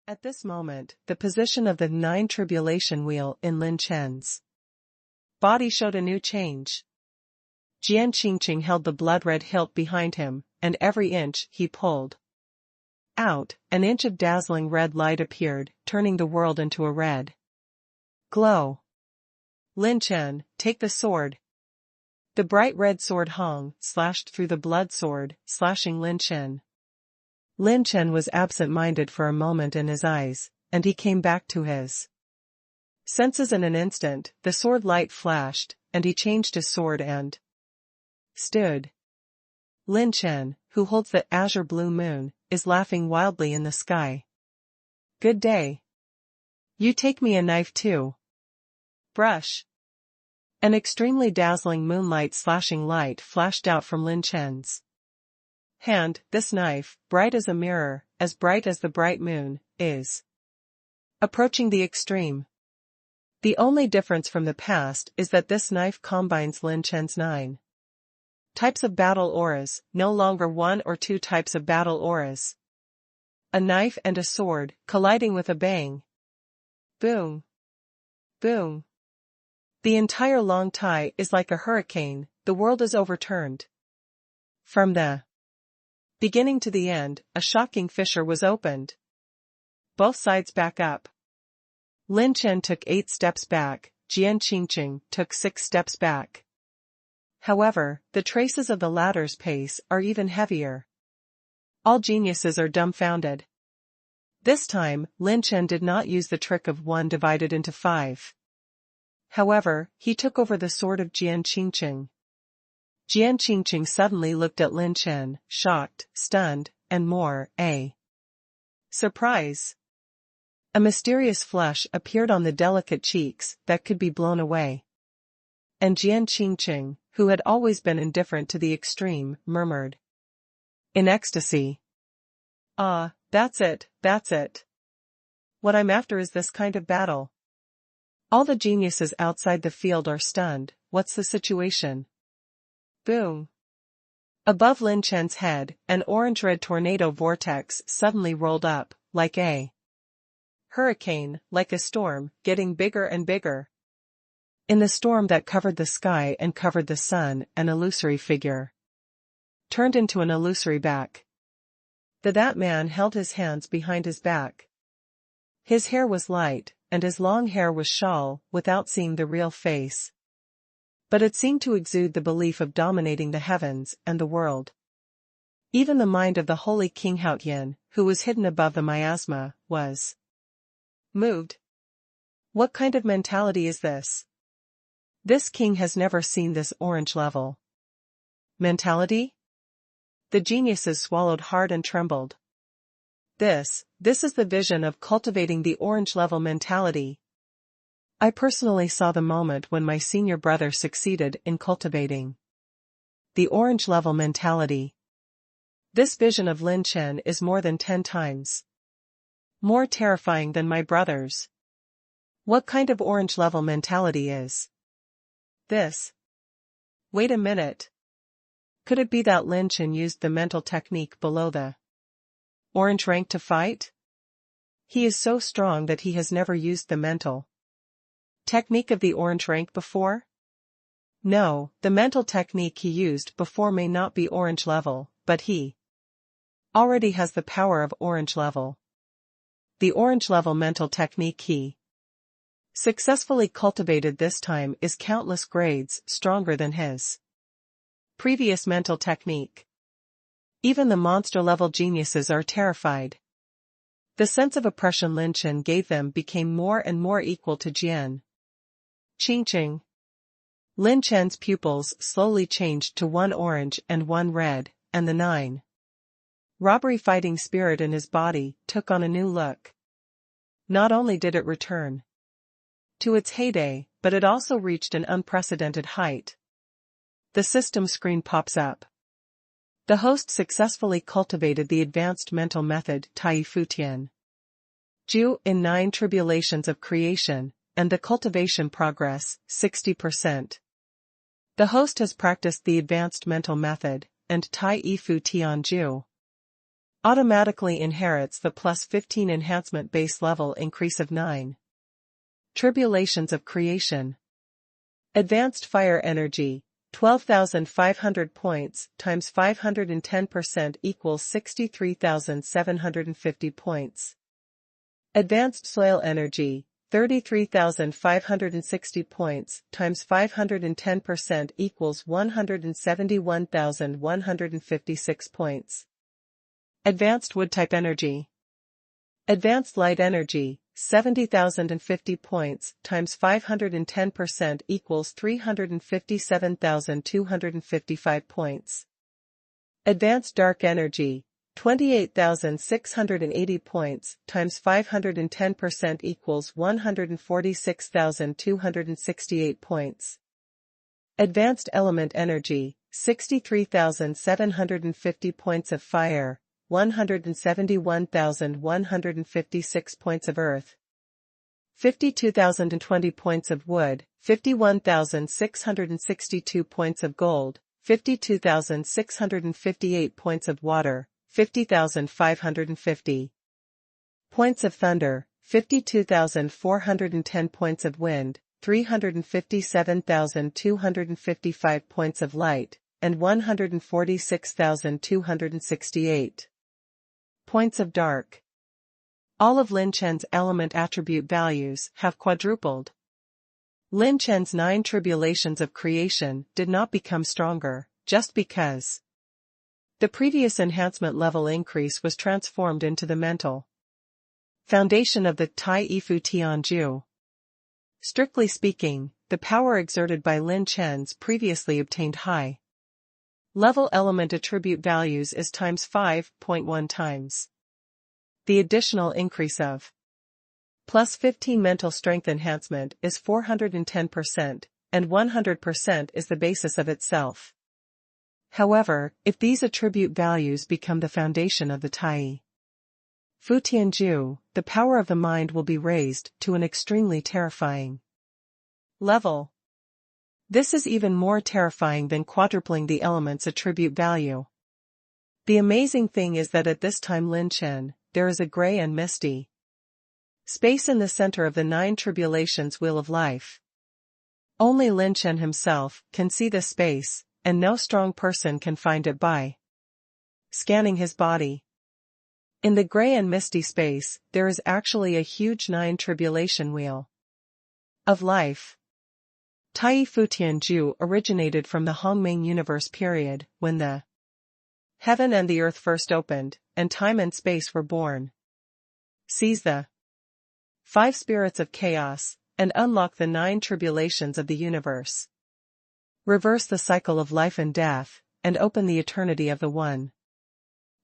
At this moment, the position of the 9 tribulation wheel in Lin Chen's body showed a new change. Jian Qingqing held the blood-red hilt behind him, and every inch he pulled out, an inch of dazzling red light appeared, turning the world into a red glow. Lin Chen, take the sword. The bright red sword Hong slashed through the blood sword, slashing Lin Chen. Lin Chen was absent-minded for a moment in his eyes, and he came back to his senses in an instant. The sword light flashed, and he changed his sword and stood. Lin Chen, who holds the azure blue moon, is laughing wildly in the sky. Good day. You take me a knife too. Brush. An extremely dazzling moonlight slashing light flashed out from Lin Chen's hand. This knife, bright as a mirror, as bright as the bright moon, is approaching the extreme. The only difference from the past is that this knife combines Lin Chen's 9 types of battle auras, no longer 1 or 2 types of battle auras. A knife and a sword, colliding with a bang. Boom. Boom. The entire Long Tai is like a hurricane, the world is overturned. From the beginning to the end, a shocking fissure was opened. Both sides back up. Lin Chen took 8 steps back, Jian Qingqing took 6 steps back. However, the traces of the latter's pace are even heavier. All geniuses are dumbfounded. This time, Lin Chen did not use the trick of 1 divided into 5. However, he took over the sword of Jian Qingqing. Jian Qingqing suddenly looked at Lin Chen, shocked, stunned, and more, a surprise. A mysterious flush appeared on the delicate cheeks that could be blown away. And Jian Qingqing, who had always been indifferent to the extreme, murmured in ecstasy. Ah, that's it, that's it. What I'm after is this kind of battle. All the geniuses outside the field are stunned. What's the situation? Boom. Above Lin Chen's head, an orange-red tornado vortex suddenly rolled up, like a hurricane, like a storm, getting bigger and bigger. In the storm that covered the sky and covered the sun, an illusory figure turned into an illusory back. That man held his hands behind his back. His hair was light, and his long hair was shawl, without seeing the real face. But it seemed to exude the belief of dominating the heavens and the world. Even the mind of the holy King Haotian, who was hidden above the miasma, was moved. What kind of mentality is this? This king has never seen this orange level mentality? The geniuses swallowed hard and trembled. This is the vision of cultivating the orange level mentality. I personally saw the moment when my senior brother succeeded in cultivating the orange level mentality. This vision of Lin Chen is more than 10 times more terrifying than my brother's. What kind of orange level mentality is this? Wait a minute. Could it be that Lin Chen used the mental technique below the orange rank to fight? He is so strong that he has never used the mental technique of the orange rank before? No, the mental technique he used before may not be orange level, but he already has the power of orange level. The orange level mental technique he successfully cultivated this time is countless grades stronger than his previous mental technique. Even the monster-level geniuses are terrified. The sense of oppression Lin Chen gave them became more and more equal to Jian Qingqing. Lin Chen's pupils slowly changed to 1 orange and 1 red, and the 9 robbery fighting spirit in his body took on a new look. Not only did it return to its heyday, but it also reached an unprecedented height. The system screen pops up. The host successfully cultivated the advanced mental method Tai Fu Tian Ju in 9 tribulations of creation, and the cultivation progress, 60%. The host has practiced the advanced mental method, and Tai Fu Tian Ju automatically inherits the plus 15 enhancement base level increase of 9. Tribulations of creation. Advanced fire energy, 12,500 points times 510% equals 63,750 points. Advanced soil energy, 33,560 points times 510% equals 171,156 points. Advanced wood type energy. Advanced light energy, 70,050 points times 510% equals 357,255 points. Advanced dark energy, 28,680 points times 510% equals 146,268 points. Advanced element energy, 63,750 points of fire, 171,156 points of earth, 52,020 points of wood, 51,662 points of gold, 52,658 points of water, 50,550 points of thunder, 52,410 points of wind, 357,255 points of light, and 146,268 points of dark. All of Lin Chen's element attribute values have quadrupled. Lin Chen's 9 tribulations of creation did not become stronger, just because the previous enhancement level increase was transformed into the mental foundation of the Tai Ifu Tianju. Strictly speaking, the power exerted by Lin Chen's previously obtained high level element attribute values is times 5.1 times. The additional increase of plus 15 mental strength enhancement is 410%, and 100% is the basis of itself. However, if these attribute values become the foundation of the Tai Fu Tianju, the power of the mind will be raised to an extremely terrifying level. This is even more terrifying than quadrupling the element's attribute value. The amazing thing is that at this time Lin Chen, there is a gray and misty space in the center of the 9 tribulations wheel of life. Only Lin Chen himself can see the space, and no strong person can find it by scanning his body. In the gray and misty space, there is actually a huge 9 tribulation wheel of life. Tai Fu Tianju originated from the Hongming universe period, when the heaven and the earth first opened, and time and space were born. Seize the 5 spirits of chaos, and unlock the 9 tribulations of the universe. Reverse the cycle of life and death, and open the eternity of the One.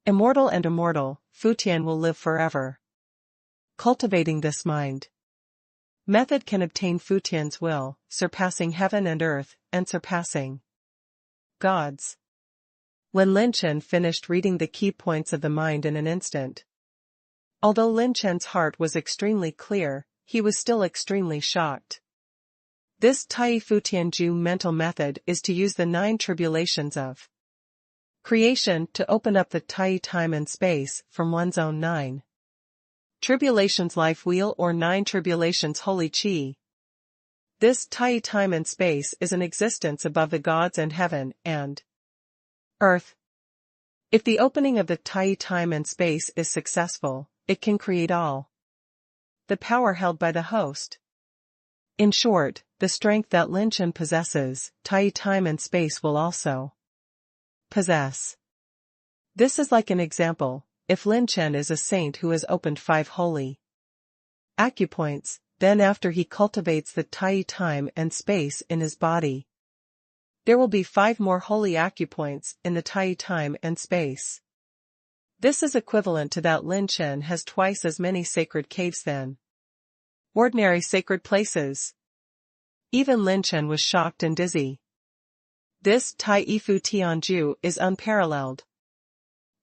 Immortal and immortal, Fu Tian will live forever. Cultivating this mind method can obtain Fu Tian's will, surpassing heaven and earth, and surpassing gods. When Lin Chen finished reading the key points of the mind in an instant, although Lin Chen's heart was extremely clear, he was still extremely shocked. This Tai Fu Tianju mental method is to use the 9 tribulations of creation to open up the Tai time and space from one's own 9 tribulations life wheel or 9 tribulations holy chi. This Tai time and space is an existence above the gods and heaven and earth. If the opening of the Tai time and space is successful, it can create all the power held by the host. In short, the strength that Lin Chen possesses, Tai time and space will also possess. This is like an example. If Lin Chen is a saint who has opened 5 holy acupoints, then after he cultivates the Tai time and space in his body, there will be 5 more holy acupoints in the Tai time and space. This is equivalent to that Lin Chen has twice as many sacred caves than ordinary sacred places. Even Lin Chen was shocked and dizzy. This Tai Ifu Tianju is unparalleled.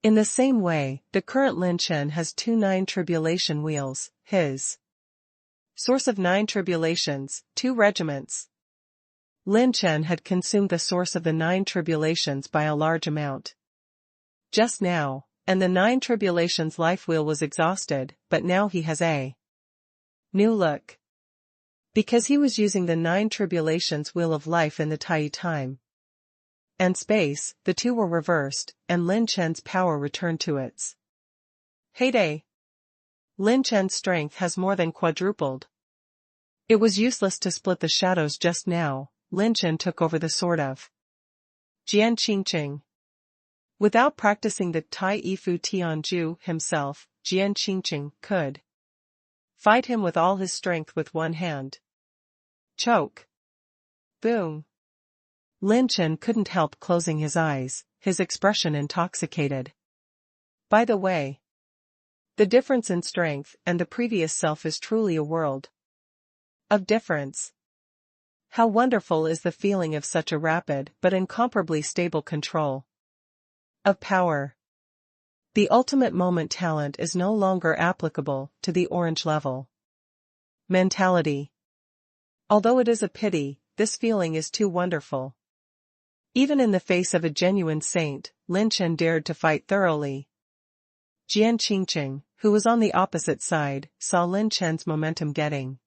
In the same way, the current Lin Chen has 2 9 tribulation wheels, his source of 9 tribulations, 2 regiments. Lin Chen had consumed the source of the 9 tribulations by a large amount. Just now, and the 9 tribulations life wheel was exhausted, but now he has a new look. Because he was using the 9 tribulations wheel of life in the Tai time and space, the two were reversed, and Lin Chen's power returned to its heyday. Lin Chen's strength has more than quadrupled. It was useless to split the shadows just now. Lin Chen took over the sword of Jian Qingqing. Without practicing the Tai Ifu Tianju himself, Jian Qingqing could fight him with all his strength with one hand. Choke. Boom. Lin Chen couldn't help closing his eyes, his expression intoxicated. By the way, the difference in strength and the previous self is truly a world of difference. How wonderful is the feeling of such a rapid but incomparably stable control of power. The ultimate moment talent is no longer applicable to the orange level mentality. Although it is a pity, this feeling is too wonderful. Even in the face of a genuine saint, Lin Chen dared to fight thoroughly. Jian Qingqing, who was on the opposite side, saw Lin Chen's momentum getting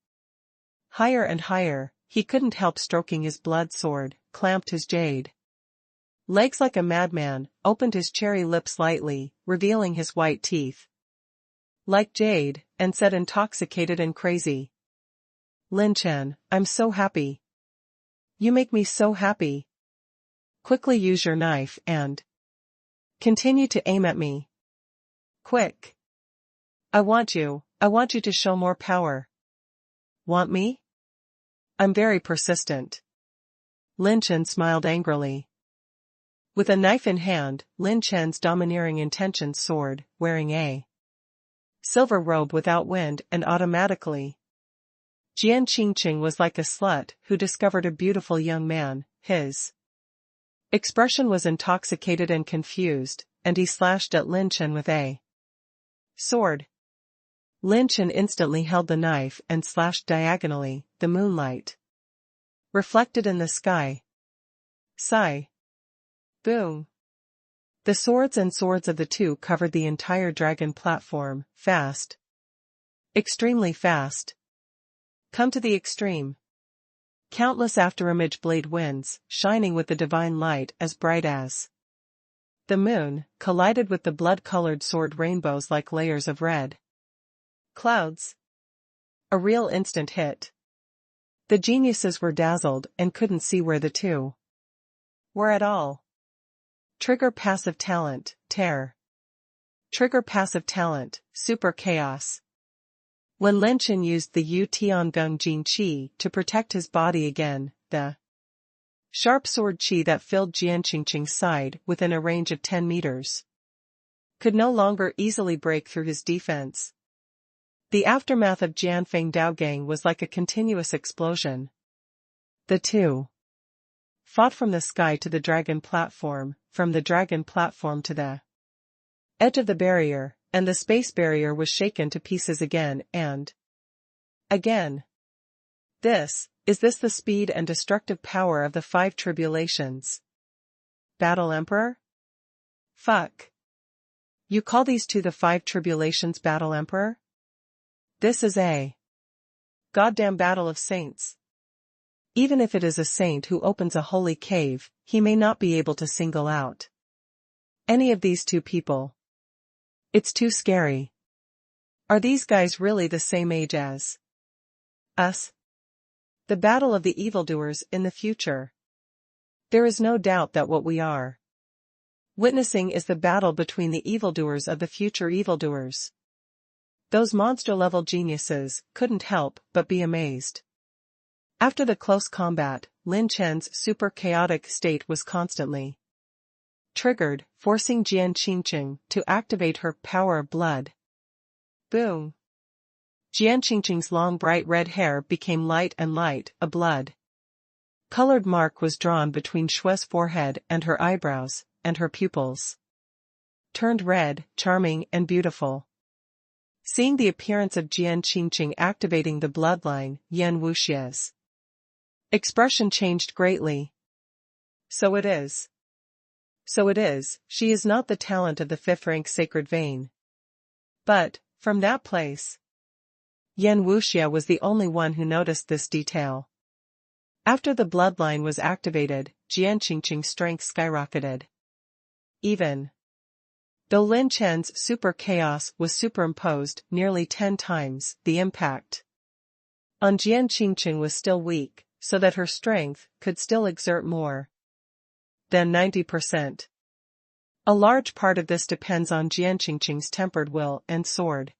higher and higher. He couldn't help stroking his blood sword, clamped his jade legs like a madman, opened his cherry lips lightly, revealing his white teeth like jade, and said intoxicated and crazy, "Lin Chen, I'm so happy. You make me so happy. Quickly use your knife and continue to aim at me. Quick. I want you to show more power." "Want me? I'm very persistent." Lin Chen smiled angrily. With a knife in hand, Lin Chen's domineering intentions soared, wearing a silver robe without wind, and automatically Jian Qingqing was like a slut who discovered a beautiful young man. His expression was intoxicated and confused, and he slashed at Lin Chen with a sword. Lin Chen instantly held the knife and slashed diagonally, the moonlight reflected in the sky. Sigh. Boom. The swords of the two covered the entire dragon platform, fast. Extremely fast. Come to the extreme. Countless afterimage blade winds, shining with the divine light as bright as the moon, collided with the blood-colored sword rainbows like layers of red clouds. A real instant hit. The geniuses were dazzled and couldn't see where the two were at all. Trigger passive talent, tear. Trigger passive talent, super chaos. When Lin Chen used the Yu Tiangung Jin Qi to protect his body again, the sharp sword Qi that filled Jian Qingqing's side within a range of 10 meters could no longer easily break through his defense. The aftermath of Jianfeng Daogang was like a continuous explosion. The two fought from the sky to the dragon platform, from the dragon platform to the edge of the barrier, and the space barrier was shaken to pieces again and again. Is this the speed and destructive power of the 5 tribulations? Battle Emperor? Fuck. You call these two the 5 tribulations Battle Emperor? This is a goddamn battle of saints. Even if it is a saint who opens a holy cave, he may not be able to single out any of these two people. It's too scary. Are these guys really the same age as us? The battle of the evildoers in the future. There is no doubt that what we are witnessing is the battle between the evildoers of the future evildoers. Those monster-level geniuses couldn't help but be amazed. After the close combat, Lin Chen's super chaotic state was constantly triggered, forcing Jian Qingqing to activate her power of blood. Boom. Jian Qingqing's long bright red hair became light and light, a blood-colored mark was drawn between Shue's forehead and her eyebrows, and her pupils turned red, charming and beautiful. Seeing the appearance of Jian Qingqing activating the bloodline, Yan Wuxie's expression changed greatly. So it is. So it is, she is not the talent of the fifth-rank sacred vein. But, from that place, Yan Wuxia was the only one who noticed this detail. After the bloodline was activated, Jian Qingqing's strength skyrocketed. Even though Lin Chen's super chaos was superimposed nearly 10 times, the impact on Jian Qingqing was still weak, so that her strength could still exert more than 90%. A large part of this depends on Jian Qingqing's tempered will and sword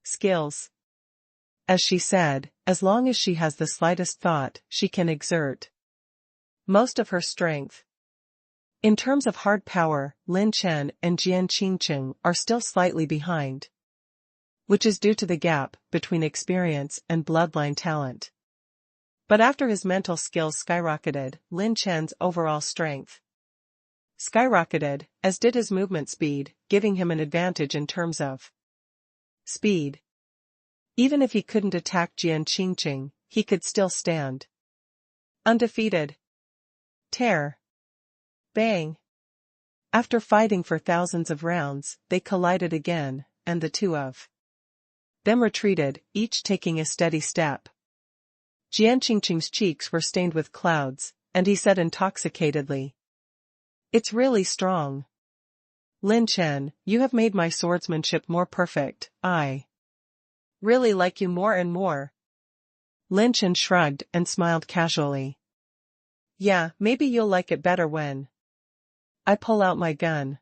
skills. As she said, as long as she has the slightest thought, she can exert most of her strength. In terms of hard power, Lin Chen and Jian Qingqing are still slightly behind, which is due to the gap between experience and bloodline talent. But after his mental skills skyrocketed, Lin Chen's overall strength skyrocketed, as did his movement speed, giving him an advantage in terms of speed. Even if he couldn't attack Jian Qingqing, he could still stand undefeated. Tear. Bang. After fighting for thousands of rounds, they collided again, and the two of them retreated, each taking a steady step. Jian Qingqing's cheeks were stained with clouds, and he said intoxicatedly, "It's really strong. Lin Chen, you have made my swordsmanship more perfect. I really like you more and more." Lin Chen shrugged and smiled casually. "Yeah, maybe you'll like it better when I pull out my gun."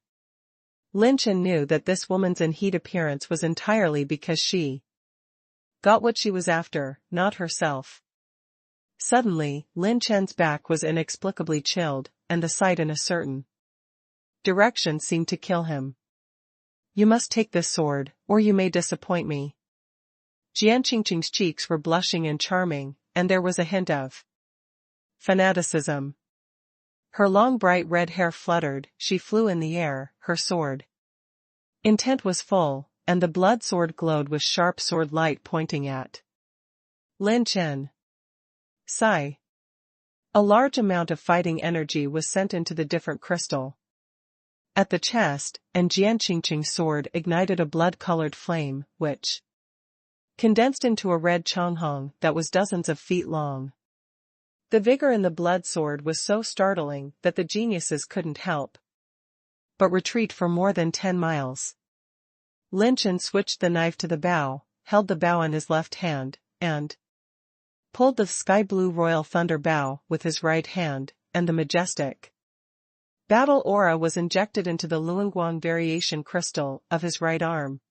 Lin Chen knew that this woman's in heat appearance was entirely because she got what she was after, not herself. Suddenly, Lin Chen's back was inexplicably chilled, and the sight in a certain direction seemed to kill him. "You must take this sword, or you may disappoint me." Jian Qingqing's cheeks were blushing and charming, and there was a hint of fanaticism. Her long bright red hair fluttered, she flew in the air, her sword intent was full, and the blood sword glowed with sharp sword light pointing at Lin Chen. Sigh. A large amount of fighting energy was sent into the different crystal at the chest, and Jian Qingqing's sword ignited a blood-colored flame, which condensed into a red changhong that was dozens of feet long. The vigor in the blood sword was so startling that the geniuses couldn't help but retreat for more than 10 miles. Lin Chen switched the knife to the bow, held the bow in his left hand, and pulled the sky-blue royal thunder bow with his right hand, and the majestic battle aura was injected into the Luangguang variation crystal of his right arm.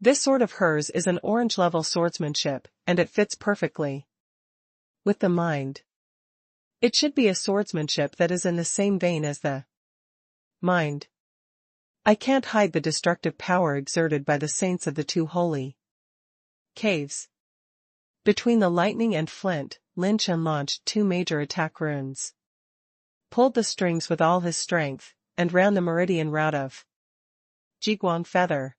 This sword of hers is an orange-level swordsmanship, and it fits perfectly with the mind. It should be a swordsmanship that is in the same vein as the mind. I can't hide the destructive power exerted by the saints of the two holy caves. Between the lightning and flint, Lin Chen launched 2 major attack runes, pulled the strings with all his strength, and ran the meridian route of Jiguang Feather.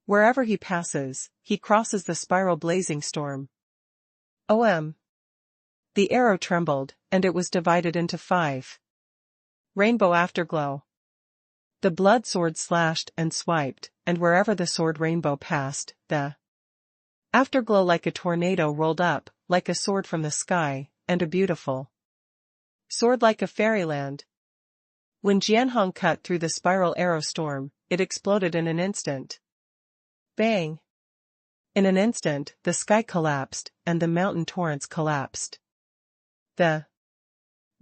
Wherever he passes, he crosses the spiral blazing storm. OM. The arrow trembled, and it was divided into 5. Rainbow afterglow. The blood sword slashed and swiped, and wherever the sword rainbow passed, the afterglow like a tornado rolled up, like a sword from the sky, and a beautiful sword like a fairyland. When Jianhong cut through the spiral arrow storm, it exploded in an instant. Bang! In an instant, the sky collapsed, and the mountain torrents collapsed. The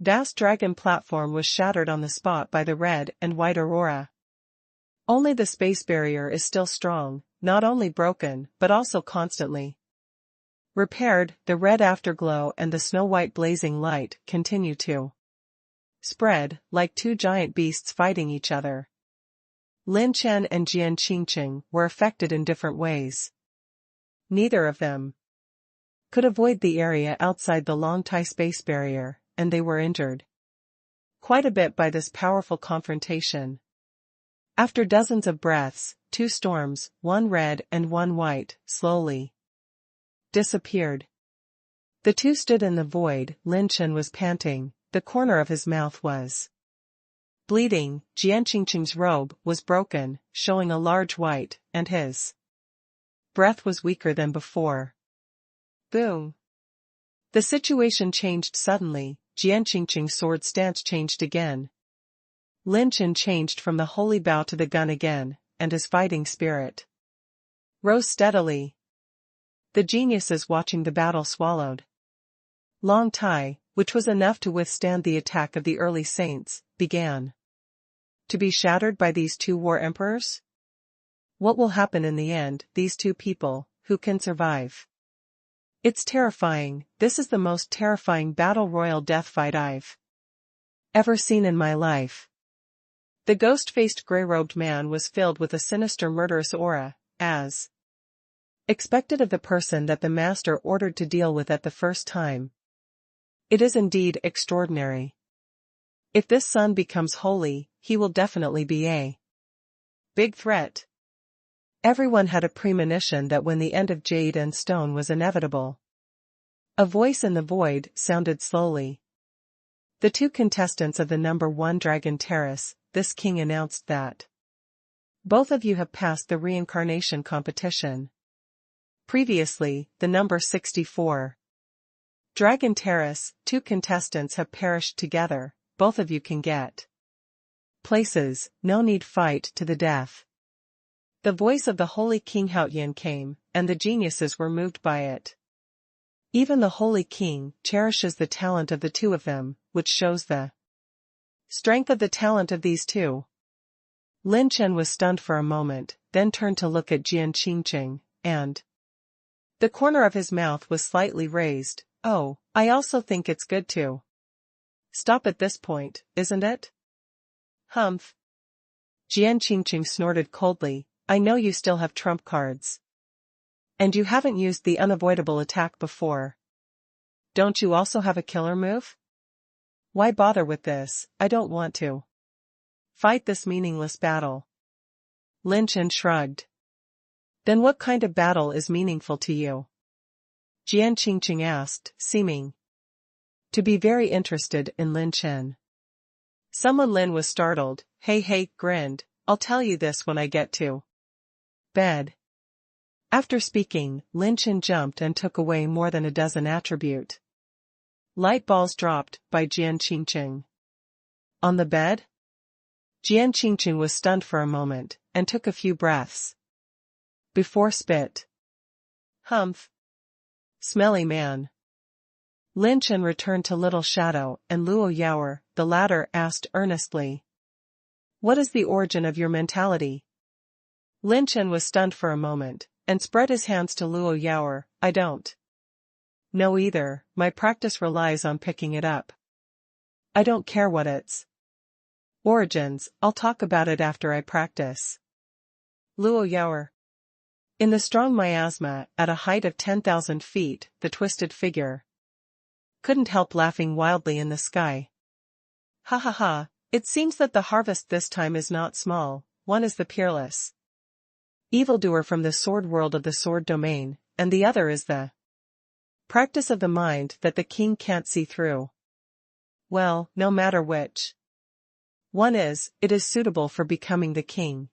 vast dragon platform was shattered on the spot by the red and white aurora. Only the space barrier is still strong, not only broken, but also constantly repaired. The red afterglow and the snow-white blazing light continue to spread, like 2 giant beasts fighting each other. Lin Chen and Jian Qingqing were affected in different ways. Neither of them could avoid the area outside the Longtai space barrier, and they were injured quite a bit by this powerful confrontation. After dozens of breaths, 2 storms, one red and one white, slowly disappeared. The two stood in the void. Lin Chen was panting, the corner of his mouth was Bleeding, Jianqingqing's robe was broken, showing a large white, and his breath was weaker than before. Boom! The situation changed suddenly. Jianqingqing's sword stance changed again. Lin Chen changed from the holy bow to the gun again, and his fighting spirit rose steadily. The geniuses watching the battle swallowed. Long Tai, which was enough to withstand the attack of the early saints, began to be shattered by these two war emperors? What will happen in the end, these two people, who can survive? It's terrifying. This is the most terrifying battle royal death fight I've ever seen in my life. The ghost-faced grey-robed man was filled with a sinister murderous aura, as expected of the person that the master ordered to deal with at the first time. It is indeed extraordinary. If this son becomes holy, he will definitely be a big threat. Everyone had a premonition that when the end of Jade and Stone was inevitable. A voice in the void sounded slowly. The two contestants of the number 1 Dragon Terrace, this king announced that both of you have passed the reincarnation competition. Previously, the number 64 Dragon Terrace, 2 contestants have perished together. Both of you can get places, no need fight to the death. The voice of the holy king Haoyan came, and the geniuses were moved by it. Even the holy king cherishes the talent of the two of them, which shows the strength of the talent of these two. Lin Chen was stunned for a moment, then turned to look at Jianqingqing, and the corner of his mouth was slightly raised. Oh, I also think it's good to stop at this point, isn't it? Humph. Jianqingqing snorted coldly. I know you still have trump cards. And you haven't used the unavoidable attack before. Don't you also have a killer move? Why bother with this? I don't want to fight this meaningless battle. Lin Chen shrugged. Then what kind of battle is meaningful to you? Jianqingqing asked, seeming to be very interested in Lin Chen. Someone Lin was startled. Hey, grinned. I'll tell you this when I get to bed. After speaking, Lin Chen jumped and took away more than a dozen attribute light balls dropped by Jianqingqing. On the bed? Jianqingqing was stunned for a moment, and took a few breaths before spit. Humph. Smelly man. Lin Chen returned to Little Shadow and Luo Yaoer. The latter asked earnestly, what is the origin of your mentality? Lin Chen was stunned for a moment, and spread his hands to Luo Yaoer. I don't know either. My practice relies on picking it up. I don't care what its origins, I'll talk about it after I practice. Luo Yaoer. In the strong miasma, at a height of 10,000 feet, the twisted figure couldn't help laughing wildly in the sky. Ha ha ha, it seems that the harvest this time is not small. One is the Peerless evildoer from the sword world of the sword domain, and the other is the practice of the mind that the king can't see through. Well, no matter which one is, it is suitable for becoming the king.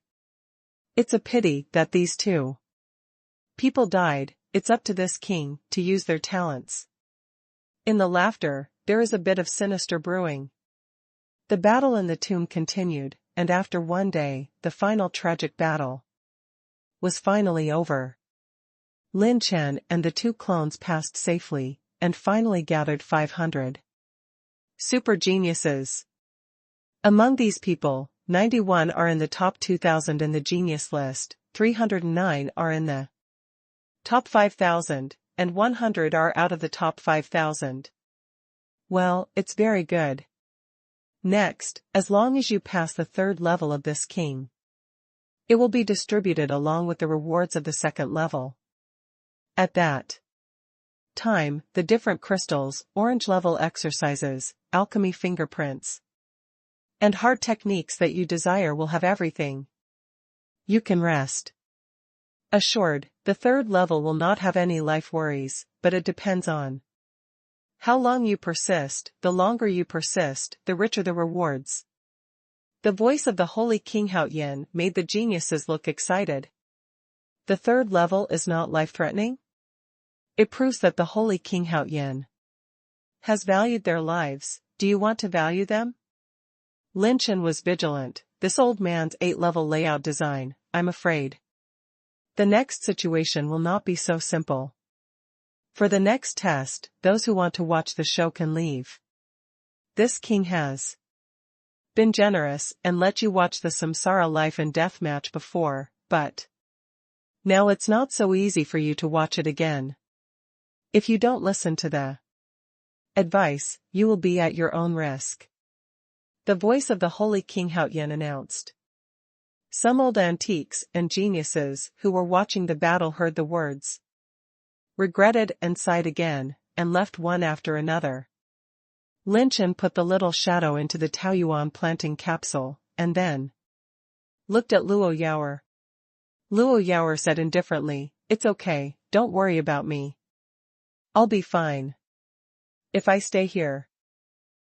It's a pity that these two people died. It's up to this king to use their talents. In the laughter, there is a bit of sinister brewing. The battle in the tomb continued, and after one day, the final tragic battle was finally over. Lin Chen and the two clones passed safely, and finally gathered 500 super geniuses. Among these people, 91 are in the top 2,000 in the genius list, 309 are in the top 5,000, and 100 are out of the top 5,000. Well, it's very good. Next, as long as you pass the 3rd level of this king, it will be distributed along with the rewards of the 2nd level. At that time, the different crystals, orange level exercises, alchemy fingerprints, and hard techniques that you desire will have everything. You can rest assured. The 3rd level will not have any life worries, but it depends on how long you persist. The longer you persist, the richer the rewards. The voice of the holy King Haoyan made the geniuses look excited. The third level is not life-threatening? It proves that the holy King Haoyan has valued their lives. Do you want to value them? Lin Chen was vigilant. This old man's 8-level layout design, I'm afraid. The next situation will not be so simple. For the next test, those who want to watch the show can leave. This king has been generous and let you watch the samsara life and death match before, but now it's not so easy for you to watch it again. If you don't listen to the advice, you will be at your own risk. The voice of the holy King Haoyan announced. Some old antiques and geniuses who were watching the battle heard the words, regretted and sighed again, and left one after another. Lin Chen put the little shadow into the Taoyuan planting capsule, and then looked at Luo Yaoer. Luo Yaoer said indifferently, "It's okay, don't worry about me. I'll be fine. If I stay here.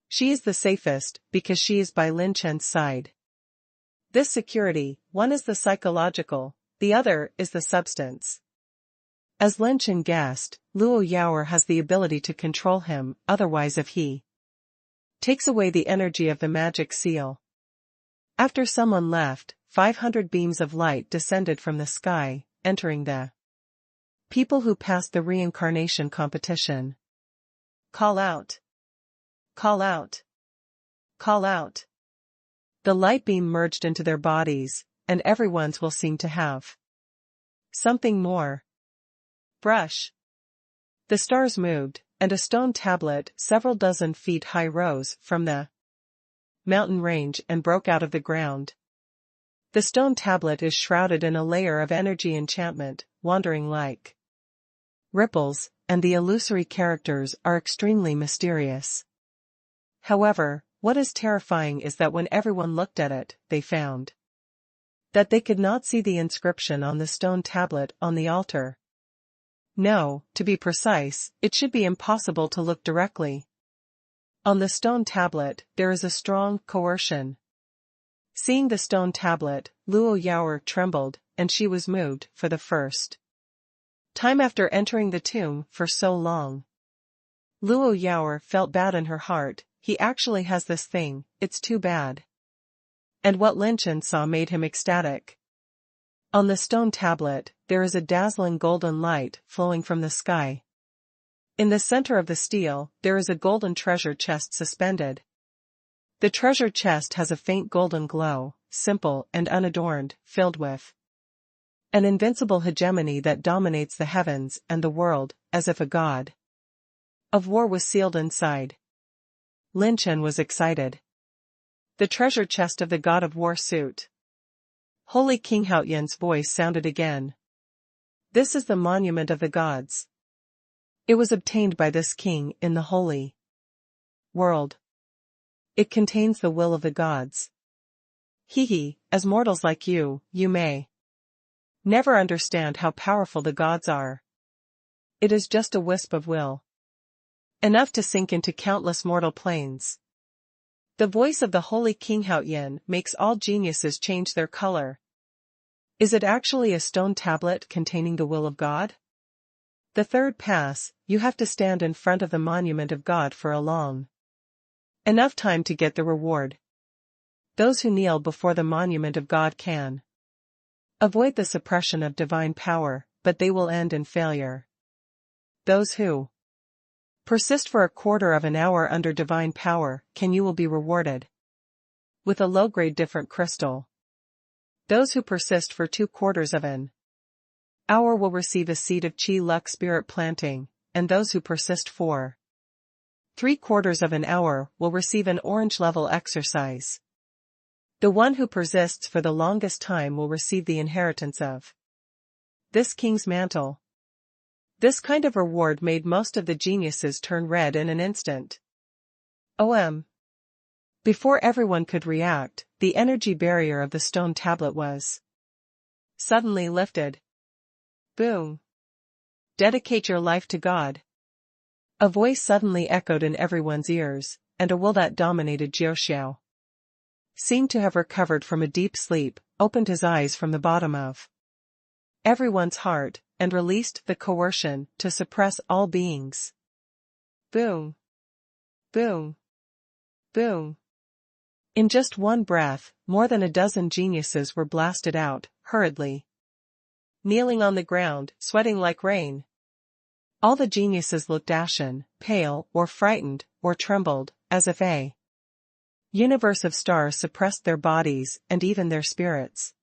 She is the safest, because she is by Lin Chen's side." This security, one is the psychological, the other is the substance. As Lin Chen guessed, Luo Yaoer has the ability to control him, otherwise if he takes away the energy of the magic seal. After someone left, 500 beams of light descended from the sky, entering the people who passed the reincarnation competition. Call out. Call out. Call out. The light beam merged into their bodies, and everyone's will seem to have something more. Brush. The stars moved, and a stone tablet several dozen feet high rose from the mountain range and broke out of the ground. The stone tablet is shrouded in a layer of energy enchantment, wandering like ripples, and the illusory characters are extremely mysterious. However, what is terrifying is that when everyone looked at it, they found that they could not see the inscription on the stone tablet on the altar. No, to be precise, it should be impossible to look directly. On the stone tablet, there is a strong coercion. Seeing the stone tablet, Luo Yaoer trembled, and she was moved, for the first time after entering the tomb for so long. Luo Yaoer felt bad in her heart. He actually has this thing, it's too bad. And what Lin Chen saw made him ecstatic. On the stone tablet, there is a dazzling golden light flowing from the sky. In the center of the stele, there is a golden treasure chest suspended. The treasure chest has a faint golden glow, simple and unadorned, filled with an invincible hegemony that dominates the heavens and the world, as if a god of war was sealed inside. Lin Chen was excited. The treasure chest of the god of war suit. Holy King Haoyan's voice sounded again. This is the monument of the gods. It was obtained by this king in the holy world. It contains the will of the gods. As mortals like you, you may never understand how powerful the gods are. It is just a wisp of will. Enough to sink into countless mortal planes. The voice of the holy King Haoyan makes all geniuses change their color. Is it actually a stone tablet containing the will of God? The third pass, you have to stand in front of the monument of God for a long enough time to get the reward. Those who kneel before the monument of God can avoid the suppression of divine power, but they will end in failure. Those who persist for a quarter of an hour under divine power, you will be rewarded with a low-grade different crystal. Those who persist for 2/4 of an hour will receive a seed of Chi Luck spirit planting, and those who persist for 3/4 of an hour will receive an orange level exercise. The one who persists for the longest time will receive the inheritance of this king's mantle. This kind of reward made most of the geniuses turn red in an instant. Before everyone could react, the energy barrier of the stone tablet was suddenly lifted. Boom! Dedicate your life to God. A voice suddenly echoed in everyone's ears, and a will that dominated Jiuxiao. seemed to have recovered from a deep sleep, opened his eyes from the bottom of everyone's heart, and released the coercion to suppress all beings. Boom. Boom. Boom. In just one breath, more than a dozen geniuses were blasted out, hurriedly. Kneeling on the ground, sweating like rain. All the geniuses looked ashen, pale, or frightened, or trembled, as if a universe of stars suppressed their bodies and even their spirits.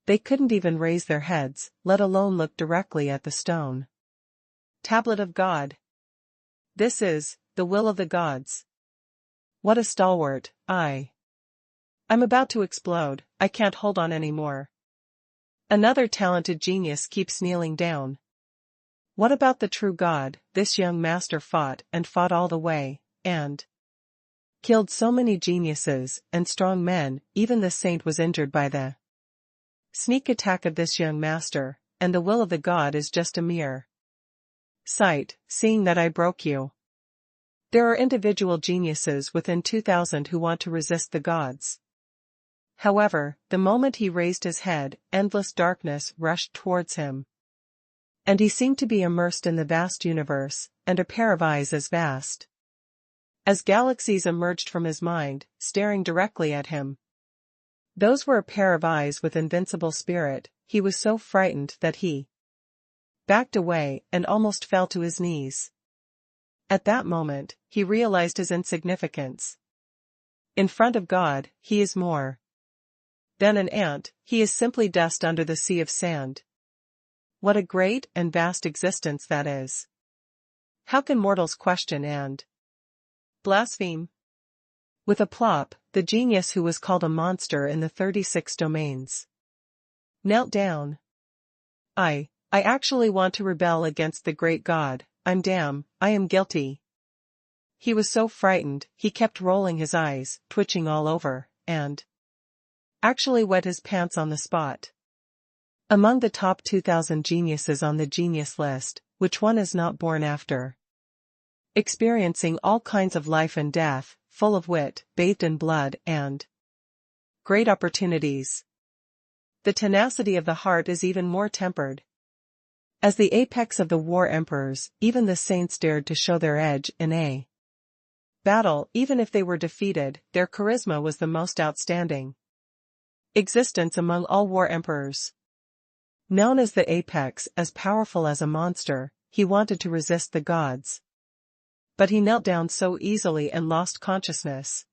They couldn't even raise their heads, let alone look directly at the stone tablet of God. This is the will of the gods. What a stalwart. I'm about to explode, I can't hold on anymore. Another talented genius keeps kneeling down. What about the true God? This young master fought and fought all the way, and killed so many geniuses and strong men, even the saint was injured by the sneak attack of this young master, and the will of the God is just a mere sight, seeing that I broke you. There are individual geniuses within 2000 who want to resist the gods. However, the moment he raised his head, endless darkness rushed towards him. And he seemed to be immersed in the vast universe, and a pair of eyes as vast as galaxies emerged from his mind, staring directly at him. Those were a pair of eyes with invincible spirit. He was so frightened that he backed away and almost fell to his knees. At that moment, he realized his insignificance. In front of God, he is more than an ant, he is simply dust under the sea of sand. What a great and vast existence that is. How can mortals question and blaspheme? With a plop, the genius who was called a monster in the 36 domains knelt down. I actually want to rebel against the great God. I am guilty. He was so frightened, he kept rolling his eyes, twitching all over, and actually wet his pants on the spot. Among the top 2000 geniuses on the genius list, which one is not born after experiencing all kinds of life and death, full of wit, bathed in blood, and great opportunities? The tenacity of the heart is even more tempered. As the apex of the war emperors, even the saints dared to show their edge in a battle. Even if they were defeated, their charisma was the most outstanding existence among all war emperors. Known as the apex, as powerful as a monster, he wanted to resist the gods. But he knelt down so easily and lost consciousness.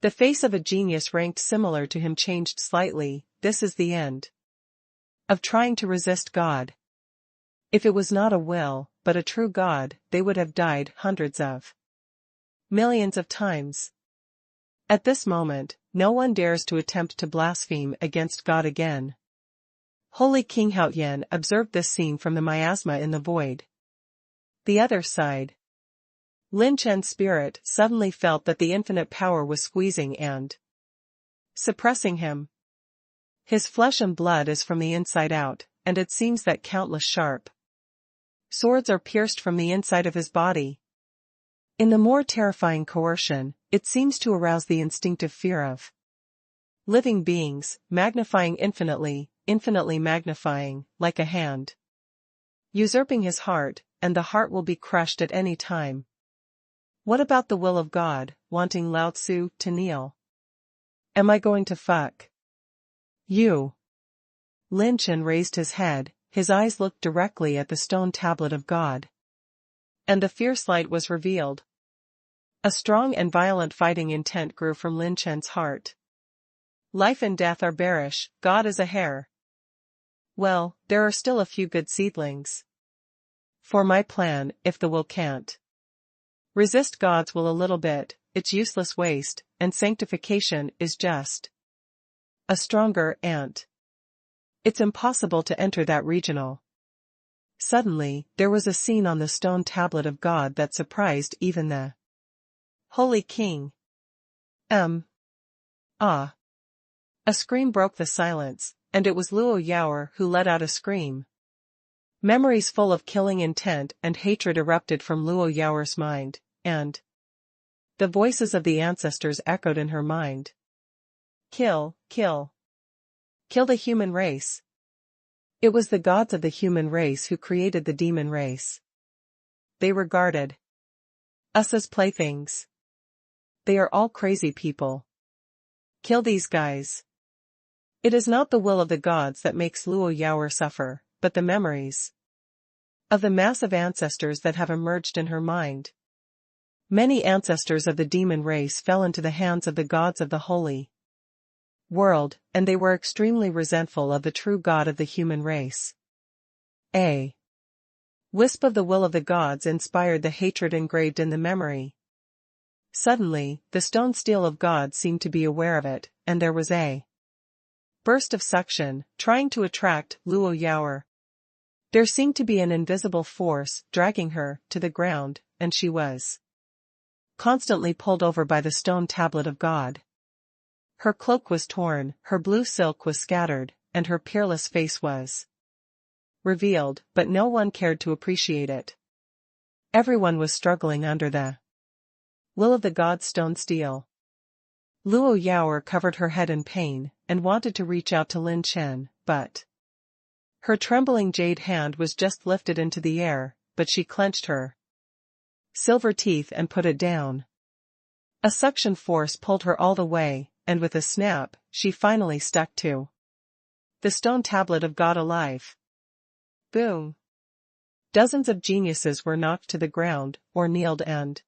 The face of a genius ranked similar to him changed slightly. This is the end of trying to resist God. If it was not a will, but a true God, they would have died hundreds of millions of times. At this moment, no one dares to attempt to blaspheme against God again. Holy King Haoyan observed this scene from the miasma in the void. The other side. Lin Chen's spirit suddenly felt that the infinite power was squeezing and suppressing him. His flesh and blood is from the inside out, and it seems that countless sharp swords are pierced from the inside of his body. In the more terrifying coercion, it seems to arouse the instinctive fear of living beings, magnifying infinitely magnifying, like a hand usurping his heart, and the heart will be crushed at any time. What about the will of God, wanting Lao Tzu to kneel? Am I going to fuck you? Lin Chen raised his head, his eyes looked directly at the stone tablet of God. And the fierce light was revealed. A strong and violent fighting intent grew from Lin Chen's heart. Life and death are bearish, God is a hare. Well, there are still a few good seedlings. For my plan, if the will can't resist God's will a little bit, it's useless waste, and sanctification is just a stronger ant. It's impossible to enter that regional. Suddenly, there was a scene on the stone tablet of God that surprised even the Holy King. A scream broke the silence, and it was Luo Yaoer who let out a scream. Memories full of killing intent and hatred erupted from Luo Yaoer's mind, and the voices of the ancestors echoed in her mind. Kill, kill. Kill the human race. It was the gods of the human race who created the demon race. They regarded us as playthings. They are all crazy people. Kill these guys. It is not the will of the gods that makes Luo Yaoer suffer, but the memories of the massive ancestors that have emerged in her mind. Many ancestors of the demon race fell into the hands of the gods of the holy world, and they were extremely resentful of the true god of the human race. A wisp of the will of the gods inspired the hatred engraved in the memory. Suddenly, the stone steel of God seemed to be aware of it, and there was a burst of suction, trying to attract Luo Yaoer. There seemed to be an invisible force dragging her to the ground, and she was constantly pulled over by the stone tablet of God. Her cloak was torn, her blue silk was scattered, and her peerless face was revealed, but no one cared to appreciate it. Everyone was struggling under the will of the god stone steel. Luo Yaoer covered her head in pain, and wanted to reach out to Lin Chen, but her trembling jade hand was just lifted into the air, but she clenched her silver teeth and put it down. A suction force pulled her all the way, and with a snap, she finally stuck to the stone tablet of God alive. Boom! Dozens of geniuses were knocked to the ground, or kneeled and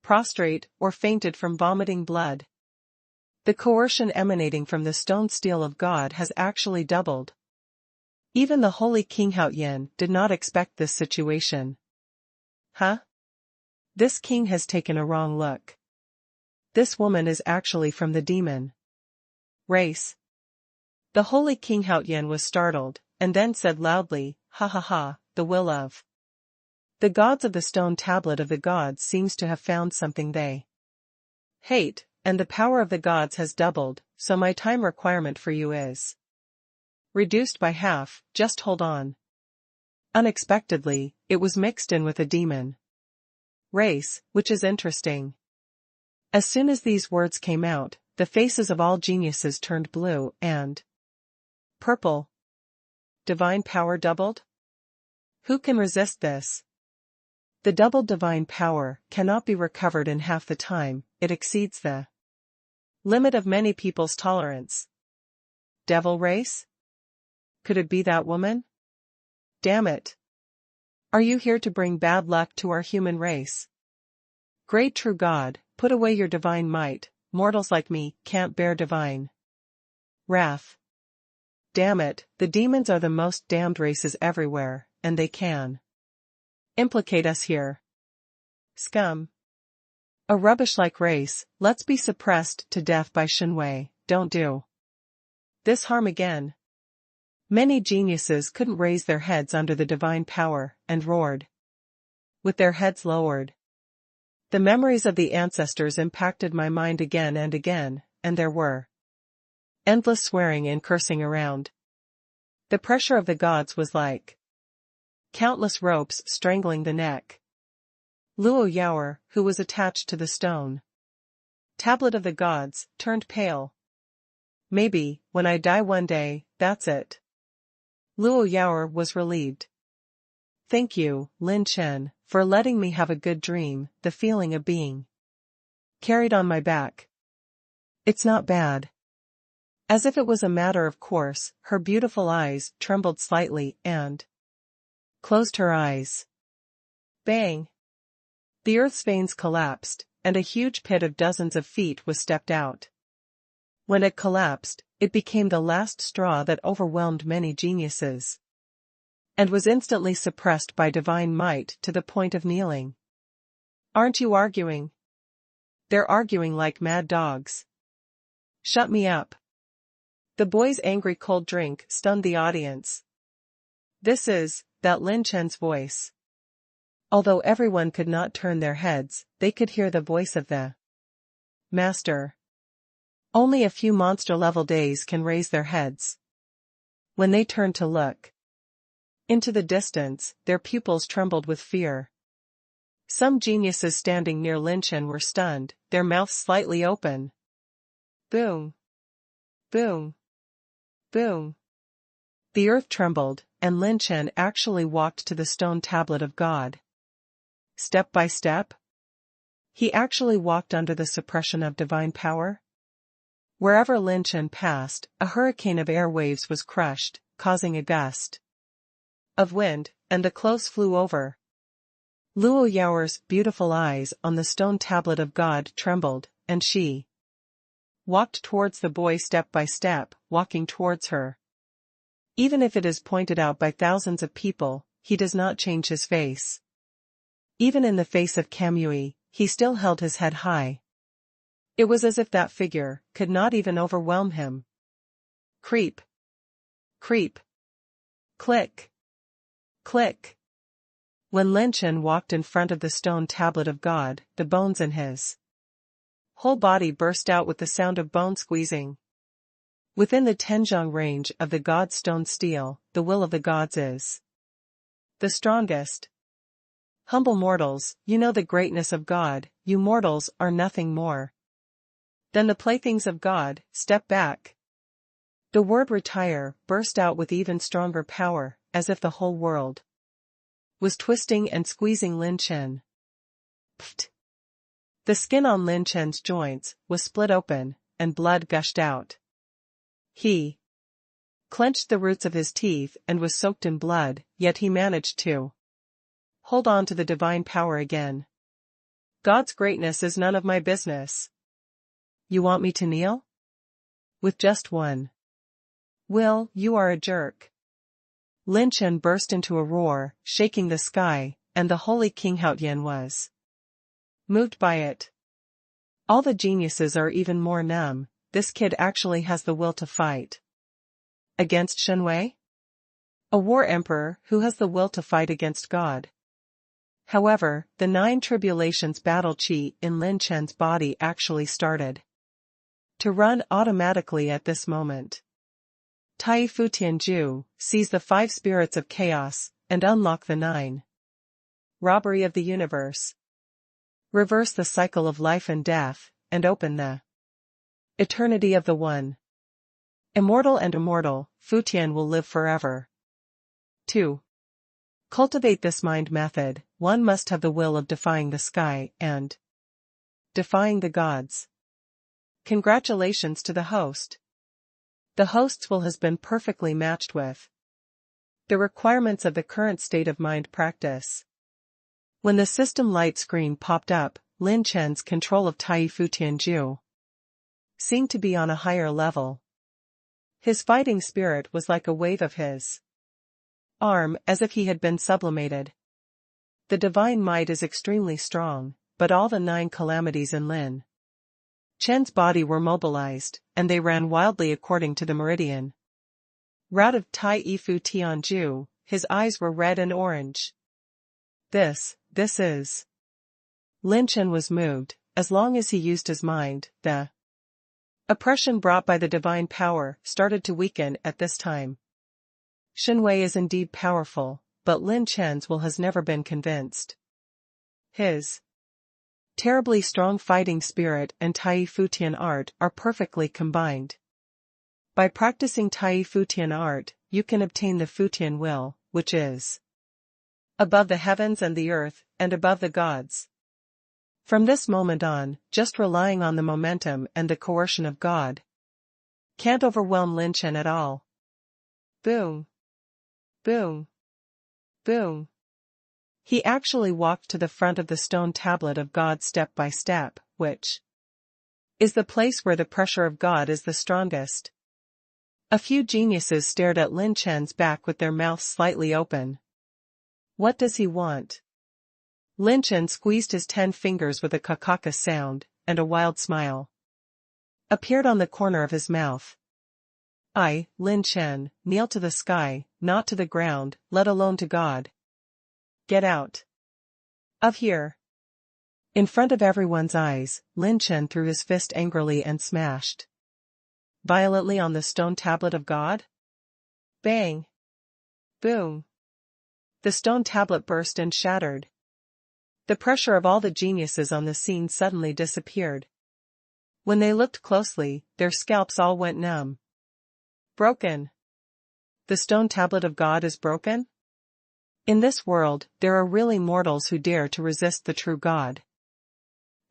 prostrate, or fainted from vomiting blood. The coercion emanating from the stone steel of God has actually doubled. Even the holy King Haoyan did not expect this situation. Huh? This king has taken a wrong look. This woman is actually from the demon race. The holy King Haoyan was startled, and then said loudly, "Ha ha ha, the will of the gods of the stone tablet of the gods seems to have found something they hate, and the power of the gods has doubled, so my time requirement for you is reduced by half, just hold on." Unexpectedly, it was mixed in with a demon race, which is interesting. As soon as these words came out, the faces of all geniuses turned blue and purple. Divine power doubled? Who can resist this? The doubled divine power cannot be recovered in half the time, it exceeds the limit of many people's tolerance. Devil race? Could it be that woman? Damn it. Are you here to bring bad luck to our human race? Great true God, put away your divine might, mortals like me can't bear divine wrath. Damn it, the demons are the most damned races everywhere, and they can implicate us here. Scum. A rubbish-like race, let's be suppressed to death by Shenwei, don't do this harm again. Many geniuses couldn't raise their heads under the divine power, and roared with their heads lowered. The memories of the ancestors impacted my mind again, and there were endless swearing and cursing around. The pressure of the gods was like countless ropes strangling the neck. Luo Yaoer, who was attached to the stone tablet of the gods, turned pale. Maybe, when I die one day, that's it. Luo Yaoer was relieved. Thank you, Lin Chen, for letting me have a good dream, the feeling of being carried on my back. It's not bad. As if it was a matter of course, her beautiful eyes trembled slightly and closed her eyes. Bang! The earth's veins collapsed, and a huge pit of dozens of feet was stepped out. When it collapsed, it became the last straw that overwhelmed many geniuses, and was instantly suppressed by divine might to the point of kneeling. Aren't you arguing? They're arguing like mad dogs. Shut me up. The boy's angry cold drink stunned the audience. This is, that Lin Chen's voice. Although everyone could not turn their heads, they could hear the voice of the master. Only a few monster-level days can raise their heads. When they turned to look into the distance, their pupils trembled with fear. Some geniuses standing near Lin Chen were stunned, their mouths slightly open. Boom! Boom. Boom. The earth trembled, and Lin Chen actually walked to the stone tablet of God. Step by step? He actually walked under the suppression of divine power? Wherever Lin Chen passed, a hurricane of air waves was crushed, causing a gust of wind, and the clothes flew over. Luo Yaoer's beautiful eyes on the stone tablet of God trembled, and she walked towards the boy step by step, walking towards her. Even if it is pointed out by thousands of people, he does not change his face. Even in the face of Kamui, he still held his head high. It was as if that figure could not even overwhelm him. Creep. Creep. Click. Click. When Lin Chen walked in front of the stone tablet of God, the bones in his whole body burst out with the sound of bone squeezing. Within the Tenjiang range of the god stone steel, the will of the gods is the strongest. Humble mortals, you know the greatness of God, you mortals are nothing more than the playthings of God, step back. The word retire burst out with even stronger power, as if the whole world was twisting and squeezing Lin Chen. Pfft. The skin on Lin Chen's joints was split open, and blood gushed out. He clenched the roots of his teeth and was soaked in blood, yet he managed to hold on to the divine power again. God's greatness is none of my business. You want me to kneel? With just one will, you are a jerk. Lin Chen burst into a roar, shaking the sky, and the holy King Haotian was moved by it. All the geniuses are even more numb. This kid actually has the will to fight. Against Shenwei? A war emperor who has the will to fight against God. However, the 9 tribulations battle chi in Lin Chen's body actually started to run automatically at this moment. Tai Fu Tianju, seize the 5 spirits of chaos, and unlock the 9. Robbery of the universe. Reverse the cycle of life and death, and open the eternity of the One. Immortal and immortal, Futian will live forever. 2. Cultivate this mind method, one must have the will of defying the sky and defying the gods. Congratulations to the host. The host's will has been perfectly matched with the requirements of the current state of mind practice. When the system light screen popped up, Lin Chen's control of Tai Fu Tianju seemed to be on a higher level. His fighting spirit was like a wave of his arm, as if he had been sublimated. The divine might is extremely strong, but all the 9 calamities in Lin Chen's body were mobilized, and they ran wildly according to the meridian route of Tai Fu Tianju. His eyes were red and orange. This is. Lin Chen was moved. As long as he used his mind, the oppression brought by the divine power started to weaken at this time. Shenwei is indeed powerful, but Lin Chen's will has never been convinced. His terribly strong fighting spirit and Tai Fu Tian art are perfectly combined. By practicing Tai Fu Tian art, you can obtain the Fu Tian will, which is above the heavens and the earth, and above the gods. From this moment on, just relying on the momentum and the coercion of God can't overwhelm Lin Chen at all. Boom. Boom. Boom. He actually walked to the front of the stone tablet of God step by step, which is the place where the pressure of God is the strongest. A few geniuses stared at Lin Chen's back with their mouths slightly open. What does he want? Lin Chen squeezed his 10 fingers with a kakaka sound, and a wild smile appeared on the corner of his mouth. I, Lin Chen, kneel to the sky, not to the ground, let alone to God. Get out of here. In front of everyone's eyes, Lin Chen threw his fist angrily and smashed violently on the stone tablet of God. Bang! Boom! The stone tablet burst and shattered. The pressure of all the geniuses on the scene suddenly disappeared. When they looked closely, their scalps all went numb. Broken. The stone tablet of God is broken? In this world, there are really mortals who dare to resist the true God.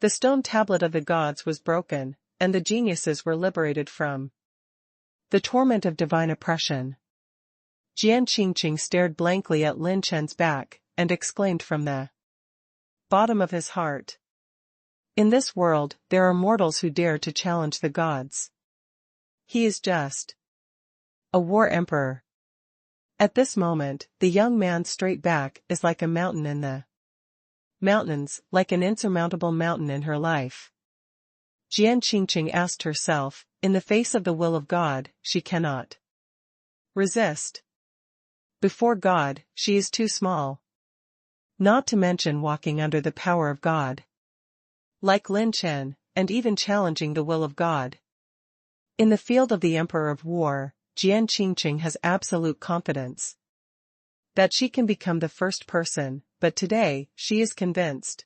The stone tablet of the gods was broken, and the geniuses were liberated from the torment of divine oppression. Jian Qingqing stared blankly at Lin Chen's back, and exclaimed from the bottom of his heart. In this world, there are mortals who dare to challenge the gods. He is just a war emperor. At this moment, the young man's straight back is like a mountain in the mountains, like an insurmountable mountain in her life. Jian Qingqing asked herself, in the face of the will of God, she cannot resist. Before God, she is too small. Not to mention walking under the power of God. Like Lin Chen, and even challenging the will of God. In the field of the Emperor of War, Jian Qingqing has absolute confidence that she can become the first person, but today, she is convinced.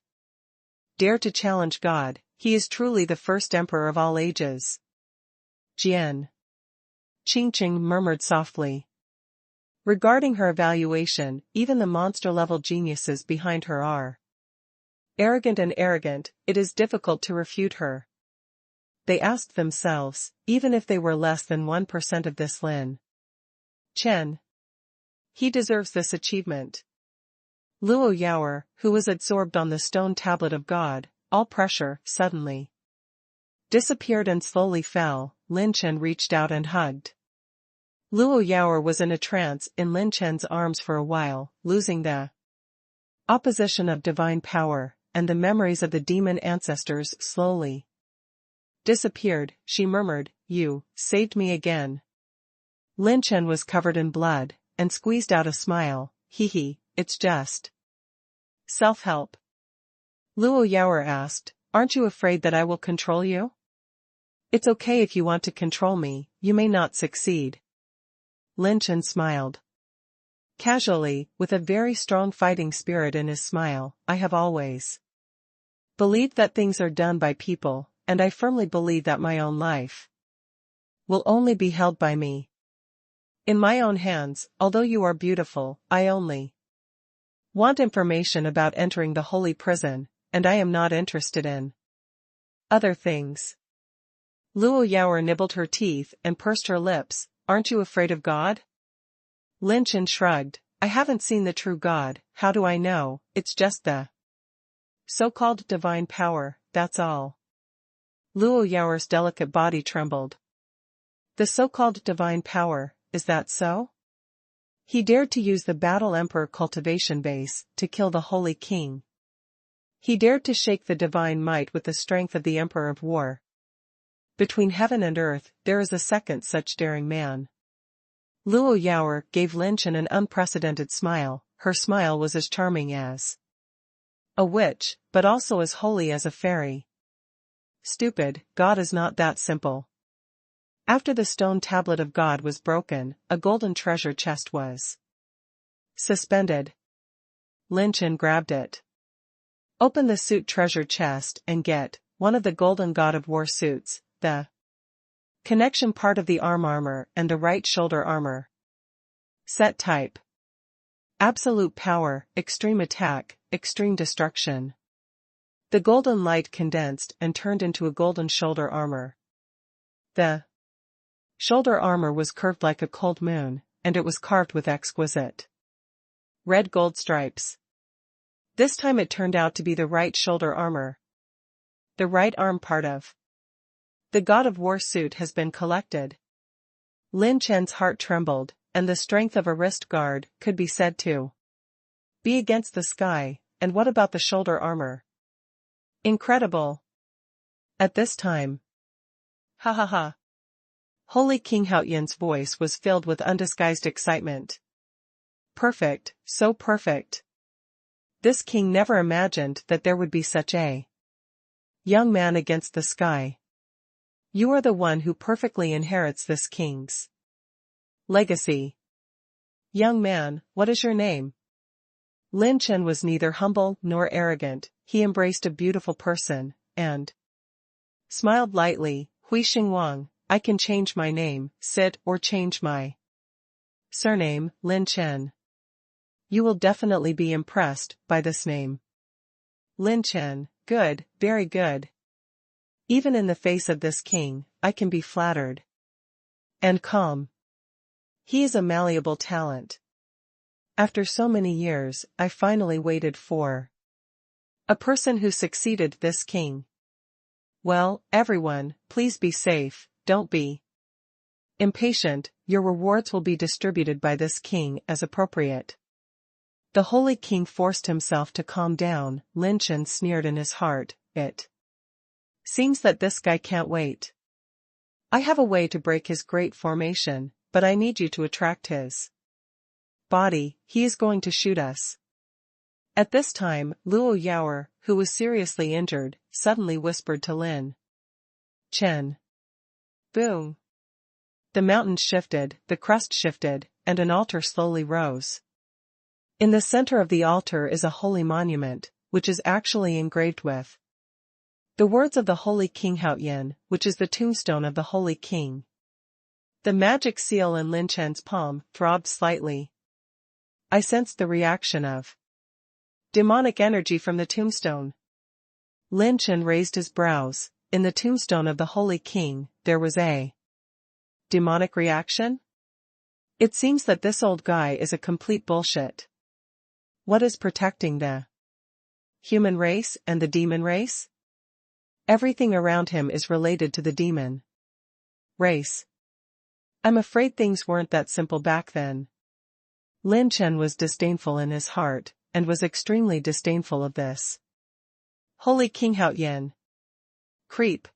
Dare to challenge God, he is truly the first emperor of all ages. Jian Qingqing murmured softly. Regarding her evaluation, even the monster-level geniuses behind her are arrogant, it is difficult to refute her. They asked themselves, even if they were less than 1% of this Lin Chen, he deserves this achievement. Luo Yaoer, who was absorbed on the stone tablet of God, all pressure, suddenly disappeared and slowly fell. Lin Chen reached out and hugged. Luo Yaoer was in a trance in Lin Chen's arms for a while, losing the opposition of divine power, and the memories of the demon ancestors slowly disappeared. She murmured, "You saved me again." Lin Chen was covered in blood, and squeezed out a smile. Hee, it's just self-help. Luo Yaoer asked, "Aren't you afraid that I will control you?" "It's okay if you want to control me, you may not succeed." Lin Chen smiled casually, with a very strong fighting spirit in his smile. "I have always believed that things are done by people, and I firmly believe that my own life will only be held by me. In my own hands. Although you are beautiful, I only want information about entering the holy prison, and I am not interested in other things." Luo Yaoer nibbled her teeth and pursed her lips. "Aren't you afraid of God?" Lin Chen shrugged. "I haven't seen the true God, how do I know? It's just the so-called divine power, that's all." Luo Yaoer's delicate body trembled. The so-called divine power, is that so? He dared to use the Battle Emperor cultivation base to kill the Holy King. He dared to shake the divine might with the strength of the Emperor of War. Between heaven and earth, there is a second such daring man. Luo Yaoer gave Lin Chen an unprecedented smile. Her smile was as charming as a witch, but also as holy as a fairy. "Stupid, God is not that simple." After the stone tablet of God was broken, a golden treasure chest was suspended. Lin Chen grabbed it. "Open the suit treasure chest and get one of the golden God of War suits, the connection part of the arm armor and the right shoulder armor. Set type: absolute power, extreme attack, extreme destruction." The golden light condensed and turned into a golden shoulder armor. The shoulder armor was curved like a cold moon, and it was carved with exquisite red gold stripes. This time it turned out to be the right shoulder armor. The right arm part of the God of War suit has been collected. Lin Chen's heart trembled, and the strength of a wrist guard could be said to be against the sky. And what about the shoulder armor? Incredible. At this time. Ha ha ha. Holy King Haoyan's voice was filled with undisguised excitement. Perfect, so perfect. This king never imagined that there would be such a young man against the sky. You are the one who perfectly inherits this king's legacy. Young man, what is your name? Lin Chen was neither humble nor arrogant. He embraced a beautiful person, and smiled lightly. Hui Xing Wang, I can change my name, sit, or change my surname, Lin Chen. You will definitely be impressed by this name. Lin Chen, good, very good. Even in the face of this king, I can be flattered and calm. He is a malleable talent. After so many years, I finally waited for a person who succeeded this king. Well, everyone, please be safe, don't be impatient, your rewards will be distributed by this king as appropriate. The holy king forced himself to calm down. Lin Chen sneered in his heart, it seems that this guy can't wait. I have a way to break his great formation, but I need you to attract his body, he is going to shoot us. At this time, Luo Yaoer, who was seriously injured, suddenly whispered to Lin Chen. Boom! The mountains shifted, the crust shifted, and an altar slowly rose. In the center of the altar is a holy monument, which is actually engraved with the words of the Holy King Haoyan, which is the tombstone of the Holy King. The magic seal in Lin Chen's palm throbbed slightly. I sensed the reaction of demonic energy from the tombstone. Lin Chen raised his brows. In the tombstone of the Holy King, there was a demonic reaction? It seems that this old guy is a complete bullshit. What is protecting the human race and the demon race? Everything around him is related to the demon race. I'm afraid things weren't that simple back then. Lin Chen was disdainful in his heart, and was extremely disdainful of this Holy King Haoyan. Creep.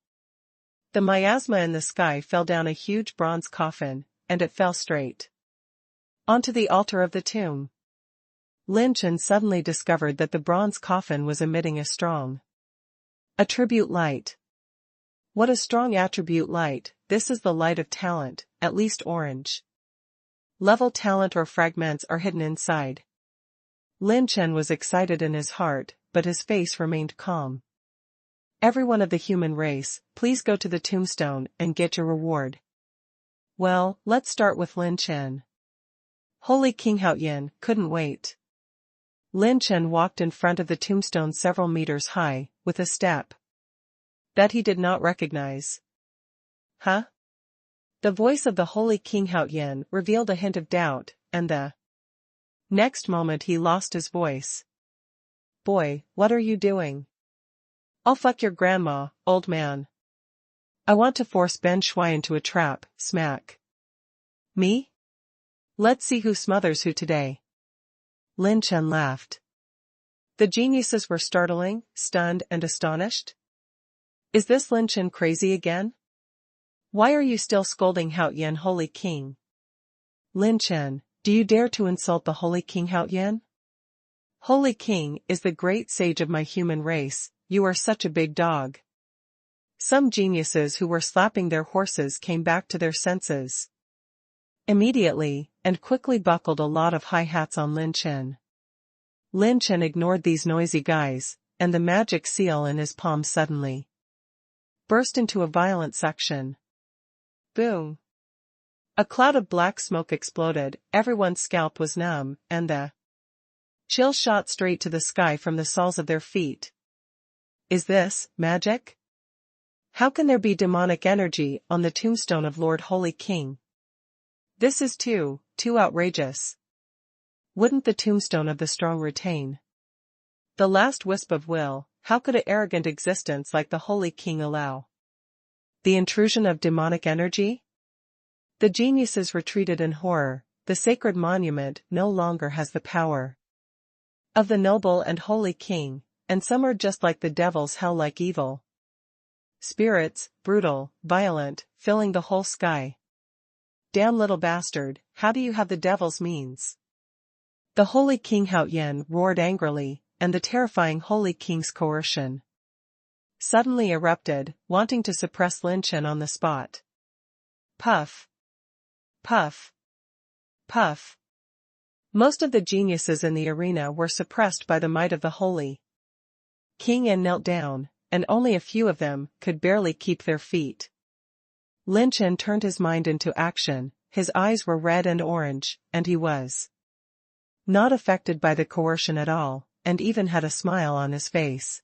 The miasma in the sky fell down a huge bronze coffin, and it fell straight onto the altar of the tomb. Lin Chen suddenly discovered that the bronze coffin was emitting a strong attribute light. What a strong attribute light, this is the light of talent, at least orange level talent or fragments are hidden inside. Lin Chen was excited in his heart, but his face remained calm. Everyone of the human race, please go to the tombstone and get your reward. Well, let's start with Lin Chen. Holy King Haoyan couldn't wait. Lin Chen walked in front of the tombstone several meters high, with a step that he did not recognize. Huh? The voice of the Holy King Haoyan revealed a hint of doubt, and the next moment he lost his voice. Boy, what are you doing? I'll fuck your grandma, old man. I want to force Ben Shui into a trap, smack. Me? Let's see who smothers who today. Lin Chen laughed. The geniuses were startling, stunned and astonished. Is this Lin Chen crazy again? Why are you still scolding Haoyan Holy King? Lin Chen, do you dare to insult the Holy King Haoyan? Holy King is the great sage of my human race, you are such a big dog. Some geniuses who were slapping their horses came back to their senses immediately, and quickly buckled a lot of high hats on Lin Chen. Lin Chen ignored these noisy guys, and the magic seal in his palm suddenly burst into a violent suction. Boom! A cloud of black smoke exploded, everyone's scalp was numb, and the chill shot straight to the sky from the soles of their feet. Is this magic? How can there be demonic energy on the tombstone of Lord Holy King? This is too outrageous. Wouldn't the tombstone of the strong retain the last wisp of will? How could an arrogant existence like the Holy King allow the intrusion of demonic energy? The geniuses retreated in horror. The sacred monument no longer has the power of the noble and holy king, and some are just like the devil's hell-like evil spirits, brutal, violent, filling the whole sky. Damn little bastard, how do you have the devil's means? The Holy King Haoyan roared angrily, and the terrifying Holy King's coercion suddenly erupted, wanting to suppress Lin Chen on the spot. Puff. Puff. Puff. Most of the geniuses in the arena were suppressed by the might of the Holy King and knelt down, and only a few of them could barely keep their feet. Lin Chen turned his mind into action, his eyes were red and orange, and he was not affected by the coercion at all, and even had a smile on his face.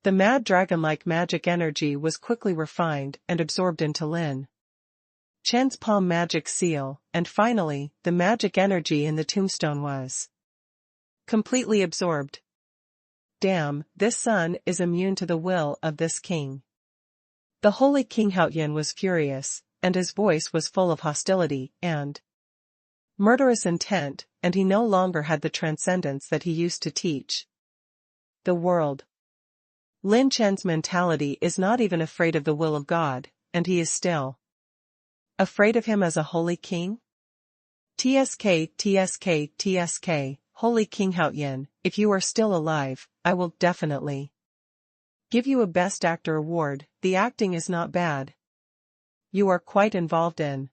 The mad dragon-like magic energy was quickly refined and absorbed into Lin Chen's palm magic seal, and finally, the magic energy in the tombstone was completely absorbed. Damn, this son is immune to the will of this king. The holy King Haoyan was furious, and his voice was full of hostility and murderous intent, and he no longer had the transcendence that he used to teach the world. Lin Chen's mentality is not even afraid of the will of God, and he is still afraid of him as a holy king? TSK, TSK, TSK, Holy King Haoyan, if you are still alive, I will definitely give you a Best Actor award. The acting is not bad. You are quite involved in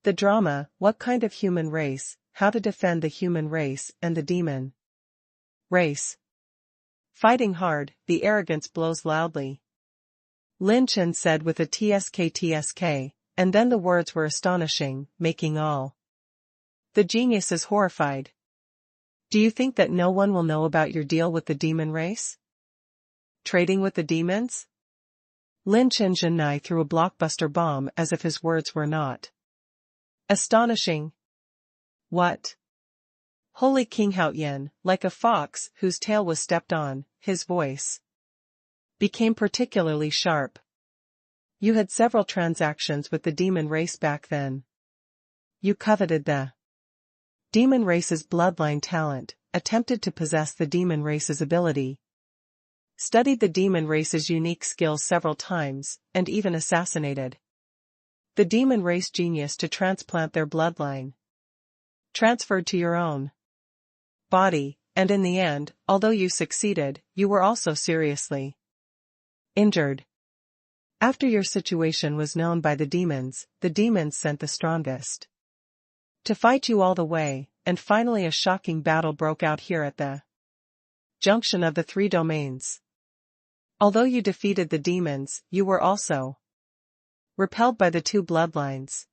the drama, what kind of human race, how to defend the human race and the demon race. Fighting hard, the arrogance blows loudly. Lin Chen said with a TSK, and then the words were astonishing, making all the geniuses horrified. Do you think that no one will know about your deal with the demon race? Trading with the demons? Lin Chen Zhenai threw a blockbuster bomb as if his words were not astonishing. What? Holy King Haoyan, like a fox whose tail was stepped on, his voice became particularly sharp. You had several transactions with the demon race back then. You coveted the demon race's bloodline talent, attempted to possess the demon race's ability, studied the demon race's unique skills several times, and even assassinated the demon race genius to transplant their bloodline, transferred to your own body, and in the end, although you succeeded, you were also seriously injured. After your situation was known by the demons sent the strongest to fight you all the way, and finally a shocking battle broke out here at the junction of the three domains. Although you defeated the demons, you were also repelled by the two bloodlines,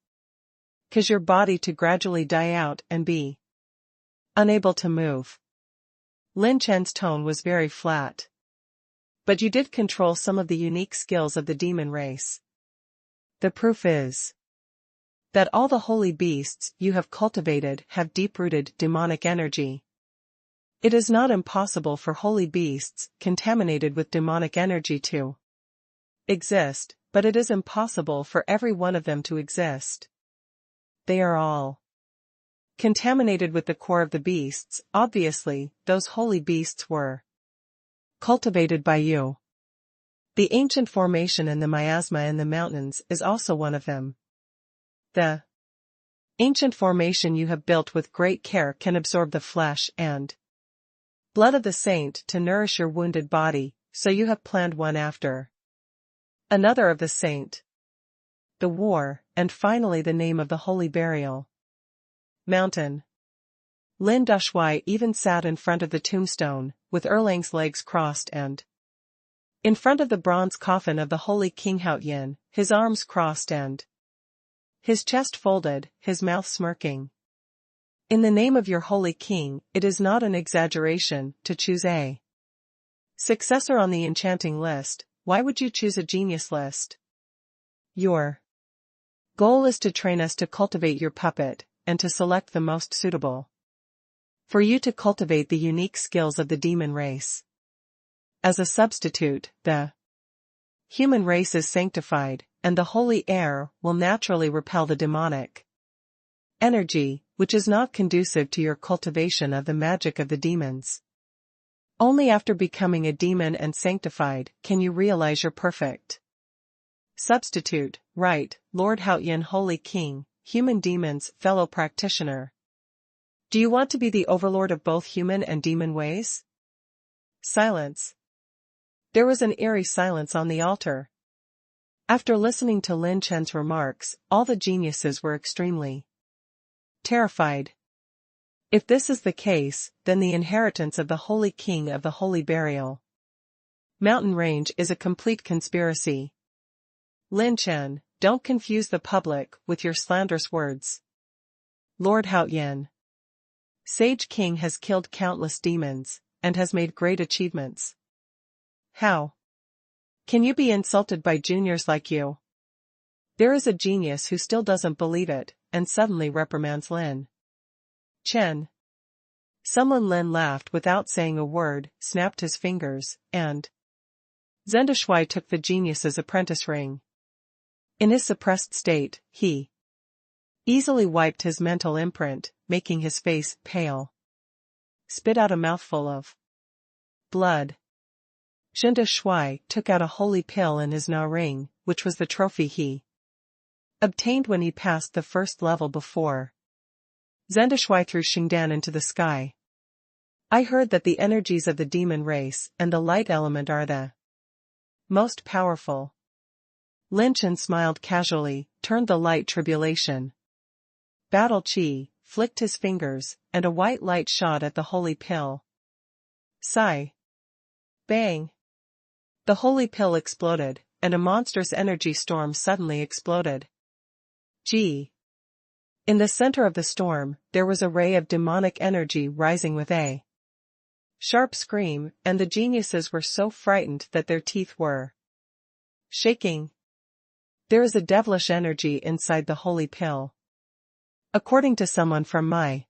cause your body to gradually die out and be unable to move. Lin Chen's tone was very flat. But you did control some of the unique skills of the demon race. The proof is that all the holy beasts you have cultivated have deep-rooted demonic energy. It is not impossible for holy beasts contaminated with demonic energy to exist, but it is impossible for every one of them to exist. They are all contaminated with the core of the beasts. Obviously, those holy beasts were cultivated by you. The ancient formation in the miasma in the mountains is also one of them. The ancient formation you have built with great care can absorb the flesh and blood of the saint to nourish your wounded body, so you have planned one after another of the saint, the war, and finally the name of the holy burial mountain. Lin Dashui even sat in front of the tombstone, with Erlang's legs crossed and in front of the bronze coffin of the holy King Haoyan, his arms crossed and his chest folded, his mouth smirking. In the name of your holy king, it is not an exaggeration to choose a successor on the enchanting list. Why would you choose a genius list? Your goal is to train us to cultivate your puppet, and to select the most suitable for you to cultivate the unique skills of the demon race. As a substitute, the human race is sanctified, and the holy air will naturally repel the demonic energy, which is not conducive to your cultivation of the magic of the demons. Only after becoming a demon and sanctified can you realize your perfect substitute. Right, Lord Haoyan, Holy King, human demons, fellow practitioner. Do you want to be the overlord of both human and demon ways? Silence. There was an eerie silence on the altar. After listening to Lin Chen's remarks, all the geniuses were extremely terrified. If this is the case, then the inheritance of the Holy King of the Holy Burial Mountain Range is a complete conspiracy. Lin Chen, don't confuse the public with your slanderous words. Lord Haoyan. Sage King has killed countless demons, and has made great achievements. How can you be insulted by juniors like you? There is a genius who still doesn't believe it, and suddenly reprimands Lin Chen. Someone Lin laughed without saying a word, snapped his fingers, and Zendashui took the genius's apprentice ring. In his suppressed state, he easily wiped his mental imprint, making his face pale. Spit out a mouthful of blood. Zendashui took out a holy pill in his Na ring, which was the trophy he obtained when he passed the first level before. Zendashui threw Xingdan into the sky. I heard that the energies of the demon race and the light element are the most powerful. Lin Chen smiled casually, turned the light tribulation. Battle Chi, flicked his fingers, and a white light shot at the holy pill. Sigh. Bang. The holy pill exploded, and a monstrous energy storm suddenly exploded. Gee. In the center of the storm, there was a ray of demonic energy rising with a sharp scream, and the geniuses were so frightened that their teeth were shaking. There is a devilish energy inside the holy pill. According to someone from my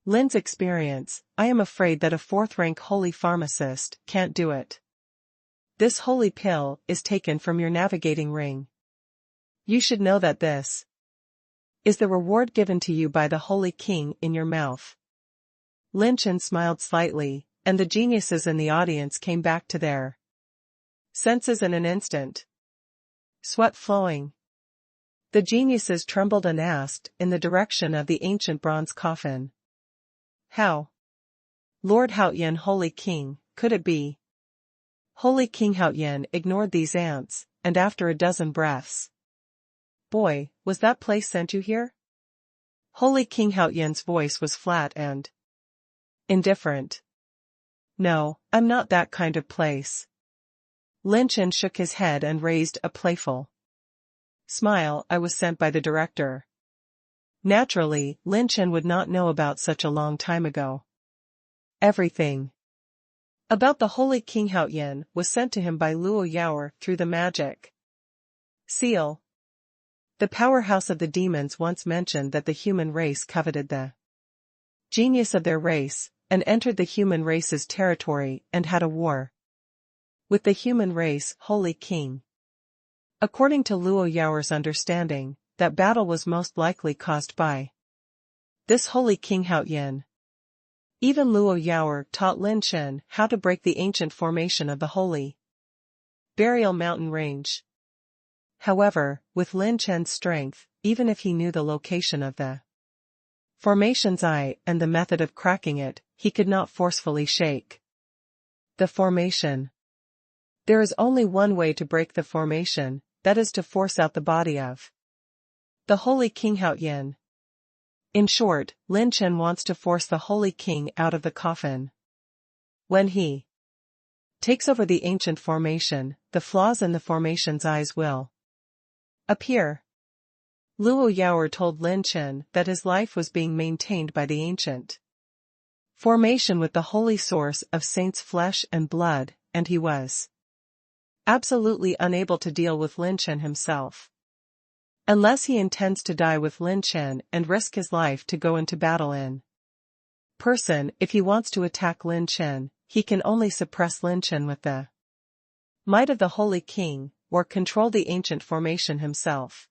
Lin's experience, I am afraid that a fourth-rank holy pharmacist can't do it. This holy pill is taken from your navigating ring. You should know that this is the reward given to you by the Holy King in your mouth. Lin Chen smiled slightly, and the geniuses in the audience came back to their senses in an instant. Sweat flowing. The geniuses trembled and asked in the direction of the ancient bronze coffin. How? Lord Haoyan, Holy King, could it be? Holy King Haoyan ignored these ants, and after a dozen breaths. Boy, was that place sent you here? Holy King Haoyan's voice was flat and indifferent. No, I'm not that kind of place. Lin Chen shook his head and raised a playful smile. I was sent by the director. Naturally, Lin Chen would not know about such a long time ago. Everything about the Holy King Haoyan was sent to him by Luo Yaoer through the magic seal. The powerhouse of the demons once mentioned that the human race coveted the genius of their race, and entered the human race's territory and had a war with the human race, Holy King. According to Luo Yaoer's understanding, that battle was most likely caused by this Holy King Haoyan. Even Luo Yaoer taught Lin Chen how to break the ancient formation of the Holy Burial Mountain Range. However, with Lin Chen's strength, even if he knew the location of the formation's eye and the method of cracking it, he could not forcefully shake the formation. There is only one way to break the formation, that is to force out the body of the Holy King Haoyan. In short, Lin Chen wants to force the Holy King out of the coffin. When he takes over the ancient formation, the flaws in the formation's eyes will appear. Luo Yaoer told Lin Chen that his life was being maintained by the ancient formation with the holy source of saints' flesh and blood, and he was absolutely unable to deal with Lin Chen himself. Unless he intends to die with Lin Chen and risk his life to go into battle in person. If he wants to attack Lin Chen, he can only suppress Lin Chen with the might of the Holy King, or control the ancient formation himself.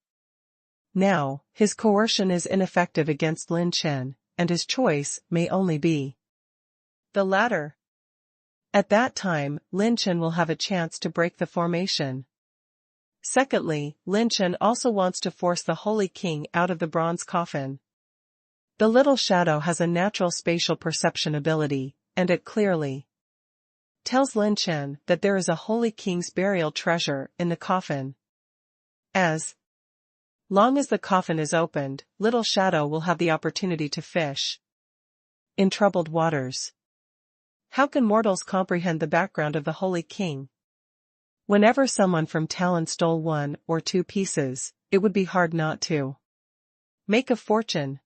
Now, his coercion is ineffective against Lin Chen, and his choice may only be the latter. At that time, Lin Chen will have a chance to break the formation. Secondly, Lin Chen also wants to force the Holy King out of the bronze coffin. The little shadow has a natural spatial perception ability, and it clearly tells Lin Chen that there is a Holy King's burial treasure in the coffin. As long as the coffin is opened, little shadow will have the opportunity to fish in troubled waters. How can mortals comprehend the background of the Holy King? Whenever someone from Talon stole 1 or 2 pieces, it would be hard not to make a fortune.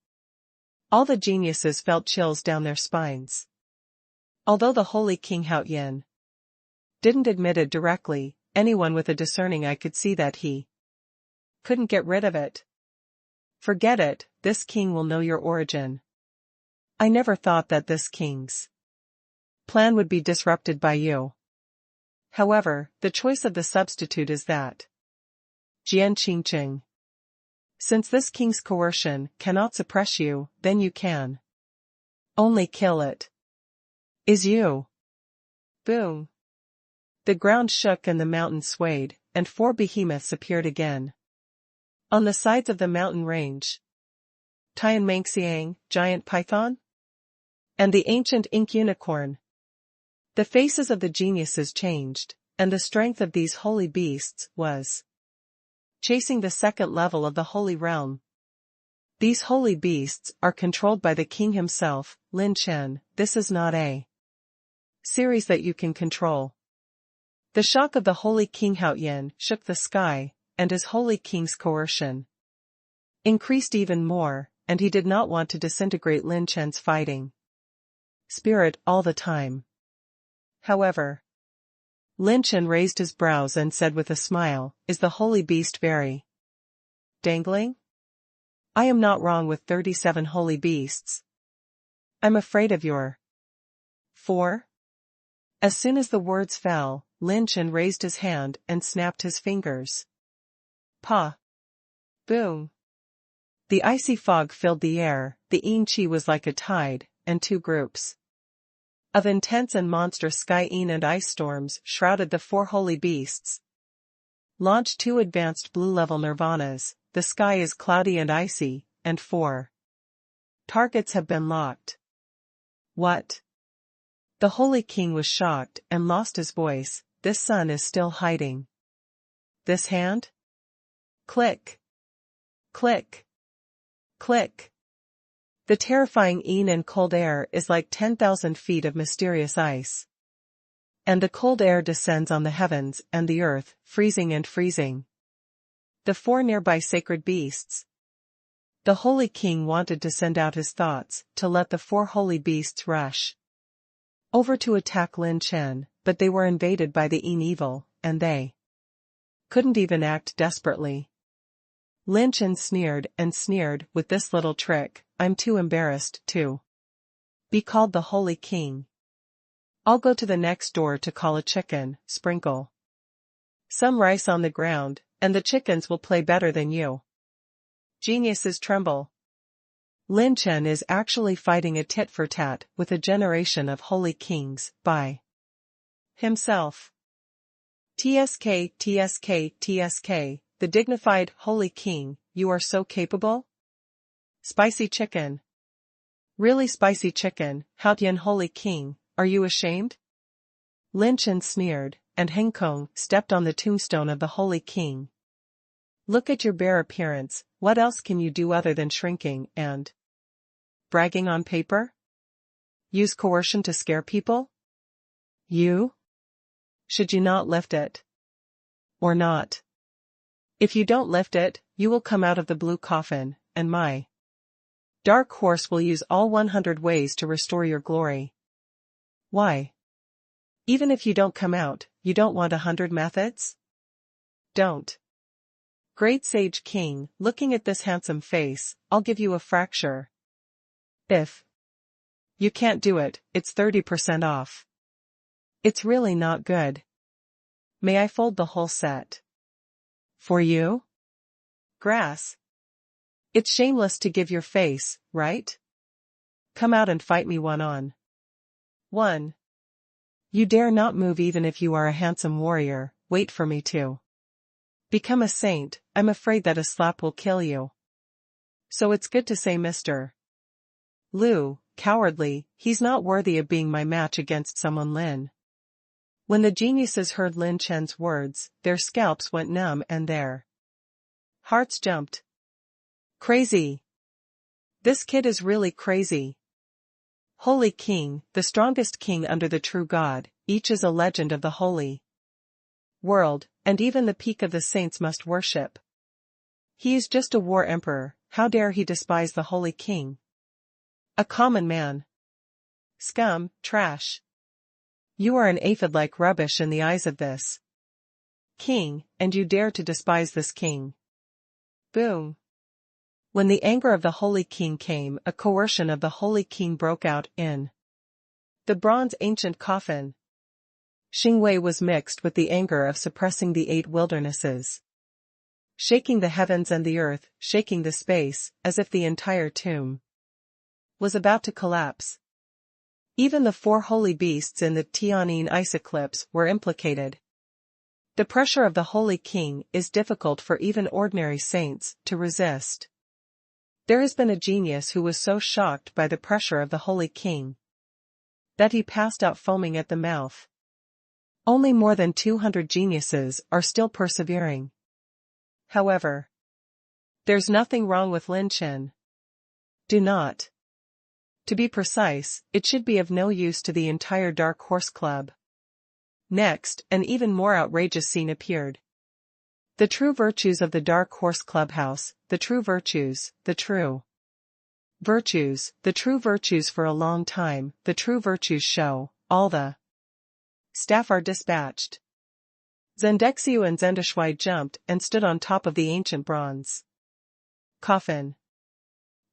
All the geniuses felt chills down their spines. Although the holy King Hao Yin didn't admit it directly, anyone with a discerning eye could see that he couldn't get rid of it. Forget it, this king will know your origin. I never thought that this king's plan would be disrupted by you. However, the choice of the substitute is that Jian Qingqing. Since this king's coercion cannot suppress you, then you can only kill it. Is you. Boom. The ground shook and the mountain swayed, and 4 behemoths appeared again. On the sides of the mountain range, Tian Mangxiang, giant python, and the ancient ink unicorn. The faces of the geniuses changed, and the strength of these holy beasts was chasing the second level of the holy realm. These holy beasts are controlled by the king himself, Lin Chen. This is not a series that you can control. The shock of the holy King Hao Yin shook the sky, and his holy king's coercion increased even more, and he did not want to disintegrate Lin Chen's fighting spirit all the time. However, Lin Chen raised his brows and said with a smile, "Is the holy beast very dangling? I am not wrong with 37 holy beasts. I'm afraid of your 4. As soon as the words fell, Lin Chen raised his hand and snapped his fingers. Pa! Boom! The icy fog filled the air, the yin qi was like a tide, and 2 groups of intense and monstrous sky yin and ice storms shrouded the 4 holy beasts. Launch 2 advanced blue-level nirvanas, the sky is cloudy and icy, and 4 targets have been locked. What? The holy king was shocked and lost his voice. This sun is still hiding this hand? Click. Click. Click. The terrifying yin and cold air is like 10,000 feet of mysterious ice. And the cold air descends on the heavens and the earth, freezing and freezing the 4 nearby sacred beasts. The holy king wanted to send out his thoughts, to let the 4 holy beasts rush over to attack Lin Chen, but they were invaded by the yin evil, and they couldn't even act desperately. Lin Chen sneered and sneered, with this little trick, I'm too embarrassed to be called the holy king. I'll go to the next door to call a chicken, sprinkle some rice on the ground, and the chickens will play better than you. Geniuses tremble. Lin Chen is actually fighting a tit-for-tat with a generation of holy kings, by himself. TSK, TSK, TSK, the dignified holy king, you are so capable? Spicy chicken. Really spicy chicken, Hao Yin holy king, are you ashamed? Lin Chen sneered, and Heng Kong stepped on the tombstone of the holy king. Look at your bare appearance, what else can you do other than shrinking and bragging on paper? Use coercion to scare people? You? Should you not lift it? Or not? If you don't lift it, you will come out of the blue coffin, and my dark horse will use all 100 ways to restore your glory. Why? Even if you don't come out, you don't want 100 methods? Don't. Great sage king, looking at this handsome face, I'll give you a fracture. If you can't do it, it's 30% off. It's really not good. May I fold the whole set? For you? Grass. It's shameless to give your face, right? Come out and fight me one-on-one. You dare not move even if you are a handsome warrior, wait for me to become a saint, I'm afraid that a slap will kill you. So it's good to say Mr. Liu, cowardly, he's not worthy of being my match against someone Lin. When the geniuses heard Lin Chen's words, their scalps went numb and their hearts jumped. Crazy. This kid is really crazy. Holy King, the strongest king under the true God, each is a legend of the holy world, and even the peak of the saints must worship. He is just a war emperor, how dare he despise the holy king? A common man. Scum, trash. You are an aphid like rubbish in the eyes of this king, and you dare to despise this king. Boom. When the anger of the holy king came, a coercion of the holy king broke out in the bronze ancient coffin. Xingwei was mixed with the anger of suppressing the 8 wildernesses, shaking the heavens and the earth, shaking the space, as if the entire tomb was about to collapse. Even the 4 holy beasts in the Tianyin ice eclipse were implicated. The pressure of the holy king is difficult for even ordinary saints to resist. There has been a genius who was so shocked by the pressure of the holy king that he passed out foaming at the mouth. Only more than 200 geniuses are still persevering. However, there's nothing wrong with Lin Chen. Do not. To be precise, it should be of no use to the entire Dark Horse Club. Next, an even more outrageous scene appeared. The true virtues of the Dark Horse Clubhouse, the true virtues, the true virtues for a long time, the true virtues show, all the staff are dispatched. Zhendexiu and Zhendeshuai jumped and stood on top of the ancient bronze coffin.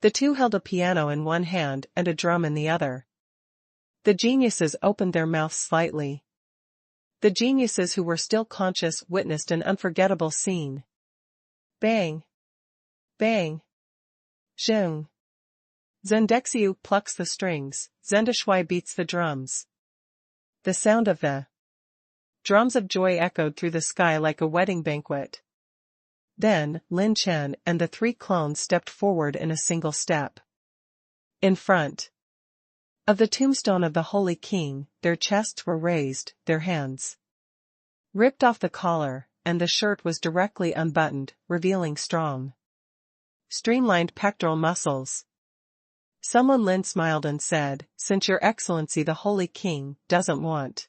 The two held a piano in one hand and a drum in the other. The geniuses opened their mouths slightly. The geniuses who were still conscious witnessed an unforgettable scene. Bang! Bang! Zheng! Zhendexiu plucks the strings, Zhendeshuai beats the drums. The sound of the drums of joy echoed through the sky like a wedding banquet. Then, Lin Chen and the 3 clones stepped forward in a single step. In front of the tombstone of the Holy King, their chests were raised, their hands ripped off the collar, and the shirt was directly unbuttoned, revealing strong, streamlined pectoral muscles. Someone Lin smiled and said, "Since Your Excellency the Holy King doesn't want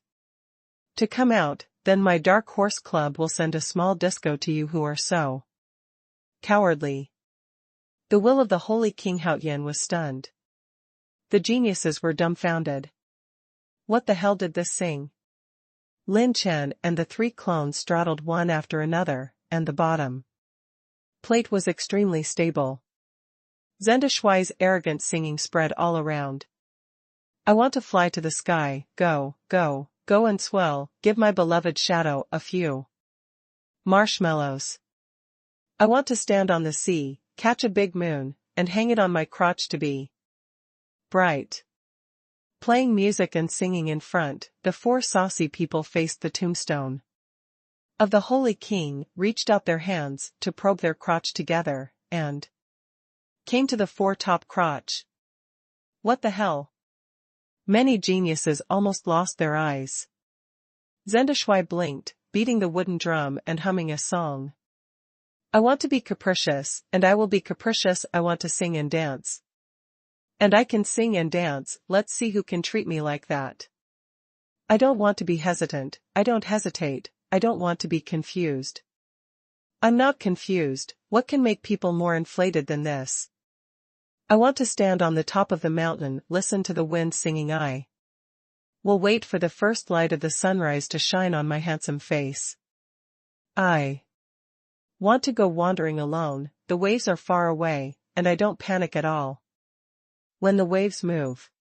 to come out, then my Dark Horse Club will send a small disco to you who are so cowardly." The will of the Holy King Haotian was stunned. The geniuses were dumbfounded. What the hell did this sing? Lin Chen and the 3 clones straddled one after another, and the bottom plate was extremely stable. Zhendeshuai's arrogant singing spread all around. "I want to fly to the sky, go, go, go and swell, give my beloved shadow a few marshmallows. I want to stand on the sea, catch a big moon, and hang it on my crotch to be bright." Playing music and singing in front, the 4 saucy people faced the tombstone of the Holy King, reached out their hands to probe their crotch together, and came to the 4 top crotch. What the hell? Many geniuses almost lost their eyes. Zhendeshuai blinked, beating the wooden drum and humming a song. "I want to be capricious, and I will be capricious. I want to sing and dance. And I can sing and dance, let's see who can treat me like that. I don't want to be hesitant, I don't hesitate, I don't want to be confused. I'm not confused, what can make people more inflated than this? I want to stand on the top of the mountain, listen to the wind singing. I will wait for the first light of the sunrise to shine on my handsome face. I want to go wandering alone, the waves are far away, and I don't panic at all when the waves move."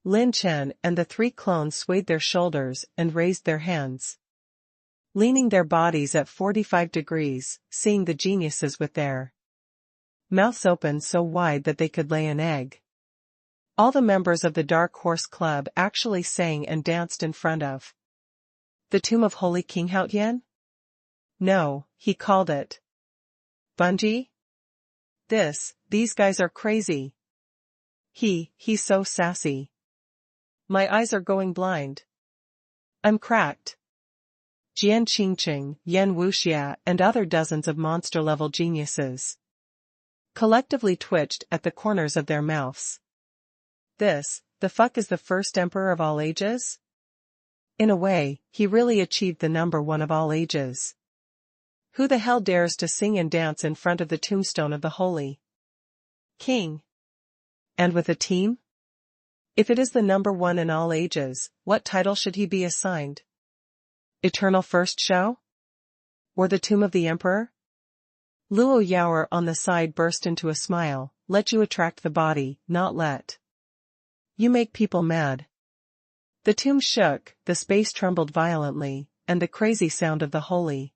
Lin Chen and the 3 clones swayed their shoulders and raised their hands, leaning their bodies at 45 degrees, seeing the geniuses with their mouths open so wide that they could lay an egg. All the members of the Dark Horse Club actually sang and danced in front of the tomb of Holy King Haotian? No, he called it bungee? These guys are crazy. He's so sassy. My eyes are going blind. I'm cracked. Jian Qingqing, Yan Wuxia, and other dozens of monster-level geniuses collectively twitched at the corners of their mouths. The fuck is the first emperor of all ages? In a way, he really achieved the number one of all ages. Who the hell dares to sing and dance in front of the tombstone of the Holy King? And with a team? If it is the number one in all ages, what title should he be assigned? Eternal First Show? Or the Tomb of the Emperor? Luo Yaoer on the side burst into a smile. Let you attract the body, not let you make people mad. The tomb shook, the space trembled violently, and the crazy sound of the Holy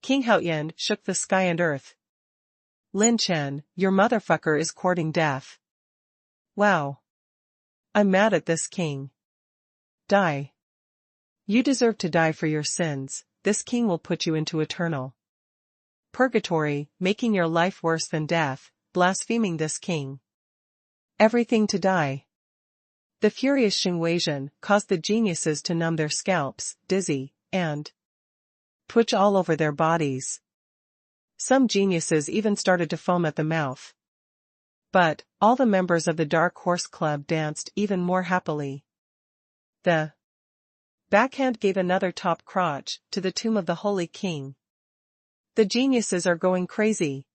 King Haoyan shook the sky and earth. Lin Chen, your motherfucker is courting death. Wow. I'm mad at this king. Die. You deserve to die for your sins. This king will put you into eternal purgatory, making your life worse than death, blaspheming this king. Everything to die. The furious Xingweizhen caused the geniuses to numb their scalps, dizzy, and twitch all over their bodies. Some geniuses even started to foam at the mouth. But, all the members of the Dark Horse Club danced even more happily. The backhand gave another top crotch to the tomb of the Holy King. The geniuses are going crazy.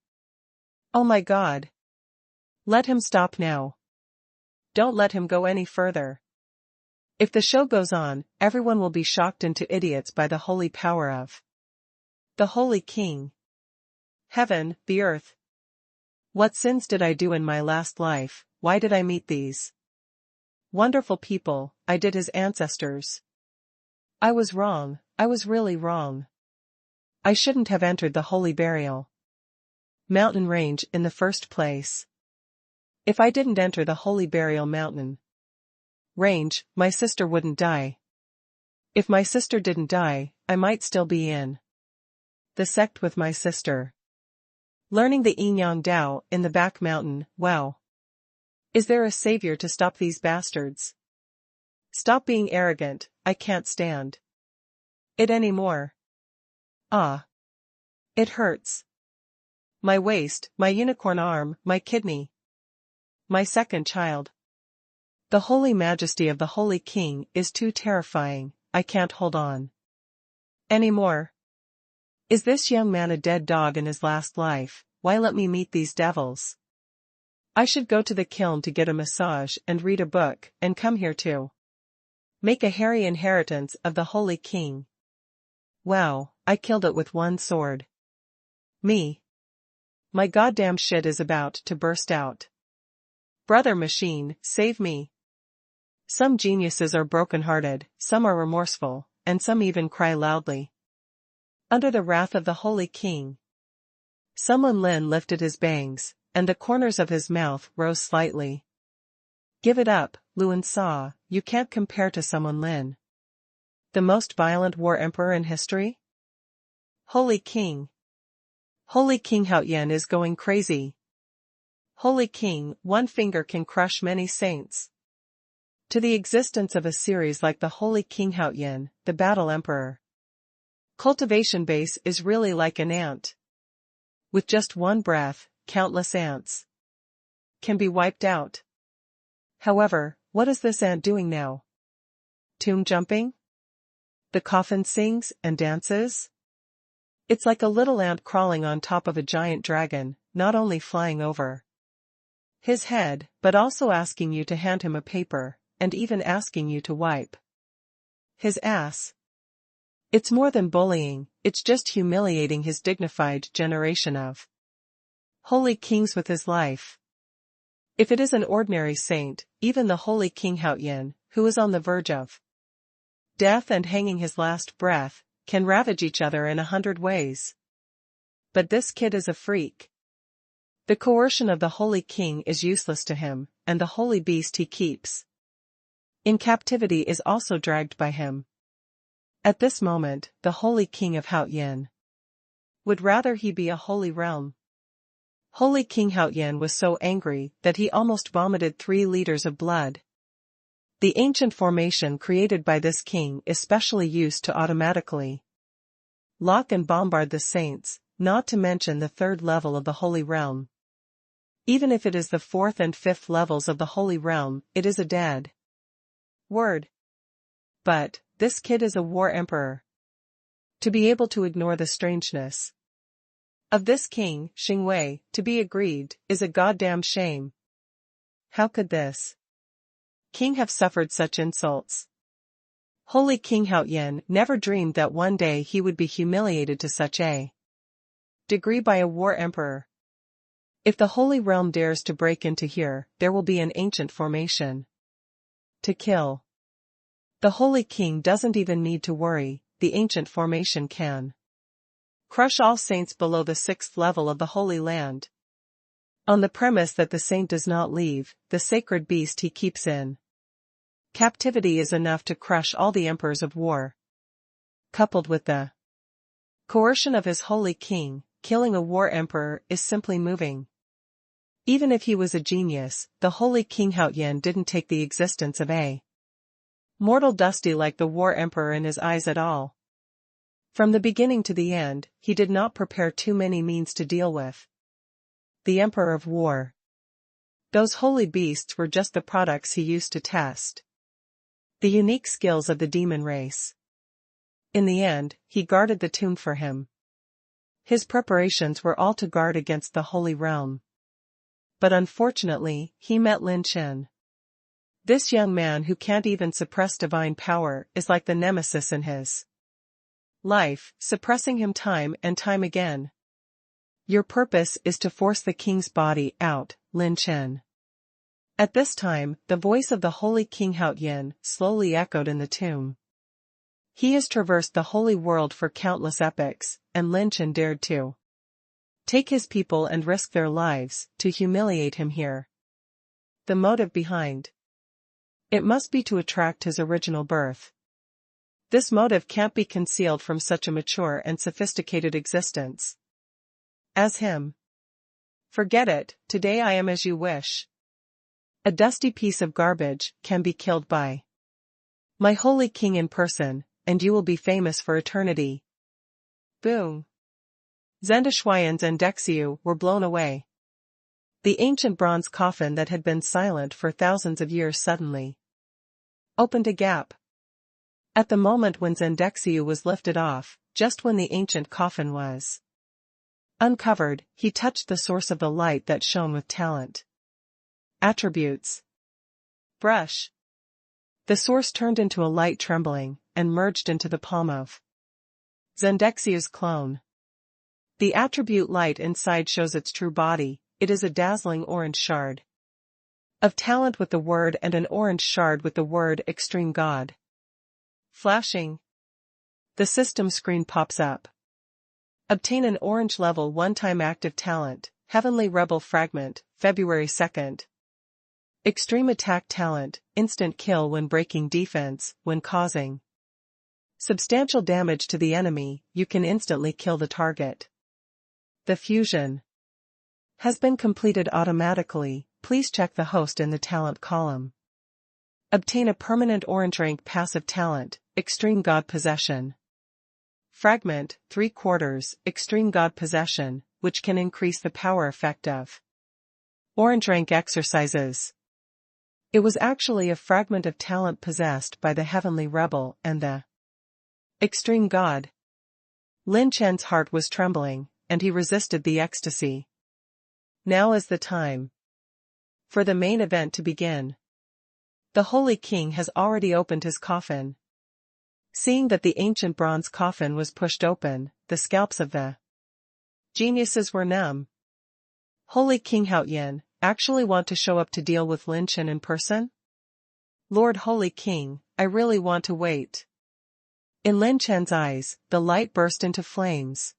Oh my God. Let him stop now. Don't let him go any further. If the show goes on, everyone will be shocked into idiots by the holy power of the Holy King. Heaven, the earth. What sins did I do in my last life? Why did I meet these wonderful people? I did his ancestors. I was wrong, I was really wrong. I shouldn't have entered the holy burial mountain range in the first place. If I didn't enter the holy burial mountain range, my sister wouldn't die. If my sister didn't die, I might still be in the sect with my sister. Learning the Yin-Yang Dao in the back mountain, wow. Is there a savior to stop these bastards? Stop being arrogant, I can't stand it anymore. Ah. It hurts. My waist, my unicorn arm, my kidney. My second child. The holy majesty of the Holy King is too terrifying, I can't hold on anymore. Is this young man a dead dog in his last life? Why let me meet these devils? I should go to the kiln to get a massage and read a book, and come here to make a hairy inheritance of the Holy King. Wow, I killed it with one sword. Me. My goddamn shit is about to burst out. Brother Machine, save me. Some geniuses are broken-hearted, some are remorseful, and some even cry loudly under the wrath of the Holy King. Someone Lin lifted his bangs, and the corners of his mouth rose slightly. Give it up, Luan Sa, you can't compare to someone Lin. The most violent war emperor in history? Holy King. Holy King Haoyan is going crazy. Holy King, one finger can crush many saints. To the existence of a series like the Holy King Haoyan, the Battle Emperor. Cultivation base is really like an ant. With just one breath, countless ants can be wiped out. However, what is this ant doing now? Tomb jumping? The coffin sings and dances? It's like a little ant crawling on top of a giant dragon, not only flying over his head, but also asking you to hand him a paper, and even asking you to wipe his ass. It's more than bullying, it's just humiliating his dignified generation of holy kings with his life. If it is an ordinary saint, even the Holy King Haoyan, who is on the verge of death and hanging his last breath, can ravage each other in 100 ways. But this kid is a freak. The coercion of the Holy King is useless to him, and the holy beast he keeps in captivity is also dragged by him. At this moment, the Holy King of Haoyan would rather he be a holy realm. Holy King Haoyan was so angry that he almost vomited 3 liters of blood. The ancient formation created by this king is specially used to automatically lock and bombard the saints, not to mention the 3rd level of the Holy Realm. Even if it is the 4th and 5th levels of the Holy Realm, it is a dead word. But, this kid is a war emperor. To be able to ignore the strangeness of this king, Xingwei, to be aggrieved, is a goddamn shame. How could this king have suffered such insults? Holy King Haoyan never dreamed that one day he would be humiliated to such a degree by a war emperor. If the Holy Realm dares to break into here, there will be an ancient formation to kill. The Holy King doesn't even need to worry, the ancient formation can crush all saints below the 6th level of the Holy Land. On the premise that the saint does not leave, the sacred beast he keeps in captivity is enough to crush all the emperors of war. Coupled with the coercion of his holy king, killing a war emperor is simply moving. Even if he was a genius, the holy King Haoyan didn't take the existence of a mortal dusty like the war emperor in his eyes at all. From the beginning to the end, he did not prepare too many means to deal with the emperor of war. Those holy beasts were just the products he used to test the unique skills of the demon race. In the end, he guarded the tomb for him. His preparations were all to guard against the holy realm. But unfortunately, he met Lin Chen. This young man who can't even suppress divine power is like the nemesis in his life, suppressing him time and time again. Your purpose is to force the king's body out, Lin Chen. At this time, the voice of the holy King Haoyan slowly echoed in the tomb. He has traversed the holy world for countless epochs, and Lin Chen dared to take his people and risk their lives to humiliate him here. The motive behind it must be to attract his original birth. This motive can't be concealed from such a mature and sophisticated existence as him. Forget it, today I am as you wish. A dusty piece of garbage can be killed by my holy king in person, and you will be famous for eternity. Boom. Zendeshuaians and Dexiu were blown away. The ancient bronze coffin that had been silent for thousands of years suddenly opened a gap. At the moment when Zendexiu was lifted off, just when the ancient coffin was uncovered, he touched the source of the light that shone with talent. Attributes. Brush. The source turned into a light trembling, and merged into the palm of Zendexiu's clone. The attribute light inside shows its true body, it is a dazzling orange shard of talent with the word and an orange shard with the word Extreme God. Flashing. The system screen pops up. Obtain an orange level one-time active talent, Heavenly Rebel Fragment, February 2nd. Extreme attack talent, instant kill when breaking defense, when causing substantial damage to the enemy, you can instantly kill the target. The fusion has been completed automatically, please check the host in the talent column. Obtain a permanent orange rank passive talent, Extreme God Possession. Fragment, 3/4, Extreme God Possession, which can increase the power effect of orange rank exercises. It was actually a fragment of talent possessed by the Heavenly Rebel and the Extreme God. Lin Chen's heart was trembling, and he resisted the ecstasy. Now is the time for the main event to begin. The Holy King has already opened his coffin. Seeing that the ancient bronze coffin was pushed open, the scalps of the geniuses were numb. Holy King Haoyan, actually want to show up to deal with Lin Chen in person? Lord Holy King, I really want to wait. In Lin Chen's eyes, the light burst into flames.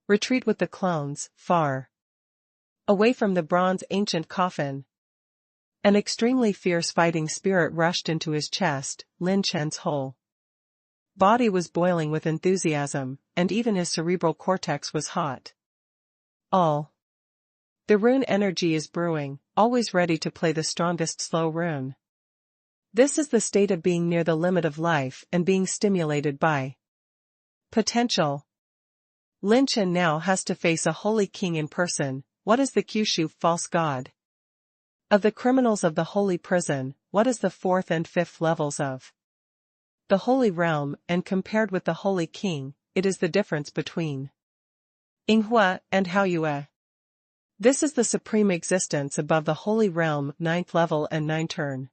Retreat with the clones, far away from the bronze ancient coffin. An extremely fierce fighting spirit rushed into his chest, Lin Chen's whole body was boiling with enthusiasm, and even his cerebral cortex was hot. All the rune energy is brewing, always ready to play the strongest slow rune. This is the state of being near the limit of life and being stimulated by potential. Lin Chen now has to face a holy king in person. What is the Kyushu false god? Of the criminals of the holy prison, what is the 4th and 5th levels of the holy realm, and compared with the holy king, it is the difference between Yinghua and Haoyue. This is the supreme existence above the holy realm, 9th level and 9-turn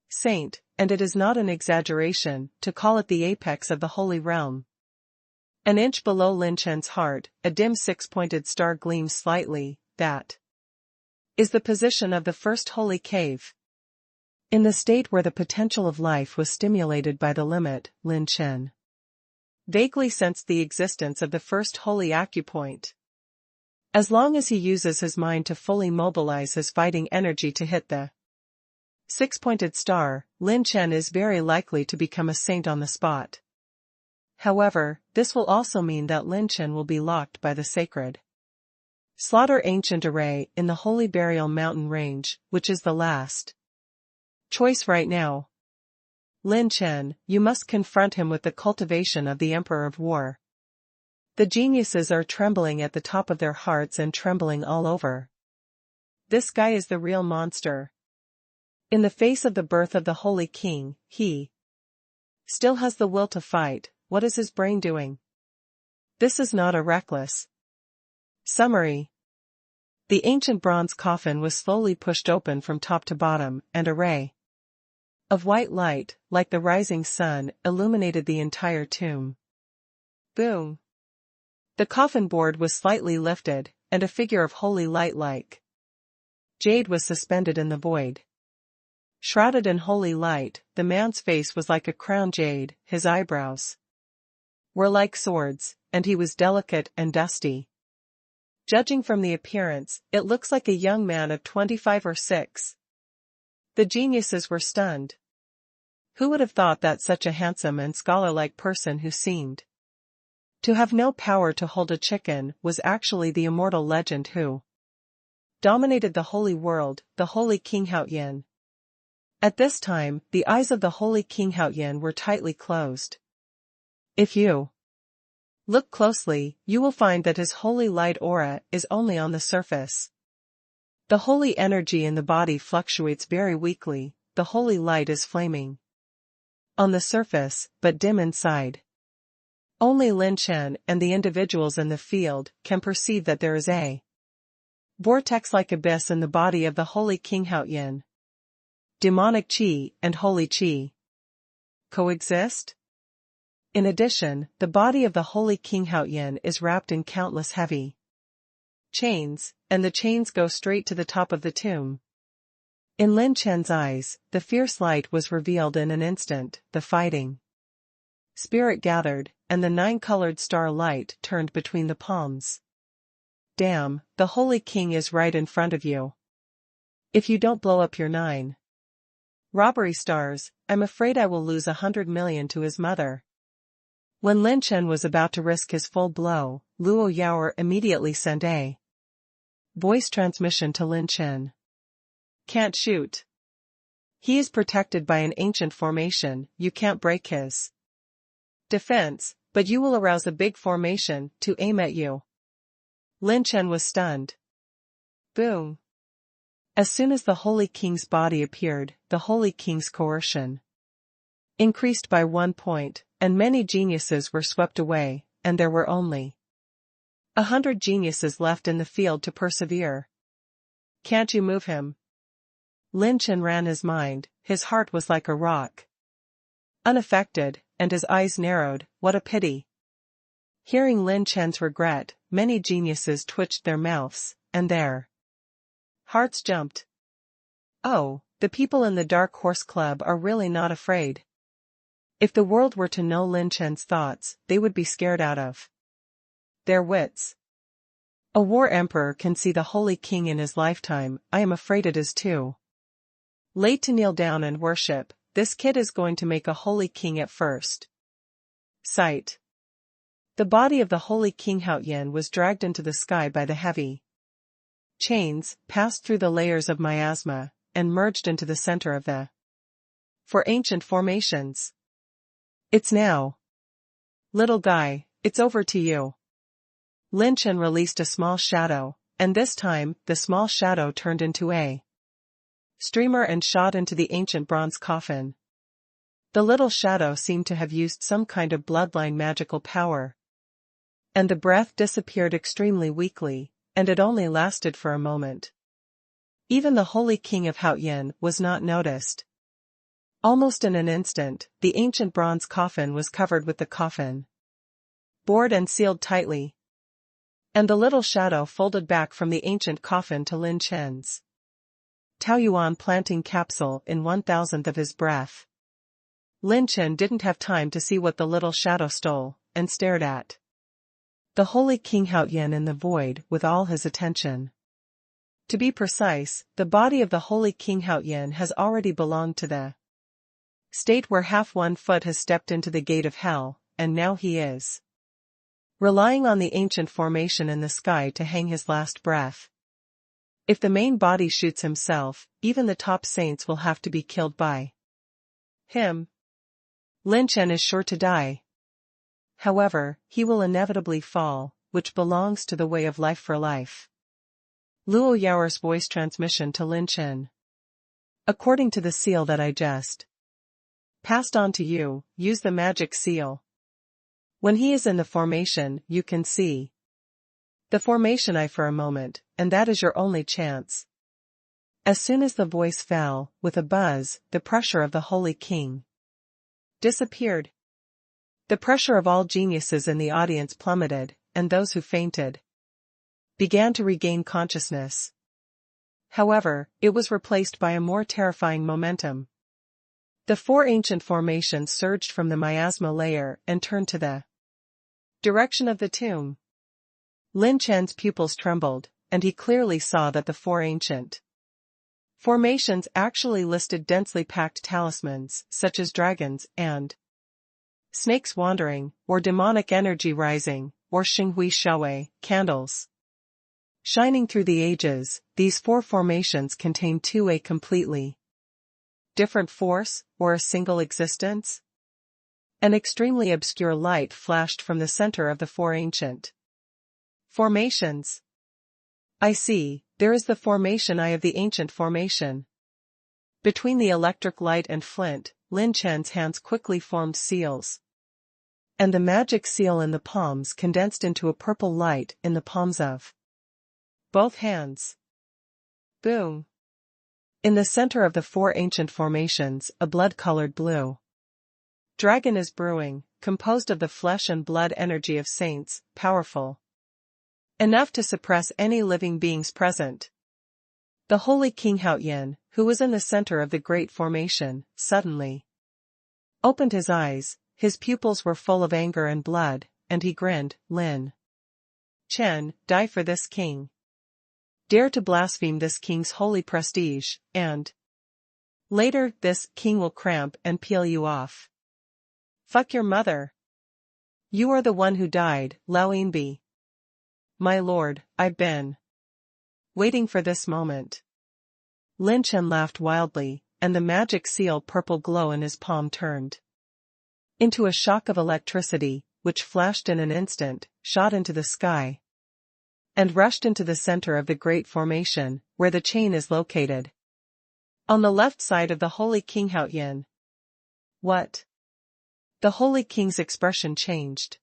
saint, and it is not an exaggeration to call it the apex of the holy realm. An inch below Lin Chen's heart, a dim 6-pointed star gleams slightly. That is the position of the first holy cave. In the state where the potential of life was stimulated by the limit, Lin Chen vaguely sensed the existence of the first holy acupoint. As long as he uses his mind to fully mobilize his fighting energy to hit the 6-pointed star, Lin Chen is very likely to become a saint on the spot. However, this will also mean that Lin Chen will be locked by the sacred slaughter ancient array in the Holy Burial Mountain Range, which is the last choice right now. Lin Chen, you must confront him with the cultivation of the Emperor of War. The geniuses are trembling at the top of their hearts and trembling all over. This guy is the real monster. In the face of the birth of the Holy King, he still has the will to fight. What is his brain doing? This is not a reckless summary. The ancient bronze coffin was slowly pushed open from top to bottom, and a ray of white light, like the rising sun, illuminated the entire tomb. Boom! The coffin board was slightly lifted, and a figure of holy light like jade was suspended in the void. Shrouded in holy light, the man's face was like a crown jade, his eyebrows were like swords, and he was delicate and dusty. Judging from the appearance, it looks like a young man of 25 or 6. The geniuses were stunned. Who would have thought that such a handsome and scholar-like person who seemed to have no power to hold a chicken was actually the immortal legend who dominated the holy world, the holy King Haoyan. At this time, the eyes of the holy King Haoyan were tightly closed. If you look closely, you will find that his holy light aura is only on the surface. The holy energy in the body fluctuates very weakly, the holy light is flaming on the surface, but dim inside. Only Lin Chen and the individuals in the field can perceive that there is a vortex-like abyss in the body of the holy King Haoyan. Demonic qi and holy qi coexist? In addition, the body of the holy King Haoyan is wrapped in countless heavy chains, and the chains go straight to the top of the tomb. In Lin Chen's eyes, the fierce light was revealed in an instant, the fighting spirit gathered, and the 9-colored star light turned between the palms. Damn, the holy king is right in front of you. If you don't blow up your 9 robbery stars, I'm afraid I will lose 100 million to his mother. When Lin Chen was about to risk his full blow, Luo Yaoer immediately sent a voice transmission to Lin Chen. Can't shoot. He is protected by an ancient formation, you can't break his defense, but you will arouse a big formation to aim at you. Lin Chen was stunned. Boom. As soon as the Holy King's body appeared, the Holy King's coercion increased by 1 point, and many geniuses were swept away, and there were only 100 geniuses left in the field to persevere. Can't you move him? Lin Chen ran his mind, his heart was like a rock. Unaffected, and his eyes narrowed, what a pity. Hearing Lin Chen's regret, many geniuses twitched their mouths, and their hearts jumped. Oh, the people in the Dark Horse Club are really not afraid. If the world were to know Lin Chen's thoughts, they would be scared out of their wits. A war emperor can see the Holy King in his lifetime, I am afraid it is too late to kneel down and worship, this kid is going to make a Holy King at first sight. The body of the Holy King Haoyan was dragged into the sky by the heavy chains, passed through the layers of miasma, and merged into the center of the four ancient formations. It's now. Little guy, it's over to you. Lin Chen released a small shadow, and this time, the small shadow turned into a streamer and shot into the ancient bronze coffin. The little shadow seemed to have used some kind of bloodline magical power. And the breath disappeared extremely weakly, and it only lasted for a moment. Even the holy king of Haoyan was not noticed. Almost in an instant, the ancient bronze coffin was covered with the coffin, board and sealed tightly. And the little shadow folded back from the ancient coffin to Lin Chen's Taoyuan planting capsule in 1,000th of his breath. Lin Chen didn't have time to see what the little shadow stole, and stared at the holy King Haoyan in the void with all his attention. To be precise, the body of the holy King Haoyan has already belonged to the state where half 1 foot has stepped into the gate of hell, and now he is relying on the ancient formation in the sky to hang his last breath. If the main body shoots himself, even the top saints will have to be killed by him. Lin Chen is sure to die. However, he will inevitably fall, which belongs to the way of life for life. Luo Yaoer's voice transmission to Lin Chen. According to the seal that I just passed on to you, use the magic seal. When he is in the formation, you can see the formation eye for a moment, and that is your only chance. As soon as the voice fell, with a buzz, the pressure of the Holy King disappeared. The pressure of all geniuses in the audience plummeted, and those who fainted began to regain consciousness. However, it was replaced by a more terrifying momentum. The 4 ancient formations surged from the miasma layer and turned to the direction of the tomb. Lin Chen's pupils trembled, and he clearly saw that the 4 ancient formations actually listed densely packed talismans, such as dragons and snakes wandering, or demonic energy rising, or Xinghui Shaowei, candles shining through the ages. These 4 formations contain 2 completely different force, or a single existence. An extremely obscure light flashed from the center of the 4 ancient formations. I see, there is the formation eye of the ancient formation. Between the electric light and flint, Lin Chen's hands quickly formed seals. And the magic seal in the palms condensed into a purple light in the palms of both hands. Boom! In the center of the 4 ancient formations, a blood-colored blue dragon is brewing, composed of the flesh and blood energy of saints, powerful enough to suppress any living beings present. The holy King Haoyan, who was in the center of the great formation, suddenly opened his eyes. His pupils were full of anger and blood, and he grinned. Lin Chen, die for this king. Dare to blaspheme this king's holy prestige, and later this king will cramp and peel you off. Fuck your mother. You are the one who died, Lao Yinbi. My lord, I've been waiting for this moment. Lin Chen laughed wildly, and the magic seal purple glow in his palm turned into a shock of electricity, which flashed in an instant, shot into the sky, and rushed into the center of the great formation, where the chain is located. On the left side of the holy King Haoyan. What? The holy king's expression changed.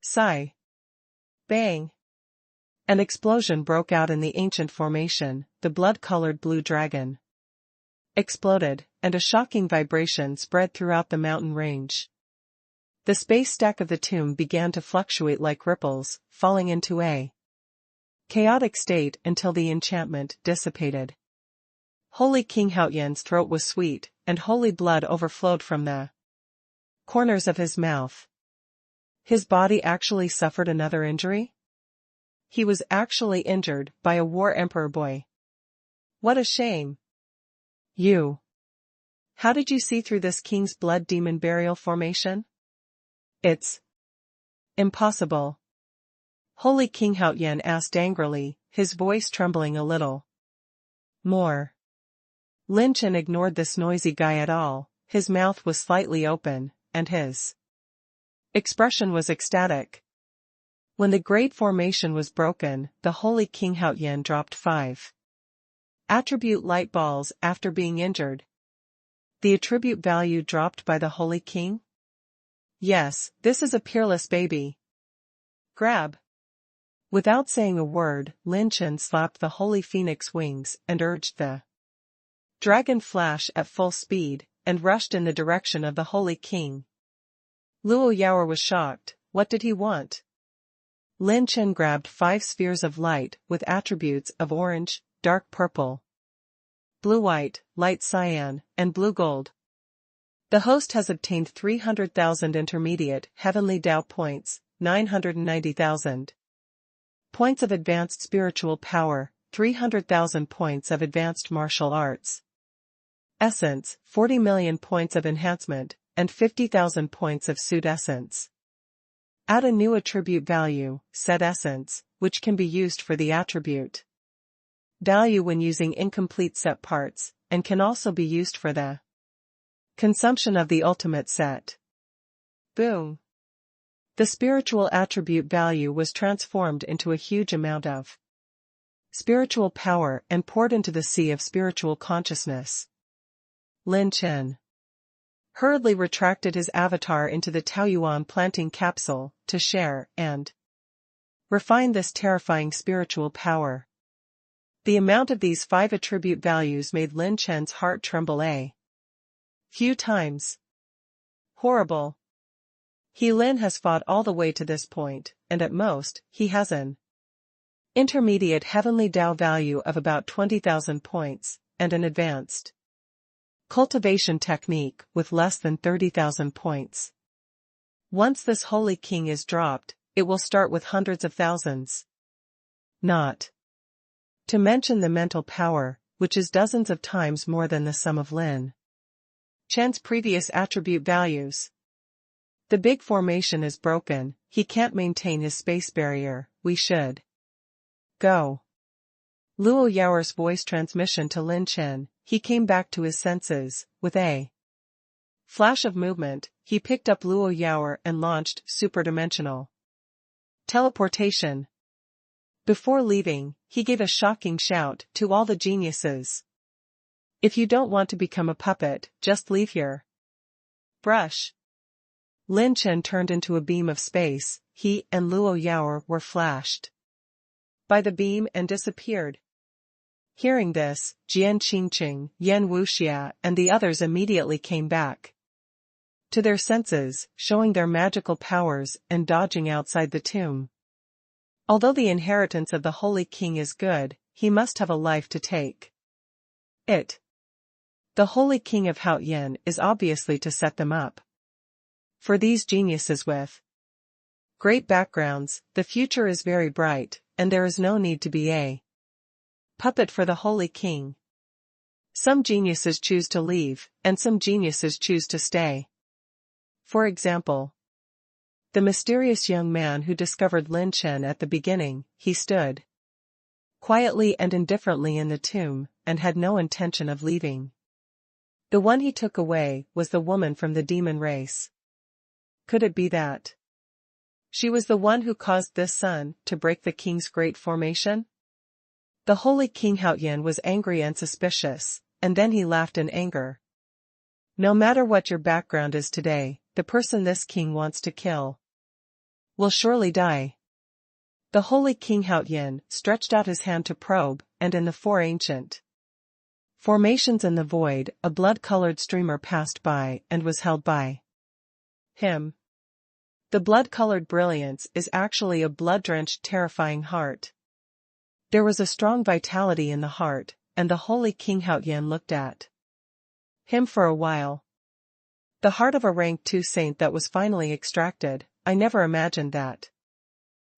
Sigh. Bang. An explosion broke out in the ancient formation. The blood-colored blue dragon exploded, and a shocking vibration spread throughout the mountain range. The space stack of the tomb began to fluctuate like ripples, falling into a chaotic state until the enchantment dissipated. Holy King Haoyan's throat was sweet, and holy blood overflowed from the corners of his mouth. His body actually suffered another injury? He was actually injured by a war emperor boy. What a shame. You. How did you see through this king's blood demon burial formation? It's impossible. Holy King Haoyan asked angrily, his voice trembling a little more. Lin Chen ignored this noisy guy at all. His mouth was slightly open, and his expression was ecstatic. When the great formation was broken, the holy King Haoyan dropped 5 attribute light balls after being injured. The attribute value dropped by the Holy King? Yes, this is a Peerless baby. Grab. Without saying a word, Lin Chen slapped the Holy Phoenix wings and urged the dragon flash at full speed, and rushed in the direction of the Holy King. Luo Yaoer was shocked. What did he want? Lin Chen grabbed 5 spheres of light with attributes of orange, dark purple, blue-white, light cyan, and blue-gold. The host has obtained 300,000 intermediate Heavenly Dao points, 990,000 points of advanced spiritual power, 300,000 points of advanced martial arts essence, 40 million points of enhancement, and 50,000 points of suit essence. Add a new attribute value, set essence, which can be used for the attribute value when using incomplete set parts, and can also be used for the consumption of the ultimate set. Boom! The spiritual attribute value was transformed into a huge amount of spiritual power and poured into the sea of spiritual consciousness. Lin Chen hurriedly retracted his avatar into the Taoyuan planting capsule to share and refine this terrifying spiritual power. The amount of these 5 attribute values made Lin Chen's heart tremble a few times. Horrible. Lin has fought all the way to this point, and at most, he has an intermediate Heavenly Dao value of about 20,000 points, and an advanced cultivation technique with less than 30,000 points. Once this Holy King is dropped, it will start with hundreds of thousands. Not to mention the mental power, which is dozens of times more than the sum of Lin Chen's previous attribute values. The big formation is broken, he can't maintain his space barrier, we should go. Luo Yaoer's voice transmission to Lin Chen, he came back to his senses. With a flash of movement, he picked up Luo Yaoer and launched superdimensional teleportation. Before leaving, he gave a shocking shout to all the geniuses. If you don't want to become a puppet, just leave here. Brush. Lin Chen turned into a beam of space, he and Luo Yaoer were flashed by the beam and disappeared. Hearing this, Jian Qingqing, Yan Wuxia, and the others immediately came back to their senses, showing their magical powers and dodging outside the tomb. Although the inheritance of the Holy King is good, he must have a life to take it. The Holy King of Haotian is obviously to set them up. For these geniuses with great backgrounds, the future is very bright, and there is no need to be a puppet for the Holy King. Some geniuses choose to leave, and some geniuses choose to stay. For example, the mysterious young man who discovered Lin Chen at the beginning, he stood quietly and indifferently in the tomb, and had no intention of leaving. The one he took away was the woman from the demon race. Could it be that she was the one who caused this sun to break the king's great formation? The Holy King Haotian was angry and suspicious, and then he laughed in anger. No matter what your background is today, the person this king wants to kill will surely die. The Holy King Haotian stretched out his hand to probe, and in the 4 ancient formations in the void, a blood-colored streamer passed by and was held by him. The blood-colored brilliance is actually a blood-drenched terrifying heart. There was a strong vitality in the heart, and the Holy King Haotian looked at him for a while. The heart of a rank 2 saint that was finally extracted. I never imagined that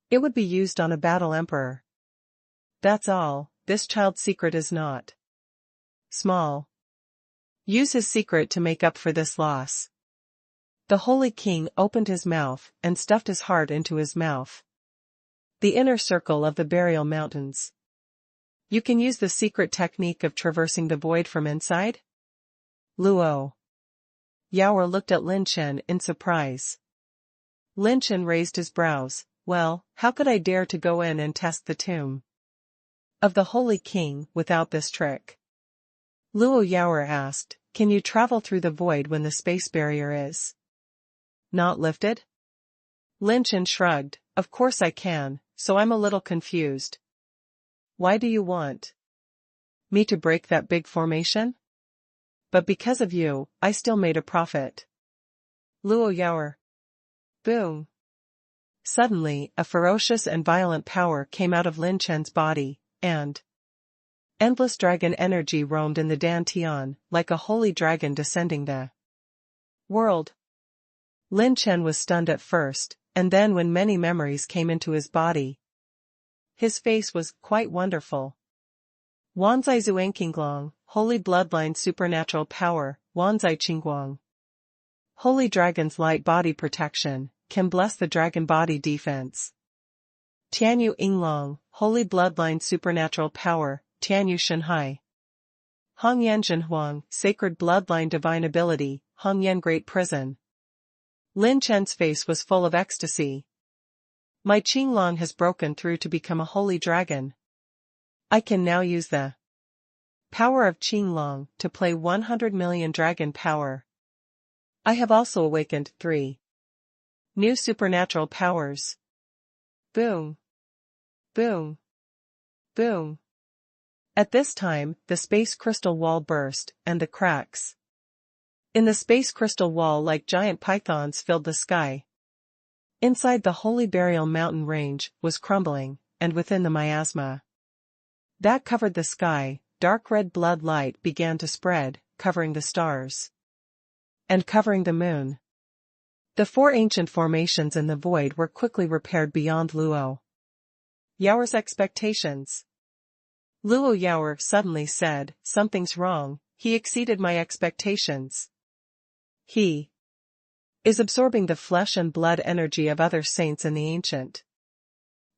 it would be used on a battle emperor. That's all, this child's secret is not small. Use his secret to make up for this loss. The Holy King opened his mouth and stuffed his heart into his mouth. The inner circle of the burial mountains. You can use the secret technique of traversing the void from inside? Luo Yaoer looked at Lin Chen in surprise. Lin Chen raised his brows. Well, how could I dare to go in and test the tomb of the Holy King without this trick? Luo Yaoer asked. can you travel through the void when the space barrier is not lifted? Lin Chen shrugged, of course I can, so I'm a little confused. Why do you want me to break that big formation? But because of you, I still made a profit. Luo Yaoer. Boom. Suddenly, a ferocious and violent power came out of Lin Chen's body, and endless dragon energy roamed in the Dantian, like a holy dragon descending the world. Lin Chen was stunned at first, and then when many memories came into his body, his face was quite wonderful. Wanzai Zuangqinglong, Holy Bloodline Supernatural Power, Wanzai Qingguang. Holy Dragon's Light Body Protection, can bless the Dragon Body Defense. Tianyu Yinglong, Holy Bloodline Supernatural Power, Tianyu Shanhai. Hongyan Zhenhuang, Sacred Bloodline Divine Ability, Hongyan Great Prison. Lin Chen's face was full of ecstasy. My Qinglong has broken through to become a holy dragon. I can now use the power of Qinglong to play 100 million dragon power. I have also awakened 3 new supernatural powers. Boom. Boom. Boom. At this time, the space crystal wall burst, and the cracks in the space crystal wall like giant pythons filled the sky. Inside the holy burial mountain range was crumbling, and within the miasma that covered the sky, dark red blood light began to spread, covering the stars and covering the moon. The 4 ancient formations in the void were quickly repaired beyond Luo Yaoer's expectations. Luo Yaoer suddenly said, something's wrong, he exceeded my expectations. He is absorbing the flesh and blood energy of other saints in the ancient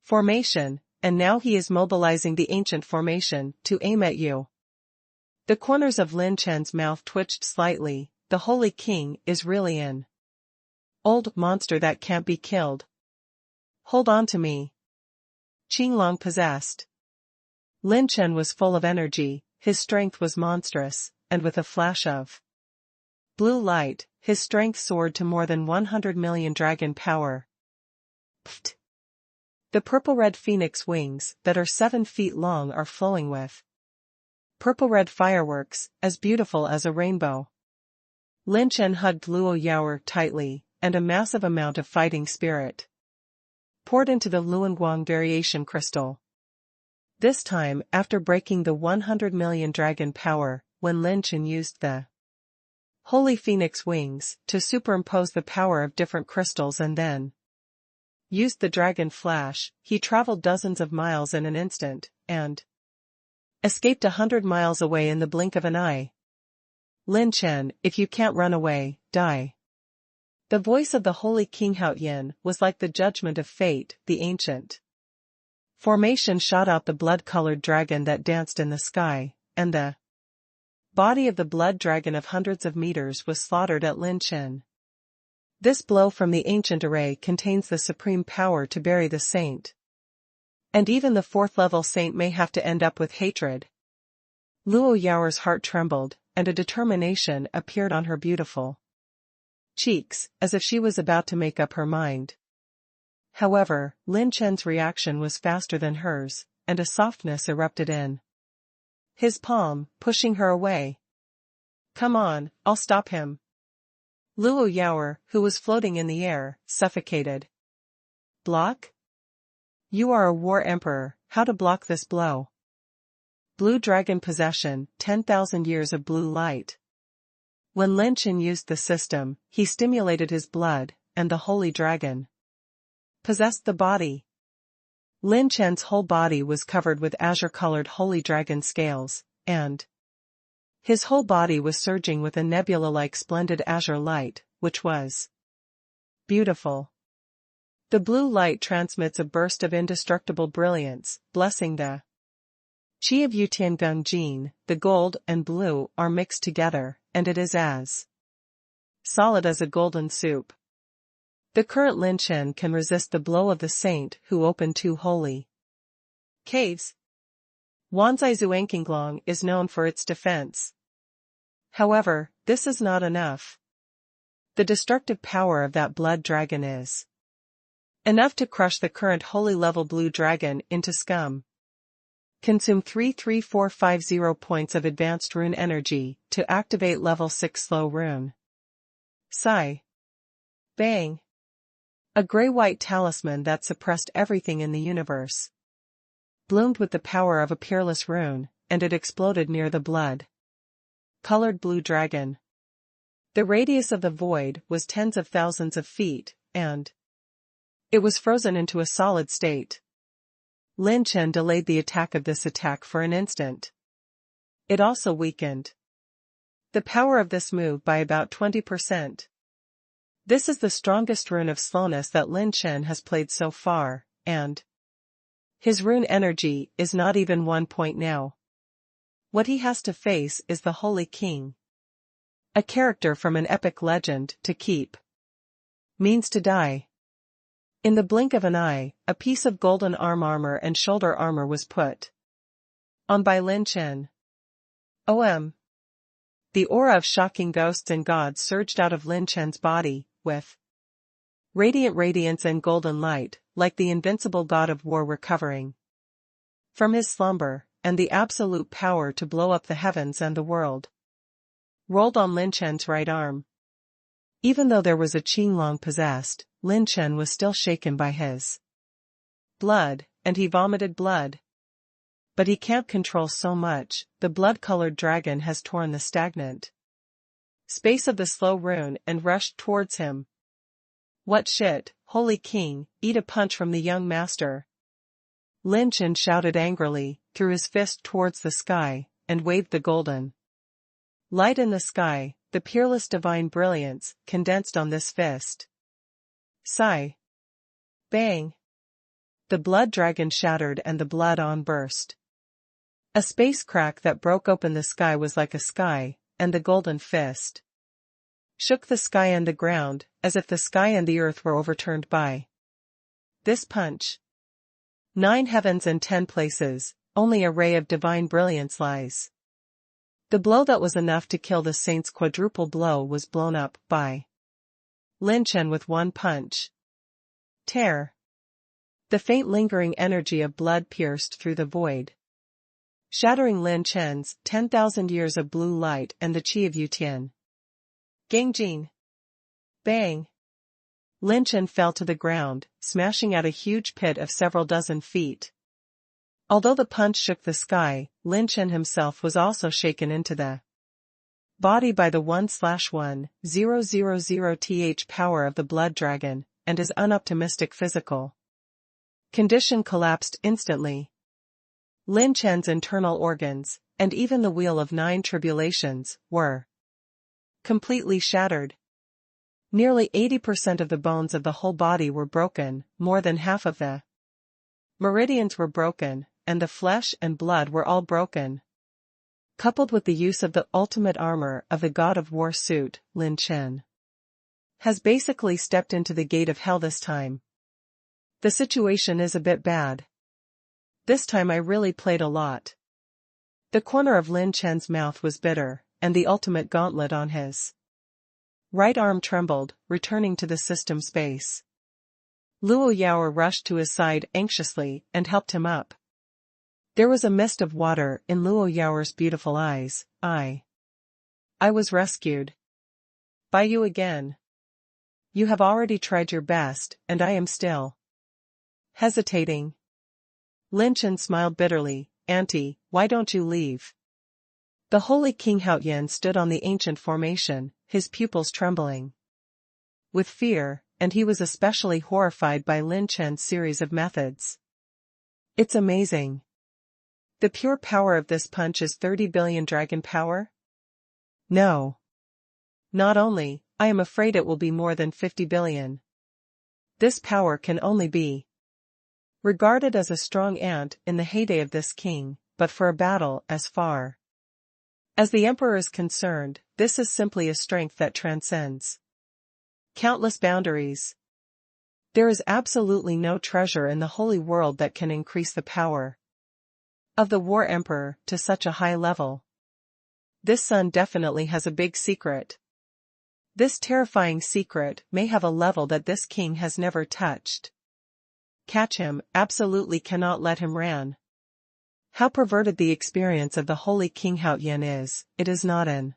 formation, and now he is mobilizing the ancient formation to aim at you. The corners of Lin Chen's mouth twitched slightly. The Holy King is really an old monster that can't be killed. Hold on to me. Qinglong possessed. Lin Chen was full of energy, his strength was monstrous, and with a flash of blue light, his strength soared to more than 100 million dragon power. Pfft. The purple-red phoenix wings that are 7 feet long are flowing with purple-red fireworks, as beautiful as a rainbow. Lin Chen hugged Luo Yaoer tightly, and a massive amount of fighting spirit poured into the Luanguang variation crystal. This time, after breaking the 100 million dragon power, when Lin Chen used the holy phoenix wings to superimpose the power of different crystals and then used the dragon flash, he traveled dozens of miles in an instant, and escaped 100 miles away in the blink of an eye. Lin Chen, if you can't run away, die. The voice of the Holy King Haoyin was like the judgment of fate. The ancient formation shot out the blood-colored dragon that danced in the sky, and the body of the blood dragon of hundreds of meters was slaughtered at Lin Chen. This blow from the ancient array contains the supreme power to bury the saint. And even the 4th-level saint may have to end up with hatred. Luo Yaoer's heart trembled, and a determination appeared on her beautiful cheeks, as if she was about to make up her mind. However, Lin Chen's reaction was faster than hers, and a softness erupted in his palm, pushing her away. Come on, I'll stop him. Luo Yaoer, who was floating in the air, suffocated. Block? You are a war emperor, how to block this blow? Blue dragon possession, 10,000 years of blue light. When Lin Chen used the system, he stimulated his blood, and the holy dragon possessed the body. Lin Chen's whole body was covered with azure-colored holy dragon scales, and his whole body was surging with a nebula-like splendid azure light, which was beautiful. The blue light transmits a burst of indestructible brilliance, blessing the Qi of Yutiangang Jin. The gold and blue are mixed together, and it is as solid as a golden soup. The current Lin Chen can resist the blow of the saint who opened 2 holy caves. Wanzai Zuangqinglong is known for its defense. However, this is not enough. The destructive power of that blood dragon is enough to crush the current holy level blue dragon into scum. Consume 33450 points of advanced rune energy to activate level 6 slow rune. Sigh. Bang. A gray-white talisman that suppressed everything in the universe bloomed with the power of a Peerless rune, and it exploded near the blood-colored blue dragon. The radius of the void was tens of thousands of feet, and it was frozen into a solid state. Lin Chen delayed the attack of this attack for an instant. It also weakened the power of this move by about 20%. This is the strongest rune of slowness that Lin Chen has played so far, and his rune energy is not even 1 point now. What he has to face is the Holy King, a character from an epic legend. To keep means to die. In the blink of an eye, a piece of golden armor and shoulder armor was put on by Lin Chen. The aura of shocking ghosts and gods surged out of Lin Chen's body, with radiant radiance and golden light, like the invincible god of war recovering from his slumber, and the absolute power to blow up the heavens and the world rolled on Lin Chen's right arm. Even though there was a Qinglong possessed, Lin Chen was still shaken by his blood, and he vomited blood. But he can't control so much. The blood-colored dragon has torn the stagnant space of the slow rune and rushed towards him. What shit, Holy King, eat a punch from the young master. Lin Chen shouted angrily, threw his fist towards the sky, and waved the golden light in the sky, the peerless divine brilliance, condensed on this fist. Sigh. Bang. The blood dragon shattered and the blood on burst. A space crack that broke open the sky was like a sky, and the golden fist shook the sky and the ground, as if the sky and the earth were overturned by this punch. 9 heavens and 10 places, only a ray of divine brilliance lies. The blow that was enough to kill the saint's quadruple blow was blown up by Lin Chen with one punch. Tear. The faint lingering energy of blood pierced through the void, shattering Lin Chen's 10,000 years of blue light and the chi of Yutian. Gangjin. Bang. Lin Chen fell to the ground, smashing out a huge pit of several dozen feet. Although the punch shook the sky, Lin Chen himself was also shaken into the body by the 1/1000th power of the blood dragon, and his unoptimistic physical condition collapsed instantly. Lin Chen's internal organs, and even the wheel of 9 tribulations, were completely shattered. Nearly 80% of the bones of the whole body were broken, more than half of the meridians were broken, and the flesh and blood were all broken. Coupled with the use of the ultimate armor of the god of war suit, Lin Chen has basically stepped into the gate of hell this time. The situation is a bit bad. This time I really played a lot. The corner of Lin Chen's mouth was bitter, and the ultimate gauntlet on his right arm trembled, returning to the system space. Luo Yao rushed to his side anxiously and helped him up. There was a mist of water in Luo Yao's beautiful eyes. I was rescued by you again. You have already tried your best, and I am still hesitating. Lin Chen smiled bitterly. Auntie, why don't you leave? The Holy King Haoyan stood on the ancient formation, his pupils trembling with fear, and he was especially horrified by Lin Chen's series of methods. It's amazing. The pure power of this punch is 30 billion dragon power? No. Not only, I am afraid it will be more than 50 billion. This power can only be regarded as a strong ant in the heyday of this king, but for a battle as far as the emperor is concerned, this is simply a strength that transcends countless boundaries. There is absolutely no treasure in the holy world that can increase the power of the war emperor to such a high level. This sun definitely has a big secret. This terrifying secret may have a level that this king has never touched. Catch him, absolutely cannot let him ran. How perverted the experience of the holy King Haotian is, it is not an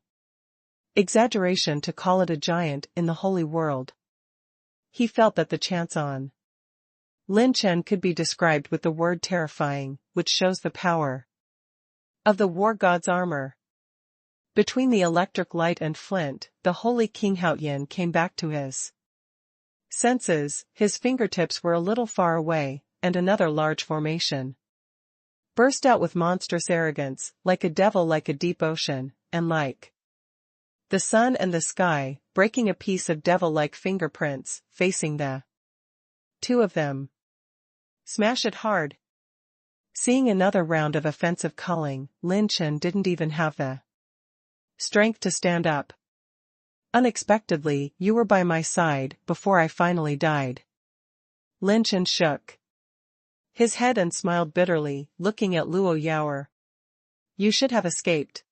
exaggeration to call it a giant in the holy world. He felt that the chance on Lin Chen could be described with the word terrifying, which shows the power of the war god's armor. Between the electric light and flint, the holy King Haotian came back to his senses. His fingertips were a little far away, and another large formation burst out with monstrous arrogance, like a devil, like a deep ocean, and like the sun and the sky, breaking a piece of devil-like fingerprints, facing the two of them. Smash it hard. Seeing another round of offensive culling, Lin Chen didn't even have the strength to stand up. Unexpectedly, you were by my side, before I finally died. Lin Chen shook his head and smiled bitterly, looking at Luo Yaoer. You should have escaped.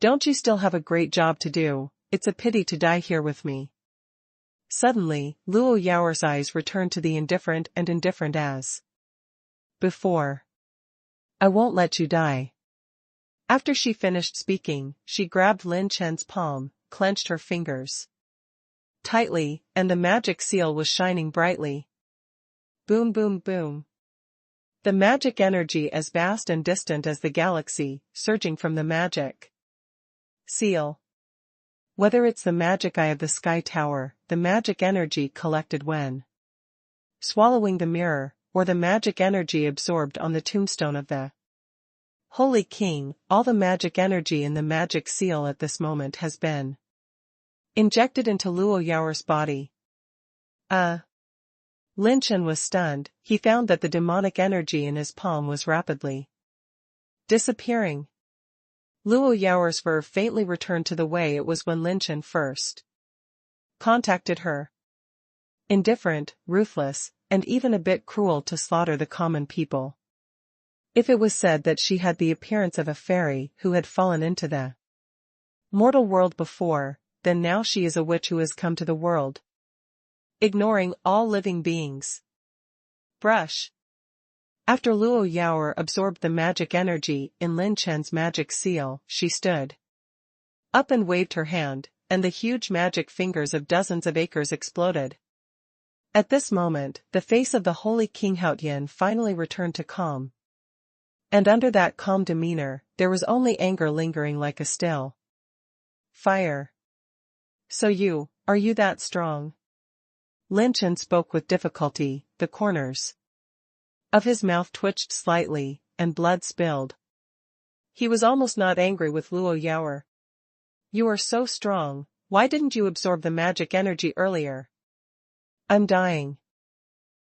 Don't you still have a great job to do? It's a pity to die here with me. Suddenly, Luo Yaoer's eyes returned to the indifferent and indifferent as before. I won't let you die. After she finished speaking, she grabbed Lin Chen's palm, clenched her fingers tightly, and the magic seal was shining brightly. Boom, boom, boom. The magic energy as vast and distant as the galaxy, surging from the magic seal. Whether it's the magic eye of the sky tower, the magic energy collected when swallowing the mirror, or the magic energy absorbed on the tombstone of the Holy King, all the magic energy in the magic seal at this moment has been injected into Luo Yaoer's body. Lin Chen was stunned. He found that the demonic energy in his palm was rapidly disappearing. Luo Yaoer's verve faintly returned to the way it was when Lin Chen first contacted her. Indifferent, ruthless, and even a bit cruel to slaughter the common people. If it was said that she had the appearance of a fairy who had fallen into the mortal world before, then now she is a witch who has come to the world, ignoring all living beings. Brush. After Luo Yaoer absorbed the magic energy in Lin Chen's magic seal, she stood up and waved her hand, and the huge magic fingers of dozens of acres exploded. At this moment, the face of the holy King Haotian finally returned to calm. And under that calm demeanor, there was only anger lingering like a still fire. So are you that strong? Lin Chen spoke with difficulty, the corners of his mouth twitched slightly, and blood spilled. He was almost not angry with Luo Yaoer. You are so strong, why didn't you absorb the magic energy earlier? I'm dying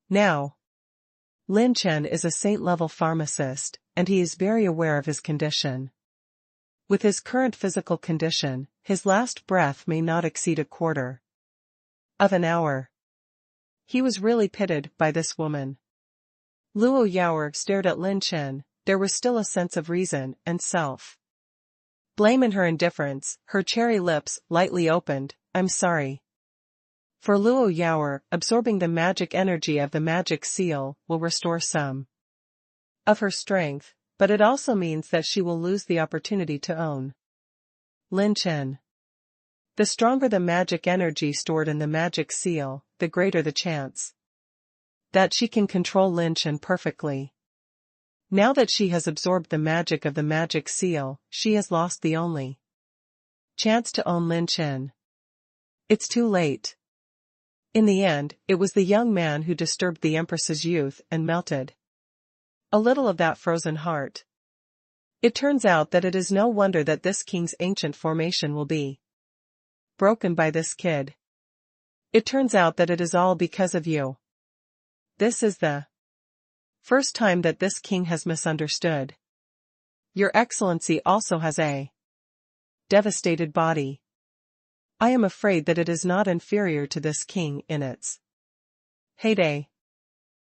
now. Lin Chen is a saint-level pharmacist, and he is very aware of his condition. With his current physical condition, his last breath may not exceed a quarter of an hour. He was really pitted by this woman. Luo Yaoer stared at Lin Chen. There was still a sense of reason and self-blame in her indifference. Her cherry lips lightly opened. I'm sorry. For Luo Yaoer, absorbing the magic energy of the magic seal will restore some of her strength, but it also means that she will lose the opportunity to own Lin Chen. The stronger the magic energy stored in the magic seal, the greater the chance that she can control Lin Chen perfectly. Now that she has absorbed the magic of the magic seal, she has lost the only chance to own Lin Chen. It's too late. In the end, it was the young man who disturbed the Empress's youth and melted a little of that frozen heart. It turns out that it is no wonder that this king's ancient formation will be broken by this kid. It turns out that it is all because of you. This is the first time that this king has misunderstood. Your Excellency also has a devastated body. I am afraid that it is not inferior to this king in its heyday.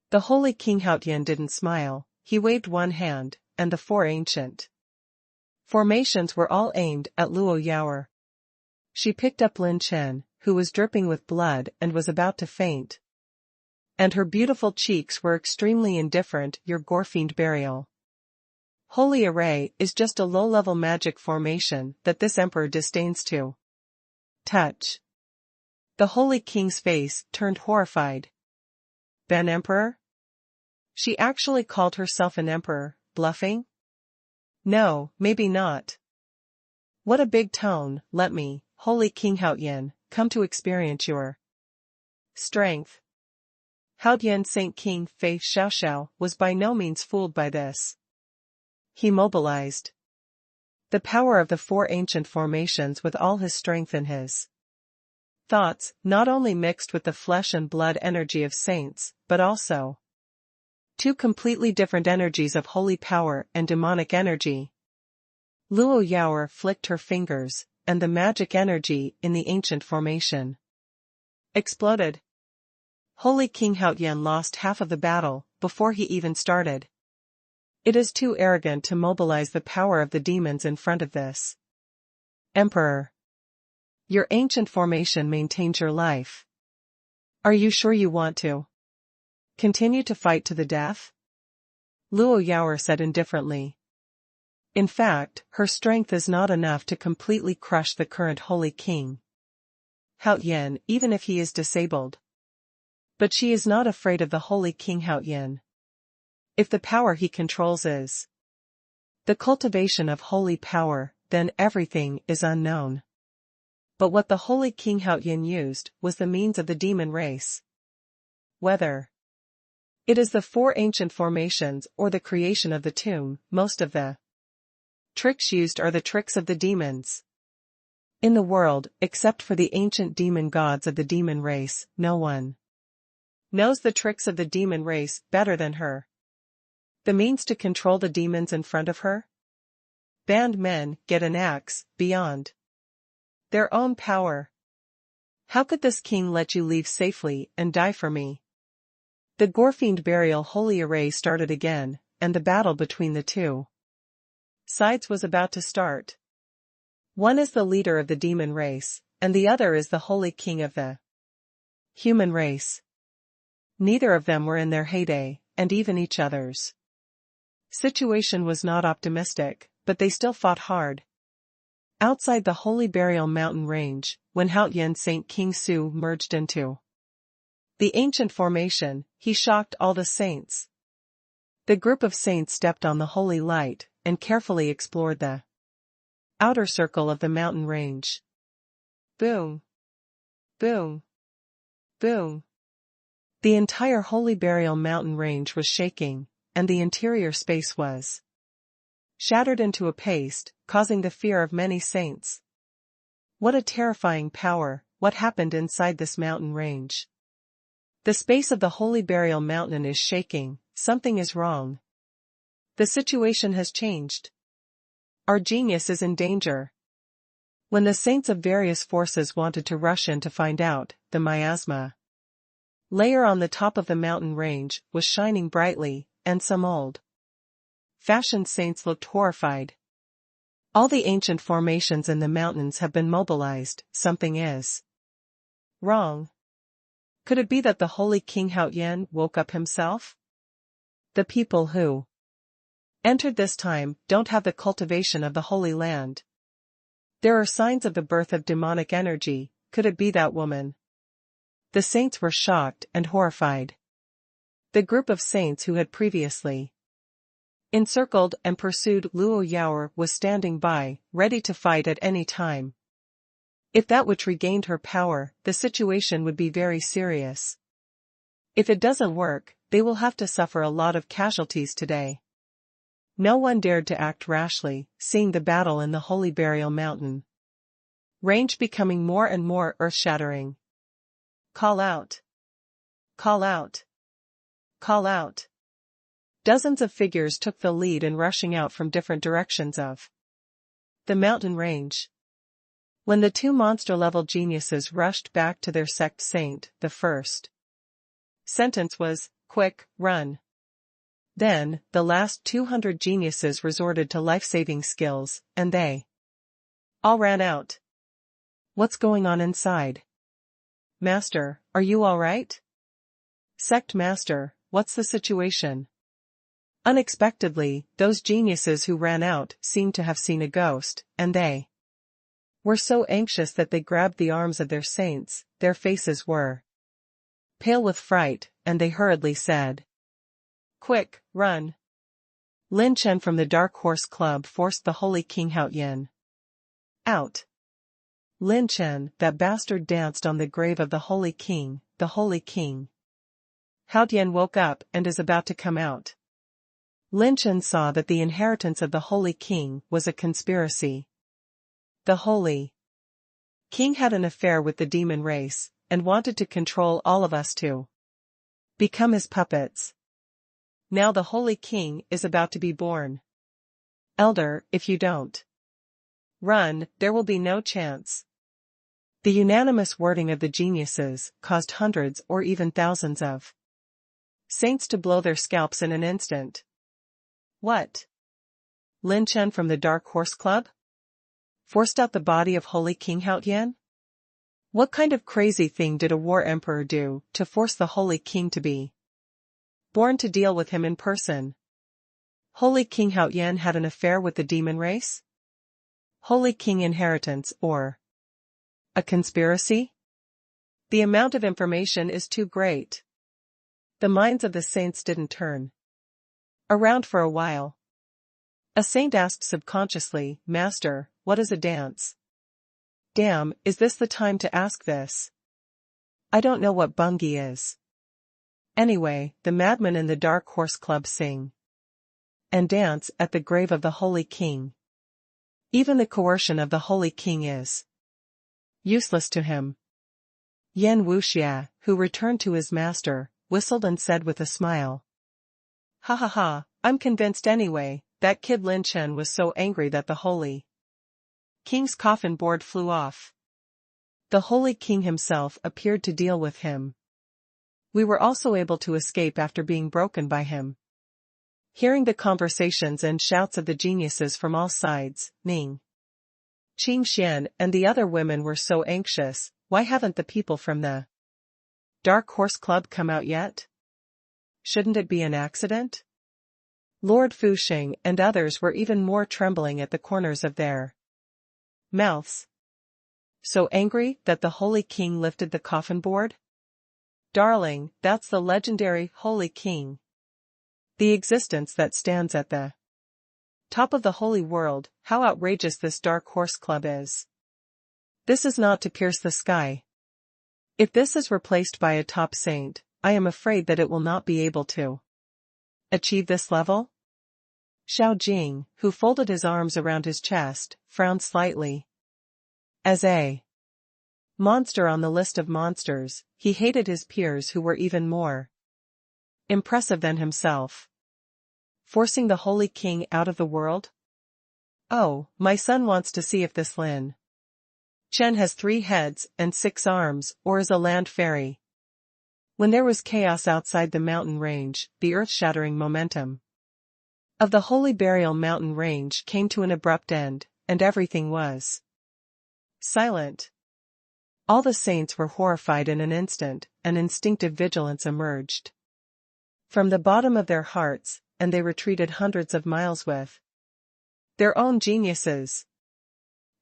The holy King Haotian didn't smile. He waved one hand, and the four ancient Formations were all aimed at Luo Yaoer. She picked up Lin Chen, who was dripping with blood and was about to faint. And her beautiful cheeks were extremely indifferent. Your Gorefiend burial. Holy Array is just a low-level magic formation that this emperor disdains to touch. The Holy King's face turned horrified. Ben Emperor? She actually called herself an emperor, bluffing? No, maybe not. What a big tone. Let me, Holy King Haoyan, come to experience your strength. Haoyan Saint King Fei Xiaoxiao was by no means fooled by this. He mobilized the power of the four ancient formations with all his strength in his thoughts, not only mixed with the flesh and blood energy of saints, but also two completely different energies of holy power and demonic energy. Luo Yaoer flicked her fingers, and the magic energy in the ancient formation exploded. Holy King Haoyan lost half of the battle before he even started. It is too arrogant to mobilize the power of the demons in front of this emperor. Your ancient formation maintains your life. Are you sure you want to continue to fight to the death? Luo Yaoer said indifferently. In fact, her strength is not enough to completely crush the current Holy King Haoyan, even if he is disabled. But she is not afraid of the Holy King Haoyan. If the power he controls is the cultivation of holy power, then everything is unknown. But what the Holy King Haoyan used was the means of the demon race. Whether it is the four ancient formations or the creation of the tomb, most of the tricks used are the tricks of the demons. In the world, except for the ancient demon gods of the demon race, no one knows the tricks of the demon race better than her. The means to control the demons in front of her? Banned men get an axe, beyond their own power. How could this king let you leave safely and die for me? The Gorefiend burial holy array started again, and the battle between the two sides was about to start. One is the leader of the demon race, and the other is the holy king of the human race. Neither of them were in their heyday, and even each other's situation was not optimistic, but they still fought hard. Outside the Holy Burial Mountain Range, when Haoyan Saint King Su merged into the ancient formation, he shocked all the saints. The group of saints stepped on the holy light, and carefully explored the outer circle of the mountain range. Boom! Boom! Boom! The entire Holy Burial Mountain Range was shaking, and the interior space was shattered into a paste, causing the fear of many saints. What a terrifying power! What happened inside this mountain range? The space of the Holy Burial Mountain is shaking. Something is wrong. The situation has changed. Our genius is in danger. When the saints of various forces wanted to rush in to find out, the miasma layer on the top of the mountain range was shining brightly, and some old-fashioned saints looked horrified. All the ancient formations in the mountains have been mobilized. Something is wrong. Could it be that the Holy King Haoyan woke up himself? The people who entered this time don't have the cultivation of the Holy Land. There are signs of the birth of demonic energy. Could it be that woman? The saints were shocked and horrified. The group of saints who had previously encircled and pursued Luo Yaoer was standing by, ready to fight at any time. If that witch regained her power, the situation would be very serious. If it doesn't work, they will have to suffer a lot of casualties today. No one dared to act rashly, seeing the battle in the Holy Burial Mountain range becoming more and more earth-shattering. Call out! Call out! Call out! Dozens of figures took the lead in rushing out from different directions of the mountain range. When the two monster-level geniuses rushed back to their sect saint, the first sentence was, "Quick, run." Then, the last 200 geniuses resorted to life-saving skills, and they all ran out. What's going on inside? Master, are you all right? Sect Master, what's the situation? Unexpectedly, those geniuses who ran out seemed to have seen a ghost, and they were so anxious that they grabbed the arms of their saints. Their faces were pale with fright, and they hurriedly said, "Quick, run!" Lin Chen from the Dark Horse Club forced the Holy King Hao Yin out. Lin Chen, that bastard, danced on the grave of the Holy King, the Holy King. Hao Yin woke up and is about to come out. Lin Chen saw that the inheritance of the Holy King was a conspiracy. The Holy King had an affair with the demon race, and wanted to control all of us to become his puppets. Now the Holy King is about to be born. Elder, if you don't run, there will be no chance. The unanimous wording of the geniuses caused hundreds or even thousands of saints to blow their scalps in an instant. What? Lin Chen from the Dark Horse Club forced out the body of Holy King Hao Yin? What kind of crazy thing did a war emperor do to force the Holy King to be born to deal with him in person? Holy King Hao Yin had an affair with the demon race? Holy King inheritance, or a conspiracy? The amount of information is too great. The minds of the saints didn't turn around for a while. A saint asked subconsciously, "Master, what is a dance?" Damn, is this the time to ask this? I don't know what bungi is. Anyway, the madmen in the Dark Horse Club sing and dance at the grave of the Holy King. Even the coercion of the Holy King is useless to him. Yan Wuxia, who returned to his master, whistled and said with a smile, "Ha ha ha, I'm convinced anyway. That kid Lin Chen was so angry that the Holy King's coffin board flew off. The Holy King himself appeared to deal with him. We were also able to escape after being broken by him." Hearing the conversations and shouts of the geniuses from all sides, Ning Qingxian and the other women were so anxious. Why haven't the people from the Dark Horse Club come out yet? Shouldn't it be an accident? Lord Fuxing and others were even more trembling at the corners of their mouths. So angry that the Holy King lifted the coffin board? Darling, that's the legendary Holy King. The existence that stands at the top of the holy world. How outrageous this Dark Horse Club is. This is not to pierce the sky. If this is replaced by a top saint, I am afraid that it will not be able to achieve this level. Xiao Jing, who folded his arms around his chest, frowned slightly. As a monster on the list of monsters, he hated his peers who were even more impressive than himself. Forcing the Holy King out of the world? Oh, my son wants to see if this Lin Chen has 3 heads and 6 arms, or is a land fairy. When there was chaos outside the mountain range, the earth-shattering momentum of the Holy Burial Mountain range came to an abrupt end, and everything was silent. All the saints were horrified in an instant. An instinctive vigilance emerged from the bottom of their hearts, and they retreated hundreds of miles with their own geniuses.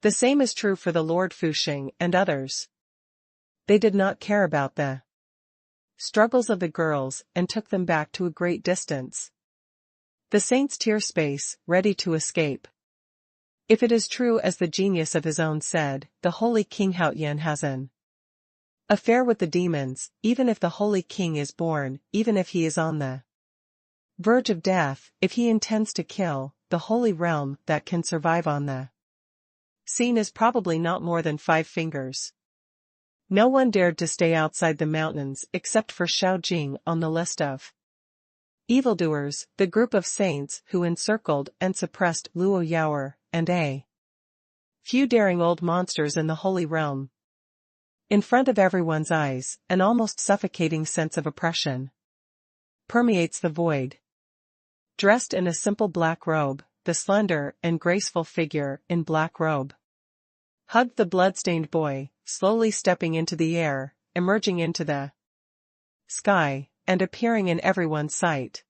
The same is true for the Lord Fuxing and others. They did not care about the struggles of the girls and took them back to a great distance. The saint's tear space, ready to escape. If it is true as the genius of his own said, the Holy King Hao Yin has an affair with the demons. Even if the Holy King is born, even if he is on the verge of death, if he intends to kill, the holy realm that can survive on the scene is probably not more than 5 fingers. No one dared to stay outside the mountains except for Xiao Jing on the list of evildoers, the group of saints who encircled and suppressed Luo Yaoer, and a few daring old monsters in the holy realm. In front of everyone's eyes, an almost suffocating sense of oppression permeates the void. Dressed in a simple black robe, the slender and graceful figure in black robe hugged the blood-stained boy, slowly stepping into the air, emerging into the sky, and appearing in everyone's sight.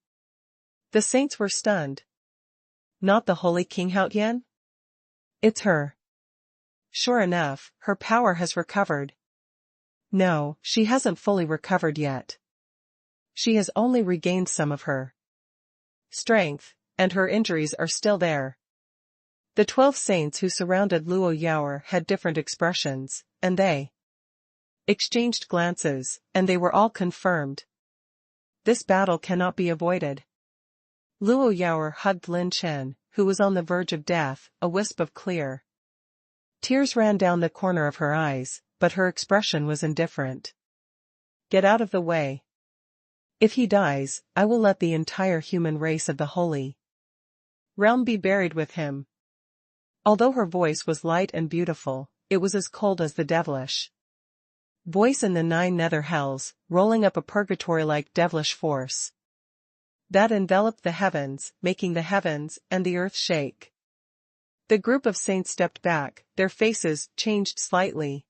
The saints were stunned. Not the Holy King Haotian? It's her. Sure enough, her power has recovered. No, she hasn't fully recovered yet. She has only regained some of her strength, and her injuries are still there. The 12 saints who surrounded Luo Yaoer had different expressions, and they exchanged glances, and they were all confirmed. This battle cannot be avoided. Luo Yaoer hugged Lin Chen, who was on the verge of death, a wisp of clear tears ran down the corner of her eyes, but her expression was indifferent. Get out of the way. If he dies, I will let the entire human race of the Holy Realm be buried with him. Although her voice was light and beautiful, it was as cold as the devilish voice in the 9 nether hells, rolling up a purgatory-like devilish force that enveloped the heavens, making the heavens and the earth shake. The group of saints stepped back, their faces changed slightly.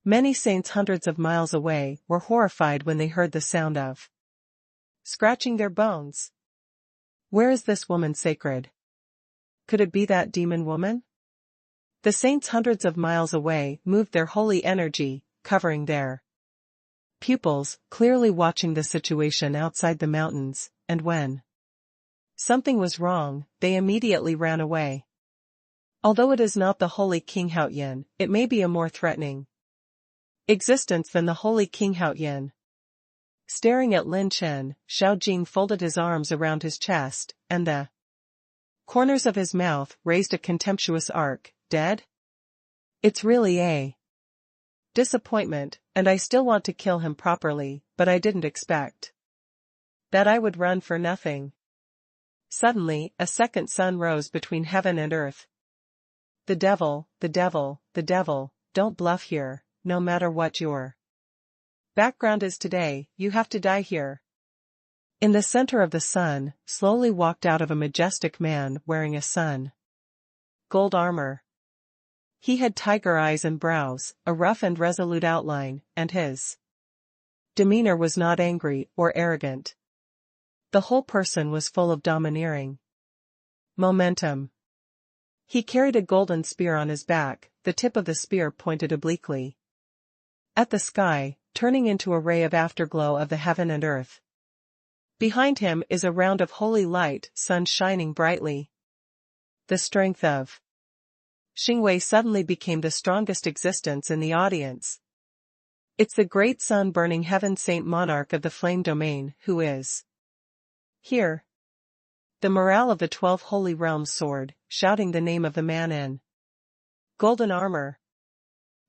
Many saints hundreds of miles away were horrified when they heard the sound of scratching their bones. Where is this woman sacred? Could it be that demon woman? The saints hundreds of miles away moved their holy energy, covering their pupils, clearly watching the situation outside the mountains, and when something was wrong, they immediately ran away. Although it is not the Holy King Haotian, it may be a more threatening existence than the Holy King Haotian. Staring at Lin Chen, Xiao Jing folded his arms around his chest, and the corners of his mouth raised a contemptuous arc. Dead? It's really a disappointment, and I still want to kill him properly, but I didn't expect that I would run for nothing. Suddenly, a second sun rose between heaven and earth. The devil, the devil, the devil, don't bluff here, no matter what your background is today, you have to die here. In the center of the sun, slowly walked out of a majestic man wearing a sun gold armor. He had tiger eyes and brows, a rough and resolute outline, and his demeanor was not angry or arrogant. The whole person was full of domineering momentum. He carried a golden spear on his back, the tip of the spear pointed obliquely at the sky, turning into a ray of afterglow of the heaven and earth. Behind him is a round of holy light, sun shining brightly. The strength of Xingwei suddenly became the strongest existence in the audience. It's the great sun-burning heaven saint monarch of the flame domain who is here. The morale of the 12 holy realms soared, shouting the name of the man in golden armor.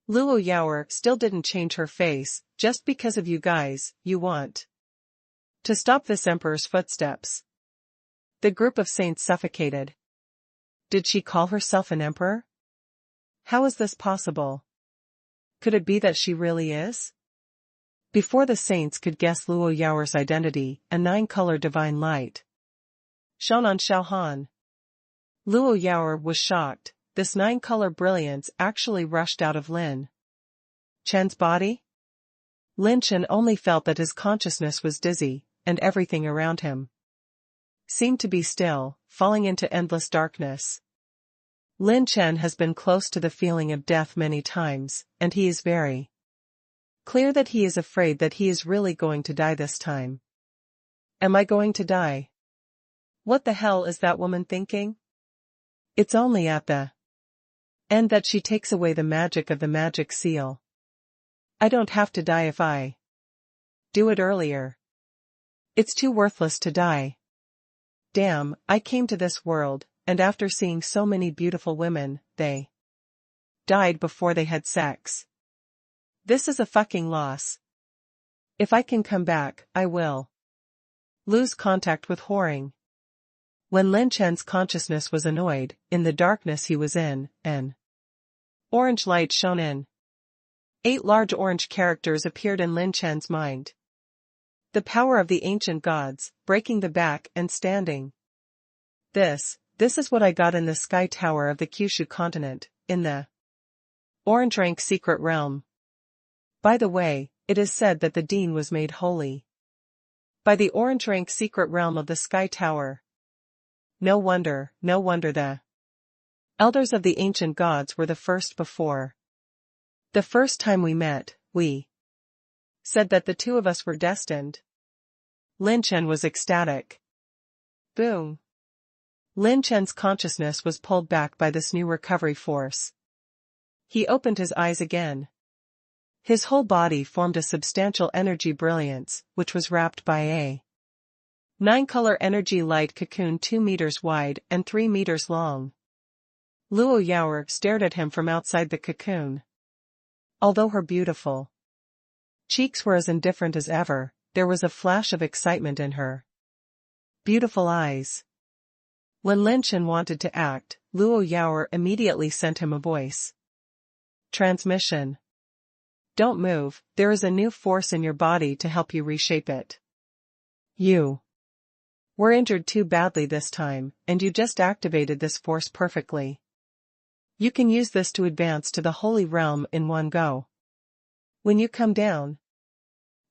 Luo Yaoer still didn't change her face. Just because of you guys, you want to stop this emperor's footsteps. The group of saints suffocated. Did she call herself an emperor? How is this possible? Could it be that she really is? Before the saints could guess Luo Yaoer's identity, a 9-color divine light shone on Xiao Han. Luo Yaoer was shocked. This 9-color brilliance actually rushed out of Lin Chen's body? Lin Chen only felt that his consciousness was dizzy, and everything around him seemed to be still, falling into endless darkness. Lin Chen has been close to the feeling of death many times, and he is very clear that he is afraid that he is really going to die this time. Am I going to die? What the hell is that woman thinking? It's only at the end that she takes away the magic of the magic seal. I don't have to die if I do it earlier. It's too worthless to die. Damn, I came to this world, and after seeing so many beautiful women, they died before they had sex. This is a fucking loss. If I can come back, I will lose contact with whoring. When Lin Chen's consciousness was annoyed, in the darkness he was in, an orange light shone in. 8 large orange characters appeared in Lin Chen's mind. The power of the ancient gods, breaking the back and standing. This is what I got in the sky tower of the Kyushu continent, in the Orange Rank secret realm. By the way, it is said that the dean was made holy by the Orange Rank secret realm of the sky tower. No wonder the elders of the ancient gods were the first before. The first time we met, we said that the two of us were destined. Lin Chen was ecstatic. Boom. Lin Chen's consciousness was pulled back by this new recovery force. He opened his eyes again. His whole body formed a substantial energy brilliance, which was wrapped by a 9-color energy light cocoon 2 meters wide and 3 meters long. Luo Yao stared at him from outside the cocoon. Although her beautiful cheeks were as indifferent as ever, there was a flash of excitement in her beautiful eyes. When Lin Chen wanted to act, Luo Yao immediately sent him a voice transmission. Don't move, there is a new force in your body to help you reshape it. You were injured too badly this time, and you just activated this force perfectly. You can use this to advance to the holy realm in one go. When you come down,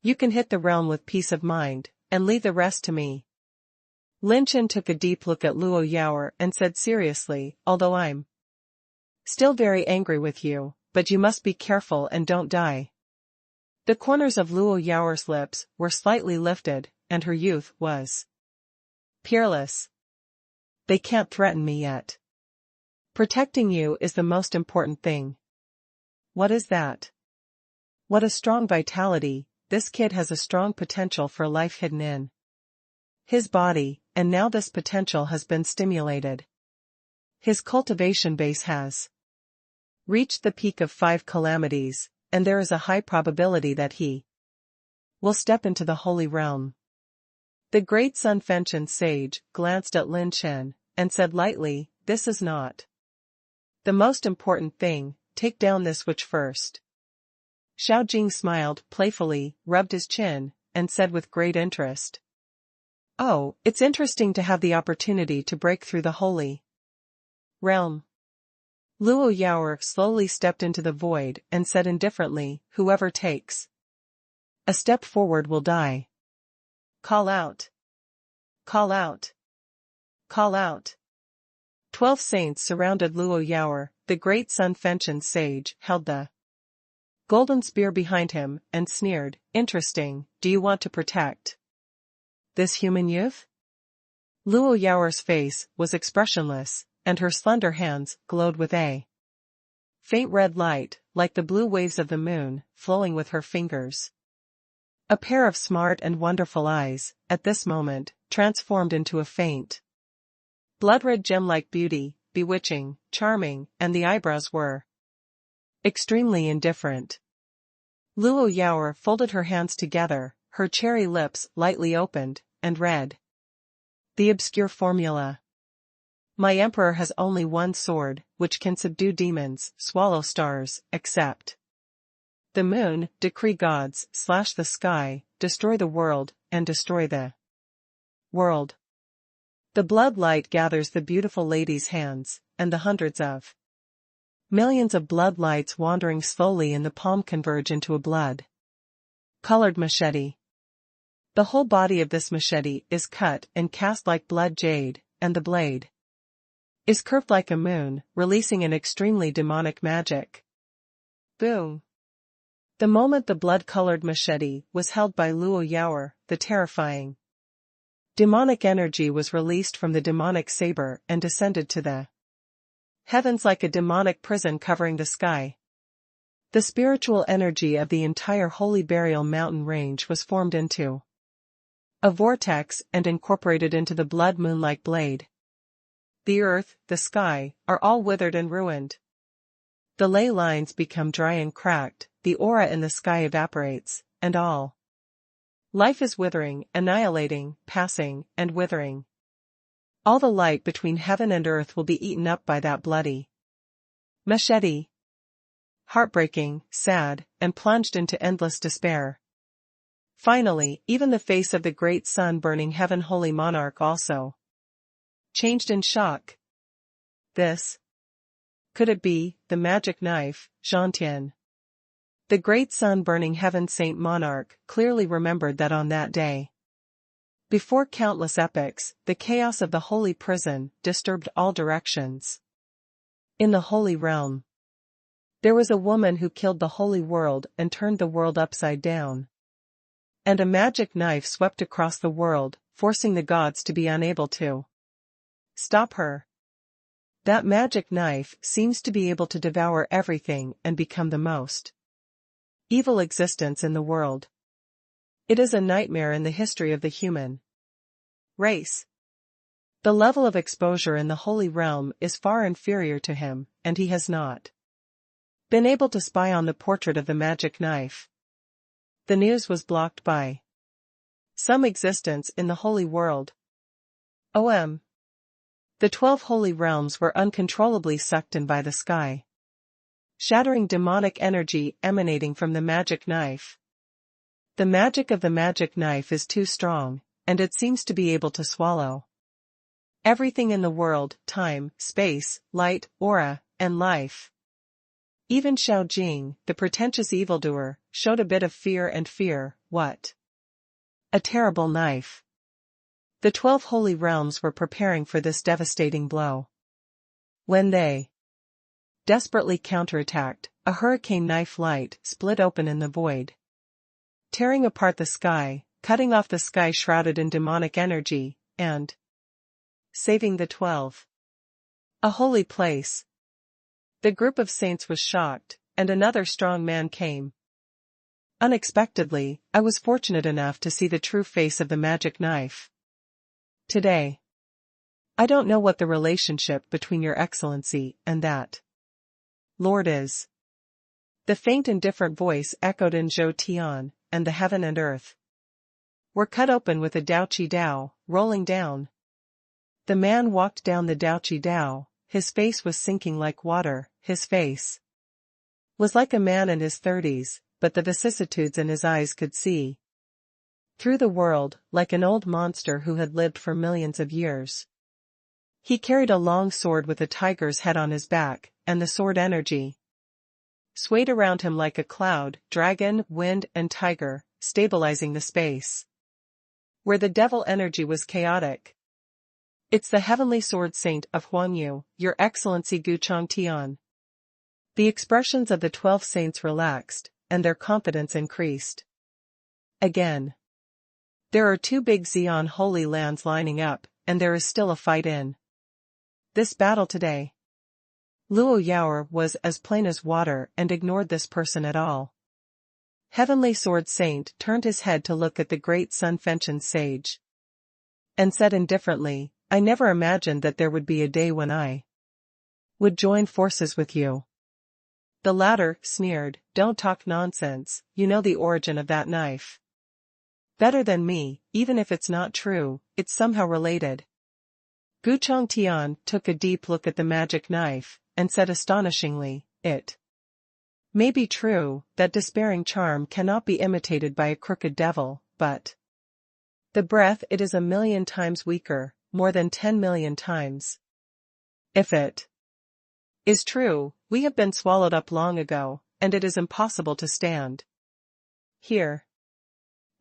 you can hit the realm with peace of mind, and leave the rest to me. Lin Chen took a deep look at Luo Yao and said seriously, although I'm still very angry with you, but you must be careful and don't die. The corners of Luo Yao's lips were slightly lifted, and her youth was peerless. They can't threaten me yet. Protecting you is the most important thing. What is that? What a strong vitality, this kid has a strong potential for life hidden in his body, and now this potential has been stimulated. His cultivation base has reached the peak of 5 calamities, and there is a high probability that he will step into the holy realm. The great Sun Fenchen sage glanced at Lin Chen, and said lightly, this is not the most important thing, take down this witch first. Xiao Jing smiled playfully, rubbed his chin, and said with great interest. Oh, it's interesting to have the opportunity to break through the holy realm. Luo Yao slowly stepped into the void and said indifferently, whoever takes a step forward will die. Call out. Call out. Call out. 12 saints surrounded Luo Yao. The great Sun Fenchen sage held the golden spear behind him and sneered, interesting, do you want to protect this human youth? Luo Yao's face was expressionless, and her slender hands glowed with a faint red light, like the blue waves of the moon, flowing with her fingers. A pair of smart and wonderful eyes, at this moment, transformed into a faint blood-red gem-like beauty, bewitching, charming, and the eyebrows were extremely indifferent. Luo Yao folded her hands together, her cherry lips lightly opened, and read the obscure formula. My emperor has only one sword, which can subdue demons, swallow stars, accept the moon, decree gods, slash the sky, destroy the world, and destroy the world. The blood light gathers the beautiful lady's hands, and the hundreds of millions of blood lights wandering slowly in the palm converge into a blood-colored machete. The whole body of this machete is cut and cast like blood jade, and the blade is curved like a moon, releasing an extremely demonic magic. Boom. The moment the blood-colored machete was held by Luo Yao, the terrifying demonic energy was released from the demonic saber and descended to the heavens like a demonic prison covering the sky. The spiritual energy of the entire Holy Burial Mountain range was formed into a vortex and incorporated into the blood moon-like blade. The earth, the sky, are all withered and ruined. The ley lines become dry and cracked, the aura in the sky evaporates, and all life is withering, annihilating, passing, and withering. All the light between heaven and earth will be eaten up by that bloody machete. Heartbreaking, sad, and plunged into endless despair. Finally, even the face of the great sun-burning heaven-holy monarch also changed in shock. This? Could it be the magic knife, Zhantian? The great sun-burning heaven saint monarch clearly remembered that on that day, before countless epochs, the chaos of the holy prison disturbed all directions. In the holy realm, there was a woman who killed the holy world and turned the world upside down. And a magic knife swept across the world, forcing the gods to be unable to stop her. That magic knife seems to be able to devour everything and become the most evil existence in the world. It is a nightmare in the history of the human race. The level of exposure in the holy realm is far inferior to him, and he has not been able to spy on the portrait of the magic knife. The news was blocked by some existence in the holy world. The 12 holy realms were uncontrollably sucked in by the sky, shattering demonic energy emanating from the magic knife. The magic of the magic knife is too strong, and it seems to be able to swallow everything in the world: time, space, light, aura, and life. Even Xiao Jing, the pretentious evildoer, showed a bit of fear and fear. What a terrible knife! The 12 holy realms were preparing for this devastating blow. When they desperately counterattacked, a hurricane knife light split open in the void, tearing apart the sky, cutting off the sky shrouded in demonic energy, and saving the 12. A holy place. The group of saints was shocked, and another strong man came. Unexpectedly, I was fortunate enough to see the true face of the magic knife today. I don't know what the relationship between your excellency and that lord is. The faint and different voice echoed in Zhou Tian, and the heaven and earth were cut open with a Daoqi Dao, rolling down. The man walked down the Daoqi Dao, his face was sinking like water, his face was like a man in his 30s, but the vicissitudes in his eyes could see through the world, like an old monster who had lived for millions of years. He carried a long sword with a tiger's head on his back, and the sword energy swayed around him like a cloud, dragon, wind, and tiger, stabilizing the space where the devil energy was chaotic. It's the heavenly sword saint of Huangyu, Your Excellency Guchong Tian. The expressions of the 12 saints relaxed, and their confidence increased. Again. There are 2 big Xian holy lands lining up, and there is still a fight in this battle today. Luo Yaoer was as plain as water and ignored this person at all. Heavenly Sword Saint turned his head to look at the great Sun Fenchen sage, and said indifferently, I never imagined that there would be a day when I would join forces with you. The latter sneered, don't talk nonsense, you know the origin of that knife better than me, even if it's not true, it's somehow related. Guchong Tian took a deep look at the magic knife, and said astonishingly, it may be true, that despairing charm cannot be imitated by a crooked devil, but the breath it is 1,000,000 times weaker, more than 10 million times. If it is true, we have been swallowed up long ago, and it is impossible to stand here.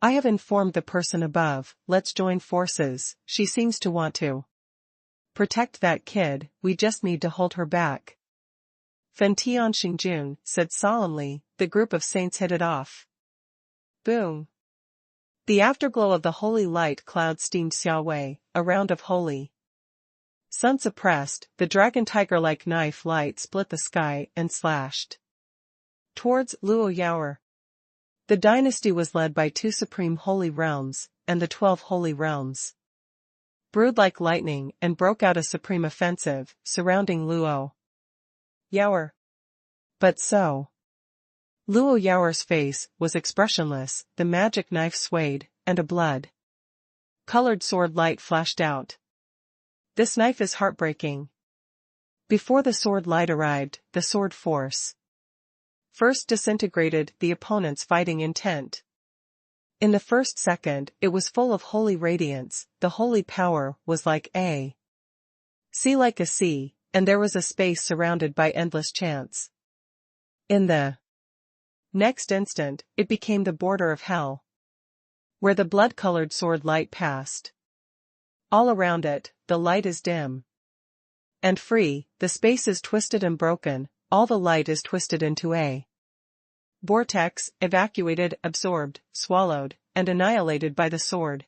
I have informed the person above, let's join forces, she seems to want to protect that kid, we just need to hold her back. Fentian Xingjun said solemnly, the group of saints hit it off. Boom. The afterglow of the holy light cloud steamed Xiaowei, a round of holy sun suppressed, the dragon tiger-like knife light split the sky and slashed towards Luo Yaoer. The dynasty was led by 2 supreme holy realms, and the 12 holy realms brewed like lightning and broke out a supreme offensive, surrounding Luo Yaoer. But so Luo Yaoer's face was expressionless, the magic knife swayed, and a blood-colored sword light flashed out. This knife is heartbreaking. Before the sword light arrived, the sword force first disintegrated the opponent's fighting intent. In the first second, it was full of holy radiance, the holy power was like a sea like a sea, and there was a space surrounded by endless chants. In the next instant, it became the border of hell, where the blood-colored sword light passed. All around it, the light is dim and free, the space is twisted and broken, all the light is twisted into a vortex, evacuated, absorbed, swallowed, and annihilated by the sword.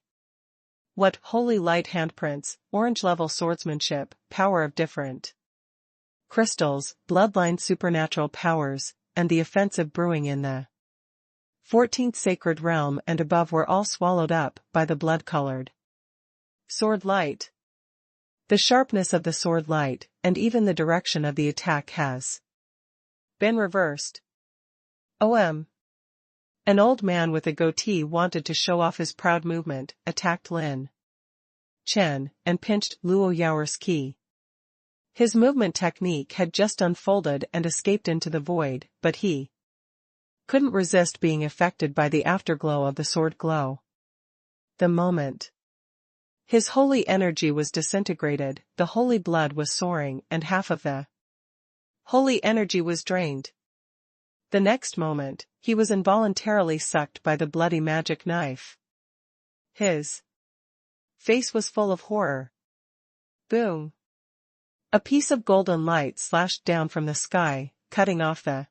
What holy light handprints, orange-level swordsmanship, power of different crystals, bloodline supernatural powers, and the offensive brewing in the 14th sacred realm and above were all swallowed up by the blood-colored sword light. The sharpness of the sword light, and even the direction of the attack has been reversed. An old man with a goatee wanted to show off his proud movement, attacked Lin Chen, and pinched Luo Yao's key. His movement technique had just unfolded and escaped into the void, but he couldn't resist being affected by the afterglow of the sword glow. The moment his holy energy was disintegrated, the holy blood was soaring and half of the holy energy was drained. The next moment, he was involuntarily sucked by the bloody magic knife. His face was full of horror. Boom! A piece of golden light slashed down from the sky, cutting off the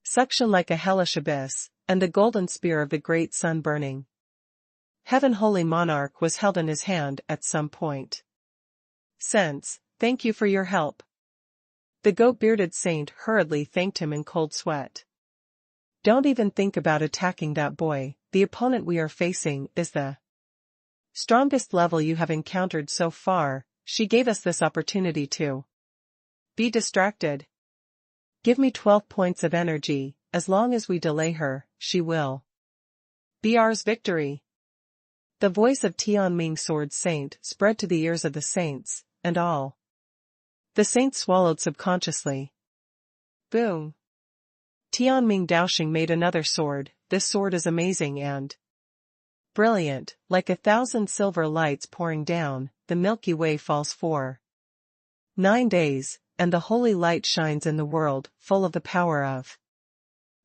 suction like a hellish abyss, and the golden spear of the great sun burning. Heaven Holy Monarch was held in his hand at some point. Sense, thank you for your help. The goat-bearded saint hurriedly thanked him in cold sweat. Don't even think about attacking that boy, the opponent we are facing is the strongest level you have encountered so far. She gave us this opportunity to be distracted. Give me 12 points of energy, as long as we delay her, she will be ours victory. The voice of Tianming Sword Saint spread to the ears of the saints, and all the saints swallowed subconsciously. Boom! Tianming Daoxing made another sword. This sword is amazing and brilliant, like 1,000 silver lights pouring down, the Milky Way falls for 9 days, and the holy light shines in the world, full of the power of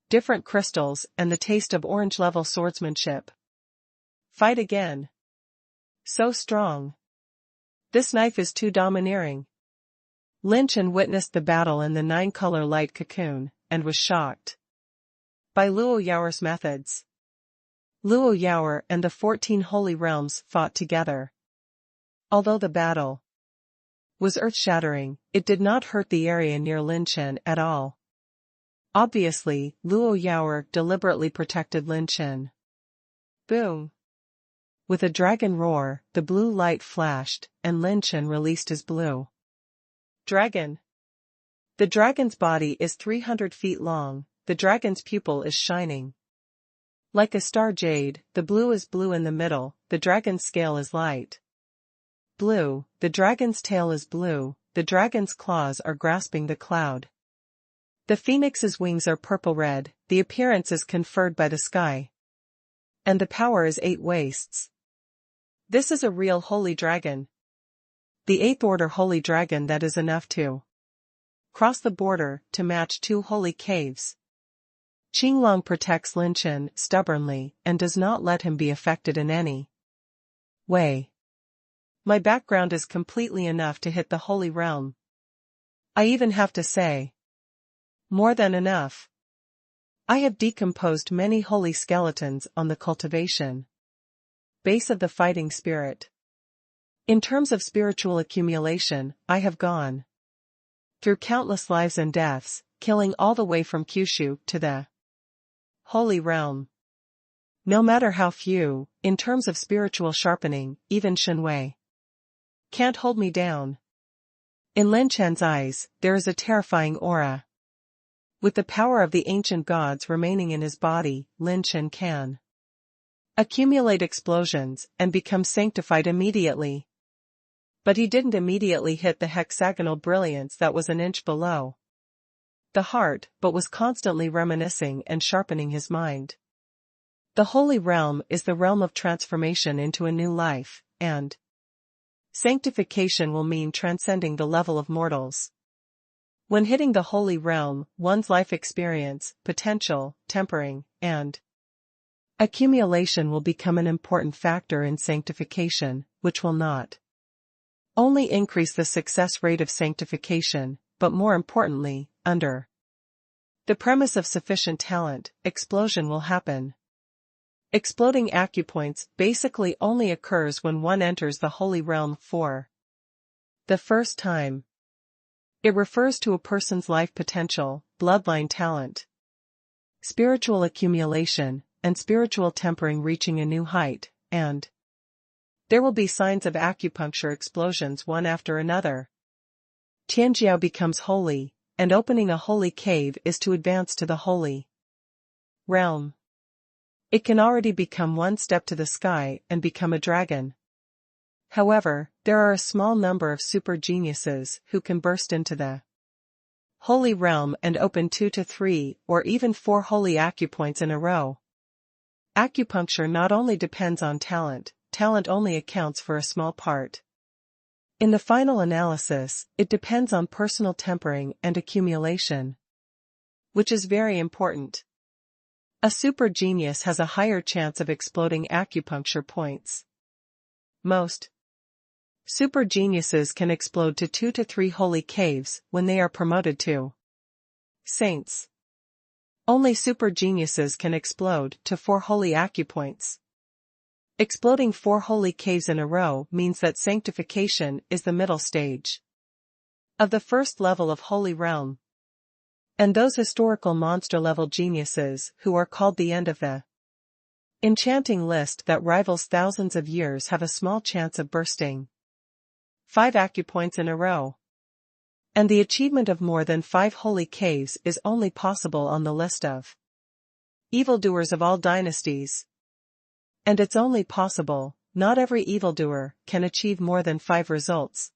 different crystals and the taste of orange-level swordsmanship. Fight again. So strong. This knife is too domineering. Lin Chen witnessed the battle in the 9-color light cocoon, and was shocked by Luo Yao's methods. Luo Yao and the 14 holy realms fought together. Although the battle was earth-shattering, it did not hurt the area near Lin Chen at all. Obviously, Luo Yao deliberately protected Lin Chen. Boom! With a dragon roar, the blue light flashed, and Lin Chen released his blue dragon. The dragon's body is 300 feet long, the dragon's pupil is shining like a star jade, the blue is blue in the middle, the dragon's scale is light blue, the dragon's tail is blue, the dragon's claws are grasping the cloud. The phoenix's wings are purple-red, the appearance is conferred by the sky. And the power is 8 wastes. This is a real holy dragon. The 8th order holy dragon that is enough to cross the border to match 2 holy caves. Qinglong protects Lin Chen stubbornly and does not let him be affected in any way. My background is completely enough to hit the holy realm. I even have to say, more than enough. I have decomposed many holy skeletons on the cultivation base of the fighting spirit. In terms of spiritual accumulation, I have gone through countless lives and deaths, killing all the way from Kyushu to the holy realm. No matter how few, in terms of spiritual sharpening, even Shenwei can't hold me down. In Lin Chen's eyes, there is a terrifying aura. With the power of the ancient gods remaining in his body, Lin Chen can accumulate explosions and become sanctified immediately. But he didn't immediately hit the hexagonal brilliance that was an inch below the heart, but was constantly reminiscing and sharpening his mind. The holy realm is the realm of transformation into a new life, and sanctification will mean transcending the level of mortals. When hitting the holy realm, one's life experience, potential, tempering, and accumulation will become an important factor in sanctification, which will not only increase the success rate of sanctification, but more importantly, under the premise of sufficient talent, explosion will happen. Exploding acupoints basically only occurs when one enters the holy realm for the first time. It refers to a person's life potential, bloodline talent, spiritual accumulation, and spiritual tempering reaching a new height, and there will be signs of acupuncture explosions one after another. Tianjiao becomes holy, and opening a holy cave is to advance to the holy realm. It can already become one step to the sky and become a dragon. However, there are a small number of super geniuses who can burst into the holy realm and open 2 to 3 or even 4 holy acupoints in a row. Acupuncture not only depends on talent, talent only accounts for a small part. In the final analysis, it depends on personal tempering and accumulation, which is very important. A super genius has a higher chance of exploding acupuncture points. Most super geniuses can explode to 2 to 3 holy caves when they are promoted to saints. Only super geniuses can explode to 4 holy acupoints. Exploding 4 holy caves in a row means that sanctification is the middle stage of the first level of holy realm. And those historical monster-level geniuses who are called the end of the enchanting list that rivals thousands of years have a small chance of bursting 5 acupoints in a row. And the achievement of more than 5 holy caves is only possible on the list of evildoers of all dynasties. And it's only possible, not every evildoer can achieve more than 5 results.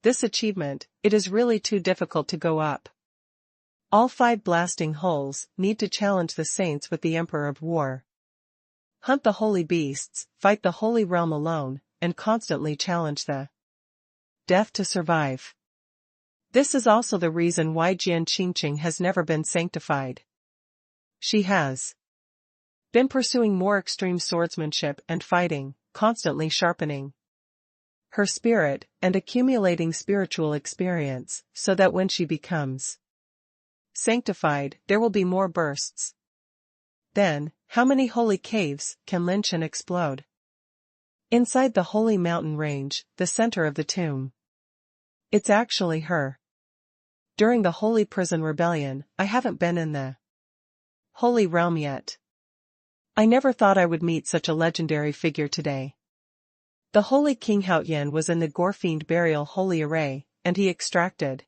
This achievement, it is really too difficult to go up. All 5 blasting holes need to challenge the saints with the Emperor of War. Hunt the holy beasts, fight the holy realm alone, and constantly challenge the death to survive. This is also the reason why Jian Qingqing has never been sanctified. She has been pursuing more extreme swordsmanship and fighting, constantly sharpening her spirit and accumulating spiritual experience, so that when she becomes sanctified, there will be more bursts. Then, how many holy caves can Lin Chen explode? Inside the holy mountain range, the center of the tomb. It's actually her. During the Holy Prison Rebellion, I haven't been in the Holy Realm yet. I never thought I would meet such a legendary figure today. The Holy King Haoyan was in the Gorefiend Burial Holy Array, and he extracted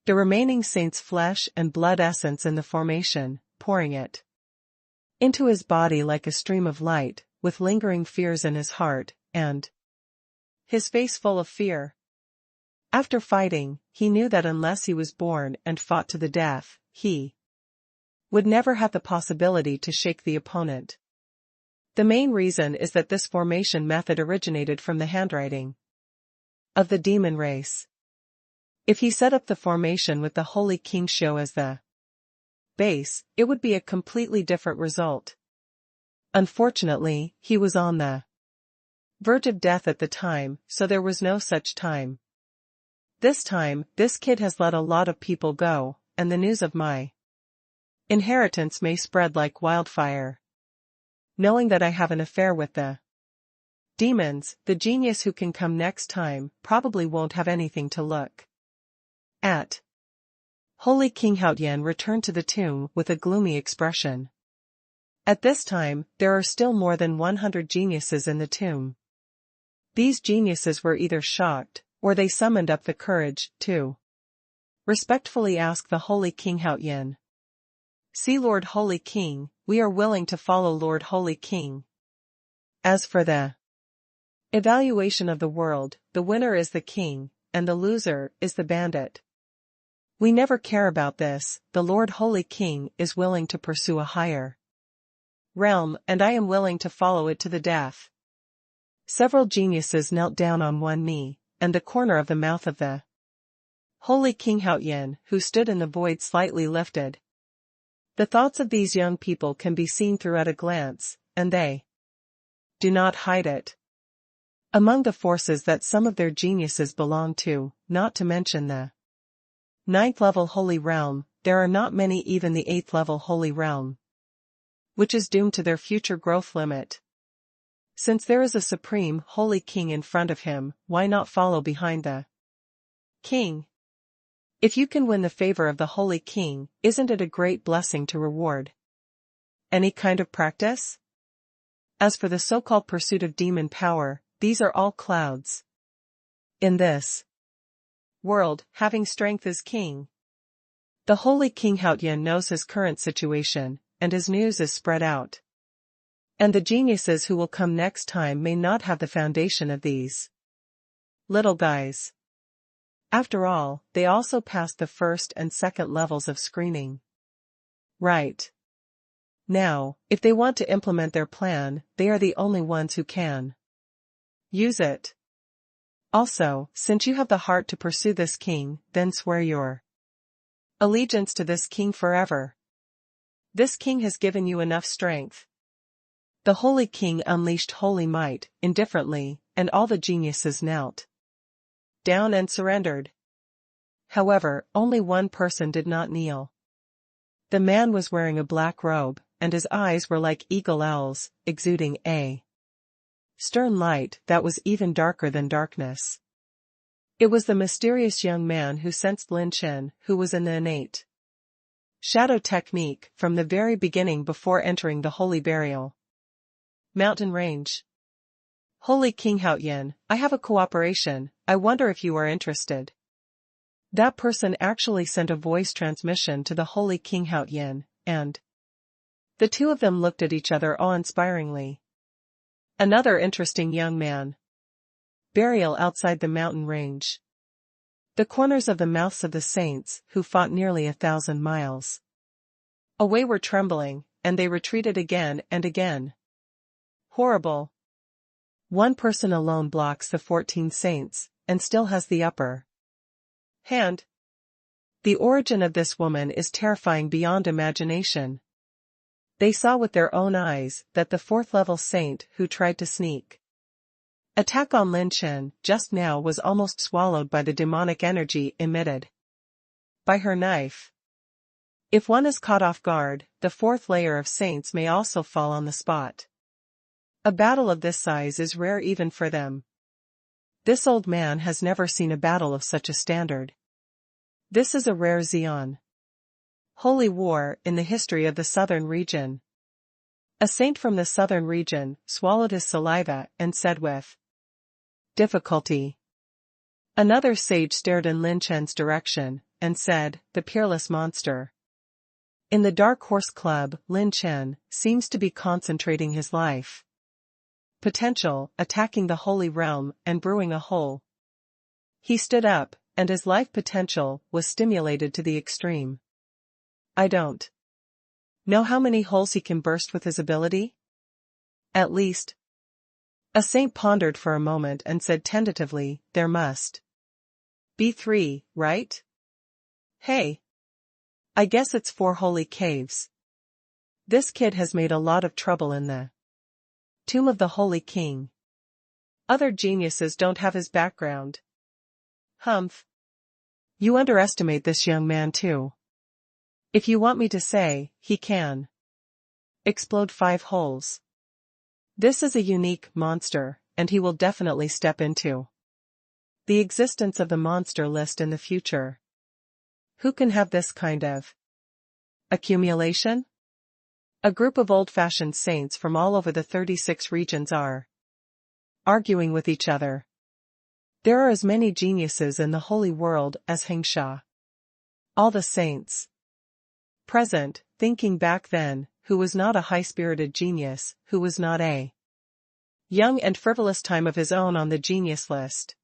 the remaining saint's flesh and blood essence in the formation, pouring it into his body like a stream of light, with lingering fears in his heart, and his face full of fear. After fighting, he knew that unless he was born and fought to the death, he would never have the possibility to shake the opponent. The main reason is that this formation method originated from the handwriting of the demon race. If he set up the formation with the Holy King Xiu as the base, it would be a completely different result. Unfortunately, he was on the verge of death at the time, so there was no such time. This time, this kid has let a lot of people go, and the news of my inheritance may spread like wildfire. Knowing that I have an affair with the demons, the genius who can come next time probably won't have anything to look at. Holy King Haoyan returned to the tomb with a gloomy expression. At this time, there are still more than 100 geniuses in the tomb. These geniuses were either shocked, or they summoned up the courage to respectfully ask the Holy King Haoyan. See, Lord Holy King, we are willing to follow Lord Holy King. As for the evaluation of the world, the winner is the king, and the loser is the bandit. We never care about this, the Lord Holy King is willing to pursue a higher realm, and I am willing to follow it to the death. Several geniuses knelt down on one knee, and the corner of the mouth of the Holy King Haoyan, who stood in the void, slightly lifted. The thoughts of these young people can be seen through at a glance, and they do not hide it. Among the forces that some of their geniuses belong to, not to mention the 9th level Holy Realm, there are not many, even the 8th level Holy Realm, which is doomed to their future growth limit. Since there is a supreme Holy King in front of him, why not follow behind the King? If you can win the favor of the Holy King, isn't it a great blessing to reward any kind of practice? As for the so-called pursuit of demon power, these are all clouds. In this world, having strength is king. The Holy King Haoyan knows his current situation, and his news is spread out. And the geniuses who will come next time may not have the foundation of these little guys. After all, they also passed the first and second levels of screening. Right. Now, if they want to implement their plan, they are the only ones who can use it. Also, since you have the heart to pursue this king, then swear your allegiance to this king forever. This king has given you enough strength. The Holy King unleashed holy might, indifferently, and all the geniuses knelt down and surrendered. However, only one person did not kneel. The man was wearing a black robe, and his eyes were like eagle owls, exuding a stern light that was even darker than darkness. It was the mysterious young man who sensed Lin Chen, who was in the innate shadow technique from the very beginning before entering the holy burial mountain range. Holy King Haoyan, I have a cooperation, I wonder if you are interested. That person actually sent a voice transmission to the Holy King Haoyan, and the two of them looked at each other awe-inspiringly. Another interesting young man. Burial outside the mountain range. The corners of the mouths of the saints, who fought nearly 1,000 miles away, were trembling, and they retreated again and again. Horrible. One person alone blocks the 14 saints, and still has the upper hand. The origin of this woman is terrifying beyond imagination. They saw with their own eyes that the 4th level saint who tried to sneak attack on Lin Chen just now was almost swallowed by the demonic energy emitted by her knife. If one is caught off guard, the 4th layer of saints may also fall on the spot. A battle of this size is rare even for them. This old man has never seen a battle of such a standard. This is a rare Xian holy war in the history of the southern region. A saint from the southern region swallowed his saliva and said with difficulty. Another sage stared in Lin Chen's direction, and said, the Peerless monster. In the Dark Horse Club, Lin Chen seems to be concentrating his life potential, attacking the holy realm, and brewing a hole. He stood up, and his life potential was stimulated to the extreme. I don't know how many holes he can burst with his ability? At least. A saint pondered for a moment and said tentatively, there must be 3, right? Hey. I guess it's 4 holy caves. This kid has made a lot of trouble in the tomb of the Holy King. Other geniuses don't have his background. Humph. You underestimate this young man too. If you want me to say, he can explode 5 holes. This is a unique monster, and he will definitely step into the existence of the monster list in the future. Who can have this kind of accumulation? A group of old-fashioned saints from all over the 36 regions are arguing with each other. There are as many geniuses in the holy world as Hengsha. All the saints present, thinking back then, who was not a high-spirited genius, who was not a young and frivolous time of his own on the genius list.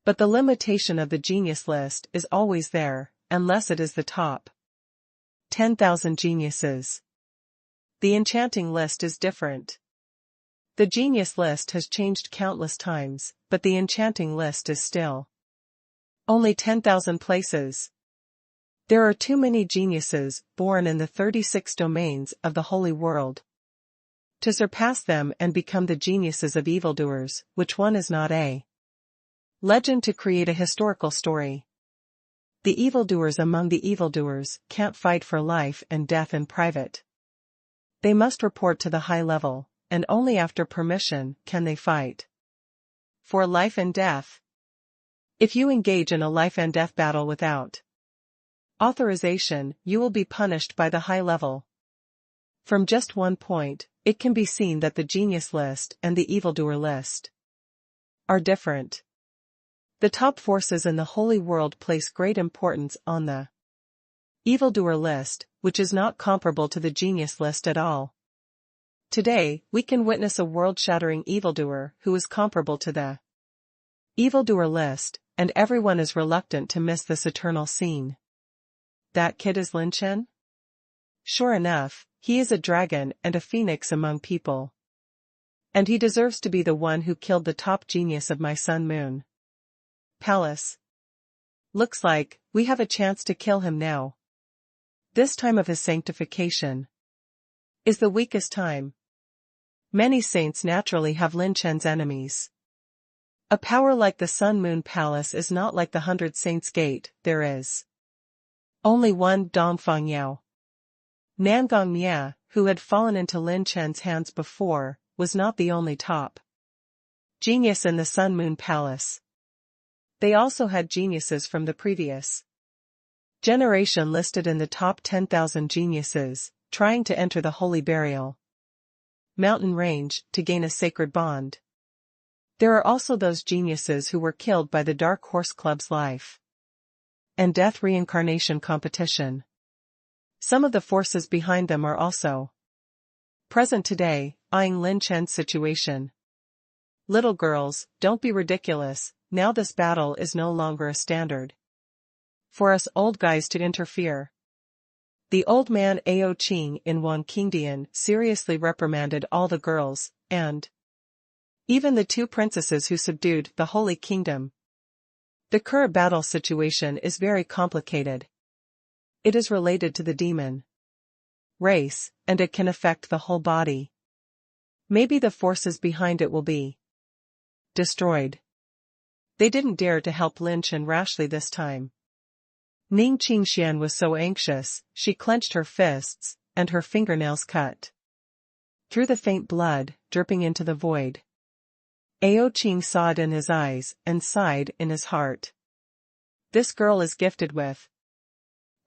But the limitation of the genius list is always there, unless it is the top 10,000 geniuses. The enchanting list is different. The genius list has changed countless times, but the enchanting list is still only 10,000 places. There are too many geniuses born in the 36 domains of the holy world to surpass them and become the geniuses of evildoers, which one is not a legend to create a historical story. The evildoers among the evildoers can't fight for life and death in private. They must report to the high level, and only after permission can they fight for life and death. If you engage in a life and death battle without authorization, you will be punished by the high level. From just one point, it can be seen that the genius list and the evildoer list are different. The top forces in the holy world place great importance on the evildoer list, which is not comparable to the genius list at all. Today, we can witness a world-shattering evildoer who is comparable to the evildoer list, and everyone is reluctant to miss this eternal scene. That kid is Lin Chen? Sure enough, he is a dragon and a phoenix among people. And he deserves to be the one who killed the top genius of my sun moon palace. Looks like we have a chance to kill him now. This time of his sanctification is the weakest time. Many saints naturally have Lin Chen's enemies. A power like the Sun Moon Palace is not like the 100 Saints Gate. There is only one Dongfang Yao. Nangong Mia, who had fallen into Lin Chen's hands before, was not the only top genius in the Sun Moon Palace. They also had geniuses from the previous generation listed in the top 10,000 geniuses, trying to enter the holy burial mountain range to gain a sacred bond. There are also those geniuses who were killed by the Dark Horse Club's life and death reincarnation competition. Some of the forces behind them are also present today, eyeing Lin Chen's situation. Little girls, don't be ridiculous, now this battle is no longer a standard for us old guys to interfere. The old man Ao Qing in Wang Qingdian seriously reprimanded all the girls, and even the two princesses who subdued the Holy Kingdom. The current battle situation is very complicated. It is related to the demon race, and it can affect the whole body. Maybe the forces behind it will be destroyed. They didn't dare to help Lin Chen rashly this time. Ning Qingxian was so anxious, she clenched her fists, and her fingernails cut through the faint blood, dripping into the void. Ao Qing saw it in his eyes, and sighed in his heart. This girl is gifted with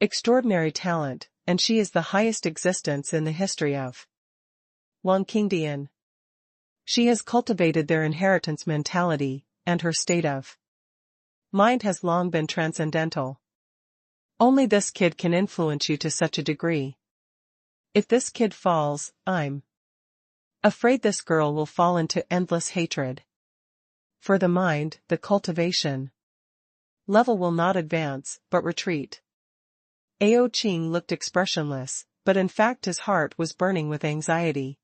extraordinary talent, and she is the highest existence in the history of Wang Qingdian. She has cultivated their inheritance mentality, and her state of mind has long been transcendental. Only this kid can influence you to such a degree. If this kid falls, I'm afraid this girl will fall into endless hatred. For the mind, the cultivation level will not advance, but retreat. Ao Qing looked expressionless, but in fact his heart was burning with anxiety.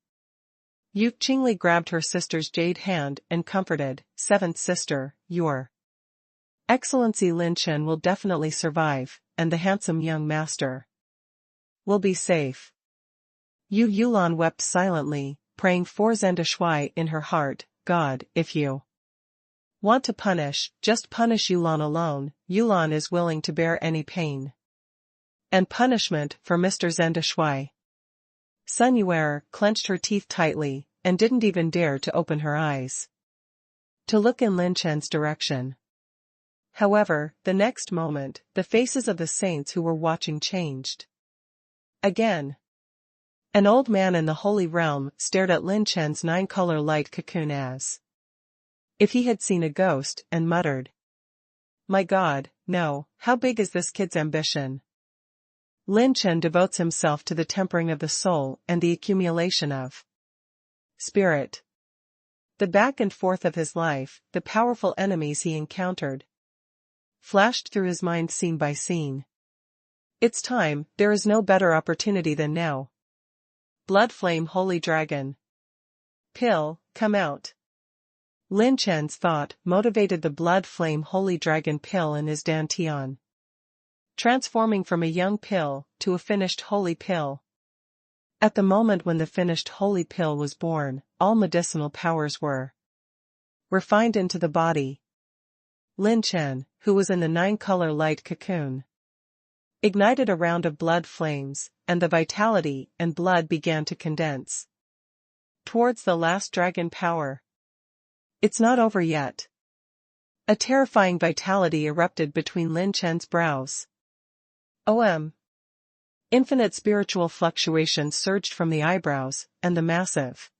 Yu Qingli grabbed her sister's jade hand and comforted, "Seventh sister, your Excellency Lin Chen will definitely survive, and the handsome young master will be safe." Yu Yulan wept silently, praying for Zenda Shui in her heart, "God, if you want to punish, just punish Yulan alone. Yulan is willing to bear any pain and punishment for Mr. Zenda Shui." Sun Yuer clenched her teeth tightly, and didn't even dare to open her eyes to look in Lin Chen's direction. However, the next moment, the faces of the saints who were watching changed. Again, an old man in the holy realm stared at Lin Chen's 9-color light cocoon as if he had seen a ghost, and muttered, "My God, no, how big is this kid's ambition?" Lin Chen devotes himself to the tempering of the soul and the accumulation of spirit. The back and forth of his life, the powerful enemies he encountered, flashed through his mind scene by scene. It's time, there is no better opportunity than now. Blood Flame Holy Dragon. Pill, come out. Lin Chen's thought motivated the Blood Flame Holy Dragon pill in his dantian, transforming from a young pill to a finished holy pill. At the moment when the finished holy pill was born, all medicinal powers were refined into the body. Lin Chen, who was in the 9-color light cocoon, ignited a round of blood flames, and the vitality and blood began to condense towards the last dragon power. It's not over yet. A terrifying vitality erupted between Lin Chen's brows. Infinite spiritual fluctuations surged from the eyebrows, and the massive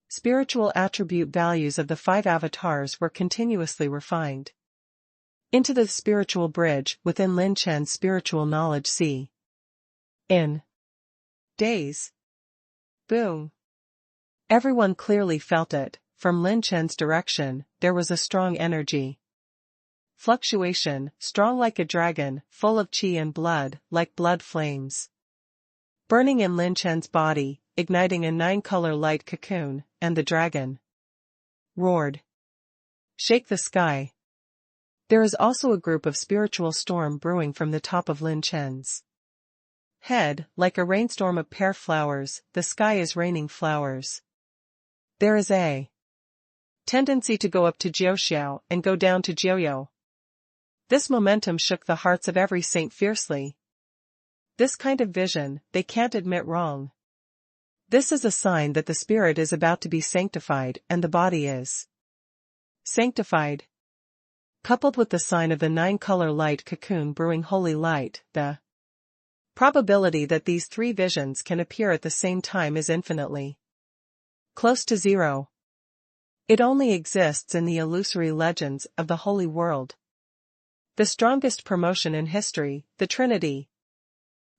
spiritual attribute values of the 5 avatars were continuously refined into the spiritual bridge within Lin Chen's spiritual knowledge sea. In days. Boom. Everyone clearly felt it. From Lin Chen's direction, there was a strong energy fluctuation, strong like a dragon, full of qi and blood, like blood flames burning in Lin Chen's body, igniting a 9-color light cocoon, and the dragon roared. Shake the sky. There is also a group of spiritual storm brewing from the top of Lin Chen's head, like a rainstorm of pear flowers. The sky is raining flowers. There is a tendency to go up to Jiuxiao and go down to Jiuyou. This momentum shook the hearts of every saint fiercely. This kind of vision, they can't admit wrong. This is a sign that the spirit is about to be sanctified and the body is sanctified. Coupled with the sign of the 9-color light cocoon brewing holy light, the probability that these 3 visions can appear at the same time is infinitely close to zero. It only exists in the illusory legends of the holy world. The strongest promotion in history, the Trinity.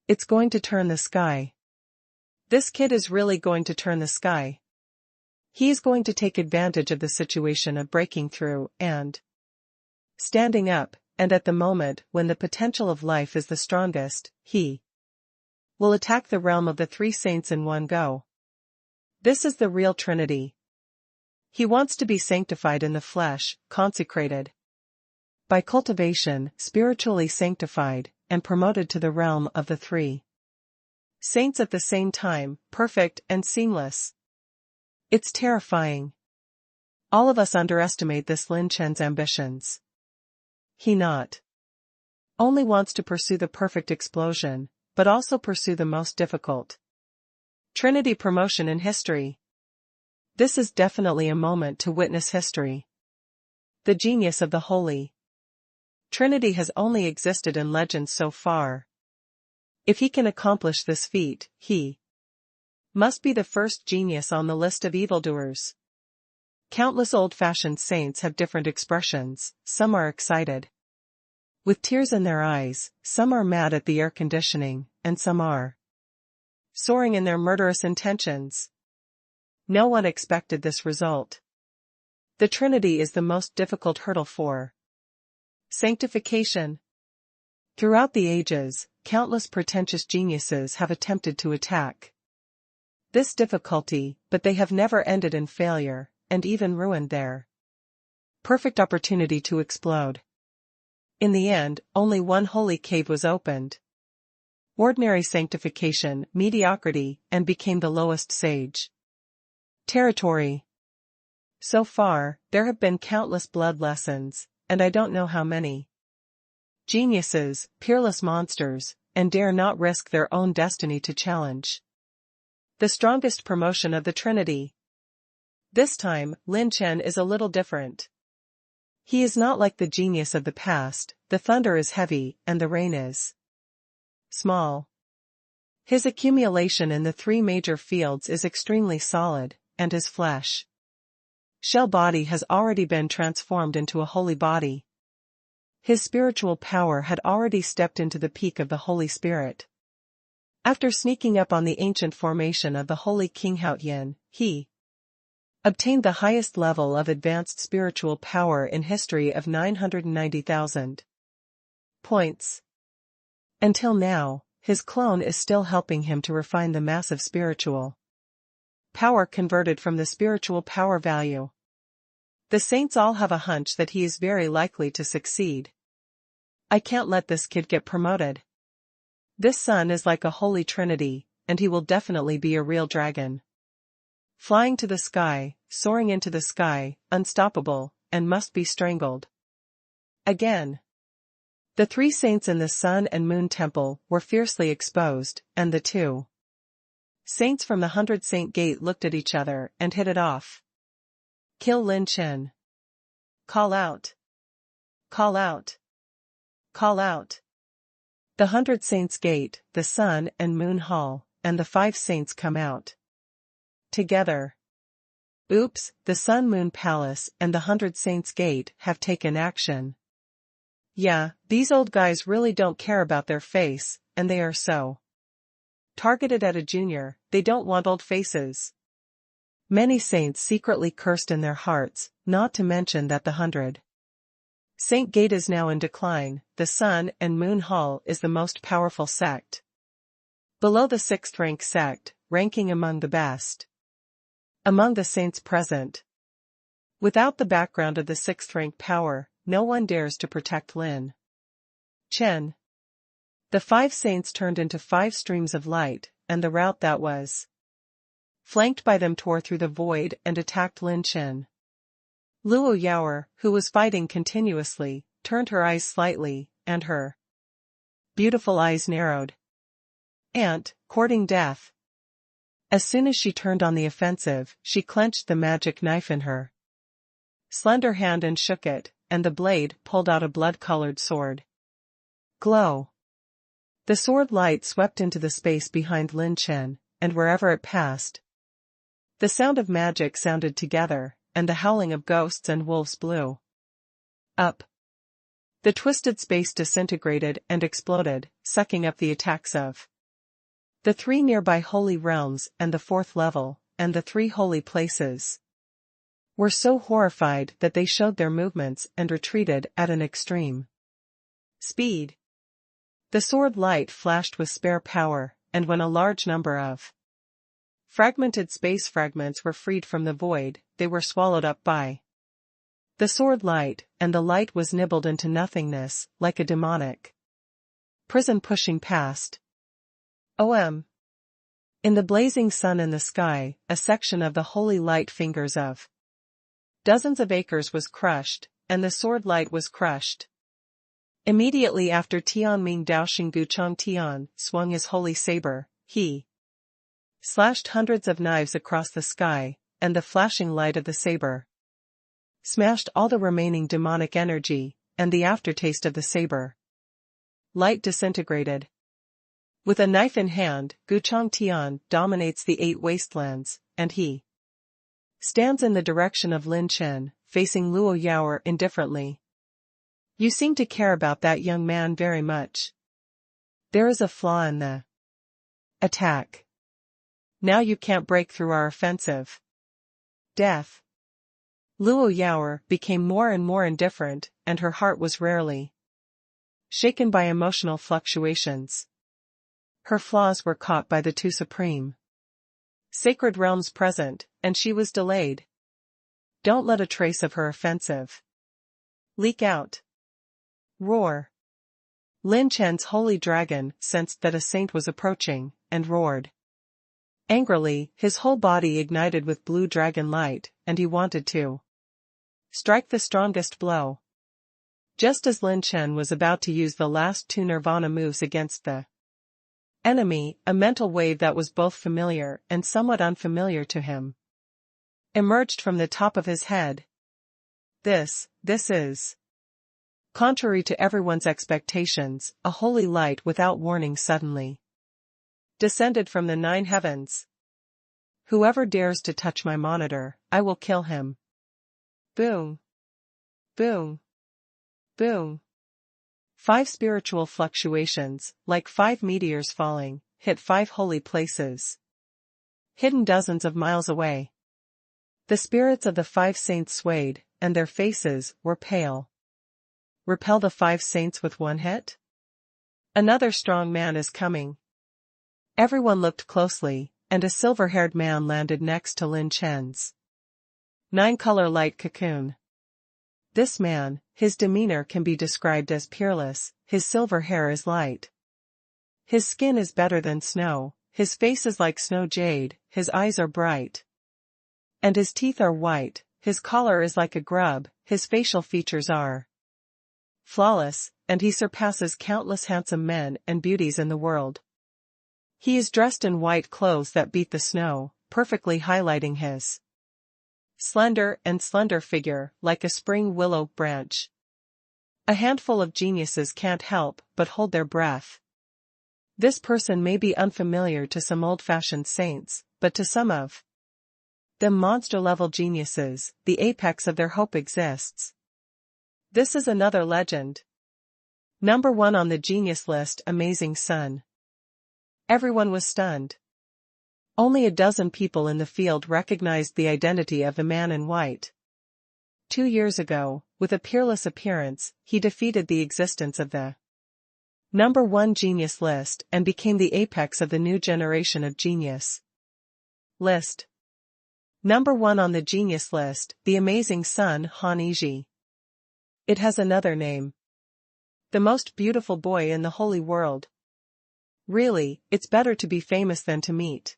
It's going to turn the sky. This kid is really going to turn the sky. He is going to take advantage of the situation of breaking through and standing up, and at the moment when the potential of life is the strongest, he will attack the realm of the 3 saints in one go. This is the real Trinity. He wants to be sanctified in the flesh, consecrated by cultivation, spiritually sanctified, and promoted to the realm of the 3 saints at the same time, perfect and seamless. It's terrifying. All of us underestimate this Lin Chen's ambitions. He not only wants to pursue the perfect explosion, but also pursue the most difficult Trinity promotion in history. This is definitely a moment to witness history. The genius of the Holy Trinity has only existed in legends so far. If he can accomplish this feat, he must be the first genius on the list of evildoers. Countless old-fashioned saints have different expressions. Some are excited, with tears in their eyes, some are mad at the air conditioning, and some are soaring in their murderous intentions. No one expected this result. The Trinity is the most difficult hurdle for sanctification. Throughout the ages, countless pretentious geniuses have attempted to attack this difficulty, but they have never ended in failure, and even ruined their perfect opportunity to explode. In the end, only one holy cave was opened. Ordinary sanctification, mediocrity, and became the lowest sage territory. So far, there have been countless blood lessons, and I don't know how many geniuses, peerless monsters, and dare not risk their own destiny to challenge the strongest promotion of the Trinity. This time, Lin Chen is a little different. He is not like the genius of the past. The thunder is heavy, and the rain is small. His accumulation in the 3 major fields is extremely solid, and his flesh shell body has already been transformed into a holy body. His spiritual power had already stepped into the peak of the Holy Spirit. After sneaking up on the ancient formation of the Holy King Haotian, he obtained the highest level of advanced spiritual power in history of 990,000 points. Until now, his clone is still helping him to refine the massive spiritual power converted from the spiritual power value. The saints all have a hunch that he is very likely to succeed. I can't let this kid get promoted. This son is like a holy trinity, and he will definitely be a real dragon. Flying to the sky, soaring into the sky, unstoppable, and must be strangled. Again. The three saints in the sun and moon temple were fiercely exposed, and the two saints from the 100 Saint Gate looked at each other and hit it off. Kill Lin Chen. Call out. Call out. Call out. The 100 Saints Gate, the Sun and Moon Hall, and the 5 saints come out together. Oops, the Sun Moon Palace and the 100 Saints Gate have taken action. Yeah, these old guys really don't care about their face, and they are so targeted at a junior, they don't want old faces. Many saints secretly cursed in their hearts, not to mention that the 100 Saint Gate is now in decline, the Sun and Moon Hall is the most powerful sect. Below the 6th rank sect, ranking among the best among the saints present. Without the background of the 6th rank power, no one dares to protect Lin Chen. The 5 saints turned into 5 streams of light, and the route that was flanked by them tore through the void and attacked Lin Chen. Luo Yaoer, who was fighting continuously, turned her eyes slightly, and her beautiful eyes narrowed. Ant, courting death. As soon as she turned on the offensive, she clenched the magic knife in her slender hand and shook it, and the blade pulled out a blood-colored sword. Glow. The sword light swept into the space behind Lin Chen, and wherever it passed, the sound of magic sounded together, and the howling of ghosts and wolves blew up. The twisted space disintegrated and exploded, sucking up the attacks of the 3 nearby holy realms and the 4th level, and the 3 holy places were so horrified that they showed their movements and retreated at an extreme speed. The sword light flashed with spare power, and when a large number of fragmented space fragments were freed from the void, they were swallowed up by the sword light, and the light was nibbled into nothingness, like a demonic prison pushing past. In the blazing sun in the sky, a section of the holy light fingers of dozens of acres was crushed, and the sword light was crushed. Immediately after Tianming Daoxing Guchong Tian swung his holy saber, he slashed hundreds of knives across the sky, and the flashing light of the saber smashed all the remaining demonic energy, and the aftertaste of the saber light disintegrated. With a knife in hand, Guchong Tian dominates the 8 wastelands, and he stands in the direction of Lin Chen, facing Luo Yaoer indifferently. You seem to care about that young man very much. There is a flaw in the attack. Now you can't break through our offensive. Death. Luo Yaoer became more and more indifferent, and her heart was rarely shaken by emotional fluctuations. Her flaws were caught by the 2 supreme sacred realms present, and she was delayed. Don't let a trace of her offensive leak out. Roar. Lin Chen's holy dragon sensed that a saint was approaching, and roared angrily, his whole body ignited with blue dragon light, and he wanted to strike the strongest blow. Just as Lin Chen was about to use the last 2 nirvana moves against the enemy, a mental wave that was both familiar and somewhat unfamiliar to him emerged from the top of his head. This is contrary to everyone's expectations, a holy light without warning suddenly descended from the 9 heavens. Whoever dares to touch my monitor, I will kill him. Boom. Boom. Boom. 5 spiritual fluctuations, like 5 meteors falling, hit 5 holy places, hidden dozens of miles away. The spirits of the 5 saints swayed, and their faces were pale. Repel the 5 saints with one hit? Another strong man is coming. Everyone looked closely, and a silver-haired man landed next to Lin Chen's 9-color light cocoon. This man, his demeanor can be described as peerless, his silver hair is light. His skin is better than snow, his face is like snow jade, his eyes are bright. And his teeth are white, his collar is like a grub, his facial features are flawless, and he surpasses countless handsome men and beauties in the world. He is dressed in white clothes that beat the snow, perfectly highlighting his slender figure, like a spring willow branch. A handful of geniuses can't help but hold their breath. This person may be unfamiliar to some old-fashioned saints, but to some of them monster-level geniuses, the apex of their hope exists. This is another legend. Number 1 on the genius list, amazing sun. Everyone was stunned. Only a dozen people in the field recognized the identity of the man in white. 2 years ago, with a peerless appearance, he defeated the existence of the number 1 genius list and became the apex of the new generation of genius list. Number 1 on the genius list, the amazing sun, Han Yiji. It has another name. The most beautiful boy in the holy world. Really, it's better to be famous than to meet.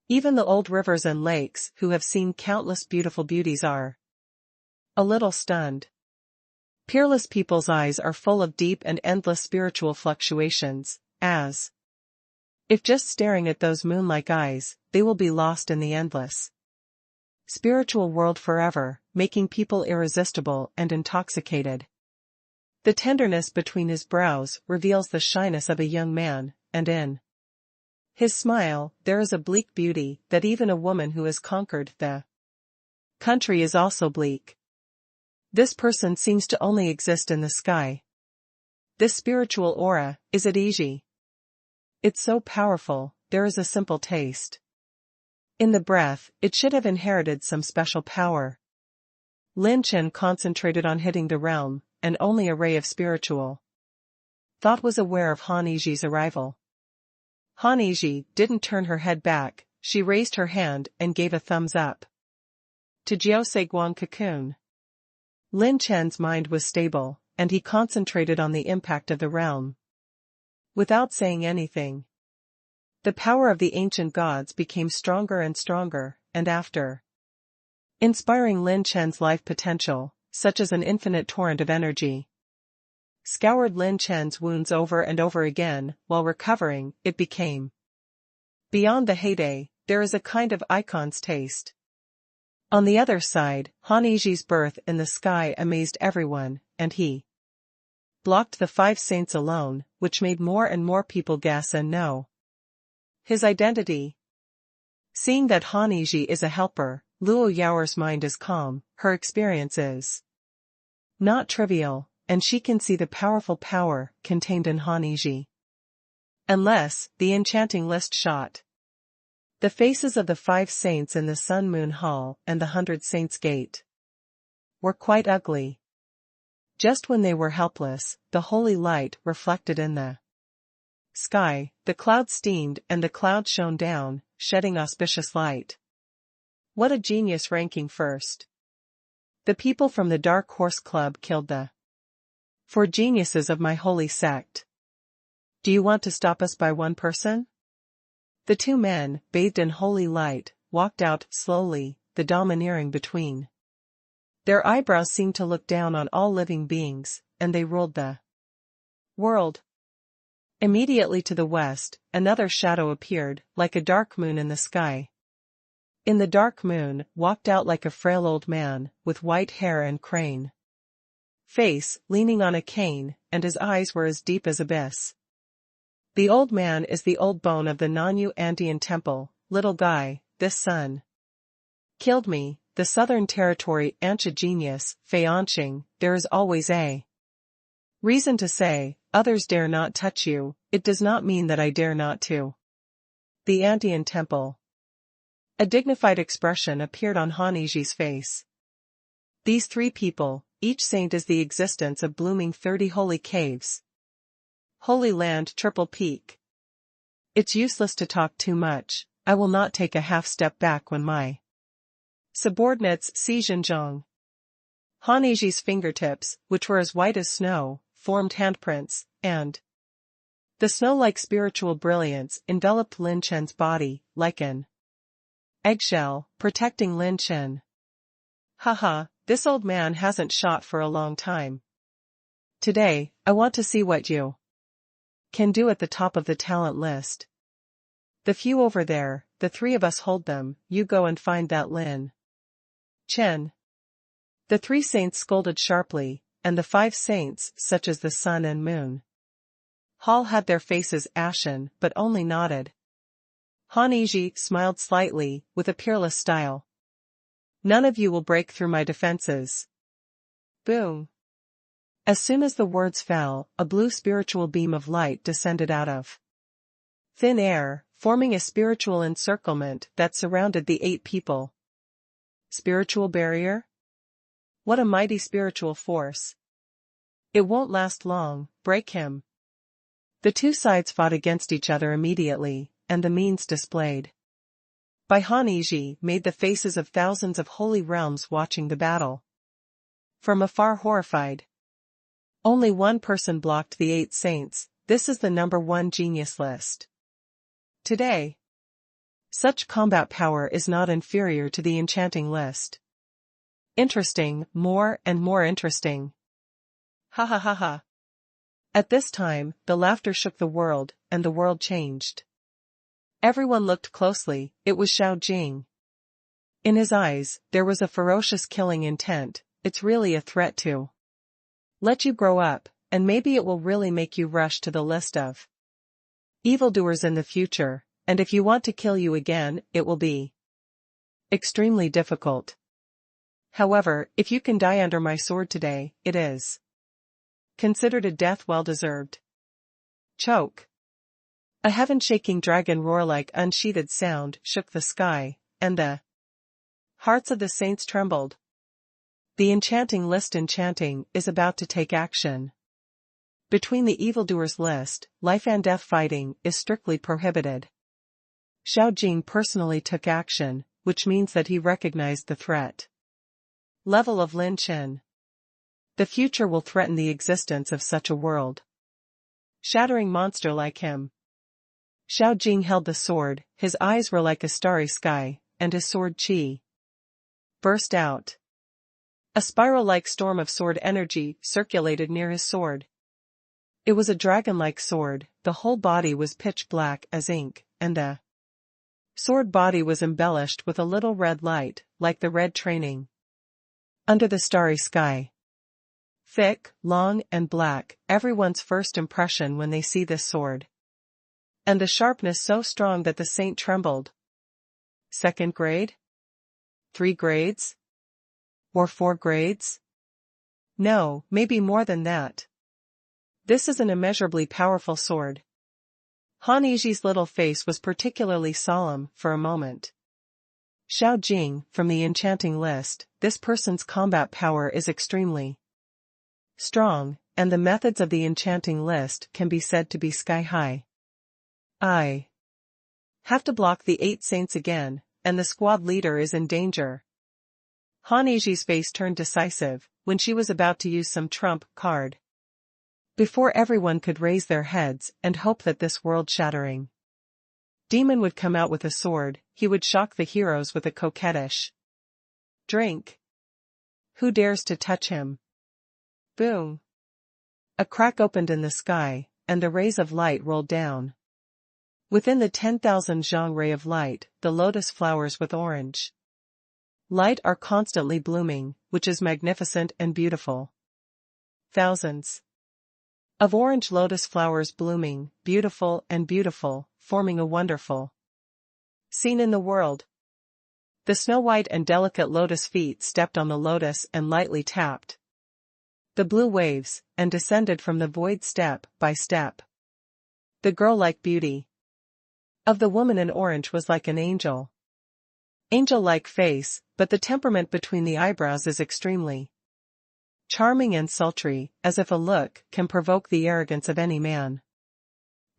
Even the old rivers and lakes, who have seen countless beautiful beauties, are a little stunned. Peerless people's eyes are full of deep and endless spiritual fluctuations, as if just staring at those moon-like eyes, they will be lost in the endless spiritual world forever, making people irresistible and intoxicated. The tenderness between his brows reveals the shyness of a young man, and in his smile, there is a bleak beauty that even a woman who has conquered the country is also bleak. This person seems to only exist in the sky. This spiritual aura, is it Yiji? It's so powerful, there is a simple taste in the breath, it should have inherited some special power. Lin Chen concentrated on hitting the realm, and only a ray of spiritual thought was aware of Han Yiji's arrival. Han Yiji didn't turn her head back, she raised her hand and gave a thumbs up to Jiao Guang cocoon. Lin Chen's mind was stable, and he concentrated on the impact of the realm. Without saying anything, the power of the ancient gods became stronger and stronger, and after inspiring Lin Chen's life potential, such as an infinite torrent of energy, scoured Lin Chen's wounds over and over again, while recovering, it became beyond the heyday, there is a kind of icon's taste. On the other side, Han Yiji's birth in the sky amazed everyone, and he blocked the 5 saints alone, which made more and more people guess and know his identity. Seeing that Han Yiji is a helper, Luo Yaoer's mind is calm, her experience is not trivial, and she can see the powerful power contained in Han Yiji. Unless, the enchanting list shot the faces of the 5 saints in the Sun Moon Hall and the 100 Saints Gate were quite ugly. Just when they were helpless, the holy light reflected in the sky, the clouds steamed and the clouds shone down, shedding auspicious light. What a genius ranking first. The people from the Dark Horse Club killed the 4 geniuses of my holy sect. Do you want to stop us by one person? The 2 men, bathed in holy light, walked out slowly, the domineering between. Their eyebrows seemed to look down on all living beings, and they ruled the world. Immediately to the west, another shadow appeared, like a dark moon in the sky. In the dark moon, walked out like a frail old man, with white hair and crane face, leaning on a cane, and his eyes were as deep as abyss. The old man is the old bone of the Nanyu Andean temple, little guy, this son killed me, the southern territory Ancha genius, Fei Anqing, there is always a reason to say, others dare not touch you, it does not mean that I dare not to. The Andean temple. A dignified expression appeared on Han Yiji's face. These 3 people, each saint is the existence of blooming 30 holy caves. Holy Land Triple Peak. It's useless to talk too much, I will not take a half step back when my subordinates see Xinjiang. Han Yi's fingertips, which were as white as snow, formed handprints, and the snow-like spiritual brilliance enveloped Lin Chen's body, like an eggshell, protecting Lin Chen. Haha, this old man hasn't shot for a long time. Today, I want to see what you can do at the top of the talent list. The few over there, the three of us hold them, you go and find that Lin Chen. The 3 saints scolded sharply, and the 5 saints, such as the sun and moon, Hall had their faces ashen but only nodded. Han Yi smiled slightly, with a peerless style. None of you will break through my defenses. Boom. As soon as the words fell, a blue spiritual beam of light descended out of thin air, forming a spiritual encirclement that surrounded the 8 people. Spiritual barrier? What a mighty spiritual force. It won't last long, break him. The 2 sides fought against each other immediately, and the means displayed by Han Yi made the faces of thousands of holy realms watching the battle from afar horrified. Only one person blocked the 8 saints. This is the number 1 genius list. Today, such combat power is not inferior to the enchanting list. Interesting, more and more interesting. Ha ha ha ha. At this time, the laughter shook the world, and the world changed. Everyone looked closely, it was Xiao Jing. In his eyes, there was a ferocious killing intent. It's really a threat to let you grow up, and maybe it will really make you rush to the list of evildoers in the future, and if you want to kill you again, it will be extremely difficult. However, if you can die under my sword today, it is considered a death well deserved. Choke. A heaven-shaking dragon roar-like unsheathed sound shook the sky, and the hearts of the saints trembled. The enchanting list enchanting is about to take action. Between the evildoers list, life and death fighting is strictly prohibited. Xiao Jing personally took action, which means that he recognized the threat level of Lin Chen. The future will threaten the existence of such a world shattering monster like him. Xiao Jing held the sword, his eyes were like a starry sky, and his sword qi burst out. A spiral-like storm of sword energy circulated near his sword. It was a dragon-like sword, the whole body was pitch black as ink, and the sword body was embellished with a little red light, like the red training under the starry sky. Thick, long, and black, everyone's first impression when they see this sword. And the sharpness so strong that the saint trembled. 2nd grade? 3 grades? Or 4 grades? No, maybe more than that. This is an immeasurably powerful sword. Han Yi's little face was particularly solemn for a moment. Xiao Jing, from the enchanting list, this person's combat power is extremely strong, and the methods of the enchanting list can be said to be sky-high. I have to block the 8 saints again, and the squad leader is in danger. Han Yi's face turned decisive, when she was about to use some trump card. Before everyone could raise their heads and hope that this world-shattering demon would come out with a sword, he would shock the heroes with a coquettish drink. Who dares to touch him? Boom. A crack opened in the sky, and the rays of light rolled down. Within the 10,000 zhang ray of light, the lotus flowers with orange light are constantly blooming, which is magnificent and beautiful. Thousands of orange lotus flowers blooming, beautiful and beautiful, forming a wonderful scene in the world. The snow-white and delicate lotus feet stepped on the lotus and lightly tapped the blue waves, and descended from the void step by step. The girl-like beauty of the woman in orange was like an angel. Angel-like face, but the temperament between the eyebrows is extremely charming and sultry, as if a look can provoke the arrogance of any man.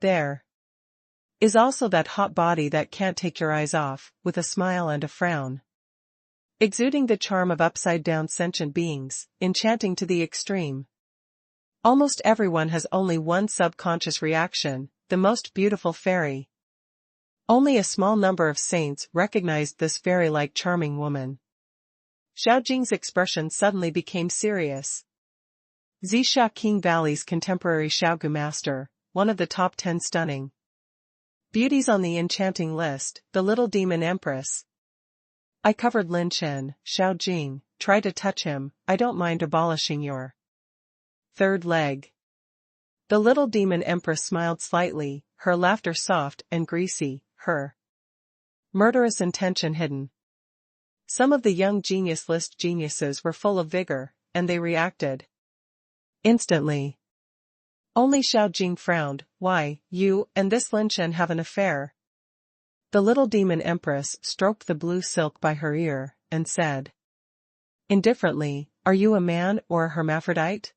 There is also that hot body that can't take your eyes off, with a smile and a frown. Exuding the charm of upside-down sentient beings, enchanting to the extreme. Almost everyone has only one subconscious reaction, the most beautiful fairy. Only a small number of saints recognized this fairy-like charming woman. Xiao Jing's expression suddenly became serious. Zixia King Valley's contemporary Xiaogu master, one of the top 10 stunning beauties on the enchanting list, the little demon empress. I covered Lin Chen, Xiao Jing, try to touch him, I don't mind abolishing your third leg. The little demon empress smiled slightly, her laughter soft and greasy, her murderous intention hidden. Some of the young genius list geniuses were full of vigor, and they reacted instantly. Only Xiao Jing frowned. Why, you and this Lin Chen have an affair? The little demon empress stroked the blue silk by her ear, and said indifferently, are you a man or a hermaphrodite?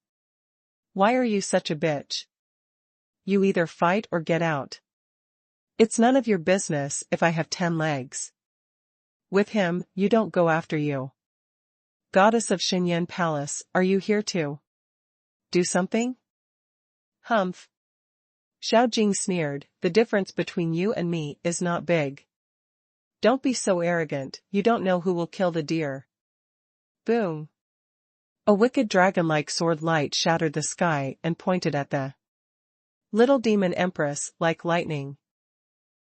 Why are you such a bitch? You either fight or get out. It's none of your business if I have 10 legs. With him, you don't go after you. Goddess of Xinyan Palace, are you here to do something? Humph. Xiao Jing sneered, the difference between you and me is not big. Don't be so arrogant, you don't know who will kill the deer. Boom. A wicked dragon-like sword light shattered the sky and pointed at the little demon empress like lightning.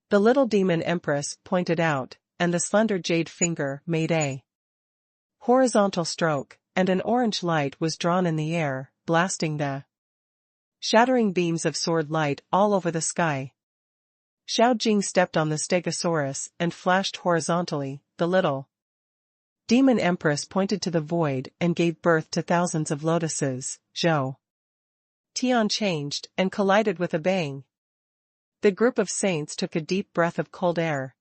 The little demon empress pointed out, and the slender jade finger made a horizontal stroke, and an orange light was drawn in the air, blasting the shattering beams of sword light all over the sky. Xiao Jing stepped on the stegosaurus and flashed horizontally. The little demon empress pointed to the void and gave birth to thousands of lotuses. Zhou Tian changed and collided with a bang. The group of saints took a deep breath of cold air.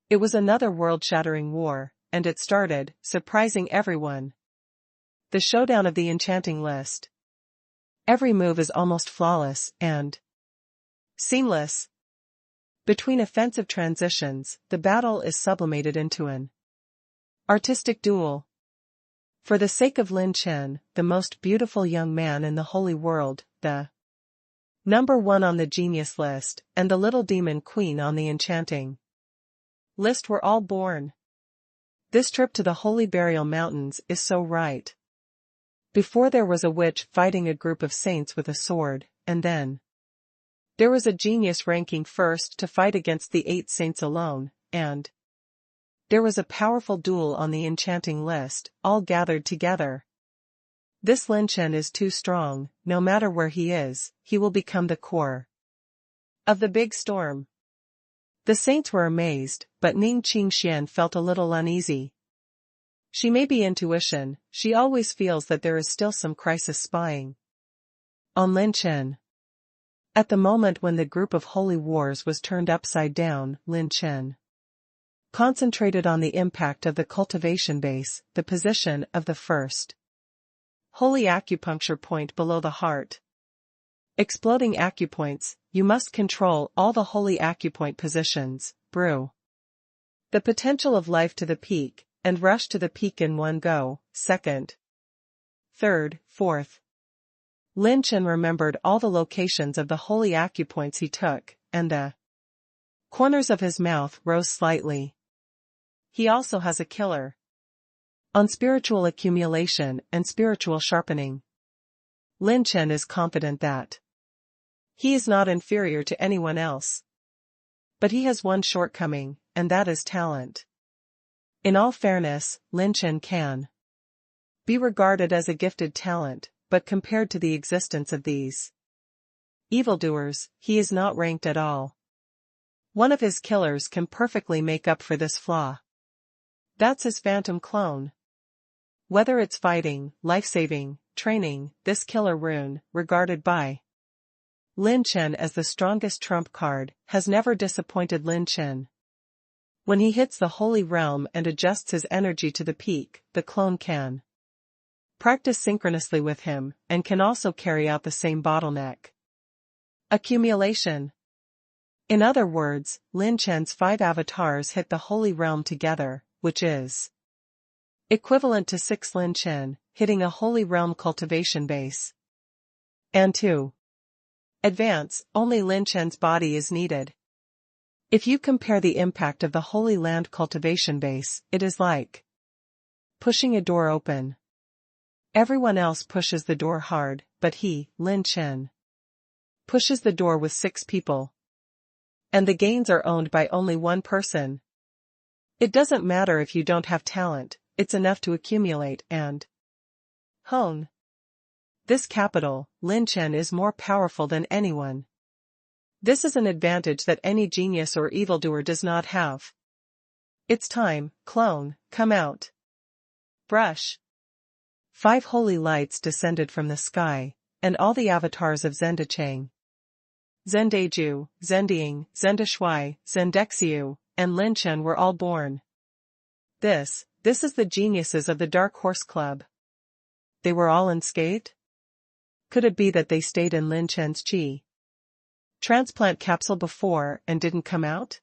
It was another world-shattering war, and it started, surprising everyone. The showdown of the enchanting list. Every move is almost flawless and seamless. Between offensive transitions, the battle is sublimated into an artistic duel. For the sake of Lin Chen, the most beautiful young man in the holy world, the number 1 on the genius list, and the little demon queen on the enchanting list were all born. This trip to the holy burial mountains is so right. Before there was a witch fighting a group of saints with a sword, and then there was a genius ranking first to fight against the 8 saints alone, and there was a powerful duel on the enchanting list, all gathered together. This Lin Chen is too strong, no matter where he is, he will become the core of the big storm. The saints were amazed, but Ning Qingxian felt a little uneasy. She may be intuition, she always feels that there is still some crisis spying on Lin Chen. At the moment when the group of holy wars was turned upside down, Lin Chen concentrated on the impact of the cultivation base, the position of the first holy acupuncture point below the heart. Exploding acupoints, you must control all the holy acupoint positions, brew the potential of life to the peak, and rush to the peak in one go, second, third, fourth. Lin Chen remembered all the locations of the holy acupoints he took, and the corners of his mouth rose slightly. He also has a killer on spiritual accumulation and spiritual sharpening. Lin Chen is confident that he is not inferior to anyone else. But he has one shortcoming, and that is talent. In all fairness, Lin Chen can be regarded as a gifted talent, but compared to the existence of these evildoers, he is not ranked at all. One of his killers can perfectly make up for this flaw. That's his phantom clone. Whether it's fighting, life-saving, training, this killer rune, regarded by Lin Chen as the strongest trump card, has never disappointed Lin Chen. When he hits the holy realm and adjusts his energy to the peak, the clone can practice synchronously with him, and can also carry out the same bottleneck. Accumulation. In other words, Lin Chen's 5 avatars hit the holy realm together, which is equivalent to 6 Lin Chen, hitting a holy realm cultivation base. And to advance, only Lin Chen's body is needed. If you compare the impact of the Holy Land cultivation base, it is like pushing a door open. Everyone else pushes the door hard, but he, Lin Chen, pushes the door with 6 people. And the gains are owned by only one person. It doesn't matter if you don't have talent, it's enough to accumulate and hone. This capital, Lin Chen is more powerful than anyone. This is an advantage that any genius or evildoer does not have. It's time, clone, come out. Brush. 5 holy lights descended from the sky, and all the avatars of Zendachang, Zendeju, Zendiang, Zendashui, Zendexiu, and Lin Chen were all born. This is the geniuses of the Dark Horse Club. They were all unscathed? Could it be that they stayed in Lin Chen's chi transplant capsule before and didn't come out?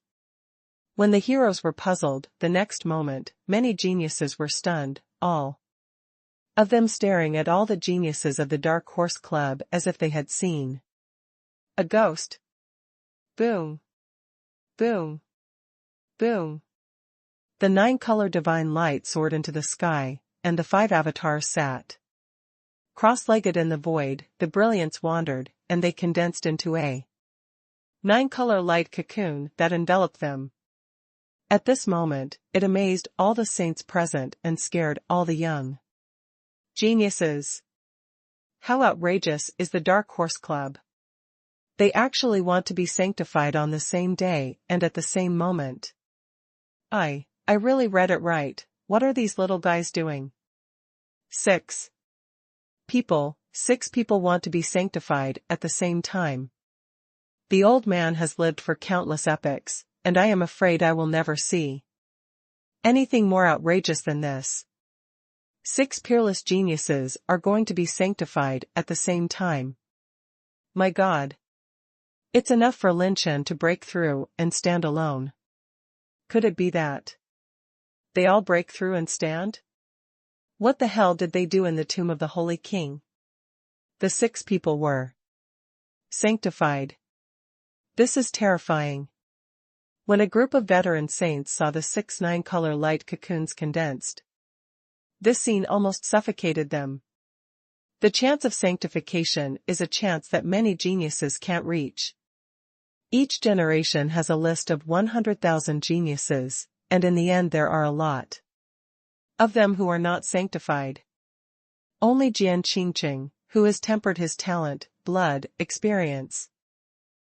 When the heroes were puzzled, the next moment, many geniuses were stunned, all of them staring at all the geniuses of the Dark Horse Club as if they had seen a ghost. Boom. Boom. Boom. The 9-color divine light soared into the sky, and the 5 avatars sat cross-legged in the void. The brilliance wandered, and they condensed into a 9-color light cocoon that enveloped them. At this moment, it amazed all the saints present and scared all the young geniuses. How outrageous is the Dark Horse Club? They actually want to be sanctified on the same day and at the same moment. I really read it right. What are these little guys doing? 6 people want to be sanctified at the same time. The old man has lived for countless epochs, and I am afraid I will never see anything more outrageous than this. 6 peerless geniuses are going to be sanctified at the same time. My God. It's enough for Lin Chen to break through and stand alone. Could it be that they all break through and stand? What the hell did they do in the tomb of the Holy King? The 6 people were sanctified. This is terrifying. When a group of veteran saints saw the 6 9-color light cocoons condensed, this scene almost suffocated them. The chance of sanctification is a chance that many geniuses can't reach. Each generation has a list of 100,000 geniuses, and in the end there are a lot of them who are not sanctified. Only Jian Qingqing, who has tempered his talent, blood, experience,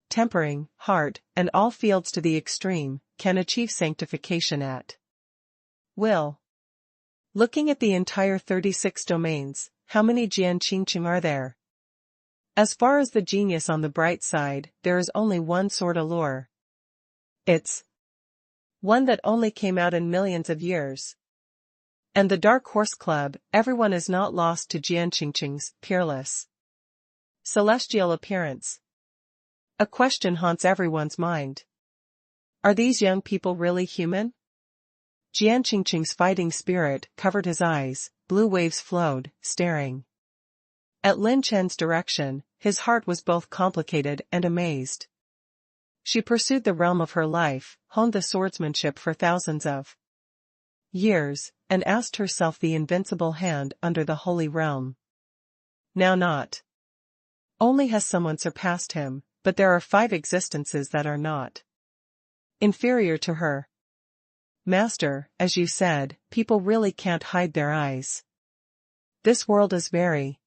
tempering, heart, and all fields to the extreme, can achieve sanctification at will. Looking at the entire 36 domains, how many Jian Qingqing are there? As far as the genius on the bright side, there is only one sword allure. It's one that only came out in millions of years. And the Dark Horse Club, everyone is not lost to Jian Qingqing's peerless celestial appearance. A question haunts everyone's mind. Are these young people really human? Jian Qingqing's fighting spirit covered his eyes, blue waves flowed, staring at Lin Chen's direction. His heart was both complicated and amazed. She pursued the realm of her life, honed the swordsmanship for thousands of years, and asked herself the invincible hand under the holy realm. Now not only has someone surpassed him, but there are 5 existences that are not inferior to her. Master, as you said, people really can't hide their eyes. This world is very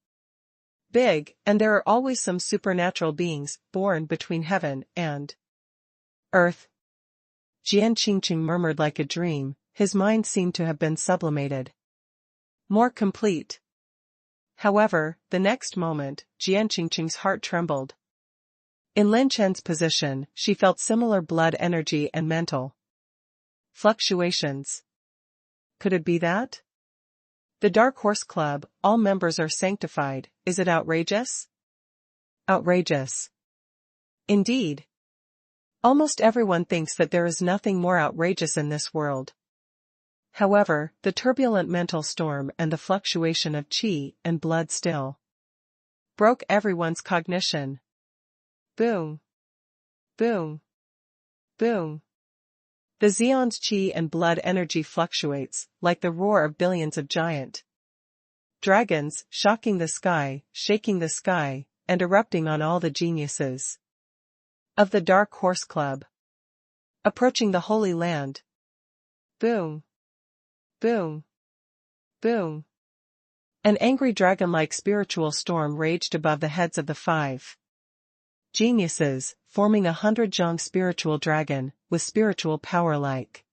big, and there are always some supernatural beings born between heaven and earth. Jian Qingqing murmured like a dream. His mind seemed to have been sublimated, more complete. However, the next moment, Jian Qingqing's heart trembled. In Lin Chen's position, she felt similar blood energy and mental fluctuations. Could it be that? The Dark Horse Club, all members are sanctified. Is it outrageous? Outrageous. Indeed. Almost everyone thinks that there is nothing more outrageous in this world. However, the turbulent mental storm and the fluctuation of qi and blood still broke everyone's cognition. Boom. Boom. Boom. The Xeon's qi and blood energy fluctuates, like the roar of billions of giant dragons, shocking the sky, shaking the sky, and erupting on all the geniuses of the Dark Horse Club, approaching the Holy Land. Boom. Boom. Boom. An angry dragon-like spiritual storm raged above the heads of the 5 geniuses, forming a 100-zhang spiritual dragon, with spiritual power like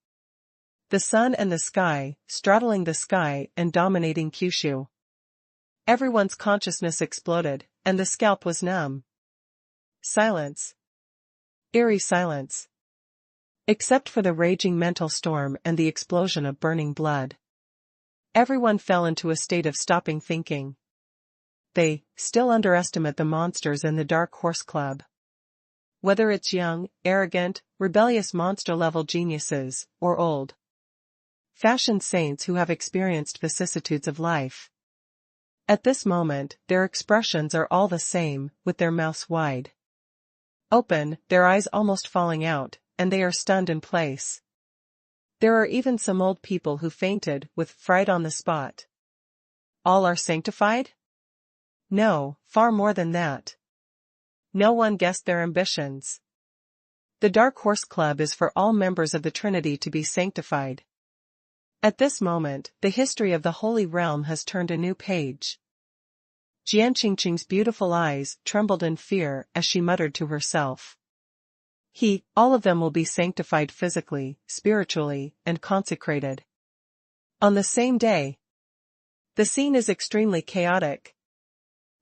the sun and the sky, straddling the sky and dominating Kyushu. Everyone's consciousness exploded, and the scalp was numb. Silence. Eerie silence. Except for the raging mental storm and the explosion of burning blood. Everyone fell into a state of stopping thinking. They still underestimate the monsters in the Dark Horse Club. Whether it's young, arrogant, rebellious monster-level geniuses, or old-fashioned saints who have experienced vicissitudes of life. At this moment, their expressions are all the same, with their mouths wide open, their eyes almost falling out, and they are stunned in place. There are even some old people who fainted with fright on the spot. All are sanctified? No, far more than that. No one guessed their ambitions. The Dark Horse Club is for all members of the Trinity to be sanctified. At this moment, the history of the Holy Realm has turned a new page. Jian Qingqing's beautiful eyes trembled in fear as she muttered to herself. All of them will be sanctified physically, spiritually, and consecrated. On the same day. The scene is extremely chaotic.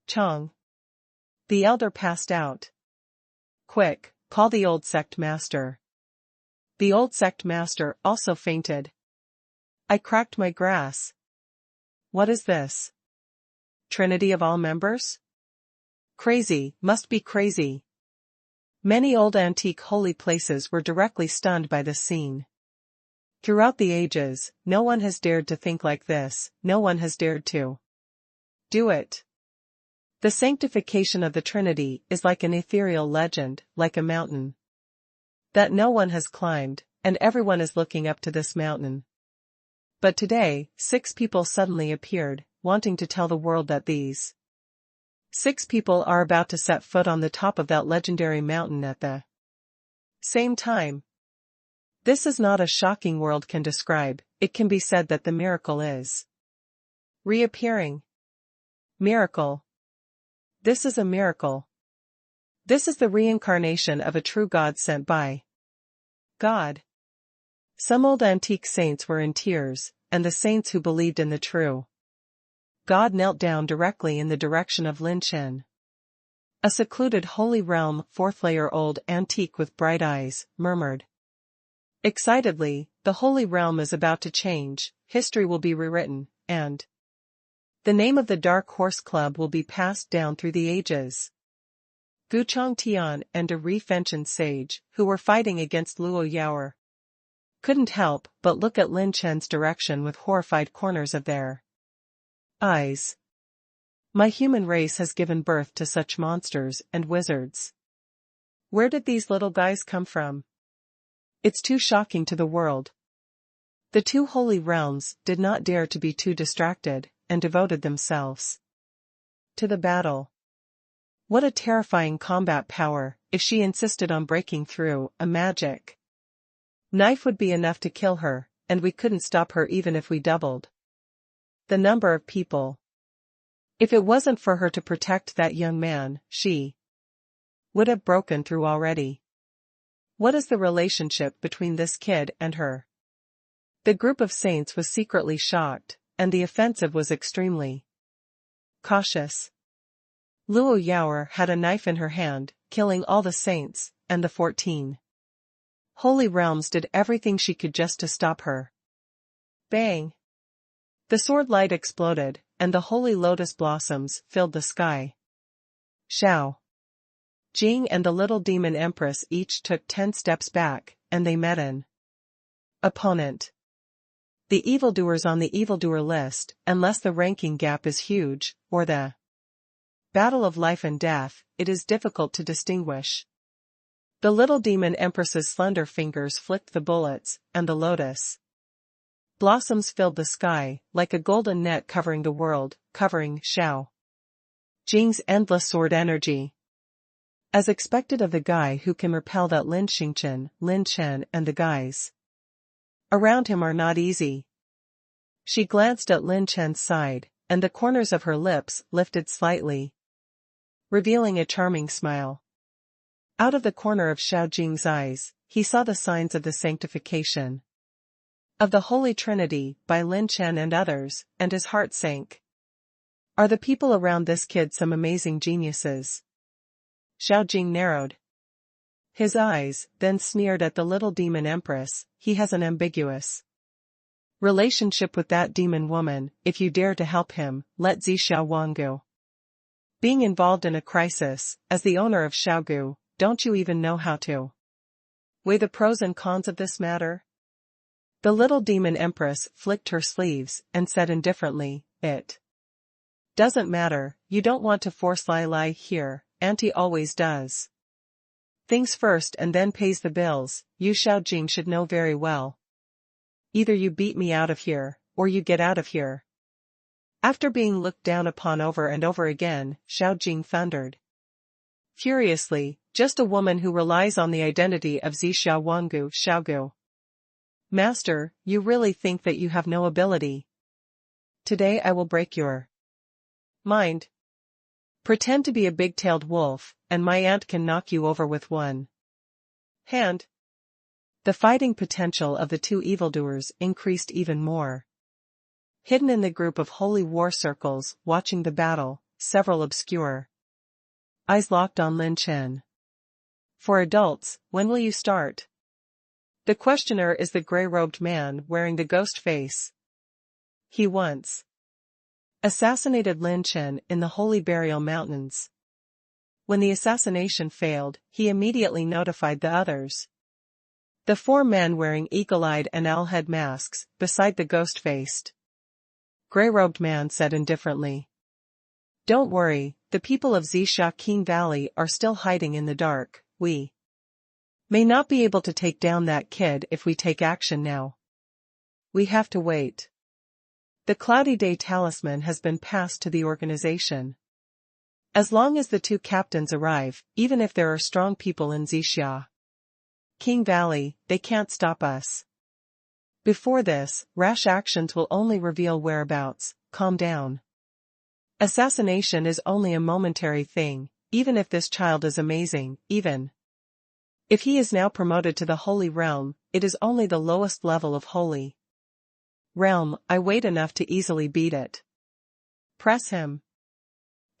Chong. The elder passed out. Quick, call the old sect master. The old sect master also fainted. I cracked my grass. What is this? Trinity of all members? Crazy, must be crazy. Many old antique holy places were directly stunned by this scene. Throughout the ages, no one has dared to think like this, no one has dared to do it. The sanctification of the Trinity is like an ethereal legend, like a mountain that no one has climbed, and everyone is looking up to this mountain. But today, 6 people suddenly appeared, wanting to tell the world that these 6 people are about to set foot on the top of that legendary mountain at the same time. This is not a shocking world can describe, it can be said that the miracle is reappearing. Miracle. This is a miracle. This is the reincarnation of a true God sent by God. Some old antique saints were in tears, and the saints who believed in the true God knelt down directly in the direction of Lin Chen. A secluded holy realm, 4th-layer-old antique with bright eyes, murmured excitedly, the holy realm is about to change, history will be rewritten, and the name of the Dark Horse Club will be passed down through the ages. Guchong Tian and a Fenchen sage, who were fighting against Luo Yaoer, couldn't help but look at Lin Chen's direction with horrified corners of their eyes. My human race has given birth to such monsters and wizards. Where did these little guys come from? It's too shocking to the world. The 2 holy realms did not dare to be too distracted, and devoted themselves to the battle. What a terrifying combat power! If she insisted on breaking through, a magic knife would be enough to kill her, and we couldn't stop her even if we doubled the number of people. If it wasn't for her to protect that young man, she would have broken through already. What is the relationship between this kid and her? The group of saints was secretly shocked, and the offensive was extremely cautious. Luo Yaoer had a knife in her hand, killing all the saints, and the 14 holy realms did everything she could just to stop her. Bang! The sword light exploded, and the holy lotus blossoms filled the sky. Shao! Jing and the little demon empress each took 10 steps back, and they met an opponent. The evildoers on the evildoer list, unless the ranking gap is huge, or the battle of life and death, it is difficult to distinguish. The little demon empress's slender fingers flicked the bullets, and the lotus blossoms filled the sky, like a golden net covering the world, covering Xiao Jing's endless sword energy. As expected of the guy who can repel that Lin Chen and the guys around him are not easy. She glanced at Lin Chen's side, and the corners of her lips lifted slightly, revealing a charming smile. Out of the corner of Xiao Jing's eyes, he saw the signs of the sanctification of the Holy Trinity by Lin Chen and others, and his heart sank. Are the people around this kid some amazing geniuses? Xiao Jing narrowed his eyes, then sneered at the little demon empress. He has an ambiguous relationship with that demon woman. If you dare to help him, let Zixia Wang go. Being involved in a crisis, as the owner of Xiaogu, don't you even know how to weigh the pros and cons of this matter? The little demon empress flicked her sleeves and said indifferently, it doesn't matter. You don't want to force Lai here, Auntie always does things first and then pays the bills. You Xiao Jing should know very well. Either you beat me out of here, or you get out of here. After being looked down upon over and over again, Xiao Jing thundered furiously, just a woman who relies on the identity of Zixia Wangu Xiaogu. Master, you really think that you have no ability? Today I will break your mind. Pretend to be a big-tailed wolf, and my aunt can knock you over with one hand. The fighting potential of the two evildoers increased even more. Hidden in the group of holy war circles watching the battle, several obscure eyes locked on Lin Chen. For adults, when will you start? The questioner is the gray-robed man wearing the ghost face. He once assassinated Lin Chen in the Holy Burial Mountains. When the assassination failed, he immediately notified the others. The 4 men wearing eagle-eyed and owl-head masks, beside the ghost-faced gray-robed man said indifferently. Don't worry, the people of Zixia King Valley are still hiding in the dark. We may not be able to take down that kid if we take action now. We have to wait. The Cloudy Day talisman has been passed to the organization. As long as the 2 captains arrive, even if there are strong people in Zixia King Valley, they can't stop us. Before this, rash actions will only reveal whereabouts. Calm down. Assassination is only a momentary thing, even if this child is amazing, even if he is now promoted to the Holy Realm, it is only the lowest level of Holy Realm. I wait enough to easily beat it. Press him.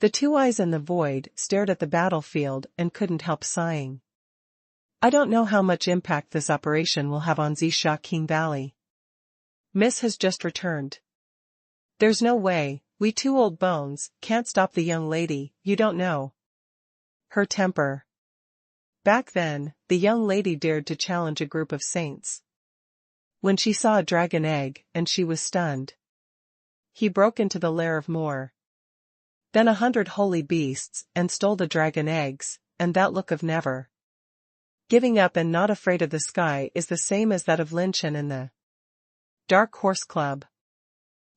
The 2 eyes in the void stared at the battlefield and couldn't help sighing. I don't know how much impact this operation will have on Zixia King Valley. Miss has just returned. There's no way, we 2 old bones can't stop the young lady. You don't know her temper. Back then, the young lady dared to challenge a group of saints. When she saw a dragon egg, and she was stunned. He broke into the lair of more than 100 holy beasts, and stole the dragon eggs, and that look of never giving up and not afraid of the sky is the same as that of Lin Chen in the Dark Horse Club.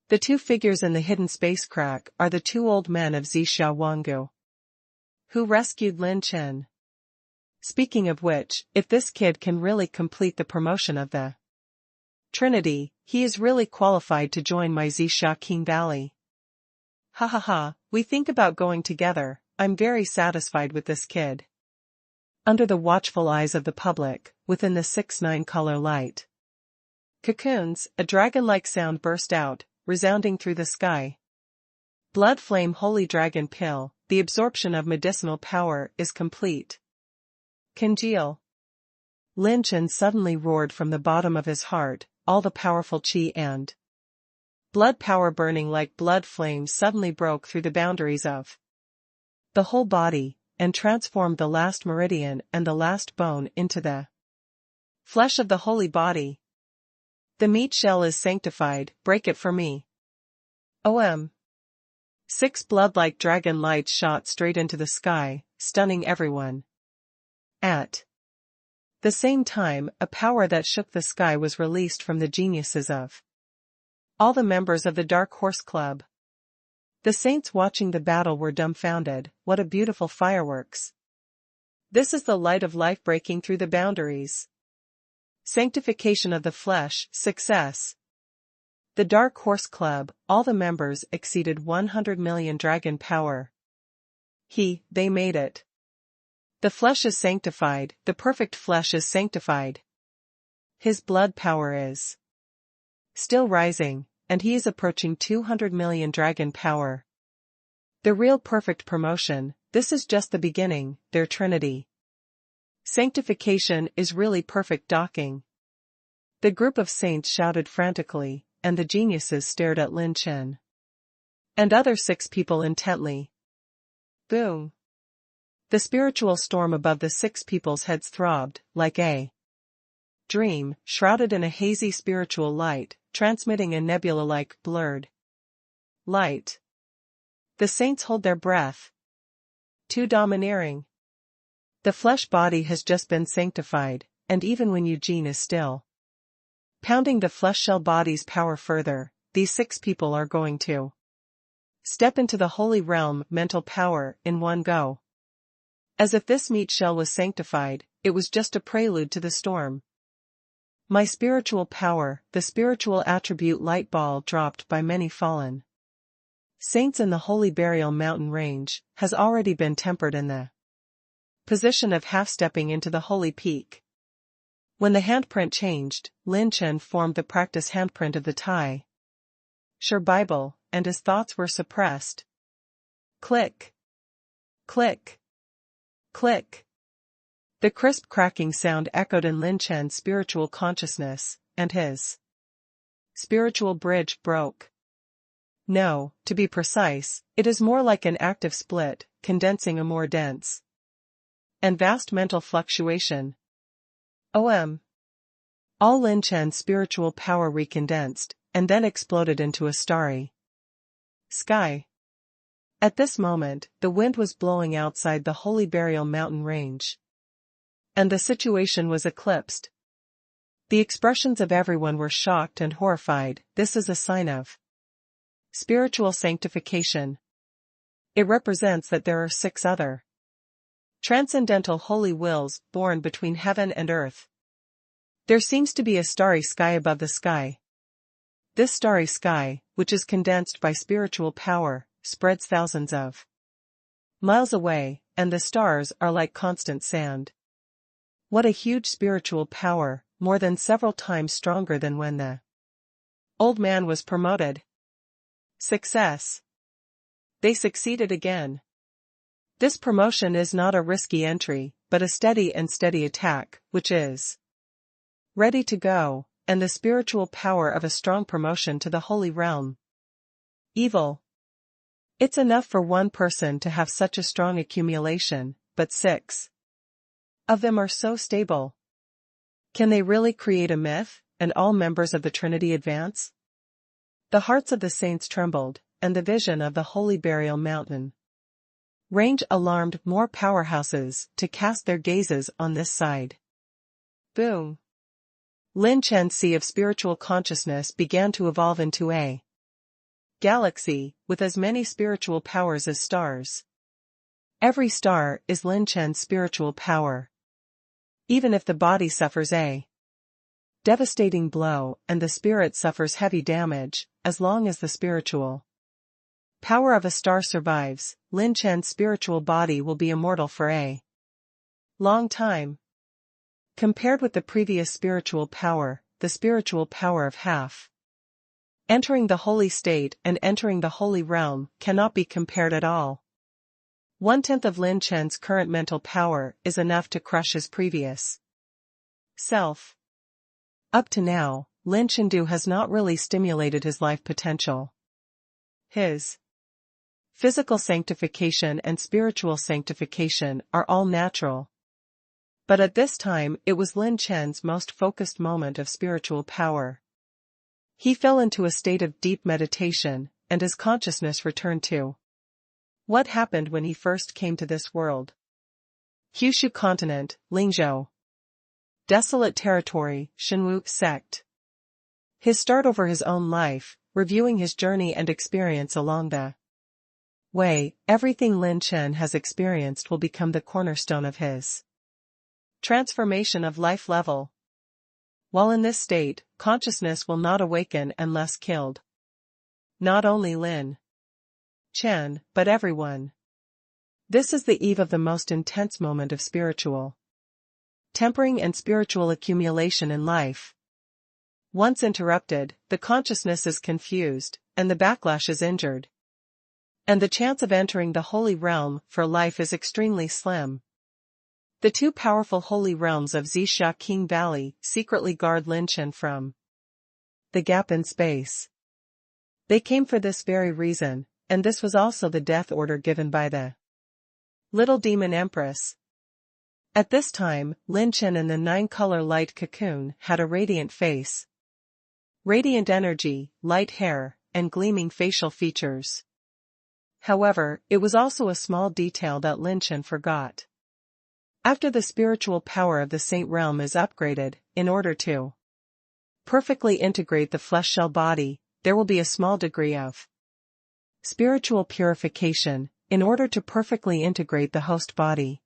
The 2 figures in the hidden space crack are the 2 old men of Zixia Wangu, who rescued Lin Chen. Speaking of which, if this kid can really complete the promotion of the Trinity, he is really qualified to join my Zixia King Valley. Ha ha ha, we think about going together. I'm very satisfied with this kid. Under the watchful eyes of the public, within the 6-9 color light cocoons, a dragon-like sound burst out, resounding through the sky. Blood flame holy dragon pill, the absorption of medicinal power is complete. Congeal. Lin Chen suddenly roared from the bottom of his heart, all the powerful qi and blood power burning like blood flames suddenly broke through the boundaries of the whole body, and transformed the last meridian and the last bone into the flesh of the holy body. The meat shell is sanctified, break it for me. OM. 6 blood-like dragon lights shot straight into the sky, stunning everyone. At the same time, a power that shook the sky was released from the geniuses of all the members of the Dark Horse Club. The saints watching the battle were dumbfounded. What a beautiful fireworks! This is the light of life breaking through the boundaries. Sanctification of the flesh, success. The Dark Horse Club, all the members exceeded 100 million dragon power. They made it. The flesh is sanctified, the perfect flesh is sanctified. His blood power is still rising, and he is approaching 200 million dragon power. The real perfect promotion, this is just the beginning, their trinity. Sanctification is really perfect docking. The group of saints shouted frantically, and the geniuses stared at Lin Chen and other 6 people intently. Boom! The spiritual storm above the 6 people's heads throbbed, like a dream, shrouded in a hazy spiritual light, transmitting a nebula-like blurred light. The saints hold their breath. Too domineering. The flesh body has just been sanctified, and even when Eugene is still pounding the flesh shell body's power further, these 6 people are going to step into the holy realm mental power in one go. As if this meat shell was sanctified, it was just a prelude to the storm. My spiritual power, the spiritual attribute light ball dropped by many fallen saints in the holy burial mountain range, has already been tempered in the position of half-stepping into the holy peak. When the handprint changed, Lin Chen formed the practice handprint of the Tai Sure Bible, and his thoughts were suppressed. Click. Click. Click. The crisp cracking sound echoed in Lin Chen's spiritual consciousness, and his spiritual bridge broke. No, to be precise, it is more like an active split, condensing a more dense and vast mental fluctuation. OM. All Lin Chen's spiritual power recondensed, and then exploded into a starry sky. At this moment, the wind was blowing outside the holy burial mountain range, and the situation was eclipsed. The expressions of everyone were shocked and horrified. This is a sign of spiritual sanctification. It represents that there are 6 other transcendental holy wills born between heaven and earth. There seems to be a starry sky above the sky. This starry sky, which is condensed by spiritual power, spreads thousands of miles away, and the stars are like constant sand. What a huge spiritual power, more than several times stronger than when the old man was promoted. Success. They succeeded again. This promotion is not a risky entry, but a steady attack, which is ready to go, and the spiritual power of a strong promotion to the holy realm. Evil. It's enough for one person to have such a strong accumulation, but 6 of them are so stable. Can they really create a myth, and all members of the Trinity advance? The hearts of the saints trembled, and the vision of the holy burial mountain range alarmed more powerhouses to cast their gazes on this side. Boom! Lin Chen's sea of spiritual consciousness began to evolve into a galaxy, with as many spiritual powers as stars. Every star is Lin Chen's spiritual power. Even if the body suffers a devastating blow and the spirit suffers heavy damage, as long as the spiritual power of a star survives, Lin Chen's spiritual body will be immortal for a long time. Compared with the previous spiritual power, the spiritual power of half entering the holy state and entering the holy realm cannot be compared at all. 1/10 of Lin Chen's current mental power is enough to crush his previous self. Up to now, Lin Chen has not really stimulated his life potential. His Physical sanctification and spiritual sanctification are all natural. But at this time it was Lin Chen's most focused moment of spiritual power. He fell into a state of deep meditation, and his consciousness returned to what happened when he first came to this world. Kyushu continent, Lingzhou. Desolate territory, Shenwu sect. His start over his own life, reviewing his journey and experience along the way. Everything Lin Chen has experienced will become the cornerstone of his transformation of life level. While in this state, consciousness will not awaken unless killed. Not only Lin Chen, but everyone. This is the eve of the most intense moment of spiritual tempering and spiritual accumulation in life. Once interrupted, the consciousness is confused, and the backlash is injured. And the chance of entering the holy realm for life is extremely slim. The two powerful holy realms of Zixia King Valley secretly guard Lin Chen from the gap in space. They came for this very reason, and this was also the death order given by the Little Demon Empress. At this time, Lin Chen in the 9-color light cocoon had a radiant face. Radiant energy, light hair, and gleaming facial features. However, it was also a small detail that Lin Chen forgot. After the spiritual power of the Saint Realm is upgraded, in order to perfectly integrate the flesh shell body, there will be a small degree of spiritual purification, in order to perfectly integrate the host body.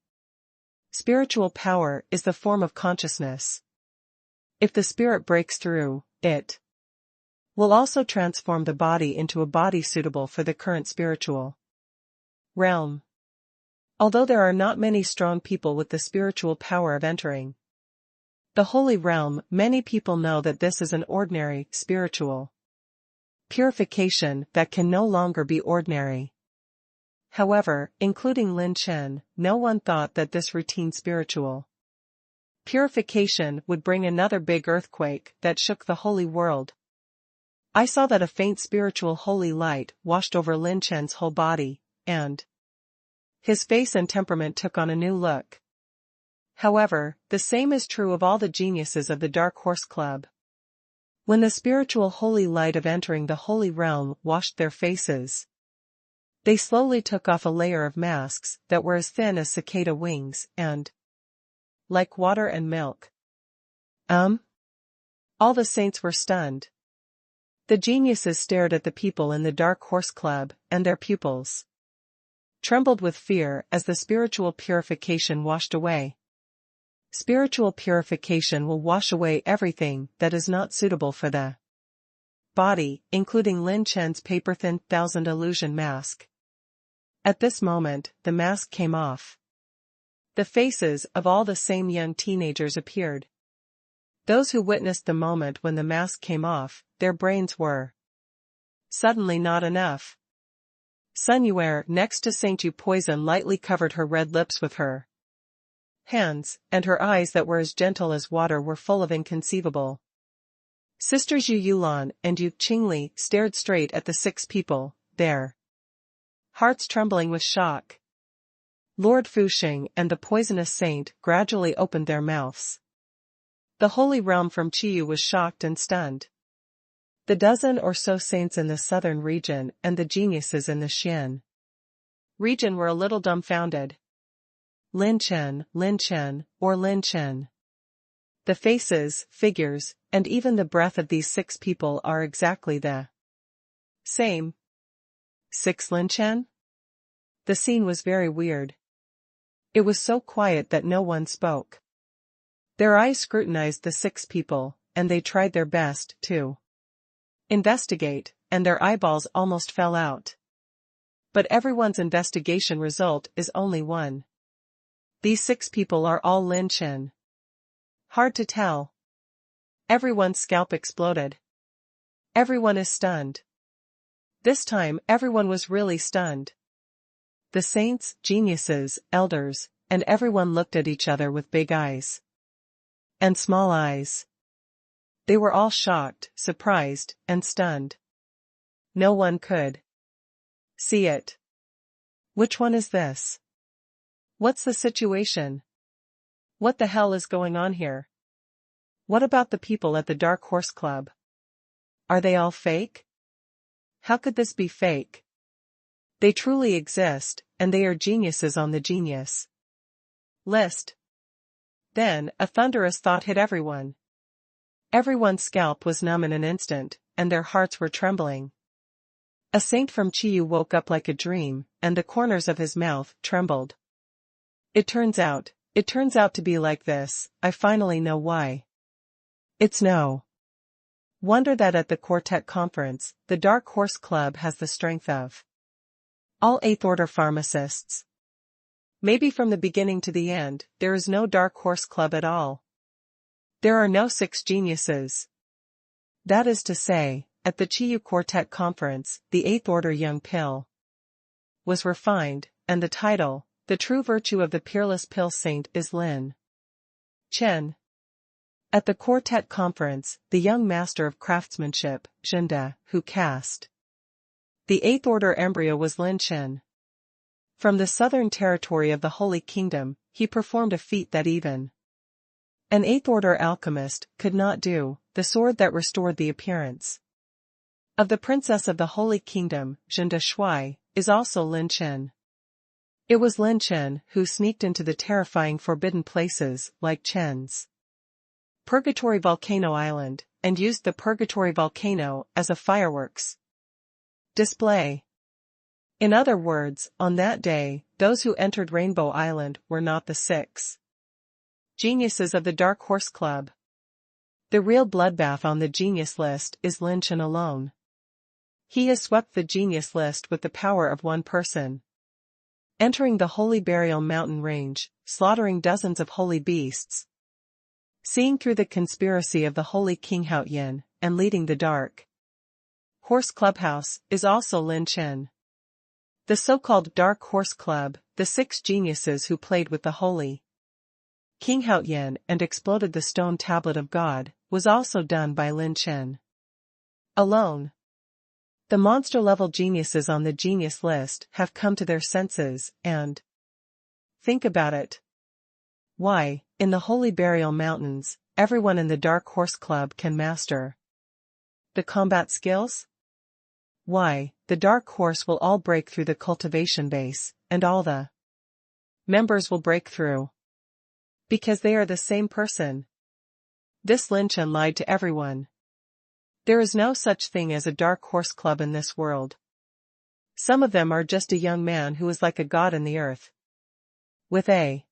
Spiritual power is the form of consciousness. If the spirit breaks through, it will also transform the body into a body suitable for the current spiritual realm. Although there are not many strong people with the spiritual power of entering the holy realm, many people know that this is an ordinary, spiritual purification that can no longer be ordinary. However, including Lin Chen, no one thought that this routine spiritual purification would bring another big earthquake that shook the holy world. I saw that a faint spiritual holy light washed over Lin Chen's whole body, and his face and temperament took on a new look. However, the same is true of all the geniuses of the Dark Horse Club. When the spiritual holy light of entering the holy realm washed their faces, they slowly took off a layer of masks that were as thin as cicada wings and like water and milk. All the saints were stunned. The geniuses stared at the people in the Dark Horse Club, and their pupils trembled with fear as the spiritual purification washed away. Spiritual purification will wash away everything that is not suitable for the body, including Lin Chen's paper-thin 1000 illusion mask. At this moment, the mask came off. The faces of all the same young teenagers appeared. Those who witnessed the moment when the mask came off, their brains were suddenly not enough. Sun Yuer next to Saint Yu Poison lightly covered her red lips with her hands, and her eyes that were as gentle as water were full of inconceivable. Sisters Yu Yulan and Yu Qingli stared straight at the 6 people, their hearts trembling with shock. Lord Fuxing and the poisonous saint gradually opened their mouths. The holy realm from Chiyu was shocked and stunned. The dozen or so saints in the southern region and the geniuses in the Xian region were a little dumbfounded. Lin Chen, or Lin Chen. The faces, figures, and even the breath of these 6 people are exactly the same. 6 Lin Chen? The scene was very weird. It was so quiet that no one spoke. Their eyes scrutinized the 6 people, and they tried their best to investigate, and their eyeballs almost fell out. But everyone's investigation result is only one. These 6 people are all Lin Chen. Hard to tell. Everyone's scalp exploded. Everyone is stunned. This time everyone was really stunned. The saints, geniuses, elders, and everyone looked at each other with big eyes and small eyes. They were all shocked, surprised, and stunned. No one could see it. Which one is this? What's the situation? What the hell is going on here? What about the people at the Dark Horse Club? Are they all fake? How could this be fake? They truly exist, and they are geniuses on the genius list. Then, a thunderous thought hit everyone. Everyone's scalp was numb in an instant, and their hearts were trembling. A saint from Chiyu woke up like a dream, and the corners of his mouth trembled. It turns out to be like this. I finally know why. It's no wonder that at the Quartet Conference, the Dark Horse Club has the strength of all 8th order pharmacists. Maybe from the beginning to the end, there is no Dark Horse Club at all. There are no 6 geniuses. That is to say, at the Chiyu Quartet Conference, the 8th order young pill was refined, and the title, the true virtue of the Peerless Pill Saint, is Lin Chen. At the Quartet Conference, the young master of craftsmanship, Zhenda, who cast the 8th order embryo, was Lin Chen. From the southern territory of the Holy Kingdom, he performed a feat that even an 8th order alchemist could not do, the sword that restored the appearance of the princess of the Holy Kingdom, Zhenda Shui, is also Lin Chen. It was Lin Chen who sneaked into the terrifying forbidden places, like Chen's Purgatory Volcano Island, and used the Purgatory Volcano as a fireworks display. In other words, on that day, those who entered Rainbow Island were not the 6 geniuses of the Dark Horse Club. The real bloodbath on the genius list is Lin Chen alone. He has swept the genius list with the power of one person. Entering the Holy Burial Mountain Range, slaughtering dozens of holy beasts, seeing through the conspiracy of the Holy King Hao Yin, and leading the Dark Horse Clubhouse, is also Lin Chen. The so-called Dark Horse Club, the 6 geniuses who played with the Holy King Hao Yin and exploded the stone tablet of God, was also done by Lin Chen alone. The monster-level geniuses on the genius list have come to their senses, and think about it. Why, in the Holy Burial Mountains, everyone in the Dark Horse Club can master the combat skills? Why, the Dark Horse will all break through the cultivation base, and all the members will break through. Because they are the same person. This Lin Chen lied to everyone. There is no such thing as a Dark Horse Club in this world. Some of them are just a young man who is like a god in the earth, with a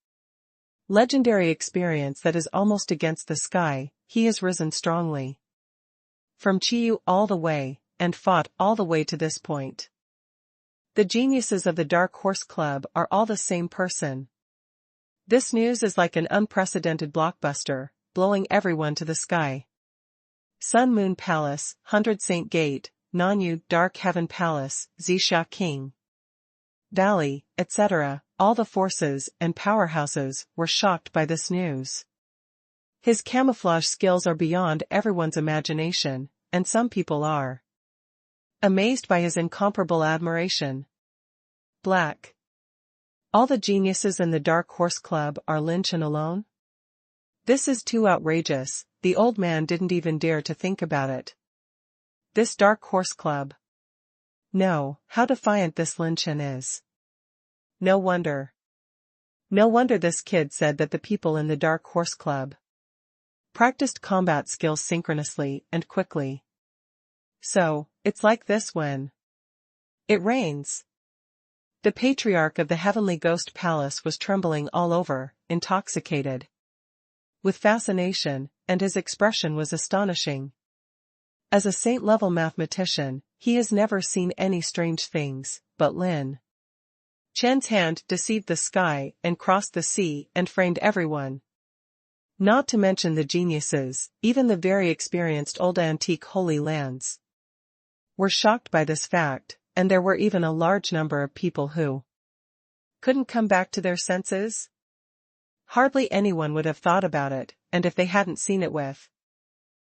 legendary experience that is almost against the sky. He has risen strongly from Chiyu all the way, and fought all the way to this point. The geniuses of the Dark Horse Club are all the same person. This news is like an unprecedented blockbuster, blowing everyone to the sky. Sun Moon Palace, 100 Saint Gate, Nanyu Dark Heaven Palace, Zixia King Valley, etc., all the forces and powerhouses were shocked by this news. His camouflage skills are beyond everyone's imagination, and some people are amazed by his incomparable admiration. Black. All the geniuses in the Dark Horse Club are Lin Chen alone? This is too outrageous. The old man didn't even dare to think about it. This Dark Horse Club. No, how defiant this Lin Chen is. No wonder. No wonder this kid said that the people in the Dark Horse Club practiced combat skills synchronously and quickly. So, it's like this when it rains. The patriarch of the Heavenly Ghost Palace was trembling all over, intoxicated with fascination, and his expression was astonishing. As a saint-level mathematician, he has never seen any strange things, but Lin Chen's hand deceived the sky and crossed the sea and framed everyone. Not to mention the geniuses, even the very experienced old antique Holy Lands were shocked by this fact, and there were even a large number of people who couldn't come back to their senses. Hardly anyone would have thought about it, and if they hadn't seen it with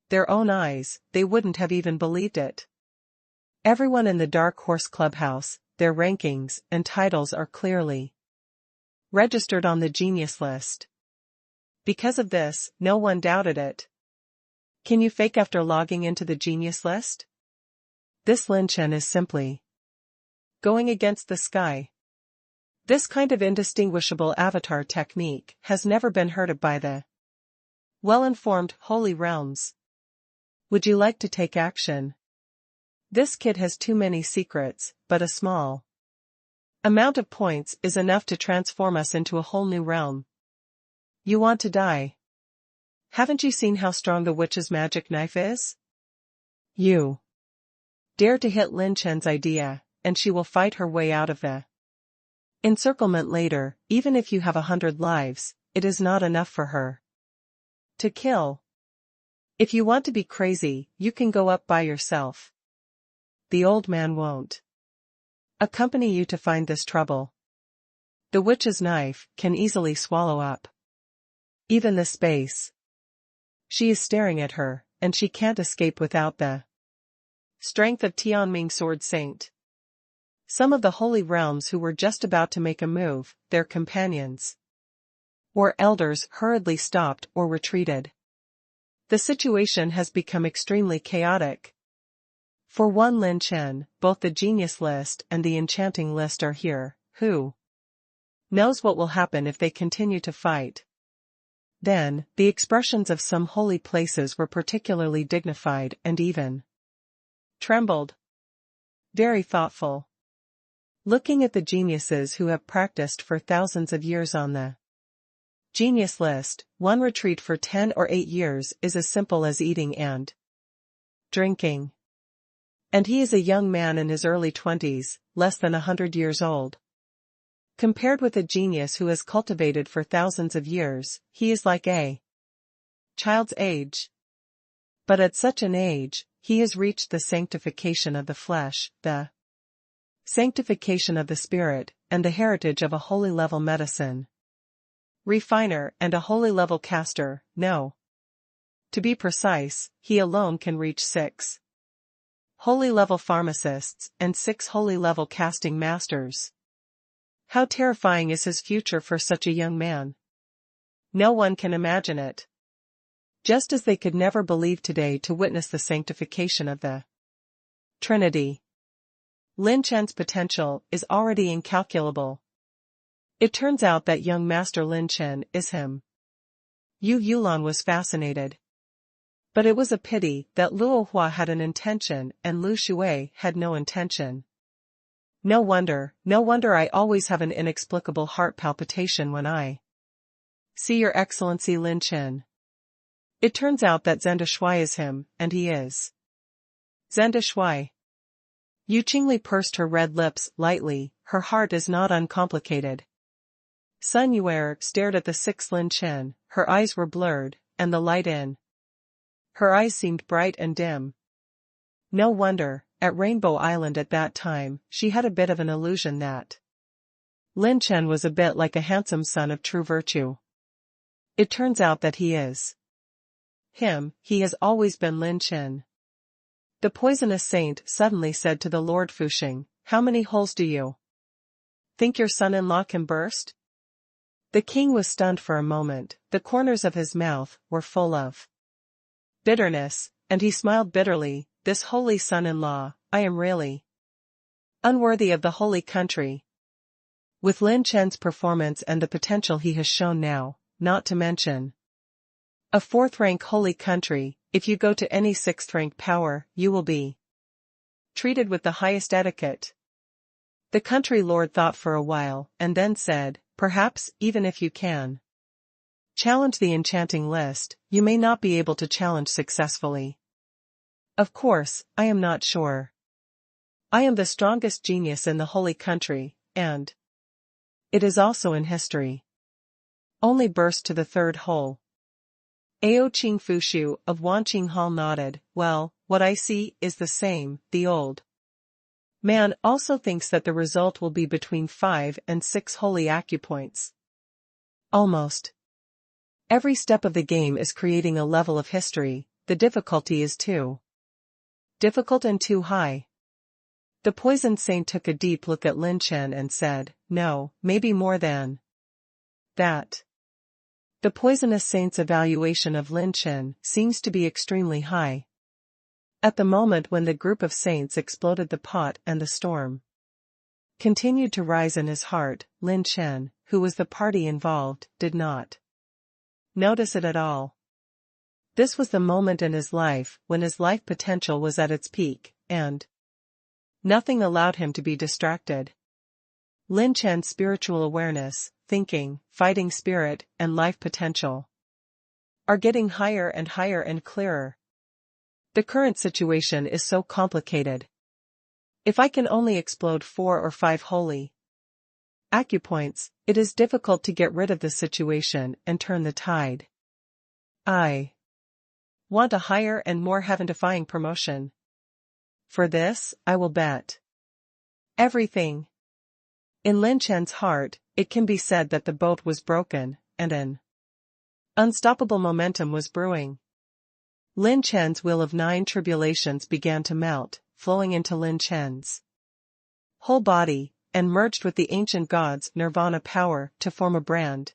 their own eyes, they wouldn't have even believed it. Everyone in the Dark Horse Clubhouse, their rankings and titles are clearly registered on the genius list. Because of this, no one doubted it. Can you fake after logging into the genius list? This Lin Chen is simply going against the sky. This kind of indistinguishable avatar technique has never been heard of by the well-informed holy realms. Would you like to take action? This kid has too many secrets, but a small amount of points is enough to transform us into a whole new realm. You want to die? Haven't you seen how strong the witch's magic knife is? You dare to hit Lin Chen's idea, and she will fight her way out of the encirclement later. Even if you have 100 lives, it is not enough for her to kill. If you want to be crazy, you can go up by yourself. The old man won't accompany you to find this trouble. The witch's knife can easily swallow up even the space. She is staring at her, and she can't escape without the strength of Tianming Sword Saint. Some of the holy realms who were just about to make a move, their companions or elders hurriedly stopped or retreated. The situation has become extremely chaotic. For one Lin Chen, both the genius list and the enchanting list are here. Who knows what will happen if they continue to fight? Then, the expressions of some holy places were particularly dignified and even trembled. Very thoughtful. Looking at the geniuses who have practiced for thousands of years on the genius list, one retreat for 10 or 8 years is as simple as eating and drinking. And he is a young man in his early 20s, less than 100 years old. Compared with a genius who has cultivated for thousands of years, he is like a child's age. But at such an age, he has reached the sanctification of the flesh, the sanctification of the spirit, and the heritage of a holy level medicine refiner and a holy level caster. No. To be precise, he alone can reach 6 holy level pharmacists and 6 holy level casting masters. How terrifying is his future for such a young man? No one can imagine it. Just as they could never believe today to witness the sanctification of the Trinity. Lin Chen's potential is already incalculable. It turns out that young Master Lin Chen is him. Yu Yulan was fascinated. But it was a pity that Luo Hua had an intention and Lu Shui had no intention. No wonder I always have an inexplicable heart palpitation when I see Your Excellency Lin Chen. It turns out that Zenda Shui is him, and he is Zenda Shui. Yu Qingli pursed her red lips lightly. Her heart is not uncomplicated. Sun Yuer stared at the 6th Lin Chen. Her eyes were blurred, and the light in her eyes seemed bright and dim. No wonder, at Rainbow Island at that time, she had a bit of an illusion that Lin Chen was a bit like a handsome son of true virtue. It turns out that he is him. He has always been Lin Chen. The poisonous saint suddenly said to the Lord Fuxing, "How many holes do you think your son-in-law can burst?" The king was stunned for a moment. The corners of his mouth were full of bitterness, and he smiled bitterly. This holy son-in-law, I am really unworthy of the holy country. With Lin Chen's performance and the potential he has shown now, not to mention a 4th-rank holy country, if you go to any 6th-rank power, you will be treated with the highest etiquette. The country lord thought for a while, and then said, "Perhaps, even if you can challenge the enchanting list, you may not be able to challenge successfully. Of course, I am not sure. I am the strongest genius in the holy country, and it is also in history." Only burst to the 3rd hole. Ao Qing Fushu of Wanqing Hall nodded. "Well, what I see is the same." The old man also thinks that the result will be between 5 and 6 holy acupoints. Almost every step of the game is creating a level of history. The difficulty is too difficult and too high. The poisoned saint took a deep look at Lin Chen and said, "No, maybe more than that." The poisonous saint's evaluation of Lin Chen seems to be extremely high. At the moment when the group of saints exploded, the pot and the storm continued to rise in his heart, Lin Chen, who was the party involved, did not notice it at all. This was the moment in his life when his life potential was at its peak, and nothing allowed him to be distracted. Lin Chen's spiritual awareness, thinking, fighting spirit, and life potential are getting higher and clearer. The current situation is so complicated. If I can only explode 4 or 5 holy acupoints, it is difficult to get rid of the situation and turn the tide. I want a higher and more heaven-defying promotion. For this, I will bet everything. In Lin Chen's heart, it can be said that the boat was broken, and an unstoppable momentum was brewing. Lin Chen's wheel of 9 tribulations began to melt, flowing into Lin Chen's whole body, and merged with the ancient god's nirvana power to form a brand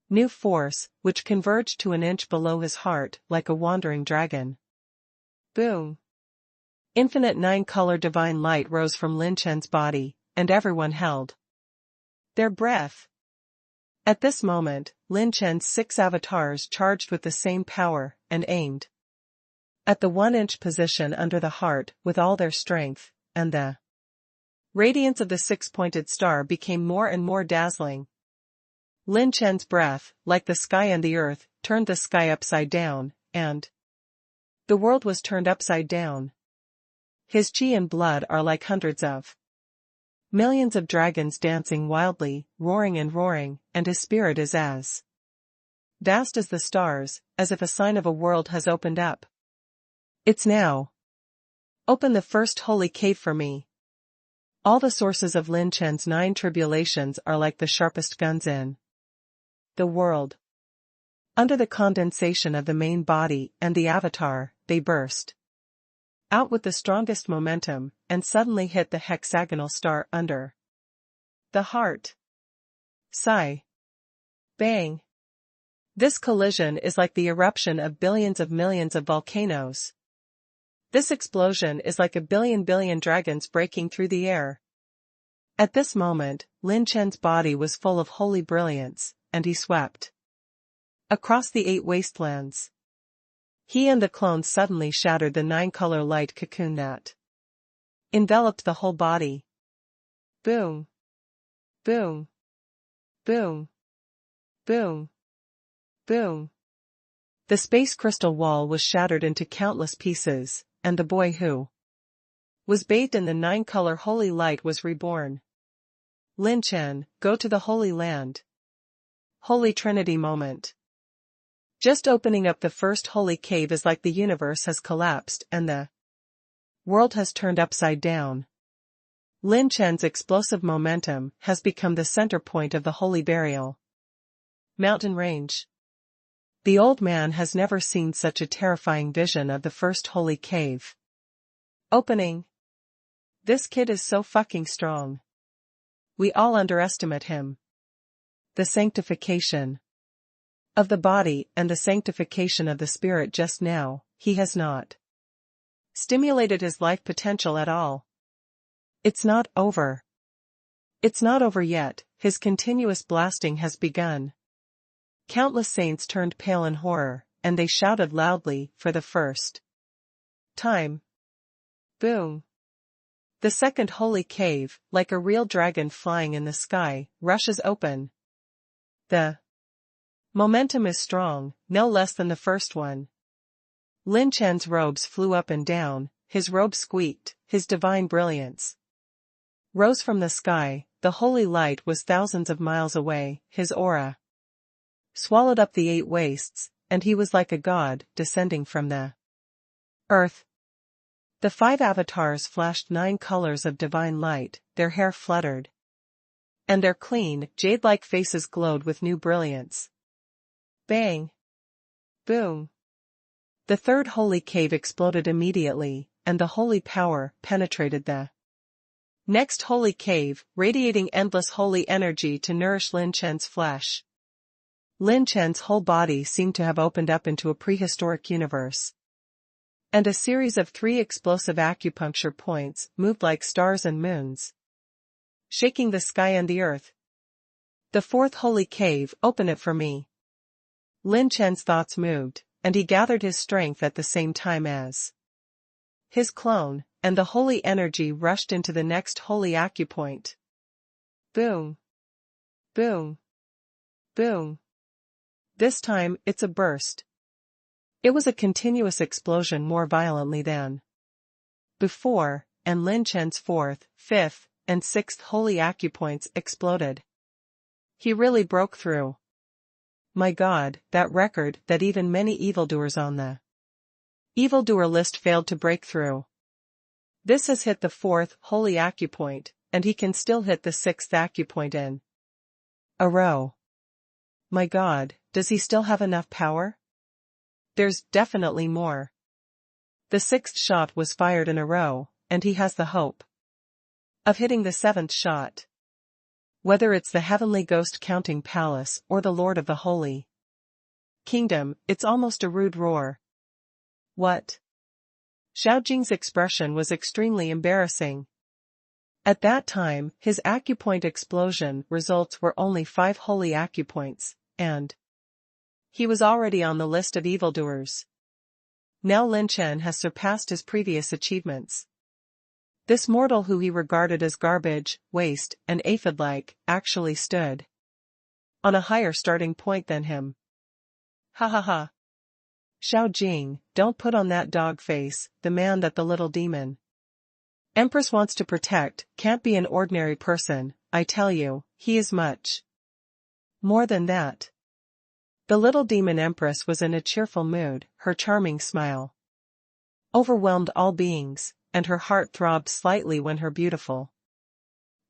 new force, which converged to an inch below his heart like a wandering dragon. Boom! Infinite 9-color divine light rose from Lin Chen's body, and everyone held their breath. At this moment, Lin Chen's 6 avatars charged with the same power, and aimed at the 1-inch position under the heart with all their strength, and the radiance of the 6-pointed star became more and more dazzling. Lin Chen's breath, like the sky and the earth, turned the sky upside down, and the world was turned upside down. His chi and blood are like hundreds of millions of dragons dancing wildly, roaring, and his spirit is as vast as the stars, as if a sign of a world has opened up. It's now. Open the first holy cave for me. All the sources of Lin Chen's 9 tribulations are like the sharpest guns in the world. Under the condensation of the main body and the avatar, they burst out with the strongest momentum, and suddenly hit the hexagonal star under the heart. Sigh. Bang. This collision is like the eruption of billions of millions of volcanoes. This explosion is like a billion dragons breaking through the air. At this moment, Lin Chen's body was full of holy brilliance, and he swept across the 8 wastelands. He and the clones suddenly shattered the 9-color light cocoon that enveloped the whole body. Boom. Boom. Boom. Boom. Boom. The space crystal wall was shattered into countless pieces, and the boy who was bathed in the 9-color holy light was reborn. Lin Chen, go to the Holy Land. Holy Trinity moment. Just opening up the first holy cave is like the universe has collapsed and the world has turned upside down. Lin Chen's explosive momentum has become the center point of the holy burial mountain range. The old man has never seen such a terrifying vision of the first holy cave opening. This kid is so fucking strong. We all underestimate him. The sanctification of the body and the sanctification of the spirit just now, he has not stimulated his life potential at all. It's not over. It's not over yet, his continuous blasting has begun. Countless saints turned pale in horror, and they shouted loudly, for the first time. Boom. The second holy cave, like a real dragon flying in the sky, rushes open. The momentum is strong, no less than the first one. Lin Chen's robes flew up and down, his robe squeaked, his divine brilliance rose from the sky, the holy light was thousands of miles away, his aura swallowed up the 8 wastes, and he was like a god descending from the earth. The 5 avatars flashed 9 colors of divine light, their hair fluttered, and their clean, jade-like faces glowed with new brilliance. Bang! Boom! The third holy cave exploded immediately, and the holy power penetrated the Next holy cave, radiating endless holy energy to nourish Lin Chen's flesh. Lin Chen's whole body seemed to have opened up into a prehistoric universe. And a series of 3 explosive acupuncture points moved like stars and moons, shaking the sky and the earth. The 4th holy cave, open it for me. Lin Chen's thoughts moved, and he gathered his strength at the same time as his clone, and the holy energy rushed into the next holy acupoint. Boom. Boom. Boom. This time, it's a burst. It was a continuous explosion more violently than before, and Lin Chen's 4th, 5th, and 6th holy acupoints exploded. He really broke through. My God, that record that even many evildoers on the evildoer list failed to break through. This has hit the 4th holy acupoint, and he can still hit the 6th acupoint in a row. My God, does he still have enough power? There's definitely more. The 6th shot was fired in a row, and he has the hope of hitting the 7th shot. Whether it's the heavenly ghost counting palace or the Lord of the Holy Kingdom, it's almost a rude roar. What? Xiao Jing's expression was extremely embarrassing. At that time, his acupoint explosion results were only 5 holy acupoints, and he was already on the list of evildoers. Now Lin Chen has surpassed his previous achievements. This mortal who he regarded as garbage, waste, and aphid-like, actually stood on a higher starting point than him. Ha ha ha. Xiao Jing, don't put on that dog face, the man that the little demon Empress wants to protect can't be an ordinary person, I tell you, he is much more than that. The little demon Empress was in a cheerful mood, her charming smile overwhelmed all beings, and her heart throbbed slightly when her beautiful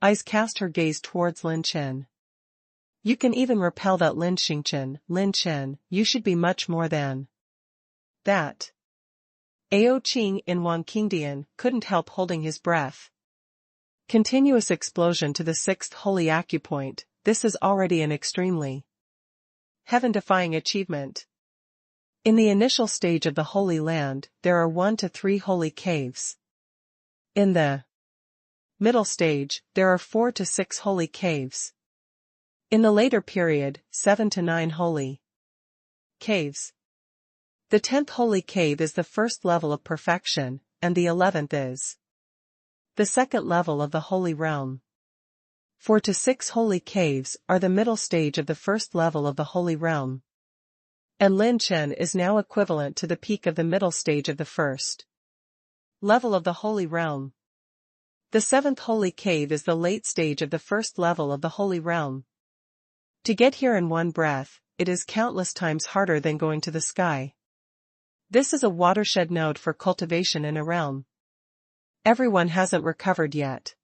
eyes cast her gaze towards Lin Chen. You can even repel that Lin Chen, you should be much more than that. Ao Qing in Wang Qingdian couldn't help holding his breath. Continuous explosion to the 6th holy acupoint, this is already an extremely heaven-defying achievement. In the initial stage of the Holy Land, there are 1 to 3 holy caves. In the middle stage, there are 4 to 6 holy caves. In the later period, 7 to 9 holy caves. The 10th holy cave is the first level of perfection, and the 11th is the second level of the holy realm. 4 to 6 holy caves are the middle stage of the first level of the holy realm. And Lin Chen is now equivalent to the peak of the middle stage of the first level of the holy realm. The 7th holy cave is the late stage of the first level of the holy realm. To get here in one breath, it is countless times harder than going to the sky. This is a watershed node for cultivation in a realm. Everyone hasn't recovered yet.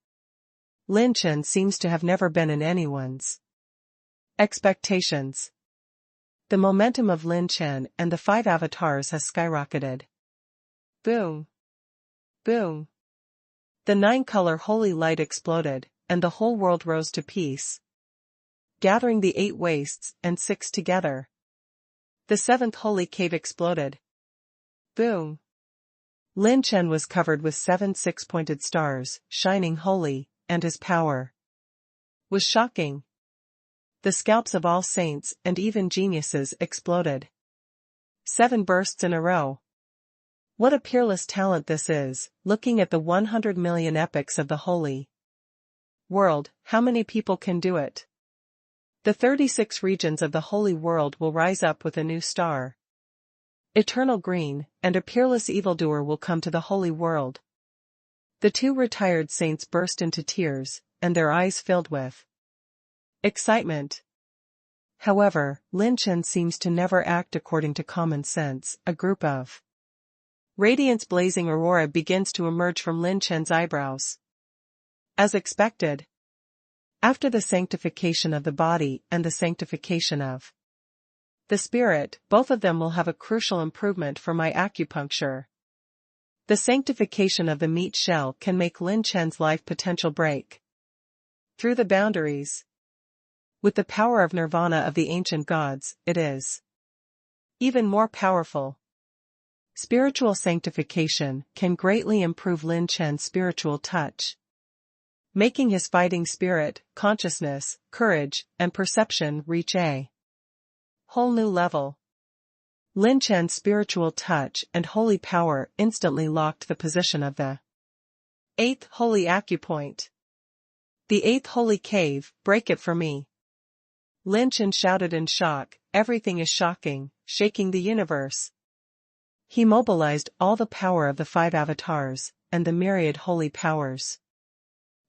Lin Chen seems to have never been in anyone's expectations. The momentum of Lin Chen and the 5 avatars has skyrocketed. Boom. Boom. The 9-color holy light exploded, and the whole world rose to peace, gathering the 8 wastes and 6 together. The 7th holy cave exploded. Boom. Lin Chen was covered with 7 6-pointed stars, shining holy, and his power was shocking. The scalps of all saints and even geniuses exploded. 7 bursts in a row. What a peerless talent this is, looking at the 100 million epics of the holy world, how many people can do it? The 36 regions of the holy world will rise up with a new star, eternal green, and a peerless evildoer will come to the holy world. The 2 retired saints burst into tears, and their eyes filled with excitement. However, Lin Chen seems to never act according to common sense. A group of radiance blazing aurora begins to emerge from Lin Chen's eyebrows. As expected, after the sanctification of the body and the sanctification of the spirit, both of them will have a crucial improvement for my acupuncture. The sanctification of the meat shell can make Lin Chen's life potential break through the boundaries. With the power of nirvana of the ancient gods, it is even more powerful. Spiritual sanctification can greatly improve Lin Chen's spiritual touch, making his fighting spirit, consciousness, courage, and perception reach a whole new level. Lin Chen's spiritual touch and holy power instantly locked the position of the 8th holy acupoint. The 8th holy cave, break it for me. Lin Chen shouted in shock, everything is shocking, shaking the universe. He mobilized all the power of the 5 avatars, and the myriad holy powers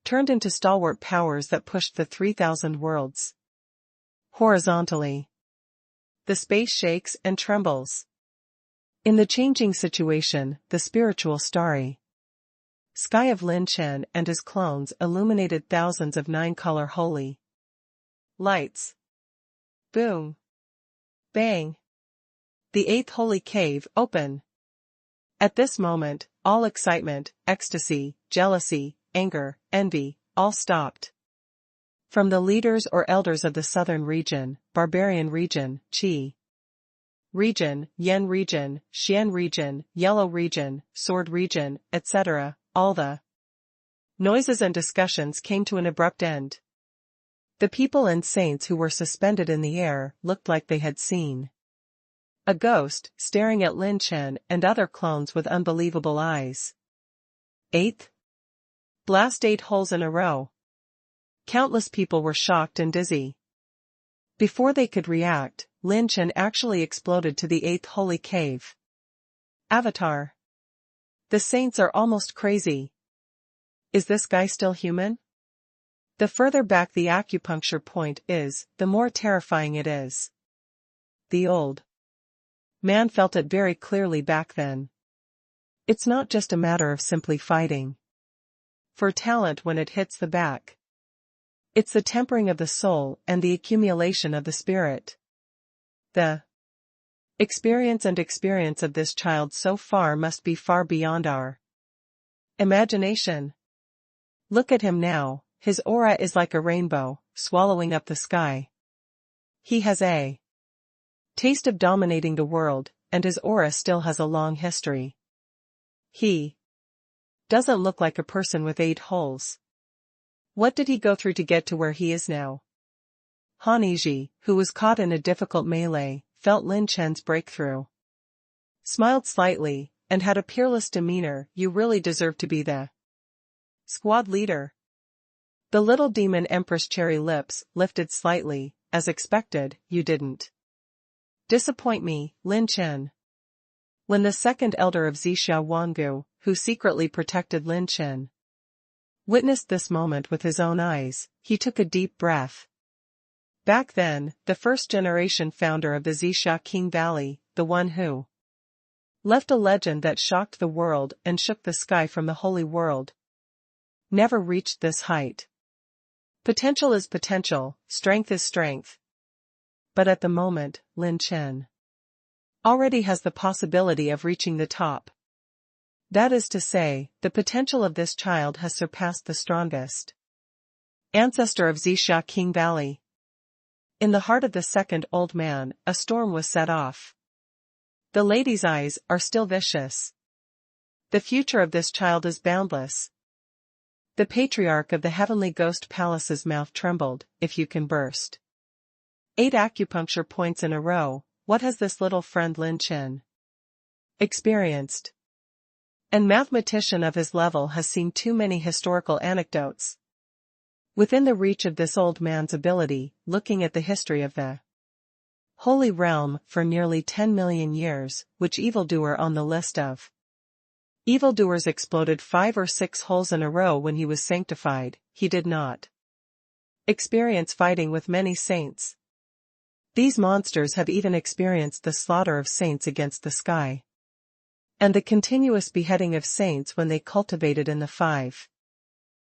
turned into stalwart powers that pushed the 3,000 worlds horizontally. The space shakes and trembles. In the changing situation, the spiritual starry sky of Lin Chen and his clones illuminated thousands of 9-color holy lights. Boom. Bang. The 8th holy cave open. At this moment, all excitement, ecstasy, jealousy, anger, envy, all stopped. From the leaders or elders of the southern region, barbarian region, Qi region, Yen region, Xian region, Yellow region, Sword region, etc., all the noises and discussions came to an abrupt end. The people and saints who were suspended in the air looked like they had seen a ghost, staring at Lin Chen and other clones with unbelievable eyes. 8th. Blast 8 holes in a row. Countless people were shocked and dizzy. Before they could react, Lin Chen actually exploded to the 8th holy cave. Avatar. The saints are almost crazy. Is this guy still human? The further back the acupuncture point is, the more terrifying it is. The old man felt it very clearly back then. It's not just a matter of simply fighting for talent when it hits the back. It's the tempering of the soul and the accumulation of the spirit. The experience of this child so far must be far beyond our imagination. Look at him now, his aura is like a rainbow, swallowing up the sky. He has a taste of dominating the world, and his aura still has a long history. He doesn't look like a person with 8 holes. What did he go through to get to where he is now? Han Yiji, who was caught in a difficult melee, felt Lin Chen's breakthrough, smiled slightly, and had a peerless demeanor. You really deserve to be the squad leader. The little demon empress cherry lips lifted slightly. As expected, you didn't disappoint me, Lin Chen. When the second elder of Zixia Wangu, who secretly protected Lin Chen, witnessed this moment with his own eyes, he took a deep breath. Back then, the first-generation founder of the Zixia King Valley, the one who left a legend that shocked the world and shook the sky from the holy world, never reached this height. Potential is potential, strength is strength. But at the moment, Lin Chen already has the possibility of reaching the top. That is to say, the potential of this child has surpassed the strongest ancestor of Zixia King Valley. In the heart of the second old man, a storm was set off. The lady's eyes are still vicious. The future of this child is boundless. The patriarch of the heavenly ghost palace's mouth trembled. If you can burst 8 acupuncture points in a row, what has this little friend Lin Chen experienced? And mathematician of his level has seen too many historical anecdotes within the reach of this old man's ability. Looking at the history of the holy realm for nearly 10 million years, which evildoer on the list of evildoers exploded 5 or 6 holes in a row when he was sanctified? He did not experience fighting with many saints. These monsters have even experienced the slaughter of saints against the sky, and the continuous beheading of saints when they cultivated in the 5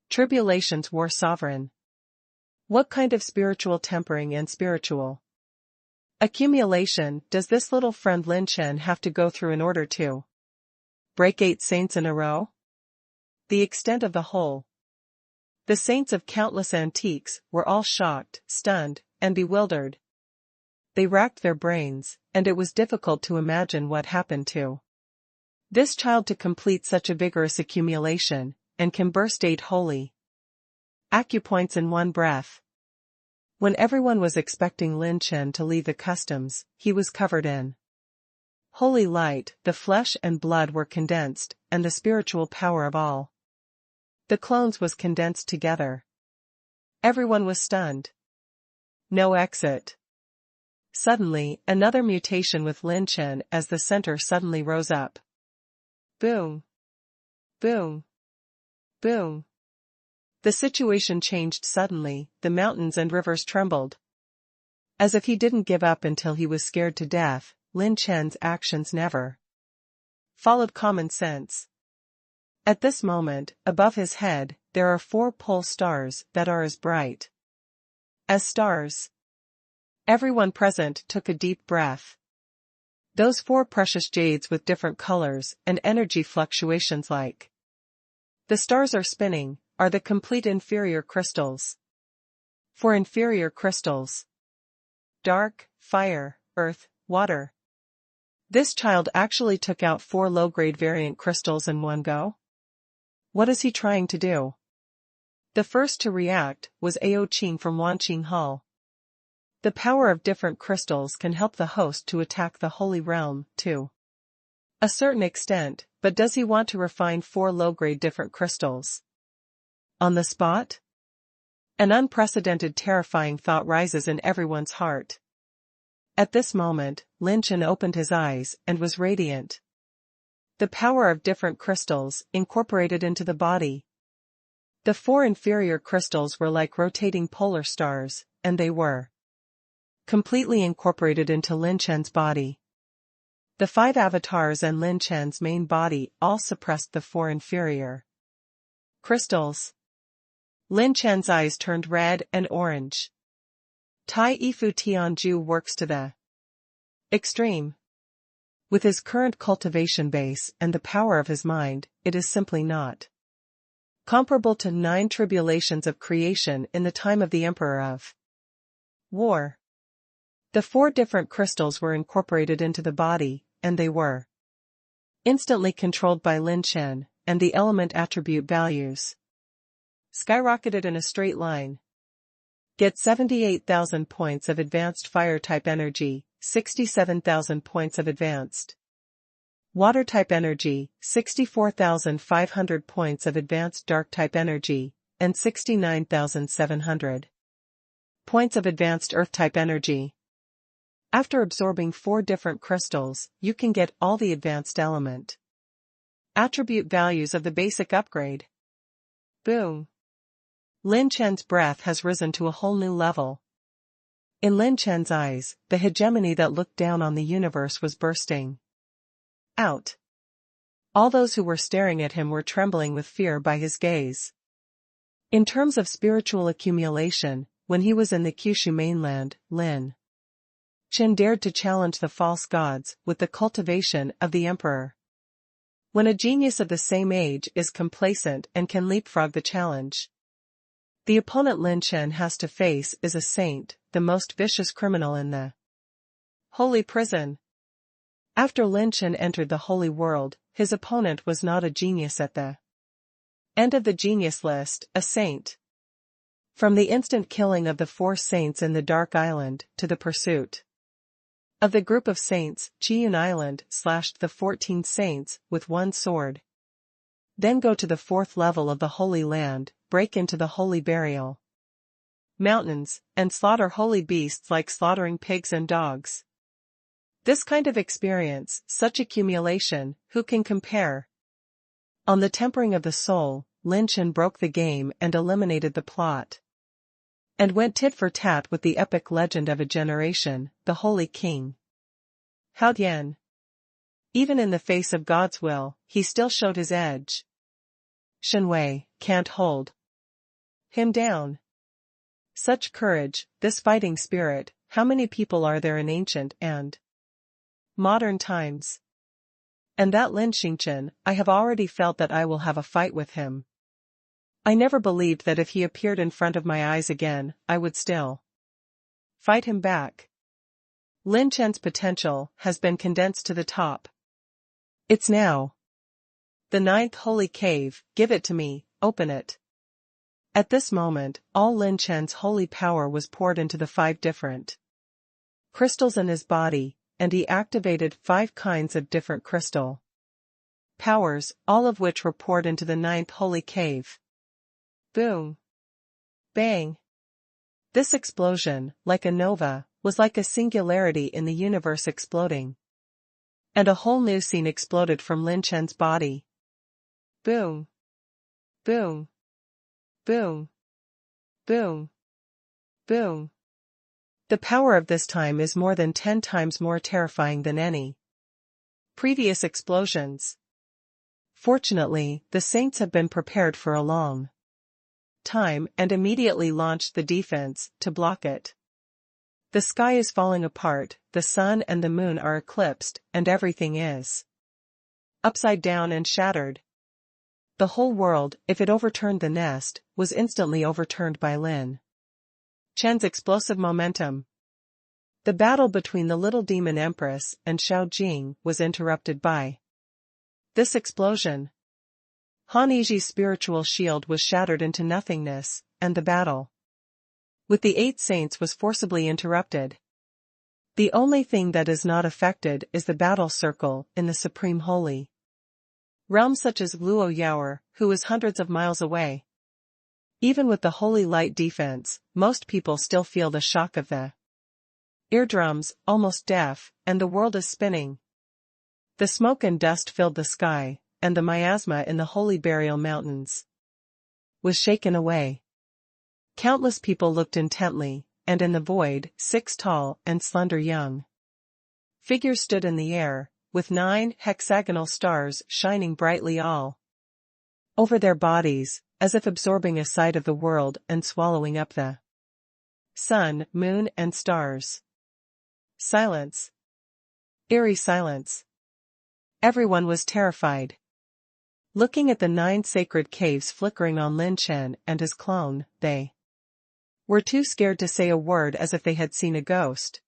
tribulations war sovereign. What kind of spiritual tempering and spiritual accumulation does this little friend Lin Chen have to go through in order to break 8 saints in a row? The extent of the whole. The saints of countless antiques were all shocked, stunned, and bewildered. They racked their brains, and it was difficult to imagine what happened to this child to complete such a vigorous accumulation, and can burst 8 holy acupoints in one breath. When everyone was expecting Lin Chen to leave the customs, he was covered in holy light, the flesh and blood were condensed, and the spiritual power of all the clones was condensed together. Everyone was stunned. No exit. Suddenly, another mutation with Lin Chen as the center suddenly rose up. Boom. Boom. Boom. The situation changed suddenly, the mountains and rivers trembled. As if he didn't give up until he was scared to death, Lin Chen's actions never followed common sense. At this moment, above his head, there are 4 pole stars that are as bright as stars. Everyone present took a deep breath. Those 4 precious jades with different colors and energy fluctuations like the stars are spinning, are the complete inferior crystals. 4 inferior crystals. Dark, fire, earth, water. This child actually took out 4 low-grade variant crystals in one go? What is he trying to do? The first to react was Ao Qing from Wanqing Hall. The power of different crystals can help the host to attack the holy realm, to a certain extent, but does he want to refine 4 low-grade different crystals on the spot? An unprecedented terrifying thought rises in everyone's heart. At this moment, Lin Chen opened his eyes and was radiant. The power of different crystals incorporated into the body. The 4 inferior crystals were like rotating polar stars, and they were completely incorporated into Lin Chen's body. The 5 avatars and Lin Chen's main body all suppressed the 4 inferior crystals. Lin Chen's eyes turned red and orange. Tai Ifu Tianju works to the extreme. With his current cultivation base and the power of his mind, it is simply not comparable to 9 tribulations of creation in the time of the Emperor of War. The 4 different crystals were incorporated into the body, and they were instantly controlled by Lin Chen, and the element attribute values skyrocketed in a straight line. Get 78,000 points of advanced fire-type energy, 67,000 points of advanced water-type energy, 64,500 points of advanced dark-type energy, and 69,700 points of advanced earth-type energy. After absorbing 4 different crystals, you can get all the advanced element attribute values of the basic upgrade. Boom. Lin Chen's breath has risen to a whole new level. In Lin Chen's eyes, the hegemony that looked down on the universe was bursting out. All those who were staring at him were trembling with fear by his gaze. In terms of spiritual accumulation, when he was in the Kyushu mainland, Lin Chen dared to challenge the false gods with the cultivation of the emperor. When a genius of the same age is complacent and can leapfrog the challenge, the opponent Lin Chen has to face is a saint, the most vicious criminal in the holy prison. After Lin Chen entered the holy world, his opponent was not a genius at the end of the genius list, a saint. From the instant killing of the 4 saints in the Dark Island, to the pursuit of the group of saints, Chiyun Island slashed the 14 saints with one sword. Then go to the 4th level of the Holy Land, break into the holy burial mountains, and slaughter holy beasts like slaughtering pigs and dogs. This kind of experience, such accumulation, who can compare? On the tempering of the soul, Lin Chen broke the game and eliminated the plot, and went tit for tat with the epic legend of a generation, the Holy King. Hao Dian. Even in the face of God's will, he still showed his edge. Shen Wei can't hold him down. Such courage, this fighting spirit, how many people are there in ancient and modern times? And that Lin Chen, I have already felt that I will have a fight with him. I never believed that if he appeared in front of my eyes again, I would still fight him back. Lin Chen's potential has been condensed to the top. It's now. The 9th holy cave, give it to me, open it. At this moment, all Lin Chen's holy power was poured into the 5 different crystals in his body, and he activated 5 kinds of different crystal powers, all of which were poured into the 9th holy cave. Boom! Bang! This explosion, like a nova, was like a singularity in the universe exploding. And a whole new scene exploded from Lin Chen's body. Boom! Boom! Boom! Boom! Boom! The power of this time is more than 10 times more terrifying than any previous explosions. Fortunately, the saints have been prepared for a long time and immediately launched the defense to block it. The sky is falling apart, the sun and the moon are eclipsed, and everything is upside down and shattered. The whole world, if it overturned the nest, was instantly overturned by Lin Chen's explosive momentum. The battle between the little demon empress and Xiao Jing was interrupted by this explosion. Han Yiji's spiritual shield was shattered into nothingness, and the battle with the 8 saints was forcibly interrupted. The only thing that is not affected is the battle circle in the Supreme Holy Realm, such as Luo Yaoer, who is hundreds of miles away. Even with the holy light defense, most people still feel the shock of the eardrums, almost deaf, and the world is spinning. The smoke and dust filled the sky, and the miasma in the holy burial mountains was shaken away. Countless people looked intently, and in the void, 6 tall and slender young figures stood in the air, with 9 hexagonal stars shining brightly all over their bodies, as if absorbing a side of the world and swallowing up the sun, moon and stars. Silence. Eerie silence. Everyone was terrified. Looking at the 9 sacred caves flickering on Lin Chen and his clone, they were too scared to say a word, as if they had seen a ghost.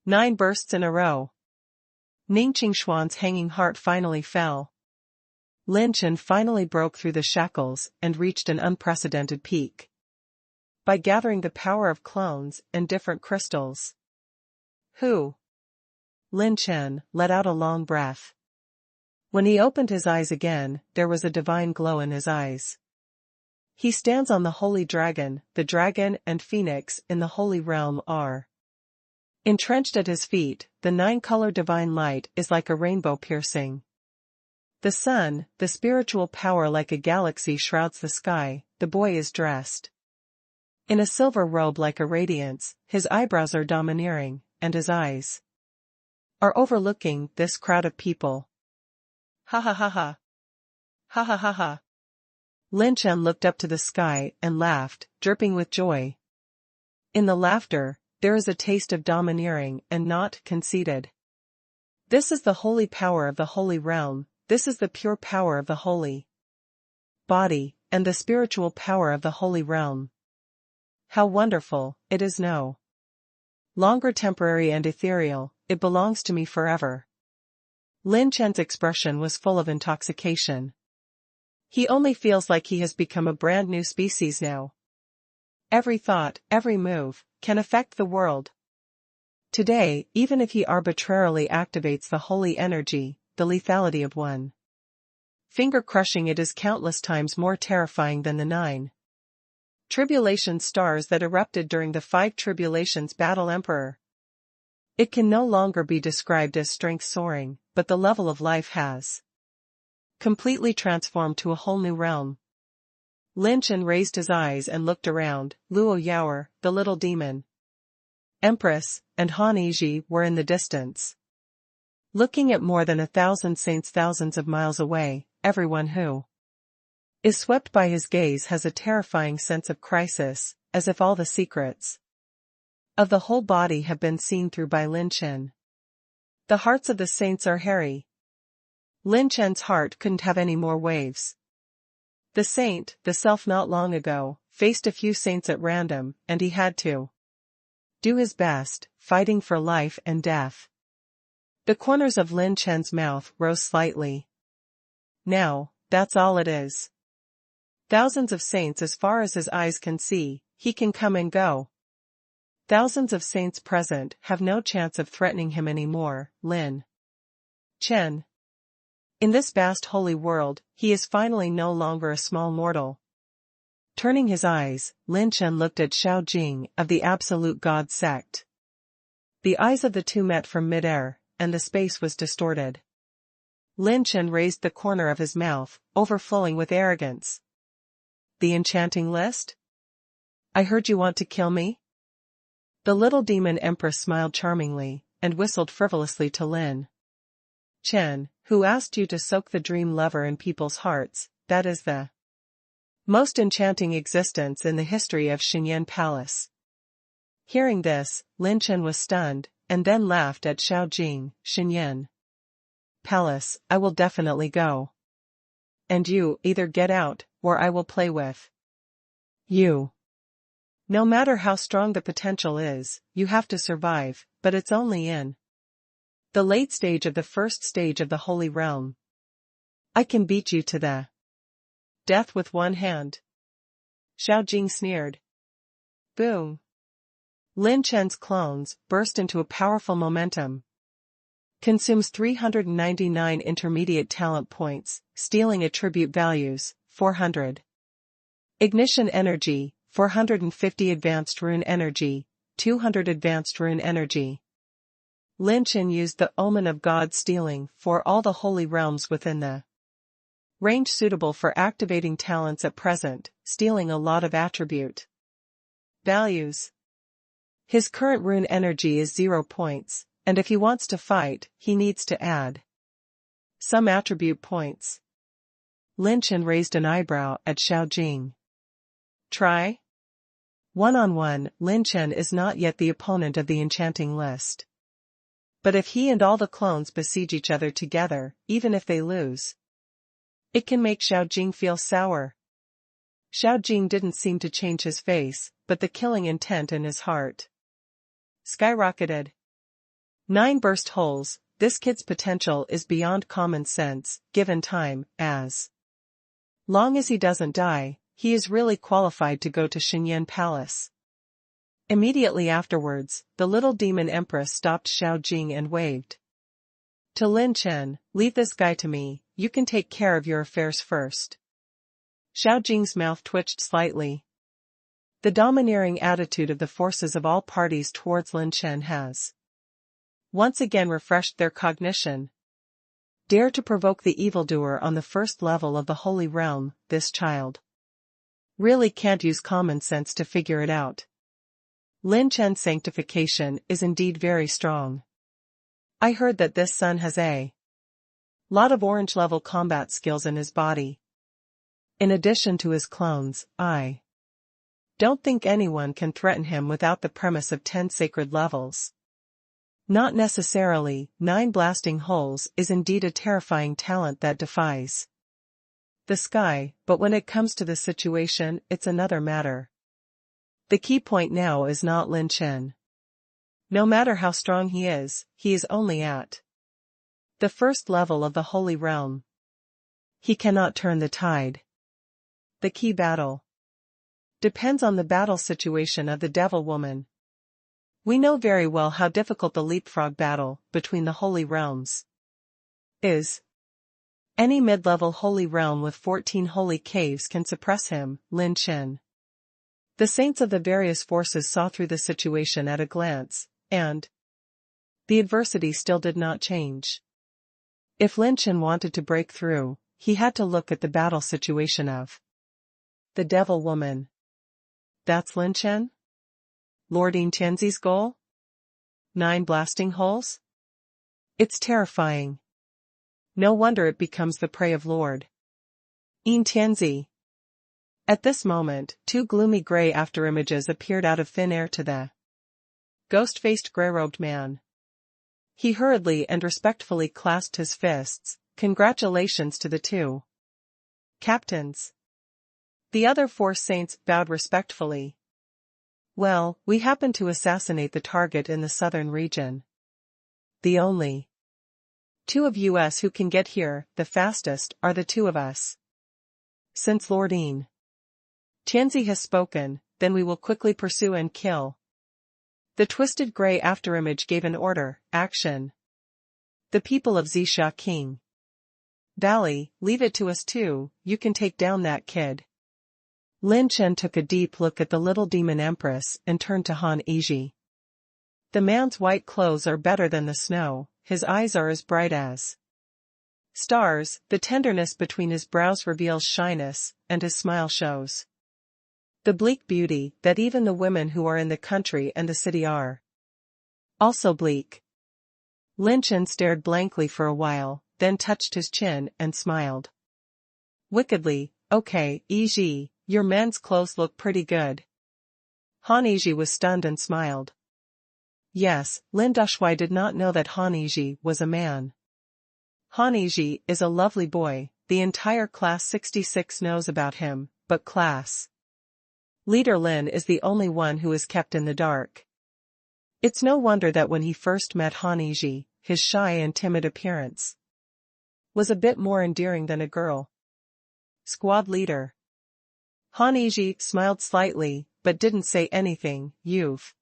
9 bursts in a row. Ning Qingshuan's hanging heart finally fell. Lin Chen finally broke through the shackles and reached an unprecedented peak. By gathering the power of clones and different crystals. Who? Lin Chen let out a long breath. When he opened his eyes again, there was a divine glow in his eyes. He stands on the holy dragon, the dragon and phoenix in the holy realm are entrenched at his feet. The 9-color divine light is like a rainbow piercing the sun, the spiritual power like a galaxy shrouds the sky. The boy is dressed in a silver robe like a radiance, his eyebrows are domineering, and his eyes are overlooking this crowd of people. Ha ha ha ha. Ha ha ha ha. Lin Chen looked up to the sky and laughed, dripping with joy. In the laughter, there is a taste of domineering and not conceited. This is the holy power of the holy realm, this is the pure power of the holy body, and the spiritual power of the holy realm. How wonderful, it is no longer temporary and ethereal, it belongs to me forever. Lin Chen's expression was full of intoxication. He only feels like he has become a brand new species now. Every thought, every move, can affect the world. Today, even if he arbitrarily activates the holy energy, the lethality of one finger crushing it is countless times more terrifying than the 9 tribulation stars that erupted during the 5 tribulations battle emperor. It can no longer be described as strength soaring, but the level of life has completely transformed to a whole new realm. Lin Chen raised his eyes and looked around. Luo Yaoer, the little demon empress, and Han Yiji were in the distance. Looking at more than 1,000 saints thousands of miles away, everyone who is swept by his gaze has a terrifying sense of crisis, as if all the secrets of the whole body have been seen through by Lin Chen. The hearts of the saints are hairy. Lin Chen's heart couldn't have any more waves. The saint, the self not long ago, faced a few saints at random, and he had to do his best, fighting for life and death. The corners of Lin Chen's mouth rose slightly. Now, that's all it is. Thousands of saints as far as his eyes can see, he can come and go. Thousands of saints present have no chance of threatening him anymore, Lin Chen. In this vast holy world, he is finally no longer a small mortal. Turning his eyes, Lin Chen looked at Xiao Jing of the Absolute God sect. The eyes of the two met from midair, and the space was distorted. Lin Chen raised the corner of his mouth, overflowing with arrogance. The enchanting list? I heard you want to kill me? The little demon empress smiled charmingly, and whistled frivolously to Lin Chen, who asked you to soak the dream lover in people's hearts. That is the most enchanting existence in the history of Xinyan Palace. Hearing this, Lin Chen was stunned, and then laughed at Xiao Jing. Xinyan Palace, I will definitely go. And you, either get out, or I will play with you. No matter how strong the potential is, you have to survive, but it's only in the late stage of the first stage of the Holy Realm. I can beat you to the death with one hand. Xiao Jing sneered. Boom. Lin Chen's clones burst into a powerful momentum. Consumes 399 intermediate talent points, stealing attribute values, 400. Ignition energy, 450 advanced rune energy, 200 advanced rune energy. Lin Chen used the omen of God stealing for all the holy realms within the range suitable for activating talents at present, stealing a lot of attribute values. His current rune energy is 0 points, and if he wants to fight, he needs to add some attribute points. Lin Chen raised an eyebrow at Xiao Jing. Try? One-on-one, Lin Chen is not yet the opponent of the enchanting list. But if he and all the clones besiege each other together, even if they lose, it can make Xiao Jing feel sour. Xiao Jing didn't seem to change his face, but the killing intent in his heart skyrocketed. 9 burst holes. This kid's potential is beyond common sense, given time, as long as he doesn't die, he is really qualified to go to Xinyan Palace. Immediately afterwards, the little demon empress stopped Xiao Jing and waved to Lin Chen, leave this guy to me, you can take care of your affairs first. Xiao Jing's mouth twitched slightly. The domineering attitude of the forces of all parties towards Lin Chen has once again refreshed their cognition. Dare to provoke the evildoer on the first level of the Holy Realm, this child really can't use common sense to figure it out. Lin Chen's sanctification is indeed very strong. I heard that this son has a lot of orange-level combat skills in his body. In addition to his clones, I don't think anyone can threaten him without the premise of 10 sacred levels. Not necessarily. 9 blasting holes is indeed a terrifying talent that defies the sky, but when it comes to the situation, it's another matter. The key point now is not Lin Chen. No matter how strong he is only at the first level of the Holy Realm. He cannot turn the tide. The key battle depends on the battle situation of the Devil Woman. We know very well how difficult the leapfrog battle between the Holy Realms is. Any mid-level Holy Realm with 14 holy caves can suppress him, Lin Chen. The saints of the various forces saw through the situation at a glance, and the adversity still did not change. If Lin Chen wanted to break through, he had to look at the battle situation of the Devil Woman. That's Lin Chen? Lord Yin Tianzi's goal? 9 blasting holes? It's terrifying. No wonder it becomes the prey of Lord Yin Tianzi. At this moment, 2 gloomy gray afterimages appeared out of thin air to the ghost-faced gray-robed man. He hurriedly and respectfully clasped his fists, Congratulations to the two captains. The other 4 saints bowed respectfully. Well, we happened to assassinate the target in the southern region. The only 2 of us who can get here the fastest are the 2 of us. Since Lord Lin Chen has spoken, then we will quickly pursue and kill. The twisted grey afterimage gave an order, action. The people of Zixia King Valley, leave it to us too, you can take down that kid. Lin Chen took a deep look at the little demon empress and turned to Han Yizhi. The man's white clothes are better than the snow, his eyes are as bright as stars, the tenderness between his brows reveals shyness, and his smile shows the bleak beauty that even the women who are in the country and the city are also bleak. Lin Chen stared blankly for a while, then touched his chin and smiled wickedly. Okay, Yizhi, your men's clothes look pretty good. Han Yizhi was stunned and smiled. Yes, Lin Dashui did not know that Han Yizhi was a man. Han Yizhi is a lovely boy, the entire class 66 knows about him, but class leader Lin is the only one who is kept in the dark. It's no wonder that when he first met Han Yizhi, his shy and timid appearance was a bit more endearing than a girl. Squad leader. Han Yizhi smiled slightly, but didn't say anything. You've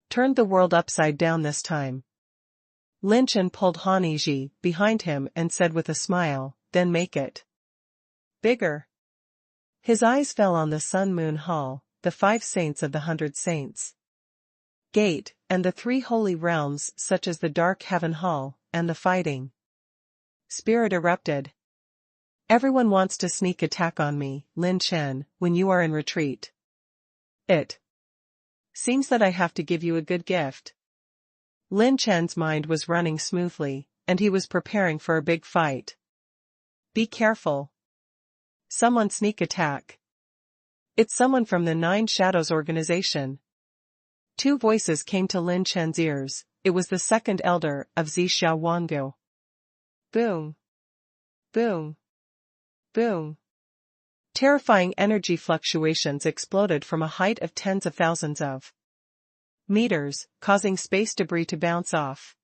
turned the world upside down this time. Lin Chen pulled Han Yizhi behind him and said with a smile, then make it bigger. His eyes fell on the Sun Moon Hall, the 5 saints of the 100 Saints Gate, and the 3 holy realms such as the Dark Heaven Hall, and the Fighting Spirit erupted. Everyone wants to sneak attack on me, Lin Chen, when you are in retreat. It seems that I have to give you a good gift. Lin Chen's mind was running smoothly, and he was preparing for a big fight. Be careful. Someone sneak attack. It's someone from the 9 Shadows organization. 2 voices came to Lin Chen's ears. It was the second elder of Zixia Wangu. Boom. Boom. Boom. Terrifying energy fluctuations exploded from a height of tens of thousands of meters, causing space debris to bounce off.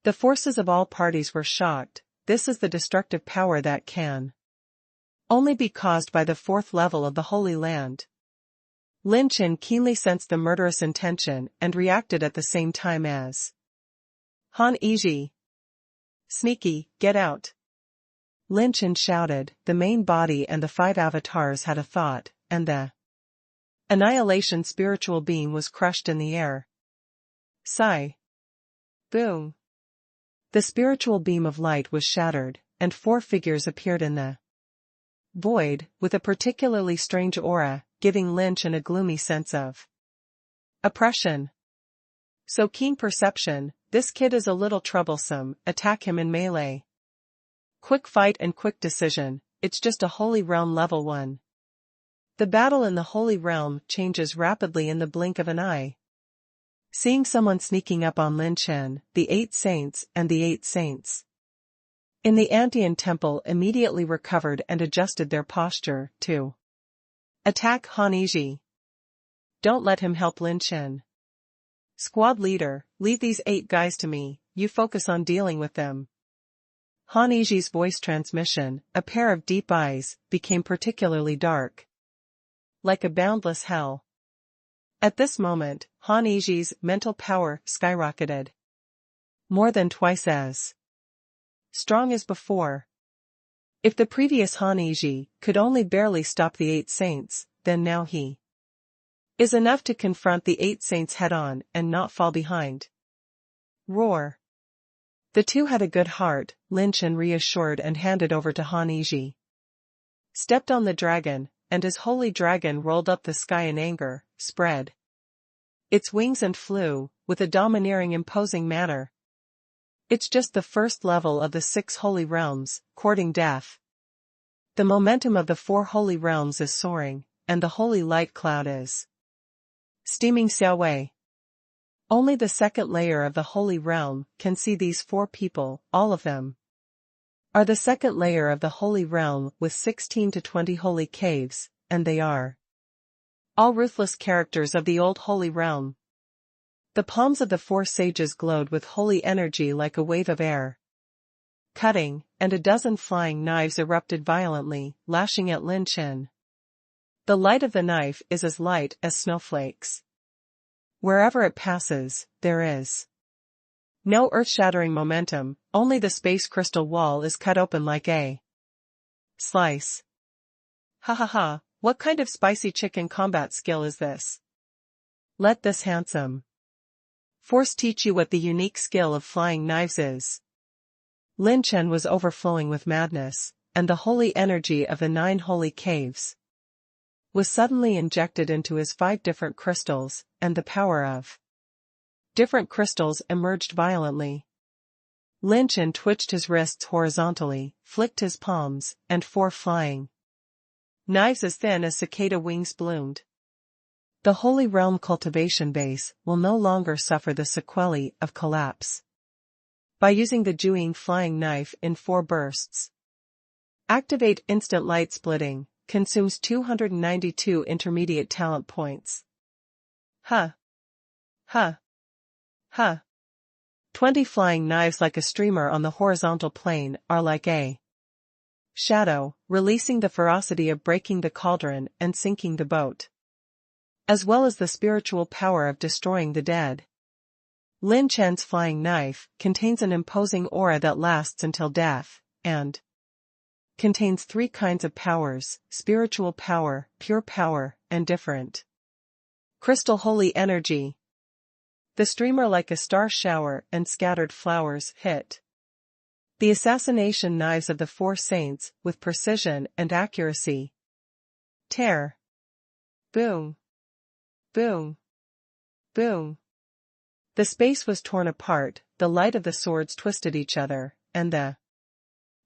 The forces of all parties were shocked. This is the destructive power that can only be caused by the 4th level of the Holy Land. Lin Chen keenly sensed the murderous intention and reacted at the same time as Han Yizhi. Sneaky, get out. Lin Chen shouted. The main body and the 5 avatars had a thought, and the annihilation spiritual being was crushed in the air. Sigh. Boom. The spiritual beam of light was shattered, and 4 figures appeared in the void, with a particularly strange aura, giving Lin Chen a gloomy sense of oppression. So keen perception, this kid is a little troublesome, attack him in melee. Quick fight and quick decision, it's just a Holy Realm level 1. The battle in the Holy Realm changes rapidly in the blink of an eye. Seeing someone sneaking up on Lin Chen, the 8 saints and the 8 saints in the Antian temple immediately recovered and adjusted their posture, to attack Han Yizhi. Don't let him help Lin Chen. Squad leader, leave these 8 guys to me, you focus on dealing with them. Han Yizhi's voice transmission, a pair of deep eyes, became particularly dark. Like a boundless hell. At this moment, Han Yizhi's mental power skyrocketed. More than twice as strong as before. If the previous Han Yizhi could only barely stop the 8 saints, then now he is enough to confront the 8 saints head-on and not fall behind. Roar. The 2 had a good heart, Lin Chen reassured and handed over to Han Yizhi. Stepped on the dragon, and his holy dragon rolled up the sky in anger, spread its wings and flew, with a domineering imposing manner. It's just the 1st level of the 6 holy realms, courting death. The momentum of the 4 holy realms is soaring, and the holy light cloud is steaming Xiaowei. Only the 2nd layer of the holy realm can see these 4 people, all of them are the second layer of the holy realm with 16 to 20 holy caves, and they are all ruthless characters of the old holy realm. The palms of the four sages glowed with holy energy like a wave of air. Cutting, and a dozen flying knives erupted violently, lashing at Lin Chen. The light of the knife is as light as snowflakes. Wherever it passes, there is no earth-shattering momentum, only the space crystal wall is cut open like a slice. Ha ha ha, what kind of spicy chicken combat skill is this? Let this handsome force teach you what the unique skill of flying knives is. Lin Chen was overflowing with madness, and the holy energy of the 9 holy caves was suddenly injected into his 5 different crystals, and the power of different crystals emerged violently. Lin Chen twitched his wrists horizontally, flicked his palms, and 4 flying knives as thin as cicada wings bloomed. The Holy Realm cultivation base will no longer suffer the sequelae of collapse. By using the Juing flying knife in 4 bursts. Activate instant light splitting, consumes 292 intermediate talent points. Huh. Huh. Huh. 20 flying knives like a streamer on the horizontal plane are like a shadow, releasing the ferocity of breaking the cauldron and sinking the boat, as well as the spiritual power of destroying the dead. Lin Chen's flying knife contains an imposing aura that lasts until death, and contains 3 kinds of powers: spiritual power, pure power, and different crystal holy energy. The streamer like a star shower and scattered flowers hit the assassination knives of the 4 saints with precision and accuracy. Tear. Boom. Boom. Boom. The space was torn apart, the light of the swords twisted each other, and the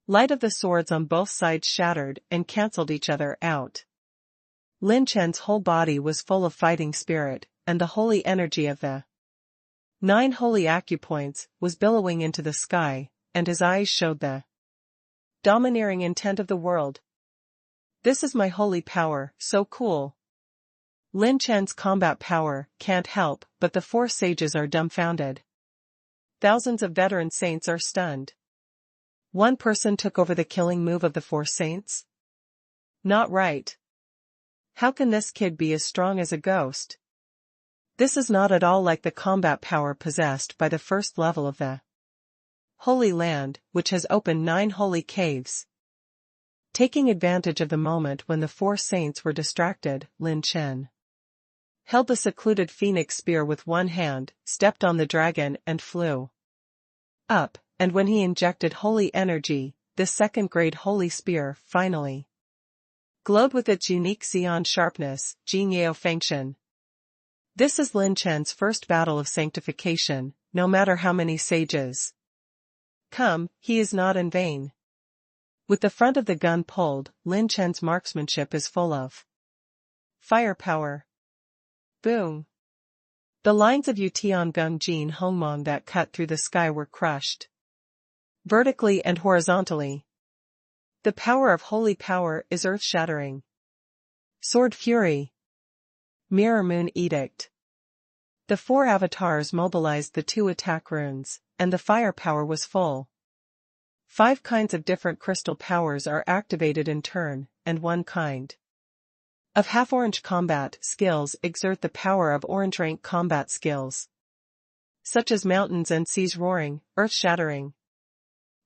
light of the swords on both sides shattered and cancelled each other out. Lin Chen's whole body was full of fighting spirit, and the holy energy of the 9 holy acupoints was billowing into the sky, and his eyes showed the domineering intent of the world. This is my holy power, so cool. Lin Chen's combat power can't help, but the 4 sages are dumbfounded. Thousands of veteran saints are stunned. One person took over the killing move of the 4 saints? Not right. How can this kid be as strong as a ghost? This is not at all like the combat power possessed by the first level of the Holy Land, which has opened 9 holy caves. Taking advantage of the moment when the 4 saints were distracted, Lin Chen held the secluded phoenix spear with one hand, stepped on the dragon and flew up, and when he injected holy energy, this second-grade holy spear finally glowed with its unique Xian sharpness, Jingyao Fengshen. This is Lin Chen's first battle of sanctification, no matter how many sages come, he is not in vain. With the front of the gun pulled, Lin Chen's marksmanship is full of firepower. Boom. The lines of Yutiangung Jin Hongmon that cut through the sky were crushed vertically and horizontally. The power of holy power is earth-shattering. Sword Fury. Mirror Moon Edict. The 4 avatars mobilized the 2 attack runes, and the firepower was full. 5 kinds of different crystal powers are activated in turn, and 1 kind of half-orange combat skills exert the power of orange-rank combat skills, such as mountains and seas roaring, earth-shattering.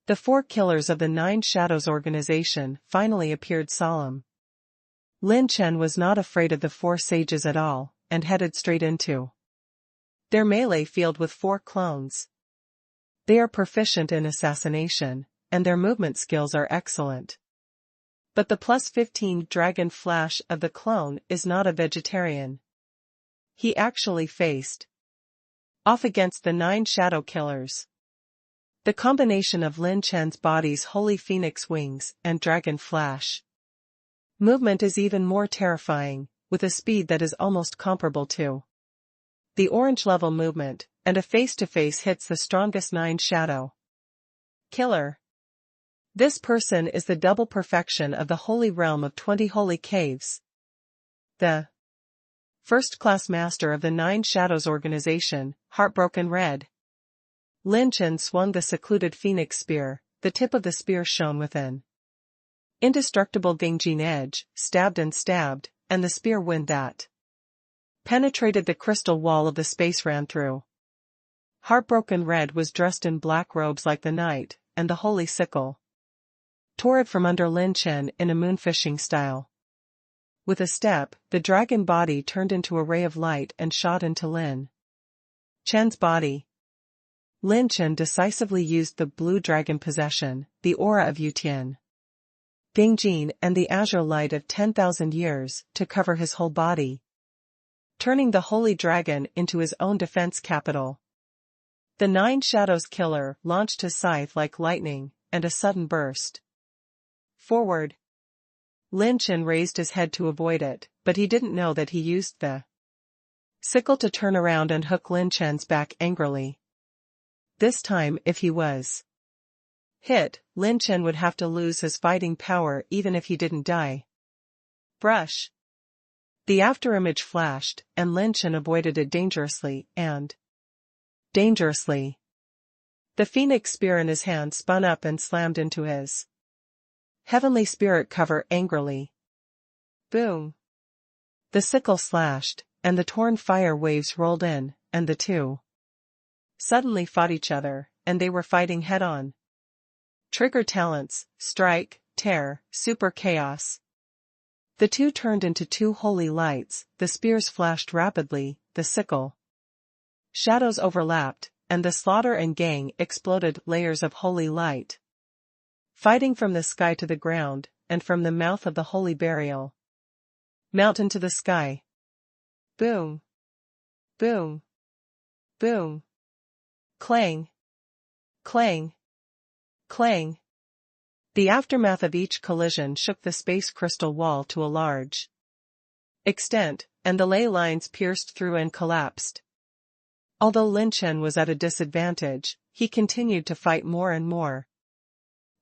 The 4 killers of the 9 Shadows organization finally appeared solemn. Lin Chen was not afraid of the 4 sages at all, and headed straight into their melee field with 4 clones. They are proficient in assassination, and their movement skills are excellent. But the +15 dragon flash of the clone is not a vegetarian. He actually faced off against the 9 shadow killers. The combination of Lin Chen's body's holy phoenix wings and dragon flash movement is even more terrifying, with a speed that is almost comparable to the orange level movement, and a face-to-face hits the strongest 9 shadow killer. This person is the double perfection of the holy realm of 20 holy caves. The first-class master of the Nine Shadows organization, Heartbroken Red. Lin Chen swung the secluded phoenix spear, the tip of the spear shone within. Indestructible Gangjin edge, stabbed, and the spear wind that penetrated the crystal wall of the space ran through. Heartbroken Red was dressed in black robes like the night, and the holy sickle tore it from under Lin Chen in a moonfishing style. With a step, the dragon body turned into a ray of light and shot into Lin Chen's body. Lin Chen decisively used the blue dragon possession, the aura of Yutian Gangjin and the azure light of 10,000 years to cover his whole body, turning the holy dragon into his own defense capital. The Nine Shadows killer launched his scythe like lightning, and a sudden burst forward. Lin Chen raised his head to avoid it, but he didn't know that he used the sickle to turn around and hook Lin Chen's back angrily. This time, if he was hit, Lin Chen would have to lose his fighting power even if he didn't die. Brush. The afterimage flashed, and Lin Chen avoided it dangerously. The phoenix spear in his hand spun up and slammed into his heavenly spirit cover angrily. Boom. The sickle slashed, and the torn fire waves rolled in, and the two suddenly fought each other, and they were fighting head-on. Trigger talents, strike, tear, super chaos. The two turned into two holy lights, the spears flashed rapidly, the sickle shadows overlapped, and the slaughter and gang exploded layers of holy light, fighting from the sky to the ground, and from the mouth of the holy burial mountain to the sky. Boom. Boom. Boom. Clang. Clang. Clang. The aftermath of each collision shook the space crystal wall to a large extent, and the ley lines pierced through and collapsed. Although Lin Chen was at a disadvantage, he continued to fight more and more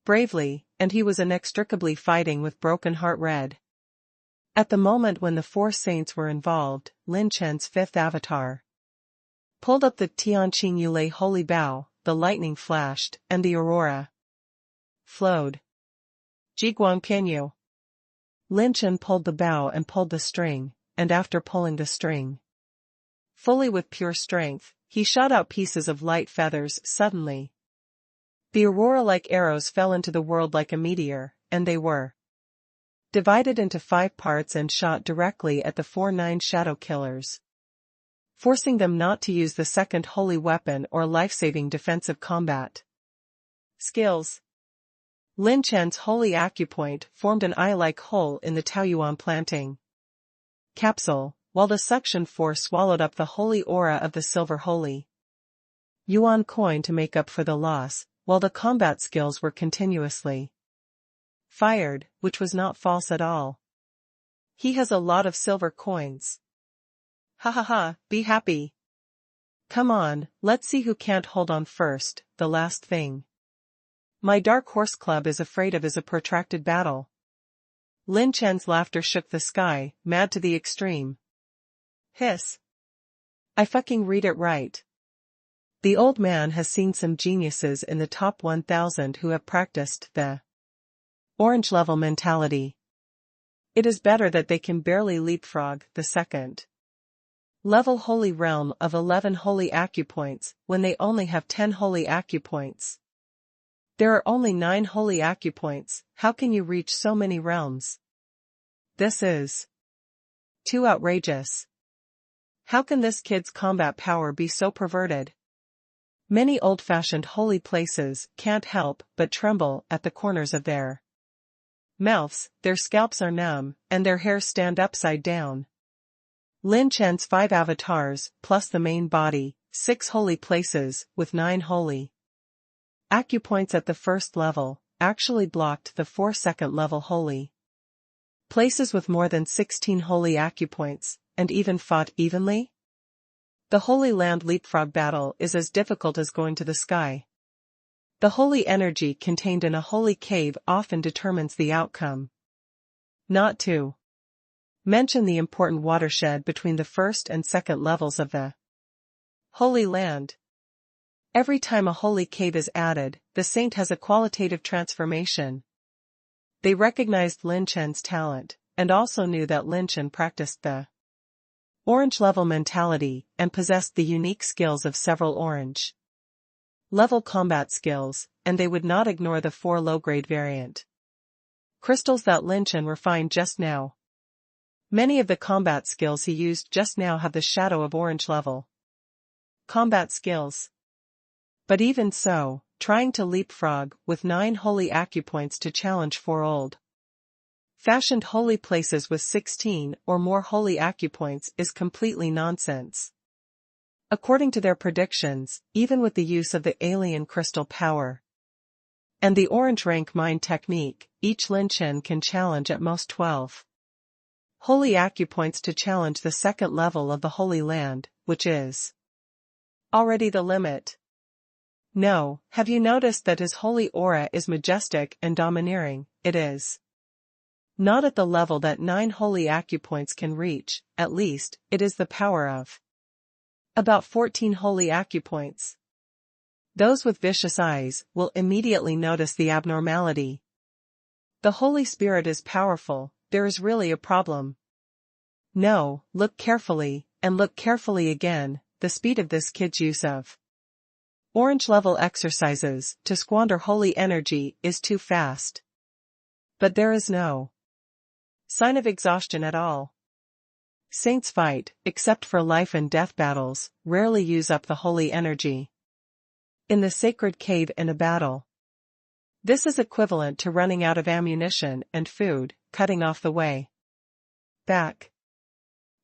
bravely, and he was inextricably fighting with Broken Heart Red. At the moment when the four saints were involved, Lin Chen's fifth avatar pulled up the Tianqing Yulei holy bow, the lightning flashed, and the aurora flowed. Jiguang Pianyu. Lin Chen pulled the bow and pulled the string, and after pulling the string fully with pure strength, he shot out pieces of light feathers suddenly. The aurora-like arrows fell into the world like a meteor, and they were divided into 5 parts and shot directly at the 4 Nine Shadow killers, forcing them not to use the second holy weapon or life-saving defensive combat skills. Lin Chen's holy acupoint formed an eye-like hole in the Taoyuan planting capsule, while the suction force swallowed up the holy aura of the silver holy yuan coin to make up for the loss, while the combat skills were continuously fired, which was not false at all. He has a lot of silver coins. Ha ha ha, be happy. Come on, let's see who can't hold on first. The last thing my Dark Horse Club is afraid of is a protracted battle. Lin Chen's laughter shook the sky, mad to the extreme. Hiss. I fucking read it right. The old man has seen some geniuses in the top 1,000 who have practiced the orange level mentality. It is better that they can barely leapfrog the second level holy realm of 11 holy acupoints when they only have 10 holy acupoints. There are only 9 holy acupoints. How can you reach so many realms? This is too outrageous. How can this kid's combat power be so perverted? Many old-fashioned holy places can't help but tremble at the corners of their mouths, their scalps are numb, and their hairs stand upside down. Lin Chen's 5 avatars, plus the main body, 6 holy places, with 9 holy acupoints at the first level, actually blocked the 4 second-level holy places with more than 16 holy acupoints, and even fought evenly? The Holy Land leapfrog battle is as difficult as going to the sky. The holy energy contained in a holy cave often determines the outcome. Not to mention the important watershed between the first and second levels of the Holy Land. Every time a holy cave is added, the saint has a qualitative transformation. They recognized Lin Chen's talent, and also knew that Lin Chen practiced the orange level mentality and possessed the unique skills of several orange level combat skills, and they would not ignore the 4 low-grade variant crystals that Lin Chen refined just now. Many of the combat skills he used just now have the shadow of orange level combat skills. But even so, trying to leapfrog with 9 holy acupoints to challenge 4 old-fashioned holy places with 16 or more holy acupoints is completely nonsense. According to their predictions, even with the use of the alien crystal power and the orange rank mind technique, each Lin Chen can challenge at most 12 holy acupoints to challenge the second level of the Holy Land, which is already the limit. No, have you noticed that his holy aura is majestic and domineering? It is not at the level that 9 holy acupoints can reach, at least, it is the power of about 14 holy acupoints. Those with vicious eyes will immediately notice the abnormality. The Holy Spirit is powerful, there is really a problem. No, look carefully, and look carefully again, the speed of this kid's use of orange level exercises to squander holy energy is too fast. But there is no sign of exhaustion at all. Saints fight, except for life and death battles, rarely use up the holy energy in the sacred cave in a battle. This is equivalent to running out of ammunition and food, cutting off the way back.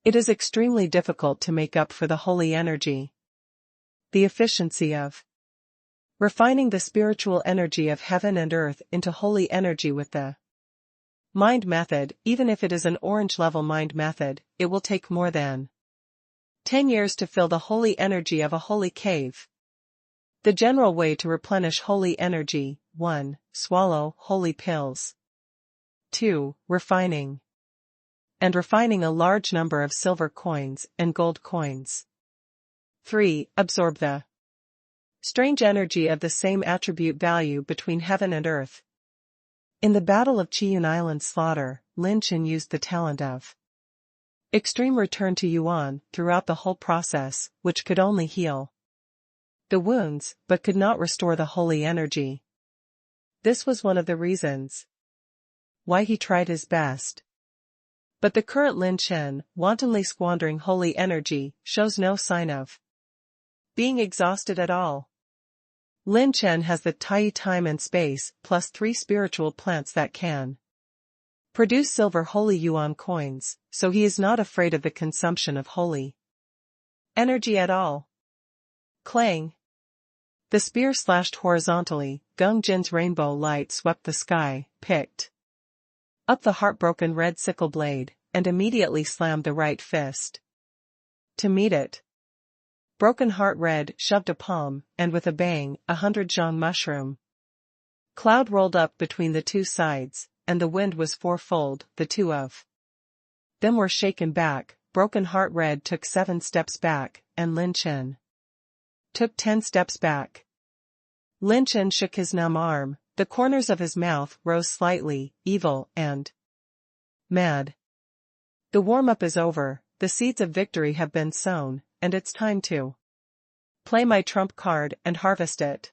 It is extremely difficult to make up for the holy energy. The efficiency of refining the spiritual energy of heaven and earth into holy energy with the mind method, even if it is an orange level mind method, it will take more than 10 years to fill the holy energy of a holy cave. The general way to replenish holy energy: 1. Swallow holy pills. 2. Refining and refining a large number of silver coins and gold coins. 3. Absorb the strange energy of the same attribute value between heaven and earth. In the Battle of Chiyun Island slaughter, Lin Chen used the talent of extreme return to Yuan throughout the whole process, which could only heal the wounds, but could not restore the holy energy. This was one of the reasons why he tried his best. But the current Lin Chen, wantonly squandering holy energy, shows no sign of being exhausted at all. Lin Chen has the Tai time and space, plus 3 spiritual plants that can produce silver holy yuan coins, so he is not afraid of the consumption of holy energy at all. Clang. The spear slashed horizontally, Gung Jin's rainbow light swept the sky, picked up the heartbroken red sickle blade, and immediately slammed the right fist to meet it. Broken Heart Red shoved a palm, and with a bang, 100 zhang mushroom cloud rolled up between the 2 sides, and the wind was 4-fold. The 2 of them were shaken back. Broken Heart Red took 7 steps back, and Lin Chen took 10 steps back. Lin Chen shook his numb arm, the corners of his mouth rose slightly, evil and mad. The warm-up is over, the seeds of victory have been sown, and it's time to play my trump card and harvest it.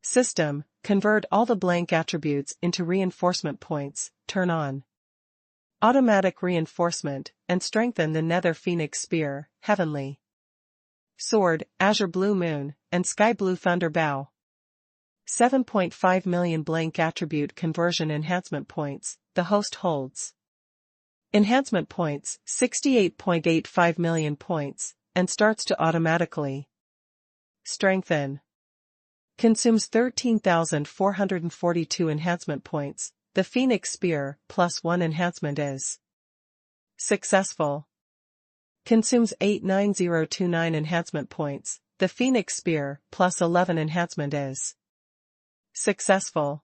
System: convert all the blank attributes into reinforcement points, turn on automatic reinforcement, and strengthen the Nether Phoenix Spear, Heavenly Sword, Azure Blue Moon, and Sky Blue Thunder Bow. 7.5 million blank attribute conversion enhancement points, the host holds enhancement points, 68.85 million points, and starts to automatically strengthen. Consumes 13,442 enhancement points. The Phoenix Spear, plus 1 enhancement is successful. Consumes 89029 enhancement points. The Phoenix Spear, plus 11 enhancement is Successful.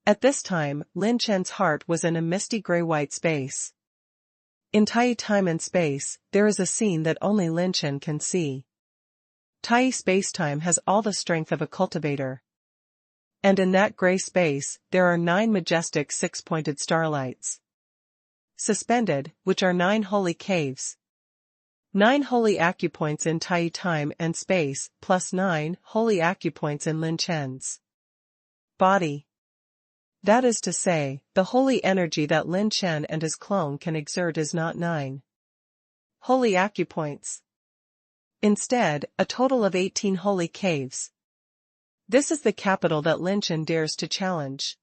At this time, Lin Chen's heart was in a misty gray-white space. In Tai time and space, there is a scene that only Lin Chen can see. Tai space-time has all the strength of a cultivator. And in that gray space, there are 9 majestic 6-pointed starlights. Suspended, which are 9 holy caves. 9 holy acupoints in Tai time and space, plus 9 holy acupoints in Lin Chen's body. That is to say, the holy energy that Lin Chen and his clone can exert is not 9 holy acupoints. Instead, a total of 18 holy caves. This is the capital that Lin Chen dares to challenge.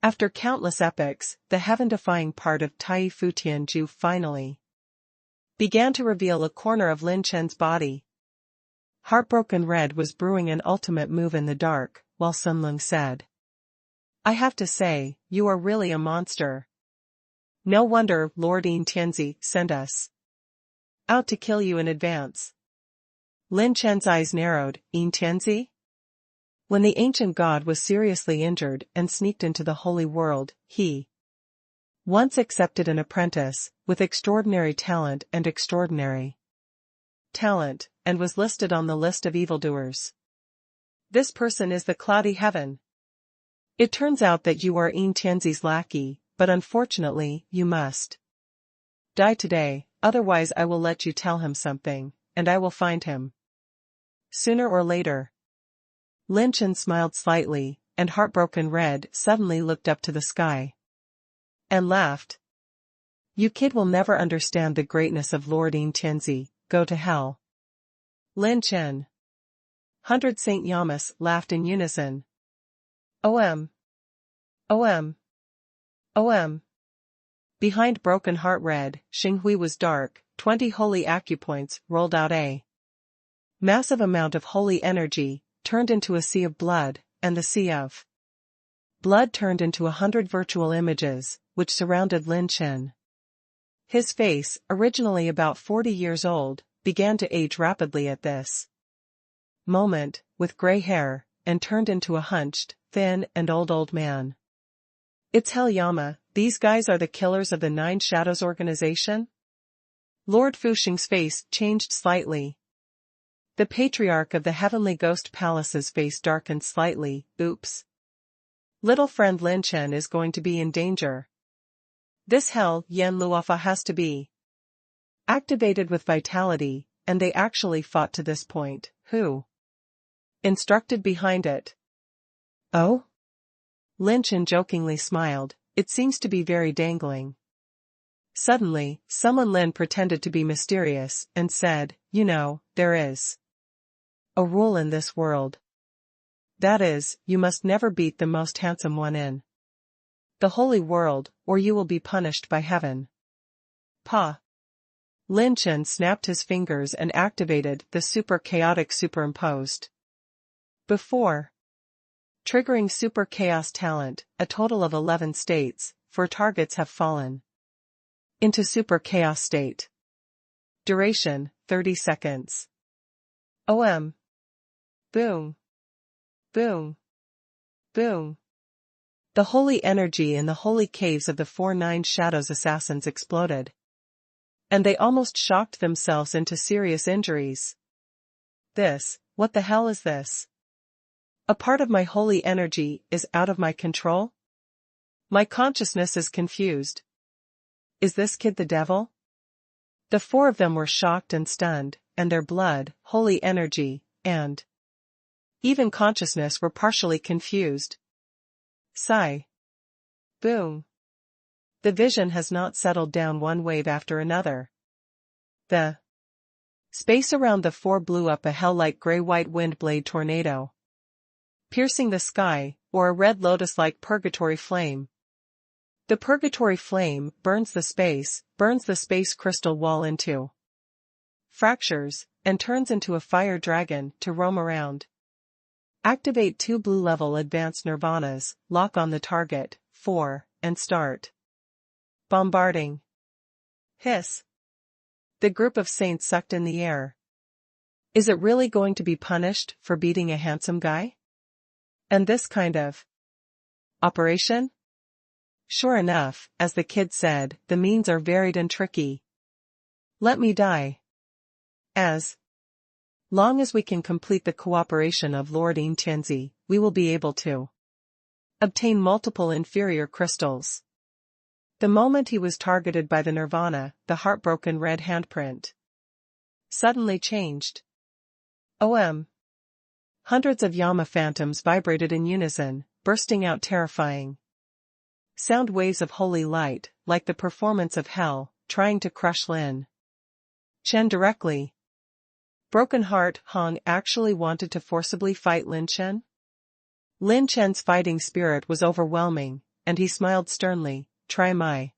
After countless epochs, the heaven-defying part of Tai Fu Tianju finally began to reveal a corner of Lin Chen's body. Heartbroken Red was brewing an ultimate move in the dark, while Sun Lung said, "I have to say, you are really a monster. No wonder Lord Yin Tianzi sent us out to kill you in advance." Lin Chen's eyes narrowed. Yin Tianzi? When the ancient god was seriously injured and sneaked into the holy world, he once accepted an apprentice, with extraordinary talent, and was listed on the list of evildoers. This person is the cloudy heaven. It turns out that you are Yin Tianzi's lackey, but unfortunately, you must die today, otherwise I will let you tell him something, and I will find him sooner or later. Lin Chen smiled slightly, and Heartbroken Red suddenly looked up to the sky and laughed. "You kid will never understand the greatness of Lord Yin Tianzi, go to hell." Lin Chen. 100 Saint Yamas laughed in unison. OM. OM. OM. Behind Broken Heart Red, Xinghui was dark. 20 holy acupoints rolled out a massive amount of holy energy, turned into a sea of blood, and the sea of blood turned into 100 virtual images, which surrounded Lin Chen. His face, originally about 40 years old, began to age rapidly at this moment, with gray hair, and turned into a hunched, thin and old man. "It's hell Yama, these guys are the killers of the 9 Shadows organization?" Lord Fuxing's face changed slightly. The patriarch of the Heavenly Ghost Palace's face darkened slightly. Oops. Little friend Lin Chen is going to be in danger. This hell Yan Luofa has to be activated with vitality, and they actually fought to this point. Who instructed behind it? Oh? Lin Chen jokingly smiled. It seems to be very dangling. Suddenly, someone Lin pretended to be mysterious, and said, "You know, there is a rule in this world. That is, you must never beat the most handsome one in the holy world, or you will be punished by heaven." Pa. Lin Chen snapped his fingers and activated the super chaotic superimposed before triggering super chaos talent. A total of 11 states, for targets have fallen into super chaos state. Duration, 30 seconds. OM. Boom. Boom. Boom. The holy energy in the holy caves of the 4 9 Shadows assassins exploded. And they almost shocked themselves into serious injuries. What the hell is this? A part of my holy energy is out of my control? My consciousness is confused. Is this kid the devil? The 4 of them were shocked and stunned, and their blood, holy energy, and even consciousness were partially confused. Sigh. Boom. The vision has not settled down one wave after another. The space around the 4 blew up a hell-like gray-white wind blade tornado, piercing the sky, or a red lotus-like purgatory flame. The purgatory flame burns the space crystal wall into fractures, and turns into a fire dragon to roam around. Activate 2 blue-level advanced nirvanas, lock on the target, 4, and start bombarding. Hiss. The group of saints sucked in the air. Is it really going to be punished for beating a handsome guy? And this kind of operation? Sure enough, as the kid said, the means are varied and tricky. Let me die. As long as we can complete the cooperation of Lord Lin Chen, we will be able to obtain multiple inferior crystals. The moment he was targeted by the nirvana, the heartbroken red handprint suddenly changed. Hundreds of Yama phantoms vibrated in unison, bursting out terrifying sound waves of holy light, like the performance of hell, trying to crush Lin Chen directly. Broken Heart Hong actually wanted to forcibly fight Lin Chen? Lin Chen's fighting spirit was overwhelming, and he smiled sternly. Try my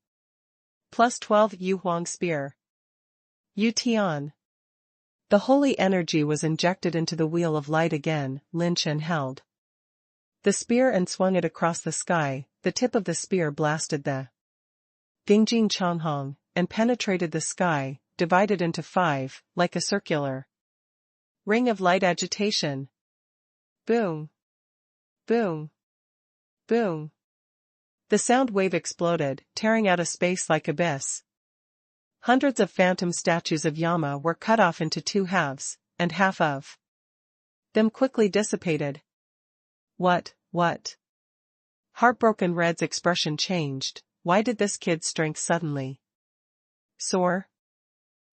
+12 Yu Huang spear. Yu Tian. The holy energy was injected into the wheel of light again. Lin Chen held the spear and swung it across the sky. The tip of the spear blasted the Gingjing Changhong, and penetrated the sky, divided into 5, like a circular ring of light agitation. Boom. Boom. Boom. The sound wave exploded, tearing out a space like abyss. Hundreds of phantom statues of Yama were cut off into 2 halves, and half of them quickly dissipated. What? Heartbroken Red's expression changed. Why did this kid's strength suddenly soar?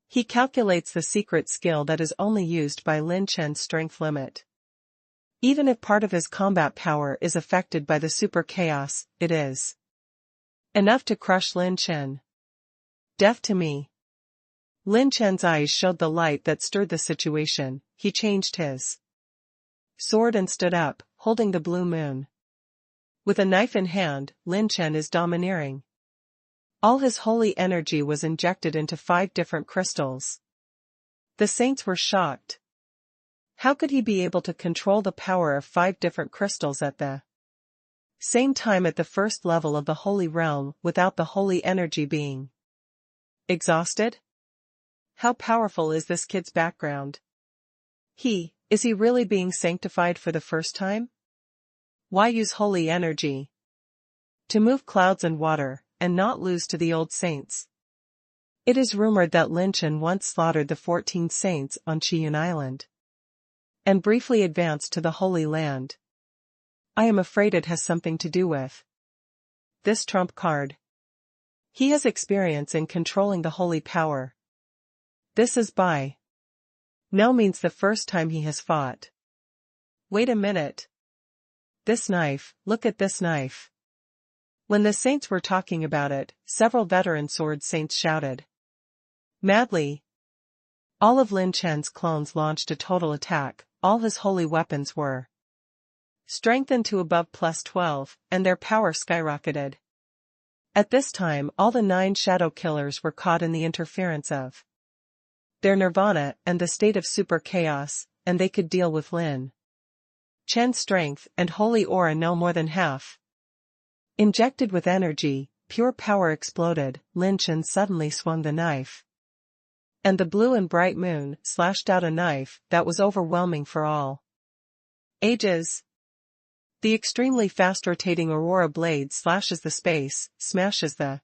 He calculates the secret skill that is only used by Lin Chen's strength limit. Even if part of his combat power is affected by the super chaos, it is enough to crush Lin Chen. Death to me. Lin Chen's eyes showed the light that stirred the situation. He changed his sword and stood up, holding the blue moon. With a knife in hand, Lin Chen is domineering. All his holy energy was injected into 5 different crystals. The saints were shocked. How could he be able to control the power of 5 different crystals at the same time at the first level of the holy realm without the holy energy being exhausted? How powerful is this kid's background? Is he really being sanctified for the first time? Why use holy energy to move clouds and water, and not lose to the old saints? It is rumored that Lin Chen once slaughtered the 14 saints on Chiyun Island and briefly advanced to the Holy Land. I am afraid it has something to do with this trump card. He has experience in controlling the holy power. This is by no means the first time he has fought. Wait a minute. This knife, look at this knife. When the saints were talking about it, several veteran sword saints shouted madly. All of Lin Chen's clones launched a total attack. All his holy weapons were strengthened to above +12, and their power skyrocketed. At this time, all the 9 shadow killers were caught in the interference of their nirvana and the state of super chaos, and they could deal with Lin Chen's strength and holy aura no more than half. Injected with energy, pure power exploded. Lin Chen suddenly swung the knife, and the blue and bright moon slashed out a knife that was overwhelming for all ages. The extremely fast-rotating aurora blade slashes the space, smashes the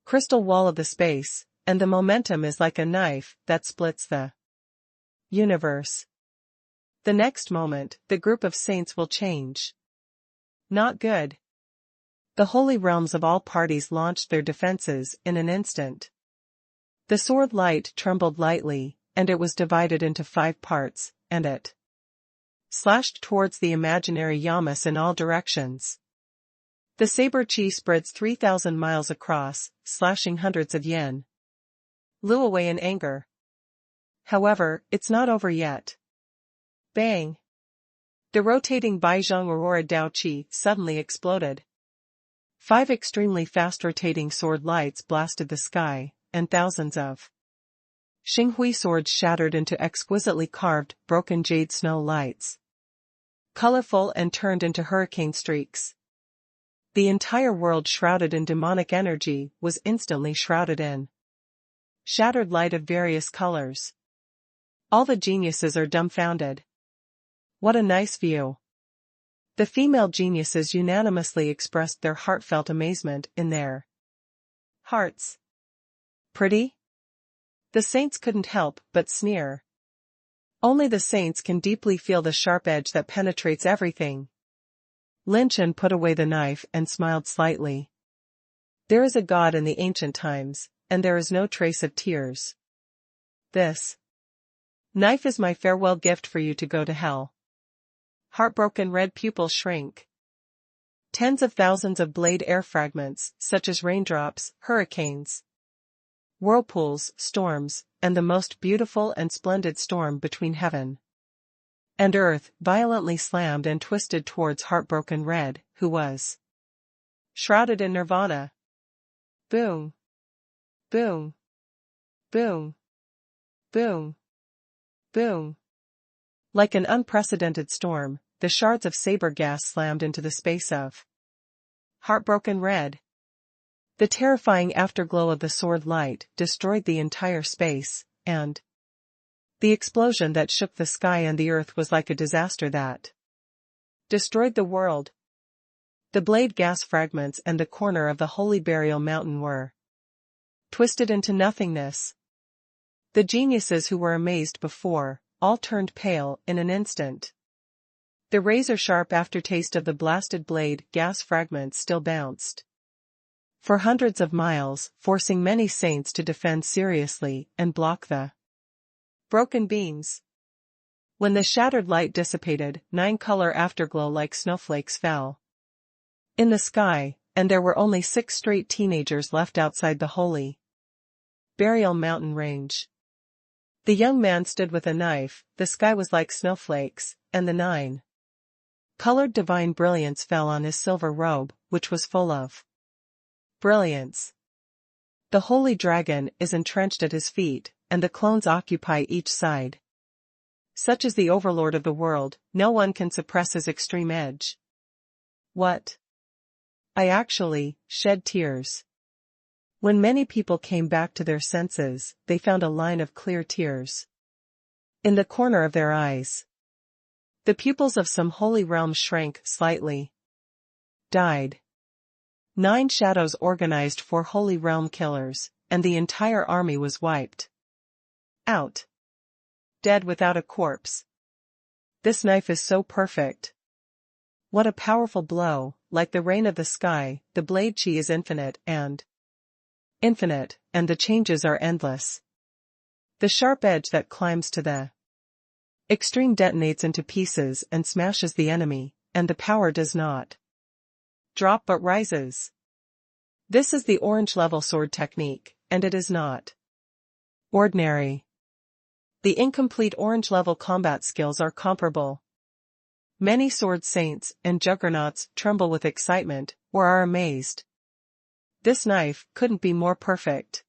crystal wall of the space, and the momentum is like a knife that splits the universe. The next moment, the group of saints will change. Not good. The holy realms of all parties launched their defenses in an instant. The sword light trembled lightly, and it was divided into 5 parts, and it slashed towards the imaginary Yamas in all directions. The saber chi spreads 3,000 miles across, slashing hundreds of yen. Liu away in anger. However, it's not over yet. Bang! The rotating Baizhong Aurora Dao Qi suddenly exploded. 5 extremely fast-rotating sword lights blasted the sky, and thousands of Xinghui swords shattered into exquisitely carved, broken jade snow lights. Colorful and turned into hurricane streaks. The entire world shrouded in demonic energy was instantly shrouded in shattered light of various colors. All the geniuses are dumbfounded. What a nice view. The female geniuses unanimously expressed their heartfelt amazement in their hearts. Pretty? The saints couldn't help but sneer. Only the saints can deeply feel the sharp edge that penetrates everything. Lin Chen put away the knife and smiled slightly. There is a God in the ancient times, and there is no trace of tears. This knife is my farewell gift for you to go to hell. Heartbroken red pupils shrink. Tens of thousands of blade air fragments, such as raindrops, hurricanes, whirlpools, storms, and the most beautiful and splendid storm between heaven and earth, violently slammed and twisted towards heartbroken red, who was shrouded in nirvana. Boom. Boom. Boom. Boom. Boom. Like an unprecedented storm, the shards of saber gas slammed into the space of heartbroken red. The terrifying afterglow of the sword light destroyed the entire space, and the explosion that shook the sky and the earth was like a disaster that destroyed the world. The blade gas fragments and the corner of the holy burial mountain were twisted into nothingness. The geniuses who were amazed before all turned pale in an instant. The razor-sharp aftertaste of the blasted blade gas fragments still bounced for hundreds of miles, forcing many saints to defend seriously and block the broken beams. When the shattered light dissipated, 9-color afterglow like snowflakes fell in the sky, and there were only 6 straight teenagers left outside the holy burial mountain range. The young man stood with a knife, the sky was like snowflakes, and the 9-colored divine brilliance fell on his silver robe, which was full of brilliance. The holy dragon is entrenched at his feet, and the clones occupy each side. Such is the overlord of the world, no one can suppress his extreme edge. What? I actually shed tears. When many people came back to their senses, they found a line of clear tears in the corner of their eyes. The pupils of some holy realms shrank slightly. Died. 9 shadows organized 4 holy realm killers, and the entire army was wiped out. Dead without a corpse. This knife is so perfect. What a powerful blow, like the rain of the sky, the blade chi is infinite, and the changes are endless. The sharp edge that climbs to the extreme detonates into pieces and smashes the enemy, and the power does not drop but rises. This is the orange level sword technique, and it is not ordinary. The incomplete orange level combat skills are comparable. Many sword saints and juggernauts tremble with excitement, or are amazed. This knife couldn't be more perfect.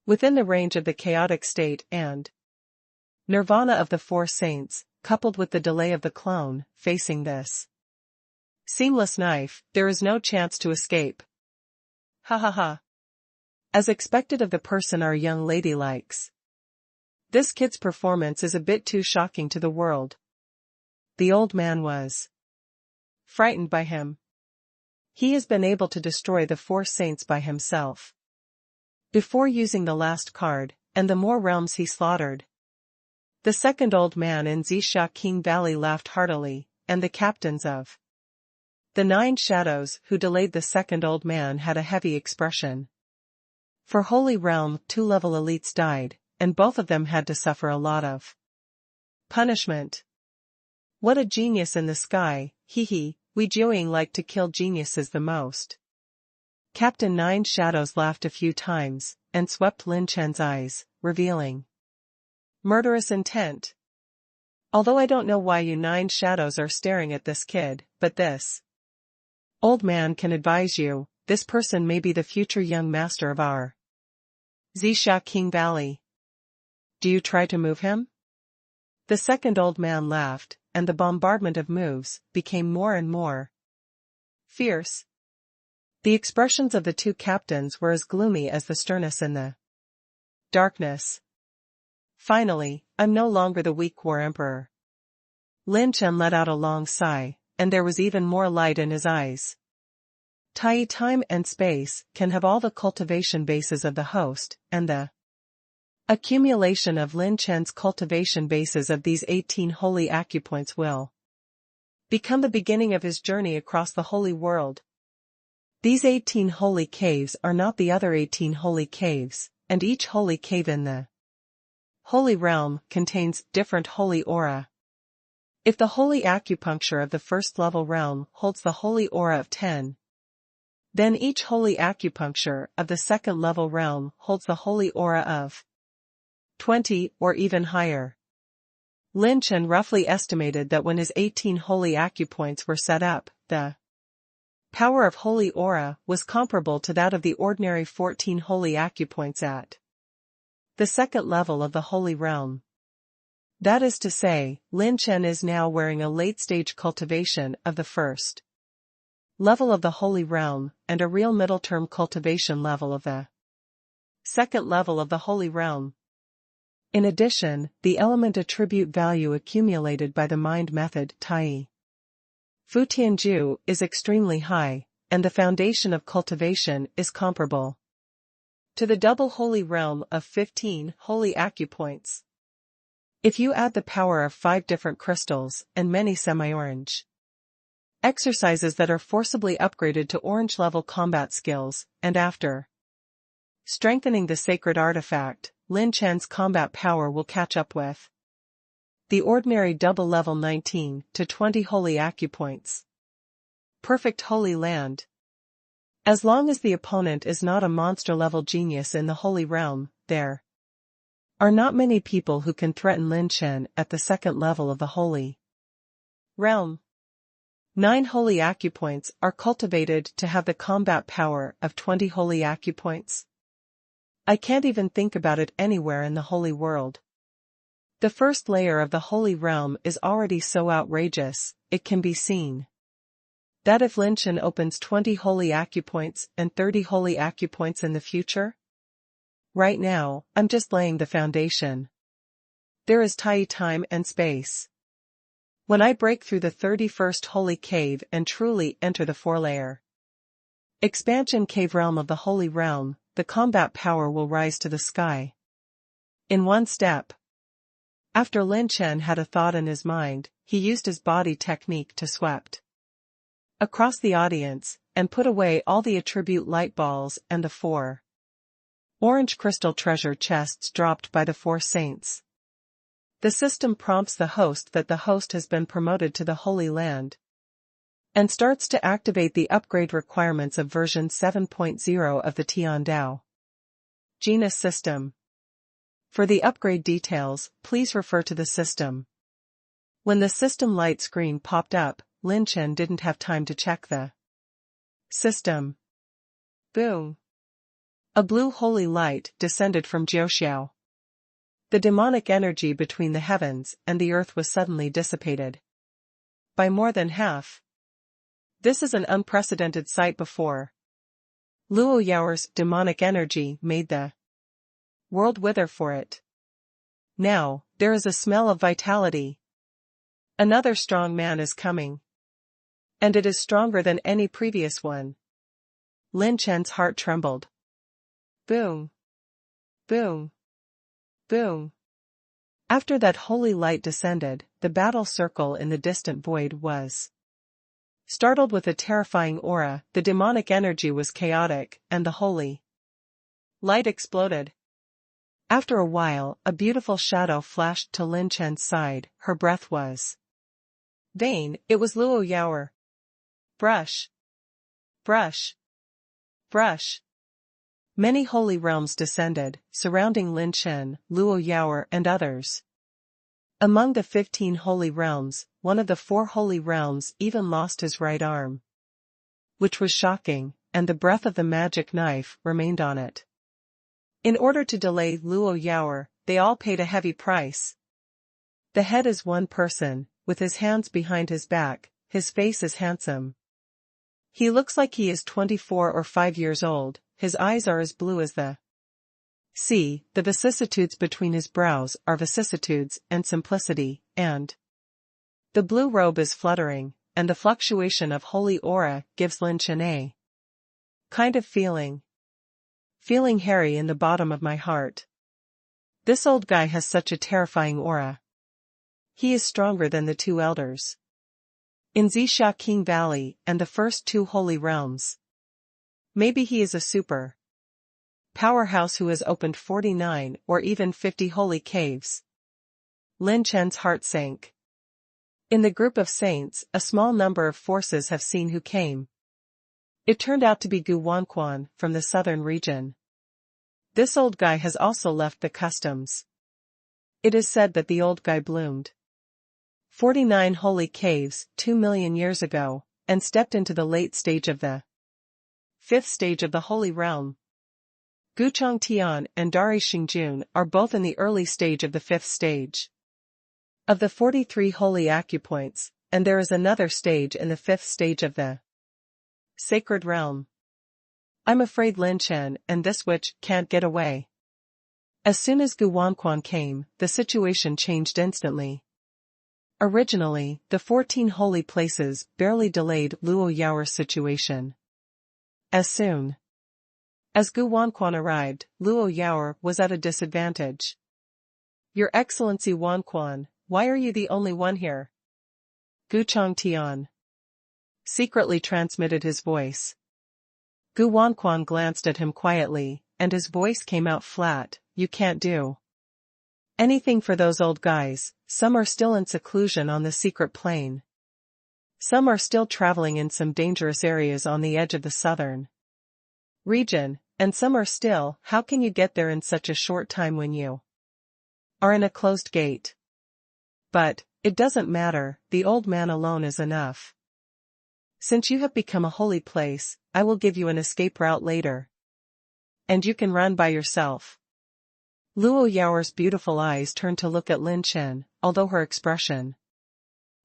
Within the range of the chaotic state and nirvana of the 4 saints, coupled with the delay of the clone, facing this seamless knife, there is no chance to escape. Ha ha ha. As expected of the person our young lady likes. This kid's performance is a bit too shocking to the world. The old man was frightened by him. He has been able to destroy the 4 saints by himself. Before using the last card, and the more realms he slaughtered. The second old man in Zixia King Valley laughed heartily, and the captains of the 9 shadows who delayed the second old man had a heavy expression. For Holy Realm, 2-level elites died, and both of them had to suffer a lot of punishment. What a genius in the sky, hee hee, we Jiuing like to kill geniuses the most. Captain 9 Shadows laughed a few times, and swept Lin Chen's eyes, revealing murderous intent. Although I don't know why you 9 Shadows are staring at this kid, but this old man can advise you, this person may be the future young master of our Zixia King Valley. Do you try to move him? The second old man laughed, and the bombardment of moves became more and more fierce. The expressions of the 2 captains were as gloomy as the sternness in the darkness. Finally, I'm no longer the weak war emperor. Lin Chen let out a long sigh, and there was even more light in his eyes. Time and space can have all the cultivation bases of the host, and the accumulation of Lin Chen's cultivation bases of these 18 holy acupoints will become the beginning of his journey across the holy world. These 18 holy caves are not the other 18 holy caves, and each holy cave in the holy realm contains different holy aura. If the holy acupuncture of the first level realm holds the holy aura of 10, then each holy acupuncture of the second level realm holds the holy aura of 20 or even higher. Lin Chen roughly estimated that when his 18 holy acupoints were set up, the power of holy aura was comparable to that of the ordinary 14 holy acupoints at the second level of the holy realm. That is to say, Lin Chen is now wearing a late-stage cultivation of the first level of the holy realm and a real middle-term cultivation level of the second level of the holy realm. In addition, the element attribute value accumulated by the mind method Tai Fu Tianju is extremely high, and the foundation of cultivation is comparable to the double holy realm of 15 holy acupoints. If you add the power of 5 different crystals and many semi-orange exercises that are forcibly upgraded to orange-level combat skills, and after strengthening the sacred artifact, Lin Chen's combat power will catch up with the ordinary double level 19 to 20 holy acupoints. Perfect holy land. As long as the opponent is not a monster-level genius in the holy realm, there are not many people who can threaten Lin Chen at the second level of the holy realm. 9 holy acupoints are cultivated to have the combat power of 20 holy acupoints. I can't even think about it anywhere in the holy world. The first layer of the holy realm is already so outrageous, it can be seen that if Lin Chen opens 20 holy acupoints and 30 holy acupoints in the future, right now, I'm just laying the foundation. There is time and space. When I break through the 31st holy cave and truly enter the 4-layer expansion cave realm of the holy realm, the combat power will rise to the sky in one step. After Lin Chen had a thought in his mind, he used his body technique to swept across the audience, and put away all the attribute light balls and the 4 orange crystal treasure chests dropped by the 4 saints. The system prompts the host that the host has been promoted to the Holy Land, and starts to activate the upgrade requirements of version 7.0 of the Tian Dao genus system. For the upgrade details, please refer to the system. When the system light screen popped up, Lin Chen didn't have time to check the system. Boom! A blue holy light descended from Jiuxiao. The demonic energy between the heavens and the earth was suddenly dissipated by more than half. This is an unprecedented sight before. Luo Yao's demonic energy made the world wither for it. Now, there is a smell of vitality. Another strong man is coming. And it is stronger than any previous one. Lin Chen's heart trembled. Boom! Boom! Boom! After that holy light descended, the battle circle in the distant void was startled with a terrifying aura. The demonic energy was chaotic, and the holy light exploded. After a while, a beautiful shadow flashed to Lin Chen's side. Her breath was vain. It was Luo Yao. Brush. Brush. Brush. Many holy realms descended, surrounding Lin Chen, Luo Yao and others. Among the 15 holy realms, one of the 4 holy realms even lost his right arm, which was shocking, and the breath of the magic knife remained on it. In order to delay Luo Yao, they all paid a heavy price. The head is one person, with his hands behind his back. His face is handsome. He looks like he is 24 or 5 years old. His eyes are as blue as the sea. The vicissitudes between his brows are vicissitudes and simplicity, and the blue robe is fluttering, and the fluctuation of holy aura gives Lin Chen a kind of feeling hairy in the bottom of my heart. This old guy has such a terrifying aura. He is stronger than the two elders in Zixia King Valley and the first two holy realms. Maybe he is a super powerhouse who has opened 49 or even 50 holy caves. Lin Chen's heart sank. In the group of saints, a small number of forces have seen who came. It turned out to be Gu Wanquan from the southern region. This old guy has also left the customs. It is said that the old guy bloomed 49 holy caves 2 million years ago, and stepped into the late stage of the 5th stage of the holy realm. Guchong Tian and Dari Xingjun are both in the early stage of the 5th stage of the 43 holy acupoints, and there is another stage in the 5th stage of the sacred realm. I'm afraid Lin Chen and this witch can't get away. As soon as Gu Wanquan came, the situation changed instantly. Originally, the 14 holy places barely delayed Luo Yao's situation. As soon as Gu Wanquan arrived, Luo Yao was at a disadvantage. Your Excellency Wanquan, why are you the only one here? Gu Chongtian secretly transmitted his voice. Gu Wanquan glanced at him quietly, and his voice came out flat. You can't do anything for those old guys. Some are still in seclusion on the secret plane. Some are still traveling in some dangerous areas on the edge of the southern region, and some are still. How can you get there in such a short time when you are in a closed gate? But it doesn't matter, the old man alone is enough. Since you have become a holy place, I will give you an escape route later. And you can run by yourself. Luo Yao's beautiful eyes turned to look at Lin Chen, although her expression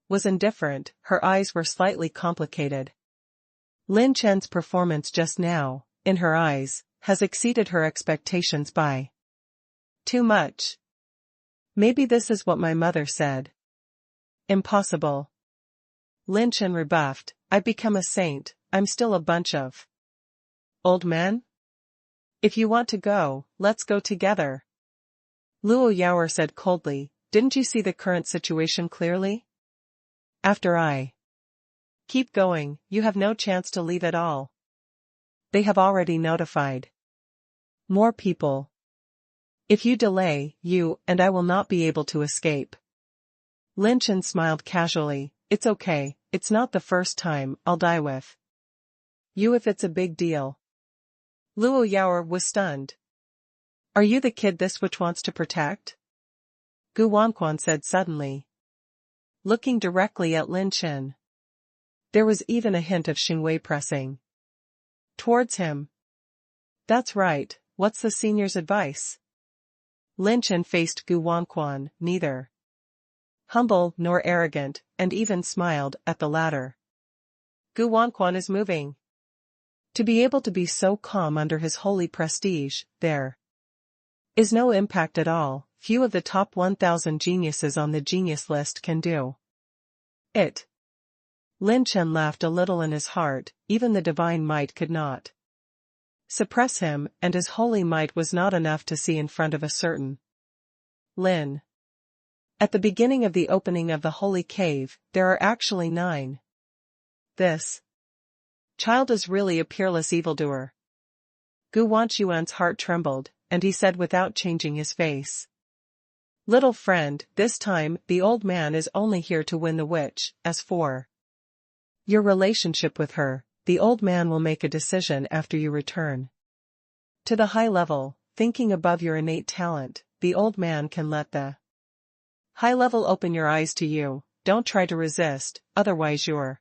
was indifferent, her eyes were slightly complicated. Lin Chen's performance just now, in her eyes, has exceeded her expectations by too much. Maybe this is what my mother said. Impossible. Lin Chen rebuffed, I've become a saint, I'm still a bunch of old men? If you want to go, let's go together. Luo Yao said coldly, didn't you see the current situation clearly? After I keep going, you have no chance to leave at all. They have already notified more people. If you delay, you and I will not be able to escape. Lin Chen smiled casually, it's okay, it's not the first time I'll die with you if it's a big deal. Luo Yao was stunned. Are you the kid this witch wants to protect? Gu Wanquan said suddenly, looking directly at Lin Chen. There was even a hint of Xingwei pressing towards him. That's right, what's the senior's advice? Lin Chen faced Gu Wanquan, neither humble nor arrogant, and even smiled at the latter. Gu Wanquan is moving. To be able to be so calm under his holy prestige, there is no impact at all. Few of the top 1,000 geniuses on the genius list can do it. Lin Chen laughed a little in his heart, even the divine might could not suppress him, and his holy might was not enough to see in front of a certain Lin. At the beginning of the opening of the holy cave, there are actually 9. This child is really a peerless evildoer. Gu Wanquan's heart trembled, and he said without changing his face, little friend, this time, the old man is only here to win the witch. As for your relationship with her, the old man will make a decision after you return to the high level, thinking above your innate talent. The old man can let the high level open your eyes to you. Don't try to resist, otherwise your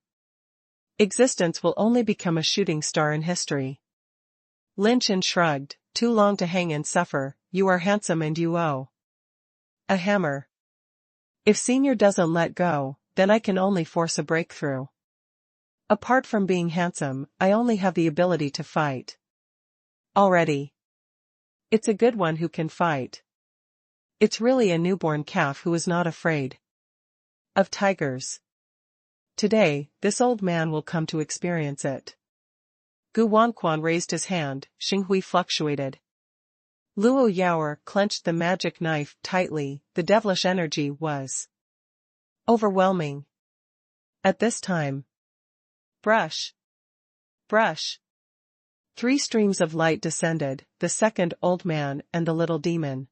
existence will only become a shooting star in history. Lin Chen shrugged, too long to hang and suffer. You are handsome and you owe a hammer. If senior doesn't let go, then I can only force a breakthrough. Apart from being handsome, I only have the ability to fight. Already. It's a good one who can fight. It's really a newborn calf who is not afraid of tigers. Today, this old man will come to experience it. Gu Wanquan raised his hand, Xinghui fluctuated. Luo Yaoer clenched the magic knife tightly, the devilish energy was overwhelming. At this time, brush, brush. 3 streams of light descended, the second old man and the little demon.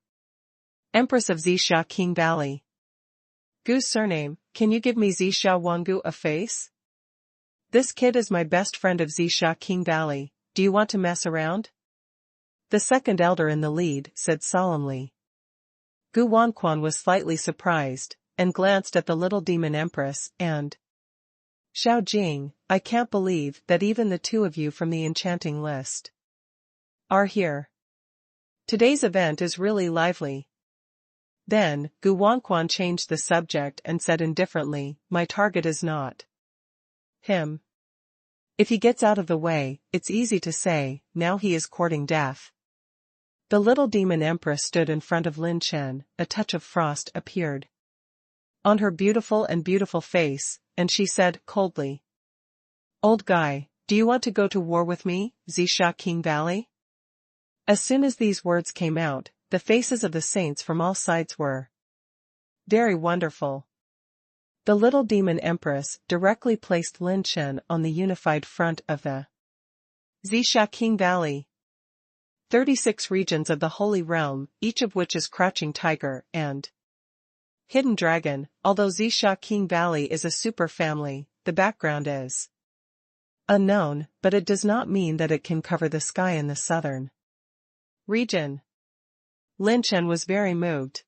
Empress of Zixia King Valley. Gu's surname, can you give me Zixia Wangu a face? This kid is my best friend of Zixia King Valley, do you want to mess around? The second elder in the lead said solemnly. Gu Wanquan was slightly surprised, and glanced at the little demon empress and Xiao Jing, I can't believe that even the 2 of you from the enchanting list are here. Today's event is really lively. Then, Gu Wanquan changed the subject and said indifferently, my target is not him. If he gets out of the way, it's easy to say, now he is courting death. The little demon empress stood in front of Lin Chen, a touch of frost appeared on her beautiful face, and she said coldly, Old guy, do you want to go to war with me, Zixia King Valley? As soon as these words came out, the faces of the saints from all sides were very wonderful. The little demon empress directly placed Lin Chen on the unified front of the Zixia King Valley. 36 regions of the Holy Realm, each of which is Crouching Tiger and Hidden Dragon. Although Zixia King Valley is a super family, the background is unknown, but it does not mean that it can cover the sky in the southern region. Lin Chen was very moved.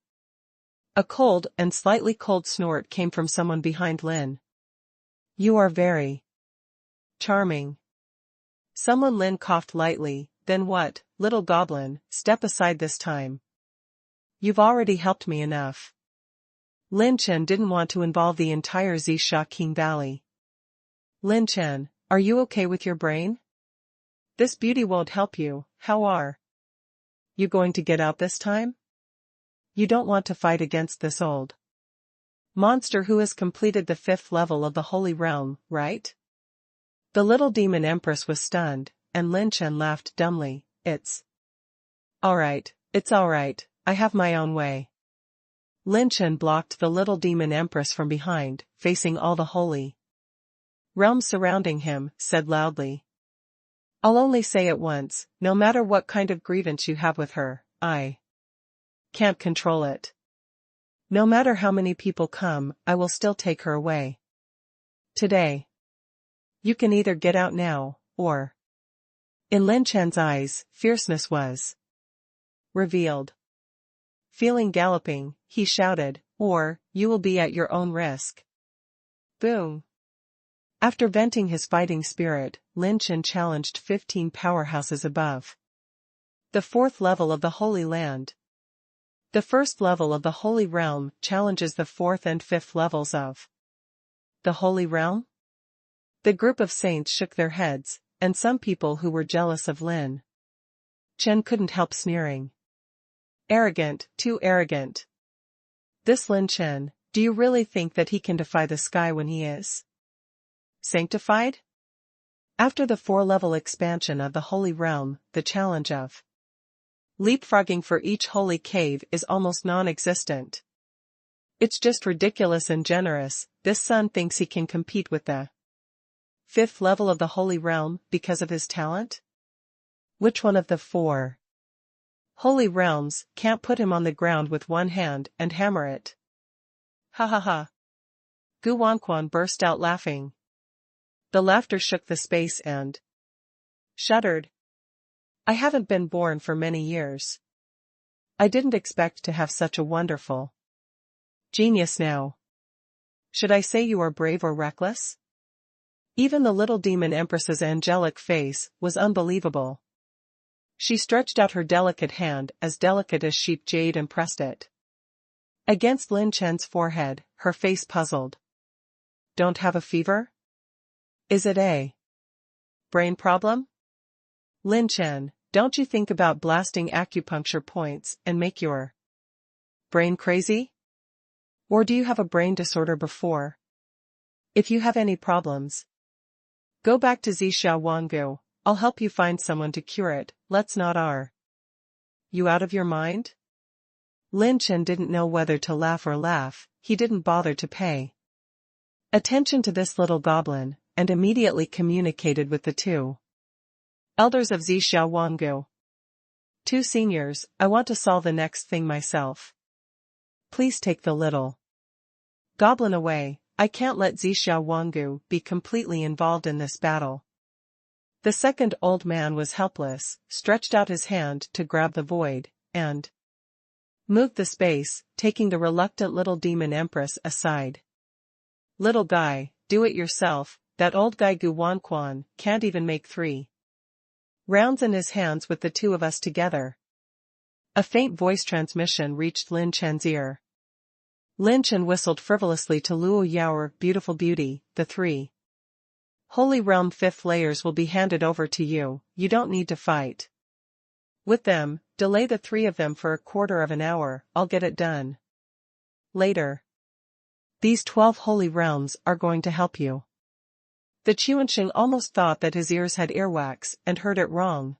A cold and slightly cold snort came from someone behind Lin. You are very charming. Someone Lin coughed lightly, then what, little goblin, step aside this time. You've already helped me enough. Lin Chen didn't want to involve the entire Zixia King Valley. Lin Chen, are you okay with your brain? This beauty won't help you, how are you going to get out this time? You don't want to fight against this old monster who has completed the 5th level of the Holy Realm, right? The little demon empress was stunned, and Lin Chen laughed dumbly, it's alright, I have my own way. Lin Chen blocked the little demon empress from behind, facing all the holy realms surrounding him, said loudly. I'll only say it once, no matter what kind of grievance you have with her, I can't control it. No matter how many people come, I will still take her away. Today. You can either get out now, or... In Lin Chen's eyes, fierceness was revealed. Feeling galloping, he shouted, or, you will be at your own risk. Boom. After venting his fighting spirit, Lin Chen challenged 15 powerhouses above the 4th level of the Holy Land. The 1st level of the Holy Realm challenges the 4th and 5th levels of the Holy Realm. The group of saints shook their heads, and some people who were jealous of Lin Chen couldn't help sneering. Arrogant, too arrogant. This Lin Chen, do you really think that he can defy the sky when he is sanctified? After the 4-level expansion of the Holy Realm, the challenge of leapfrogging for each holy cave is almost non-existent. It's just ridiculous and generous. This son thinks he can compete with the 5th level of the Holy Realm because of his talent? Which one of the 4 holy realms can't put him on the ground with one hand and hammer it? Ha ha ha. Gu Wanquan burst out laughing. The laughter shook the space and shuddered. I haven't been born for many years. I didn't expect to have such a wonderful genius now. Should I say you are brave or reckless? Even the little demon empress's angelic face was unbelievable. She stretched out her delicate hand, as delicate as sheep jade, and pressed it against Lin Chen's forehead, her face puzzled. Don't have a fever? Is it a brain problem? Lin Chen, don't you think about blasting acupuncture points and make your brain crazy? Or do you have a brain disorder before? If you have any problems, go back to Zixia Wangu, I'll help you find someone to cure it. Let's not are you out of your mind? Lin Chen didn't know whether to laugh or laugh, he didn't bother to pay attention to this little goblin, and immediately communicated with the two elders of Zixia Wangu. Two seniors, I want to solve the next thing myself. Please take the little goblin away, I can't let Zixia Wangu be completely involved in this battle. The second old man was helpless, stretched out his hand to grab the void, and moved the space, taking the reluctant little demon empress aside. Little guy, do it yourself, that old guy Gu Wanquan can't even make 3 rounds in his hands with the two of us together. A faint voice transmission reached Lin Chen's ear. Lin Chen whistled frivolously to Luo Yaoer, beautiful beauty, the 3 Holy Realm 5th layers will be handed over to you, you don't need to fight with them, delay the 3 of them for a quarter of an hour, I'll get it done later. These 12 holy realms are going to help you. The Chuanxing almost thought that his ears had earwax and heard it wrong.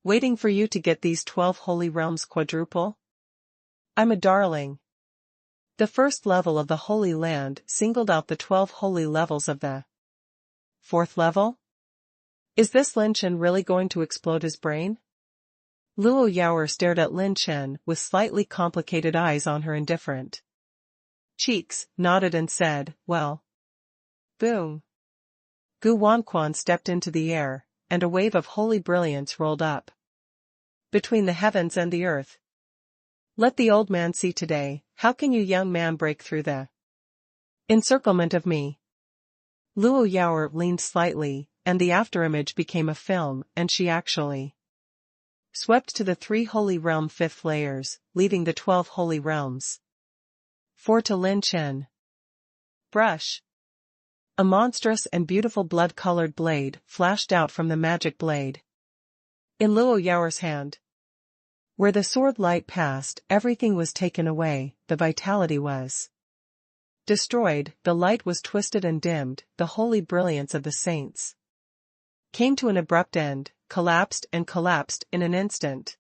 Waiting for you to get these 12 holy realms quadruple? I'm a darling. The first level of the Holy Land singled out the 12 holy levels of the 4th level? Is this Lin Chen really going to explode his brain? Luo Yaoer stared at Lin Chen with slightly complicated eyes on her indifferent cheeks, nodded and said, well. Boom. Gu Wanquan stepped into the air, and a wave of holy brilliance rolled up between the heavens and the earth. Let the old man see today, how can you young man break through the encirclement of me? Luo Yaoer leaned slightly, and the afterimage became a film, and she actually swept to the 3 holy realm 5th layers, leaving the 12 holy realms 4 to Lin Chen. Brush. A monstrous and beautiful blood-colored blade flashed out from the magic blade in Luo Yaoer's hand. Where the sword light passed, everything was taken away, the vitality was destroyed, the light was twisted and dimmed, the holy brilliance of the saints came to an abrupt end, collapsed in an instant.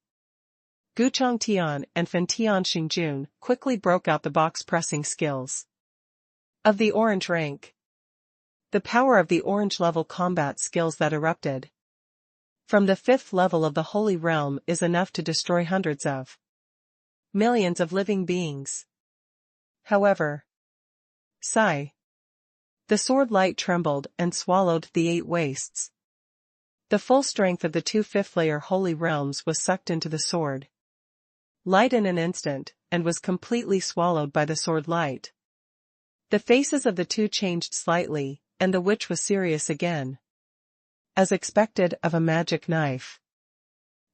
Gu Chongtian and Fen Tian Xingjun quickly broke out the box-pressing skills of the orange rank. The power of the orange-level combat skills that erupted from the 5th level of the Holy Realm is enough to destroy hundreds of millions of living beings. However, sigh. The sword light trembled and swallowed the 8 wastes. The full strength of the 2 5th-layer Holy Realms was sucked into the sword light in an instant, and was completely swallowed by the sword light. The faces of the two changed slightly, and the witch was serious again. As expected of a magic knife,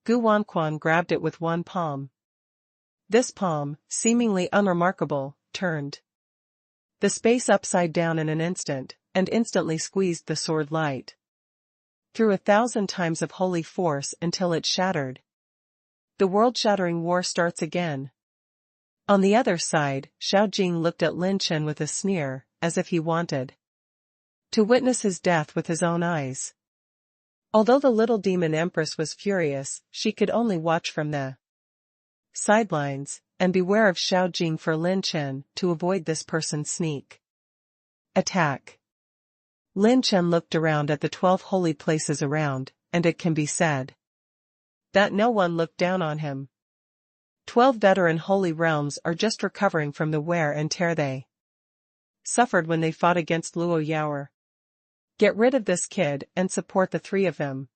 Gu Wanquan grabbed it with one palm. This palm, seemingly unremarkable, turned the space upside down in an instant, and instantly squeezed the sword light through 1,000 times of holy force until it shattered. The world-shattering war starts again. On the other side, Xiao Jing looked at Lin Chen with a sneer, as if he wanted to witness his death with his own eyes. Although the little demon empress was furious, she could only watch from the sidelines, and beware of Xiao Jing for Lin Chen to avoid this person's sneak attack. Lin Chen looked around at the 12 holy places around, and it can be said that no one looked down on him. 12 veteran holy realms are just recovering from the wear and tear they suffered when they fought against Luo Yaoer. Get rid of this kid and support the 3 of them.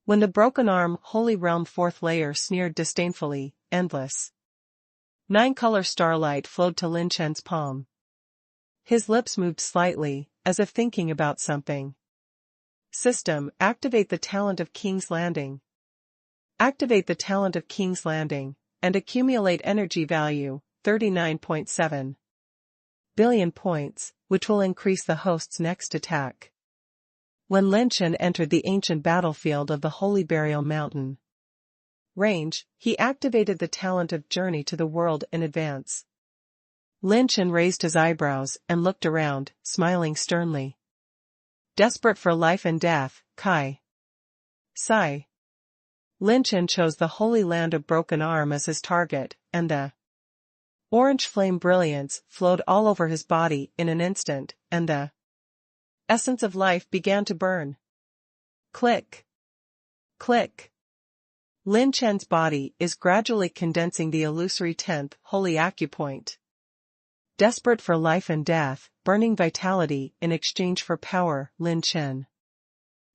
When the broken arm holy realm 4th layer sneered disdainfully, endless 9-color starlight flowed to Lin Chen's palm. His lips moved slightly, as if thinking about something. System, activate the talent of King's Landing. Activate the talent of King's Landing, and accumulate energy value, 39.7 billion points, which will increase the host's next attack. When Lin Chen entered the ancient battlefield of the Holy Burial Mountain range, he activated the talent of Journey to the World in advance. Lin Chen raised his eyebrows and looked around, smiling sternly. Desperate for life and death, Kai. Sigh. Lin Chen chose the Holy Land of Broken Arm as his target, and the orange flame brilliance flowed all over his body in an instant, and the essence of life began to burn. Click. Click. Lin Chen's body is gradually condensing the illusory 10th holy acupoint. Desperate for life and death, burning vitality in exchange for power, Lin Chen.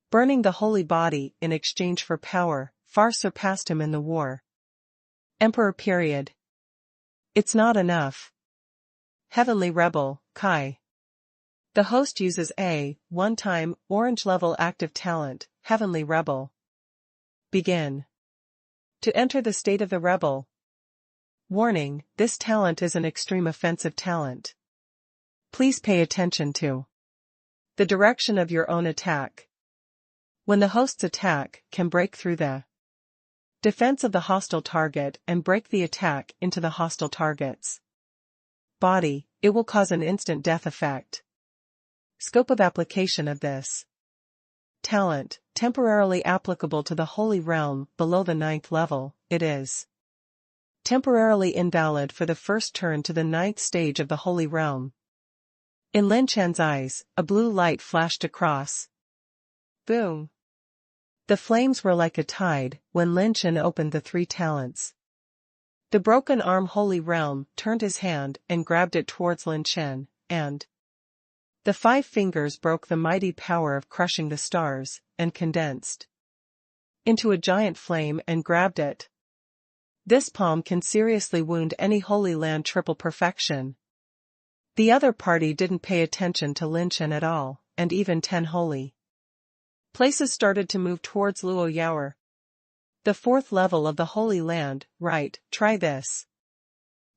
Burning the holy body in exchange for power, far surpassed him in the war. Emperor period. It's not enough. Heavenly Rebel, Kai. The host uses a one-time orange-level active talent, Heavenly Rebel. Begin. To enter the state of the rebel. Warning, this talent is an extreme offensive talent. Please pay attention to the direction of your own attack. When the host's attack can break through the defense of the hostile target and break the attack into the hostile target's body, it will cause an instant death effect. Scope of application of this talent, temporarily applicable to the holy realm below the 9th level, it is temporarily invalid for the first turn to the 9th stage of the holy realm. In Lin Chen's eyes, a blue light flashed across. Boom. The flames were like a tide when Lin Chen opened the 3 talents. The broken arm holy realm turned his hand and grabbed it towards Lin Chen, and the 5 fingers broke the mighty power of crushing the stars, and condensed into a giant flame and grabbed it. This palm can seriously wound any Holy Land triple perfection. The other party didn't pay attention to Lin Chen at all, and even 10 holy places started to move towards Luo Yaoer. The 4th level of the Holy Land, right, try this.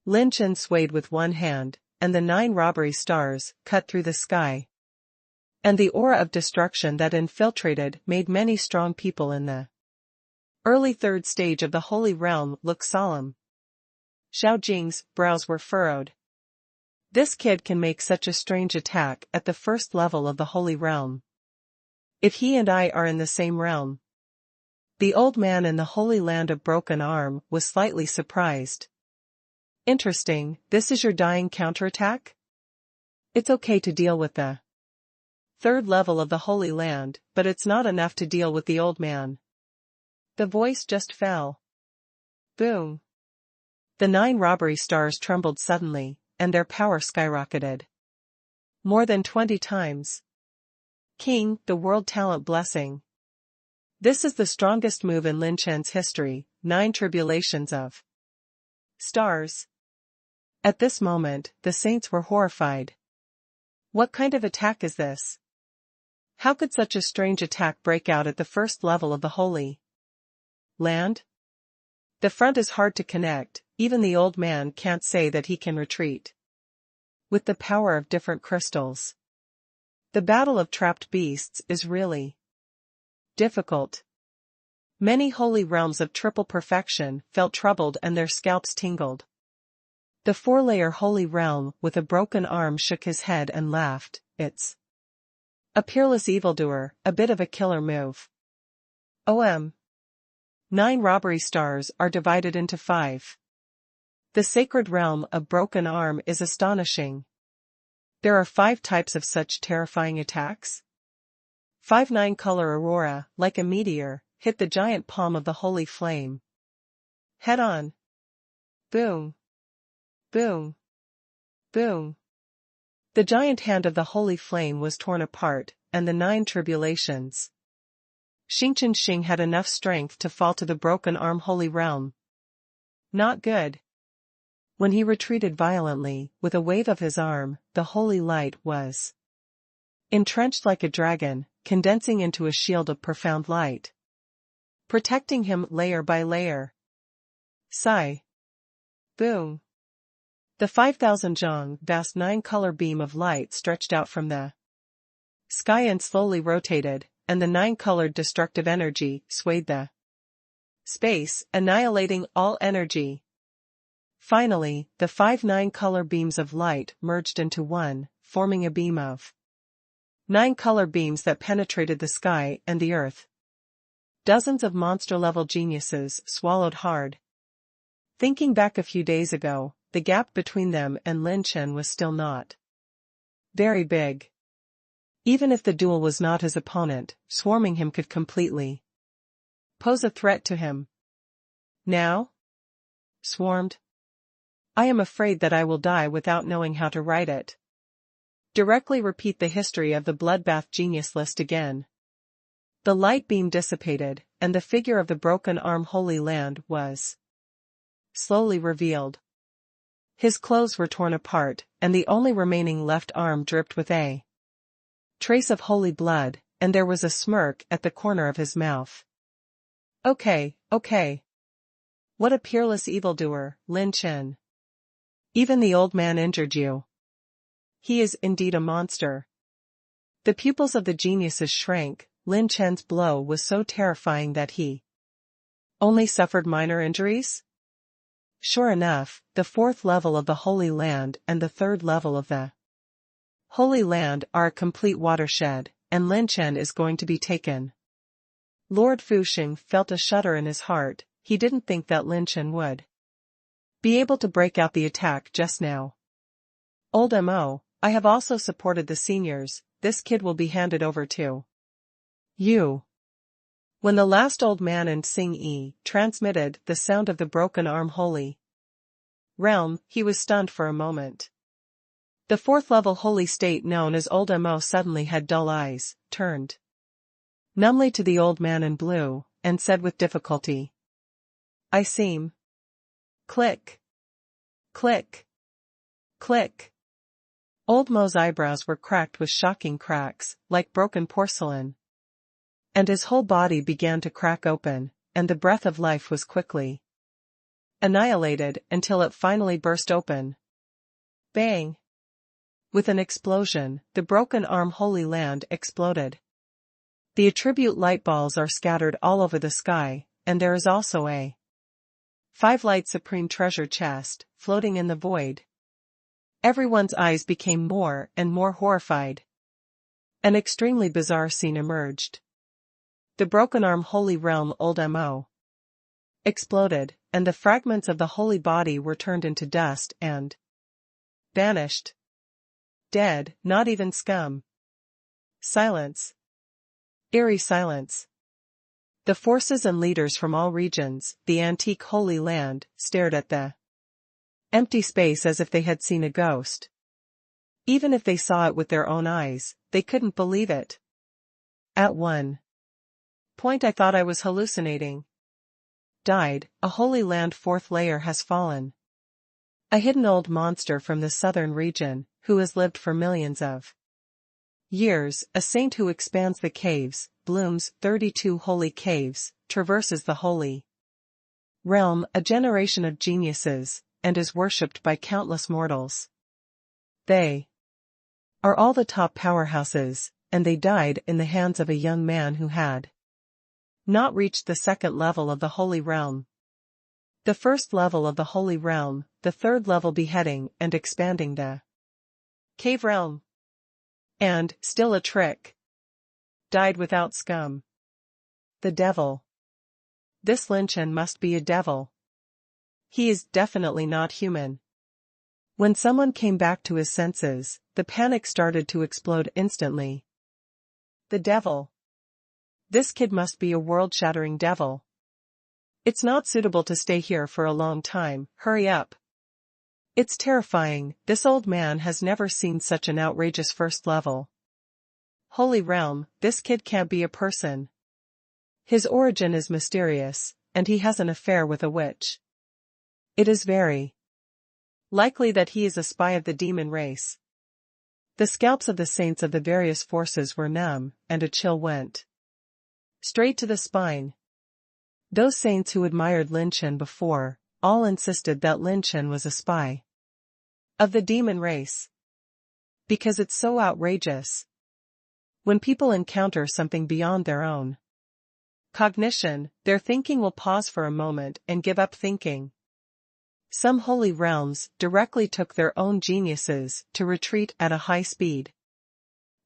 Lin Chen swayed with one hand, and the 9 robbery stars cut through the sky. And the aura of destruction that infiltrated made many strong people in the early 3rd stage of the Holy Realm look solemn. Xiao Jing's brows were furrowed. This kid can make such a strange attack at the 1st level of the Holy Realm. If he and I are in the same realm. The old man in the Holy Land of Broken Arm was slightly surprised. Interesting, this is your dying counterattack? It's okay to deal with the 3rd level of the Holy Land, but it's not enough to deal with the old man. The voice just fell. Boom. The 9 robbery stars trembled suddenly, and their power skyrocketed. More than 20 times. King, the world talent blessing. This is the strongest move in Lin Chen's history, 9 tribulations of stars. At this moment, the saints were horrified. What kind of attack is this? How could such a strange attack break out at the 1st level of the Holy Land? The front is hard to connect, even the old man can't say that he can retreat. With the power of different crystals. The battle of trapped beasts is really difficult. Many holy realms of triple perfection felt troubled and their scalps tingled. The 4-layer holy realm with a broken arm shook his head and laughed. It's a peerless evildoer, a bit of a killer move. 9 robbery stars are divided into 5. The sacred realm of Broken Arm is astonishing. There are 5 types of such terrifying attacks. 5 9-color aurora, like a meteor, hit the giant palm of the holy flame. Head on. Boom. Boom. Boom. The giant hand of the holy flame was torn apart, and the 9 tribulations. Xingchen Xing had enough strength to fall to the broken arm holy realm. Not good. When he retreated violently, with a wave of his arm, the holy light was entrenched like a dragon, condensing into a shield of profound light, protecting him layer by layer. Sigh. Boom. The 5,000 zhang vast 9-color beam of light stretched out from the sky and slowly rotated, and the 9-colored destructive energy swayed the space, annihilating all energy. Finally, the 5 9-color beams of light merged into one, forming a beam of 9 color beams that penetrated the sky and the earth. Dozens of monster-level geniuses swallowed hard. Thinking back a few days ago, the gap between them and Lin Chen was still not very big. Even if the duel was not his opponent, swarming him could completely pose a threat to him. Now? Swarmed? I am afraid that I will die without knowing how to write it. Directly repeat the history of the bloodbath genius list again. The light beam dissipated, and the figure of the broken arm Holy Land was slowly revealed. His clothes were torn apart, and the only remaining left arm dripped with a trace of holy blood, and there was a smirk at the corner of his mouth. Okay. What a peerless evildoer, Lin Chen. Even the old man injured you. He is indeed a monster. The pupils of the geniuses shrank. Lin Chen's blow was so terrifying that he only suffered minor injuries? Sure enough, the 4th level of the Holy Land and the 3rd level of the Holy Land are a complete watershed, and Lin Chen is going to be taken. Lord Fuxing felt a shudder in his heart. He didn't think that Lin Chen would be able to break out the attack just now. Old Mo, I have also supported the seniors. This kid will be handed over to you. When the last old man in Xing Yi transmitted the sound of the broken arm holy realm, he was stunned for a moment. The 4th level holy state known as Old Mo suddenly had dull eyes, turned numbly to the old man in blue, and said with difficulty, I seem. Click. Click. Click. Old Mo's eyebrows were cracked with shocking cracks, like broken porcelain. And his whole body began to crack open, and the breath of life was quickly annihilated until it finally burst open. Bang! With an explosion, the broken arm Holy Land exploded. The attribute light balls are scattered all over the sky, and there is also a 5-light supreme treasure chest, floating in the void. Everyone's eyes became more and more horrified. An extremely bizarre scene emerged. The broken arm holy realm Old Mo exploded, and the fragments of the holy body were turned into dust and vanished. Dead, not even scum. Silence. Eerie silence. The forces and leaders from all regions, the antique Holy Land, stared at the empty space as if they had seen a ghost. Even if they saw it with their own eyes, they couldn't believe it. At one point I thought I was hallucinating. Died, a Holy Land 4th layer has fallen. A hidden old monster from the southern region, who has lived for millions of years, a saint who expands the caves, blooms 32 holy caves, traverses the holy realm, a generation of geniuses, and is worshipped by countless mortals. They are all the top powerhouses, and they died in the hands of a young man who had not reached the 2nd level of the holy realm. The 1st level of the holy realm, the 3rd level beheading and expanding the cave realm. And, still a trick. Died without scum. The devil. This Lin Chen must be a devil. He is definitely not human. When someone came back to his senses, the panic started to explode instantly. The devil. This kid must be a world-shattering devil. It's not suitable to stay here for a long time, hurry up. It's terrifying, this old man has never seen such an outrageous 1st level holy realm. This kid can't be a person. His origin is mysterious, and he has an affair with a witch. It is very likely that he is a spy of the demon race. The scalps of the saints of the various forces were numb, and a chill went straight to the spine. Those saints who admired Lin Chen before, all insisted that Lin Chen was a spy of the demon race. Because it's so outrageous. When people encounter something beyond their own cognition, their thinking will pause for a moment and give up thinking. Some holy realms directly took their own geniuses to retreat at a high speed.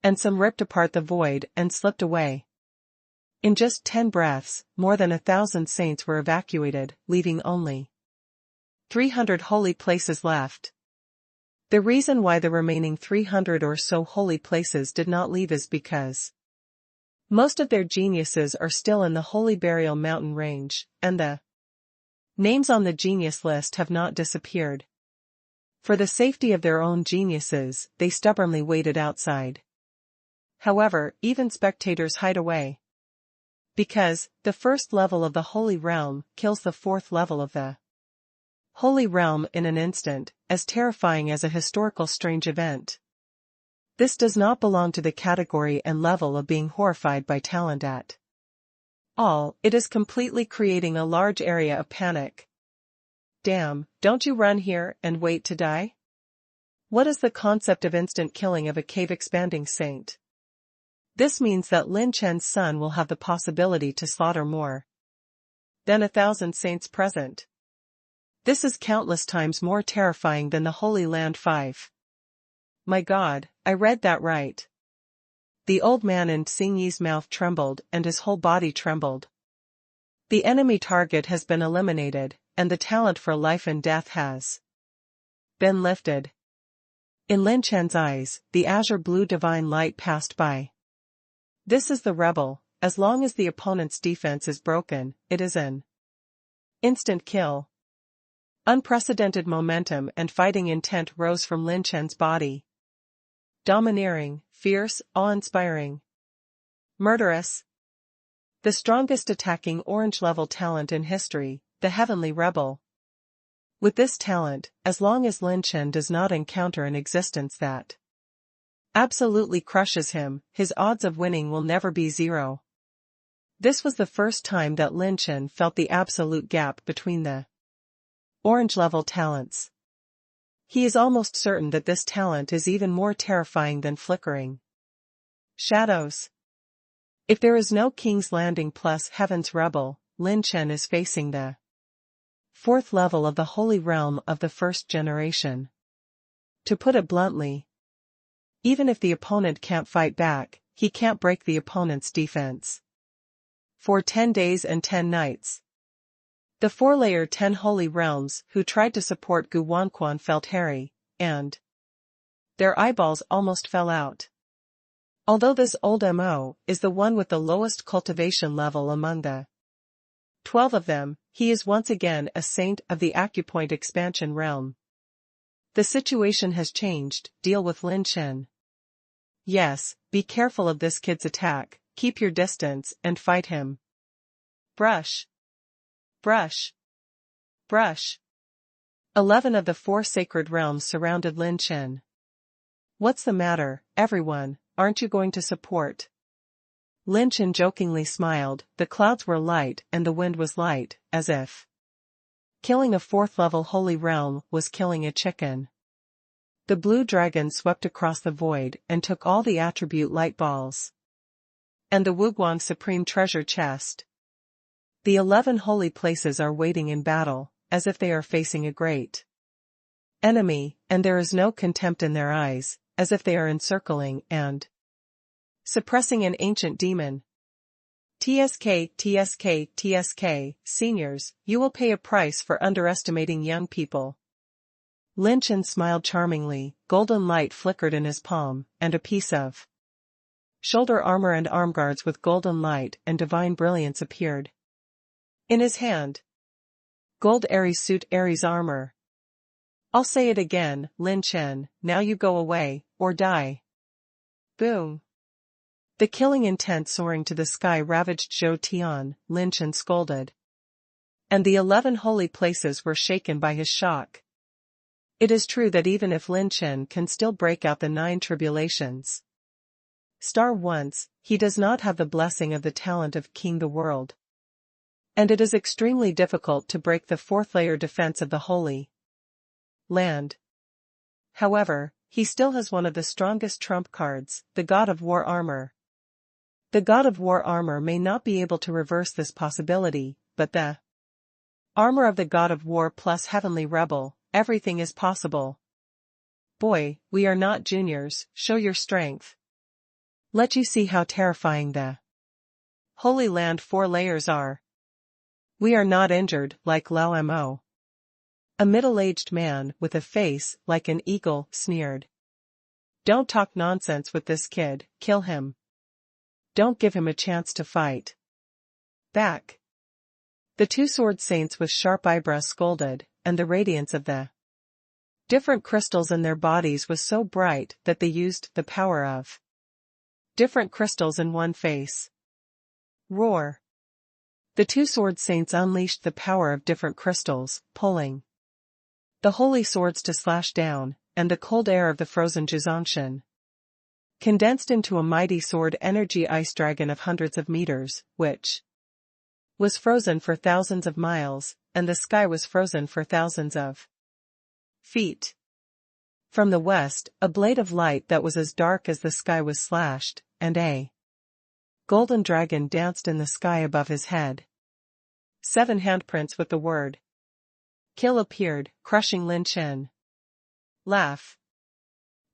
And some ripped apart the void and slipped away. In just 10 breaths, more than 1,000 saints were evacuated, leaving only 300 holy places left. The reason why the remaining 300 or so holy places did not leave is because most of their geniuses are still in the Holy Burial Mountain range, and the names on the genius list have not disappeared. For the safety of their own geniuses, they stubbornly waited outside. However, even spectators hide away. Because, the first level of the Holy Realm kills the fourth level of the Holy Realm in an instant, as terrifying as a historical strange event. This does not belong to the category and level of being horrified by talent at all. It is completely creating a large area of panic. Damn, don't you run here and wait to die? What is the concept of instant killing of a cave-expanding saint? This means that Lin Chen's son will have the possibility to slaughter more than 1,000 saints present. This is countless times more terrifying than the Holy Land 5. My God, I read that right. The old man in Xing Yi's mouth trembled and his whole body trembled. The enemy target has been eliminated, and the talent for life and death has been lifted. In Lin Chen's eyes, the azure blue divine light passed by. This is the rebel. As long as the opponent's defense is broken, it is an instant kill. Unprecedented momentum and fighting intent rose from Lin Chen's body. Domineering, fierce, awe-inspiring. Murderous. The strongest attacking orange-level talent in history, the Heavenly Rebel. With this talent, as long as Lin Chen does not encounter an existence that absolutely crushes him, his odds of winning will never be zero. This was the first time that Lin Chen felt the absolute gap between the orange-level talents. He is almost certain that this talent is even more terrifying than flickering shadows. If there is no King's Landing plus Heaven's Rebel, Lin Chen is facing the fourth level of the Holy Realm of the first generation. To put it bluntly, even if the opponent can't fight back, he can't break the opponent's defense. For 10 days and 10 nights. The 4-layer 10 holy realms who tried to support Gu Wanquan felt hairy, and their eyeballs almost fell out. Although this old MO is the one with the lowest cultivation level among the 12 of them, he is once again a saint of the acupoint expansion realm. The situation has changed. Deal with Lin Chen. Yes, be careful of this kid's attack, keep your distance and fight him. Brush. Brush. Brush. 11 of the 4 sacred realms surrounded Lin Chen. What's the matter, everyone, aren't you going to support? Lin Chen jokingly smiled. The clouds were light and the wind was light, as if killing a 4th-level holy realm was killing a chicken. The blue dragon swept across the void and took all the attribute light balls and the Wuguang supreme treasure chest. The 11 holy places are waiting in battle, as if they are facing a great enemy, and there is no contempt in their eyes, as if they are encircling and suppressing an ancient demon. TSK, TSK, TSK, seniors, you will pay a price for underestimating young people. Lin Chen smiled charmingly. Golden light flickered in his palm, and a piece of shoulder armor and armguards with golden light and divine brilliance appeared in his hand. Gold Ares suit, Ares armor. I'll say it again, Lin Chen, now you go away, or die. Boom. The killing intent soaring to the sky ravaged Zhou Tian, Lin Chen scolded. And the 11 holy places were shaken by his shock. It is true that even if Lin Chen can still break out the 9 tribulations star once, he does not have the blessing of the talent of King the World. And it is extremely difficult to break the 4th-layer defense of the Holy Land. However, he still has one of the strongest trump cards, the God of War armor. The God of War armor may not be able to reverse this possibility, but the Armor of the God of War plus Heavenly Rebel, everything is possible. Boy, we are not juniors, show your strength. Let you see how terrifying the Holy Land 4 layers are. We are not injured, like Lao Mo. A middle-aged man with a face like an eagle sneered. Don't talk nonsense with this kid, kill him. Don't give him a chance to fight. Back. The two sword saints with sharp eyebrows scolded, and the radiance of the different crystals in their bodies was so bright that they used the power of different crystals in one face. Roar. The two sword saints unleashed the power of different crystals, pulling the holy swords to slash down, and the cold air of the frozen Juzangshan condensed into a mighty sword energy ice dragon of hundreds of meters, which was frozen for thousands of miles, and the sky was frozen for thousands of feet. From the west, a blade of light that was as dark as the sky was slashed, and a golden dragon danced in the sky above his head. 7 handprints with the word kill appeared, crushing Lin Chen. Laugh.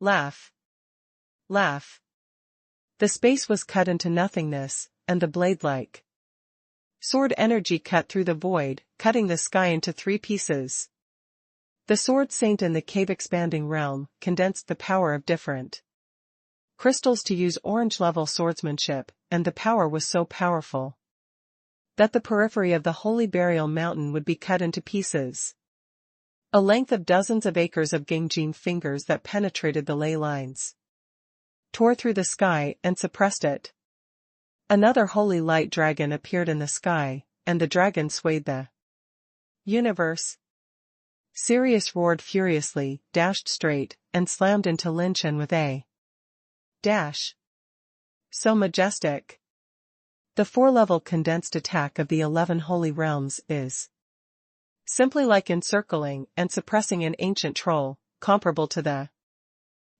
Laugh. Laugh. The space was cut into nothingness, and the blade-like sword energy cut through the void, cutting the sky into 3 pieces. The sword saint in the cave-expanding realm condensed the power of different crystals to use orange-level swordsmanship, and the power was so powerful that the periphery of the holy burial mountain would be cut into pieces. A length of dozens of acres of Gangjin fingers that penetrated the ley lines tore through the sky and suppressed it. Another holy light dragon appeared in the sky, and the dragon swayed the universe. Sirius roared furiously, dashed straight, and slammed into Lin Chen with a dash so majestic. The 4-level condensed attack of the 11 holy realms is simply like encircling and suppressing an ancient troll, comparable to the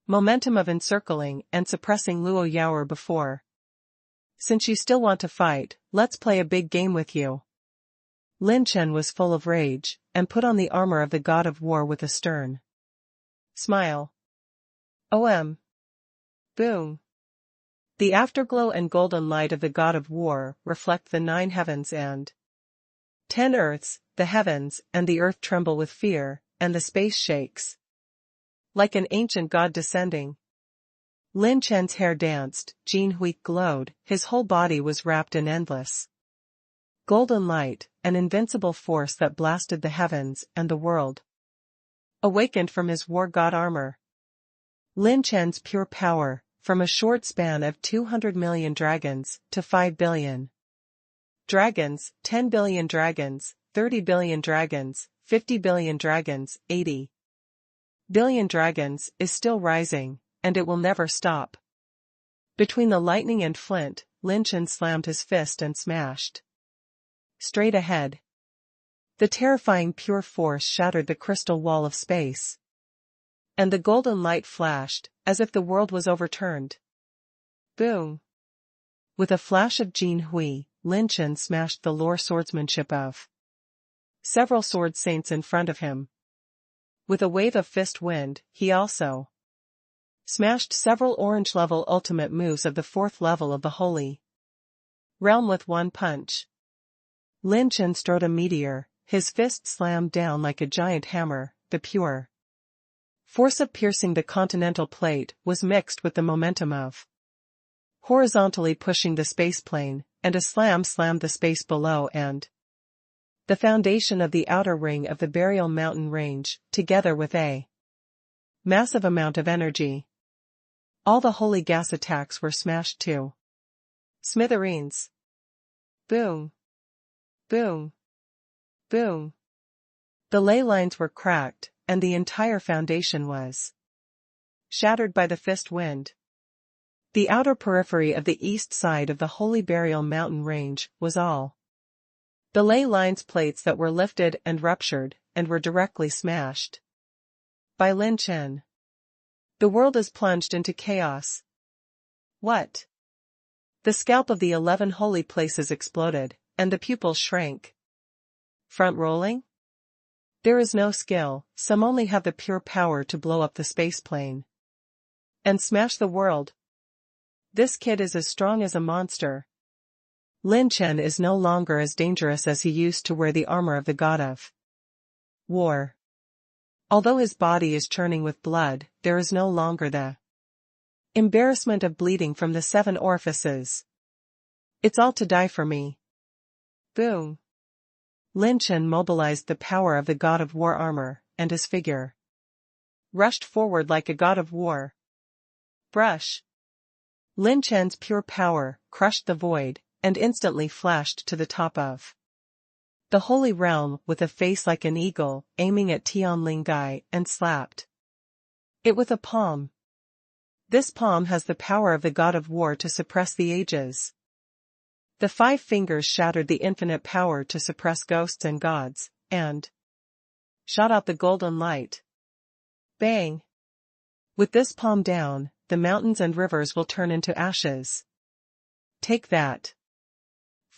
momentum of encircling and suppressing Luo Yaoer before. Since you still want to fight, let's play a big game with you. Lin Chen was full of rage, and put on the armor of the God of War with a stern smile. Boom. The afterglow and golden light of the God of War reflect the 9 heavens and 10 earths. The heavens and the earth tremble with fear, and the space shakes like an ancient god descending. Lin Chen's hair danced, Jin Hui glowed, his whole body was wrapped in endless golden light, an invincible force that blasted the heavens and the world awakened from his war god armor. Lin Chen's pure power, from a short span of 200 million dragons to 5 billion dragons, 10 billion dragons, 30 billion dragons, 50 billion dragons, 80 billion dragons, is still rising, and it will never stop. Between the lightning and flint, Lin Chen slammed his fist and smashed straight ahead. The terrifying pure force shattered the crystal wall of space, and the golden light flashed, as if the world was overturned. Boom! With a flash of Jin Hui, Lin Chen smashed the lore swordsmanship of several sword saints in front of him. With a wave of fist wind, he also smashed several orange-level ultimate moves of the 4th level of the holy realm with one punch. Lin Chen strode a meteor, his fist slammed down like a giant hammer. The pure force of piercing the continental plate was mixed with the momentum of horizontally pushing the space plane, and a slam slammed the space below and the foundation of the outer ring of the burial mountain range, together with a massive amount of energy. All the holy gas attacks were smashed to smithereens. Boom. Boom. Boom. The ley lines were cracked, and the entire foundation was shattered by the fist wind. The outer periphery of the east side of the holy burial mountain range was all the ley lines plates that were lifted and ruptured, and were directly smashed by Lin Chen. The world is plunged into chaos. What? The scalp of the 11 holy places exploded, and the pupils shrank. Front rolling? There is no skill, some only have the pure power to blow up the spaceplane. And smash the world. This kid is as strong as a monster. Lin Chen is no longer as dangerous as he used to wear the armor of the god of war. Although his body is churning with blood, there is no longer the embarrassment of bleeding from the 7 orifices. It's all to die for me. Boom. Lin Chen mobilized the power of the god of war armor, and his figure rushed forward like a god of war. Brush. Lin Chen's pure power crushed the void, and instantly flashed to the top of the holy realm with a face like an eagle, aiming at Tianling Gai, and slapped it with a palm. This palm has the power of the god of war to suppress the ages. The 5 fingers shattered the infinite power to suppress ghosts and gods, and shot out the golden light. Bang! With this palm down, the mountains and rivers will turn into ashes. Take that.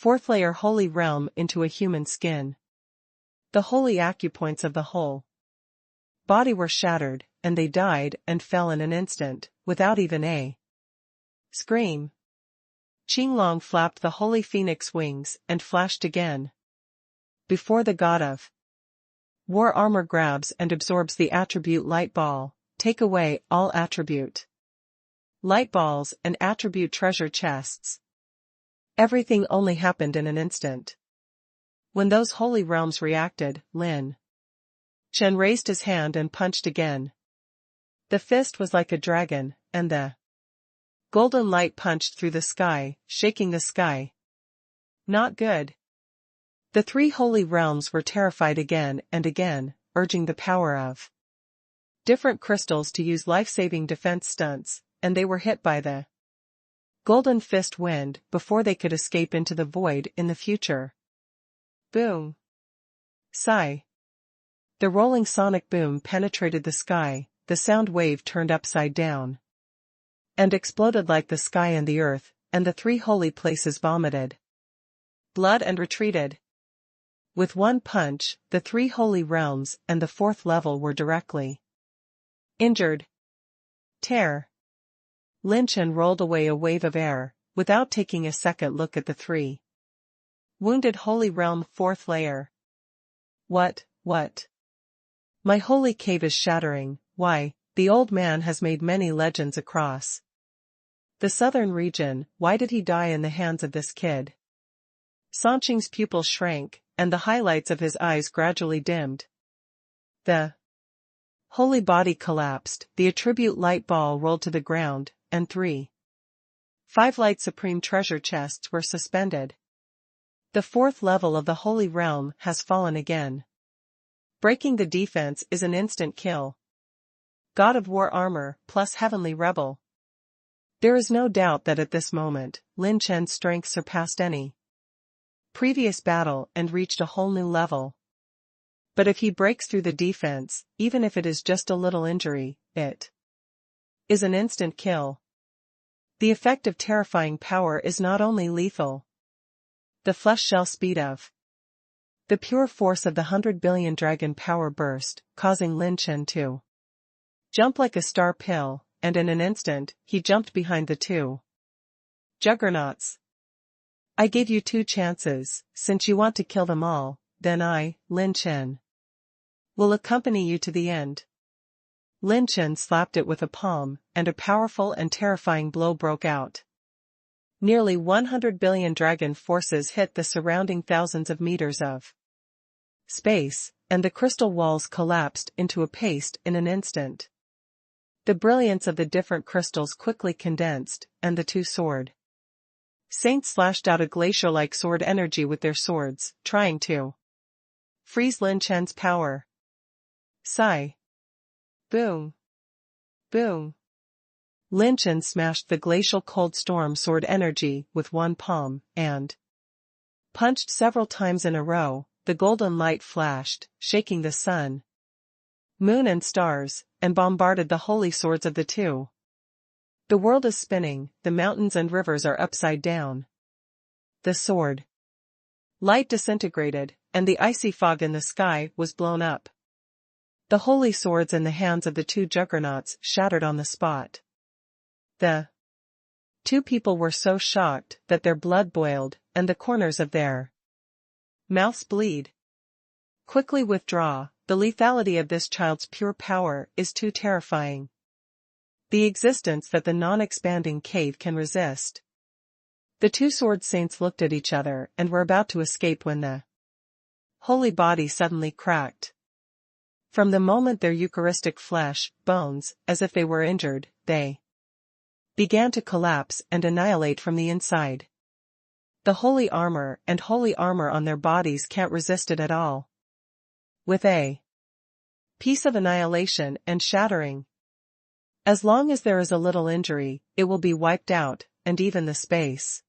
4th layer holy realm into a human skin. The holy acupoints of the whole body were shattered, and they died and fell in an instant, without even a scream. Qinglong flapped the holy phoenix wings and flashed again. Before the god of war armor grabs and absorbs the attribute light ball, take away all attribute light balls and attribute treasure chests. Everything only happened in an instant. When those holy realms reacted, Lin Chen raised his hand and punched again. The fist was like a dragon, and the golden light punched through the sky, shaking the sky. Not good. The 3 holy realms were terrified again and again, urging the power of different crystals to use life-saving defense stunts, and they were hit by the golden fist wind before they could escape into the void in the future. Boom. Sigh. The rolling sonic boom penetrated the sky, the sound wave turned upside down and exploded like the sky and the earth, and the 3 holy places vomited blood and retreated. With one punch, the 3 holy realms and the 4th level were directly injured. Tear. Lin Chen rolled away a wave of air, without taking a second look at the 3 wounded holy realm 4th layer. What? My holy cave is shattering. Why, the old man has made many legends across the southern region. Why did he die in the hands of this kid? Sanqing's pupils shrank, and the highlights of his eyes gradually dimmed. The holy body collapsed, the attribute light ball rolled to the ground, and 5 light supreme treasure chests were suspended. The 4th level of the holy realm has fallen again. Breaking the defense is an instant kill. God of war armor plus heavenly rebel. There is no doubt that at this moment, Lin Chen's strength surpassed any previous battle and reached a whole new level. But if he breaks through the defense, even if it is just a little injury, it is an instant kill. The effect of terrifying power is not only lethal. The flesh shell speed of the pure force of the 100 billion dragon power burst, causing Lin Chen to jump like a star pill, and in an instant, he jumped behind the 2 juggernauts. I gave you 2 chances. Since you want to kill them all, then I, Lin Chen, will accompany you to the end. Lin Chen slapped it with a palm, and a powerful and terrifying blow broke out. Nearly 100 billion dragon forces hit the surrounding thousands of meters of space, and the crystal walls collapsed into a paste in an instant. The brilliance of the different crystals quickly condensed, and the 2 sword saints slashed out a glacier-like sword energy with their swords, trying to freeze Lin Chen's power. Sigh. Boom. Boom. Lin Chen smashed the glacial cold storm sword energy with one palm, and punched several times in a row. The golden light flashed, shaking the sun, moon and stars, and bombarded the holy swords of the 2. The world is spinning, the mountains and rivers are upside down. The sword light disintegrated, and the icy fog in the sky was blown up. The holy swords in the hands of the two juggernauts shattered on the spot. The two people were so shocked that their blood boiled, and the corners of their mouths bleed. Quickly withdraw, the lethality of this child's pure power is too terrifying. The existence that the non-expanding cave can resist. The two sword saints looked at each other and were about to escape when the holy body suddenly cracked. From the moment their Eucharistic flesh, bones, as if they were injured, they began to collapse and annihilate from the inside. The holy armor on their bodies can't resist it at all. With a piece of annihilation and shattering. As long as there is a little injury, it will be wiped out, and even the space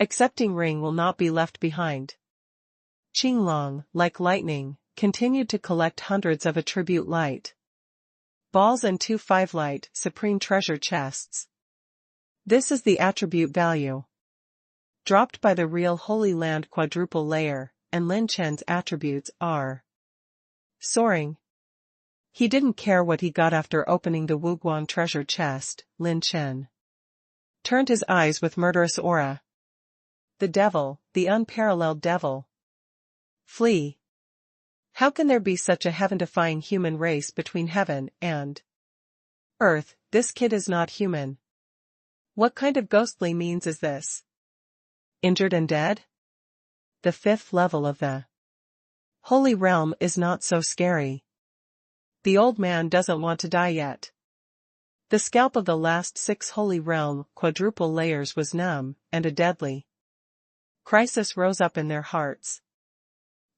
accepting ring will not be left behind. Qinglong, like lightning, continued to collect hundreds of attribute light balls and 2 5-light supreme treasure chests. This is the attribute value dropped by the real Holy Land quadruple layer, and Lin Chen's attributes are soaring. He didn't care what he got after opening the Wuguang treasure chest. Lin Chen turned his eyes with murderous aura. The devil, the unparalleled devil. Flee. How can there be such a heaven-defying human race between heaven and earth? This kid is not human. What kind of ghostly means is this? Injured and dead? The 5th level of the Holy Realm is not so scary. The old man doesn't want to die yet. The scalp of the last 6 Holy Realm quadruple layers was numb, and a deadly crisis rose up in their hearts.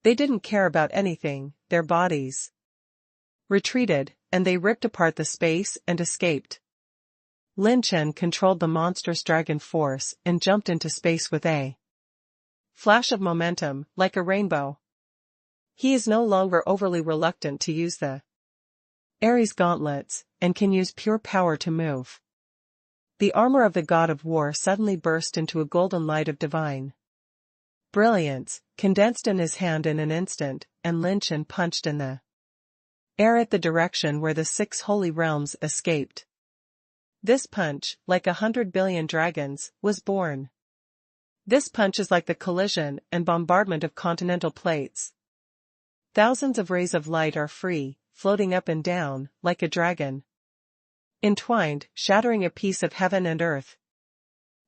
They didn't care about anything, their bodies retreated, and they ripped apart the space and escaped. Lin Chen controlled the monstrous dragon force and jumped into space with a flash of momentum, like a rainbow. He is no longer overly reluctant to use the Ares gauntlets, and can use pure power to move. The armor of the god of war suddenly burst into a golden light of divine brilliance, condensed in his hand in an instant, and Lin Chen punched in the air at the direction where the 6 holy realms escaped. This punch, like 100 billion dragons, was born. This punch is like the collision and bombardment of continental plates. Thousands of rays of light are free, floating up and down, like a dragon. Entwined, shattering a piece of heaven and earth.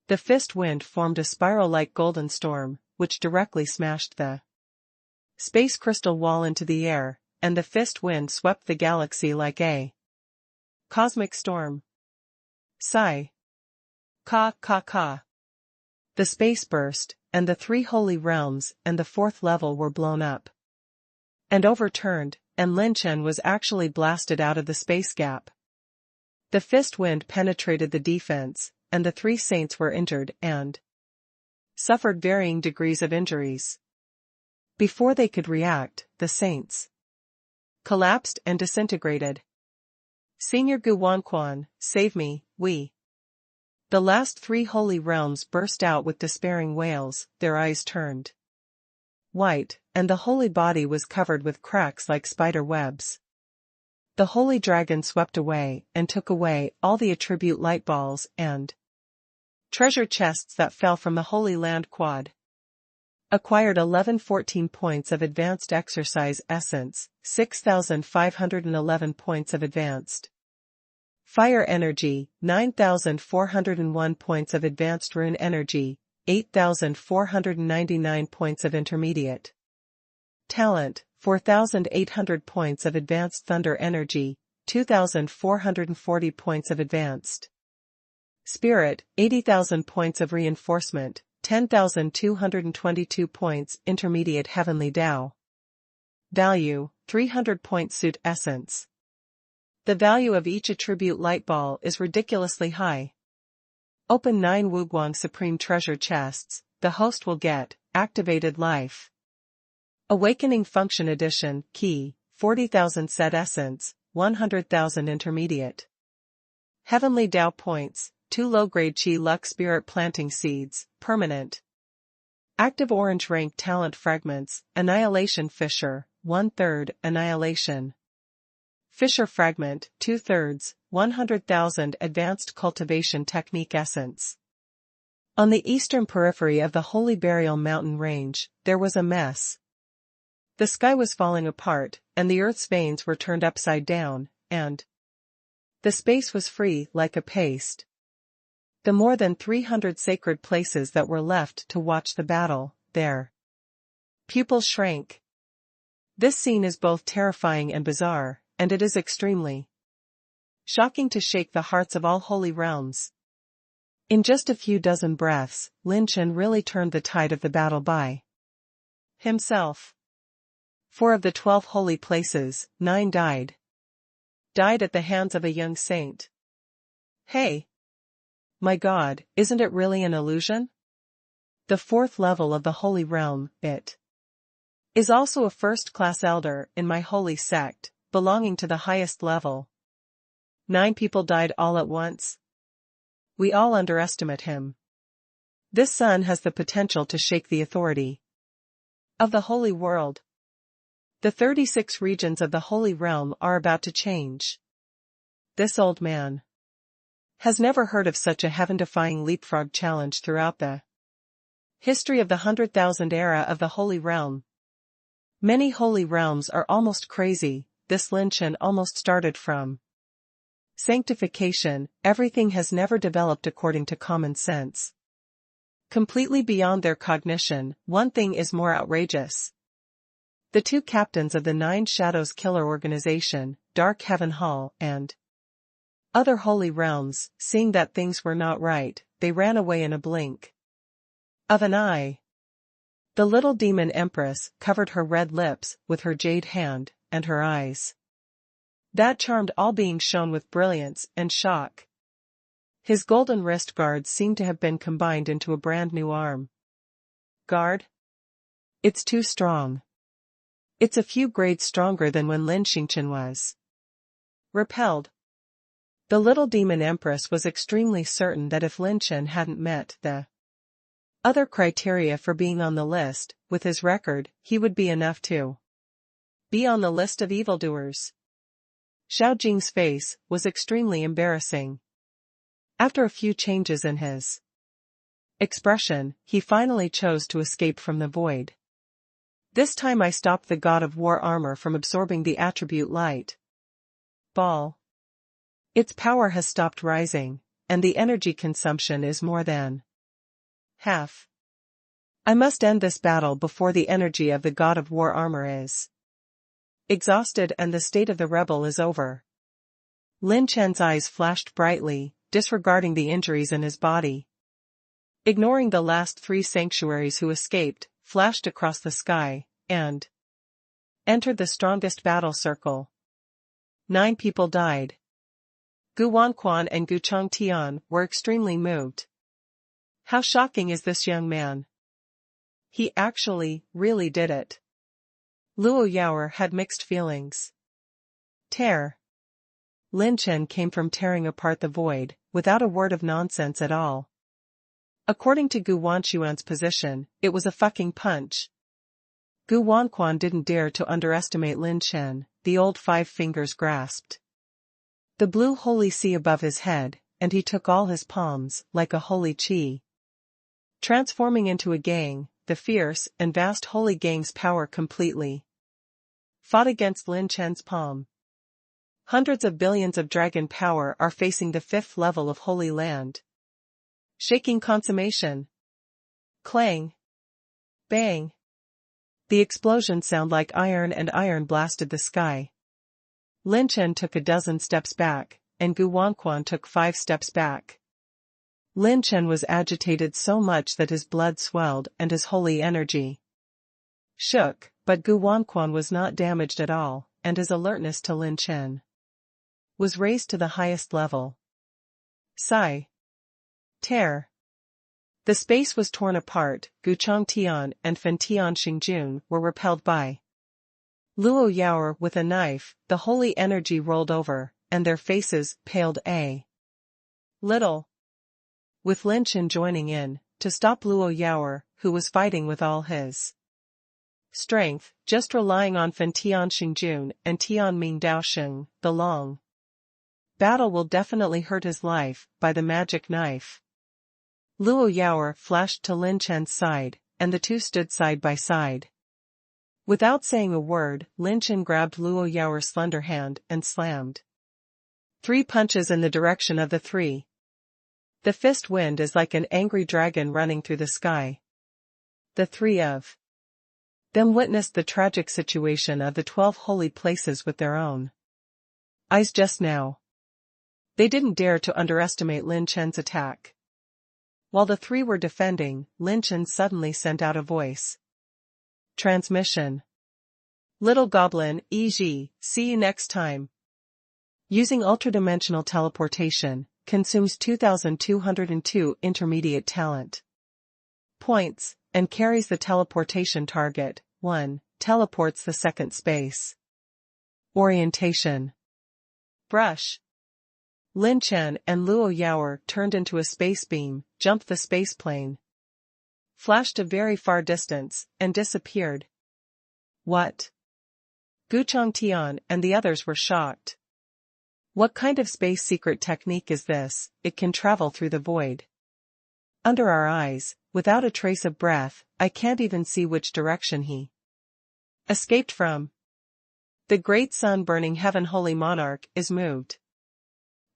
The fist wind formed a spiral-like golden storm, which directly smashed the space crystal wall into the air, and the fist wind swept the galaxy like a cosmic storm. Sigh. Ka ka ka. The space burst, and the 3 holy realms and the 4th level were blown up and overturned, and Lin Chen was actually blasted out of the space gap. The fist wind penetrated the defense, and the 3 saints were injured and suffered varying degrees of injuries. Before they could react, the saints collapsed and disintegrated. Senior Gu Wanquan, save me, we. The last 3 holy realms burst out with despairing wails, their eyes turned white, and the holy body was covered with cracks like spider webs. The holy dragon swept away and took away all the attribute light balls and treasure chests that fell from the Holy Land quad. Acquired 1114 points of advanced exercise essence, 6,511 points of advanced fire energy, 9,401 points of advanced rune energy, 8,499 points of intermediate talent, 4,800 points of advanced thunder energy, 2,440 points of advanced spirit, 80,000 points of reinforcement, 10,222 points intermediate heavenly Dao. Value, 300 point suit essence. The value of each attribute light ball is ridiculously high. Open 9 Wuguang Supreme Treasure chests, the host will get activated life. Awakening Function Edition, key, 40,000 set essence, 100,000 intermediate Heavenly Dao points, 2 low-grade Chi Luck Spirit planting seeds, permanent. Active orange rank talent fragments, annihilation fissure, 1/3, annihilation. Fissure fragment, 2/3, 100,000 advanced cultivation technique essence. On the eastern periphery of the Holy Burial Mountain range, there was a mess. The sky was falling apart, and the earth's veins were turned upside down, and the space was free like a paste. The more than 300 sacred places that were left to watch the battle, their pupils shrank. This scene is both terrifying and bizarre, and it is extremely shocking to shake the hearts of all holy realms. In just a few dozen breaths, Lin Chen really turned the tide of the battle by himself. 4 of the 12 holy places, 9 died. Died at the hands of a young saint. Hey! My God, isn't it really an illusion? The 4th level of the holy realm, it is also a first-class elder in my holy sect, belonging to the highest level. 9 people died all at once. We all underestimate him. This son has the potential to shake the authority of the holy world. The 36 regions of the holy realm are about to change. This old man has never heard of such a heaven-defying leapfrog challenge throughout the history of the 100,000 era of the holy realm. Many holy realms are almost crazy. This Lin Chen almost started from sanctification. Everything has never developed according to common sense. Completely beyond their cognition, one thing is more outrageous. The 2 captains of the 9 Shadows killer organization, Dark Heaven Hall, and other holy realms, seeing that things were not right, they ran away in a blink of an eye. The little demon empress covered her red lips with her jade hand, and her eyes that charmed all beings shone with brilliance and shock. His golden wrist guards seemed to have been combined into a brand new arm guard. It's too strong. It's a few grades stronger than when Lin Chen was repelled. The little demon empress was extremely certain that if Lin Chen hadn't met the other criteria for being on the list, with his record, he would be enough to be on the list of evildoers. Xiao Jing's face was extremely embarrassing. After a few changes in his expression, he finally chose to escape from the void. This time I stopped the god of war armor from absorbing the attribute light ball. Its power has stopped rising, and the energy consumption is more than half. I must end this battle before the energy of the god of war armor is exhausted and the state of the rebel is over. Lin Chen's eyes flashed brightly, disregarding the injuries in his body. Ignoring the last 3 sanctuaries who escaped, flashed across the sky, and entered the strongest battle circle. 9 people died. Gu Wanquan and Gu Chongtian were extremely moved. How shocking is this young man? He actually, really did it. Luo Yaoer had mixed feelings. Tear. Lin Chen came from tearing apart the void, without a word of nonsense at all. According to Gu Wanquan's position, it was a fucking punch. Gu Wanquan didn't dare to underestimate Lin Chen, the old 5 fingers grasped the blue holy sea above his head, and he took all his palms, like a holy chi, transforming into a gang. The fierce and vast holy gang's power completely fought against Lin Chen's palm. Hundreds of billions of dragon power are facing the 5th level of Holy Land. Shaking consummation. Clang. Bang. The explosions sound like iron, and iron blasted the sky. Lin Chen took a dozen steps back, and Gu Wanquan took 5 steps back. Lin Chen was agitated so much that his blood swelled and his holy energy shook, but Gu Wanquan was not damaged at all, and his alertness to Lin Chen was raised to the highest level. Sigh. Tear. The space was torn apart. Gu Chongtian and Fen Tian Xingjun were repelled by Luo Yaoer with a knife. The holy energy rolled over, and their faces paled a little. With Lin Chen joining in, to stop Luo Yaoer, who was fighting with all his strength, just relying on Fan Tian Xingjun and Tian Ming Dao Sheng, the long battle will definitely hurt his life, by the magic knife. Luo Yaoer flashed to Lin Chen's side, and the two stood side by side. Without saying a word, Lin Chen grabbed Luo Yaoer's slender hand and slammed 3 punches in the direction of the 3. The fist wind is like an angry dragon running through the sky. The 3 of them witnessed the tragic situation of the 12 holy places with their own eyes just now. They didn't dare to underestimate Lin Chen's attack. While the 3 were defending, Lin Chen suddenly sent out a voice transmission. Little Goblin, E.G., see you next time. Using ultradimensional teleportation, consumes 2,202 intermediate talent points, and carries the teleportation target. 1. Teleports the second space. Orientation. Brush. Lin Chen and Luo Yaoer turned into a space beam, jumped the space plane, flashed a very far distance, and disappeared. What? Guchong Tian and the others were shocked. What kind of space secret technique is this? It can travel through the void under our eyes, without a trace of breath. I can't even see which direction he escaped from. The great sun-burning heaven holy monarch is moved.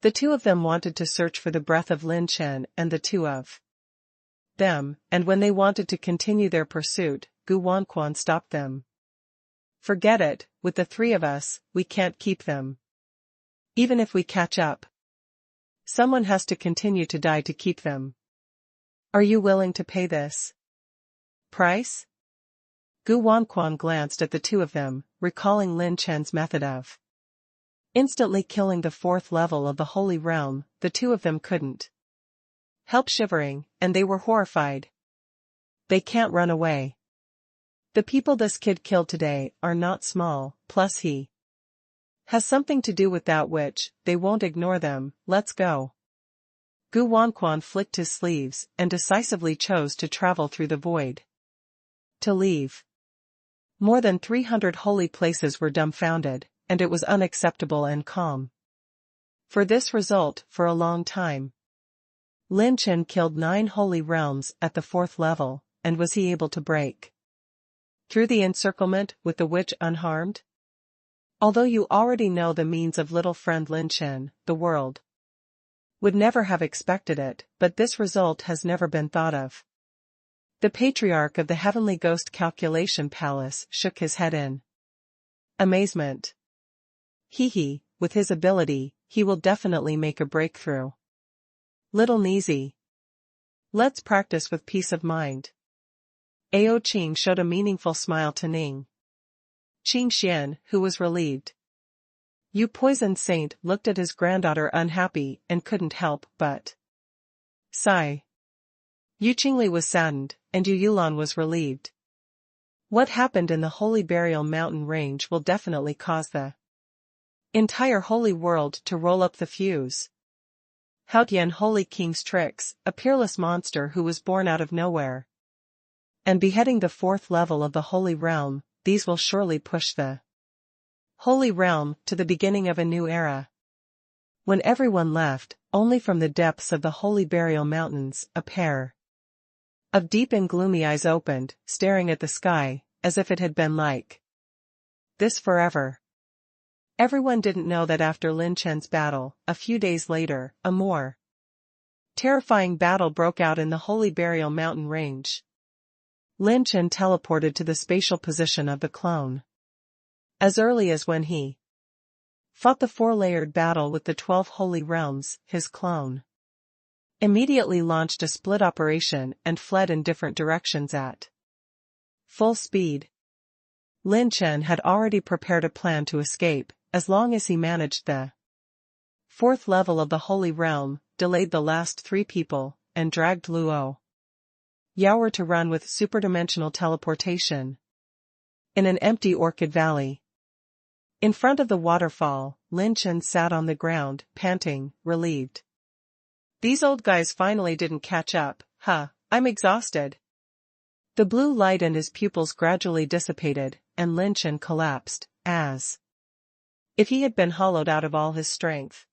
The 2 of them wanted to search for the breath of Lin Chen and the 2 of them, and when they wanted to continue their pursuit, Gu Wanquan stopped them. Forget it, with the 3 of us, we can't keep them. Even if we catch up, someone has to continue to die to keep them. Are you willing to pay this price? Gu Wanquan glanced at the 2 of them, recalling Lin Chen's method of instantly killing the 4th level of the Holy Realm. The 2 of them couldn't help shivering, and they were horrified. They can't run away. The people this kid killed today are not small, plus he has something to do with that witch. They won't ignore them. Let's go. Gu Wanquan flicked his sleeves and decisively chose to travel through the void. To leave. More than 300 holy places were dumbfounded, and it was unacceptable and calm. For this result, for a long time, Lin Chen killed 9 holy realms at the 4th level, and was he able to break through the encirclement with the witch unharmed? Although you already know the means of little friend Lin Chen, the world would never have expected it, but this result has never been thought of. The patriarch of the Heavenly Ghost Calculation Palace shook his head in amazement. He, with his ability, he will definitely make a breakthrough. Little Nizi. Let's practice with peace of mind. Ao Qing showed a meaningful smile to Ning Qingxian, who was relieved. You poisoned saint looked at his granddaughter unhappy and couldn't help but sigh. Yu Qingli was saddened, and Yu Yulan was relieved. What happened in the Holy Burial Mountain range will definitely cause the entire holy world to roll up the fuse. Haotian Holy King's tricks, a peerless monster who was born out of nowhere and beheading the 4th level of the Holy Realm, these will surely push the Holy Realm to the beginning of a new era. When everyone left, only from the depths of the Holy Burial Mountains, a pair of deep and gloomy eyes opened, staring at the sky, as if it had been like this forever. Everyone didn't know that after Lin Chen's battle, a few days later, a more terrifying battle broke out in the Holy Burial Mountain range. Lin Chen teleported to the spatial position of the clone. As early as when he fought the 4-layered battle with the 12 holy realms, his clone immediately launched a split operation and fled in different directions at full speed. Lin Chen had already prepared a plan to escape, as long as he managed the 4th level of the Holy Realm, delayed the last 3 people, and dragged Luo Yaoer to run with superdimensional teleportation in an empty orchid valley. In front of the waterfall, Lin Chen sat on the ground, panting, relieved. These old guys finally didn't catch up, huh, I'm exhausted. The blue light in his pupils gradually dissipated, and Lin Chen collapsed, as if he had been hollowed out of all his strength.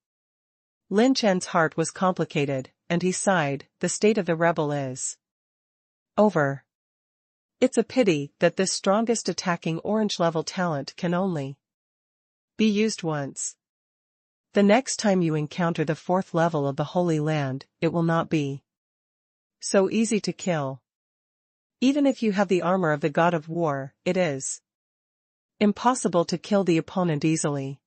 Lin Chen's heart was complicated, and he sighed, the state of the rebel is over. It's a pity that this strongest attacking orange-level talent can only be used once. The next time you encounter the 4th level of the Holy Land, it will not be so easy to kill. Even if you have the armor of the God of War, it is impossible to kill the opponent easily.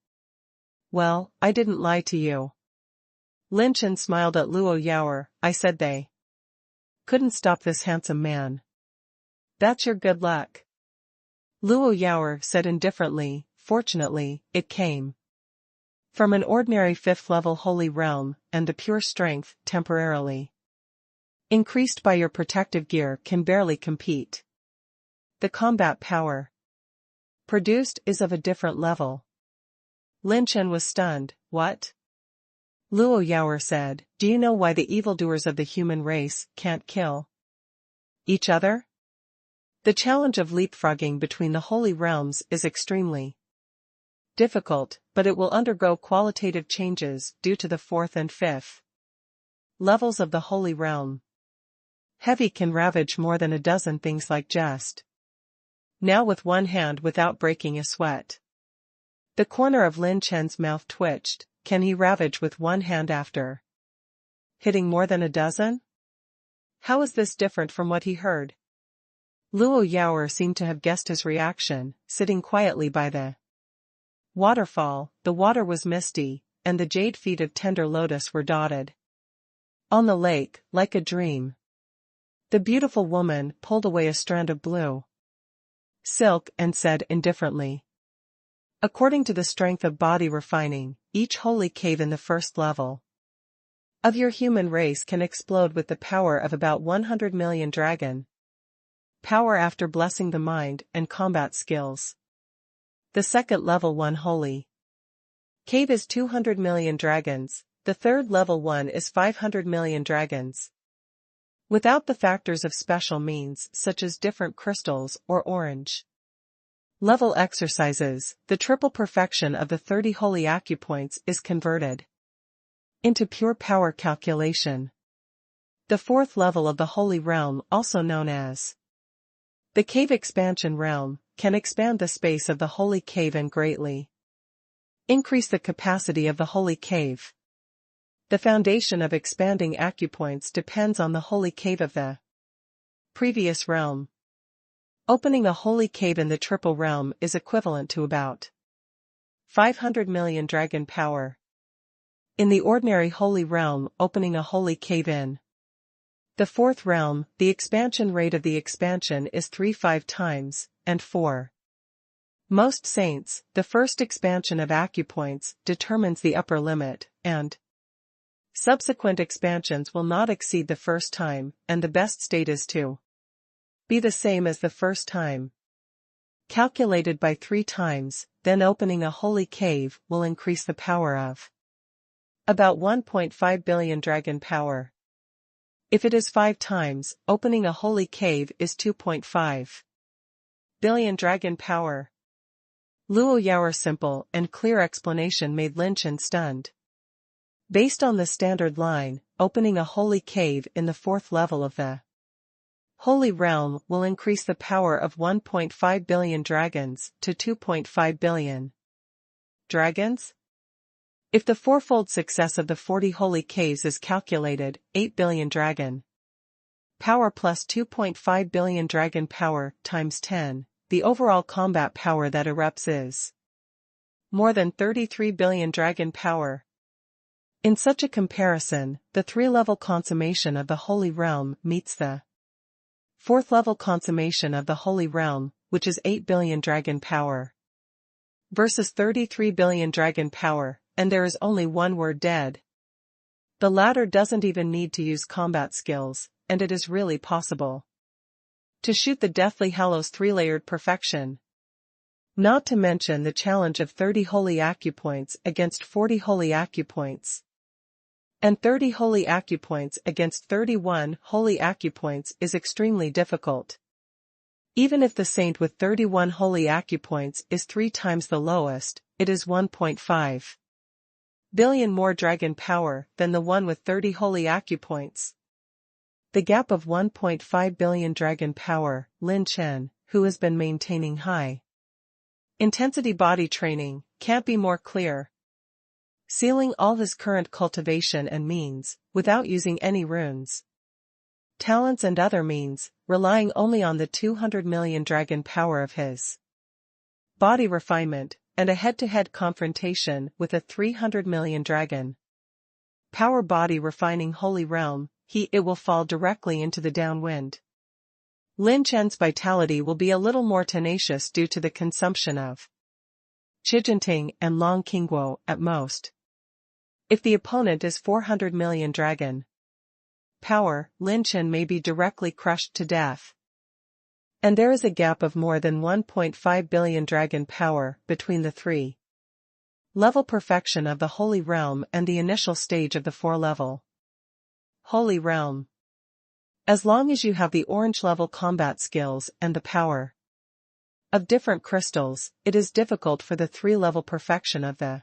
Well, I didn't lie to you. Lin Chen smiled at Luo Yaoer. I said they couldn't stop this handsome man. That's your good luck. Luo Yaoer said indifferently. Fortunately, it came from an ordinary 5th level holy realm, and the pure strength, temporarily increased by your protective gear, can barely compete. The combat power produced is of a different level. Lin Chen was stunned. What? Luo Yaoer said, do you know why the evildoers of the human race can't kill each other? The challenge of leapfrogging between the holy realms is extremely difficult, but it will undergo qualitative changes due to the 4th and 5th levels of the holy realm. Heavy can ravage more than a dozen things like just now with one hand without breaking a sweat. The corner of Lin Chen's mouth twitched. Can he ravage with one hand after hitting more than a dozen? How is this different from what he heard? Luo Yaoer seemed to have guessed his reaction, sitting quietly by the waterfall. The water was misty, and the jade feet of tender lotus were dotted on the lake, like a dream. The beautiful woman pulled away a strand of blue silk and said indifferently, according to the strength of body refining, each holy cave in the 1st level of your human race can explode with the power of about 100 million dragon power after blessing the mind and combat skills. The 2nd level 1 holy cave is 200 million dragons, the 3rd level 1 is 500 million dragons. Without the factors of special means such as different crystals or orange level exercises, the triple perfection of the 30 holy acupoints is converted into pure power calculation. The 4th level of the holy realm, also known as the cave expansion realm, can expand the space of the holy cave and greatly increase the capacity of the holy cave. The foundation of expanding acupoints depends on the holy cave of the previous realm. Opening a holy cave in the triple realm is equivalent to about 500 million dragon power. In the ordinary holy realm, opening a holy cave in the 4th realm, the expansion rate of the expansion is 3-5 times, and for most saints, the first expansion of acupoints determines the upper limit, and subsequent expansions will not exceed the first time, and the best state is to be the same as the first time. Calculated by 3 times, then opening a holy cave will increase the power of about 1.5 billion dragon power. If it is 5 times, opening a holy cave is 2.5 billion dragon power. Luo Yaoer's simple and clear explanation made Lin Chen stunned. Based on the standard line, opening a holy cave in the 4th level of the holy realm will increase the power of 1.5 billion dragons to 2.5 billion dragons. If the fourfold success of the 40 holy caves is calculated, 8 billion dragon power plus 2.5 billion dragon power times 10, the overall combat power that erupts is more than 33 billion dragon power. In such a comparison, the 3-level consummation of the holy realm meets the 4th level consummation of the holy realm, which is 8 billion dragon power versus 33 billion dragon power, and there is only one word dead. The latter doesn't even need to use combat skills, and it is really possible to shoot the Deathly Hallows 3-layered perfection. Not to mention the challenge of 30 holy acupoints against 40 holy acupoints, and 30 holy acupoints against 31 holy acupoints is extremely difficult. Even if the saint with 31 holy acupoints is 3 times the lowest, it is 1.5 billion more dragon power than the one with 30 holy acupoints. The gap of 1.5 billion dragon power, Lin Chen, who has been maintaining high intensity body training, can't be more clear. Sealing all his current cultivation and means, without using any runes, talents and other means, relying only on the 200 million dragon power of his body refinement, and a head-to-head confrontation with a 300 million dragon power body refining holy realm, it will fall directly into the downwind. Lin Chen's vitality will be a little more tenacious due to the consumption of Qijinting and Long Qingguo at most. If the opponent is 400 million dragon power, Lin Chen may be directly crushed to death. And there is a gap of more than 1.5 billion dragon power between the 3-level perfection of the Holy Realm and the initial stage of the 4-level Holy Realm. As long as you have the orange-level combat skills and the power of different crystals, it is difficult for the 3-level perfection of the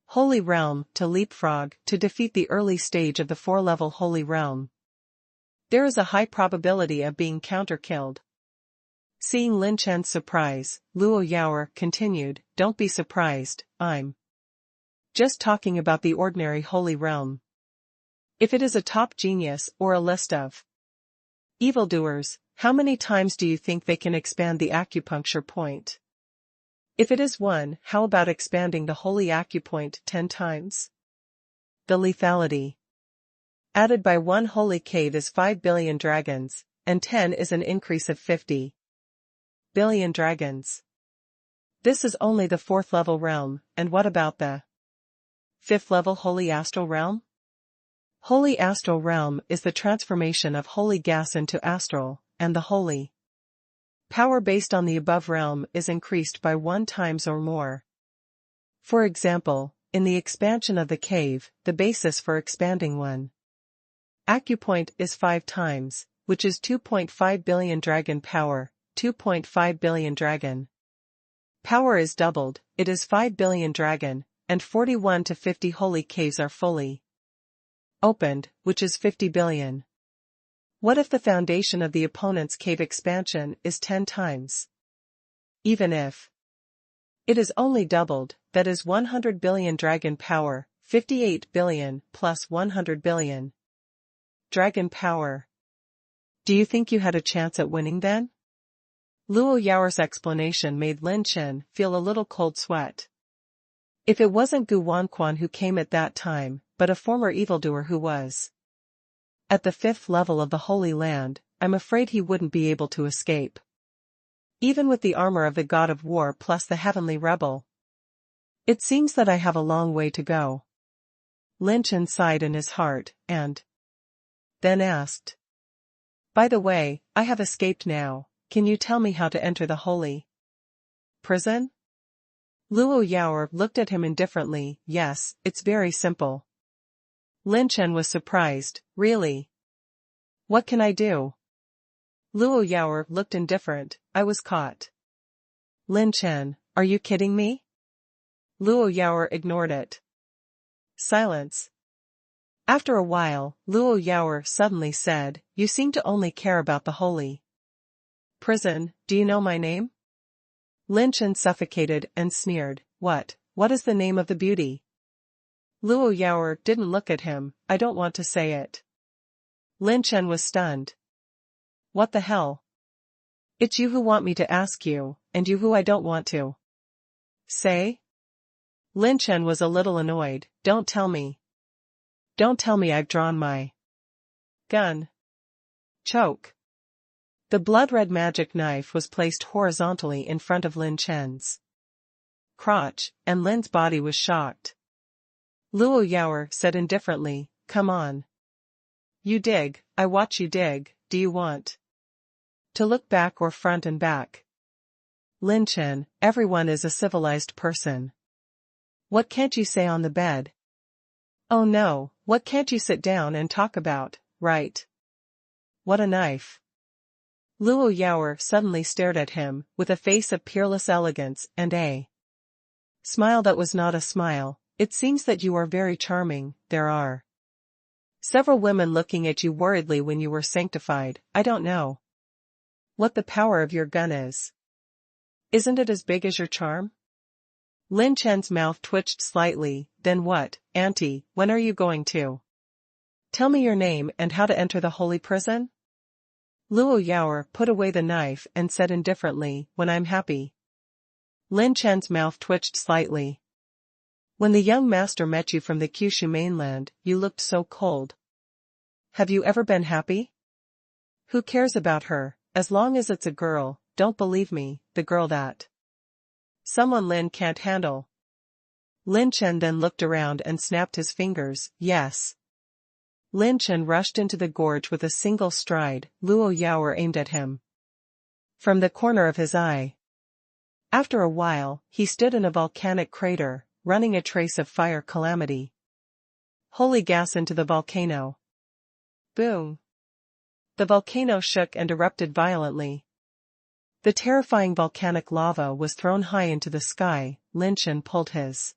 Holy Realm to leapfrog to defeat the early stage of the 4-level Holy Realm. There is a high probability of being counter-killed. Seeing Lin Chen's surprise, Luo Yaoer continued, "Don't be surprised, I'm just talking about the ordinary Holy Realm. If it is a top genius or a list of evildoers, how many times do you think they can expand the acupuncture point? If it is 1, how about expanding the holy acupoint 10 times? The lethality added by 1 holy cave is 5 billion dragons, and 10 is an increase of 50 billion dragons. This is only the 4th level realm, and what about the 5th level holy astral realm? Holy astral realm is the transformation of holy gas into astral, and the holy power based on the above realm is increased by 1 times or more. For example, in the expansion of the cave, the basis for expanding 1 acupoint is 5 times, which is 2.5 billion dragon power. 2.5 billion dragon power is doubled, it is 5 billion dragon, and 41 to 50 holy caves are fully opened, which is 50 billion. What if the foundation of the opponent's cave expansion is 10 times? Even if it is only doubled, that is 100 billion dragon power, 58 billion plus 100 billion dragon power. Do you think you had a chance at winning then? Luo Yaoer's explanation made Lin Chen feel a little cold sweat. If it wasn't Gu Wanquan who came at that time, but a former evildoer who was at the 5th level of the Holy Land, I'm afraid he wouldn't be able to escape. Even with the armor of the God of War plus the Heavenly Rebel. It seems that I have a long way to go. Lin Chen sighed in his heart, and then asked, "By the way, I have escaped now. Can you tell me how to enter the holy prison?" Luo Yaoer looked at him indifferently. "Yes, it's very simple." Lin Chen was surprised. "Really? What can I do?" Luo Yaoer looked indifferent. "I was caught." Lin Chen, are you kidding me? Luo Yaoer ignored it. Silence. After a while, Luo Yaoer suddenly said, "You seem to only care about the holy prison. Do you know my name?" Lin Chen suffocated and sneered. What is the name of the beauty?" Luo Yaoer didn't look at him. "I don't want to say it." Lin Chen was stunned. "What the hell? It's you who want me to ask you, and you who I don't want to say?" Lin Chen was a little annoyed. Don't tell me I've drawn my gun." Choke. The blood-red magic knife was placed horizontally in front of Lin Chen's crotch, and Lin's body was shocked. Luo Yaoer said indifferently, "Come on. You dig, I watch you dig. Do you want to look back or front and back?" Lin Chen, everyone is a civilized person. What can't you say on the bed? Oh no, what can't you sit down and talk about, right? What a knife. Luo Yaoer suddenly stared at him, with a face of peerless elegance and a smile that was not a smile. It seems that you are very charming. There are several women looking at you worriedly when you were sanctified. I don't know what the power of your gun is. Isn't it as big as your charm? Lin Chen's mouth twitched slightly. Then what, Auntie, when are you going to tell me your name and how to enter the holy prison? Luo Yaoer put away the knife and said indifferently, when I'm happy. Lin Chen's mouth twitched slightly. When the young master met you from the Kyushu mainland, you looked so cold. Have you ever been happy? Who cares about her, as long as it's a girl? Don't believe me, the girl that someone Lin can't handle. Lin Chen then looked around and snapped his fingers. Yes. Lin Chen rushed into the gorge with a single stride. Luo Yaoer aimed at him from the corner of his eye. After a while, he stood in a volcanic crater, running a trace of fire calamity. Holy gas into the volcano. Boom. The volcano shook and erupted violently. The terrifying volcanic lava was thrown high into the sky. Lin Chen pulled his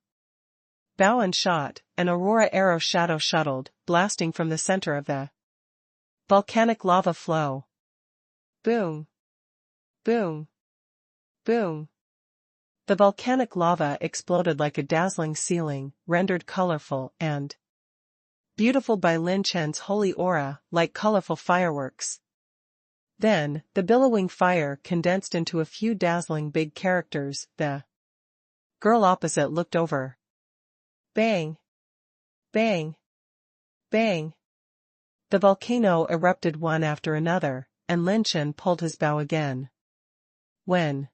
bow and shot. An aurora arrow shadow shuttled, blasting from the center of the volcanic lava flow. Boom. Boom. Boom. The volcanic lava exploded like a dazzling ceiling, rendered colorful and beautiful by Lin Chen's holy aura, like colorful fireworks. Then, the billowing fire condensed into a few dazzling big characters. The girl opposite looked over. Bang! Bang! Bang! The volcano erupted one after another, and Lin Chen pulled his bow again. When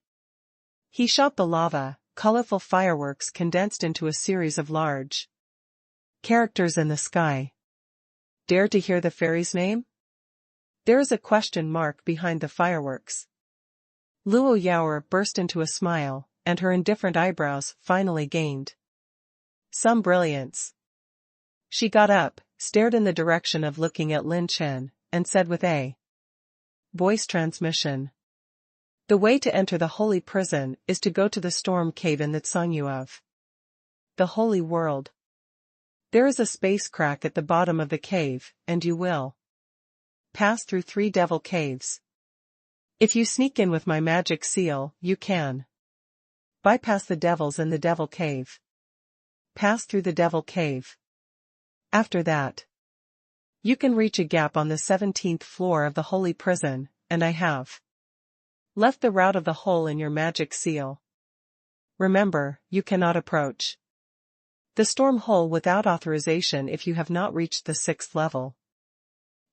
he shot the lava, colorful fireworks condensed into a series of large characters in the sky. Dare to hear the fairy's name? There is a question mark behind the fireworks. Luo Yaoer burst into a smile, and her indifferent eyebrows finally gained some brilliance. She got up, stared in the direction of looking at Lin Chen, and said with a voice transmission. The way to enter the holy prison is to go to the storm cave in the Tsangyu of the holy world. There is a space crack at the bottom of the cave, and you will pass through 3 devil caves. If you sneak in with my magic seal, you can bypass the devils in the devil cave. Pass through the devil cave. After that, you can reach a gap on the 17th floor of the holy prison, and I have left the route of the hole in your magic seal. Remember, you cannot approach the storm hole without authorization if you have not reached the 6th level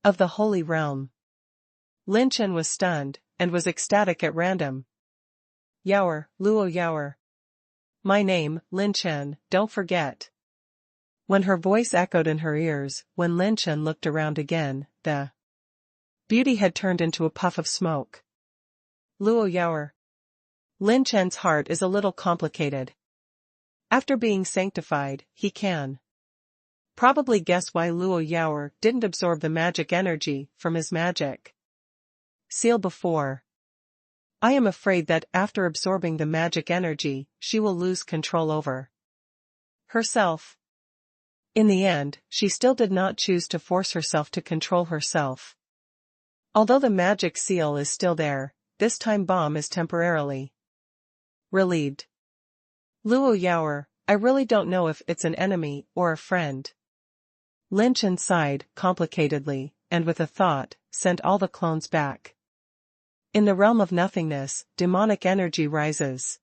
of the holy realm. Lin Chen was stunned, and was ecstatic at random. Yaoer, Luo Yaoer. My name, Lin Chen, don't forget. When her voice echoed in her ears, when Lin Chen looked around again, the beauty had turned into a puff of smoke. Luo Yaoer. Lin Chen's heart is a little complicated. After being sanctified, he can probably guess why Luo Yaoer didn't absorb the magic energy from his magic seal before. I am afraid that after absorbing the magic energy, she will lose control over herself. In the end, she still did not choose to force herself to control herself. Although the magic seal is still there, this time bomb is temporarily relieved. Luo Yaoer, I really don't know if it's an enemy or a friend. Lin Chen sighed, complicatedly, and with a thought, sent all the clones back. In the realm of nothingness, demonic energy rises.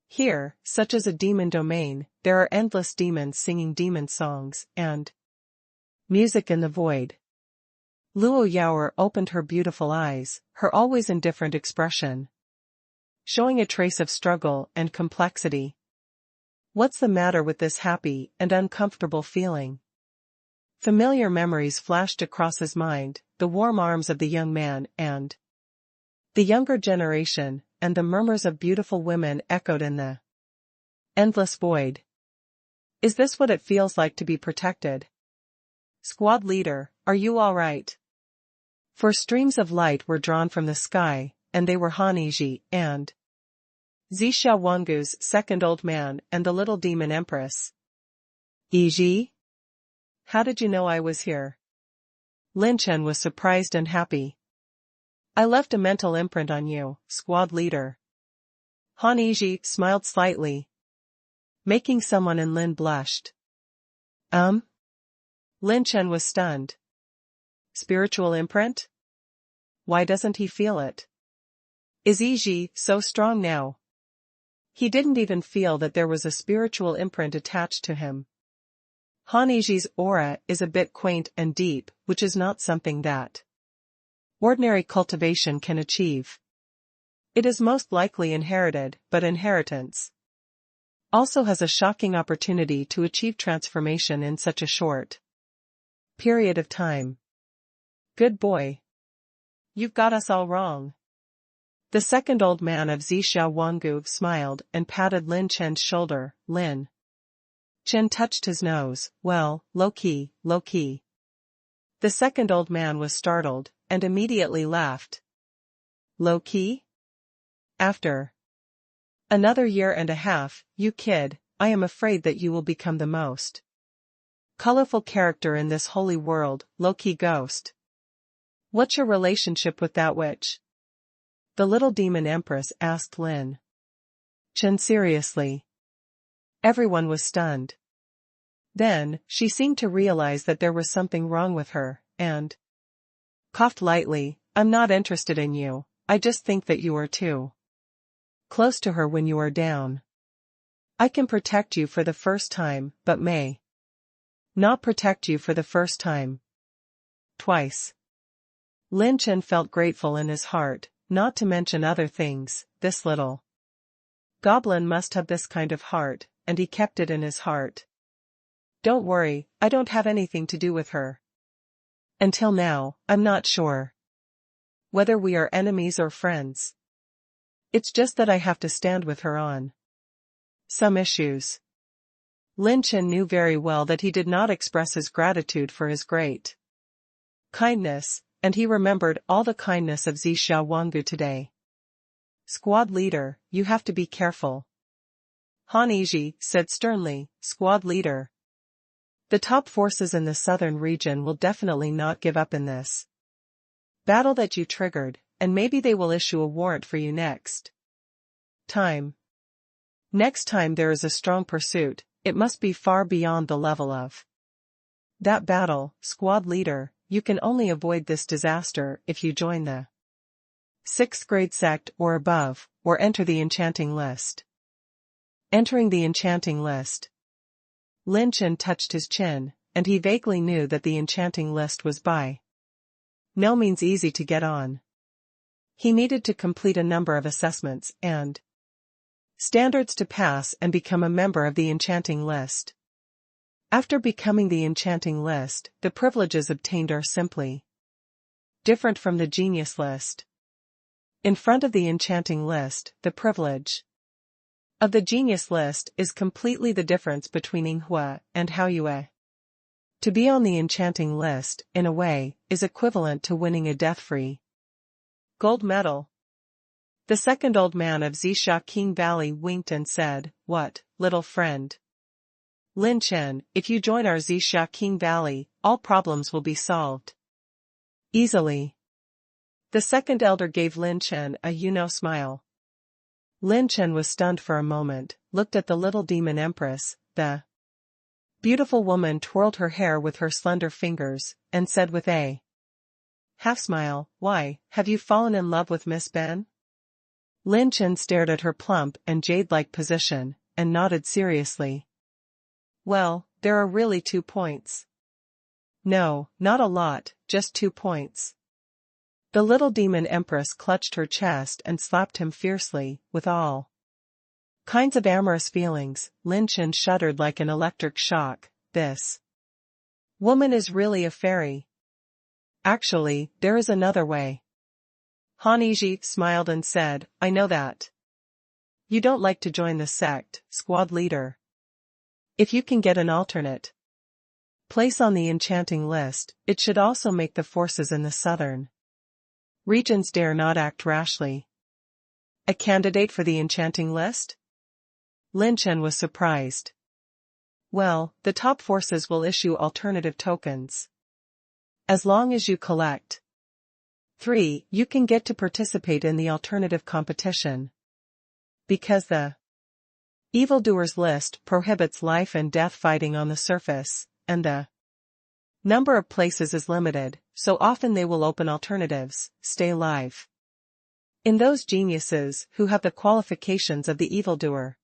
Here, such as a demon domain, there are endless demons singing demon songs, and music in the void. Luo Yaoer opened her beautiful eyes, her always indifferent expression showing a trace of struggle and complexity. What's the matter with this happy and uncomfortable feeling? Familiar memories flashed across his mind, the warm arms of the young man and the younger generation, and the murmurs of beautiful women echoed in the endless void. Is this what it feels like to be protected? Squad leader, are you all right? For streams of light were drawn from the sky, and they were Han Yiji and Zixia Wangu's second old man and the little demon empress. Yiji? How did you know I was here? Lin Chen was surprised and happy. I left a mental imprint on you, squad leader. Han Yiji smiled slightly, making someone in Lin blushed. Lin Chen was stunned. Spiritual imprint? Why doesn't he feel it? Is Yiji so strong now? He didn't even feel that there was a spiritual imprint attached to him. Han Yiji's aura is a bit quaint and deep, which is not something that ordinary cultivation can achieve. It is most likely inherited, but inheritance also has a shocking opportunity to achieve transformation in such a short period of time. Good boy. You've got us all wrong. The second old man of Zixia Wangu smiled and patted Lin Chen's shoulder. Lin Chen touched his nose. Well, low-key. The second old man was startled, and immediately laughed. Low-key? After another year and a half, you kid, I am afraid that you will become the most colorful character in this holy world, low-key ghost. What's your relationship with that witch? The little demon empress asked Lin Chen seriously. Everyone was stunned. Then, she seemed to realize that there was something wrong with her, and coughed lightly. I'm not interested in you, I just think that you are too close to her when you are down. I can protect you for the first time, but may not protect you for the first time twice. Lin Chen felt grateful in his heart, not to mention other things. This little goblin must have this kind of heart, and he kept it in his heart. Don't worry, I don't have anything to do with her. Until now, I'm not sure whether we are enemies or friends. It's just that I have to stand with her on some issues. Lin Chen knew very well that he did not express his gratitude for his great kindness, and he remembered all the kindness of Zixia Wangu today. Squad leader, you have to be careful. Han Yiji said sternly. Squad leader. The top forces in the southern region will definitely not give up in this battle that you triggered, and maybe they will issue a warrant for you next time. Next time there is a strong pursuit, it must be far beyond the level of that battle. Squad leader, you can only avoid this disaster if you join the 6th grade sect or above, or enter the enchanting list. Entering the enchanting list. Lin Chen touched his chin, and he vaguely knew that the enchanting list was by no means easy to get on. He needed to complete a number of assessments and standards to pass and become a member of the enchanting list. After becoming the enchanting list, the privileges obtained are simply different from the genius list. In front of the enchanting list, the privilege of the genius list is completely the difference between Yinghua and Haoyue. To be on the enchanting list, in a way, is equivalent to winning a death-free gold medal. The second old man of Zixia King Valley winked and said, What, little friend? Lin Chen, if you join our Zixia King Valley, all problems will be solved easily. The second elder gave Lin Chen a smile. Lin Chen was stunned for a moment, looked at the little demon empress. The beautiful woman twirled her hair with her slender fingers, and said with a half-smile, Why, have you fallen in love with Miss Ben? Lin Chen stared at her plump and jade-like position, and nodded seriously. Well, there are really 2 points. No, not a lot, just 2 points. The little demon empress clutched her chest and slapped him fiercely, with all kinds of amorous feelings. Lin Chen shuddered like an electric shock. This woman is really a fairy. Actually, there is another way. Han Yiji smiled and said, I know that. You don't like to join the sect, squad leader. If you can get an alternate place on the enchanting list, it should also make the forces in the southern Regions dare not act rashly. A candidate for the enchanting list? Lin Chen was surprised. Well, the top forces will issue alternative tokens. As long as you collect 3, you can get to participate in the alternative competition. Because the evildoers list prohibits life and death fighting on the surface, and the number of places is limited, so often they will open alternatives, stay live. In those geniuses who have the qualifications of the evildoer.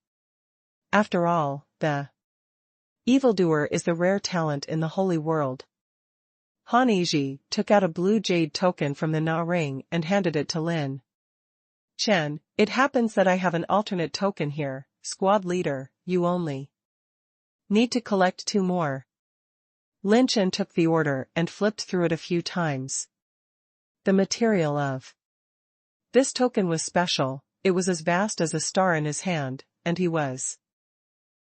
After all, the evildoer is the rare talent in the holy world. Han Yiji took out a blue jade token from the Na ring and handed it to Lin Chen. It happens that I have an alternate token here, squad leader, you only need to collect 2 more. Lin Chen took the order and flipped through it a few times. The material of this token was special, it was as vast as a star in his hand, and he was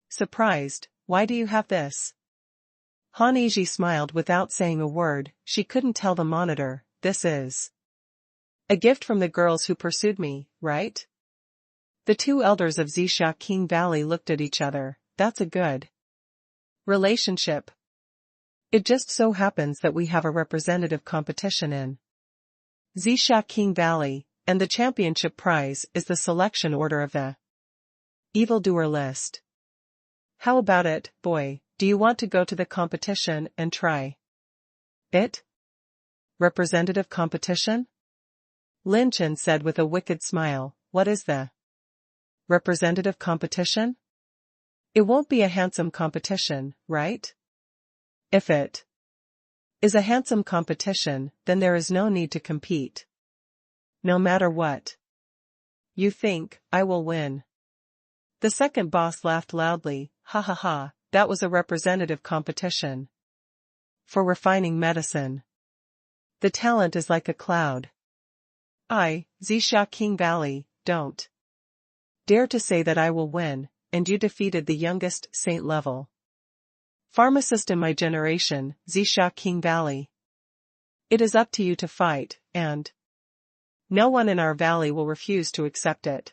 surprised. Why do you have this? Han Yiji smiled without saying a word. She couldn't tell the monitor, this is a gift from the girls who pursued me, right? The 2 elders of Zixia King Valley looked at each other. That's a good relationship. It just so happens that we have a representative competition in Zixia King Valley, and the championship prize is the selection order of the evildoer list. How about it, boy? Do you want to go to the competition and try it? Representative competition? Lin Chen said with a wicked smile. What is the representative competition? It won't be a handsome competition, right? If it is a handsome competition, then there is no need to compete. No matter what you think, I will win. The second boss laughed loudly. Ha ha ha. That was a representative competition. For refining medicine. The talent is like a cloud. I, Zixia King Valley, don't dare to say that I will win, and you defeated the youngest saint level pharmacist in my generation, Zixia King Valley. It is up to you to fight, and no one in our valley will refuse to accept it.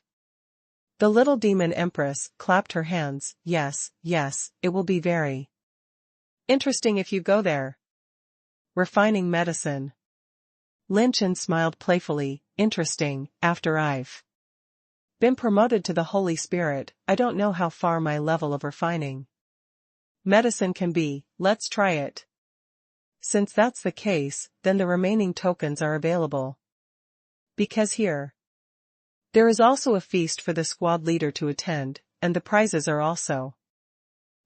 The little demon empress clapped her hands. Yes, yes, it will be very interesting if you go there. Refining medicine. Lin Chen smiled playfully. Interesting, after I've been promoted to the Holy Spirit, I don't know how far my level of refining medicine can be. Let's try it. Since that's the case, then the remaining tokens are available. Because here there is also a feast for the squad leader to attend, and the prizes are also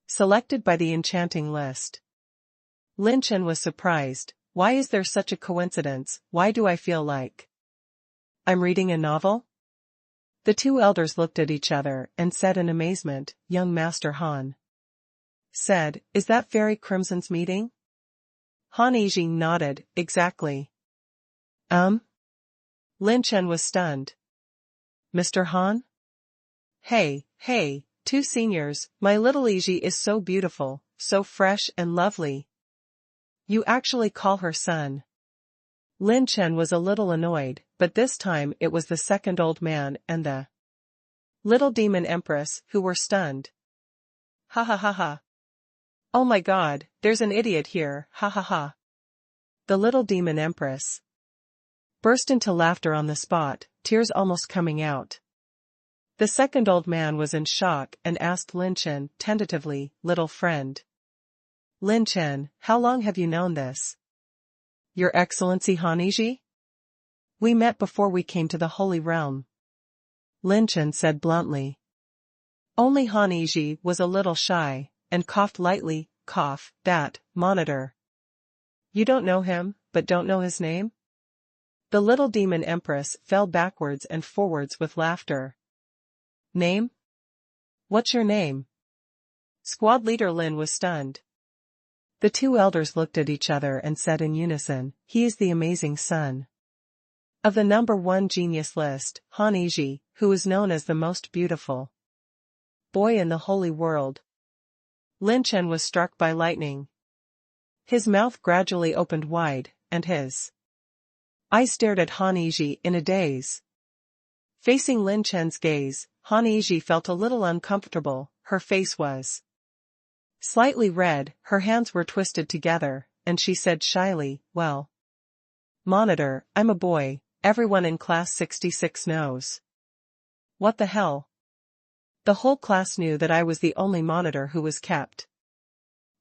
selected by the enchanting list. Lin Chen was surprised. Why is there such a coincidence? Why do I feel like I'm reading a novel? The 2 elders looked at each other and said in amazement. Young Master Han said, is that Fairy Crimson's meeting? Han Yiji nodded. Exactly. Lin Chen was stunned. Mr. Han? Hey, 2 seniors, my little Yiji is so beautiful, so fresh and lovely. You actually call her son. Lin Chen was a little annoyed, but this time it was the second old man and the little demon empress who were stunned. Ha ha ha ha. Oh my god, there's an idiot here, ha ha ha. The little demon empress burst into laughter on the spot, tears almost coming out. The second old man was in shock and asked Lin Chen tentatively, little friend Lin Chen, how long have you known this? Your Excellency Han Yiji? We met before we came to the Holy Realm. Lin Chen said bluntly. Only Han Yiji was a little shy, and coughed lightly. Cough, that, monitor. You don't know him, but don't know his name? The little demon empress fell backwards and forwards with laughter. Name? What's your name? Squad leader Lin was stunned. The 2 elders looked at each other and said in unison, he is the amazing son of the number 1 genius list, Han Yiji, who is known as the most beautiful boy in the holy world. Lin Chen was struck by lightning. His mouth gradually opened wide, and his I stared at Han Yiji in a daze. Facing Lin Chen's gaze, Han Yiji felt a little uncomfortable. Her face was slightly red, her hands were twisted together, and she said shyly, "Well, monitor, I'm a boy, everyone in class 66 knows." What the hell? The whole class knew that I was the only monitor who was kept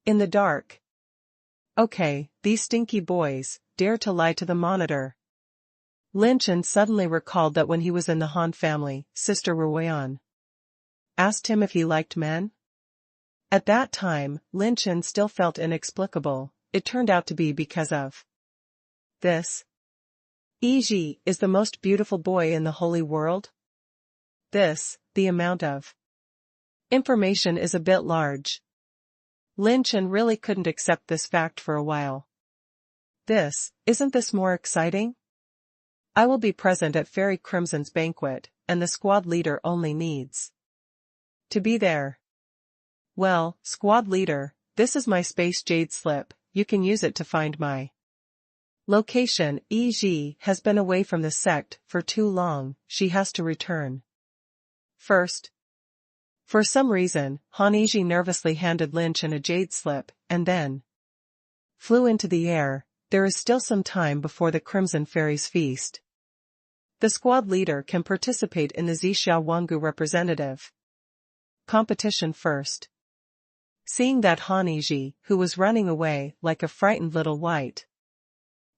in the dark. Okay, these stinky boys dare to lie to the monitor. Lin Chen suddenly recalled that when he was in the Han family, Sister Ruoyan asked him if he liked men. At that time, Lin Chen still felt inexplicable. It turned out to be because of this. Yiji is the most beautiful boy in the holy world? The amount of information is a bit large. Lin Chen really couldn't accept this fact for a while. Isn't this more exciting? I will be present at Fairy Crimson's banquet, and the squad leader only needs to be there. Well, squad leader, this is my space jade slip, you can use it to find my location. Yiji has been away from the sect for too long, she has to return first. For some reason, Han Yiji nervously handed Lin Chen a jade slip, and then flew into the air. There is still some time before the Crimson Fairies feast. The squad leader can participate in the Zixia Wangu representative competition first. Seeing that Han Yiji, who was running away like a frightened little white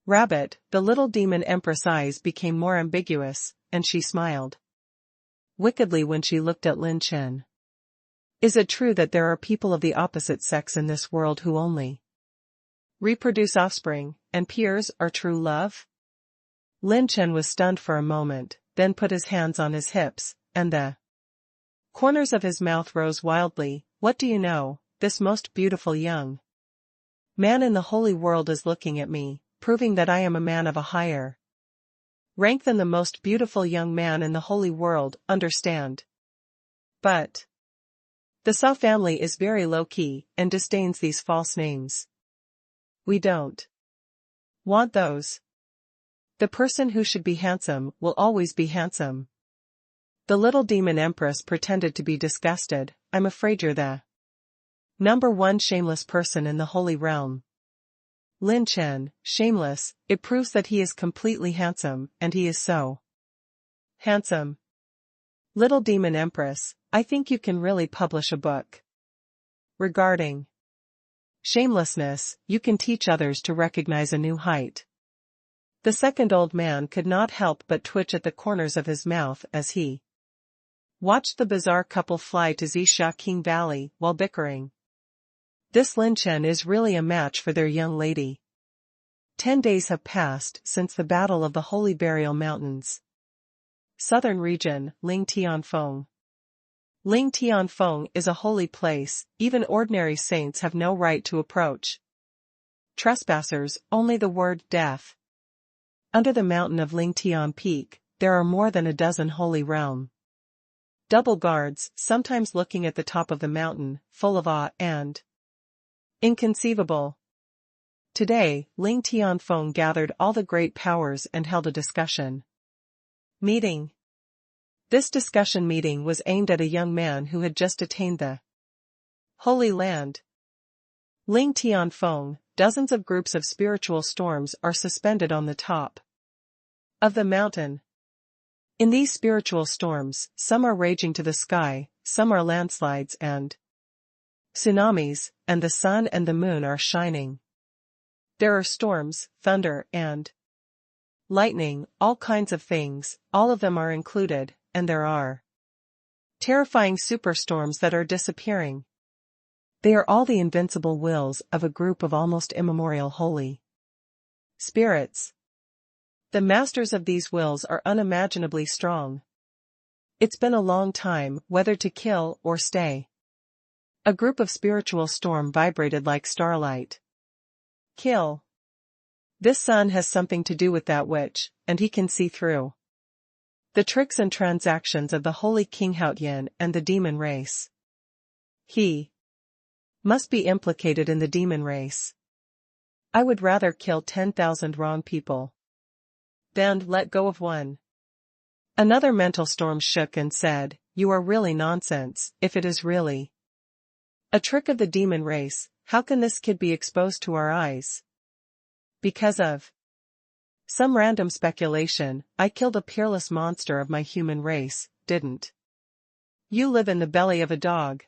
rabbit, the little demon empress' eyes became more ambiguous, and she smiled wickedly when she looked at Lin Chen. Is it true that there are people of the opposite sex in this world who only reproduce offspring, and peers are true love? Lin Chen was stunned for a moment, then put his hands on his hips, and the corners of his mouth rose wildly. What do you know? This most beautiful young man in the holy world is looking at me, proving that I am a man of a higher rank than the most beautiful young man in the holy world, understand? But the Sao family is very low-key, and disdains these false names. We don't want those. The person who should be handsome will always be handsome. The little demon empress pretended to be disgusted. I'm afraid you're the number one shameless person in the holy realm. Lin Chen, shameless, it proves that he is completely handsome, and he is so handsome. Little demon empress, I think you can really publish a book regarding shamelessness. You can teach others to recognize a new height. The second old man could not help but twitch at the corners of his mouth as he watched the bizarre couple fly to Zixia King Valley while bickering. This Lin Chen is really a match for their young lady. 10 days have passed since the Battle of the Holy Burial Mountains. Southern region, Ling Tianfeng. Ling Tianfeng is a holy place, even ordinary saints have no right to approach trespassers, only the word death. Under the mountain of Ling Tian Peak, there are more than a dozen holy realm double guards, sometimes looking at the top of the mountain, full of awe and inconceivable. Today, Ling Tianfeng gathered all the great powers and held a discussion meeting. This discussion meeting was aimed at a young man who had just attained the Holy Land. Ling Tianfeng, dozens of groups of spiritual storms are suspended on the top of the mountain. In these spiritual storms, some are raging to the sky, some are landslides and tsunamis, and the sun and the moon are shining. There are storms, thunder, and lightning, all kinds of things, all of them are included, and there are terrifying superstorms that are disappearing. They are all the invincible wills of a group of almost immemorial holy spirits. The masters of these wills are unimaginably strong. It's been a long time, whether to kill or stay. A group of spiritual storm vibrated like starlight. Kill. This sun has something to do with that witch, and he can see through the tricks and transactions of the holy King Haotian and the demon race. He must be implicated in the demon race. I would rather kill 10,000 wrong people then let go of one. Another mental storm shook and said, "You are really nonsense, if it is really a trick of the demon race. How can this kid be exposed to our eyes? Because of some random speculation, I killed a peerless monster of my human race, didn't you live in the belly of a dog?"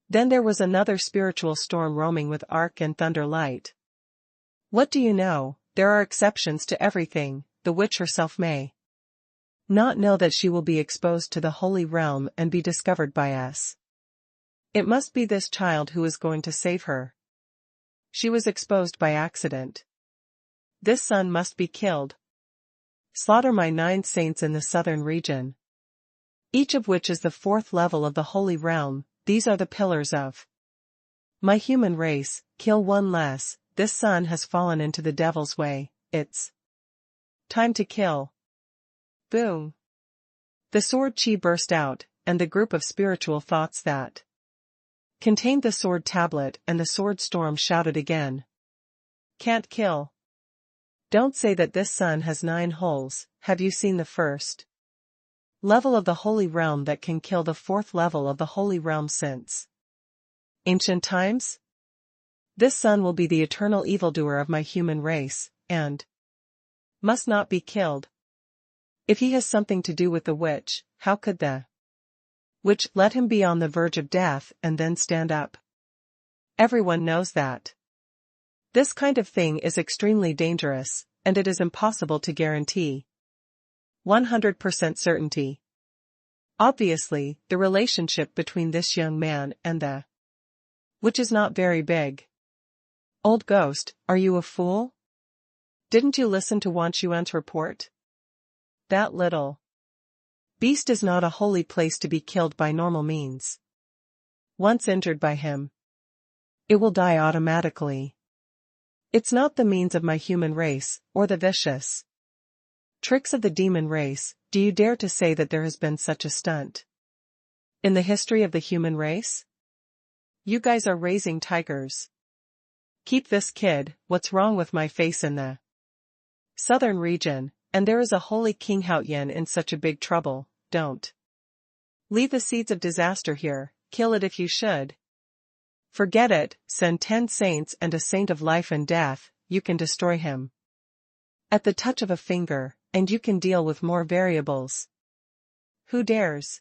Then there was another spiritual storm roaming with arc and thunder light. "What do you know? There are exceptions to everything. The witch herself may not know that she will be exposed to the holy realm and be discovered by us. It must be this child who is going to save her. She was exposed by accident. This son must be killed. Slaughter my 9 saints in the southern region, each of which is the 4th level of the holy realm. These are the pillars of my human race. Kill one less. This son has fallen into the devil's way. It's time to kill." Boom. The sword chi burst out, and the group of spiritual thoughts that contained the sword tablet and the sword storm shouted again. "Can't kill. Don't say that this sun has 9 holes. Have you seen the 1st level of the holy realm that can kill the 4th level of the holy realm since ancient times? This son will be the eternal evildoer of my human race, and must not be killed. If he has something to do with the witch, how could the witch let him be on the verge of death and then stand up? Everyone knows that this kind of thing is extremely dangerous, and it is impossible to guarantee 100% certainty. Obviously, the relationship between this young man and the witch is not very big. Old ghost, are you a fool? Didn't you listen to Wang Chuan's report? That little beast is not a holy place to be killed by normal means. Once injured by him, it will die automatically. It's not the means of my human race, or the vicious tricks of the demon race. Do you dare to say that there has been such a stunt in the history of the human race? You guys are raising tigers. Keep this kid. What's wrong with my face in the southern region? And there is a holy King Haoyan in such a big trouble. Don't leave the seeds of disaster here. Kill it if you should. Forget it. Send 10 saints and a saint of life and death. You can destroy him at the touch of a finger, and you can deal with more variables. Who dares?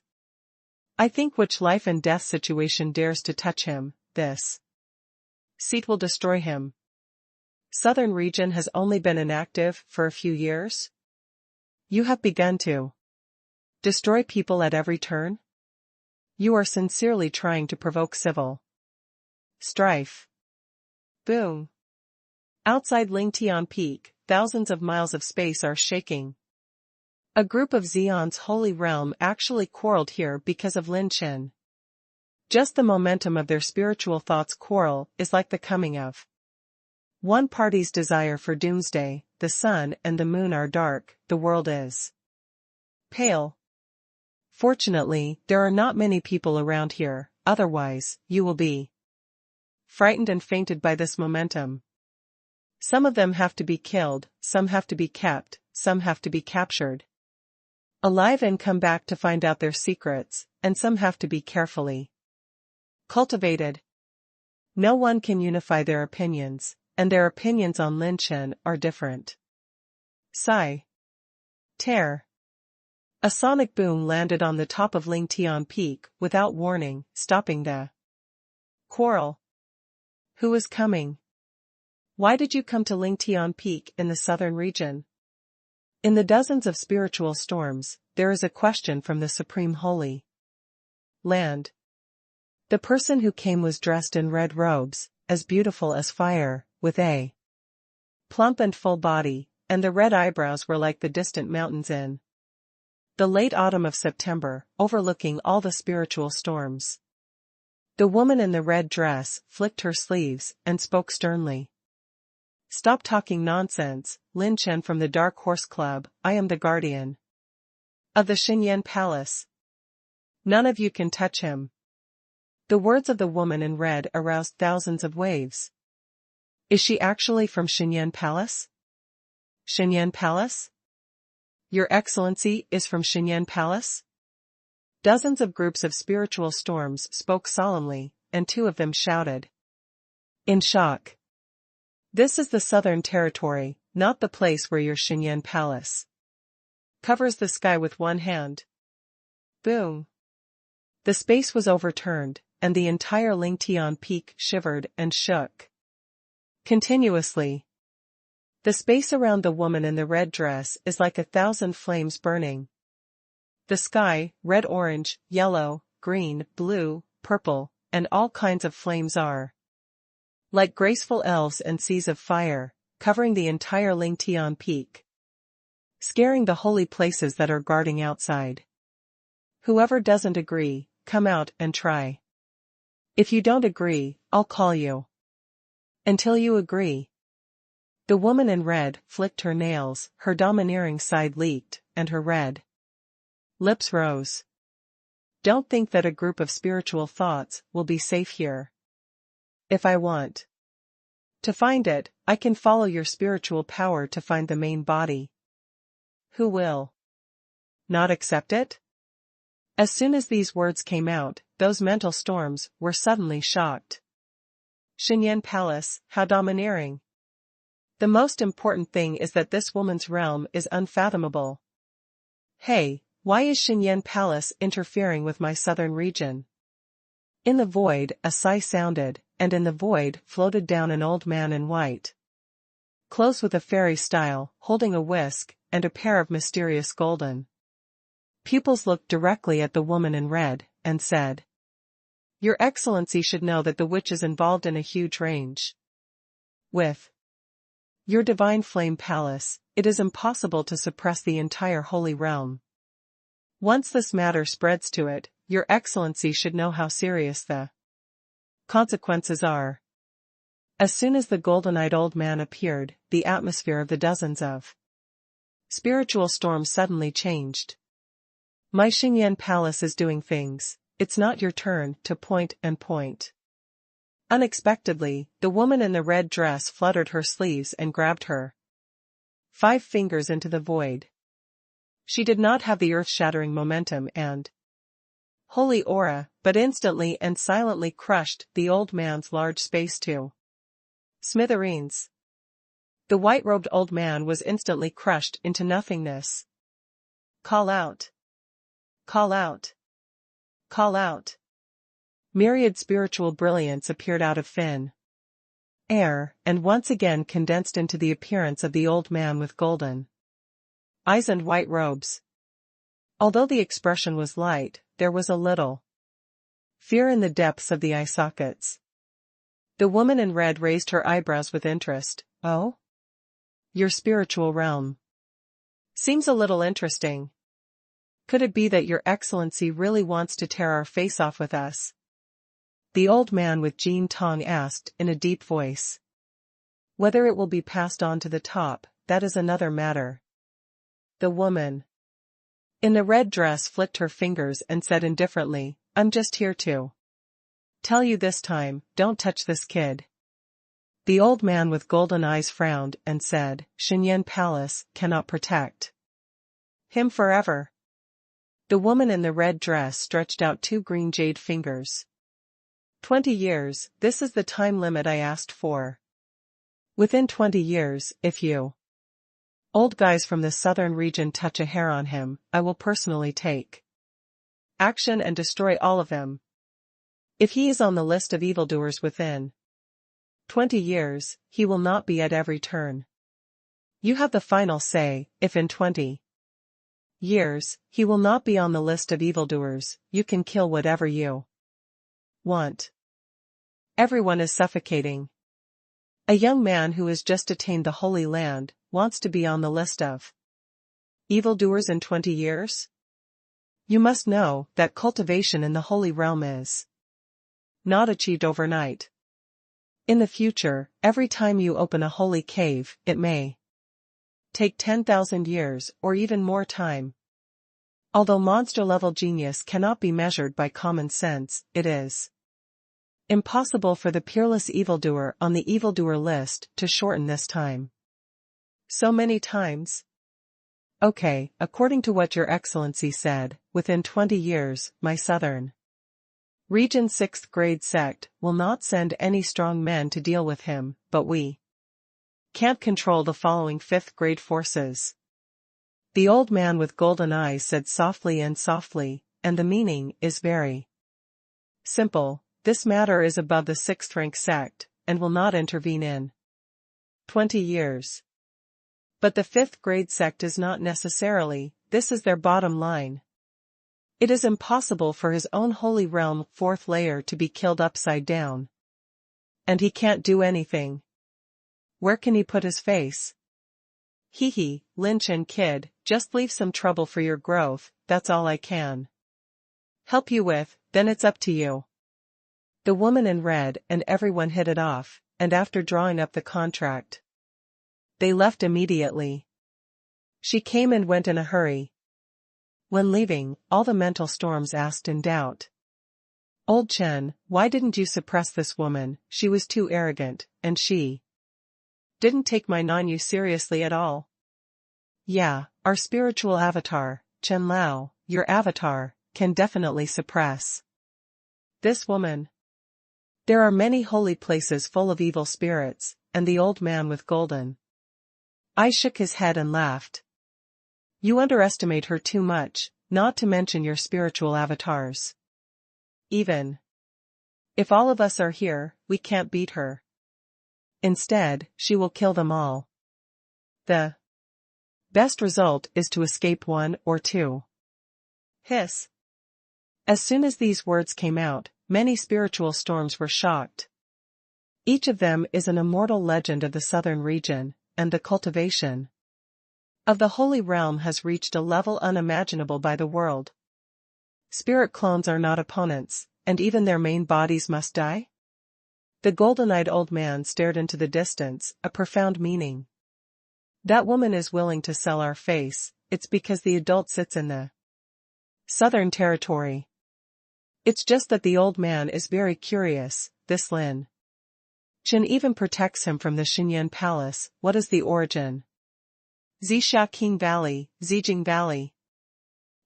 I think which life and death situation dares to touch him. This seat will destroy him. Southern region has only been inactive for a few years. You have begun to destroy people at every turn. You are sincerely trying to provoke civil strife. Boom. Outside Lingtian Peak, thousands of miles of space are shaking. A group of Xion's holy realm actually quarreled here because of Lin Chen. Just the momentum of their spiritual thoughts quarrel is like the coming of one party's desire for doomsday. The sun and the moon are dark, the world is pale. Fortunately, there are not many people around here, otherwise, you will be frightened and fainted by this momentum. Some of them have to be killed, some have to be kept, some have to be captured alive and come back to find out their secrets, and some have to be carefully cultivated. No one can unify their opinions, and their opinions on Lin Chen are different. Sigh. Tear. A sonic boom landed on the top of Lingtian Peak without warning, stopping the quarrel. Who is coming? Why did you come to Lingtian Peak in the southern region? In the dozens of spiritual storms, there is a question from the Supreme Holy Land. The person who came was dressed in red robes, as beautiful as fire, with a plump and full body, and the red eyebrows were like the distant mountains in the late autumn of September, overlooking all the spiritual storms. The woman in the red dress flicked her sleeves and spoke sternly. Stop talking nonsense, Lin Chen from the Dark Horse Club. I am the guardian of the Xinyan Palace. None of you can touch him. The words of the woman in red aroused thousands of waves. Is she actually from Xinyan Palace? Xinyan Palace? Your Excellency is from Xinyan Palace? Dozens of groups of spiritual storms spoke solemnly, and 2 of them shouted. In shock. This is the Southern Territory, not the place where your Xinyan Palace covers the sky with one hand. Boom. The space was overturned, and the entire Lingtian peak shivered and shook continuously. The space around the woman in the red dress is like 1,000 flames burning. The sky, red, orange, yellow, green, blue, purple, and all kinds of flames are like graceful elves and seas of fire, covering the entire Lingtian peak, scaring the holy places that are guarding outside. Whoever doesn't agree, come out and try. If you don't agree, I'll call you. Until you agree. The woman in red flicked her nails, her domineering side leaked, and her red lips rose. Don't think that a group of spiritual thoughts will be safe here. If I want to find it, I can follow your spiritual power to find the main body. Who will not accept it? As soon as these words came out, those mental storms were suddenly shocked. Xinyan Palace, how domineering. The most important thing is that this woman's realm is unfathomable. Hey, why is Xinyan Palace interfering with my southern region? In the void, a sigh sounded, and in the void floated down an old man in white clothes with a fairy style, holding a whisk, and a pair of mysterious golden pupils looked directly at the woman in red, and said, Your Excellency should know that the witch is involved in a huge range. With your divine flame palace, it is impossible to suppress the entire holy realm. Once this matter spreads to it, Your Excellency should know how serious the consequences are. As soon as the golden-eyed old man appeared, the atmosphere of the dozens of spiritual storms suddenly changed. My Xinyan Palace is doing things, it's not your turn to point and point. Unexpectedly, the woman in the red dress fluttered her sleeves and grabbed her 5 fingers into the void. She did not have the earth-shattering momentum and holy aura, but instantly and silently crushed the old man's large space to smithereens. The white-robed old man was instantly crushed into nothingness. Call out. Call out. Call out. Myriad spiritual brilliance appeared out of thin air, and once again condensed into the appearance of the old man with golden eyes and white robes. Although the expression was light, there was a little fear in the depths of the eye sockets. The woman in red raised her eyebrows with interest. Oh? Your spiritual realm seems a little interesting. Could it be that Your Excellency really wants to tear our face off with us? The old man with Jin Tong asked in a deep voice. Whether it will be passed on to the top, that is another matter. The woman in the red dress flicked her fingers and said indifferently, I'm just here to tell you this time, don't touch this kid. The old man with golden eyes frowned and said, Xinyan Palace cannot protect him forever. The woman in the red dress stretched out 2 green jade fingers. 20 years, this is the time limit I asked for. Within 20 years, if you old guys from the southern region touch a hair on him, I will personally take action and destroy all of them. If he is on the list of evildoers within 20 years, he will not be at every turn. You have the final say. If in 20 years, he will not be on the list of evildoers, you can kill whatever you want. Everyone is suffocating. A young man who has just attained the Holy Land wants to be on the list of evildoers in 20 years? You must know that cultivation in the Holy Realm is not achieved overnight. In the future, every time you open a holy cave, it may take 10,000 years or even more time. Although monster-level genius cannot be measured by common sense, it is impossible for the peerless evildoer on the evildoer list to shorten this time so many times. Okay, according to what Your Excellency said, within 20 years, my southern region 6th grade sect will not send any strong men to deal with him, but we can't control the following 5th grade forces. The old man with golden eyes said softly, and the meaning is very simple. This matter is above the 6th rank sect, and will not intervene in 20 years. But the 5th grade sect is not necessarily, this is their bottom line. It is impossible for his own holy realm 4th layer to be killed upside down. And he can't do anything. Where can he put his face? Hee, Lin Chen kid, just leave some trouble for your growth, that's all I can help you with, then it's up to you. The woman in red and everyone hit it off, and after drawing up the contract, they left immediately. She came and went in a hurry. When leaving, all the mental storms asked in doubt. Old Chen, why didn't you suppress this woman? She was too arrogant, and she didn't take my non-you seriously at all. Yeah, our spiritual avatar, Chen Lao, your avatar, can definitely suppress this woman. There are many holy places full of evil spirits, and the old man with golden eyes shook his head and laughed. You underestimate her too much, not to mention your spiritual avatars. Even if all of us are here, we can't beat her. Instead, she will kill them all. The best result is to escape 1 or 2. Hiss. As soon as these words came out, many spiritual storms were shocked. Each of them is an immortal legend of the southern region, and the cultivation of the holy realm has reached a level unimaginable by the world. Spirit clones are not opponents, and even their main bodies must die? The golden-eyed old man stared into the distance, a profound meaning. That woman is willing to sell our face, it's because the adult sits in the southern territory. It's just that the old man is very curious, this Lin Chen even protects him from the Xinyan Palace. What is the origin? Zixia Valley, Zijing Valley.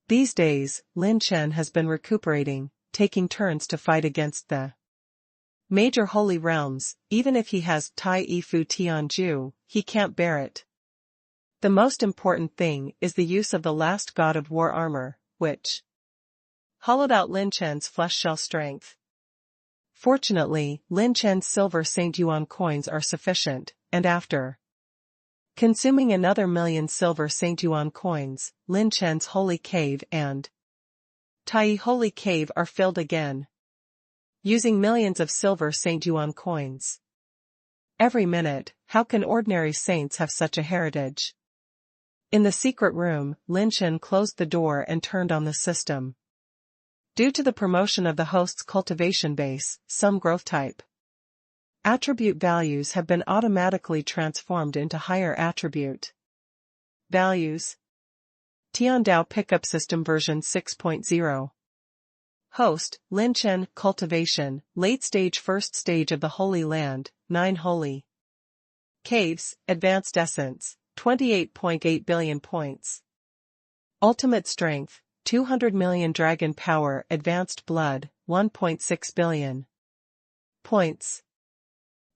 These days, Lin Chen has been recuperating, taking turns to fight against the major holy realms. Even if he has Tai Ifu Tianju, he can't bear it. The most important thing is the use of the last god of war armor, which hollowed out Lin Chen's flesh shell strength. Fortunately, Lin Chen's silver St. Yuan coins are sufficient, and after consuming another 1,000,000 silver St. Yuan coins, Lin Chen's holy cave and Tai holy cave are filled again, using millions of silver St. Yuan coins every minute. How can ordinary saints have such a heritage? In the secret room, Lin Chen closed the door and turned on the system. Due to the promotion of the host's cultivation base, some growth type attribute values have been automatically transformed into higher attribute values. Tiandao Pickup System version 6.0. Host, Lin Chen, cultivation, late stage, first stage of the Holy Land, 9 holy caves, advanced essence, 28.8 billion points. Ultimate strength, 200 million dragon power, advanced blood, 1.6 billion points.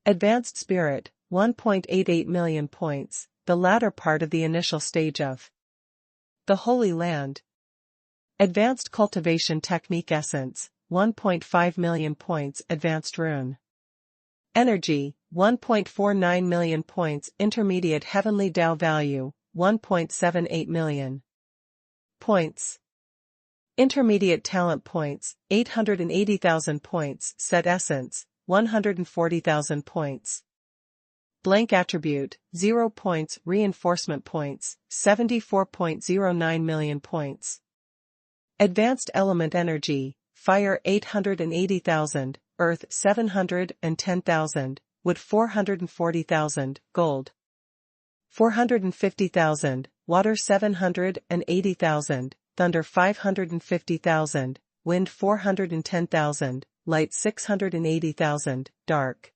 Advanced spirit, 1.88 million points, the latter part of the initial stage of the Holy Land. Advanced cultivation technique essence, 1.5 million points, advanced rune energy, 1.49 million points, intermediate Heavenly Dao value, 1.78 million points. Intermediate talent points, 880,000 points, set essence, 140,000 points. Blank attribute, 0 points, reinforcement points, 74.09 million points. Advanced element energy, fire 880,000, earth 710,000, wood 440,000, gold 450,000, water 780,000, thunder 550,000, wind 410,000, light 680,000, dark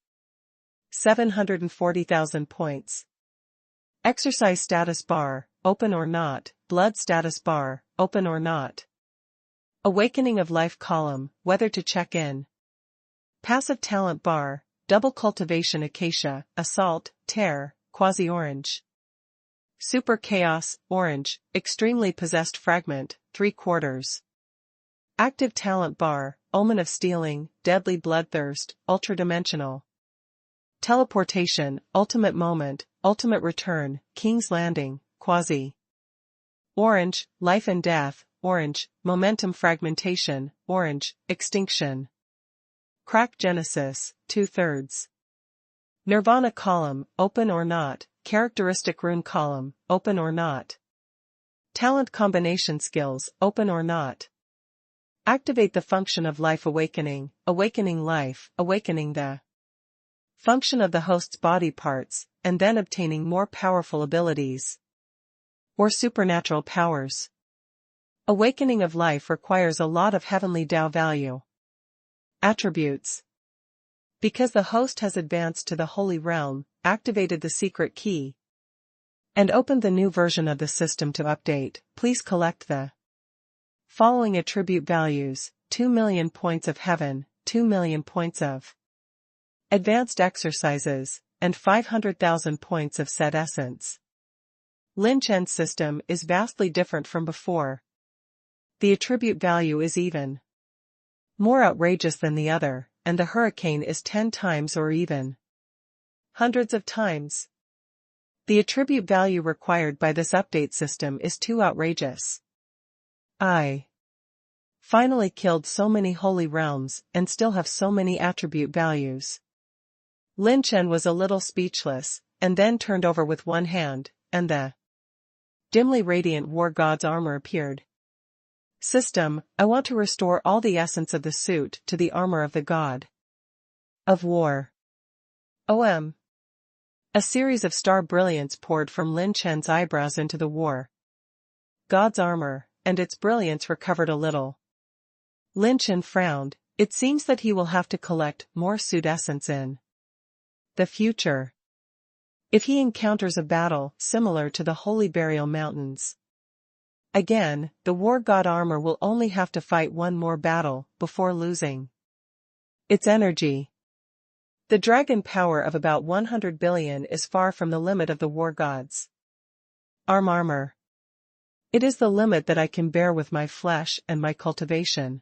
740,000 points. Exercise status bar, open or not, blood status bar, open or not. Awakening of life column, whether to check in. Passive talent bar, double cultivation acacia, assault, tear, quasi-orange. Super chaos, orange, extremely possessed fragment, 3/4. Active talent bar, omen of stealing, deadly bloodthirst, ultradimensional. Teleportation, ultimate moment, ultimate return, King's Landing, quasi. Orange, life and death, orange, momentum fragmentation, orange, extinction. Crack Genesis, 2/3. Nirvana column, open or not, characteristic rune column, open or not. Talent combination skills, open or not. Activate the function of life awakening, awakening life, awakening the function of the host's body parts, and then obtaining more powerful abilities. Or supernatural powers. Awakening of life requires a lot of Heavenly Dao value. Attributes. Because the host has advanced to the Holy Realm, activated the secret key, and opened the new version of the system to update, please collect the following attribute values: 2 million points of heaven, 2 million points of advanced exercises, and 500,000 points of set essence. Lin Chen's system is vastly different from before. The attribute value is even more outrageous than the other, and the hurricane is 10 times or even hundreds of times. The attribute value required by this update system is too outrageous. I finally killed so many holy realms and still have so many attribute values. Lin Chen was a little speechless, and then turned over with one hand, and the dimly radiant war god's armor appeared. System, I want to restore all the essence of the suit to the armor of the god of war. A series of star brilliance poured from Lin Chen's eyebrows into the war god's armor, and its brilliance recovered a little. Lin Chen frowned. It seems that he will have to collect more suit essence in the future if he encounters a battle similar to the Holy Burial Mountains. Again, the war god armor will only have to fight one more battle before losing its energy. The dragon power of about 100 billion is far from the limit of the war gods armor. It is the limit that I can bear with my flesh and my cultivation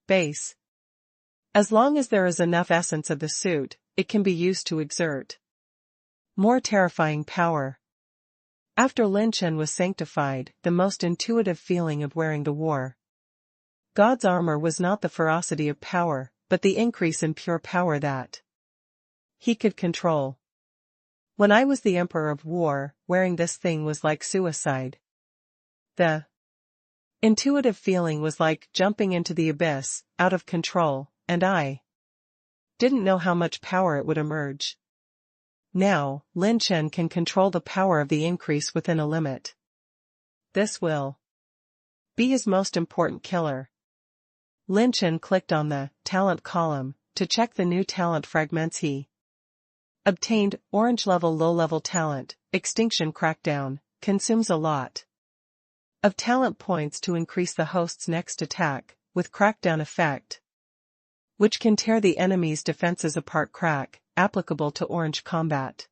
base. As long as there is enough essence of the suit, it can be used to exert more terrifying power. After Lin Chen was sanctified, the most intuitive feeling of wearing the war god's armor was not the ferocity of power, but the increase in pure power that he could control. When I was the Emperor of War, wearing this thing was like suicide. The intuitive feeling was like jumping into the abyss, out of control, and I didn't know how much power it would emerge. Now, Lin Chen can control the power of the increase within a limit. This will be his most important killer. Lin Chen clicked on the talent column to check the new talent fragments he obtained. Orange level low-level talent, extinction crackdown, consumes a lot of talent points to increase the host's next attack, with crackdown effect, which can tear the enemy's defenses apart. Crack, applicable to orange combat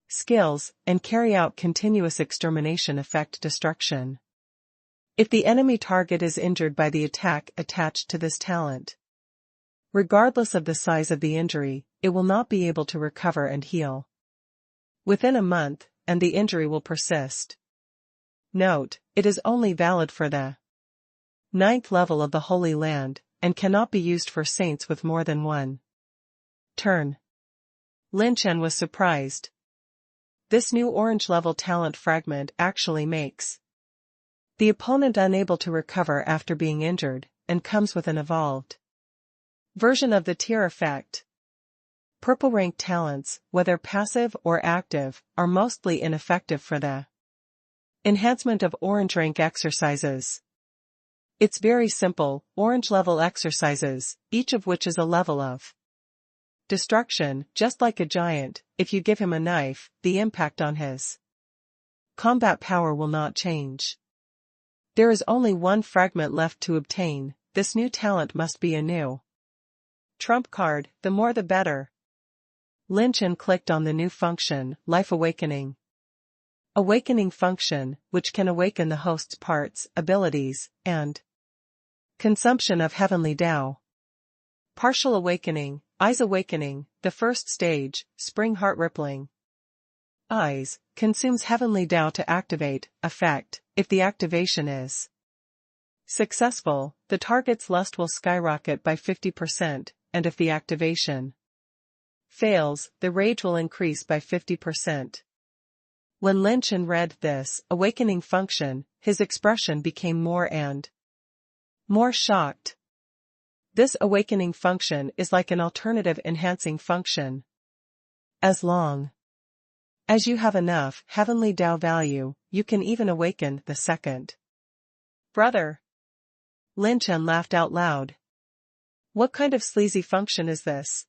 skills, and carry out continuous extermination effect destruction. If the enemy target is injured by the attack attached to this talent, regardless of the size of the injury, it will not be able to recover and heal within a month, and the injury will persist. Note, it is only valid for the 9th level of the Holy Land, and cannot be used for saints with more than one turn. Lin Chen was surprised. This new orange level talent fragment actually makes the opponent unable to recover after being injured, and comes with an evolved version of the tear effect. Purple rank talents, whether passive or active, are mostly ineffective for the enhancement of orange rank exercises. It's very simple, orange level exercises, each of which is a level of destruction. Just like a giant, if you give him a knife, the impact on his combat power will not change. There is only one fragment left to obtain, this new talent must be a new trump card, the more the better. Lin Chen clicked on the new function, Life Awakening. Awakening function, which can awaken the host's parts, abilities, and consumption of Heavenly Dao. Partial Awakening, Eyes Awakening, the first stage, Spring Heart Rippling. Eyes, consumes Heavenly Dao to activate, effect, if the activation is successful, the target's lust will skyrocket by 50%, and if the activation fails, the rage will increase by 50%. When Lin Chen read this awakening function, his expression became more and more shocked. This awakening function is like an alternative enhancing function. As long as you have enough Heavenly Dao value, you can even awaken the second brother. Lin Chen laughed out loud. What kind of sleazy function is this?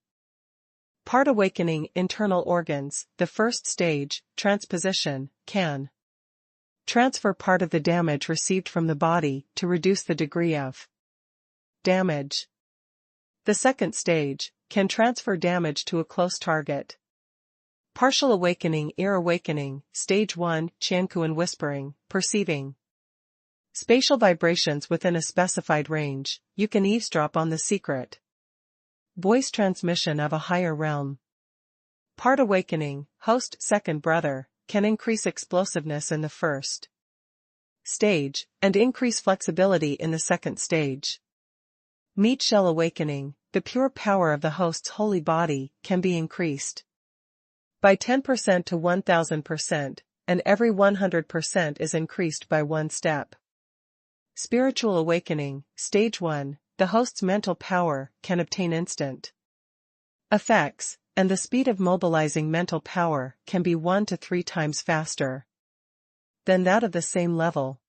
Part awakening internal organs, the first stage, transposition, can transfer part of the damage received from the body to reduce the degree of damage. The second stage, can transfer damage to a close target. Partial awakening ear awakening, stage 1, Qiankuan whispering, perceiving spatial vibrations within a specified range, you can eavesdrop on the secret voice transmission of a higher realm. Part awakening, host second brother, can increase explosiveness in the first stage, and increase flexibility in the second stage. Meat shell awakening, the pure power of the host's holy body, can be increased by 10% to 1000%, and every 100% is increased by one step. Spiritual awakening, stage 1, the host's mental power can obtain instant effects, and the speed of mobilizing mental power can be 1 to 3 times faster than that of the same level.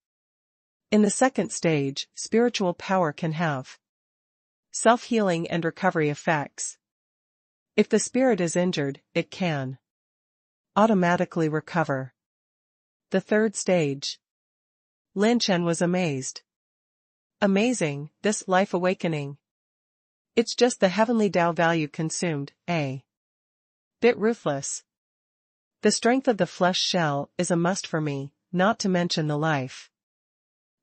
In the second stage, spiritual power can have self-healing and recovery effects. If the spirit is injured, it can automatically recover. The third stage. Lin Chen was amazed. Amazing, this life awakening. It's just the Heavenly Dao value consumed, a bit ruthless. The strength of the flesh shell is a must for me, not to mention the life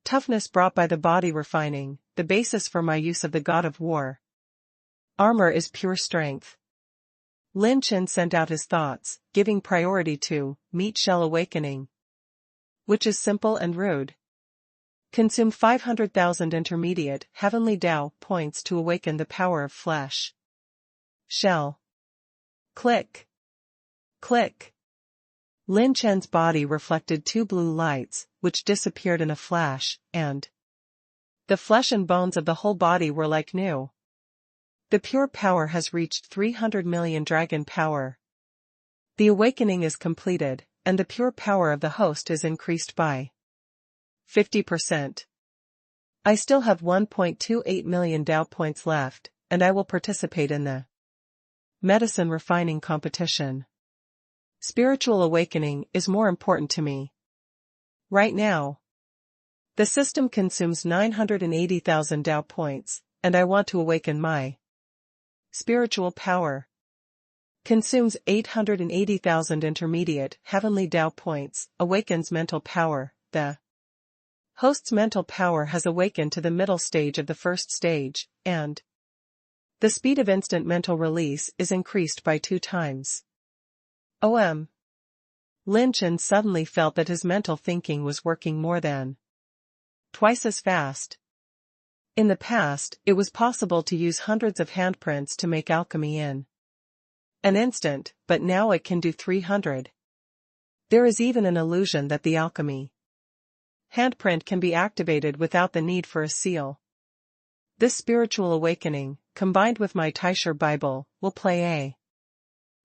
toughness brought by the body refining, the basis for my use of the god of war. Armor is pure strength. Lin Chen sent out his thoughts, giving priority to meat shell awakening, which is simple and rude. Consume 500,000 intermediate Heavenly Dao points to awaken the power of flesh shell. Click. Click. Lin Chen's body reflected 2 blue lights, which disappeared in a flash, and the flesh and bones of the whole body were like new. The pure power has reached 300 million dragon power. The awakening is completed, and the pure power of the host is increased by 50%. I still have 1.28 million Dao points left, and I will participate in the medicine refining competition. Spiritual awakening is more important to me right now. The system consumes 980,000 Dao points, and I want to awaken my spiritual power. Consumes 880,000 intermediate Heavenly Dao points, awakens mental power. The host's mental power has awakened to the middle stage of the first stage, and the speed of instant mental release is increased by 2 times. Lin Chen suddenly felt that his mental thinking was working more than twice as fast. In the past, it was possible to use hundreds of handprints to make alchemy in an instant, but now it can do 300. There is even an illusion that the alchemy handprint can be activated without the need for a seal. This spiritual awakening, combined with my Taisher Bible, will play a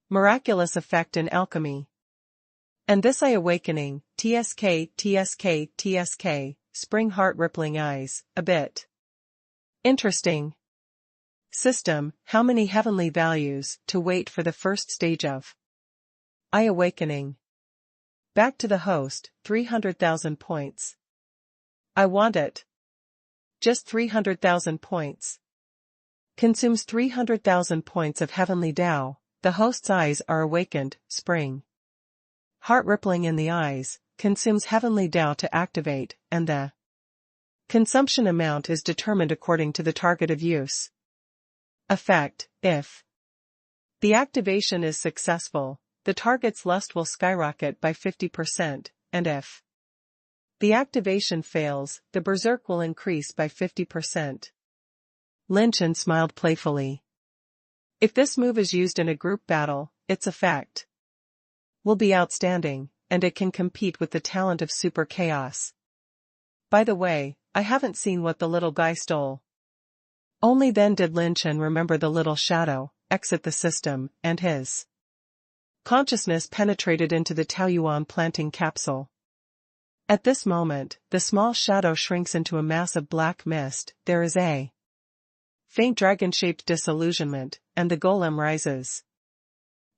miraculous effect in alchemy. And this awakening, TSK, spring heart rippling eyes, a bit interesting. System, how many heavenly values to wait for the first stage of eye awakening? Back to the host, 300,000 points. I want it. Just 300,000 points. Consumes 300,000 points of Heavenly Dao, the host's eyes are awakened, spring. Heart rippling in the eyes, consumes Heavenly Dao to activate, and the consumption amount is determined according to the target of use. Effect, if the activation is successful, the target's lust will skyrocket by 50%, and if the activation fails, the berserk will increase by 50%. Lin Chen smiled playfully. If this move is used in a group battle, its effect will be outstanding, and it can compete with the talent of Super Chaos. By the way, I haven't seen what the little guy stole. Only then did Lin Chen remember the little shadow, exit the system, and his consciousness penetrated into the Taoyuan planting capsule. At this moment, the small shadow shrinks into a mass of black mist. There is a faint dragon-shaped disillusionment, and the golem rises.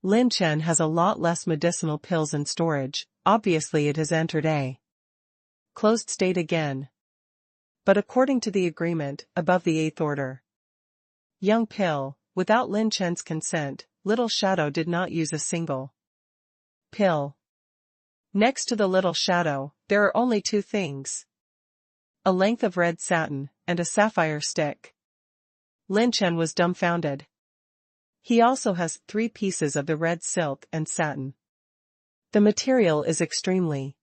Lin Chen has a lot less medicinal pills in storage, obviously it has entered a closed state again. But according to the agreement, above the 8th order young pill, without Lin Chen's consent, Little Shadow did not use a single pill. Next to the Little Shadow, there are only two things: a length of red satin, and a sapphire stick. Lin Chen was dumbfounded. He also has 3 pieces of the red silk and satin. The material is extremely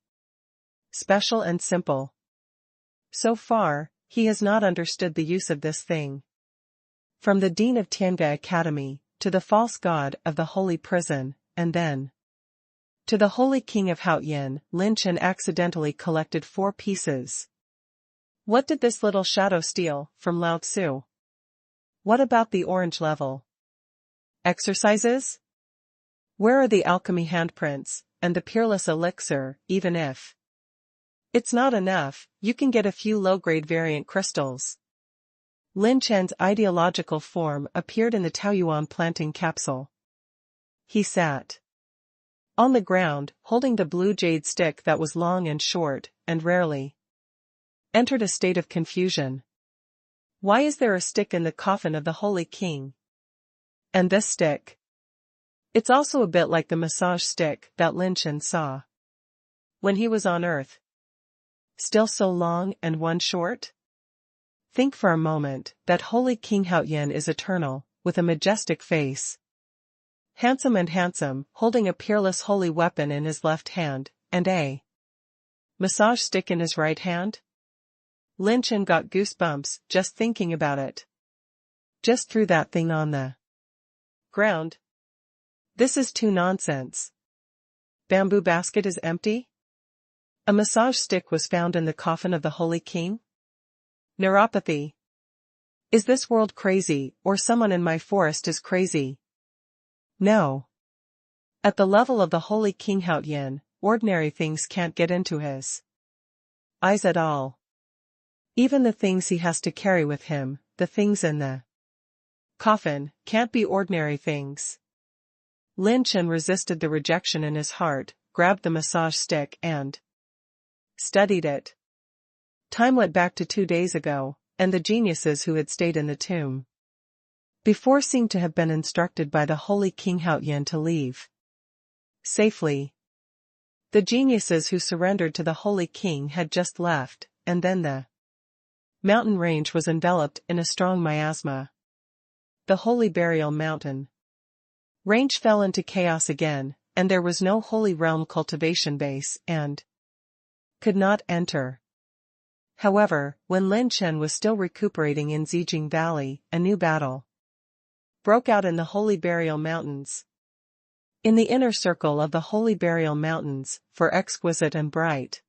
special and simple. So far, he has not understood the use of this thing. From the Dean of Tianga Academy, to the false god of the Holy Prison, and then to the Holy King of Haotian, Lin Chen accidentally collected 4 pieces. What did this Little Shadow steal from Lao Tzu? What about the orange level exercises? Where are the alchemy handprints, and the Peerless elixir? Even if it's not enough, you can get a few low-grade variant crystals. Lin Chen's ideological form appeared in the Taoyuan planting capsule. He sat on the ground, holding the blue jade stick that was long and short, and rarely entered a state of confusion. Why is there a stick in the coffin of the Holy King? And this stick? It's also a bit like the massage stick that Lin Chen saw when he was on Earth. Still so long and one short? Think for a moment that Holy King Haotian is eternal, with a majestic face. Handsome, holding a peerless holy weapon in his left hand, and a massage stick in his right hand? Lin Chen got goosebumps just thinking about it. Just threw that thing on the ground. This is too nonsense. Bamboo basket is empty? A massage stick was found in the coffin of the Holy King? Neuropathy. Is this world crazy, or someone in my forest is crazy? No. At the level of the Holy King Haotian, ordinary things can't get into his eyes at all. Even the things he has to carry with him, the things in the coffin, can't be ordinary things. Lin Chen resisted the rejection in his heart, grabbed the massage stick and studied it. Time went back to 2 days ago, and the geniuses who had stayed in the tomb before seemed to have been instructed by the Holy King Haotian to leave safely. The geniuses who surrendered to the Holy King had just left, and then the mountain range was enveloped in a strong miasma. The Holy Burial Mountain range fell into chaos again, and there was no Holy Realm cultivation base and could not enter. However, when Lin Chen was still recuperating in Zijing Valley, a new battle broke out in the Holy Burial Mountains. In the inner circle of the Holy Burial Mountains, for exquisite and bright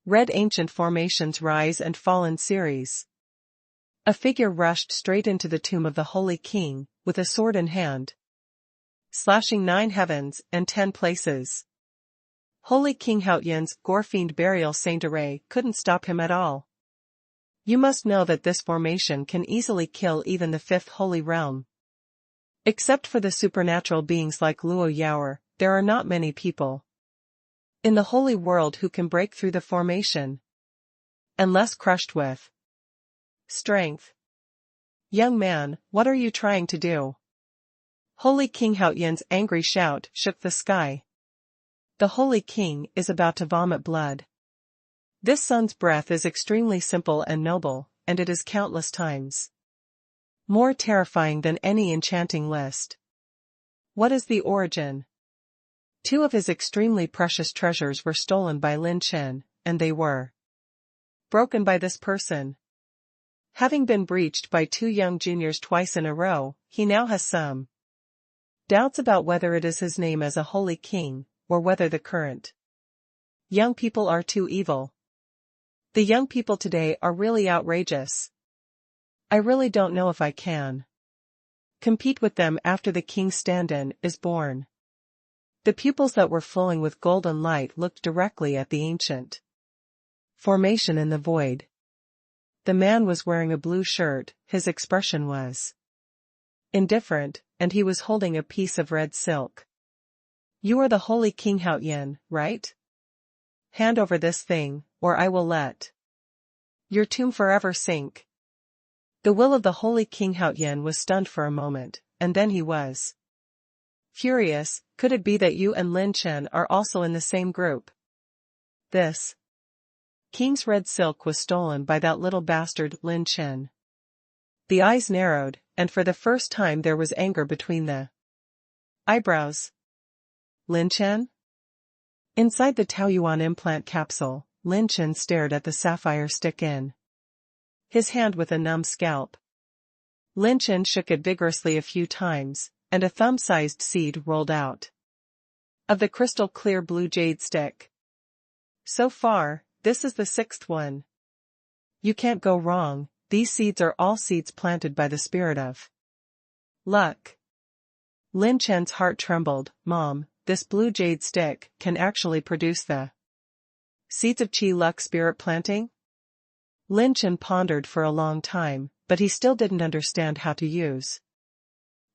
red ancient formations rise and fall in series. A figure rushed straight into the tomb of the Holy King, with a sword in hand, slashing 9 heavens and 10 places. Holy King Haotian's gore-fiend burial saint-array couldn't stop him at all. You must know that this formation can easily kill even the 5th Holy Realm. Except for the supernatural beings like Luo Yaoer, there are not many people In the holy world, who can break through the formation? Unless crushed with strength. Young man, what are you trying to do? Holy King Haoyan's angry shout shook the sky. The Holy King is about to vomit blood. This son's breath is extremely simple and noble, and it is countless times more terrifying than any enchanting list. What is the origin? 2 of his extremely precious treasures were stolen by Lin Chen, and they were broken by this person. Having been breached by 2 young juniors twice in a row, he now has some doubts about whether it is his name as a holy king, or whether the current young people are too evil. The young people today are really outrageous. I really don't know if I can compete with them after the king's stand-in is born. The pupils that were flowing with golden light looked directly at the ancient formation in the void. The man was wearing a blue shirt, his expression was indifferent, and he was holding a piece of red silk. You are the Holy King Haoyan, right? Hand over this thing, or I will let your tomb forever sink. The will of the Holy King Haoyan was stunned for a moment, and then he was furious. Could it be that you and Lin Chen are also in the same group? This king's red silk was stolen by that little bastard Lin Chen. The eyes narrowed, and for the first time there was anger between the eyebrows. Lin Chen? Inside the Taoyuan implant capsule, Lin Chen stared at the sapphire stick in his hand with a numb scalp. Lin Chen shook it vigorously a few times, and a thumb-sized seed rolled out of the crystal-clear blue jade stick. So far, this is the 6th one. You can't go wrong. These seeds are all seeds planted by the spirit of luck. Lin Chen's heart trembled. Mom, this blue jade stick can actually produce the seeds of Qi luck spirit planting? Lin Chen pondered for a long time, but he still didn't understand how to use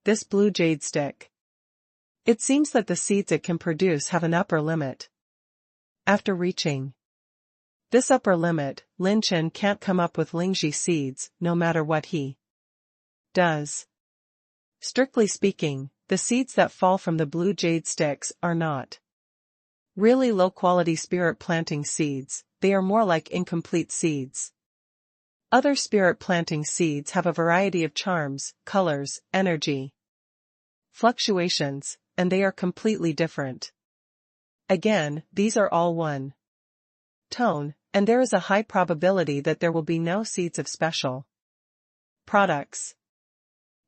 this blue jade stick. It seems that the seeds it can produce have an upper limit. After reaching this upper limit, Lin Chen can't come up with Lingji seeds, no matter what he does. Strictly speaking, the seeds that fall from the blue jade sticks are not really low-quality spirit planting seeds, they are more like incomplete seeds. Other spirit planting seeds have a variety of charms, colors, energy, fluctuations, and they are completely different. Again, these are all one tone, and there is a high probability that there will be no seeds of special products.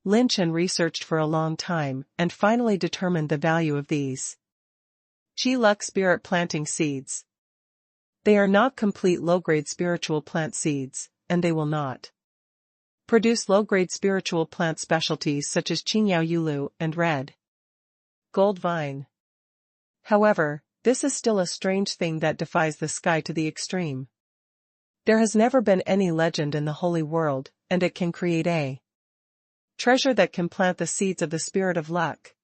Lin Chen researched for a long time and finally determined the value of these Qi luck spirit planting seeds. They are not complete low-grade spiritual plant seeds, and they will not produce low-grade spiritual plant specialties such as Qingyao Yulu and red gold vine. However, this is still a strange thing that defies the sky to the extreme. There has never been any legend in the holy world, and it can create a treasure that can plant the seeds of the spirit of luck.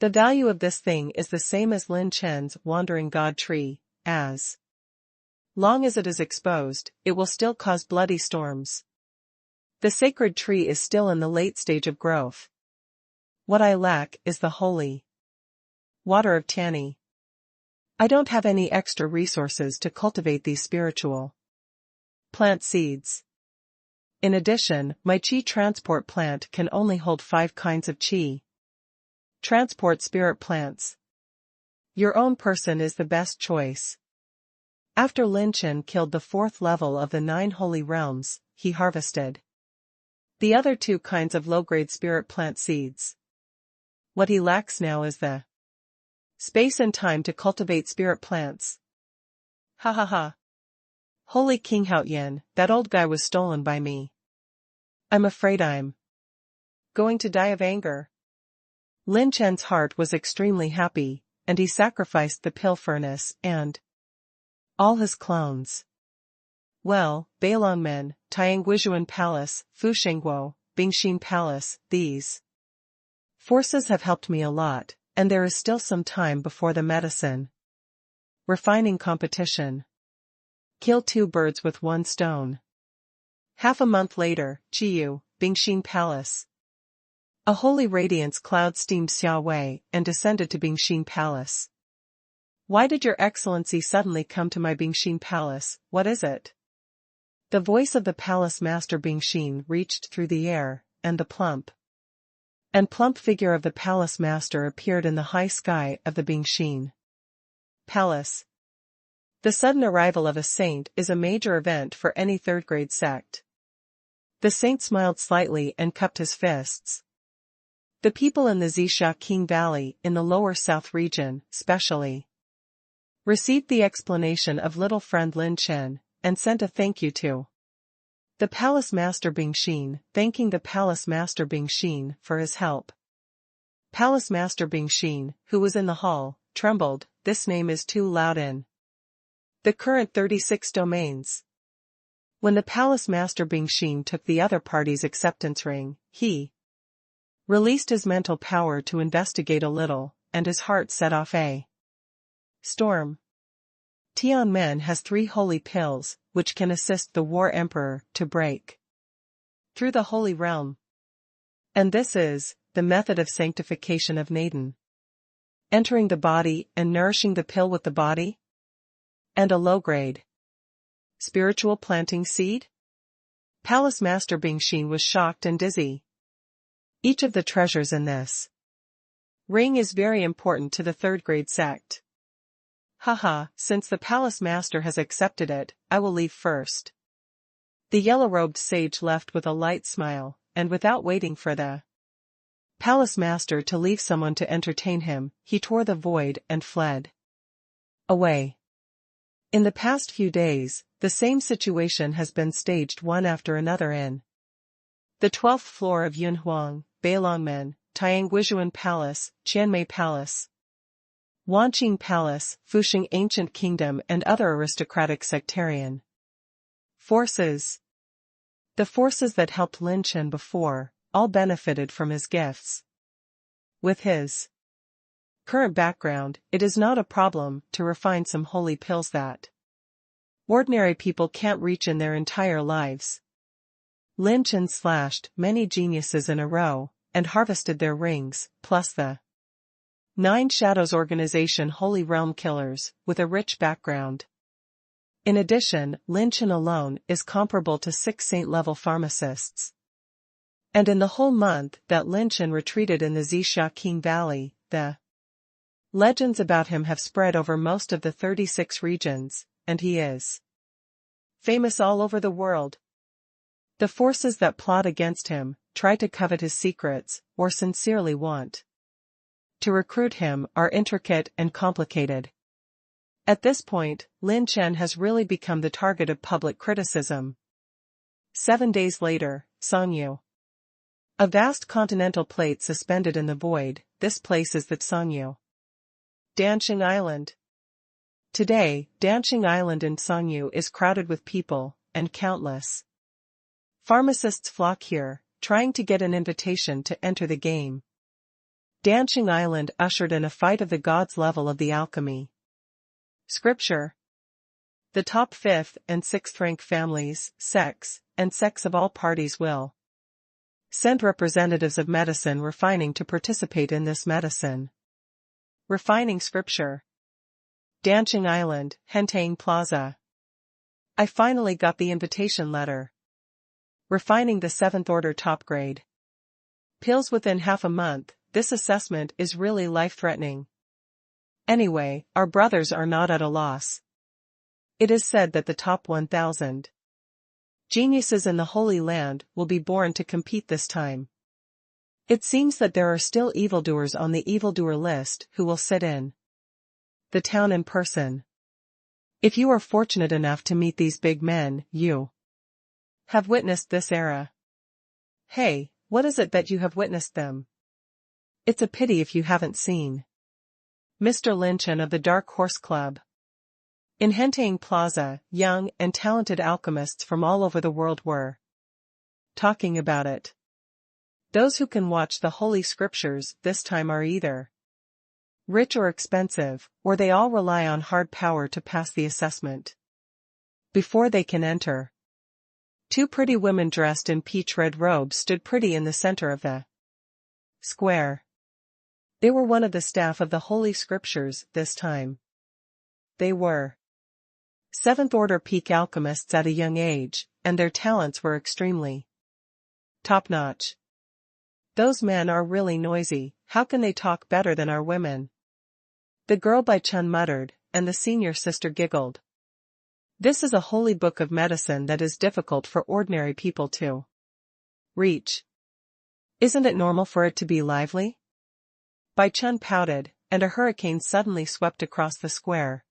The value of this thing is the same as Lin Chen's wandering god tree. As long as it is exposed, it will still cause bloody storms. The sacred tree is still in the late stage of growth. What I lack is the holy water of Tianyi. I don't have any extra resources to cultivate these spiritual plant seeds. In addition, my Qi transport plant can only hold 5 kinds of Qi transport spirit plants. Your own person is the best choice. After Lin Chen killed the 4th level of the 9 holy realms, he harvested the other 2 kinds of low-grade spirit plant seeds. What he lacks now is the space and time to cultivate spirit plants. Ha ha ha. Holy King Haoyan, that old guy was stolen by me. I'm afraid I'm going to die of anger. Lin Chen's heart was extremely happy, and he sacrificed the pill furnace and all his clones. Well, Beilongmen, Tianguizhuan Palace, Fushengguo, Bingxin Palace, these forces have helped me a lot, and there is still some time before the medicine Refining competition. Kill two birds with one stone. Half a month later, Qiyu, Bingxin Palace. A holy radiance cloud steamed Xiaowei and descended to Bingxin Palace. Why did your excellency suddenly come to my Bingxin Palace? What is it? The voice of the palace master Bingxin reached through the air, and the plump figure of the palace master appeared in the high sky of the Bingxin Palace. The sudden arrival of a saint is a major event for any third-grade sect. The saint smiled slightly and cupped his fists. The people in the Zixia King Valley in the lower south region, specially, received the explanation of little friend Lin Chen, and sent a thank you to the palace master Bingxin, thanking the palace master Bingxin for his help. Palace master Bingxin, who was in the hall, trembled. This name is too loud in the current 36 domains. When the palace master Bingxin took the other party's acceptance ring, he released his mental power to investigate a little, and his heart set off a storm. Tianmen has 3 holy pills, which can assist the war emperor to break through the holy realm. And this is the method of sanctification of Naden. Entering the body and nourishing the pill with the body. And a low-grade spiritual planting seed? Palace master Bingxin was shocked and dizzy. Each of the treasures in this ring is very important to the third-grade sect. Haha, since the palace master has accepted it, I will leave first. The yellow-robed sage left with a light smile, and without waiting for the palace master to leave someone to entertain him, he tore the void and fled away. In the past few days, the same situation has been staged one after another in the 12th floor of Yunhuang, Beilongmen, Tianguizhuan Palace, Qianmei Palace, Wanqing Palace, Fuxing Ancient Kingdom and other aristocratic sectarian forces. The forces that helped Lin Chen before, all benefited from his gifts. With his current background, it is not a problem to refine some holy pills that ordinary people can't reach in their entire lives. Lin Chen slashed many geniuses in a row, and harvested their rings, plus the 9 Shadows organization Holy Realm Killers, with a rich background. In addition, Lin Chen alone is comparable to 6 saint-level pharmacists. And in the whole month that Lin Chen retreated in the Zixia King Valley, the legends about him have spread over most of the 36 regions, and he is famous all over the world. The forces that plot against him, try to covet his secrets, or sincerely want to recruit him, are intricate and complicated. At this point, Lin Chen has really become the target of public criticism. 7 days later, Sangyu. A vast continental plate suspended in the void, this place is the Sangyu Danxing Island. Today, Danxing Island in Sangyu is crowded with people, and countless pharmacists flock here, trying to get an invitation to enter the game. Danxing Island ushered in a fight of the gods level of the alchemy. Scripture. The top 5th and 6th rank families, sects, and sects of all parties will send representatives of medicine refining to participate in this medicine. Refining scripture. Danxing Island, Hentang Plaza. I finally got the invitation letter. Refining the 7th order top grade pills within half a month, this assessment is really life-threatening. Anyway, our brothers are not at a loss. It is said that the top 1,000 geniuses in the Holy Land will be born to compete this time. It seems that there are still evildoers on the evildoer list who will sit in the town in person. If you are fortunate enough to meet these big men, you have witnessed this era. Hey, what is it that you have witnessed them? It's a pity if you haven't seen Mr. Lin Chen of the Dark Horse Club. In Hentang Plaza, young and talented alchemists from all over the world were talking about it. Those who can watch the Holy Scriptures this time are either Rich or expensive, or they all rely on hard power to pass the assessment. Before they can enter, two pretty women dressed in peach-red robes stood pretty in the center of the square. They were one of the staff of the Holy Scriptures this time. They were seventh-order peak alchemists at a young age, and their talents were extremely top-notch. Those men are really noisy, how can they talk better than our women? The girl by Chen muttered, and the senior sister giggled. This is a holy book of medicine that is difficult for ordinary people to reach. Isn't it normal for it to be lively? Bai Chen pouted, and a hurricane suddenly swept across the square.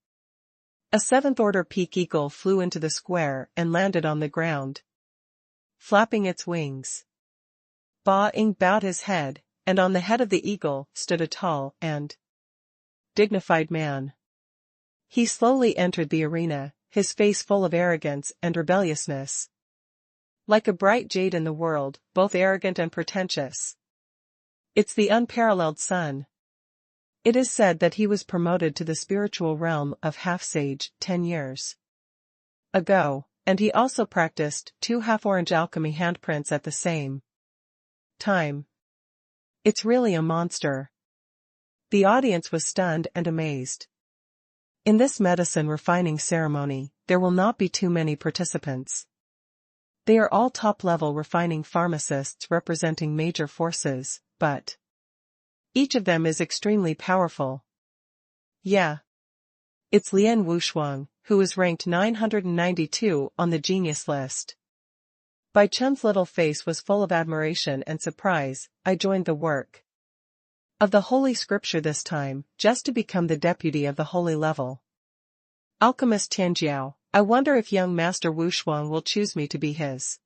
A seventh-order peak eagle flew into the square and landed on the ground, flapping its wings. Ba Ying bowed his head, and on the head of the eagle stood a tall and dignified man. He slowly entered the arena, his face full of arrogance and rebelliousness. Like a bright jade in the world, both arrogant and pretentious. It's the unparalleled sun. It is said that he was promoted to the spiritual realm of half-sage 10 years ago, and he also practiced 2 half-orange alchemy handprints at the same time. It's really a monster. The audience was stunned and amazed. In this medicine refining ceremony, there will not be too many participants. They are all top-level refining pharmacists representing major forces, but each of them is extremely powerful. Yeah. It's Lian Wushuang, who is ranked 992 on the genius list. Bai Chen's little face was full of admiration and surprise. I joined the work of the Holy Scripture this time, just to become the deputy of the holy level. Alchemist Tianjiao, I wonder if young Master Wushuang will choose me to be his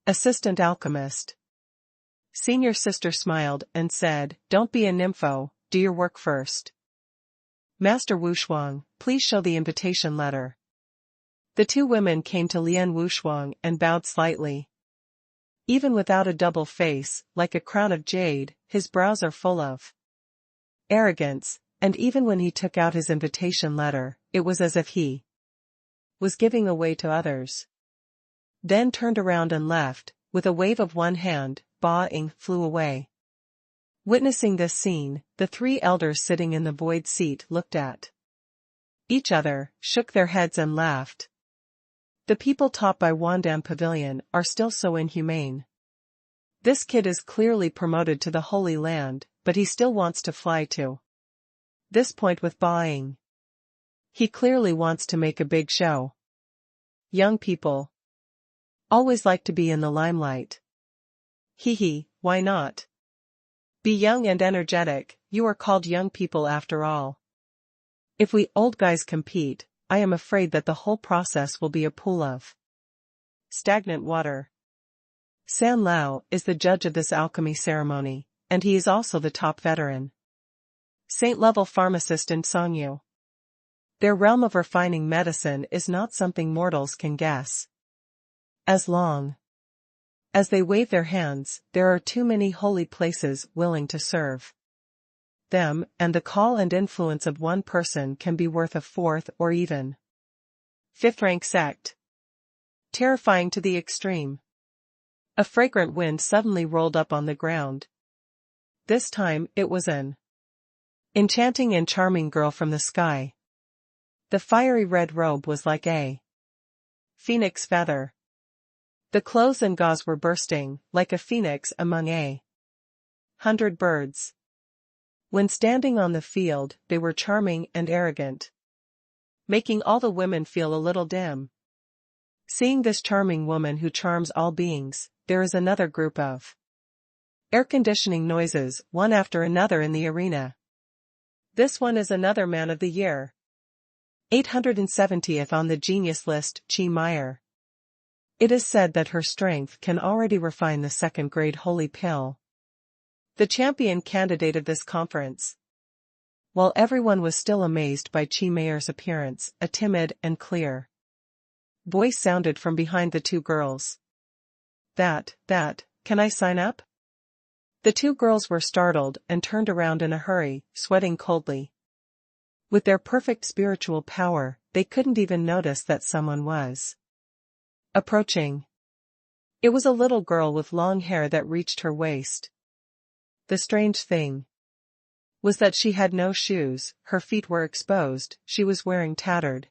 assistant alchemist. Senior sister smiled and said, don't be a nympho, do your work first. Master Wushuang, please show the invitation letter. The two women came to Lian Wushuang and bowed slightly. Even without a double face, like a crown of jade, his brows are full of arrogance, and even when he took out his invitation letter, it was as if he was giving away to others. Then turned around and left, with a wave of one hand, Ba Ying flew away. Witnessing this scene, the 3 elders sitting in the void seat looked at each other, shook their heads and laughed. The people taught by Wandan Pavilion are still so inhumane. This kid is clearly promoted to the Holy Land, but he still wants to fly to this point with Ba Ying. He clearly wants to make a big show. Young people always like to be in the limelight. Hee, why not? Be young and energetic, you are called young people after all. If we old guys compete, I am afraid that the whole process will be a pool of stagnant water. San Lao is the judge of this alchemy ceremony, and he is also the top veteran saint-level pharmacist in Songyu. Their realm of refining medicine is not something mortals can guess. As long as they wave their hands, there are too many holy places willing to serve them, and the call and influence of one person can be worth a 4th or even 5th rank sect. Terrifying to the extreme. A fragrant wind suddenly rolled up on the ground. This time, it was an enchanting and charming girl from the sky. The fiery red robe was like a phoenix feather. The clothes and gauze were bursting, like a phoenix among 100 birds. When standing on the field, they were charming and arrogant, making all the women feel a little dim. Seeing this charming woman who charms all beings, there is another group of air conditioning noises, one after another in the arena. This one is another man of the year. 870th on the genius list, Chi Meyer. It is said that her strength can already refine the 2nd-grade holy pill. The champion candidate of this conference. While everyone was still amazed by Chi Meyer's appearance, a timid and clear voice sounded from behind the two girls. That, can I sign up? The two girls were startled and turned around in a hurry, sweating coldly. With their perfect spiritual power, they couldn't even notice that someone was approaching. It was a little girl with long hair that reached her waist. The strange thing was that she had no shoes, her feet were exposed, she was wearing tattered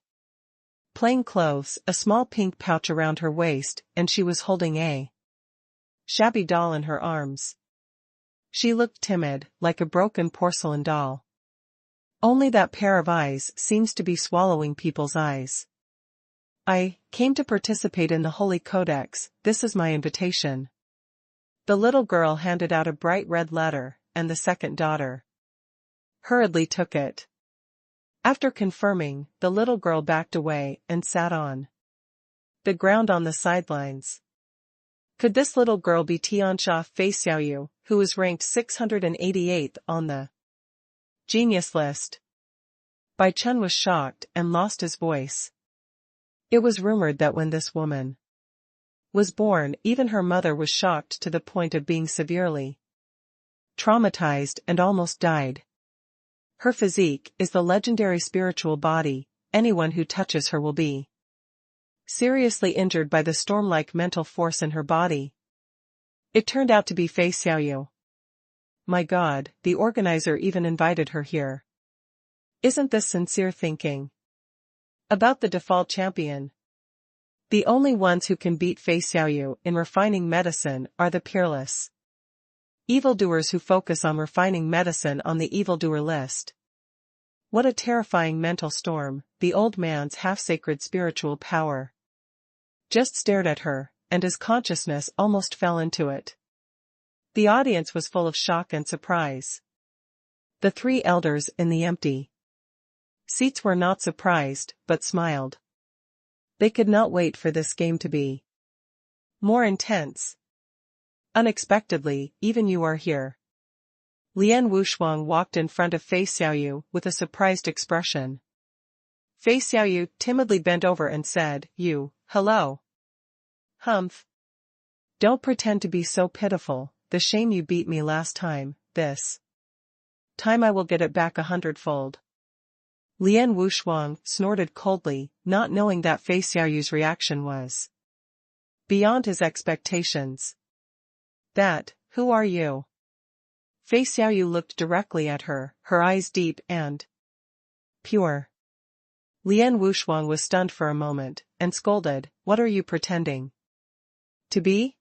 plain clothes, a small pink pouch around her waist, and she was holding a shabby doll in her arms. She looked timid, like a broken porcelain doll. Only that pair of eyes seems to be swallowing people's eyes. I came to participate in the Holy Codex, this is my invitation. The little girl handed out a bright red letter, and the second daughter hurriedly took it. After confirming, the little girl backed away and sat on the ground on the sidelines. Could this little girl be Tianxia Fei Xiaoyu, who was ranked 688th on the genius list? Bai Chen was shocked and lost his voice. It was rumored that when this woman was born, even her mother was shocked to the point of being severely traumatized and almost died. Her physique is the legendary spiritual body, anyone who touches her will be seriously injured by the storm-like mental force in her body. It turned out to be Fei Xiaoyu. My God, the organizer even invited her here. Isn't this sincere thinking about the default champion? The only ones who can beat Fei Xiaoyu in refining medicine are the Peerless evildoers who focus on refining medicine on the evildoer list. What a terrifying mental storm, the old man's half-sacred spiritual power just stared at her, and his consciousness almost fell into it. The audience was full of shock and surprise. The three elders in the empty seats were not surprised, but smiled. They could not wait for this game to be more intense. Unexpectedly, even you are here. Lian Wuxuang walked in front of Fei Xiaoyu with a surprised expression. Fei Xiaoyu timidly bent over and said, hello. Humph. Don't pretend to be so pitiful, the shame you beat me last time, this time I will get it back 100-fold. Lian Wuxuang snorted coldly, not knowing that Fei Xiaoyu's reaction was beyond his expectations. Who are you? Fei Xiaoyu looked directly at her, her eyes deep and pure. Lian Wuxuang was stunned for a moment, and scolded, what are you pretending to be?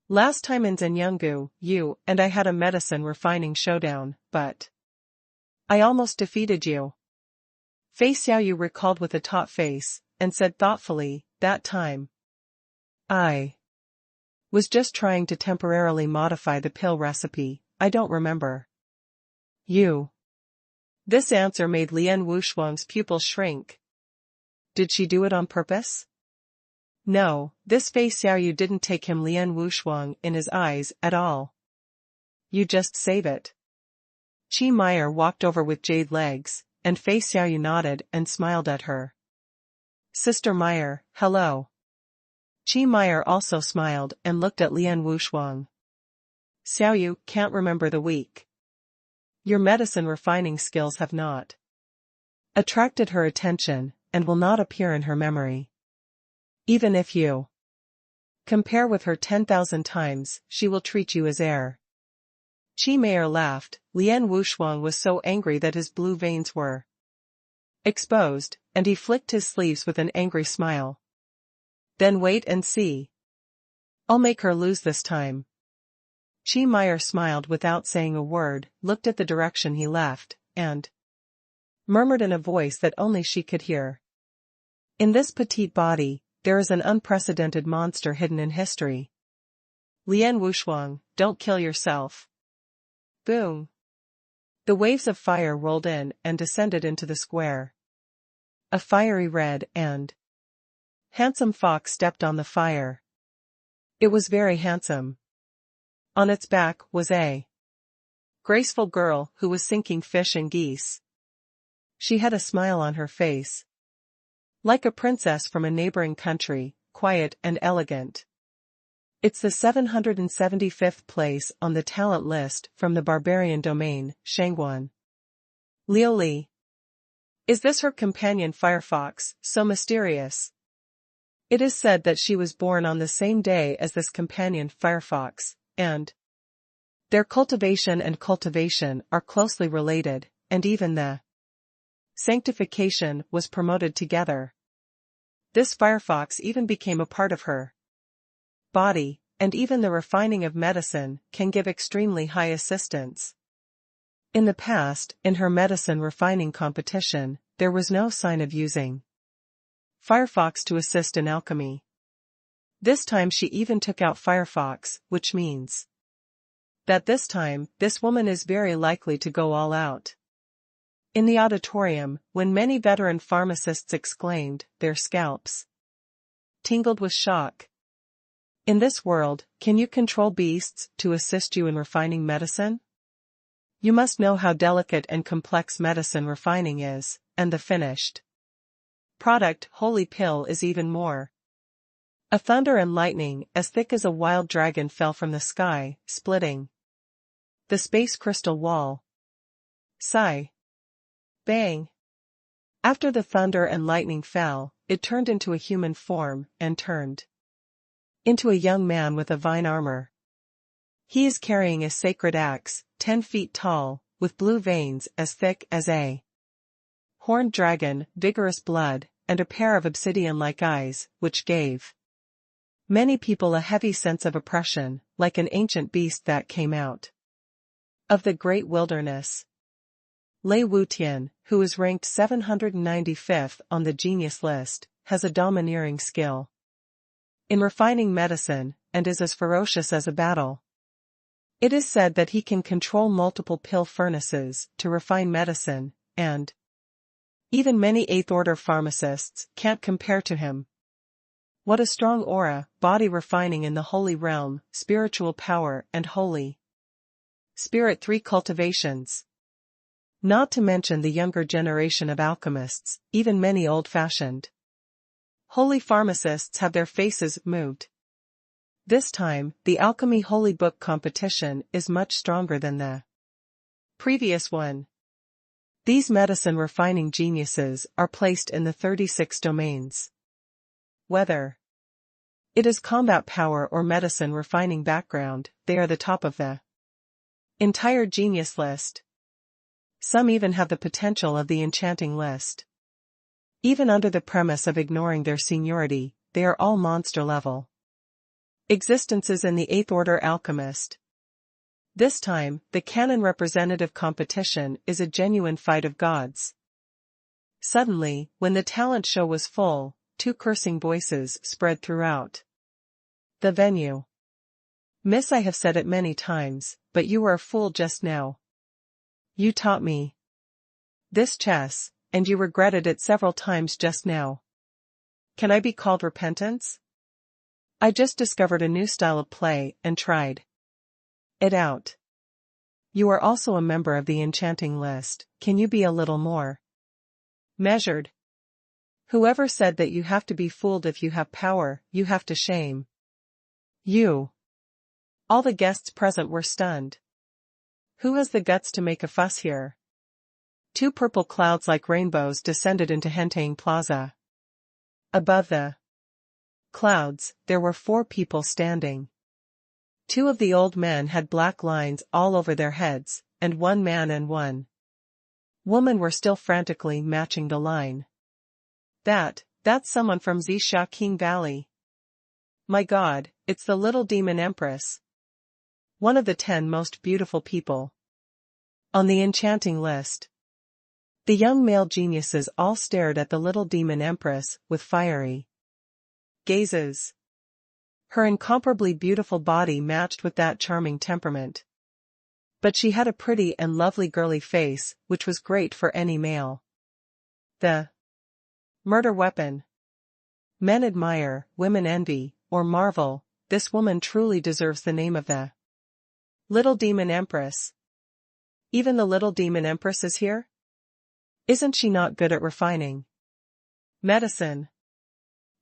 Last time in Zenyanggu, you and I had a medicine refining showdown, but I almost defeated you. Fei Xiaoyu recalled with a taut face, and said thoughtfully, that time I was just trying to temporarily modify the pill recipe, I don't remember. You. This answer made Lian Wuxuang's pupils shrink. Did she do it on purpose? No, this Fei Xiaoyu didn't take him Lian Wuxuang in his eyes at all. You just save it. Chi Meyer walked over with jade legs, and Fei Xiaoyu nodded and smiled at her. Sister Meyer, hello. Chi Meyer also smiled and looked at Lian Wuxuang. Xiaoyu can't remember the week. Your medicine refining skills have not attracted her attention, and will not appear in her memory. Even if you compare with her 10,000 times, she will treat you as air. Chi Meyer laughed. Lian Wuxuang was so angry that his blue veins were exposed, and he flicked his sleeves with an angry smile. Then wait and see. I'll make her lose this time. Chi Meyer smiled without saying a word, looked at the direction he left, and murmured in a voice that only she could hear. In this petite body, there is an unprecedented monster hidden in history. Lian Wuxuang, don't kill yourself. Boom. The waves of fire rolled in and descended into the square. A fiery red and handsome fox stepped on the fire. It was very handsome. On its back was a graceful girl who was sinking fish and geese. She had a smile on her face, like a princess from a neighboring country, quiet and elegant. It's the 775th place on the talent list from the barbarian domain, Shangguan. Liu Li. Is this her companion Firefox, so mysterious? It is said that she was born on the same day as this companion Firefox, and their cultivation and cultivation are closely related, and even the sanctification was promoted together. This Firefox even became a part of her body, and even the refining of medicine can give extremely high assistance. In the past, in her medicine refining competition, there was no sign of using Firefox to assist in alchemy. This time she even took out Firefox, which means that this time, this woman is very likely to go all out. In the auditorium, when many veteran pharmacists exclaimed, their scalps tingled with shock. In this world, can you control beasts to assist you in refining medicine? You must know how delicate and complex medicine refining is, and the finished product, holy pill, is even more. A thunder and lightning as thick as a wild dragon fell from the sky, splitting the space crystal wall. Sigh. Bang. After the thunder and lightning fell, it turned into a human form, and turned into a young man with a vine armor. He is carrying a sacred axe, 10 feet tall, with blue veins as thick as a horned dragon, vigorous blood, and a pair of obsidian-like eyes, which gave many people a heavy sense of oppression, like an ancient beast that came out of the great wilderness. Lei Wutian, who is ranked 795th on the genius list, has a domineering skill in refining medicine, and is as ferocious as a battle. It is said that he can control multiple pill furnaces to refine medicine, and even many 8th-order pharmacists can't compare to him. What a strong aura, body refining in the holy realm, spiritual power and holy spirit, 3 cultivations. Not to mention the younger generation of alchemists, even many old-fashioned holy pharmacists have their faces moved. This time, the Alchemy Holy Book competition is much stronger than the previous one. These medicine refining geniuses are placed in the 36 domains. Whether it is combat power or medicine refining background, they are the top of the entire genius list. Some even have the potential of the enchanting list. Even under the premise of ignoring their seniority, they are all monster-level existences in the 8th order alchemist. This time, the canon representative competition is a genuine fight of gods. Suddenly, when the talent show was full, 2 cursing voices spread throughout the venue. Miss, I have said it many times, but you were a fool just now. You taught me this chess, and you regretted it several times just now. Can I be called repentance? I just discovered a new style of play and tried it out. You are also a member of the enchanting list, can you be a little more measured? Whoever said that you have to be fooled if you have power, you have to shame you. All the guests present were stunned. Who has the guts to make a fuss here? 2 purple clouds like rainbows descended into Hentang Plaza. Above the clouds, there were 4 people standing. 2 of the old men had black lines all over their heads, and 1 man and 1 woman were still frantically matching the line. That's someone from Zixia King Valley. My God, it's the little demon empress. One of the 10 most beautiful people on the enchanting list. The young male geniuses all stared at the little demon empress with fiery gazes. Her incomparably beautiful body matched with that charming temperament. But she had a pretty and lovely girly face, which was great for any male. The murder weapon. Men admire, women envy, or marvel, this woman truly deserves the name of the little demon empress. Even the little demon empress is here? Isn't she not good at refining medicine?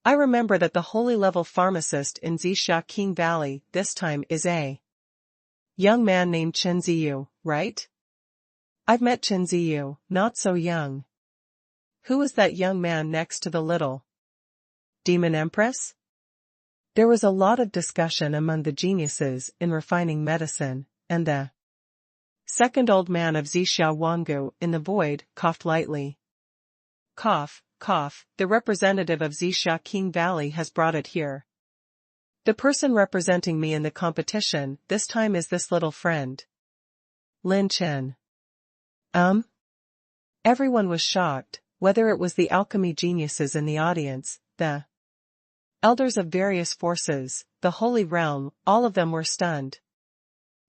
I remember that the holy level pharmacist in Zixia King Valley this time is a young man named Chen Ziyu, right? I've met Chen Ziyu, not so young. Who was that young man next to the little demon empress? There was a lot of discussion among the geniuses in refining medicine, and the second old man of Zixia Wangu in the void coughed lightly. Cough, cough, the representative of Zixia King Valley has brought it here. The person representing me in the competition this time is this little friend, Lin Chen. Everyone was shocked, whether it was the alchemy geniuses in the audience, the elders of various forces, the holy realm, all of them were stunned.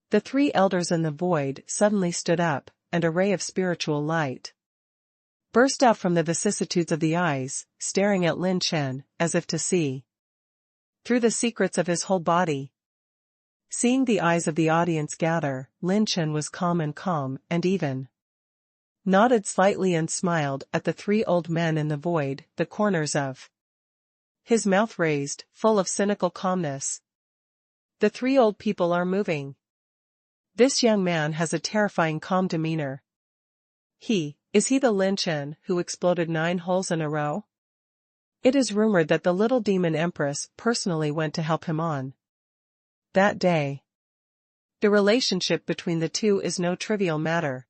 The three elders in the void suddenly stood up, and a ray of spiritual light burst out from the vicissitudes of the eyes, staring at Lin Chen, as if to see through the secrets of his whole body. Seeing the eyes of the audience gather, Lin Chen was calm and even nodded slightly and smiled at the three old men in the void, the corners of his mouth raised, full of cynical calmness. The three old people are moving. This young man has a terrifying calm demeanor. Is he the Lin Chen who exploded 9 holes in a row? It is rumored that the little demon empress personally went to help him on that day. The relationship between the two is no trivial matter.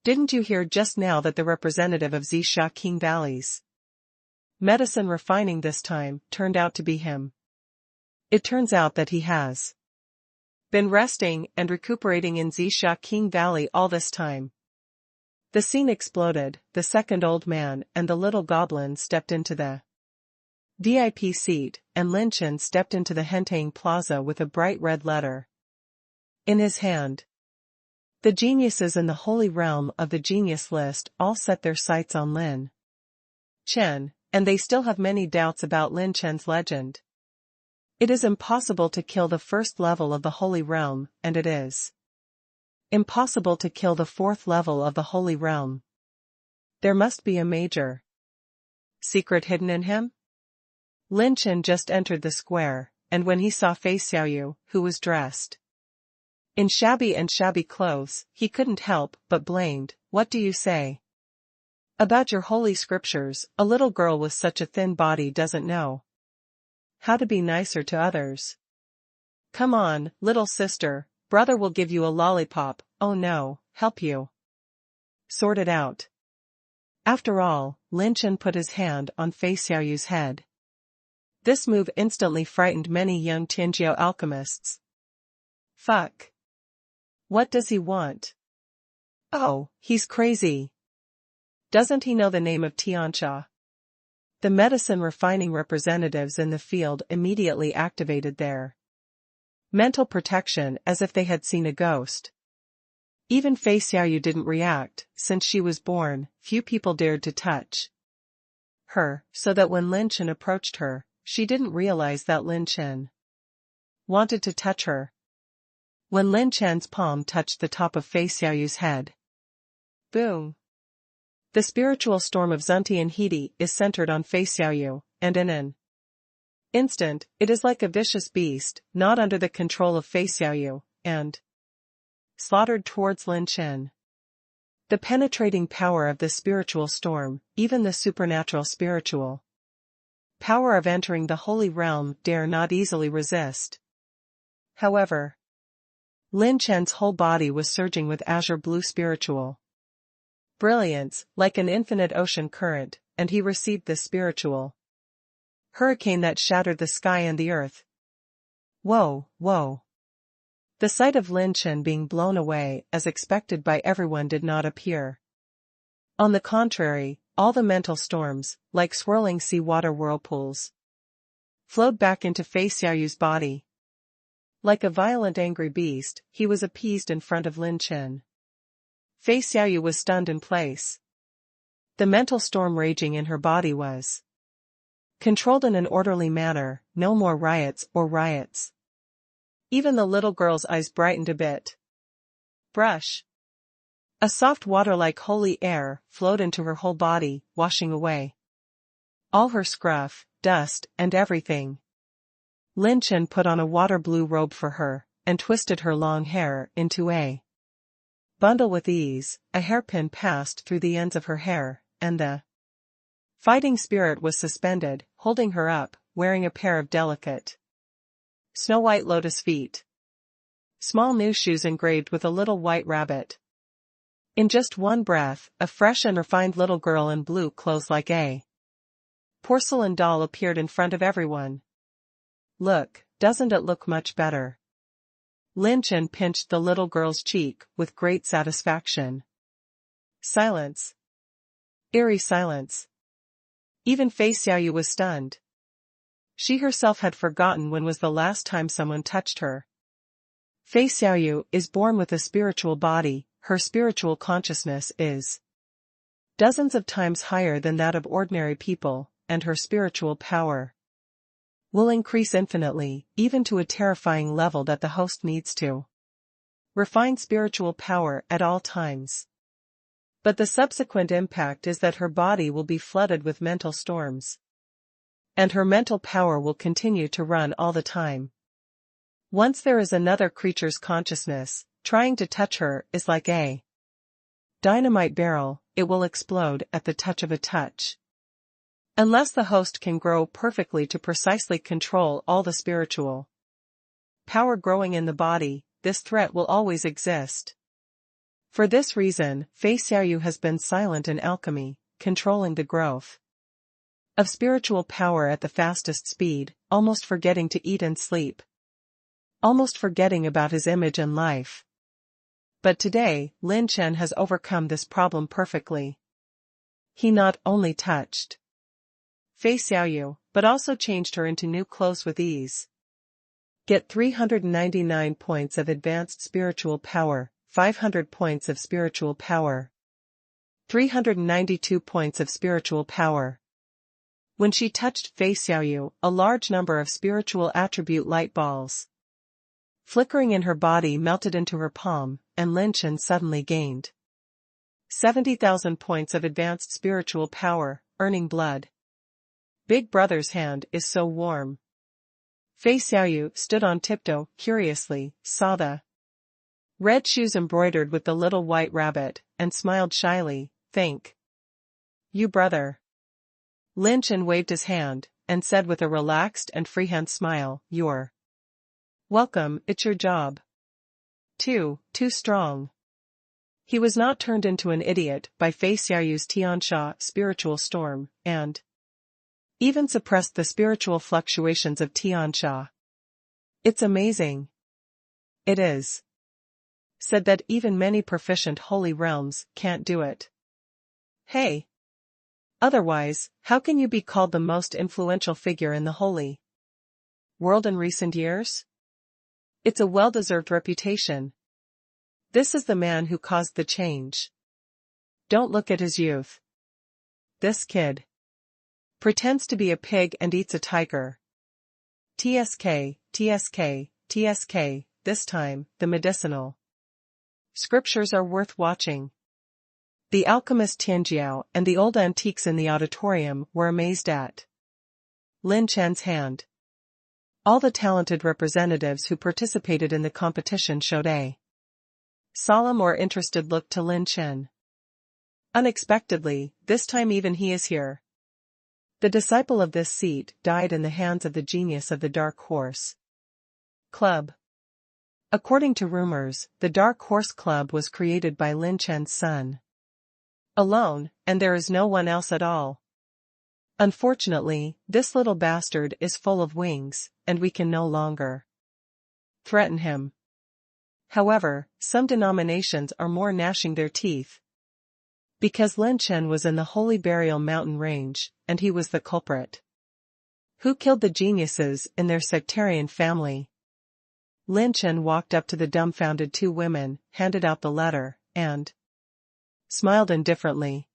Didn't you hear just now that the representative of Zixia King Valley's medicine refining this time turned out to be him? It turns out that he has been resting and recuperating in Zixia King Valley all this time. The scene exploded, the second old man and the little goblin stepped into the VIP seat, and Lin Chen stepped into the Hentang Plaza with a bright red letter in his hand. The geniuses in the holy realm of the genius list all set their sights on Lin Chen, and they still have many doubts about Lin Chen's legend. It is impossible to kill the first level of the holy realm, and it is impossible to kill the 4th level of the holy realm. There must be a major secret hidden in him. Lin Chen just entered the square, and when he saw Fei Xiaoyu, who was dressed in shabby clothes, he couldn't help but blamed. What do you say about your holy scriptures? A little girl with such a thin body doesn't know how to be nicer to others. Come on, little sister, brother will give you a lollipop. Oh no, help you sort it out. After all, Lin Chen put his hand on Fei Xiaoyu's head. This move instantly frightened many young Tianjiao alchemists. Fuck. What does he want? Oh, he's crazy. Doesn't he know the name of Tianxia? The medicine refining representatives in the field immediately activated their mental protection as if they had seen a ghost. Even Fei Xiaoyu didn't react, since she was born, few people dared to touch her, so that when Lin Chen approached her, she didn't realize that Lin Chen wanted to touch her. When Lin Chen's palm touched the top of Fei Xiaoyu's head, boom! The spiritual storm of Zunti and Hidi is centered on Fei Xiaoyu, and in an instant, it is like a vicious beast, not under the control of Fei Xiaoyu, and slaughtered towards Lin Chen. The penetrating power of the spiritual storm, even the supernatural spiritual power of entering the holy realm, dare not easily resist. However, Lin Chen's whole body was surging with azure blue spiritual brilliance, like an infinite ocean current, and he received this spiritual hurricane that shattered the sky and the earth. Whoa, whoa. The sight of Lin Chen being blown away as expected by everyone did not appear. On the contrary, all the mental storms, like swirling sea-water whirlpools, flowed back into Fei Xiaoyu's body. Like a violent angry beast, he was appeased in front of Lin Chen. Fei Xiaoyu was stunned in place. The mental storm raging in her body was controlled in an orderly manner, no more riots. Even the little girl's eyes brightened a bit. Brush. A soft water-like holy air flowed into her whole body, washing away all her scruff, dust, and everything. Lin Chen put on a water blue robe for her, and twisted her long hair into a bundle with ease. A hairpin passed through the ends of her hair, and the fighting spirit was suspended, holding her up, wearing a pair of delicate snow-white lotus feet. Small new shoes engraved with a little white rabbit. In just one breath, a fresh and refined little girl in blue clothes like a porcelain doll appeared in front of everyone. Look, doesn't it look much better? Lin Chen pinched the little girl's cheek with great satisfaction. Silence. Eerie silence. Even Fei Xiaoyu was stunned. She herself had forgotten when was the last time someone touched her. Fei Xiaoyu is born with a spiritual body. Her spiritual consciousness is dozens of times higher than that of ordinary people, and her spiritual power will increase infinitely, even to a terrifying level that the host needs to refine spiritual power at all times. But the subsequent impact is that her body will be flooded with mental storms, and her mental power will continue to run all the time. Once there is another creature's consciousness, trying to touch her is like a dynamite barrel, it will explode at the touch of a touch. Unless the host can grow perfectly to precisely control all the spiritual power growing in the body, this threat will always exist. For this reason, Fei Xiaoyu has been silent in alchemy, controlling the growth of spiritual power at the fastest speed, almost forgetting to eat and sleep. Almost forgetting about his image and life. But today, Lin Chen has overcome this problem perfectly. He not only touched Fei Xiaoyu, but also changed her into new clothes with ease. Get 399 points of advanced spiritual power, 500 points of spiritual power, 392 points of spiritual power. When she touched Fei Xiaoyu, a large number of spiritual attribute light balls flickering in her body melted into her palm, and Lin Chen suddenly gained 70,000 points of advanced spiritual power, earning blood. Big Brother's hand is so warm. Fei Xiaoyu stood on tiptoe, curiously, saw the red shoes embroidered with the little white rabbit, and smiled shyly. Thank you, brother. Lin Chen waved his hand, and said with a relaxed and freehand smile, You're welcome, it's your job. Too strong. He was not turned into an idiot by Fei Xiaoyu's Tiansha spiritual storm, and even suppressed the spiritual fluctuations of Tiansha. It's amazing. It is. Said that even many proficient holy realms can't do it. Hey. Otherwise, how can you be called the most influential figure in the holy world in recent years? It's a well-deserved reputation. This is the man who caused the change. Don't look at his youth. This kid pretends to be a pig and eats a tiger. TSK, TSK, TSK, this time, the medicinal scriptures are worth watching. The alchemist Tianjiao and the old antiques in the auditorium were amazed at Lin Chen's hand. All the talented representatives who participated in the competition showed a solemn or interested look to Lin Chen. Unexpectedly, this time even he is here. The disciple of this seat died in the hands of the genius of the Dark Horse Club. According to rumors, the Dark Horse Club was created by Lin Chen's son alone, and there is no one else at all. Unfortunately, this little bastard is full of wings, and we can no longer threaten him. However, some denominations are more gnashing their teeth. Because Lin Chen was in the Holy Burial Mountain Range, and he was the culprit. Who killed the geniuses in their sectarian family? Lin Chen walked up to the dumbfounded two women, handed out the letter, and smiled indifferently.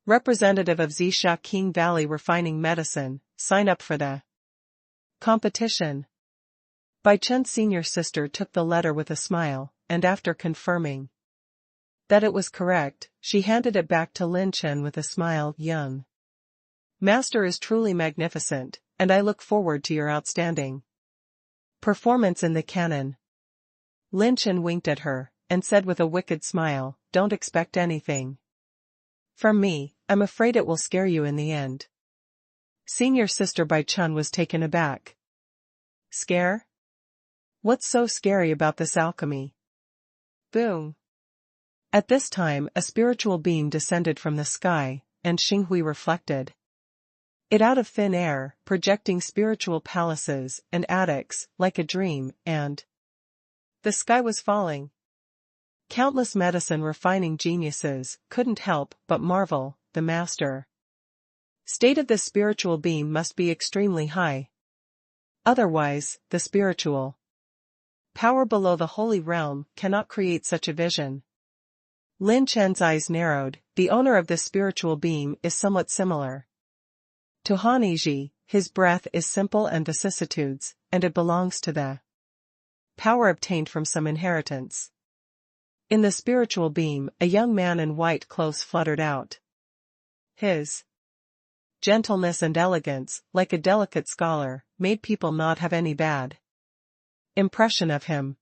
Representative of Zisha King Valley Refining Medicine, sign up for the competition. Bai Chen's senior sister took the letter with a smile, and after confirming that it was correct, she handed it back to Lin Chen with a smile. Young Master is truly magnificent, and I look forward to your outstanding performance in the canon. Lin Chen winked at her, and said with a wicked smile, don't expect anything from me, I'm afraid it will scare you in the end. Senior sister Bai Chun was taken aback. Scare? What's so scary about this alchemy? Boom. At this time a spiritual beam descended from the sky, and Xinghui reflected it out of thin air, projecting spiritual palaces and attics, like a dream, and the sky was falling. Countless medicine refining geniuses couldn't help but marvel, the master state of this spiritual beam must be extremely high. Otherwise, the spiritual power below the holy realm cannot create such a vision. Lin Chen's eyes narrowed. The owner of this spiritual beam is somewhat similar to Han Yiji. His breath is simple and vicissitudes, and it belongs to the power obtained from some inheritance. In the spiritual beam, a young man in white clothes fluttered out. His gentleness and elegance, like a delicate scholar, made people not have any bad impression of him.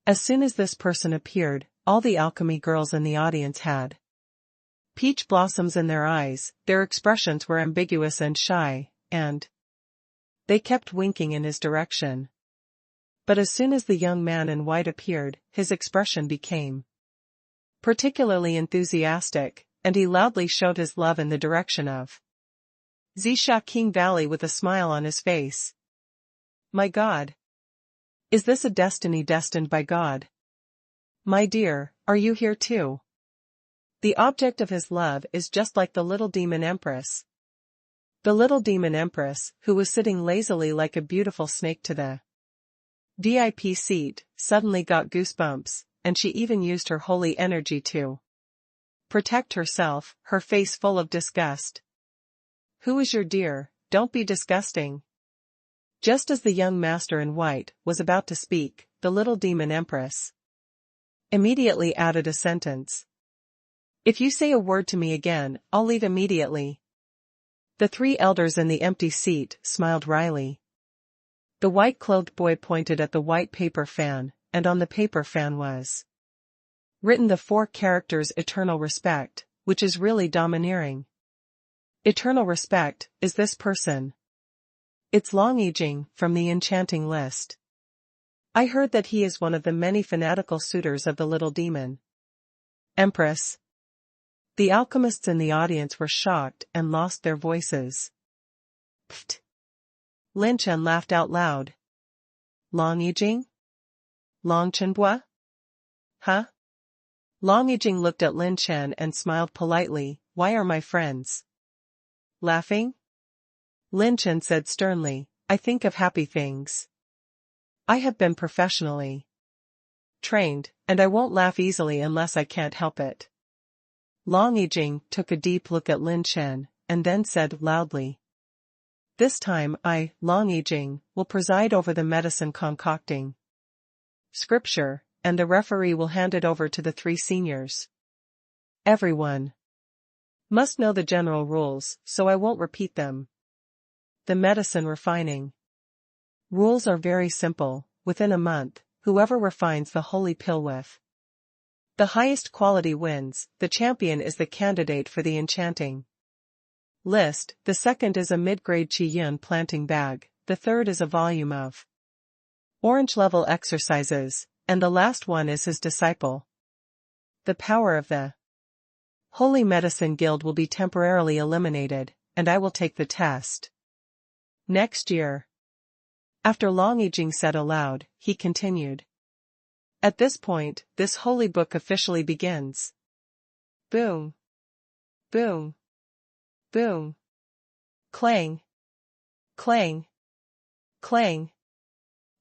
As soon as this person appeared, all the alchemy girls in the audience had peach blossoms in their eyes, their expressions were ambiguous and shy, and they kept winking in his direction. But as soon as the young man in white appeared, his expression became particularly enthusiastic, and he loudly showed his love in the direction of Zisha King Valley with a smile on his face. My God! Is this a destiny destined by God? My dear, are you here too? The object of his love is just like the little demon empress. The little demon empress, who was sitting lazily like a beautiful snake to the VIP seat, suddenly got goosebumps, and she even used her holy energy to protect herself, her face full of disgust. Who is your dear? Don't be disgusting. Just as the young master in white was about to speak, the little demon empress immediately added a sentence. If you say a word to me again, I'll leave immediately. The three elders in the empty seat smiled wryly. The white-clothed boy pointed at the white paper fan, and on the paper fan was written the 4 characters eternal respect, which is really domineering. Eternal respect, is this person? It's Long Yijing, from the enchanting list. I heard that he is one of the many fanatical suitors of the little demon empress. The alchemists in the audience were shocked and lost their voices. Pfft! Lin Chen laughed out loud. Long Yijing? Long Chenbua? Huh? Long Yijing looked at Lin Chen and smiled politely. Why are my friends laughing? Lin Chen said sternly, I think of happy things. I have been professionally trained, and I won't laugh easily unless I can't help it. Long Yijing took a deep look at Lin Chen, and then said loudly, this time I, Long Yijing, will preside over the medicine concocting scripture, and the referee will hand it over to the 3 seniors. Everyone must know the general rules, so I won't repeat them. The medicine refining rules are very simple. Within a month, whoever refines the holy pill with the highest quality wins. The champion is the candidate for the enchanting list. The second is a mid-grade Qiyun planting bag, the third is a volume of orange-level exercises, and the last one is his disciple. The power of the Holy Medicine Guild will be temporarily eliminated, and I will take the test next year. After Long Yijing said aloud, he continued. At this point, this holy book officially begins. Boom. Boom. Boom. Clang. Clang. Clang.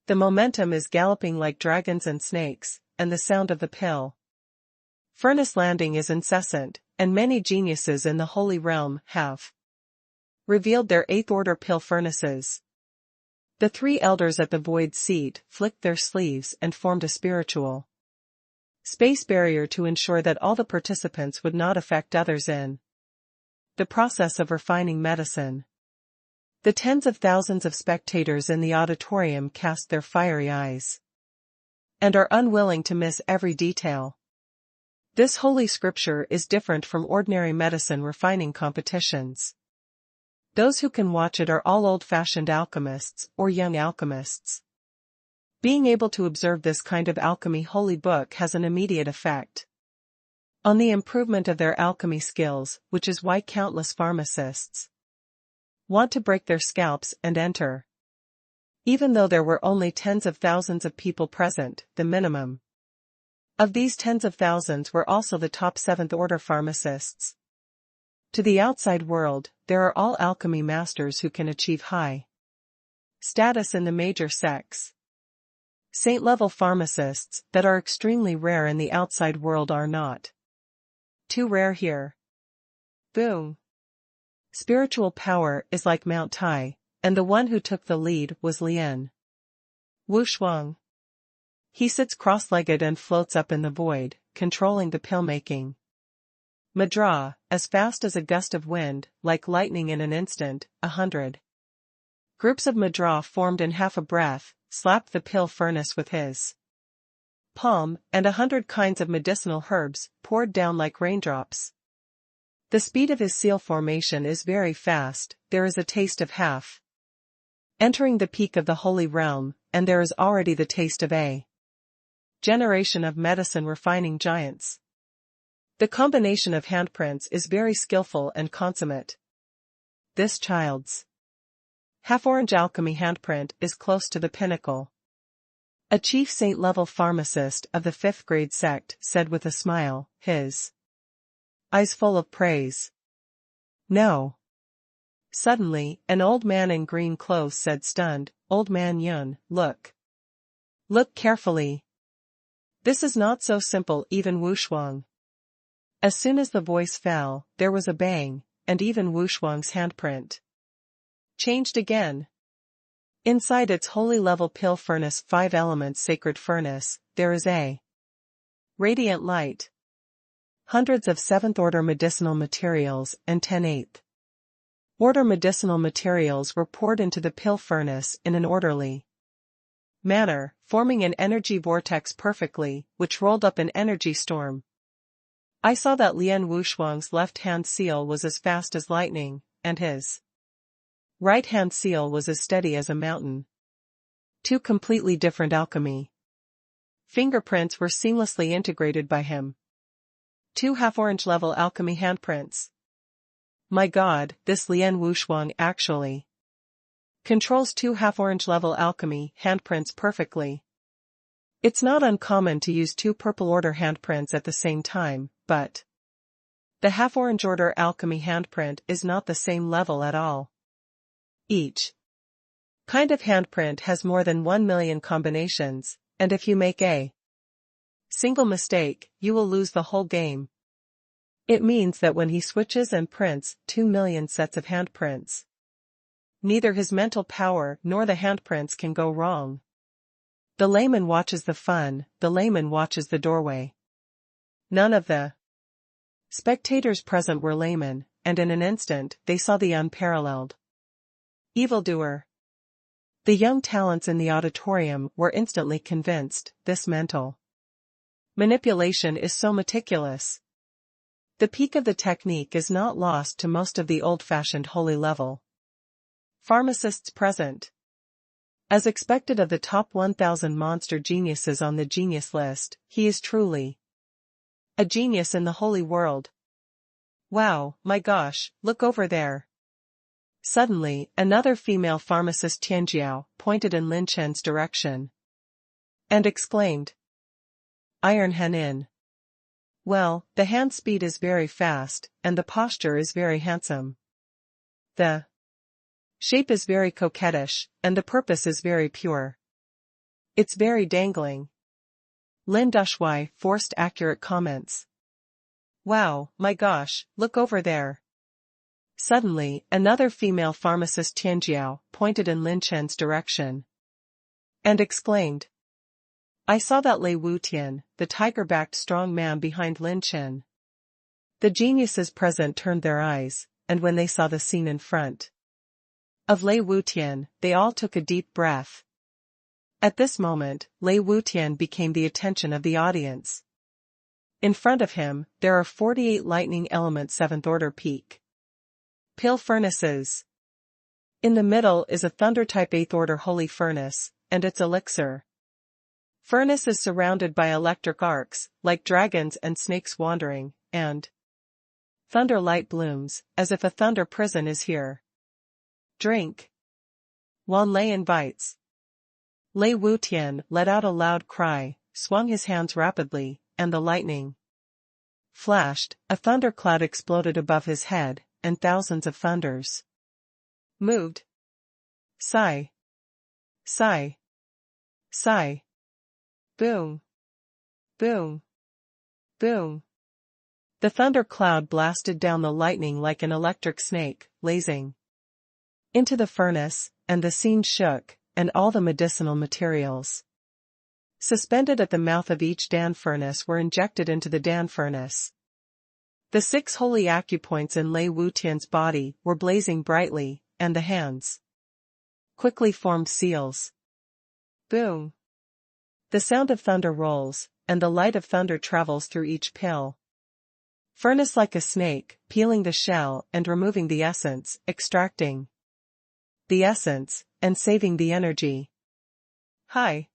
The momentum is galloping like dragons and snakes, and the sound of the pill furnace landing is incessant, and many geniuses in the holy realm have revealed their 8th-order pill furnaces. The 3 elders at the void seat flicked their sleeves and formed a spiritual space barrier to ensure that all the participants would not affect others in The process of refining medicine. The tens of thousands of spectators in the auditorium cast their fiery eyes and are unwilling to miss every detail. This holy scripture is different from ordinary medicine refining competitions. Those who can watch it are all old-fashioned alchemists or young alchemists. Being able to observe this kind of alchemy holy book has an immediate effect on the improvement of their alchemy skills, which is why countless pharmacists want to break their scalps and enter. Even though there were only tens of thousands of people present, the minimum of these tens of thousands were also the top seventh-order pharmacists. To the outside world, there are all alchemy masters who can achieve high status in the major sects. Saint-level pharmacists that are extremely rare in the outside world are not too rare here. Boom. Spiritual power is like Mount Tai, and the one who took the lead was Lin Wang. He sits cross-legged and floats up in the void, controlling the pill-making Madra, as fast as a gust of wind, like lightning in an instant. 100 groups of Madra formed in half a breath, slapped the pill furnace with his palm, and 100 kinds of medicinal herbs poured down like raindrops. The speed of his seal formation is very fast. There is a taste of half entering the peak of the holy realm, and there is already the taste of a generation of medicine refining giants. The combination of handprints is very skillful and consummate. This child's half-orange alchemy handprint is close to the pinnacle. A chief saint-level pharmacist of the 5th grade sect said with a smile, his eyes full of praise. No. Suddenly, an old man in green clothes said stunned, Old man Yun, look. Look carefully. This is not so simple. Even Wushuang. As soon as the voice fell, there was a bang, and even Wushuang's handprint changed again. Inside its holy level pill furnace 5 elements sacred furnace, there is a radiant light. Hundreds of 7th order medicinal materials and 10 8th order medicinal materials were poured into the pill furnace in an orderly manner, forming an energy vortex perfectly, which rolled up an energy storm. I saw that Lin Wushuang's left-hand seal was as fast as lightning, and his right-hand seal was as steady as a mountain. 2 completely different alchemy fingerprints were seamlessly integrated by him. 2 half-orange level alchemy handprints. My God, this Lin Wushuang actually controls 2 half-orange level alchemy handprints perfectly. It's not uncommon to use 2 purple order handprints at the same time, but the half-orange order alchemy handprint is not the same level at all. Each kind of handprint has more than 1 million combinations, and if you make a single mistake, you will lose the whole game. It means that when he switches and prints 2 million sets of handprints, neither his mental power nor the handprints can go wrong. The layman watches the fun, the layman watches the doorway. None of the spectators present were laymen, and in an instant they saw the unparalleled evildoer. The young talents in the auditorium were instantly convinced this mental manipulation is so meticulous. The peak of the technique is not lost to most of the old-fashioned holy level pharmacists present. As expected of the top 1,000 monster geniuses on the genius list, he is truly a genius in the holy world. Wow, my gosh, look over there. Suddenly, another female pharmacist Tianjiao pointed in Lin Chen's direction and exclaimed, Iron Henin. Well, the hand speed is very fast, and the posture is very handsome. The shape is very coquettish, and the purpose is very pure. It's very dangling. Lin Dushui forced accurate comments. Wow, my gosh, look over there. Suddenly, another female pharmacist Tianjiao pointed in Lin Chen's direction and exclaimed, I saw that Lei Wutian, the tiger-backed strong man behind Lin Chen. The geniuses present turned their eyes, and when they saw the scene in front of Lei Wutian, they all took a deep breath. At this moment, Lei Wutian became the attention of the audience. In front of him, there are 48 lightning element 7th order peak pill furnaces. In the middle is a thunder type 8th order holy furnace, and its elixir furnace is surrounded by electric arcs, like dragons and snakes wandering, and thunder light blooms, as if a thunder prison is here. Drink. Wan Lei invites. Lei Wutian let out a loud cry, swung his hands rapidly, and the lightning flashed, a thundercloud exploded above his head, and thousands of thunders moved. Sigh. Sigh. Sigh. Boom. Boom. Boom. The thunder cloud blasted down the lightning like an electric snake, blazing into the furnace, and the scene shook, and all the medicinal materials suspended at the mouth of each Dan furnace were injected into the Dan furnace. The 6 holy acupoints in Lei Wutian's body were blazing brightly, and the hands quickly formed seals. Boom. The sound of thunder rolls, and the light of thunder travels through each pill furnace like a snake, peeling the shell and removing the essence, extracting the essence, and saving the energy. Hi.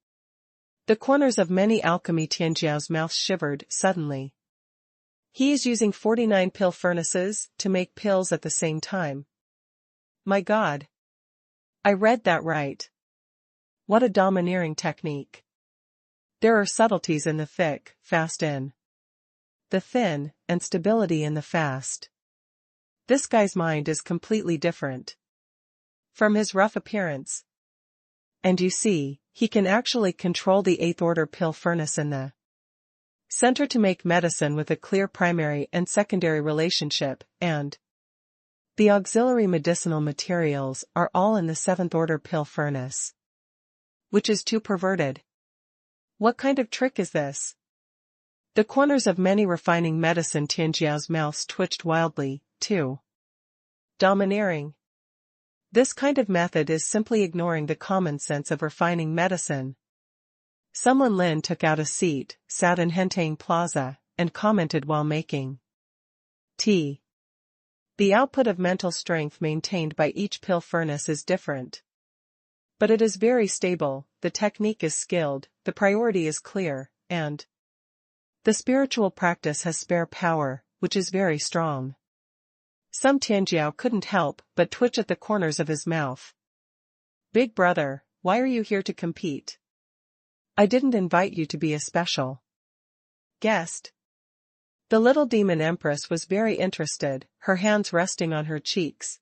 The corners of many alchemy Tianjiao's mouth shivered suddenly. He is using 49 pill furnaces to make pills at the same time. My God. I read that right. What a domineering technique. There are subtleties in the thick, fast in the thin, and stability in the fast. This guy's mind is completely different from his rough appearance. And you see, he can actually control the 8th order pill furnace in the center to make medicine with a clear primary and secondary relationship, and the auxiliary medicinal materials are all in the 7th order pill furnace, which is too perverted. What kind of trick is this? The corners of many refining medicine Tianjiao's mouths twitched wildly, too. Domineering. This kind of method is simply ignoring the common sense of refining medicine. Someone Lin took out a seat, sat in Hentang Plaza, and commented while making tea. The output of mental strength maintained by each pill furnace is different. But it is very stable, the technique is skilled, the priority is clear, and the spiritual practice has spare power, which is very strong. Some Tianjiao couldn't help but twitch at the corners of his mouth. Big brother, why are you here to compete? I didn't invite you to be a special guest. The little demon empress was very interested, her hands resting on her cheeks,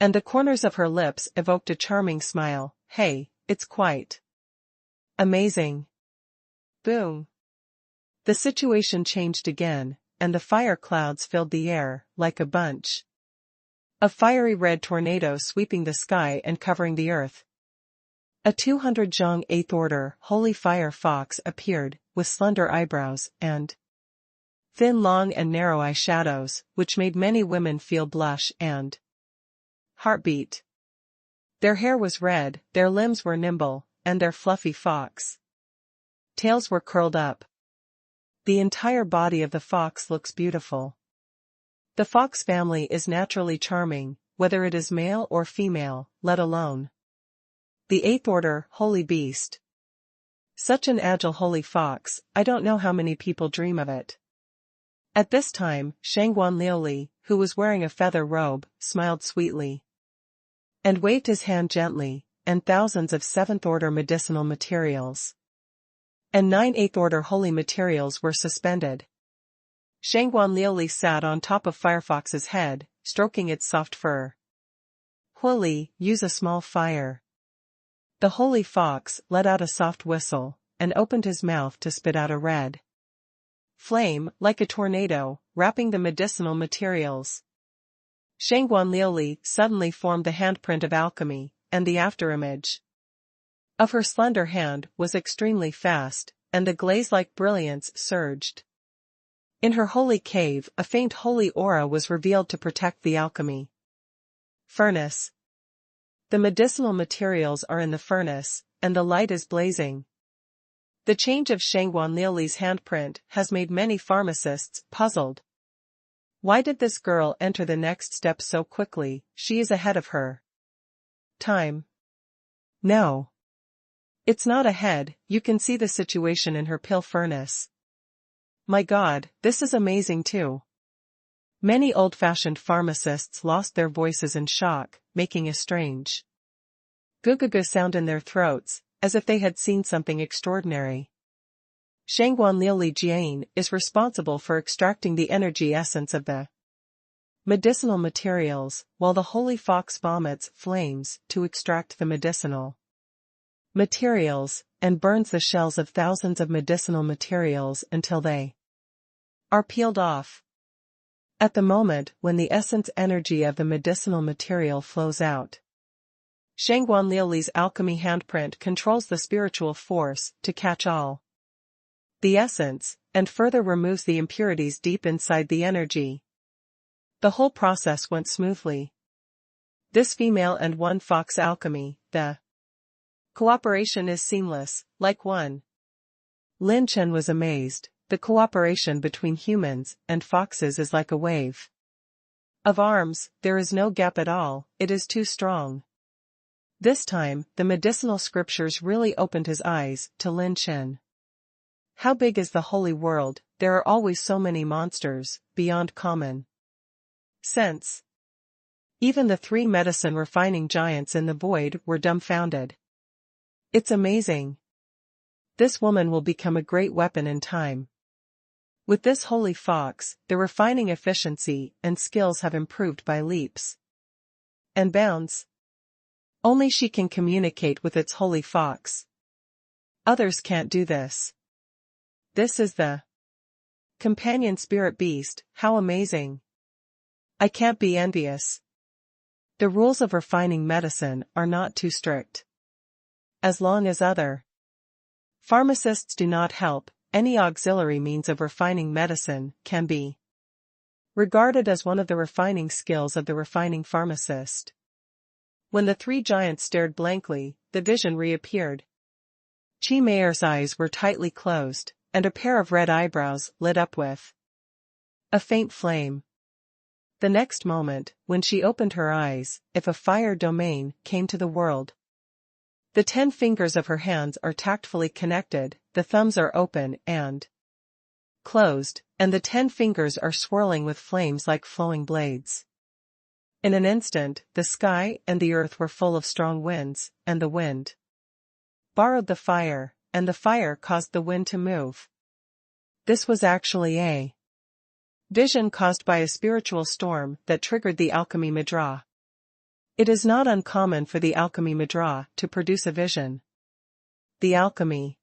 and the corners of her lips evoked a charming smile. Hey, it's quite amazing. Boom. The situation changed again, and the fire clouds filled the air, like a bunch of fiery red tornadoes sweeping the sky and covering the earth. A 200 Zhang 8th order holy fire fox appeared, with slender eyebrows and thin long and narrow eyeshadows, which made many women feel blush and heartbeat. Their hair was red, their limbs were nimble, and their fluffy fox tails were curled up. The entire body of the fox looks beautiful. The fox family is naturally charming, whether it is male or female, let alone the 8th order holy beast. Such an agile holy fox, I don't know how many people dream of it. At this time, Shangguan Liuli, who was wearing a feather robe, smiled sweetly and waved his hand gently, and thousands of 7th order medicinal materials and 9 8th order holy materials were suspended. Shangguan Liuli sat on top of Firefox's head, stroking its soft fur. Huili, use a small fire. The holy fox let out a soft whistle, and opened his mouth to spit out a red flame, like a tornado, wrapping the medicinal materials. Shangguan Liuli suddenly formed the handprint of alchemy, and the afterimage of her slender hand was extremely fast, and the glaze-like brilliance surged In her holy cave, a faint holy aura was revealed to protect the alchemy. Furnace. The medicinal materials are in the furnace, and the light is blazing. The change of Shangguan Liuli's handprint has made many pharmacists puzzled. Why did this girl enter the next step so quickly? She is ahead of her time. No. It's not ahead, you can see the situation in her pill furnace. My God, this is amazing too. Many old-fashioned pharmacists lost their voices in shock, making a strange gugugu sound in their throats, as if they had seen something extraordinary. Shangguan Liuli Jian is responsible for extracting the energy essence of the medicinal materials, while the holy fox vomits flames to extract the medicinal materials, and burns the shells of thousands of medicinal materials until they are peeled off. At the moment when the essence energy of the medicinal material flows out, Shangguan Liuli's alchemy handprint controls the spiritual force to catch all the essence, and further removes the impurities deep inside the energy. The whole process went smoothly. This female and one fox alchemy, the cooperation is seamless, like one. Lin Chen was amazed. The cooperation between humans and foxes is like a wave of arms, there is no gap at all, it is too strong. This time, the medicinal scriptures really opened his eyes to Lin Chen. How big is the holy world? There are always so many monsters, beyond common sense. Even the 3 medicine refining giants in the void were dumbfounded. It's amazing. This woman will become a great weapon in time. With this holy fox, the refining efficiency and skills have improved by leaps and bounds. Only she can communicate with its holy fox. Others can't do this. This is the companion spirit beast, how amazing. I can't be envious. The rules of refining medicine are not too strict. As long as other pharmacists do not help, any auxiliary means of refining medicine can be regarded as one of the refining skills of the refining pharmacist. When the 3 giants stared blankly, the vision reappeared. Chi Meier's eyes were tightly closed, and a pair of red eyebrows lit up with a faint flame. The next moment, when she opened her eyes, if a fire domain came to the world. The 10 fingers of her hands are tactfully connected, the thumbs are open and closed, and the 10 fingers are swirling with flames like flowing blades. In an instant, the sky and the earth were full of strong winds, and the wind borrowed the fire, and the fire caused the wind to move. This was actually a vision caused by a spiritual storm that triggered the alchemy midra. It is not uncommon for the alchemy midra to produce a vision. The alchemy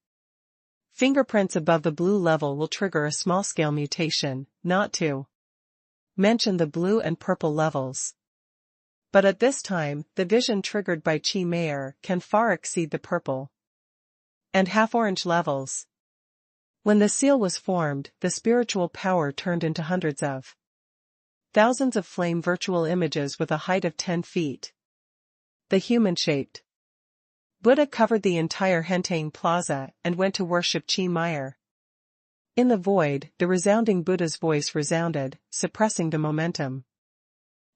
fingerprints above the blue level will trigger a small-scale mutation, not to mention the blue and purple levels. But at this time, the vision triggered by Chi Meier can far exceed the purple and half-orange levels. When the seal was formed, the spiritual power turned into hundreds of thousands of flame virtual images with a height of 10 feet. The human-shaped Buddha covered the entire Hentang Plaza and went to worship Chi Meier. In the void, the resounding Buddha's voice resounded, suppressing the momentum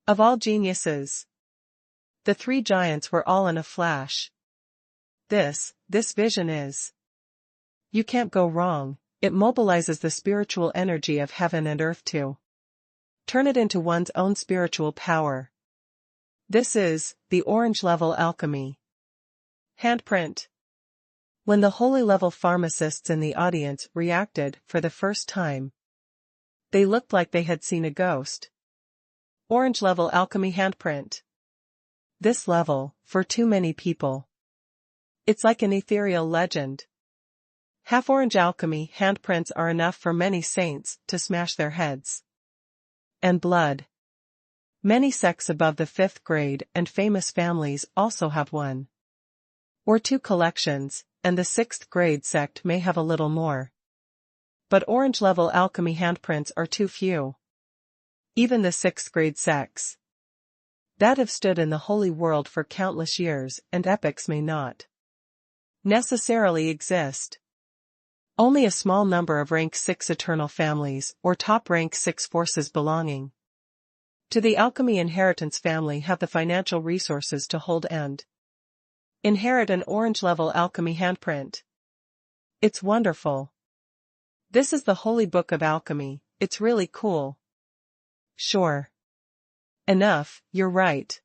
of all geniuses. The 3 giants were all in a flash. This vision is. You can't go wrong, it mobilizes the spiritual energy of heaven and earth to turn it into one's own spiritual power. This is the orange level alchemy. Handprint. When the holy level pharmacists in the audience reacted for the first time, they looked like they had seen a ghost. Orange level alchemy handprint. This level, for too many people. It's like an ethereal legend. Half-orange alchemy handprints are enough for many saints to smash their heads. And blood. Many sects above the 5th grade and famous families also have 1 or 2 collections, and the 6th grade sect may have a little more. But orange-level alchemy handprints are too few. Even the 6th grade sects that have stood in the holy world for countless years and epochs may not necessarily exist. Only a small number of rank 6 eternal families or top rank 6 forces belonging to the alchemy inheritance family have the financial resources to hold and inherit an orange-level alchemy handprint. It's wonderful. This is the holy book of alchemy, it's really cool. Sure enough, you're right.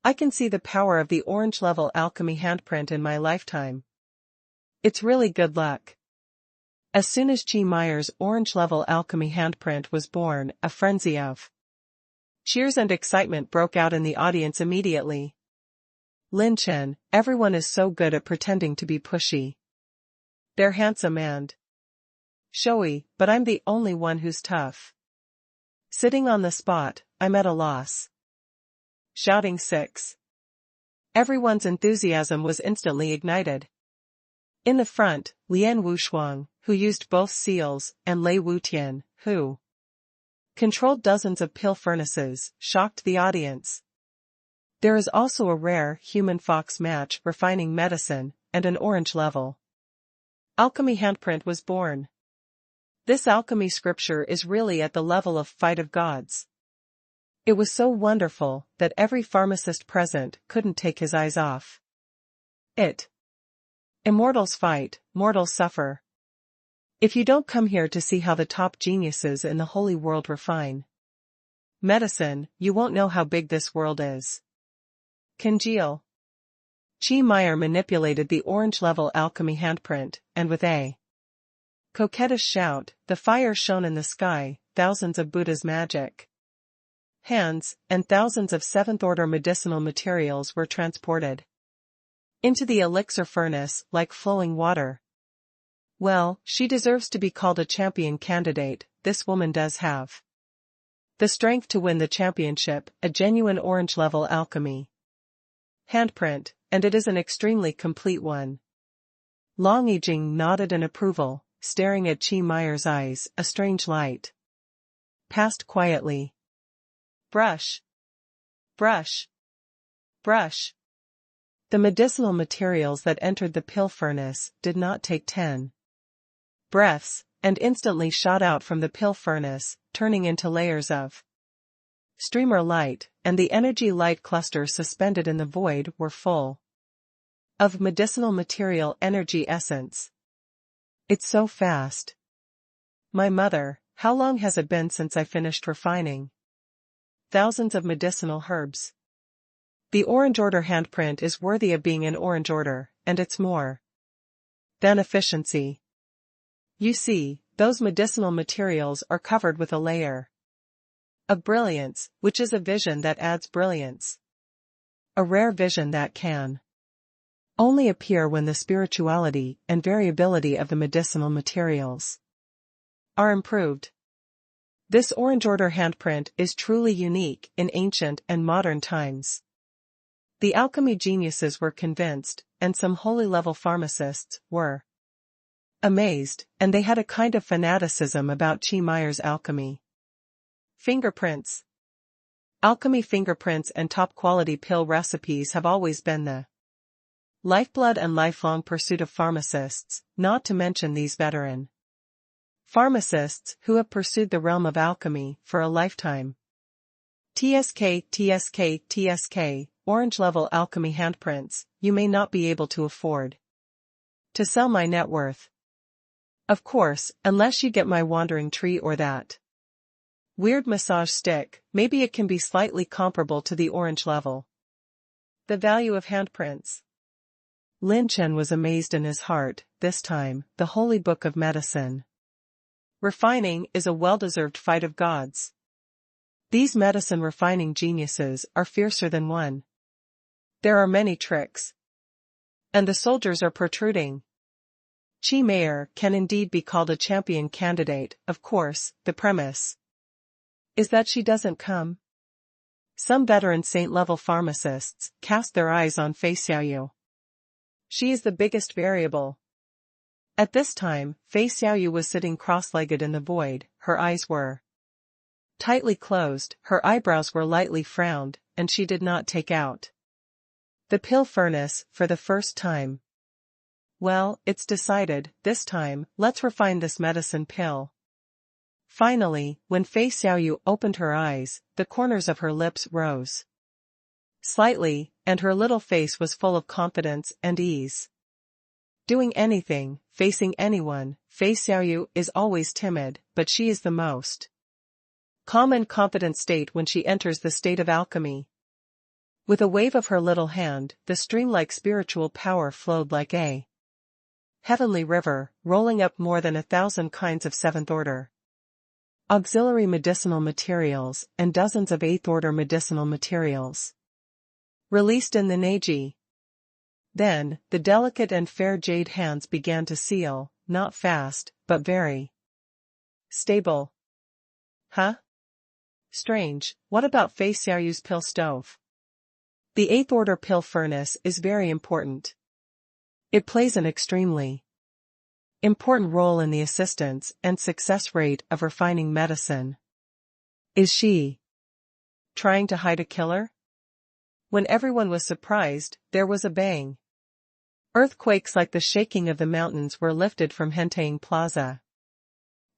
I can see the power of the orange-level alchemy handprint in my lifetime. It's really good luck. As soon as Chi Meyer's orange-level alchemy handprint was born, a frenzy of cheers and excitement broke out in the audience immediately. Lin Chen, everyone is so good at pretending to be pushy. They're handsome and showy, but I'm the only one who's tough. Sitting on the spot, I'm at a loss. Shouting 6. Everyone's enthusiasm was instantly ignited. In the front, Lian Wushuang, who used both seals, and Lei Wutian, who controlled dozens of pill furnaces, shocked the audience. There is also a rare human-fox match refining medicine, and an orange-level alchemy handprint was born. This alchemy scripture is really at the level of fight of gods. It was so wonderful that every pharmacist present couldn't take his eyes off it. Immortals fight, mortals suffer. If you don't come here to see how the top geniuses in the holy world refine medicine, you won't know how big this world is. Congeal. Chi Meyer manipulated the orange-level alchemy handprint, and with a coquettish shout, the fire shone in the sky, thousands of Buddha's magic hands, and thousands of 7th-order medicinal materials were transported into the elixir furnace like flowing water. Well, she deserves to be called a champion candidate, this woman does have the strength to win the championship, a genuine orange-level alchemy handprint, and it is an extremely complete one. Long Yijing nodded in approval, staring at Chi Meyer's eyes, a strange light passed quietly. Brush. Brush. Brush. The medicinal materials that entered the pill furnace did not take 10 breaths, and instantly shot out from the pill furnace, turning into layers of streamer light, and the energy light clusters suspended in the void were full of medicinal material energy essence. It's so fast. My mother, how long has it been since I finished refining thousands of medicinal herbs? The Orange Order handprint is worthy of being an Orange Order, and it's more than efficiency. You see, those medicinal materials are covered with a layer of brilliance, which is a vision that adds brilliance. A rare vision that can only appear when the spirituality and variability of the medicinal materials are improved. This Orange Order handprint is truly unique in ancient and modern times. The alchemy geniuses were convinced, and some holy-level pharmacists were amazed, and they had a kind of fanaticism about Chi Meyer's alchemy. Fingerprints. Alchemy fingerprints and top-quality pill recipes have always been the lifeblood and lifelong pursuit of pharmacists, not to mention these veteran pharmacists who have pursued the realm of alchemy for a lifetime. TSK, orange-level alchemy handprints, you may not be able to afford to sell my net worth. Of course, unless you get my wandering tree or that weird massage stick, maybe it can be slightly comparable to the orange level. The value of handprints. Lin Chen was amazed in his heart, this time, the holy book of medicine. Refining is a well-deserved fight of gods. These medicine refining geniuses are fiercer than one. There are many tricks. And the soldiers are protruding. Chi Meyer can indeed be called a champion candidate, of course, the premise is that she doesn't come. Some veteran saint-level pharmacists cast their eyes on Fei Xiaoyu. She is the biggest variable. At this time, Fei Xiaoyu was sitting cross-legged in the void, her eyes were tightly closed, her eyebrows were lightly frowned, and she did not take out the pill furnace for the first time. Well, it's decided, this time, let's refine this medicine pill. Finally, when Fei Xiaoyu opened her eyes, the corners of her lips rose slightly, and her little face was full of confidence and ease. Doing anything, facing anyone, Fei Xiaoyu is always timid, but she is the most calm and confident state when she enters the state of alchemy. With a wave of her little hand, the stream-like spiritual power flowed like a heavenly river, rolling up more than 1,000 kinds of seventh-order auxiliary medicinal materials and dozens of eighth-order medicinal materials released in the Neji. Then, the delicate and fair jade hands began to seal, not fast, but very stable. Huh? Strange, what about Fei Xiaoyu's pill stove? The eighth-order pill furnace is very important. It plays an extremely important role in the assistance and success rate of refining medicine. Is she trying to hide a killer? When everyone was surprised, there was a bang. Earthquakes like the shaking of the mountains were lifted from Hentang Plaza.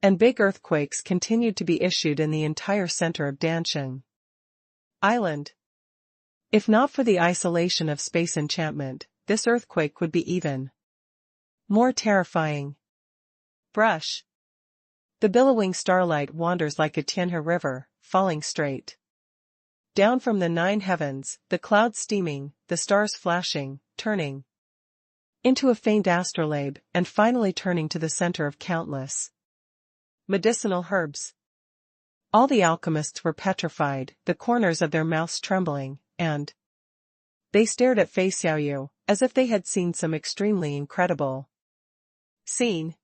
And big earthquakes continued to be issued in the entire center of Danshan Island. If not for the isolation of space enchantment, this earthquake would be even more terrifying. Brush. The billowing starlight wanders like a Tianhe river, falling straight down from the 9 heavens, the clouds steaming, the stars flashing, turning into a faint astrolabe, and finally turning to the center of countless medicinal herbs. All the alchemists were petrified, the corners of their mouths trembling, and they stared at Fei Xiaoyu, as if they had seen some extremely incredible scene.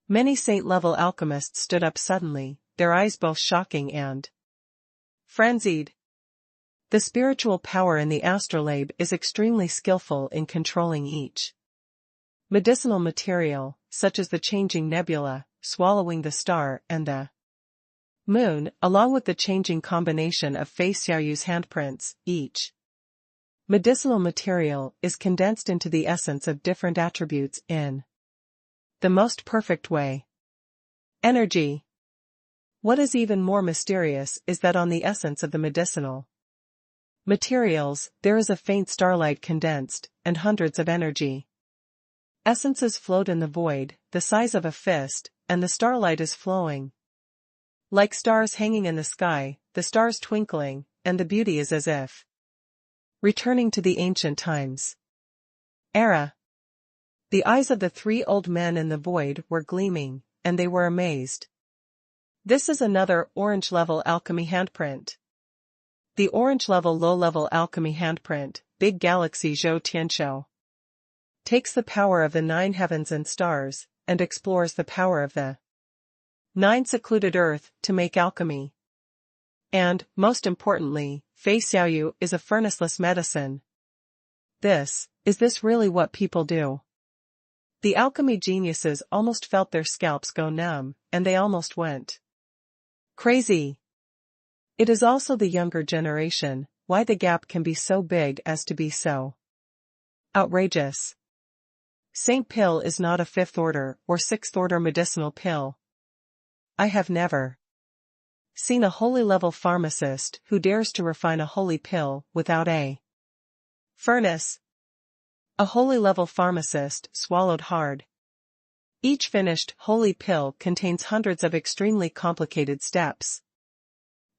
Many saint-level alchemists stood up suddenly, their eyes both shocking and frenzied. The spiritual power in the astrolabe is extremely skillful in controlling each medicinal material, such as the changing nebula, swallowing the star and the moon, along with the changing combination of Fei Xiaoyu's handprints. Each medicinal material is condensed into the essence of different attributes in the most perfect way. Energy. What is even more mysterious is that on the essence of the medicinal materials, there is a faint starlight condensed, and hundreds of energy essences float in the void, the size of a fist, and the starlight is flowing like stars hanging in the sky, the stars twinkling, and the beauty is as if returning to the ancient times. Era. The eyes of the 3 old men in the void were gleaming, and they were amazed. This is another orange-level alchemy handprint. The orange-level low-level alchemy handprint, Big Galaxy Zhou Tianshou, takes the power of the 9 heavens and stars, and explores the power of the 9 secluded earth to make alchemy. And, most importantly, Fei Xiaoyu is a furnaceless medicine. Is this really what people do? The alchemy geniuses almost felt their scalps go numb, and they almost went crazy. It is also the younger generation, why the gap can be so big as to be so outrageous. Saint Pill is not a 5th order or 6th order medicinal pill. I have never seen a holy level pharmacist who dares to refine a holy pill without a furnace. A holy level pharmacist swallowed hard. Each finished holy pill contains hundreds of extremely complicated steps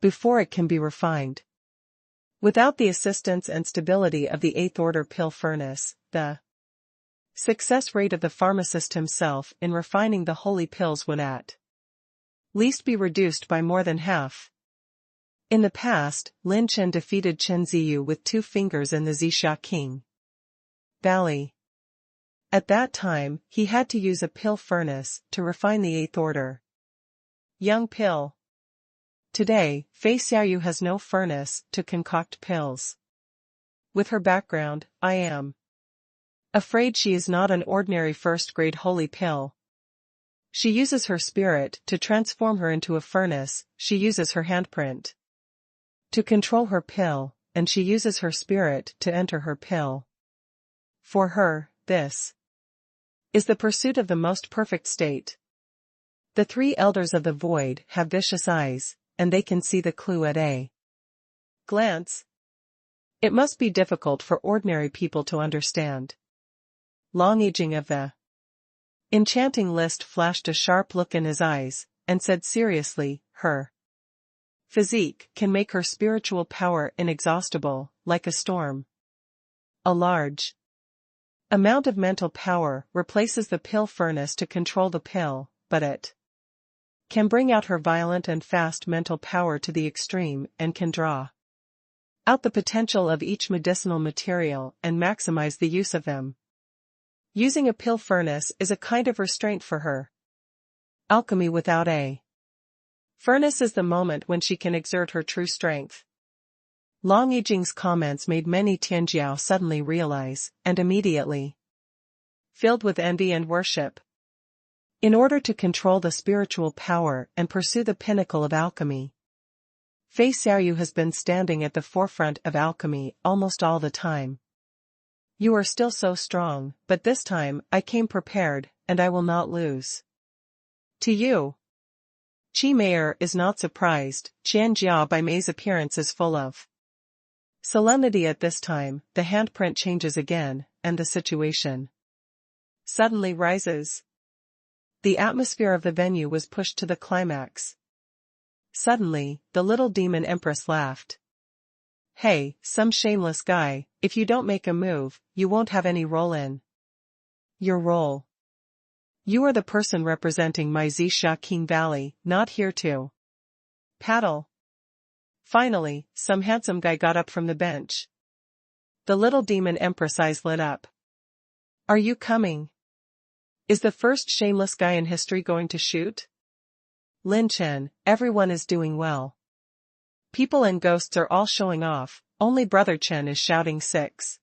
before it can be refined. Without the assistance and stability of the 8th order pill furnace, the success rate of the pharmacist himself in refining the holy pills would at least be reduced by more than half. In the past, Lin Chen defeated Chen Ziyu with 2 fingers in the Zixia King Valley. At that time, he had to use a pill furnace to refine the 8th order young pill. Today, Fei Xiaoyu has no furnace to concoct pills. With her background, I am Afraid she is not an ordinary first-grade holy pill. She uses her spirit to transform her into a furnace, she uses her handprint to control her pill, and she uses her spirit to enter her pill. For her, this is the pursuit of the most perfect state. The three elders of the void have vicious eyes, and they can see the clue at a glance. It must be difficult for ordinary people to understand. Long aging of the enchanting list flashed a sharp look in his eyes, and said seriously, her physique can make her spiritual power inexhaustible, like a storm. A large amount of mental power replaces the pill furnace to control the pill, but it can bring out her violent and fast mental power to the extreme and can draw out the potential of each medicinal material and maximize the use of them. Using a pill furnace is a kind of restraint for her. Alchemy without a furnace is the moment when she can exert her true strength. Long Yijing's comments made many Tianjiao suddenly realize, and immediately filled with envy and worship. In order to control the spiritual power and pursue the pinnacle of alchemy, Fei Xiaoyu has been standing at the forefront of alchemy almost all the time. You are still so strong, but this time I came prepared, and I will not lose to you. Qi Meier is not surprised. Tianjia by Mei's appearance is full of solemnity at this time. The handprint changes again, and the situation suddenly rises. The atmosphere of the venue was pushed to the climax. Suddenly, the little demon empress laughed. Hey, some shameless guy, if you don't make a move, you won't have any role in your role. You are the person representing my Zixia King Valley, not here to paddle. Finally, some handsome guy got up from the bench. The little demon empress eyes lit up. Are you coming? Is the first shameless guy in history going to shoot? Lin Chen, everyone is doing well. People and ghosts are all showing off, only Brother Chen is shouting 6.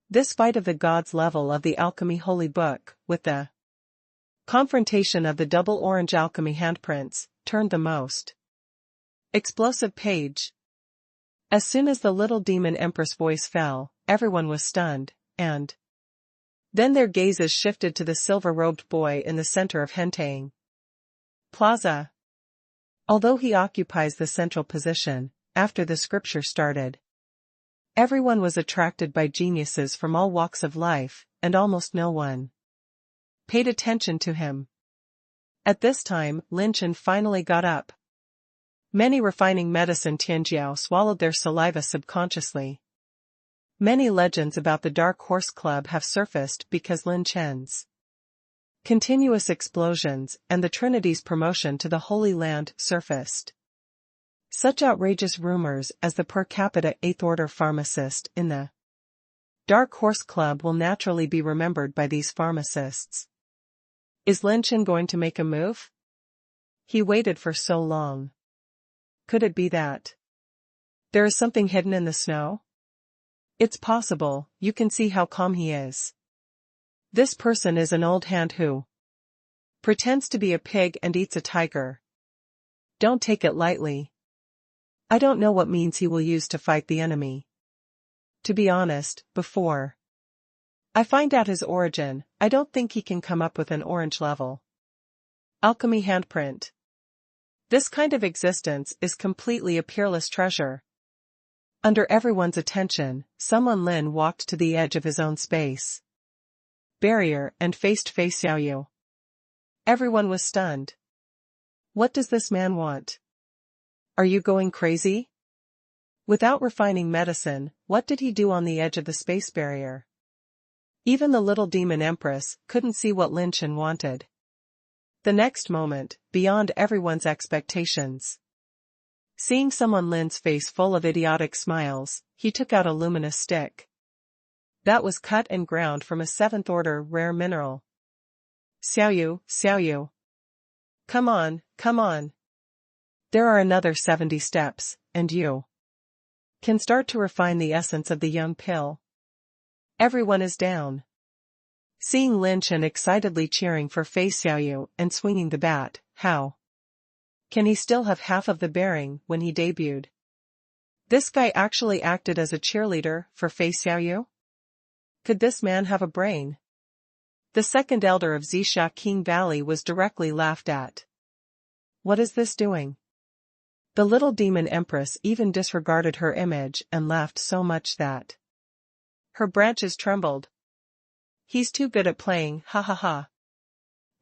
This fight of the gods level of the alchemy holy book, with the confrontation of the double orange alchemy handprints, turned the most explosive page. As soon as the little demon empress voice fell, everyone was stunned, and then their gazes shifted to the silver-robed boy in the center of Hentang Plaza. Although he occupies the central position, after the scripture started, everyone was attracted by geniuses from all walks of life, and almost no one paid attention to him. At this time, Lin Chen finally got up. Many refining medicine Tianjiao swallowed their saliva subconsciously. Many legends about the Dark Horse Club have surfaced because Lin Chen's continuous explosions and the Trinity's promotion to the Holy Land surfaced. Such outrageous rumors as the per capita 8th order pharmacist in the Dark Horse Club will naturally be remembered by these pharmacists. Is Lin Chen going to make a move? He waited for so long. Could it be that there is something hidden in the snow? It's possible. You can see how calm he is. This person is an old hand who pretends to be a pig and eats a tiger. Don't take it lightly. I don't know what means he will use to fight the enemy. To be honest, before I find out his origin, I don't think he can come up with an orange level alchemy handprint. This kind of existence is completely a peerless treasure. Under everyone's attention, someone Lin walked to the edge of his own space barrier and faced Fei Xiaoyu. Everyone was stunned. What does this man want? Are you going crazy? Without refining medicine, what did he do on the edge of the space barrier? Even the little demon empress couldn't see what Lin Chen wanted. The next moment, beyond everyone's expectations, seeing someone Lin's face full of idiotic smiles, he took out a luminous stick that was cut and ground from a 7th order rare mineral. Xiaoyu, Xiaoyu. Come on, come on. There are another 70 steps, and you can start to refine the essence of the young pill. Everyone is down. Seeing Lin Chen excitedly cheering for Fei Xiaoyu and swinging the bat, how can he still have half of the bearing when he debuted? This guy actually acted as a cheerleader for Fei Xiaoyu? Could this man have a brain? The second elder of Zixia King Valley was directly laughed at. What is this doing? The little demon empress even disregarded her image and laughed so much that her branches trembled. He's too good at playing, ha ha ha.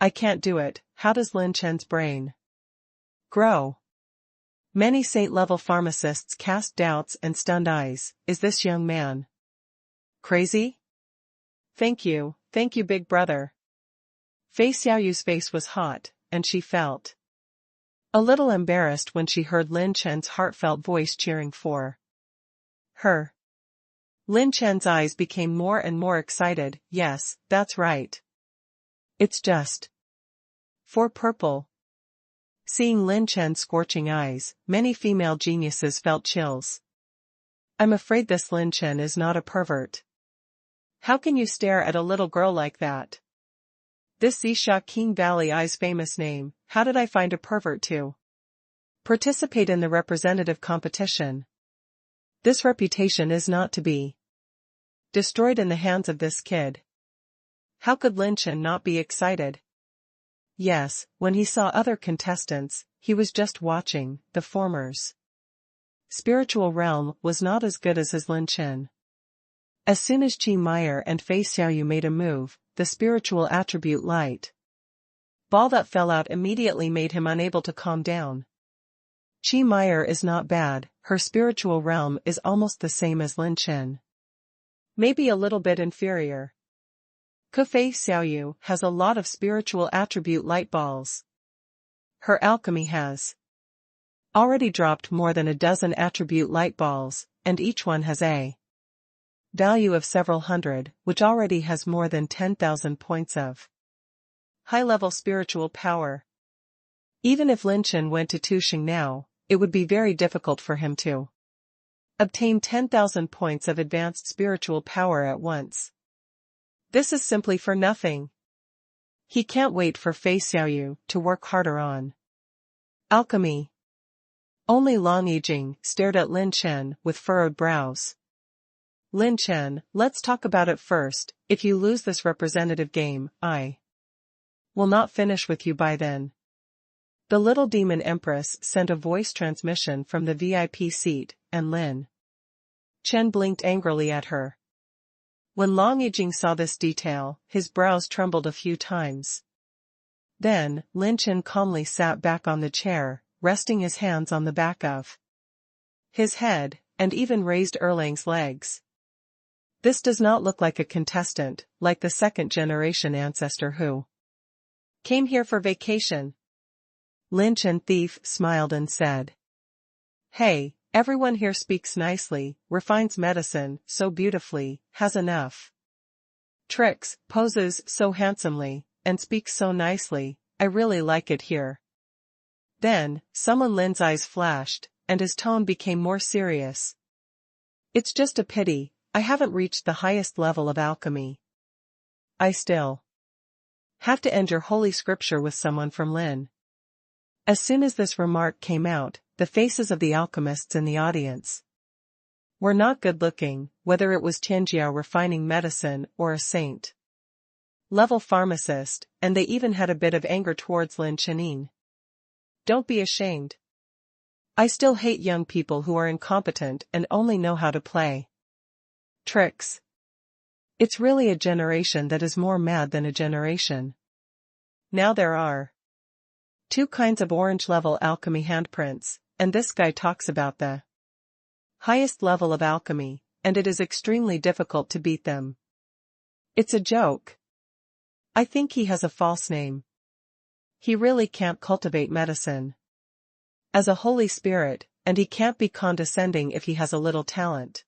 I can't do it. How does Lin Chen's brain grow? Many saint-level pharmacists cast doubts and stunned eyes. Is this young man crazy? Thank you, big brother. Fei Xiaoyu's face was hot, and she felt a little embarrassed when she heard Lin Chen's heartfelt voice cheering for her. Lin Chen's eyes became more and more excited. Yes, that's right. It's just for purple. Seeing Lin Chen's scorching eyes, many female geniuses felt chills. I'm afraid this Lin Chen is not a pervert. How can you stare at a little girl like that? This Zixia King Valley Eye's famous name, how did I find a pervert to participate in the representative competition? This reputation is not to be destroyed in the hands of this kid. How could Lin Chen not be excited? Yes, when he saw other contestants, he was just watching. The former's spiritual realm was not as good as his Lin Chen. As soon as Qi Meyer and Fei Xiaoyu made a move, the spiritual attribute light ball that fell out immediately made him unable to calm down. Qi Meyer is not bad, her spiritual realm is almost the same as Lin Chen. Maybe a little bit inferior. Fei Xiaoyu has a lot of spiritual attribute light balls. Her alchemy has already dropped more than a dozen attribute light balls, and each one has a value of several hundred, which already has more than 10,000 points of high-level spiritual power. Even if Lin Chen went to Tuxing now, it would be very difficult for him to obtain 10,000 points of advanced spiritual power at once. This is simply for nothing. He can't wait for Fei Xiaoyu to work harder on alchemy. Only Long Yijing stared at Lin Chen with furrowed brows. Lin Chen, let's talk about it first. If you lose this representative game, I will not finish with you by then. The little demon empress sent a voice transmission from the VIP seat, and Lin Chen blinked angrily at her. When Long Yijing saw this detail, his brows trembled a few times. Then, Lin Chen calmly sat back on the chair, resting his hands on the back of his head, and even raised Erlang's legs. This does not look like a contestant, like the second-generation ancestor who came here for vacation. Lin Chen thief smiled and said, Hey, everyone here speaks nicely, refines medicine so beautifully, has enough tricks, poses so handsomely, and speaks so nicely. I really like it here. Then, someone Lin's eyes flashed, and his tone became more serious. It's just a pity, I haven't reached the highest level of alchemy. I still have to end your holy scripture with someone from Lin. As soon as this remark came out, the faces of the alchemists in the audience were not good-looking, whether it was Tianjiao refining medicine or a saint-level pharmacist, and they even had a bit of anger towards Lin Chenin. Don't be ashamed. I still hate young people who are incompetent and only know how to play tricks. It's really a generation that is more mad than a generation. Now there are two kinds of orange-level alchemy handprints, and this guy talks about the highest level of alchemy, and it is extremely difficult to beat them. It's a joke. I think he has a false name. He really can't cultivate medicine as a holy spirit, and he can't be condescending if he has a little talent.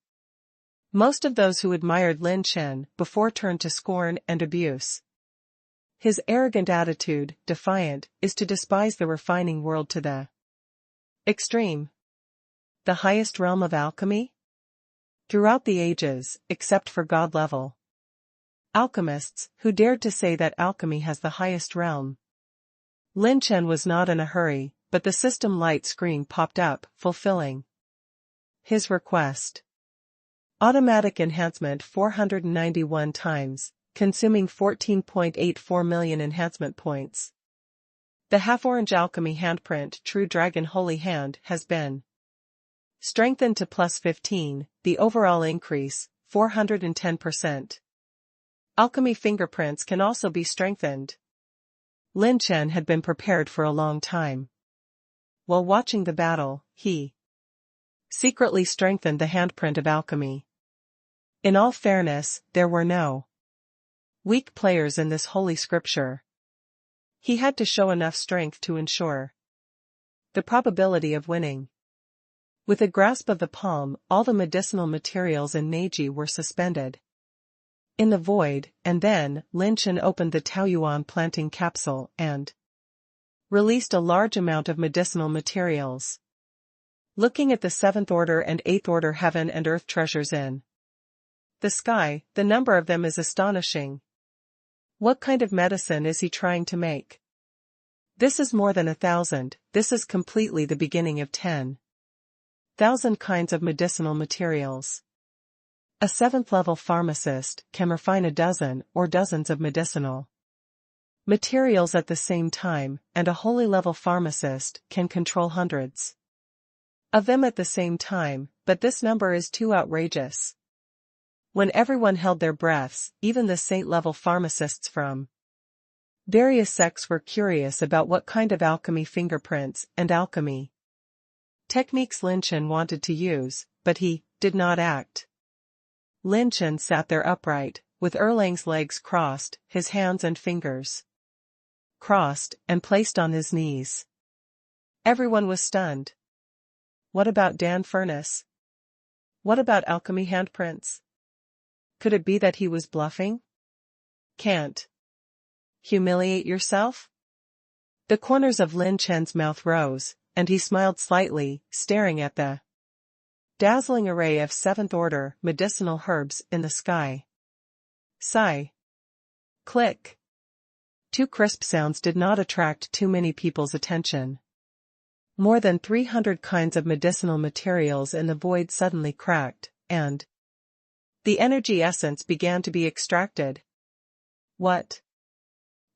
Most of those who admired Lin Chen before turned to scorn and abuse. His arrogant attitude, defiant, is to despise the refining world to the extreme. The highest realm of alchemy? throughout the ages, except for God level alchemists, who dared to say that alchemy has the highest realm. Lin Chen was not in a hurry, but the system light screen popped up, fulfilling his request. Automatic enhancement 491 times, consuming 14.84 million enhancement points. The half-orange alchemy handprint True Dragon Holy Hand has been strengthened to plus 15, the overall increase, 410%. Alchemy fingerprints can also be strengthened. Lin Chen had been prepared for a long time. While watching the battle, he secretly strengthened the handprint of alchemy. In all fairness, there were no weak players in this holy scripture. He had to show enough strength to ensure the probability of winning. With a grasp of the palm, all the medicinal materials in Neji were suspended in the void, and then, Lin Chen opened the Taoyuan planting capsule and released a large amount of medicinal materials. Looking at the 7th order and 8th order heaven and earth treasures in the sky, the number of them is astonishing. What kind of medicine is he trying to make? This is more than 1,000, this is completely the beginning of 10,000 kinds of medicinal materials. A 7th-level pharmacist can refine a dozen or dozens of medicinal materials at the same time, and a holy-level pharmacist can control hundreds of them at the same time, but this number is too outrageous. When everyone held their breaths, even the saint-level pharmacists from various sects were curious about what kind of alchemy fingerprints and alchemy techniques Lin Chen wanted to use, but he did not act. Lin Chen sat there upright, with Erlang's legs crossed, his hands and fingers crossed, and placed on his knees. Everyone was stunned. What about Dan Furnace? What about alchemy handprints? Could it be that he was bluffing? Can't humiliate yourself? The corners of Lin Chen's mouth rose, and he smiled slightly, staring at the dazzling array of 7th-order medicinal herbs in the sky. Sigh. Click. Two crisp sounds did not attract too many people's attention. More than 300 kinds of medicinal materials in the void suddenly cracked, and the energy essence began to be extracted. What?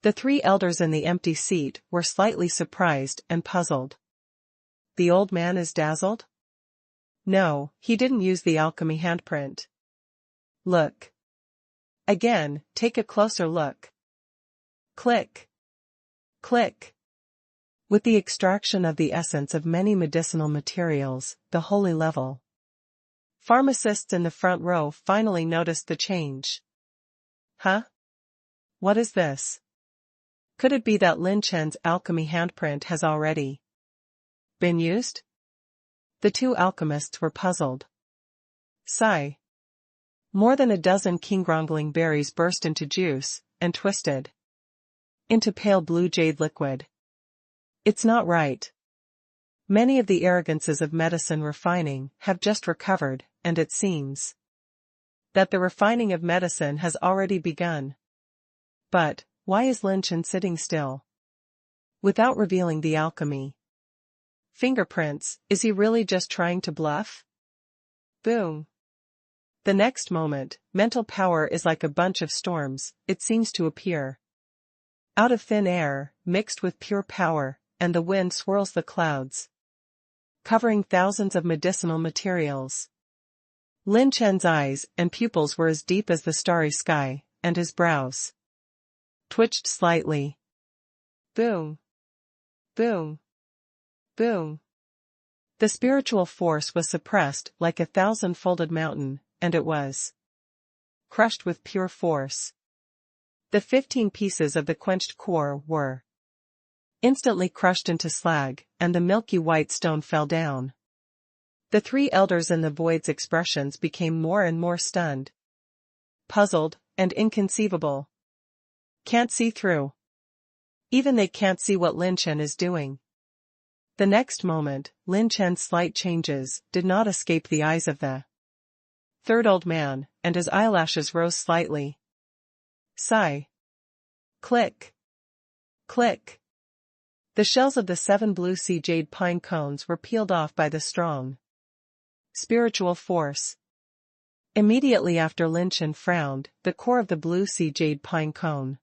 The 3 elders in the empty seat were slightly surprised and puzzled. The old man is dazzled? No, he didn't use the alchemy handprint. Look. Again, take a closer look. Click. Click. With the extraction of the essence of many medicinal materials, the holy level pharmacists in the front row finally noticed the change. Huh? What is this? Could it be that Lin Chen's alchemy handprint has already been used? The 2 alchemists were puzzled. Sigh. More than a dozen king-wrangling berries burst into juice, and twisted into pale blue jade liquid. It's not right. Many of the arrogances of medicine refining have just recovered, and it seems that the refining of medicine has already begun. But, why is Lin Chen sitting still? Without revealing the alchemy fingerprints, is he really just trying to bluff? Boom. The next moment, mental power is like a bunch of storms, it seems to appear out of thin air, mixed with pure power, and the wind swirls the clouds, covering thousands of medicinal materials. Lin Chen's eyes and pupils were as deep as the starry sky, and his brows twitched slightly. Boom. Boom. Boom. The spiritual force was suppressed like a 1,000-folded mountain, and it was crushed with pure force. The 15 pieces of the quenched core were instantly crushed into slag, and the milky white stone fell down. The 3 elders in the void's expressions became more and more stunned, puzzled, and inconceivable. Can't see through. Even they can't see what Lin Chen is doing. The next moment, Lin Chen's slight changes did not escape the eyes of the Third old man, and his eyelashes rose slightly. Sigh. Click. Click. The shells of the 7 blue sea jade pine cones were peeled off by the strong spiritual force. Immediately after Lin Chen frowned, the core of the blue sea jade pine cone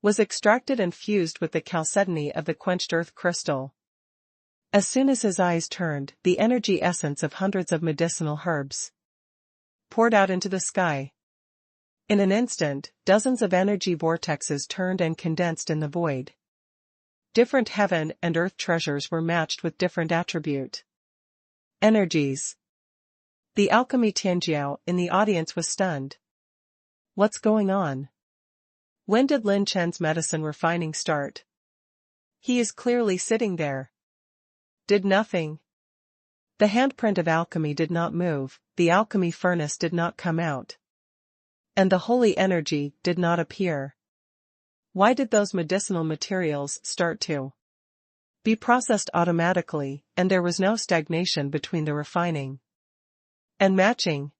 was extracted and fused with the chalcedony of the quenched earth crystal. As soon as his eyes turned, the energy essence of hundreds of medicinal herbs poured out into the sky. In an instant, dozens of energy vortexes turned and condensed in the void. Different heaven and earth treasures were matched with different attribute energies. The alchemy Tianjiao in the audience was stunned. What's going on? When did Lin Chen's medicine refining start? He is clearly sitting there. Did nothing. The handprint of alchemy did not move, the alchemy furnace did not come out. And the holy energy did not appear. Why did those medicinal materials start to be processed automatically, and there was no stagnation between the refining and matching?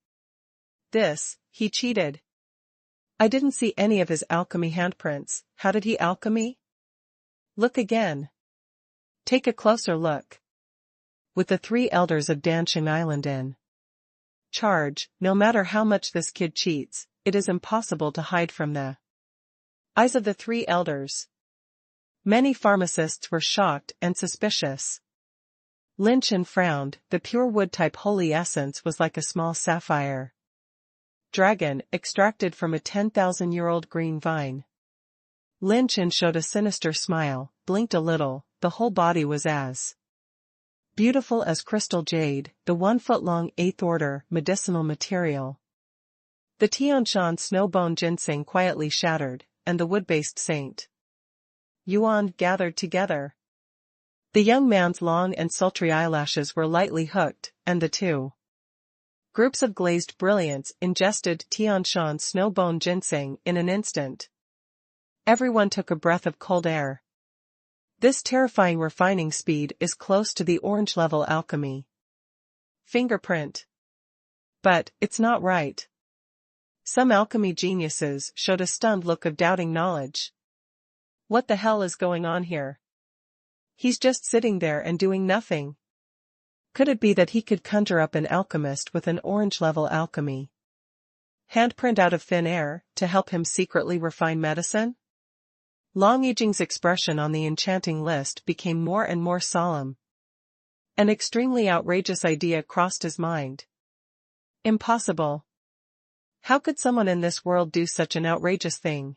This, he cheated. I didn't see any of his alchemy handprints. How did he alchemy? Look again. Take a closer look. With the 3 elders of Danxing Island in charge, no matter how much this kid cheats, it is impossible to hide from the eyes of the 3 elders. Many pharmacists were shocked and suspicious. Lin Chen frowned. The pure wood-type holy essence was like a small sapphire dragon extracted from a 10,000-year-old green vine. Lin Chen showed a sinister smile, blinked a little. The whole body was as beautiful as crystal jade, the 1-foot-long 8th order medicinal material. The Tianshan snowbone ginseng quietly shattered, and the wood-based Saint Yuan gathered together. The young man's long and sultry eyelashes were lightly hooked, and the 2 groups of glazed brilliance ingested Tianshan snowbone ginseng in an instant. Everyone took a breath of cold air. This terrifying refining speed is close to the orange-level alchemy fingerprint. But, it's not right. Some alchemy geniuses showed a stunned look of doubting knowledge. What the hell is going on here? He's just sitting there and doing nothing. Could it be that he could conjure up an alchemist with an orange-level alchemy handprint out of thin air to help him secretly refine medicine? Long Yijing's expression on the enchanting list became more and more solemn. An extremely outrageous idea crossed his mind. Impossible. How could someone in this world do such an outrageous thing?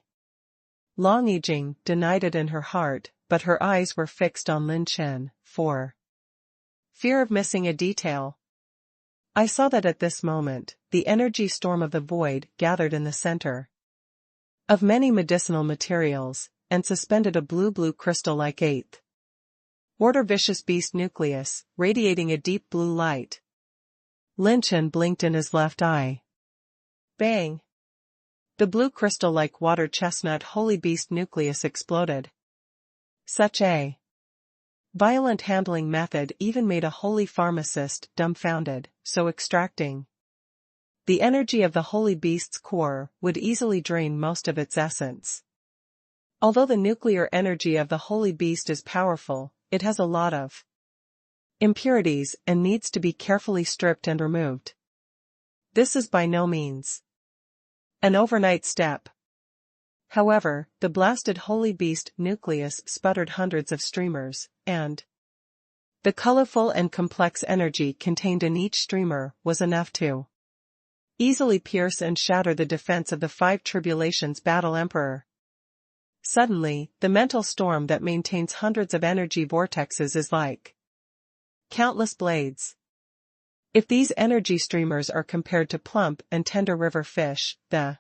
Long Yijing denied it in her heart, but her eyes were fixed on Lin Chen, for fear of missing a detail. I saw that at this moment, the energy storm of the void gathered in the center of many medicinal materials, and suspended a blue crystal-like 8th order vicious beast nucleus, radiating a deep blue light. Lin Chen blinked in his left eye. Bang! The blue crystal-like water chestnut holy beast nucleus exploded. Such a violent handling method even made a holy pharmacist dumbfounded, so extracting the energy of the holy beast's core would easily drain most of its essence. Although the nuclear energy of the holy beast is powerful, it has a lot of impurities and needs to be carefully stripped and removed. This is by no means an overnight step. However, the blasted holy beast nucleus sputtered hundreds of streamers, and the colorful and complex energy contained in each streamer was enough to easily pierce and shatter the defense of the 5 tribulations battle emperor. Suddenly, the mental storm that maintains hundreds of energy vortexes is like countless blades. If these energy streamers are compared to plump and tender river fish, the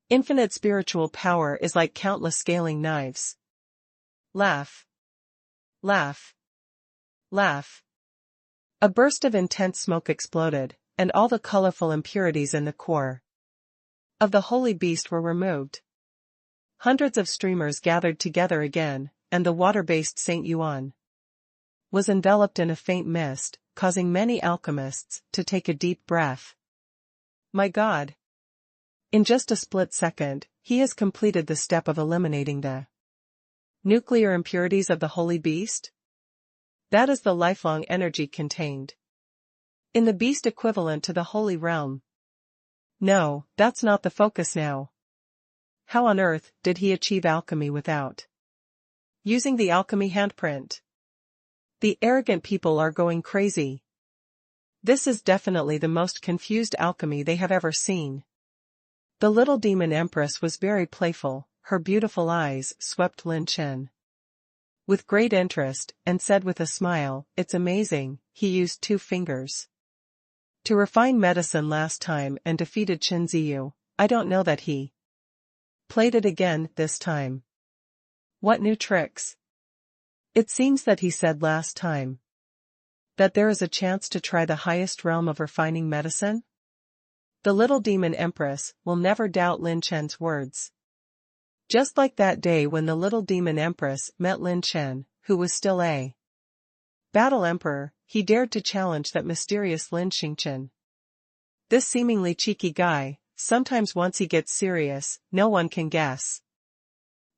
infinite spiritual power is like countless scaling knives. Laugh. Laugh. Laugh. A burst of intense smoke exploded, and all the colorful impurities in the core of the holy beast were removed. Hundreds of streamers gathered together again, and the water-based Saint Yuan was enveloped in a faint mist, causing many alchemists to take a deep breath. My God. In just a split second, he has completed the step of eliminating the nuclear impurities of the holy beast? That is the lifelong energy contained in the beast equivalent to the holy realm. No, that's not the focus now. How on earth did he achieve alchemy without using the alchemy handprint? The arrogant people are going crazy. This is definitely the most confused alchemy they have ever seen. The little demon empress was very playful, her beautiful eyes swept Lin Chen with great interest, and said with a smile, "It's amazing, he used 2 fingers to refine medicine last time and defeated Qin Ziyu. I don't know that he played it again this time. What new tricks?" It seems that he said last time that there is a chance to try the highest realm of refining medicine? The little demon empress will never doubt Lin Chen's words. Just like that day when the little demon empress met Lin Chen, who was still a battle emperor, he dared to challenge that mysterious Lin Chen. This seemingly cheeky guy, sometimes once he gets serious, no one can guess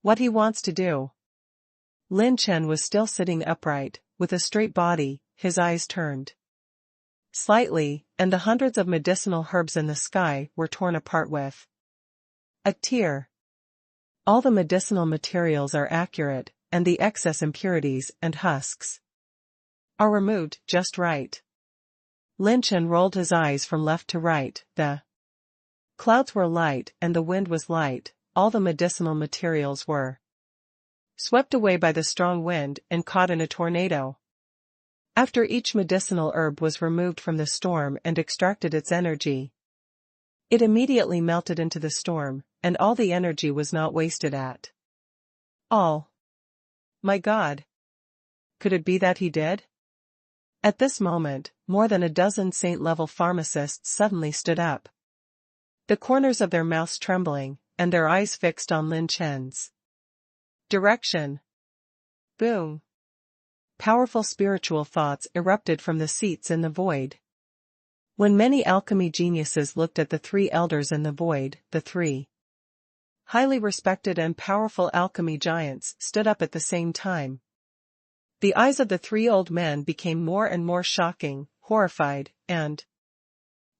what he wants to do. Lin Chen was still sitting upright, with a straight body, his eyes turned slightly, and the hundreds of medicinal herbs in the sky were torn apart with a tear. All the medicinal materials are accurate, and the excess impurities and husks are removed just right. Lin Chen rolled his eyes from left to right. The clouds were light and the wind was light, all the medicinal materials were swept away by the strong wind and caught in a tornado. After each medicinal herb was removed from the storm and extracted its energy, it immediately melted into the storm, and all the energy was not wasted at all. My God! Could it be that he did? At this moment, more than a dozen saint-level pharmacists suddenly stood up, the corners of their mouths trembling, and their eyes fixed on Lin Chen's direction. Boom! Powerful spiritual thoughts erupted from the seats in the void. When many alchemy geniuses looked at the 3 elders in the void, the 3 highly respected and powerful alchemy giants stood up at the same time. The eyes of the 3 old men became more and more shocking, horrified, and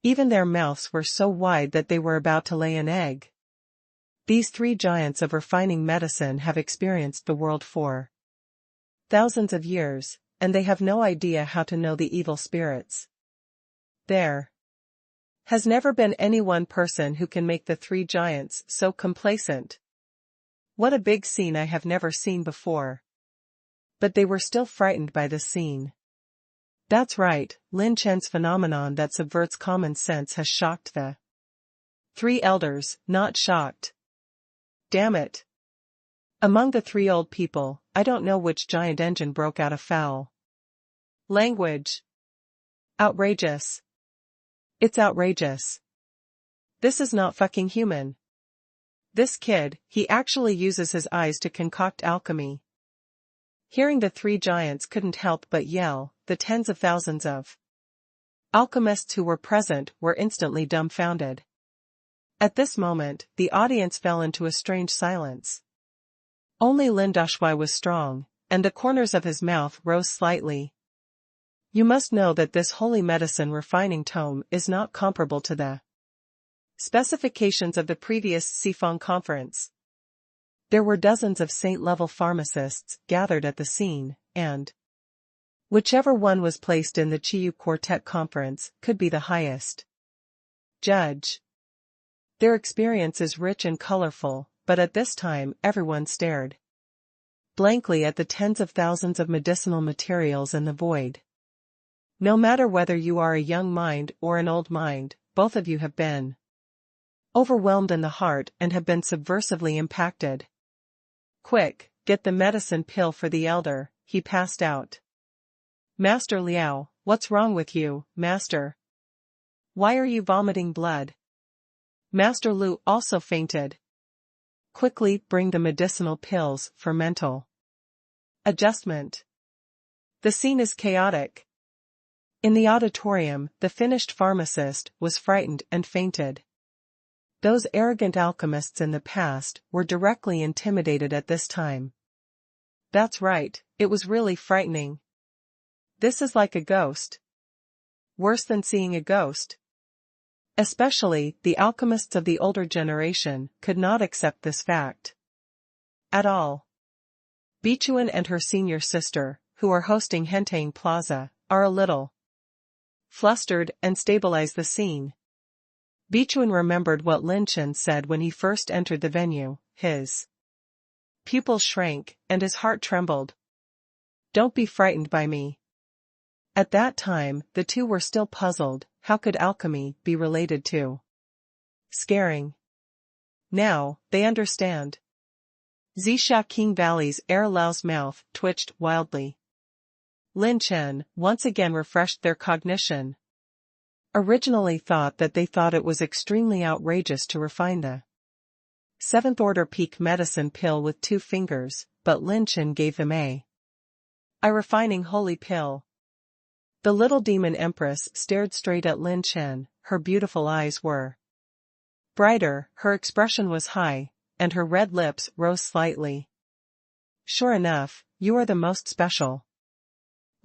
even their mouths were so wide that they were about to lay an egg. These 3 giants of refining medicine have experienced the world for thousands of years, and they have no idea how to know the evil spirits. There has never been any one person who can make the 3 giants so complacent. What a big scene I have never seen before. But they were still frightened by the scene. That's right, Lin Chen's phenomenon that subverts common sense has shocked the 3 elders, not shocked. Damn it. Among the 3 old people, I don't know which giant engine broke out afoul. Language. Outrageous. It's outrageous. This is not fucking human. This kid, he actually uses his eyes to concoct alchemy. Hearing the 3 giants couldn't help but yell, the tens of thousands of alchemists who were present were instantly dumbfounded. At this moment, the audience fell into a strange silence. Only Lin Dashui was strong, and the corners of his mouth rose slightly. You must know that this holy medicine refining tome is not comparable to the specifications of the previous Sifong conference. There were dozens of saint-level pharmacists gathered at the scene, and whichever one was placed in the Chiyu Quartet conference could be the highest judge. Their experience is rich and colorful, but at this time everyone stared blankly at the tens of thousands of medicinal materials in the void. No matter whether you are a young mind or an old mind, both of you have been overwhelmed in the heart and have been subversively impacted. Quick, get the medicine pill for the elder, he passed out. Master Liao, what's wrong with you, Master? Why are you vomiting blood? Master Lu also fainted. Quickly bring the medicinal pills for mental adjustment. The scene is chaotic. In the auditorium, the finished pharmacist was frightened and fainted. Those arrogant alchemists in the past were directly intimidated at this time. That's right, it was really frightening. This is like a ghost. Worse than seeing a ghost. Especially, the alchemists of the older generation could not accept this fact. At all. Bichuan and her senior sister, who are hosting Hentang Plaza, are a little flustered and stabilize the scene. Bichuan remembered what Lin Chen said when he first entered the venue. His pupils shrank, and his heart trembled. Don't be frightened by me. At that time, the two were still puzzled. How could alchemy be related to scaring? Now, they understand. Zixia King Valley's Air Lao's mouth twitched wildly. Lin Chen once again refreshed their cognition. Originally thought that they thought it was extremely outrageous to refine the seventh-order peak medicine pill with 2 fingers, but Lin Chen gave them a refining holy pill. The little demon empress stared straight at Lin Chen, her beautiful eyes were brighter, her expression was high, and her red lips rose slightly. Sure enough, you are the most special.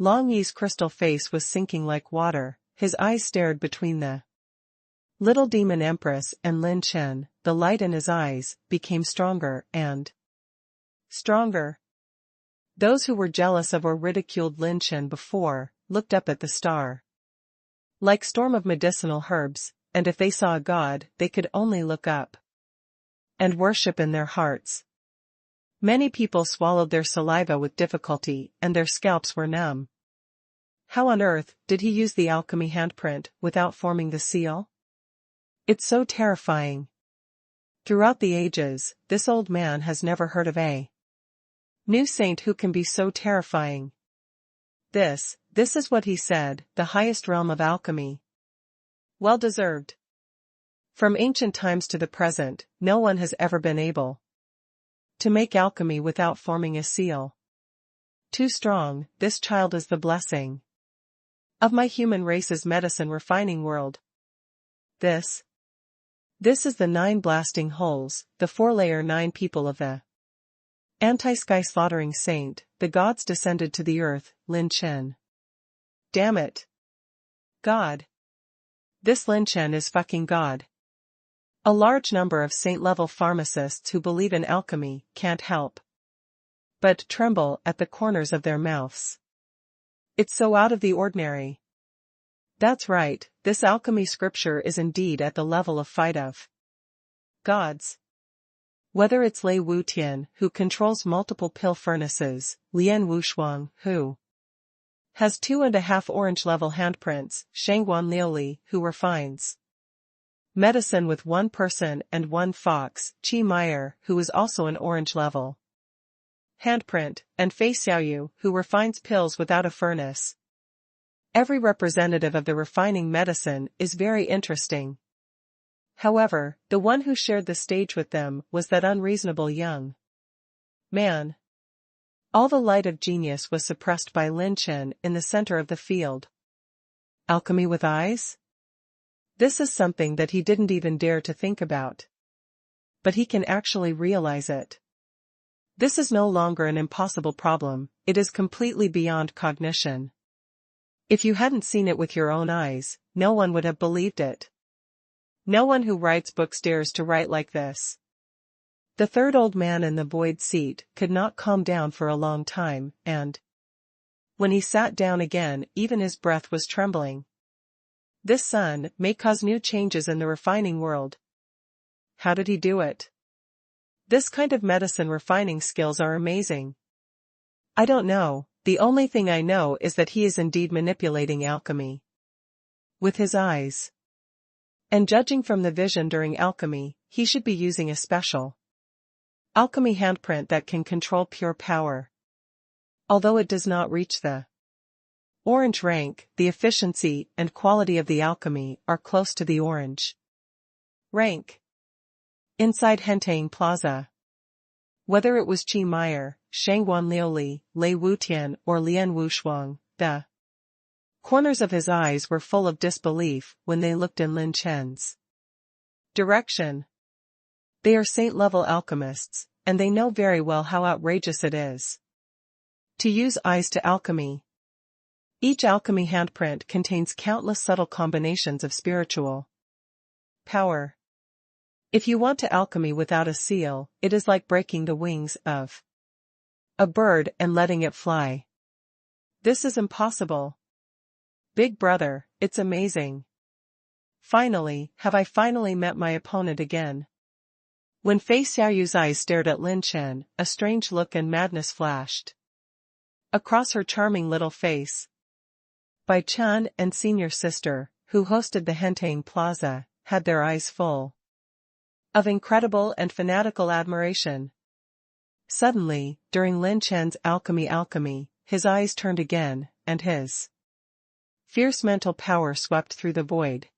Long Yi's crystal face was sinking like water, his eyes stared between the little demon empress and Lin Chen. The light in his eyes became stronger and stronger. Those who were jealous of or ridiculed Lin Chen before looked up at the star like storm of medicinal herbs, and if they saw a god, they could only look up and worship in their hearts. Many people swallowed their saliva with difficulty, and their scalps were numb. How on earth did he use the alchemy handprint without forming the seal? It's so terrifying. Throughout the ages, this old man has never heard of a new saint who can be so terrifying. This is what he said, the highest realm of alchemy. Well deserved. From ancient times to the present, no one has ever been able to make alchemy without forming a seal. Too strong, this child is the blessing of my human race's medicine refining world. This is the 9 blasting holes, the 4-layer 9 people of the anti-sky slaughtering saint, the gods descended to the earth, Lin Chen. Damn it. God. This Lin Chen is fucking God. A large number of saint-level pharmacists who believe in alchemy can't help but tremble at the corners of their mouths. It's so out of the ordinary. That's right, this alchemy scripture is indeed at the level of fight of gods. Whether it's Lei Wutian, who controls multiple pill furnaces, Lian Wushuang, who has 2.5 orange-level handprints, Shangguan Liuli, who refines medicine with 1 person and 1 fox, Qi Meyer, who is also an orange-level handprint, and Fei Xiaoyu, who refines pills without a furnace. Every representative of the refining medicine is very interesting. However, the one who shared the stage with them was that unreasonable young man. All the light of genius was suppressed by Lin Chen in the center of the field. Alchemy with eyes? This is something that he didn't even dare to think about. But he can actually realize it. This is no longer an impossible problem, it is completely beyond cognition. If you hadn't seen it with your own eyes, no one would have believed it. No one who writes books dares to write like this. The third old man in the void seat could not calm down for a long time, and when he sat down again, even his breath was trembling. This sun may cause new changes in the refining world. How did he do it? This kind of medicine refining skills are amazing. I don't know, the only thing I know is that he is indeed manipulating alchemy with his eyes. And judging from the vision during alchemy, he should be using a special alchemy handprint that can control pure power. Although it does not reach the orange rank, the efficiency and quality of the alchemy are close to the orange rank. Inside Hentang Plaza, whether it was Qi Meyer, Shangguan Liuli, Lei Wutian or Lian Wushuang, the Corners of his eyes were full of disbelief when they looked in Lin Chen's direction. They are saint-level alchemists, and they know very well how outrageous it is to use eyes to alchemy. Each alchemy handprint contains countless subtle combinations of spiritual power. If you want to alchemy without a seal, it is like breaking the wings of a bird and letting it fly. This is impossible. Big brother, it's amazing. Finally, have I finally met my opponent again? When Fei Xiaoyu's eyes stared at Lin Chen, a strange look and madness flashed across her charming little face. Bai Chen and senior sister, who hosted the Hentang Plaza, had their eyes full of incredible and fanatical admiration. Suddenly, during Lin Chen's alchemy, his eyes turned again, and his fierce mental power swept through the void.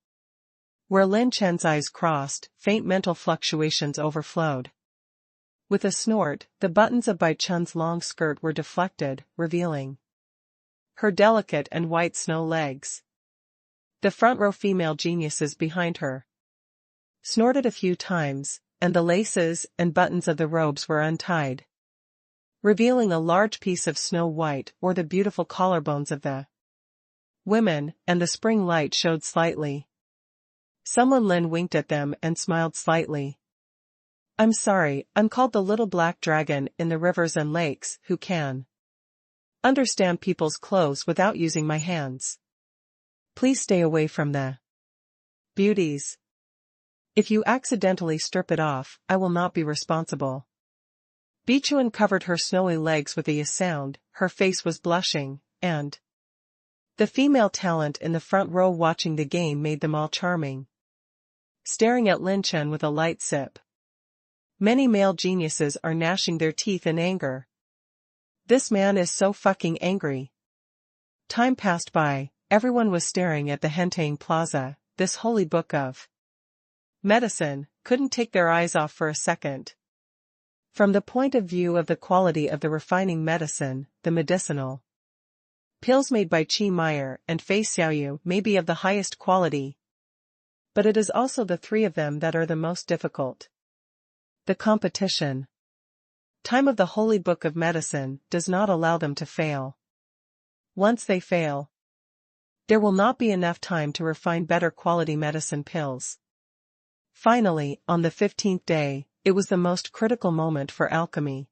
Where Lin Chen's eyes crossed, faint mental fluctuations overflowed. With a snort, the buttons of Bai Chen's long skirt were deflected, revealing her delicate and white snow legs. The front row female geniuses behind her snorted a few times, and the laces and buttons of the robes were untied, revealing a large piece of snow white or the beautiful collarbones of the women, and the spring light showed slightly. Someone Lin winked at them and smiled slightly. I'm sorry, I'm called the little black dragon in the rivers and lakes, who can understand people's clothes without using my hands. Please stay away from the beauties. If you accidentally strip it off, I will not be responsible. Bichuan covered her snowy legs with a sound, her face was blushing, and the female talent in the front row watching the game made them all charming. Staring at Lin Chen with a light sip. Many male geniuses are gnashing their teeth in anger. This man is so fucking angry. Time passed by, everyone was staring at the Hentang Plaza, this holy book of medicine, couldn't take their eyes off for a second. From the point of view of the quality of the refining medicine, the medicinal pills made by Chi Meyer and Fei Xiaoyu may be of the highest quality. But it is also the three of them that are the most difficult. The competition time of the holy book of medicine does not allow them to fail. Once they fail, there will not be enough time to refine better quality medicine pills. Finally, on the 15th day, it was the most critical moment for alchemy.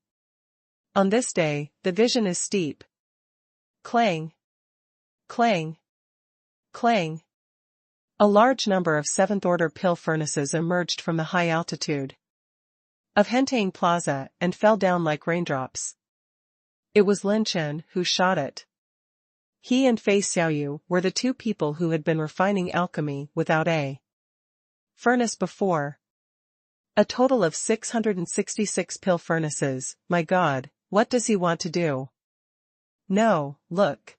On this day, the vision is steep. Clang. Clang. Clang. A large number of seventh-order pill furnaces emerged from the high altitude of Hentang Plaza and fell down like raindrops. It was Lin Chen who shot it. He and Fei Xiaoyu were the two people who had been refining alchemy without a furnace before. A total of 666 pill furnaces, my God, what does he want to do? No, look.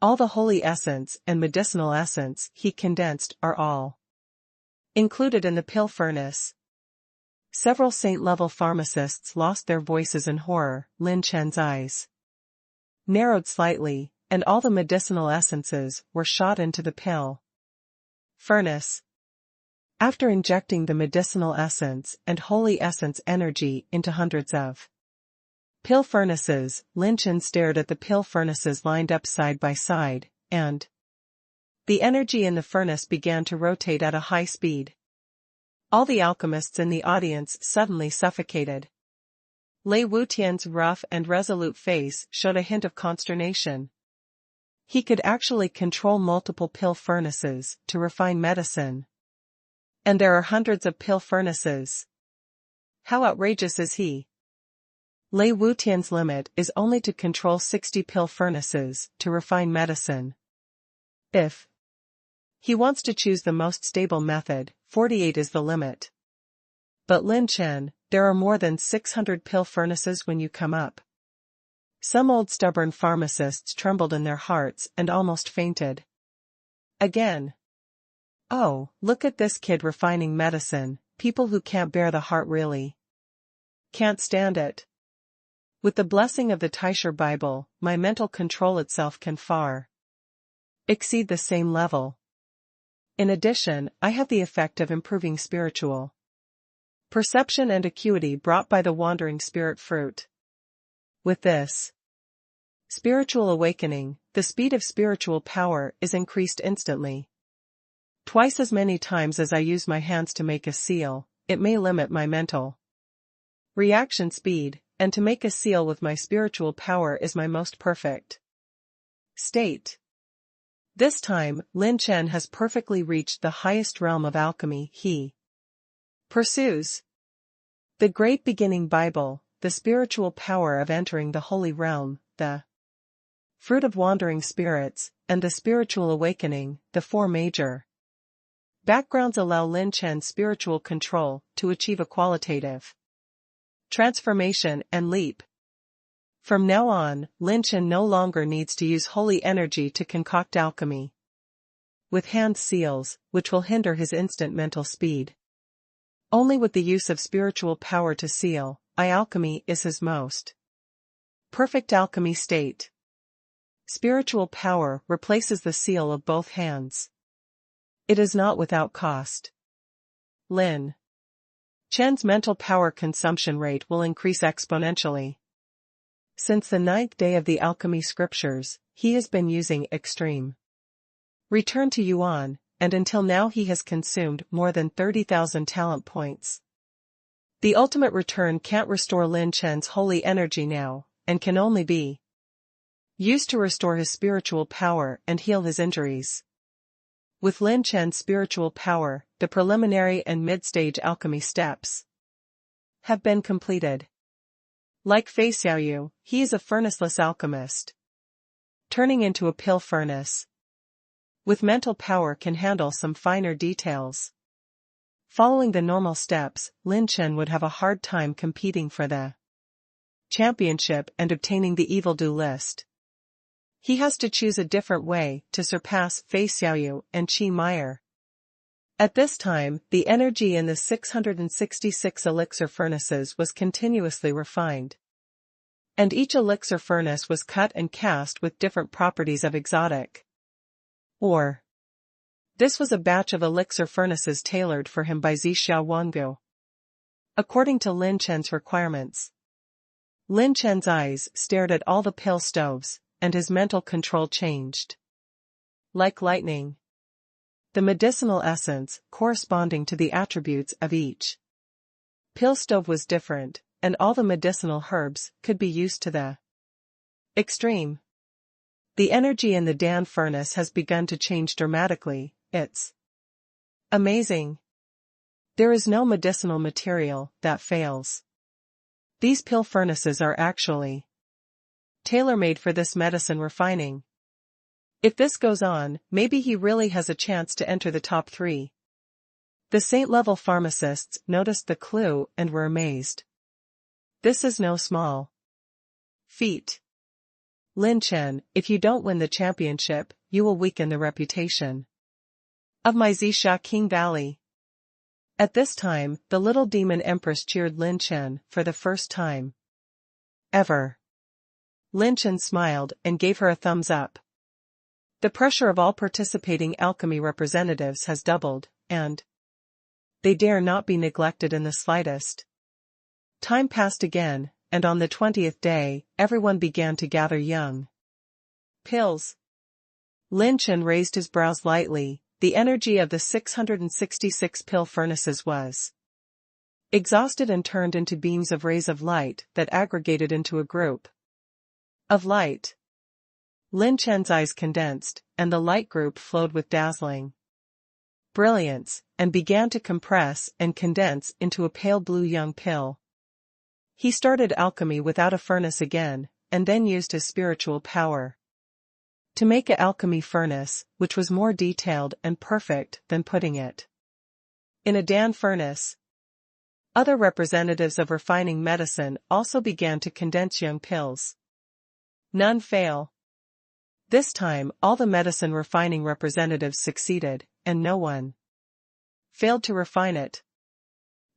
All the holy essence and medicinal essence he condensed are all included in the pill furnace. Several saint-level pharmacists lost their voices in horror. Lin Chen's eyes narrowed slightly, and all the medicinal essences were shot into the pill furnace. After injecting the medicinal essence and holy essence energy into hundreds of pill furnaces, Lin Chen stared at the pill furnaces lined up side by side, and the energy in the furnace began to rotate at a high speed. All the alchemists in the audience suddenly suffocated. Lei Wutian's rough and resolute face showed a hint of consternation. He could actually control multiple pill furnaces to refine medicine. And there are hundreds of pill furnaces. How outrageous is he? Lei Wutian's limit is only to control 60 pill furnaces to refine medicine. If he wants to choose the most stable method, 48 is the limit. But Lin Chen, there are more than 600 pill furnaces when you come up. Some old stubborn pharmacists trembled in their hearts and almost fainted. Again. Oh, look at this kid refining medicine, people who can't bear the heart really can't stand it. With the blessing of the Taisher Bible, my mental control itself can far exceed the same level. In addition, I have the effect of improving spiritual perception and acuity brought by the wandering spirit fruit. With this spiritual awakening, the speed of spiritual power is increased instantly. Twice as many times as I use my hands to make a seal, it may limit my mental reaction speed, and to make a seal with my spiritual power is my most perfect state. This time, Lin Chen has perfectly reached the highest realm of alchemy. He pursues the great beginning Bible, the spiritual power of entering the holy realm, the fruit of wandering spirits, and the spiritual awakening. The four major backgrounds allow Lin Chen's spiritual control to achieve a qualitative transformation and leap. From now on, Lin Chen no longer needs to use holy energy to concoct alchemy with hand seals, which will hinder his instant mental speed. Only with the use of spiritual power to seal, alchemy is his most perfect alchemy state. Spiritual power replaces the seal of both hands. It is not without cost. Lin Chen's mental power consumption rate will increase exponentially. Since the 9th day of the alchemy scriptures, he has been using extreme return to yuan, and until now he has consumed more than 30,000 talent points. The ultimate return can't restore Lin Chen's holy energy now, and can only be used to restore his spiritual power and heal his injuries. With Lin Chen's spiritual power, the preliminary and mid-stage alchemy steps have been completed. Like Fei Xiaoyu, he is a furnaceless alchemist, turning into a pill furnace. With mental power can handle some finer details. Following the normal steps, Lin Chen would have a hard time competing for the championship and obtaining the evil do list. He has to choose a different way to surpass Fei Xiaoyu and Qi Meyer. At this time, the energy in the 666 elixir furnaces was continuously refined. And each elixir furnace was cut and cast with different properties of exotic ore. This was a batch of elixir furnaces tailored for him by Zixia Wangu. According to Lin Chen's requirements. Lin Chen's eyes stared at all the pill stoves, and his mental control changed. Like lightning. The medicinal essence, corresponding to the attributes of each pill stove was different, and all the medicinal herbs could be used to the extreme. The energy in the Dan furnace has begun to change dramatically. It's amazing. There is no medicinal material that fails. These pill furnaces are actually tailor-made for this medicine refining. If this goes on, maybe he really has a chance to enter the top 3. The saint-level pharmacists noticed the clue and were amazed. This is no small feat. Lin Chen, if you don't win the championship, you will weaken the reputation of my Zixia King Valley. At this time, the little demon empress cheered Lin Chen for the first time ever. Lin Chen smiled and gave her a thumbs up. The pressure of all participating alchemy representatives has doubled, and they dare not be neglected in the slightest. Time passed again, and on the 20th day, everyone began to gather young pills. Lin Chen raised his brows lightly. The energy of the 666 pill furnaces was exhausted and turned into beams of rays of light that aggregated into a group of light. Lin Chen's eyes condensed, and the light group flowed with dazzling brilliance, and began to compress and condense into a pale blue young pill. He started alchemy without a furnace again, and then used his spiritual power to make an alchemy furnace, which was more detailed and perfect than putting it in a Dan furnace. Other representatives of refining medicine also began to condense young pills. None fail. This time, all the medicine refining representatives succeeded, and no one failed to refine it.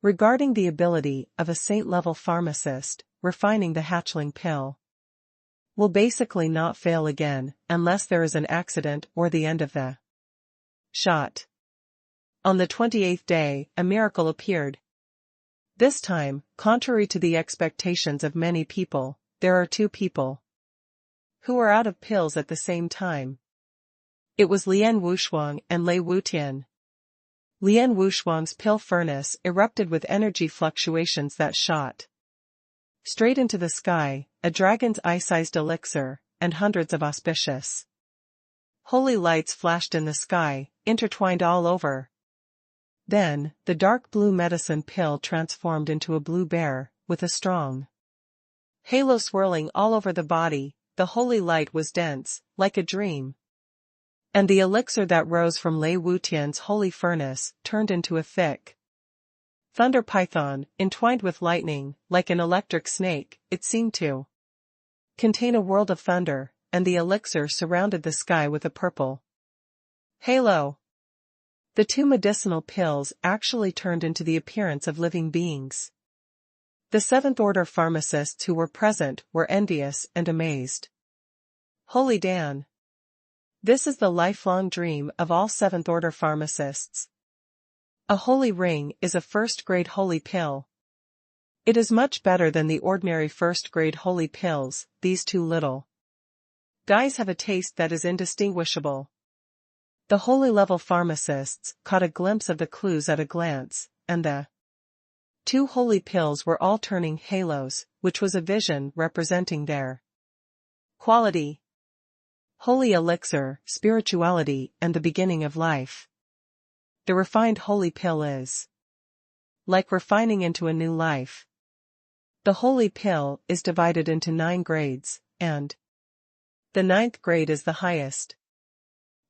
Regarding the ability of a saint-level pharmacist, refining the hatchling pill will basically not fail again, unless there is an accident or the end of the shot. On the 28th day, a miracle appeared. This time, contrary to the expectations of many people, there are two people who are out of pills at the same time. It was Lian Wushuang and Lei Wutian. Lian Wushuang's pill furnace erupted with energy fluctuations that shot straight into the sky, a dragon's eye-sized elixir, and hundreds of auspicious holy lights flashed in the sky, intertwined all over. Then, the dark blue medicine pill transformed into a blue bear, with a strong halo swirling all over the body. The holy light was dense, like a dream. And the elixir that rose from Lei Wutian's holy furnace turned into a thick thunder python, entwined with lightning, like an electric snake. It seemed to contain a world of thunder, and the elixir surrounded the sky with a purple halo. The two medicinal pills actually turned into the appearance of living beings. The seventh-order pharmacists who were present were envious and amazed. Holy Dan! This is the lifelong dream of all seventh-order pharmacists. A holy ring is a first-grade holy pill. It is much better than the ordinary first-grade holy pills. These two little guys have a taste that is indistinguishable. The holy-level pharmacists caught a glimpse of the clues at a glance, and the two holy pills were all turning halos, which was a vision representing their quality. Holy elixir, spirituality, and the beginning of life. The refined holy pill is like refining into a new life. The holy pill is divided into 9 grades, and the 9th grade is the highest.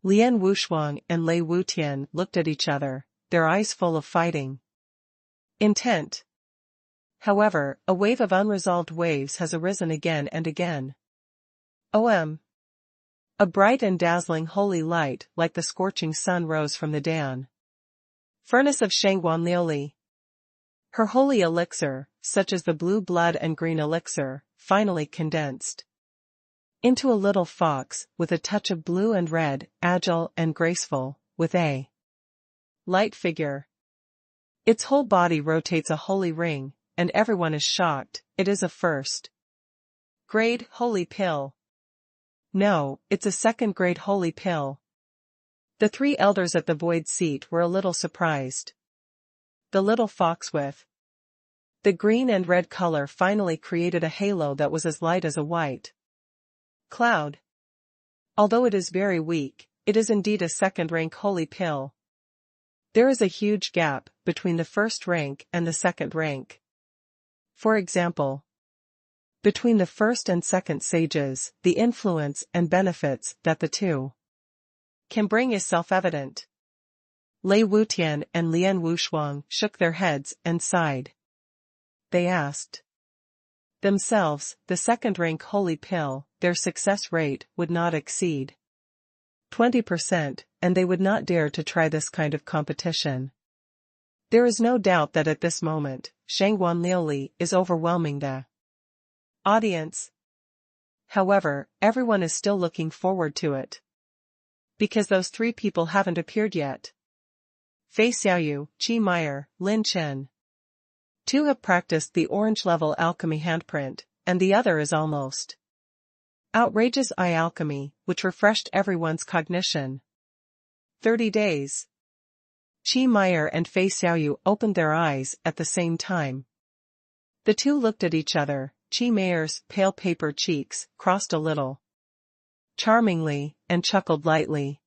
Lian Wushuang and Lei Wutian looked at each other, their eyes full of fighting intent. However, a wave of unresolved waves has arisen again and again. A bright and dazzling holy light like the scorching sun rose from the Dan furnace of Shangguan Liuli. Her holy elixir, such as the blue blood and green elixir, finally condensed into a little fox with a touch of blue and red, agile and graceful, with a light figure. Its whole body rotates a holy ring, and everyone is shocked. It is a first-grade holy pill. No, it's a second-grade holy pill. The 3 elders at the void seat were a little surprised. The little fox with the green and red color finally created a halo that was as light as a white cloud. Although it is very weak, it is indeed a second-rank holy pill. There is a huge gap between the first rank and the second rank. For example, between the first and second sages, the influence and benefits that the two can bring is self-evident. Lei Wutian and Lian Wushuang shook their heads and sighed. They asked themselves, the second-rank holy pill, their success rate would not exceed 20%, and they would not dare to try this kind of competition. There is no doubt that at this moment, Shangguan Liuli is overwhelming the audience. However, everyone is still looking forward to it. Because those 3 people haven't appeared yet. Fei Xiaoyu, Qi Meyer, Lin Chen. 2 have practiced the orange-level alchemy handprint, and the other is almost outrageous eye alchemy, which refreshed everyone's cognition. 30 days. Qi Meyer and Fei Xiaoyu opened their eyes at the same time. The 2 looked at each other. Qi Meyer's pale paper cheeks crossed a little charmingly, and chuckled lightly.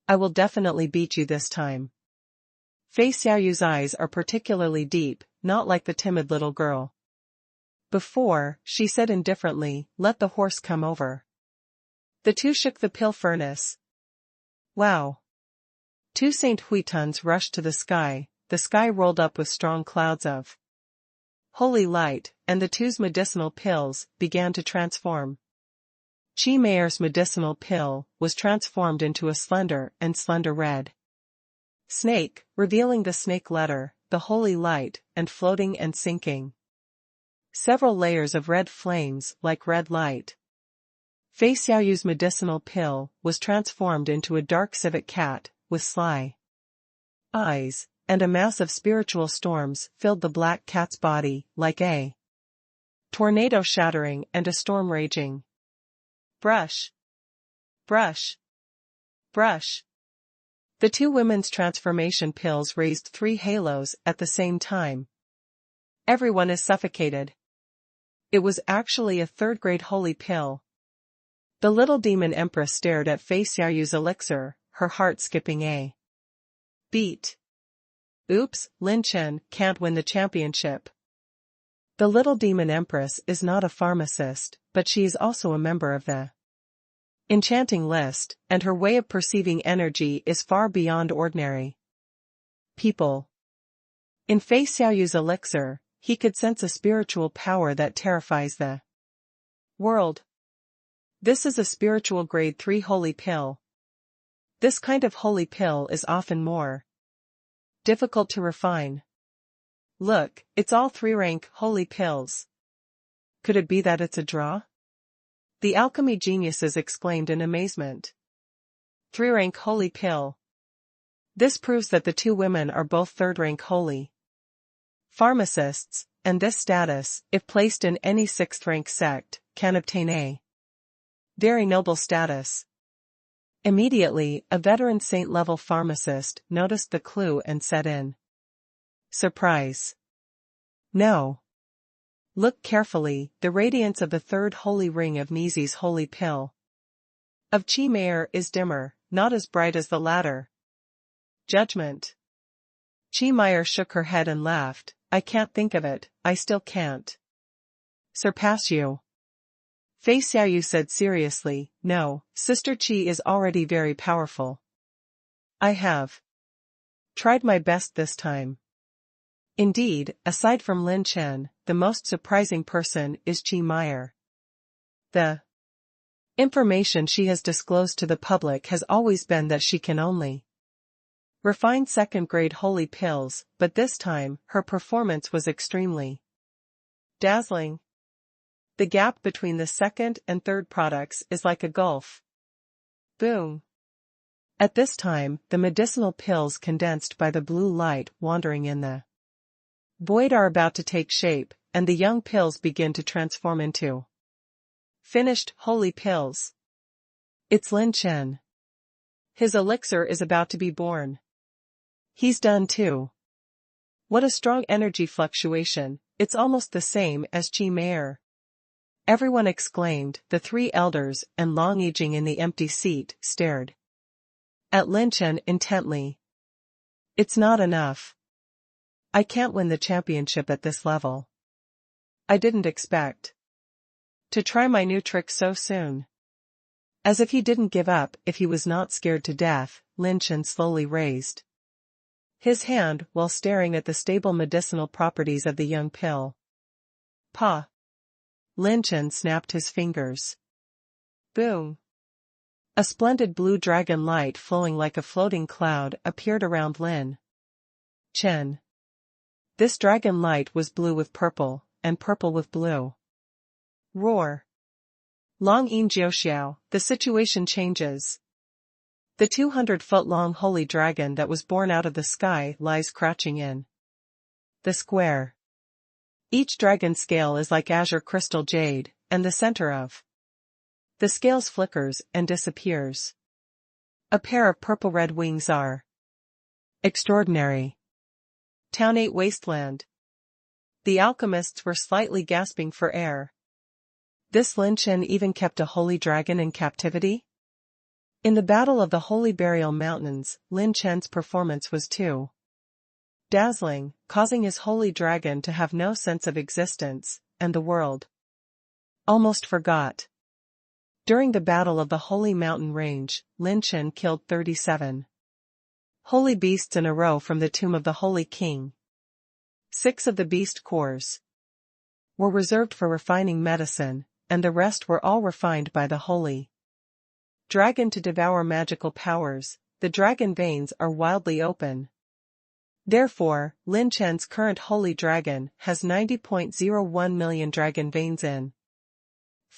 I will definitely beat you this time. Fei Xiaoyu's eyes are particularly deep, not like the timid little girl before. She said indifferently, let the horse come over. The 2 shook the pill furnace. Wow! 2 Saint Huitons rushed to the sky rolled up with strong clouds of holy light, and the 2's medicinal pills began to transform. Qi Meyer's medicinal pill was transformed into a slender red snake, revealing the snake letter, the holy light, and floating and sinking several layers of red flames like red light. Fei Xiaoyu's medicinal pill was transformed into a dark civet cat, with sly eyes, and a mass of spiritual storms filled the black cat's body, like a tornado shattering and a storm raging. Brush. Brush. Brush. The two women's transformation pills raised 3 halos at the same time. Everyone is suffocated. It was actually a third-grade holy pill. The little demon empress stared at Fei Xiaoyu's elixir, her heart skipping a beat. Oops, Lin Chen can't win the championship. The little demon empress is not a pharmacist, but she is also a member of the enchanting list, and her way of perceiving energy is far beyond ordinary people. In Fei Xiaoyu's elixir, he could sense a spiritual power that terrifies the world. This is a spiritual grade 3 holy pill. This kind of holy pill is often more difficult to refine. Look, it's all 3-rank holy pills. Could it be that it's a draw? The alchemy geniuses exclaimed in amazement. 3-rank holy pill. This proves that the two women are both 3rd-rank holy pharmacists, and this status, if placed in any 6th-rank sect, can obtain a very noble status. Immediately, a veteran saint-level pharmacist noticed the clue and said in surprise, "No. Look carefully, the radiance of the 3rd holy ring of Nizi's holy pill of Qi Meier is dimmer, not as bright as the latter." Judgment. Qi Meier shook her head and laughed. "I can't think of it, I still can't surpass you." Fei Xiaoyu said seriously, "No, Sister Qi is already very powerful. I have tried my best this time." Indeed, aside from Lin Chen, the most surprising person is Qi Meier. The information she has disclosed to the public has always been that she can only refine 2nd-grade holy pills, but this time, her performance was extremely dazzling. The gap between the 2nd and 3rd products is like a gulf. Boom. At this time, the medicinal pills condensed by the blue light wandering in the void are about to take shape, and the young pills begin to transform into finished holy pills. It's Lin Chen. His elixir is about to be born. He's done too. What a strong energy fluctuation, it's almost the same as Qi Meier. Everyone exclaimed. The 3 elders and Long Yijing in the empty seat stared at Lin Chen intently. It's not enough. I can't win the championship at this level. I didn't expect to try my new trick so soon. As if he didn't give up if he was not scared to death, Lin Chen slowly raised his hand while staring at the stable medicinal properties of the young pill. Pa! Lin Chen snapped his fingers. Boom! A splendid blue dragon light flowing like a floating cloud appeared around Lin Chen. This dragon light was blue with purple, and purple with blue. Roar! Long Yin Jiuxiao, the situation changes. The 200-foot-long holy dragon that was born out of the sky lies crouching in the square. Each dragon scale is like azure crystal jade, and the center of the scales flickers and disappears. A pair of purple-red wings are extraordinary. Town 8 Wasteland. The alchemists were slightly gasping for air. This Lin Chen even kept a holy dragon in captivity? In the Battle of the Holy Burial Mountains, Lin Chen's performance was too dazzling, causing his holy dragon to have no sense of existence, and the world almost forgot. During the Battle of the Holy Mountain Range, Lin Chen killed 37 holy beasts in a row from the tomb of the Holy King. 6 of the beast cores were reserved for refining medicine, and the rest were all refined by the holy dragon to devour magical powers. The dragon veins are wildly open. Therefore, Lin Chen's current holy dragon has 90.01 million dragon veins in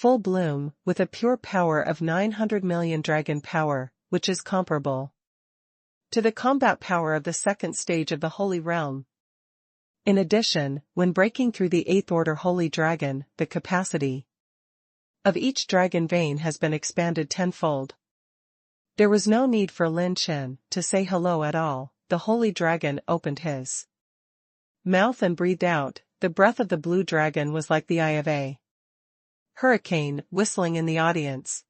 full bloom, with a pure power of 900 million dragon power, which is comparable to the combat power of the second stage of the Holy Realm. In addition, when breaking through the 8th order Holy Dragon, the capacity of each dragon vein has been expanded tenfold. There was no need for Lin Chen to say hello at all. The Holy Dragon opened his mouth and breathed out. The breath of the blue dragon was like the eye of a hurricane, whistling in the audience.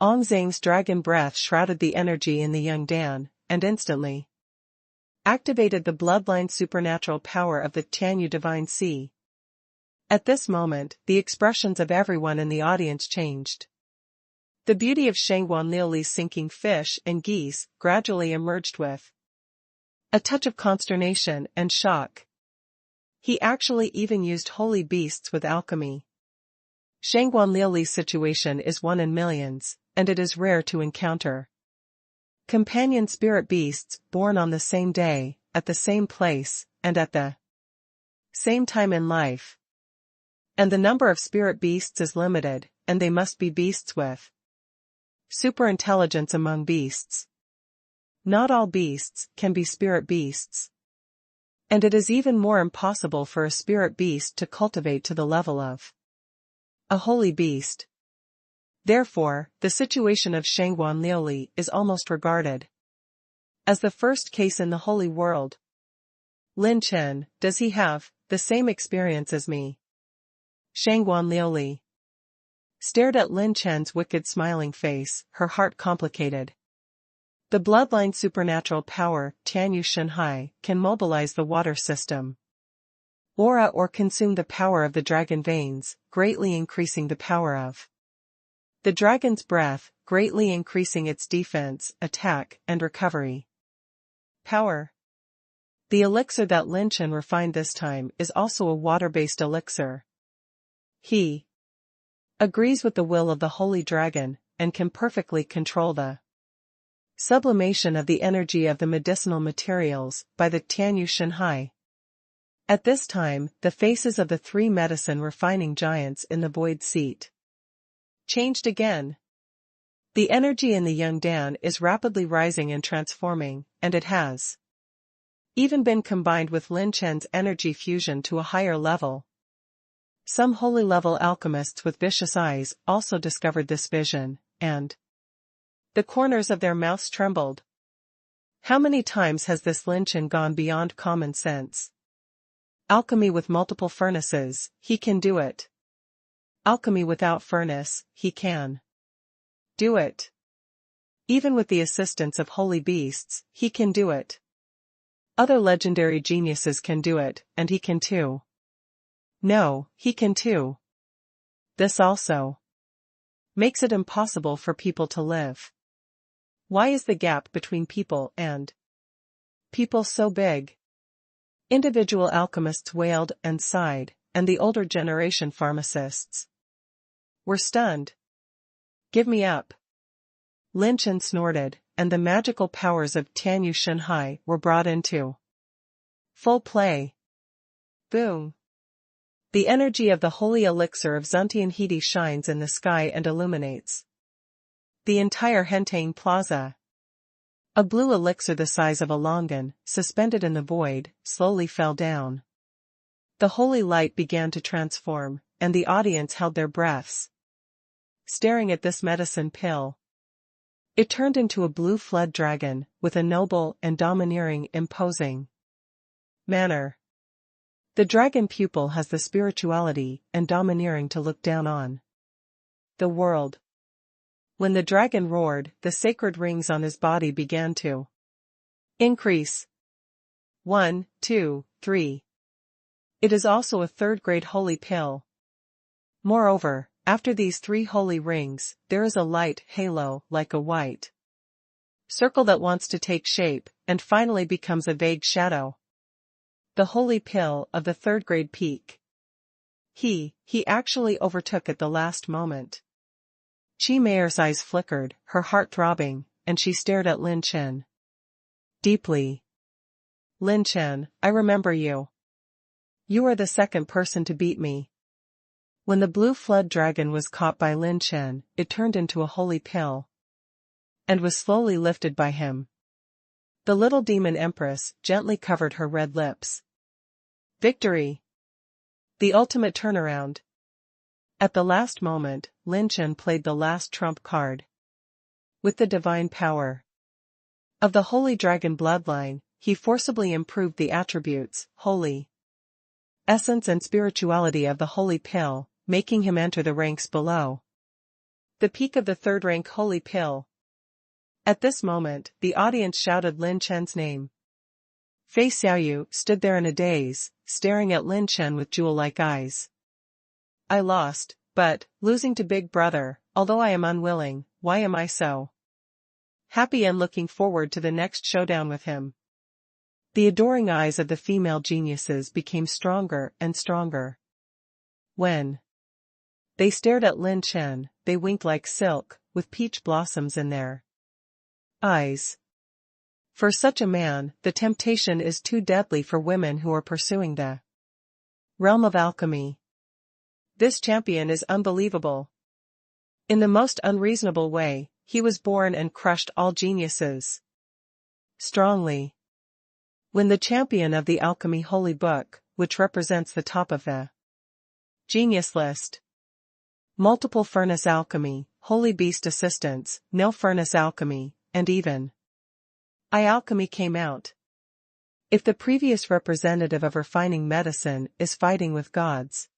Ong Zhang's dragon breath shrouded the energy in the young Dan, and instantly activated the bloodline supernatural power of the Tianyu Divine Sea. At this moment, the expressions of everyone in the audience changed. The beauty of Shangguan Liuli's sinking fish and geese gradually emerged with a touch of consternation and shock. He actually even used holy beasts with alchemy. Shangguan Liuli's situation is one in millions, and it is rare to encounter companion spirit beasts born on the same day, at the same place, and at the same time in life. And the number of spirit beasts is limited, and they must be beasts with superintelligence among beasts. Not all beasts can be spirit beasts. And it is even more impossible for a spirit beast to cultivate to the level of a holy beast. Therefore, the situation of Shangguan Liuli is almost regarded as the first case in the holy world. Lin Chen, does he have the same experience as me? Shangguan Liuli stared at Lin Chen's wicked smiling face, her heart complicated. The bloodline supernatural power, Tianyu Shenhai, can mobilize the water system, aura or consume the power of the dragon veins, greatly increasing the power of the dragon's breath, greatly increasing its defense, attack, and recovery power. The elixir that Lin Chen refined this time is also a water-based elixir. He agrees with the will of the holy dragon, and can perfectly control the sublimation of the energy of the medicinal materials by the Tianyu Shenhai. At this time, the faces of the 3 medicine refining giants in the void seat changed again. The energy in the young Dan is rapidly rising and transforming, and it has even been combined with Lin Chen's energy fusion to a higher level. Some holy level alchemists with vicious eyes also discovered this vision, and the corners of their mouths trembled. How many times has this Lin Chen gone beyond common sense? Alchemy with multiple furnaces, he can do it. Alchemy without furnace, he can do it. Even with the assistance of holy beasts, he can do it. Other legendary geniuses can do it, and he can too. No, he can too. This also makes it impossible for people to live. Why is the gap between people and people so big? Individual alchemists wailed and sighed, and the older generation pharmacists were stunned. Give me up. Lin Chen snorted, and the magical powers of Tianyu Shenhai were brought into full play. Boom. The energy of the holy elixir of Zuntian Hidi shines in the sky and illuminates the entire Hentang Plaza. A blue elixir the size of a longan, suspended in the void, slowly fell down. The holy light began to transform, and the audience held their breaths, staring at this medicine pill. It turned into a blue flood dragon, with a noble and domineering, imposing manner. The dragon pupil has the spirituality and domineering to look down on the world. When the dragon roared, the sacred rings on his body began to increase. 1, 2, 3. It is also a third-grade holy pill. Moreover, after these 3 holy rings, there is a light halo like a white circle that wants to take shape, and finally becomes a vague shadow. The holy pill of the third-grade peak. He actually overtook at the last moment. Chi Meier's eyes flickered, her heart throbbing, and she stared at Lin Chen deeply. Lin Chen, I remember you. You are the second person to beat me. When the blue flood dragon was caught by Lin Chen, it turned into a holy pill and was slowly lifted by him. The little demon empress gently covered her red lips. Victory! The ultimate turnaround. At the last moment, Lin Chen played the last trump card. With the divine power of the holy dragon bloodline, he forcibly improved the attributes, holy essence and spirituality of the holy pill, making him enter the ranks below the peak of the third rank holy pill. At this moment, the audience shouted Lin Chen's name. Fei Xiaoyu stood there in a daze, staring at Lin Chen with jewel-like eyes. I lost, but, losing to Big Brother, although I am unwilling, why am I so happy and looking forward to the next showdown with him? The adoring eyes of the female geniuses became stronger and stronger. When they stared at Lin Chen, they winked like silk, with peach blossoms in their eyes. For such a man, the temptation is too deadly for women who are pursuing the realm of alchemy. This champion is unbelievable. In the most unreasonable way, he was born and crushed all geniuses strongly. When the champion of the alchemy holy book, which represents the top of the genius list, multiple furnace alchemy, holy beast assistants, no furnace alchemy, and even alchemy came out. If the previous representative of refining medicine is fighting with gods,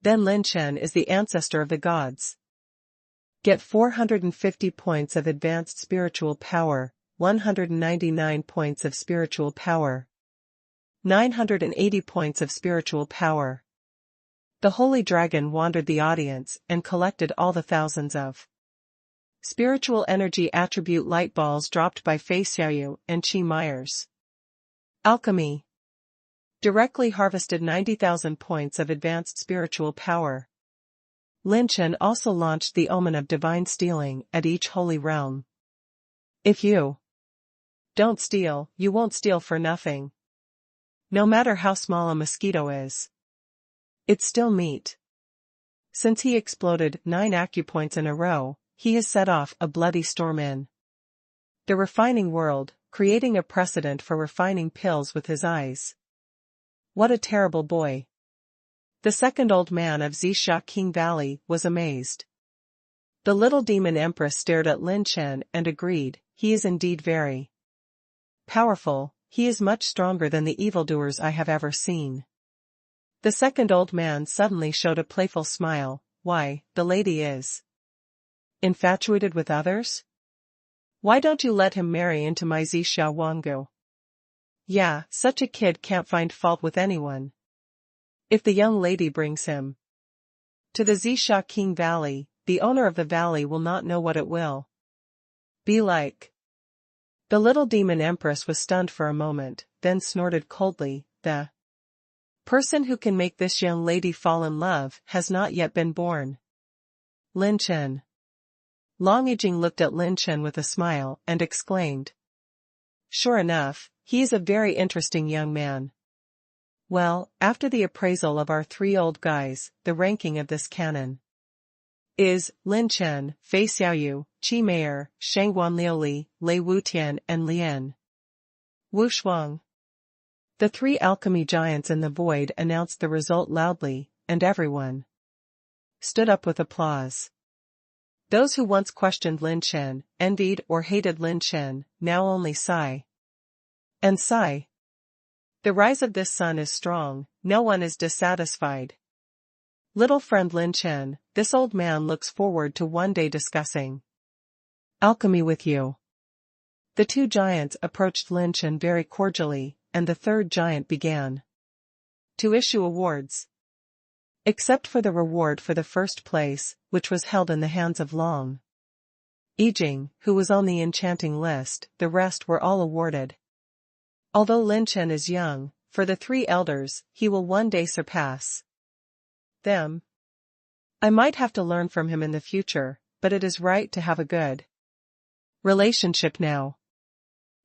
then Lin Chen is the ancestor of the gods. Get 450 points of advanced spiritual power, 199 points of spiritual power, 980 points of spiritual power. The holy dragon wandered the audience and collected all the thousands of spiritual energy attribute light balls dropped by Fei Xiaoyu and Chi Myers. Alchemy directly harvested 90,000 points of advanced spiritual power. Lin Chen also launched the omen of divine stealing at each holy realm. If you don't steal, you won't steal for nothing. No matter how small a mosquito is, it's still meat. Since he exploded 9 acupoints in a row, he has set off a bloody storm in the refining world, creating a precedent for refining pills with his eyes. What a terrible boy. The second old man of Zixia King Valley was amazed. The little demon empress stared at Lin Chen and agreed, he is indeed very powerful, he is much stronger than the evildoers I have ever seen. The second old man suddenly showed a playful smile. Why, the lady is infatuated with others? Why don't you let him marry into my Zixia Wangu? Yeah, such a kid can't find fault with anyone. If the young lady brings him to the Zixia King Valley, the owner of the valley will not know what it will be like. The little demon empress was stunned for a moment, then snorted coldly, the person who can make this young lady fall in love has not yet been born. Lin Chen. Long Yijing looked at Lin Chen with a smile and exclaimed. Sure enough, he is a very interesting young man. Well, after the appraisal of our 3 old guys, the ranking of this canon is Lin Chen, Fei Xiaoyu, Qi Meier, Shangguan Liuli, Lei Wutian and Lian Wushuang. The 3 alchemy giants in the void announced the result loudly, and everyone stood up with applause. Those who once questioned Lin Chen, envied or hated Lin Chen, now only sigh and sigh. The rise of this sun is strong, no one is dissatisfied. Little friend Lin Chen, this old man looks forward to one day discussing alchemy with you. The 2 giants approached Lin Chen very cordially, and the 3rd giant began to issue awards. Except for the reward for the first place, which was held in the hands of Long Yijing, who was on the enchanting list, the rest were all awarded. Although Lin Chen is young, for the 3 elders, he will one day surpass them. I might have to learn from him in the future, but it is right to have a good relationship now.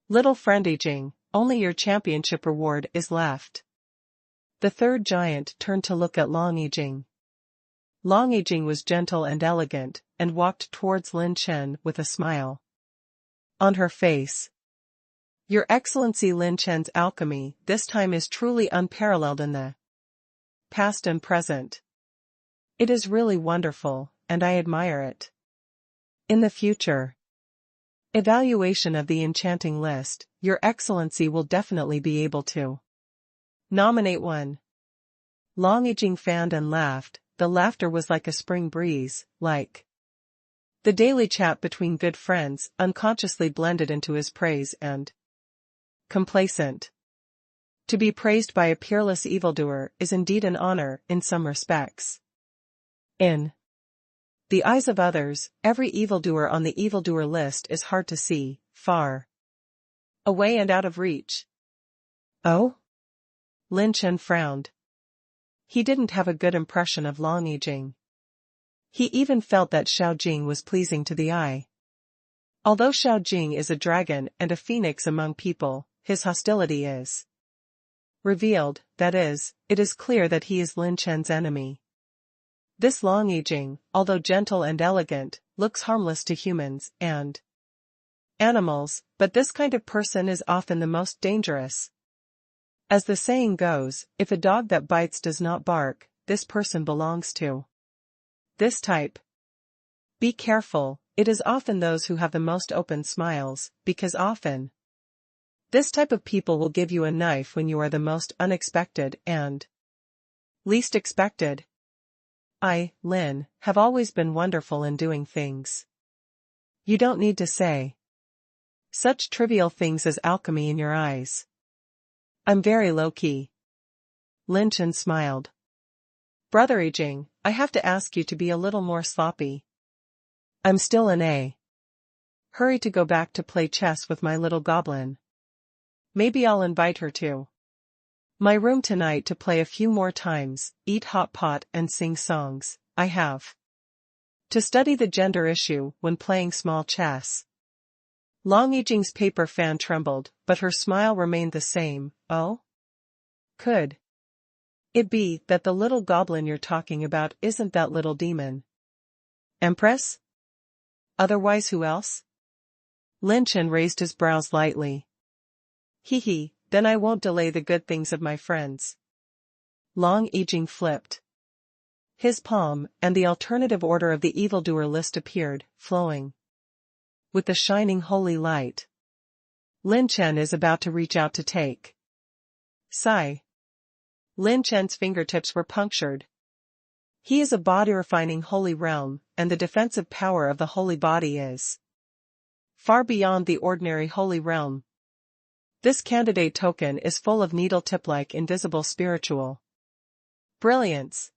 Little friend Yijing, only your championship reward is left. The 3rd giant turned to look at Long Yijing. Long Yijing was gentle and elegant, and walked towards Lin Chen with a smile on her face. Your Excellency, Lin Chen's alchemy this time is truly unparalleled in the past and present. It is really wonderful, and I admire it. In the future evaluation of the enchanting list, Your Excellency will definitely be able to nominate one. Long Yijing fanned and laughed. The laughter was like a spring breeze, like the daily chat between good friends, unconsciously blended into his praise and complacent. To be praised by a peerless evildoer is indeed an honor in some respects. In the eyes of others, every evildoer on the evildoer list is hard to see, far away and out of reach. Oh? Lin Chen frowned. He didn't have a good impression of Long Yijing. He even felt that Xiao Jing was pleasing to the eye. Although Xiao Jing is a dragon and a phoenix among people, his hostility is revealed, that is, it is clear that he is Lin Chen's enemy. This Long Yijing, although gentle and elegant, looks harmless to humans and animals, but this kind of person is often the most dangerous. As the saying goes, if a dog that bites does not bark, this person belongs to this type. Be careful, it is often those who have the most open smiles, because often this type of people will give you a knife when you are the most unexpected and least expected. I, Lin, have always been wonderful in doing things. You don't need to say such trivial things as alchemy in your eyes. I'm very low-key. Lin Chen smiled. Brother Yijing, I have to ask you to be a little more sloppy. I'm still in a hurry to go back to play chess with my little goblin. Maybe I'll invite her to my room tonight to play a few more times, eat hot pot and sing songs. I have to study the gender issue when playing small chess. Long Yijing's paper fan trembled, but her smile remained the same. Oh? Could it be that the little goblin you're talking about isn't that little demon Empress? Otherwise who else? Lin Chen raised his brows lightly. Hee, then I won't delay the good things of my friends. Long Yijing flipped his palm, and the alternative order of the evildoer list appeared, flowing with the shining holy light. Lin Chen is about to reach out to take. Sigh. Lin Chen's fingertips were punctured. He is a body-refining holy realm, and the defensive power of the holy body is far beyond the ordinary holy realm. This candidate token is full of needle-tip-like invisible spiritual brilliance.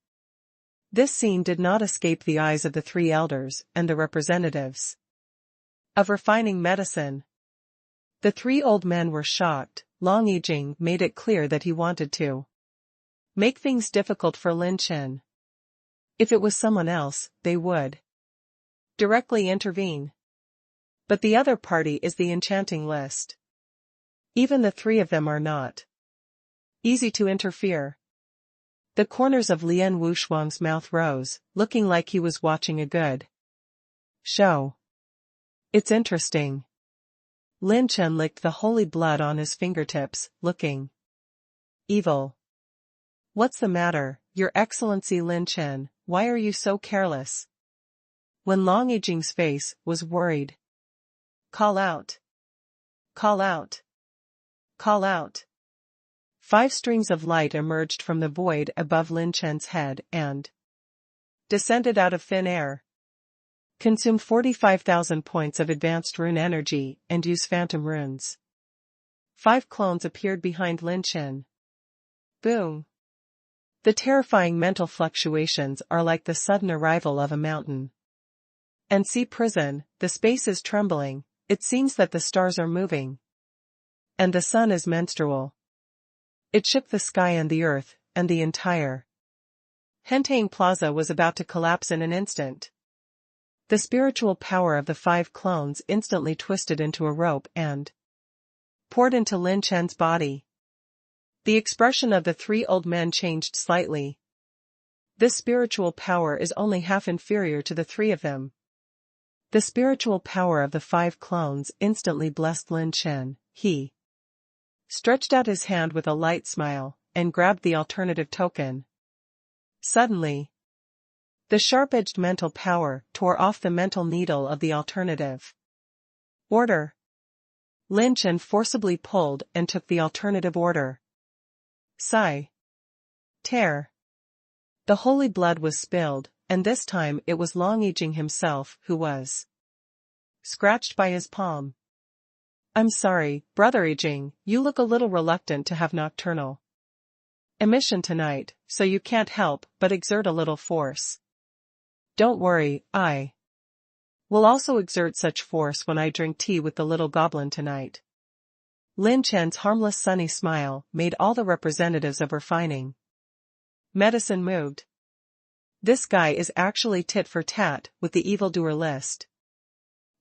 This scene did not escape the eyes of the three elders and the representatives of refining medicine. The three old men were shocked. Long Yijing made it clear that he wanted to make things difficult for Lin Chen. If it was someone else, they would directly intervene. But the other party is the enchanting list. Even the three of them are not easy to interfere. The corners of Lian Wushuang's mouth rose, looking like he was watching a good show. It's interesting. Lin Chen licked the holy blood on his fingertips, looking evil. What's the matter, Your Excellency Lin Chen, why are you so careless? When Long Yijing's face was worried. Call out. Call out. Call out. 5 streams of light emerged from the void above Lin Chen's head and descended out of thin air. Consume 45,000 points of advanced rune energy and use phantom runes. 5 clones appeared behind Lin Chen. Boom. The terrifying mental fluctuations are like the sudden arrival of a mountain and sea prison. The space is trembling, it seems that the stars are moving. And the sun is menstrual. It shook the sky and the earth, and the entire Hentang Plaza was about to collapse in an instant. The spiritual power of the 5 clones instantly twisted into a rope and poured into Lin Chen's body. The expression of the 3 old men changed slightly. This spiritual power is only half inferior to the three of them. The spiritual power of the 5 clones instantly blessed Lin Chen. He stretched out his hand with a light smile, and grabbed the alternative token. Suddenly, the sharp-edged mental power tore off the mental needle of the alternative order. Lin Chen forcibly pulled and took the alternative order. Sigh. Tear. The holy blood was spilled, and this time it was Long Yijing himself who was scratched by his palm. I'm sorry, Brother Yijing, you look a little reluctant to have nocturnal emission tonight, so you can't help but exert a little force. Don't worry, I will also exert such force when I drink tea with the little goblin tonight. Lin Chen's harmless sunny smile made all the representatives of refining medicine moved. This guy is actually tit for tat with the evildoer list.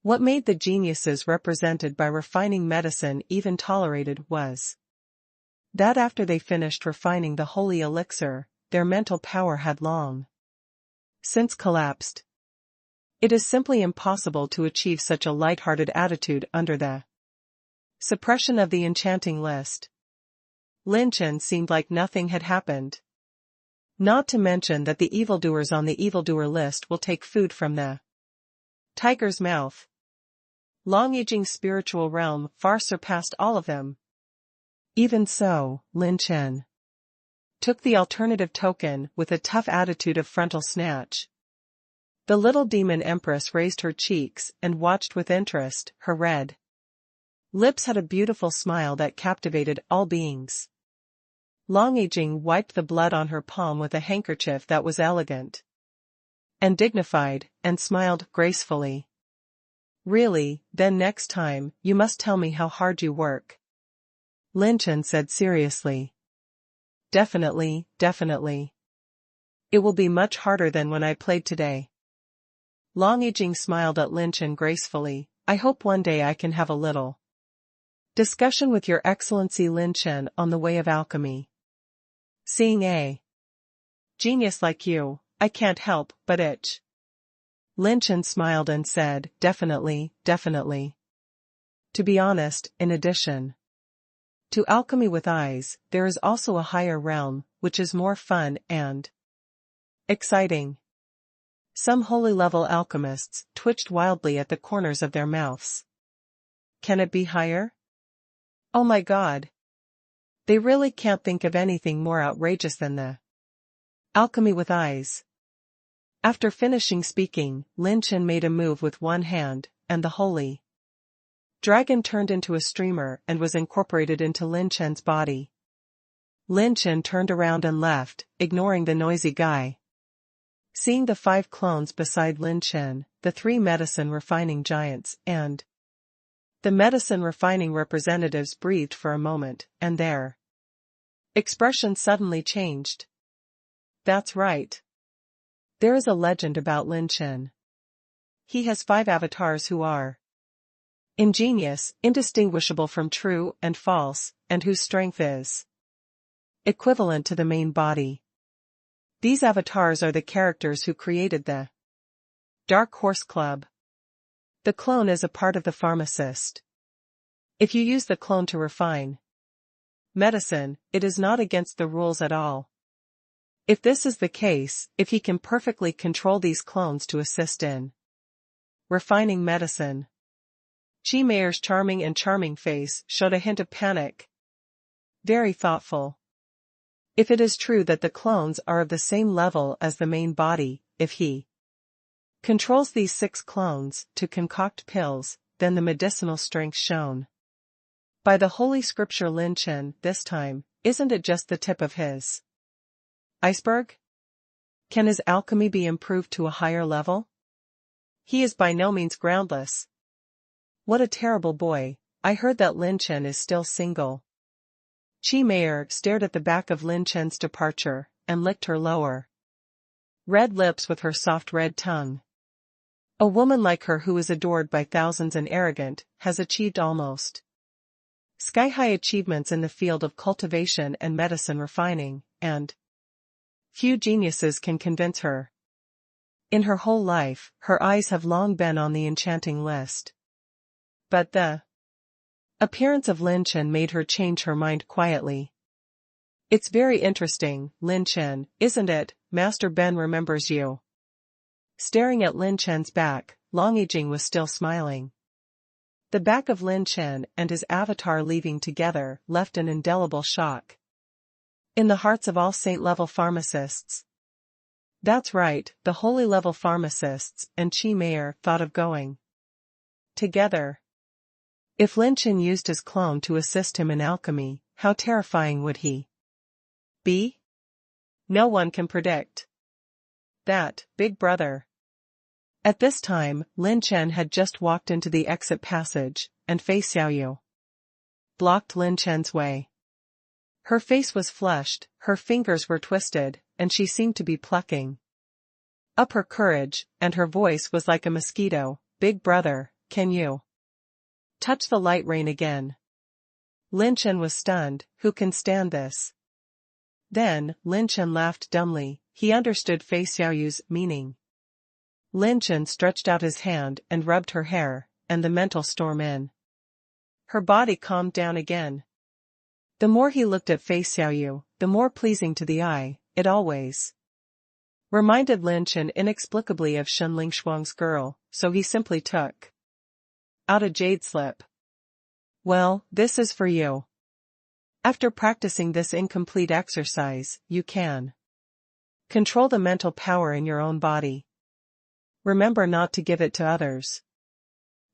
What made the geniuses represented by refining medicine even tolerated was that after they finished refining the holy elixir, their mental power had long since collapsed. It is simply impossible to achieve such a light-hearted attitude under the suppression of the enchanting list. Lin Chen seemed like nothing had happened. Not to mention that the evildoers on the evildoer list will take food from the tiger's mouth. Long Yijing's spiritual realm far surpassed all of them. Even so, Lin Chen took the alternative token with a tough attitude of frontal snatch. The little demon empress raised her cheeks and watched with interest. Her red lips had a beautiful smile that captivated all beings. Long Yijing wiped the blood on her palm with a handkerchief that was elegant and dignified, and smiled gracefully. Really, then next time, you must tell me how hard you work. Lin Chen said seriously. Definitely, definitely. It will be much harder than when I played today. Long Yijing smiled at Lin Chen gracefully. I hope one day I can have a little discussion with Your Excellency Lin Chen on the way of alchemy. Seeing a genius like you, I can't help but itch. Lin Chen smiled and said, definitely, definitely. To be honest, in addition to alchemy with eyes, there is also a higher realm, which is more fun and exciting. Some holy-level alchemists twitched wildly at the corners of their mouths. Can it be higher? Oh my God! They really can't think of anything more outrageous than the alchemy with eyes. After finishing speaking, Lin Chen made a move with one hand, and the holy dragon turned into a streamer and was incorporated into Lin Chen's body. Lin Chen turned around and left, ignoring the noisy guy. Seeing the 5 clones beside Lin Chen, the 3 medicine refining giants, and the medicine refining representatives breathed for a moment, and their expression suddenly changed. That's right. There is a legend about Lin Chen. He has 5 avatars who are ingenious, indistinguishable from true and false, and whose strength is equivalent to the main body. These avatars are the characters who created the Dark Horse Club. The clone is a part of the pharmacist. If you use the clone to refine medicine, it is not against the rules at all. If this is the case, if he can perfectly control these clones to assist in refining medicine. Chi Mayor's charming face showed a hint of panic. Very thoughtful. If it is true that the clones are of the same level as the main body, if he controls these 6 clones to concoct pills, then the medicinal strength shown by the Holy Scripture Lin Chen this time, isn't it just the tip of his iceberg? Can his alchemy be improved to a higher level? He is by no means groundless. What a terrible boy. I heard that Lin Chen is still single. Chi Mayor stared at the back of Lin Chen's departure, and licked her lower red lips with her soft red tongue. A woman like her who is adored by thousands and arrogant, has achieved almost sky-high achievements in the field of cultivation and medicine refining, and Few geniuses can convince her. In her whole life, her eyes have long been on the enchanting list. But the appearance of Lin Chen made her change her mind quietly. It's very interesting, Lin Chen, isn't it? Master Ben remembers you. Staring at Lin Chen's back, Long Yijing was still smiling. The back of Lin Chen and his avatar leaving together left an indelible shock in the hearts of all saint-level pharmacists. That's right, the holy-level pharmacists and Qi Mayor thought of going together. If Lin Chen used his clone to assist him in alchemy, how terrifying would he be? No one can predict that, big brother. At this time, Lin Chen had just walked into the exit passage, and Fei Xiaoyu blocked Lin Chen's way. Her face was flushed, her fingers were twisted, and she seemed to be plucking up her courage, and her voice was like a mosquito. Big brother, can you touch the light rain again? Lin Chen was stunned. Who can stand this? Then, Lin Chen laughed dumbly. He understood Fei Xiaoyu's meaning. Lin Chen stretched out his hand and rubbed her hair, and the mental storm in her body calmed down again. The more he looked at Fei Xiaoyu, the more pleasing to the eye. It always reminded Lin Chen inexplicably of Shen Lingshuang's girl, so he simply took out a jade slip. Well, this is for you. After practicing this incomplete exercise, you can control the mental power in your own body. Remember not to give it to others.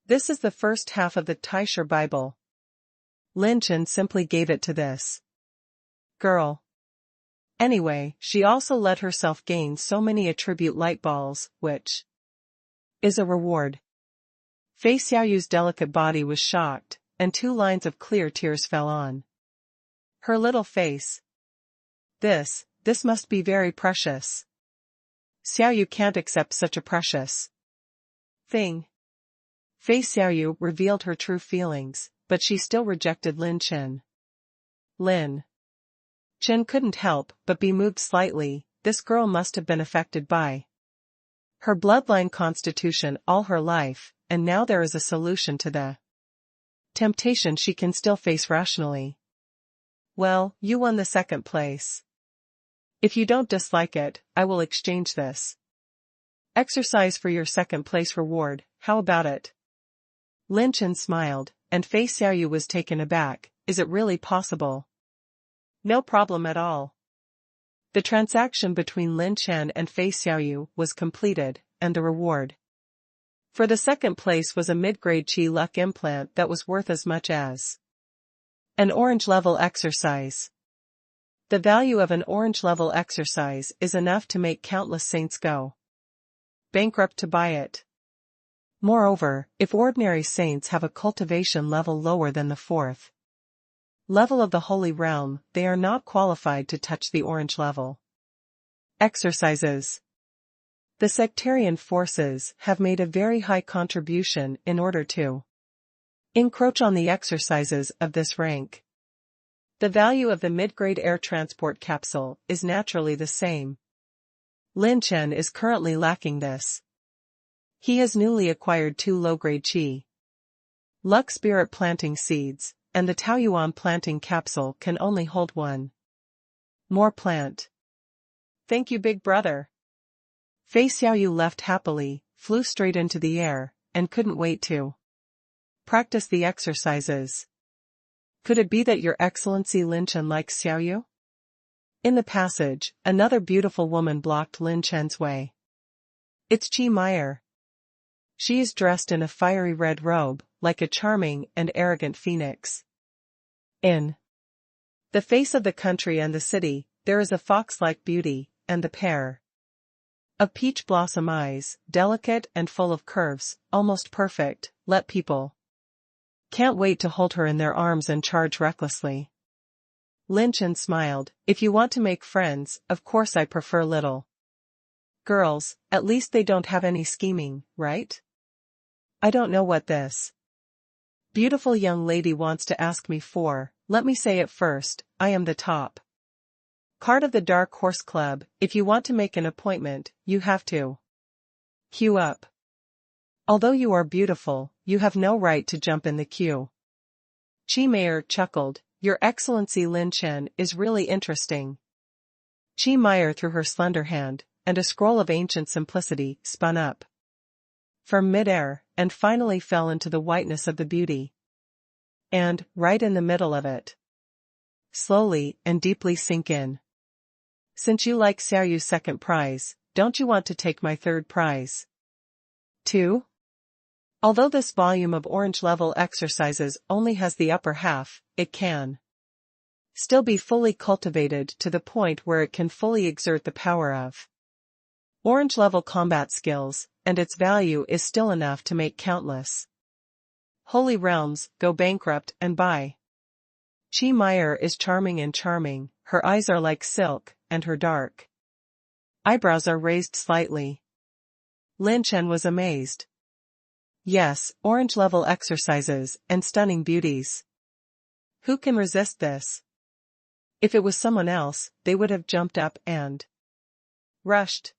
This is the first half of the Taisha Bible. Lin Chen simply gave it to this girl. Anyway, she also let herself gain so many attribute light balls, which is a reward. Fei Xiaoyu's delicate body was shocked, and 2 lines of clear tears fell on her little face. This must be very precious. Xiaoyu can't accept such a precious thing. Fei Xiaoyu revealed her true feelings, but she still rejected Lin Chen. Lin Chen couldn't help but be moved slightly. This girl must have been affected by her bloodline constitution all her life, and now there is a solution to the temptation she can still face rationally. Well, you won the 2nd place. If you don't dislike it, I will exchange this exercise for your 2nd place reward. How about it? Lin Chen smiled, and Fei Xiaoyu was taken aback. Is it really possible? No problem at all. The transaction between Lin Chen and Fei Xiaoyu was completed, and the reward for the 2nd place was a mid-grade Qi luck implant that was worth as much as an orange-level exercise. The value of an orange-level exercise is enough to make countless saints go bankrupt to buy it. Moreover, if ordinary saints have a cultivation level lower than the 4th level of the Holy Realm, they are not qualified to touch the orange level exercises. The sectarian forces have made a very high contribution in order to encroach on the exercises of this rank. The value of the mid-grade air transport capsule is naturally the same. Lin Chen is currently lacking this. He has newly acquired 2 low-grade Qi luck spirit planting seeds, and the Taoyuan planting capsule can only hold 1 more plant. Thank you, big brother. Fei Xiaoyu left happily, flew straight into the air, and couldn't wait to practice the exercises. Could it be that Your Excellency Lin Chen likes Xiaoyu? In the passage, another beautiful woman blocked Lin Chen's way. It's Qi Meyer. She is dressed in a fiery red robe, like a charming and arrogant phoenix. In the face of the country and the city, there is a fox-like beauty, and the pair of peach blossom eyes, delicate and full of curves, almost perfect. Let people can't wait to hold her in their arms and charge recklessly. Lin Chen smiled. If you want to make friends, of course I prefer little girls, at least they don't have any scheming, right? I don't know what this beautiful young lady wants to ask me for. Let me say it first, I am the top Card of the Dark Horse Club, if you want to make an appointment, you have to queue up. Although you are beautiful, you have no right to jump in the queue. Chi Meier chuckled, Your Excellency Lin Chen is really interesting. Chi Meier threw her slender hand, and a scroll of ancient simplicity spun up from midair, and finally fell into the whiteness of the beauty. And, right in the middle of it, slowly and deeply sink in. Since you like Xiaoyu's second prize, don't you want to take my third prize? 2. Although this volume of orange level exercises only has the upper half, it can still be fully cultivated to the point where it can fully exert the power of orange level combat skills, and its value is still enough to make countless holy realms go bankrupt and buy. Chi Meier is charming and charming, her eyes are like silk, and her dark eyebrows are raised slightly. Lin Chen was amazed. Yes, orange-level exercises and stunning beauties. Who can resist this? If it was someone else, they would have jumped up and rushed.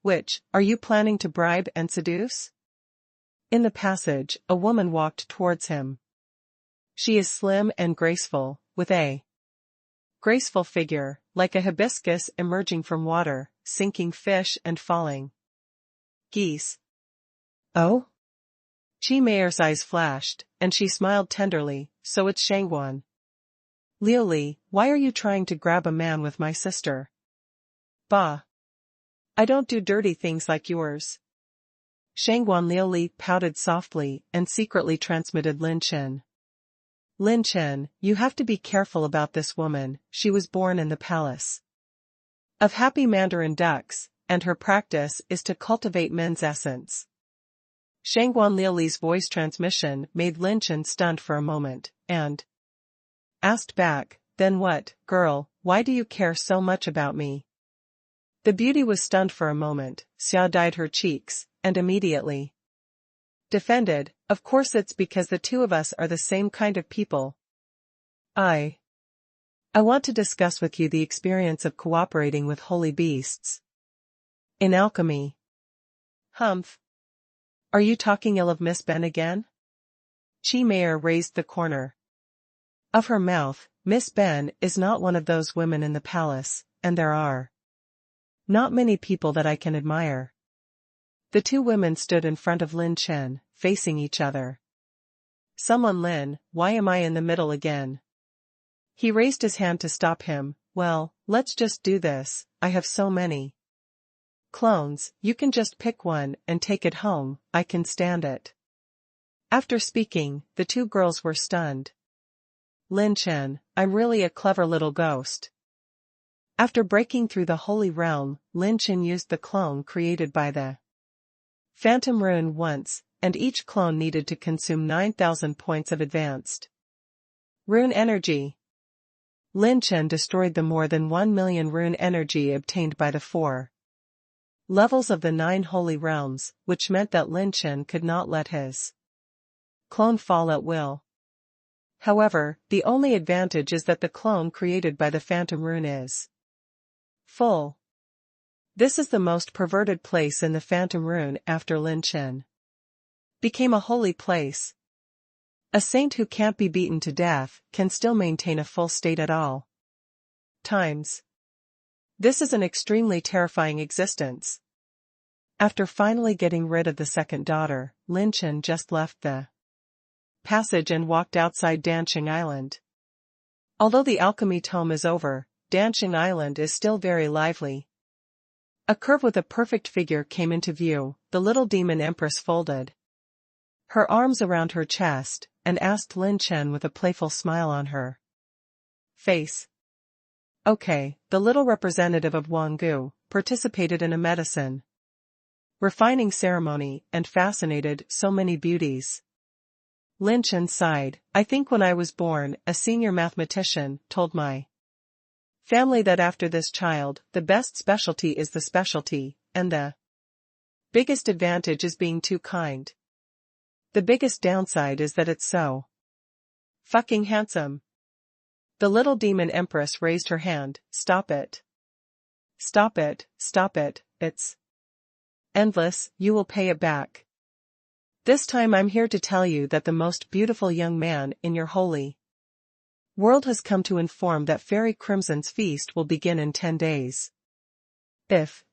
Which, are you planning to bribe and seduce? In the passage, a woman walked towards him. She is slim and graceful, with a graceful figure, like a hibiscus emerging from water, sinking fish and falling geese. Oh? Chi Meier's eyes flashed, and she smiled tenderly, so it's Shangguan. Liu Li, why are you trying to grab a man with my sister? Bah. I don't do dirty things like yours. Shangguan Liu Li pouted softly and secretly transmitted Lin Chen. Lin Chen, you have to be careful about this woman, she was born in the palace of happy mandarin ducks, and her practice is to cultivate men's essence. Shangguan Liuli's voice transmission made Lin Chen stunned for a moment, and asked back, then what, girl, why do you care so much about me? The beauty was stunned for a moment, Xiao dyed her cheeks, and immediately defended, of course it's because the two of us are the same kind of people. I want to discuss with you the experience of cooperating with holy beasts in alchemy. Humph. Are you talking ill of Miss Ben again? Chi Meier raised the corner of her mouth. Miss Ben is not one of those women in the palace, and there are not many people that I can admire. The two women stood in front of Lin Chen, facing each other. Someone Lin, why am I in the middle again? He raised his hand to stop him. Well, let's just do this, I have so many clones, you can just pick one and take it home, I can stand it. After speaking, the two girls were stunned. Lin Chen, I'm really a clever little ghost. After breaking through the holy realm, Lin Chen used the clone created by the Phantom Rune once, and each clone needed to consume 9,000 points of advanced rune energy. Lin Chen destroyed the more than 1 million rune energy obtained by the 4 levels of the 9 holy realms, which meant that Lin Chen could not let his clone fall at will. However, the only advantage is that the clone created by the Phantom Rune is full. This is the most perverted place in the Phantom Rune after Lin Chen became a holy place. A saint who can't be beaten to death can still maintain a full state at all times. This is an extremely terrifying existence. After finally getting rid of the second daughter, Lin Chen just left the passage and walked outside Dancing Island. Although the alchemy tome is over, Dancing Island is still very lively. A curve with a perfect figure came into view. The little demon empress folded her arms around her chest, and asked Lin Chen with a playful smile on her face. Okay, the little representative of Wang participated in a medicine refining ceremony and fascinated so many beauties. Lin Chen sighed. I think when I was born, a senior mathematician told my family that after this child, the best specialty is the specialty, and the biggest advantage is being too kind. The biggest downside is that it's so fucking handsome. The little demon empress raised her hand. Stop it. Stop it, stop it, it's endless, you will pay it back. This time I'm here to tell you that the most beautiful young man in your holy world has come to inform that Fairy Crimson's feast will begin in 10 days. If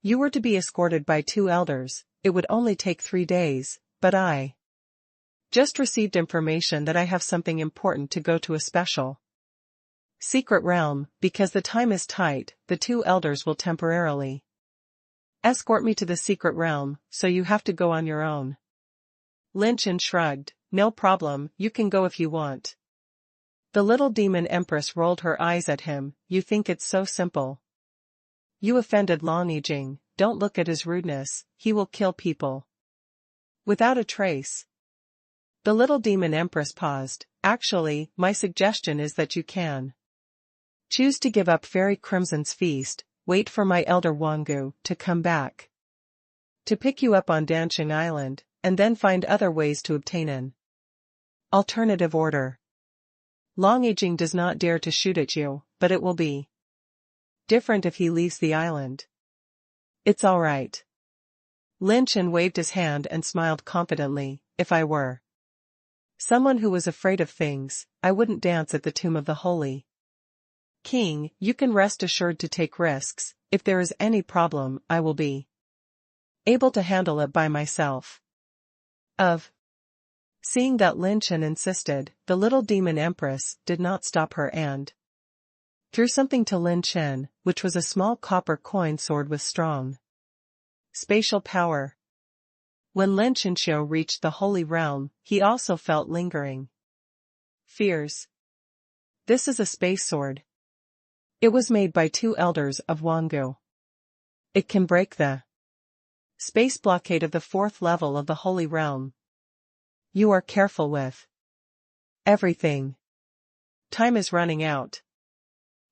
you were to be escorted by 2 elders, it would only take 3 days, but I just received information that I have something important to go to a special secret realm. Because the time is tight, the 2 elders will temporarily escort me to the secret realm, so you have to go on your own. Lin Chen shrugged. No problem, you can go if you want. The little demon empress rolled her eyes at him. You think it's so simple? You offended Long Yijing. Don't look at his rudeness, he will kill people without a trace. The little demon empress paused. Actually, my suggestion is that you can choose to give up Fairy Crimson's feast, wait for my elder Wangu to come back to pick you up on Dancing Island, and then find other ways to obtain an alternative order. Long Yijing does not dare to shoot at you, but it will be different if he leaves the island. It's all right. Lin Chen waved his hand and smiled confidently. If I were someone who was afraid of things, I wouldn't dance at the tomb of the holy king. You can rest assured to take risks. If there is any problem, I will be able to handle it by myself. Seeing that Lin Chen insisted, the little demon empress did not stop her and threw something to Lin Chen, which was a small copper coin sword with strong spatial power. When Lin Chen reached the holy realm, he also felt lingering fears. This is a space sword. It was made by 2 elders of Wangu. It can break the space blockade of the 4th level of the holy realm. You are careful with everything. Time is running out.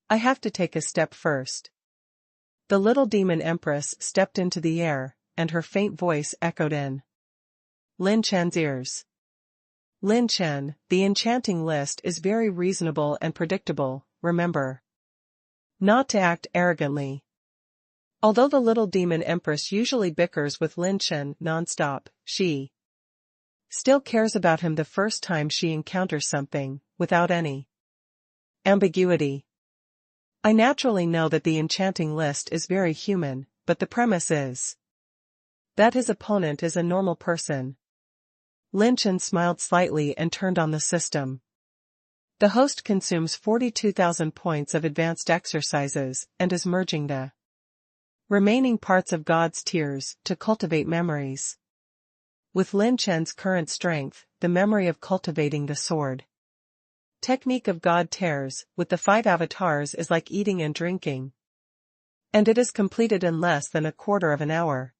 I have to take a step first. The little demon empress stepped into the air, and her faint voice echoed in Lin Chen's ears. Lin Chen, the enchanting list is very reasonable and predictable, remember not to act arrogantly. Although the little demon empress usually bickers with Lin Chen non-stop, she still cares about him the first time she encounters something, without any ambiguity. I naturally know that the enchanting list is very human, but the premise is that his opponent is a normal person. Lin Chen smiled slightly and turned on the system. The host consumes 42,000 points of advanced exercises and is merging the remaining parts of God's tears to cultivate memories. With Lin Chen's current strength, the memory of cultivating the sword technique of God tears with the 5 avatars is like eating and drinking. And it is completed in less than a quarter of an hour.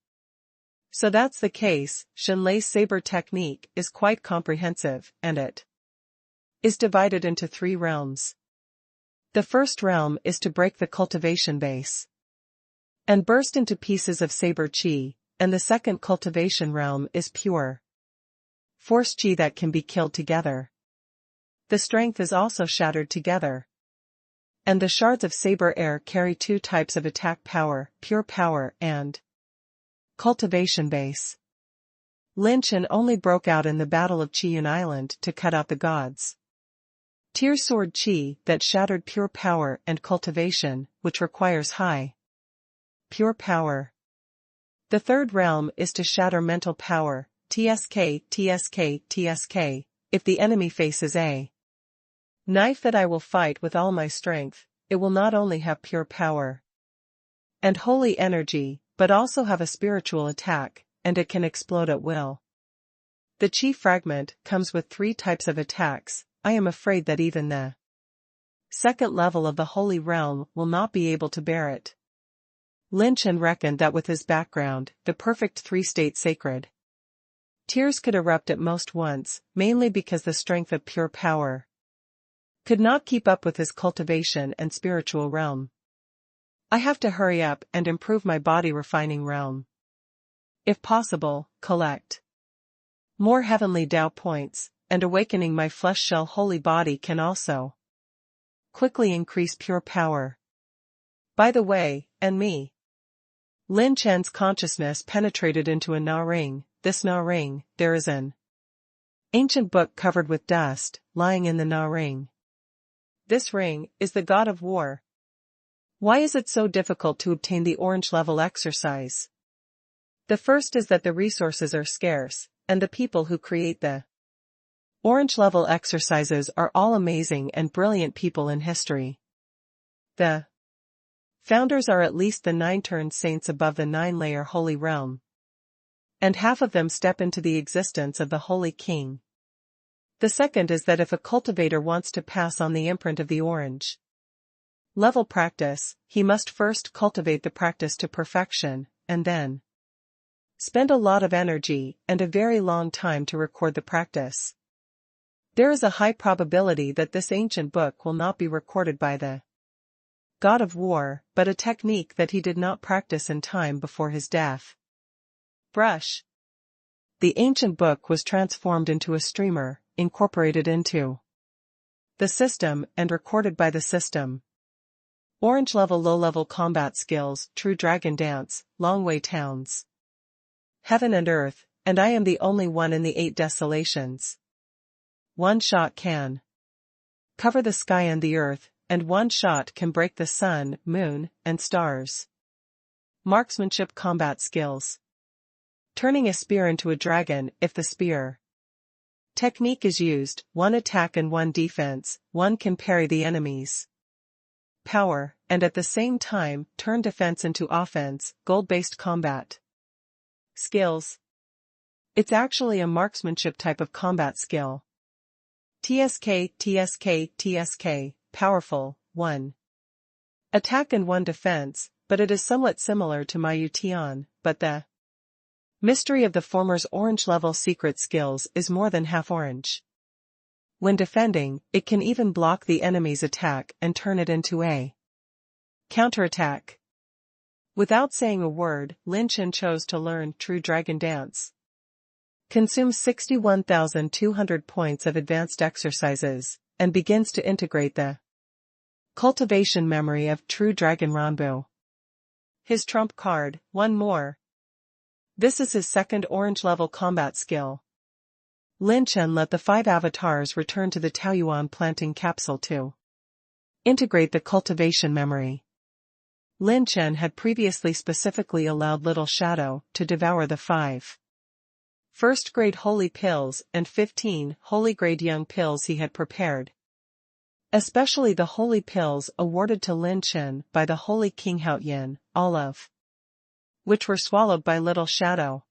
So that's the case. Shenlei's saber technique is quite comprehensive, and it is divided into 3 realms. The first realm is to break the cultivation base and burst into pieces of saber chi, and the second cultivation realm is pure force chi that can be killed together. The strength is also shattered together. And the shards of saber air carry 2 types of attack power, pure power and cultivation base. Lin Chen only broke out in the Battle of Chiyun Island to cut out the gods' Tear sword chi that shattered pure power and cultivation, which requires high pure power. The third realm is to shatter mental power, TSK, TSK, TSK, if the enemy faces a knife that I will fight with all my strength, it will not only have pure power and holy energy, but also have a spiritual attack, and it can explode at will. The chi fragment comes with 3 types of attacks. I am afraid that even the second level of the holy realm will not be able to bear it. Lin Chen reckoned that with his background, the perfect 3-state sacred tears could erupt at most once, mainly because the strength of pure power could not keep up with his cultivation and spiritual realm. I have to hurry up and improve my body refining realm. If possible, collect more Heavenly Dao points, and awakening my flesh shell holy body can also quickly increase pure power. By the way, and me. Lin Chen's consciousness penetrated into a Na ring. This Na ring, there is an ancient book covered with dust, lying in the Na ring. This ring is the god of war. Why is it so difficult to obtain the orange level exercise? The first is that the resources are scarce, and the people who create the orange level exercises are all amazing and brilliant people in history. The founders are at least the 9-turned saints above the 9-layer holy realm. And half of them step into the existence of the Holy King. The second is that if a cultivator wants to pass on the imprint of the orange level practice, he must first cultivate the practice to perfection, and then spend a lot of energy and a very long time to record the practice. There is a high probability that this ancient book will not be recorded by the god of war, but a technique that he did not practice in time before his death. Brush. The ancient book was transformed into a streamer, incorporated into the system and recorded by the system. Orange level low-level combat skills, true dragon dance, long way towns. Heaven and earth, and I am the only one in the 8 desolations. One shot can cover the sky and the earth, and one shot can break the sun, moon, and stars. Marksmanship combat skills. Turning a spear into a dragon if the spear technique is used, 1 attack and 1 defense, 1 can parry the enemy's power, and at the same time, turn defense into offense, gold-based combat skills. It's actually a marksmanship type of combat skill. TSK, TSK, TSK, powerful, 1 attack and 1 defense, but it is somewhat similar to Mayu Tian, but the mystery of the former's orange-level secret skills is more than half orange. When defending, it can even block the enemy's attack and turn it into a counterattack. Without saying a word, Lin Chen chose to learn True Dragon Dance. Consumes 61,200 points of advanced exercises, and begins to integrate the cultivation memory of True Dragon Ranbu. His trump card, 1 more. This is his second orange-level combat skill. Lin Chen let the 5 avatars return to the Taoyuan planting capsule to integrate the cultivation memory. Lin Chen had previously specifically allowed Little Shadow to devour the 5 first-grade holy pills and 15 holy-grade young pills he had prepared. Especially the holy pills awarded to Lin Chen by the Holy King Haoyan, all of which were swallowed by Little Shadow.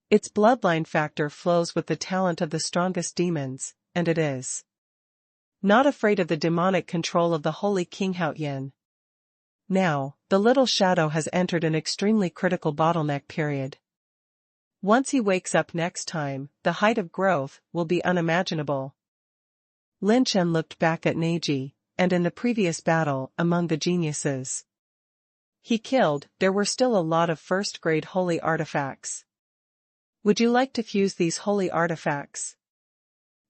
Its bloodline factor flows with the talent of the strongest demons, and it is not afraid of the demonic control of the Holy King Haoyan. Now, the Little Shadow has entered an extremely critical bottleneck period. Once he wakes up next time, the height of growth will be unimaginable. Lin Chen looked back at Neji, and in the previous battle among the geniuses he killed, there were still a lot of first-grade holy artifacts. Would you like to fuse these holy artifacts?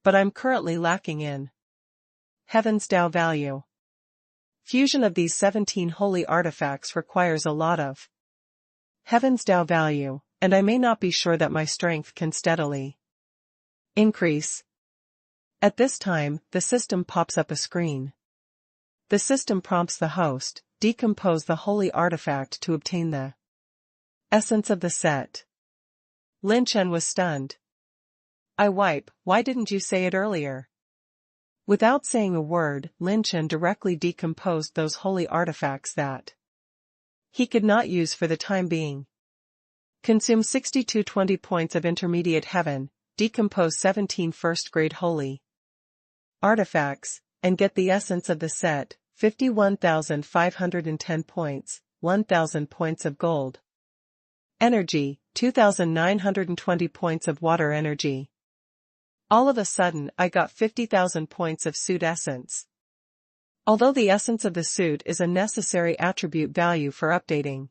But I'm currently lacking in Heaven's Dao value. Fusion of these 17 holy artifacts requires a lot of Heaven's Dao value, and I may not be sure that my strength can steadily increase. At this time, the system pops up a screen. The system prompts the host, decompose the holy artifact to obtain the essence of the set. Lin Chen was stunned. Why didn't you say it earlier? Without saying a word, Lin Chen directly decomposed those holy artifacts that he could not use for the time being. Consume 6220 points of intermediate heaven, decompose 17 first-grade holy artifacts, and get the essence of the set, 51,510 points, 1,000 points of gold energy, 2,920 points of water energy. All of a sudden I got 50,000 points of suit essence. Although the essence of the suit is a necessary attribute value for updating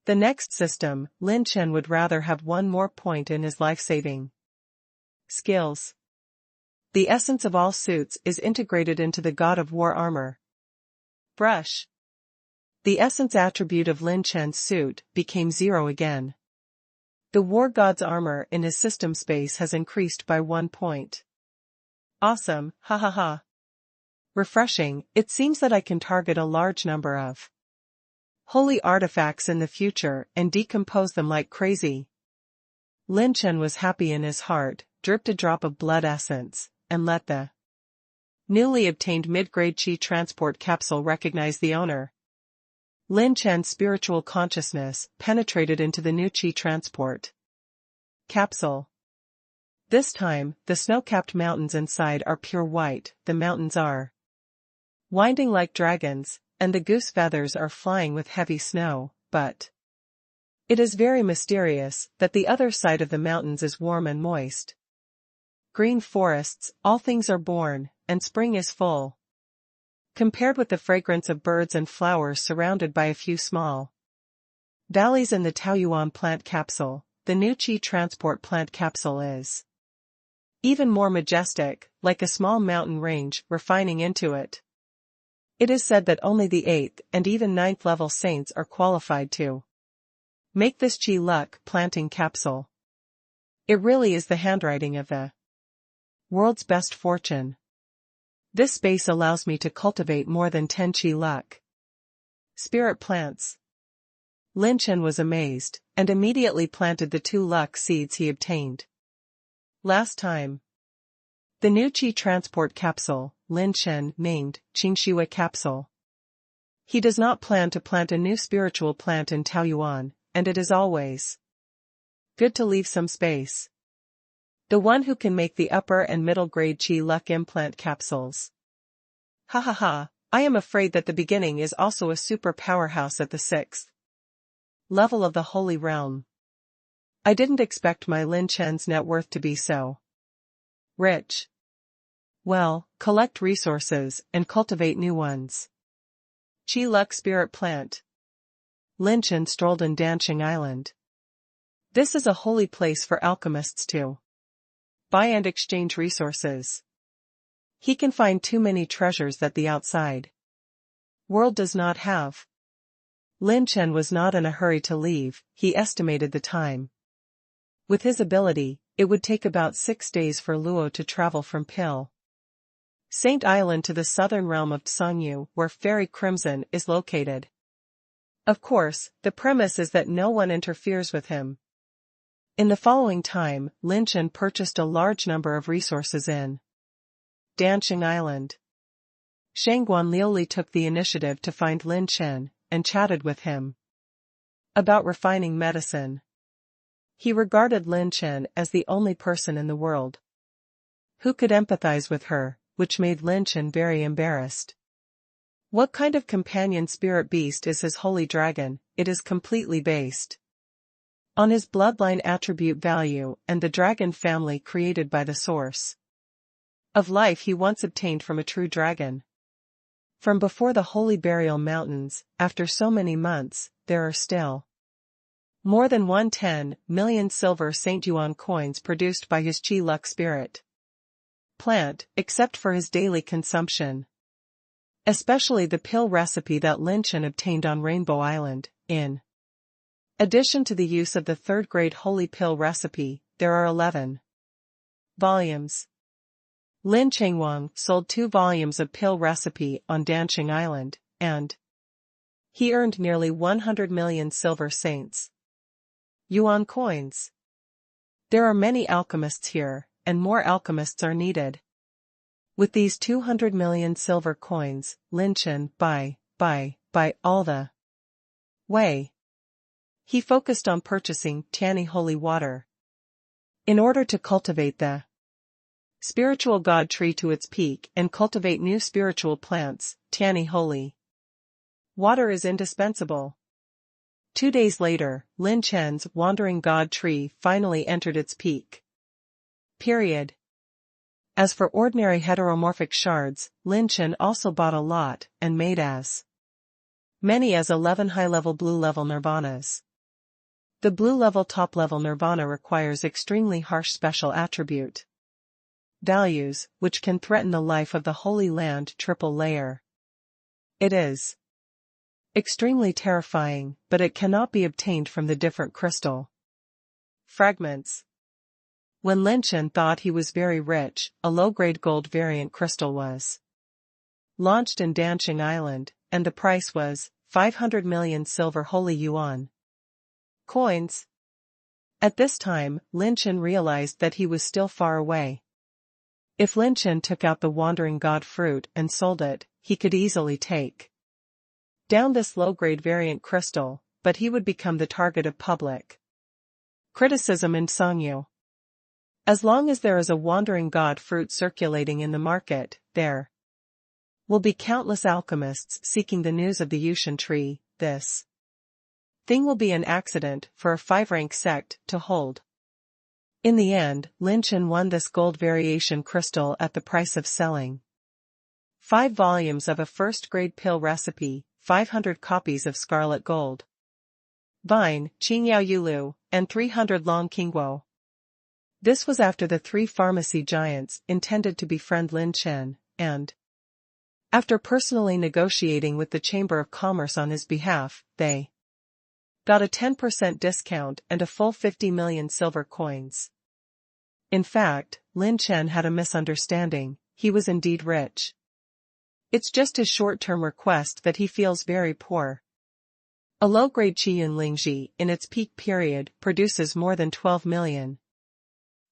the next system, Lin Chen would rather have 1 more point in his life-saving skills. The essence of all suits is integrated into the god of war armor. Brush. The essence attribute of Lin Chen's suit became 0 again. The war god's armor in his system space has increased by 1 point. Awesome, ha ha ha. Refreshing, it seems that I can target a large number of holy artifacts in the future and decompose them like crazy. Lin Chen was happy in his heart, dripped a drop of blood essence, and let the newly obtained mid-grade Qi transport capsule recognize the owner. Lin Chen's spiritual consciousness penetrated into the new Qi transport capsule. This time, the snow-capped mountains inside are pure white, the mountains are winding like dragons, and the goose feathers are flying with heavy snow, but it is very mysterious that the other side of the mountains is warm and moist. Green forests, all things are born, and spring is full. Compared with the fragrance of birds and flowers surrounded by a few small valleys in the Taoyuan plant capsule, the new Qi transport plant capsule is even more majestic, like a small mountain range refining into it. It is said that only the 8th and even 9th level saints are qualified to make this Qi luck planting capsule. It really is the handwriting of the world's best fortune. This space allows me to cultivate more than 10 Qi luck spirit plants. Lin Chen was amazed, and immediately planted the 2 luck seeds he obtained last time. The new Qi transport capsule, Lin Chen named Qingshiwa capsule. He does not plan to plant a new spiritual plant in Taoyuan, and it is always good to leave some space. The one who can make the upper and middle grade Qi luck implant capsules. Ha ha ha, I am afraid that the beginning is also a super powerhouse at the 6th level of the Holy Realm. I didn't expect my Lin Chen's net worth to be so rich. Well, collect resources and cultivate new ones. Qi luck spirit plant. Lin Chen strolled in Danqing Island. This is a holy place for alchemists to buy and exchange resources. He can find too many treasures that the outside world does not have. Lin Chen was not in a hurry to leave, he estimated the time. With his ability, it would take about 6 days for Luo to travel from Peerless Saint Island to the southern realm of Tsanyu, where Fairy Crimson is located. Of course, the premise is that no one interferes with him. In the following time, Lin Chen purchased a large number of resources in Danqing Island. Shangguan Liuli took the initiative to find Lin Chen, and chatted with him about refining medicine. He regarded Lin Chen as the only person in the world who could empathize with her, which made Lin Chen very embarrassed. What kind of companion spirit beast is his holy dragon? It is completely based on his bloodline attribute value and the dragon family created by the source of life he once obtained from a true dragon. From before the holy burial mountains, after so many months, there are still more than 110 million silver Saint Yuan coins produced by his Qi luck spirit plant, except for his daily consumption. Especially the pill recipe that Lin Chen obtained on Rainbow Island. In addition to the use of the 3rd grade holy pill recipe, there are 11 volumes. Lin Chengwang sold 2 volumes of pill recipe on Danqing Island, and he earned nearly 100 million silver saints Yuan coins. There are many alchemists here, and more alchemists are needed. With these 200 million silver coins, Lin Chen buy all the way. He focused on purchasing Tianyi holy water in order to cultivate the spiritual god tree to its peak and cultivate new spiritual plants. Tianyi holy water is indispensable. 2 days later, Lin Chen's wandering god tree finally entered its peak period. As for ordinary heteromorphic shards, Lin Chen also bought a lot and made as many as 11 high-level blue-level nirvanas. The blue-level top-level nirvana requires extremely harsh special attribute values, which can threaten the life of the Holy Land. Triple layer. It is extremely terrifying, but it cannot be obtained from the different crystal fragments. When Lin Chen thought he was very rich, a low-grade gold variant crystal was launched in Danqing Island, and the price was 500 million silver holy yuan coins. At this time, Lin Chen realized that he was still far away. If Lin Chen took out the wandering god fruit and sold it, he could easily take down this low-grade variant crystal, but he would become the target of public criticism in Songyu. As long as there is a wandering god fruit circulating in the market, there will be countless alchemists seeking the news of the Yushan tree. This thing will be an accident for a 5-rank sect to hold. In the end, Lin Chen won this gold variation crystal at the price of selling 5 volumes of a first-grade pill recipe, 500 copies of scarlet gold vine, Qingyao Yulu, and 300 long Qingguo. This was after the 3 pharmacy giants intended to befriend Lin Chen, and after personally negotiating with the Chamber of Commerce on his behalf, they got a 10% discount and a full 50 million silver coins. In fact, Lin Chen had a misunderstanding. He was indeed rich. It's just his short-term request that he feels very poor. A low-grade Qiyun Lingji in its peak period produces more than 12 million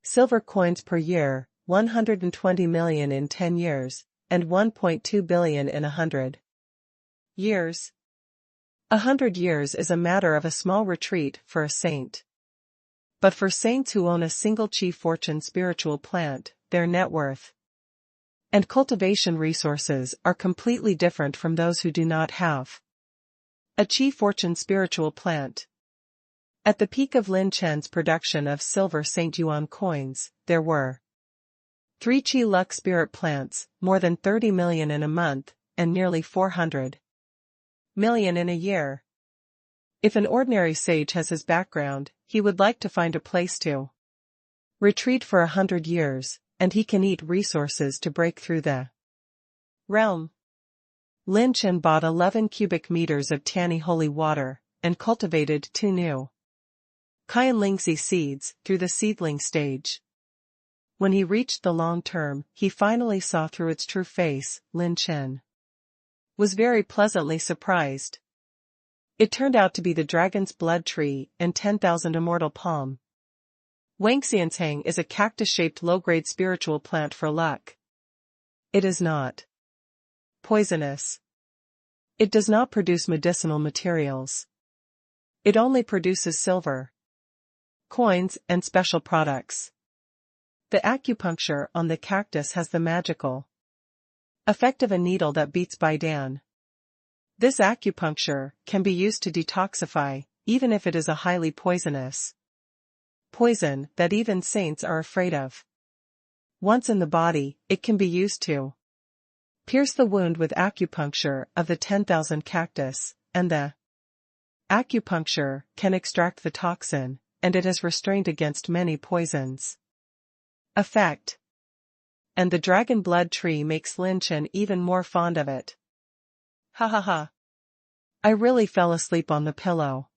silver coins per year, 120 million in 10 years, and 1.2 billion in 100 years. 100 years is a matter of a small retreat for a saint. But for saints who own a single Qi fortune spiritual plant, their net worth and cultivation resources are completely different from those who do not have a Qi fortune spiritual plant. At the peak of Lin Chen's production of silver Saint Yuan coins, there were 3 Qi Luck spirit plants, more than 30 million in a month, and nearly 400 million in a year. If an ordinary sage has his background, he would like to find a place to retreat for 100 years, and he can eat resources to break through the realm. Lin Chen bought 11 cubic meters of Tianyi holy water, and cultivated 2 new Qian Lingxi seeds through the seedling stage. When he reached the long term, he finally saw through its true face. Lin Chen was very pleasantly surprised. It turned out to be the dragon's blood tree and 10,000 immortal palm. Wang Xianchang is a cactus-shaped low-grade spiritual plant for luck. It is not poisonous. It does not produce medicinal materials. It only produces silver coins and special products. The acupuncture on the cactus has the magical effect of a needle that beats by Dan. This acupuncture can be used to detoxify, even if it is a highly poisonous poison that even saints are afraid of. Once in the body, it can be used to pierce the wound with acupuncture of the 10,000 cactus, and the acupuncture can extract the toxin, and it is restrained against many poisons. Effect. And the dragon blood tree makes Lin Chen even more fond of it. Ha ha ha. I really fell asleep on the pillow.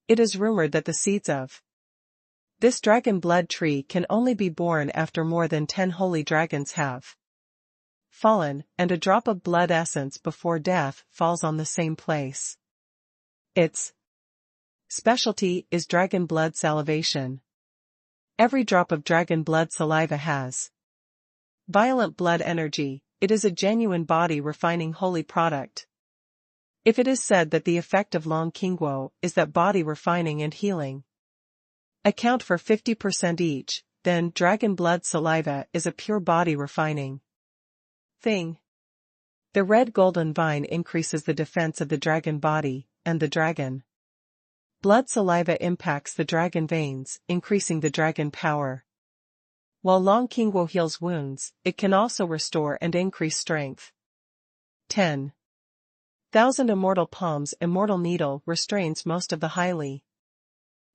It is rumored that the seeds of this dragon blood tree can only be born after more than 10 holy dragons have fallen, and a drop of blood essence before death falls on the same place. Its specialty is dragon blood salivation. Every drop of dragon blood saliva has violent blood energy. It is a genuine body refining holy product. If it is said that the effect of long Qingguo is that body refining and healing account for 50% each, then dragon blood saliva is a pure body refining thing. The red golden vine increases the defense of the dragon body, and the dragon blood saliva impacts the dragon veins, increasing the dragon power. While long Qingguo heals wounds, it can also restore and increase strength. 10,000 immortal palms immortal needle restrains most of the highly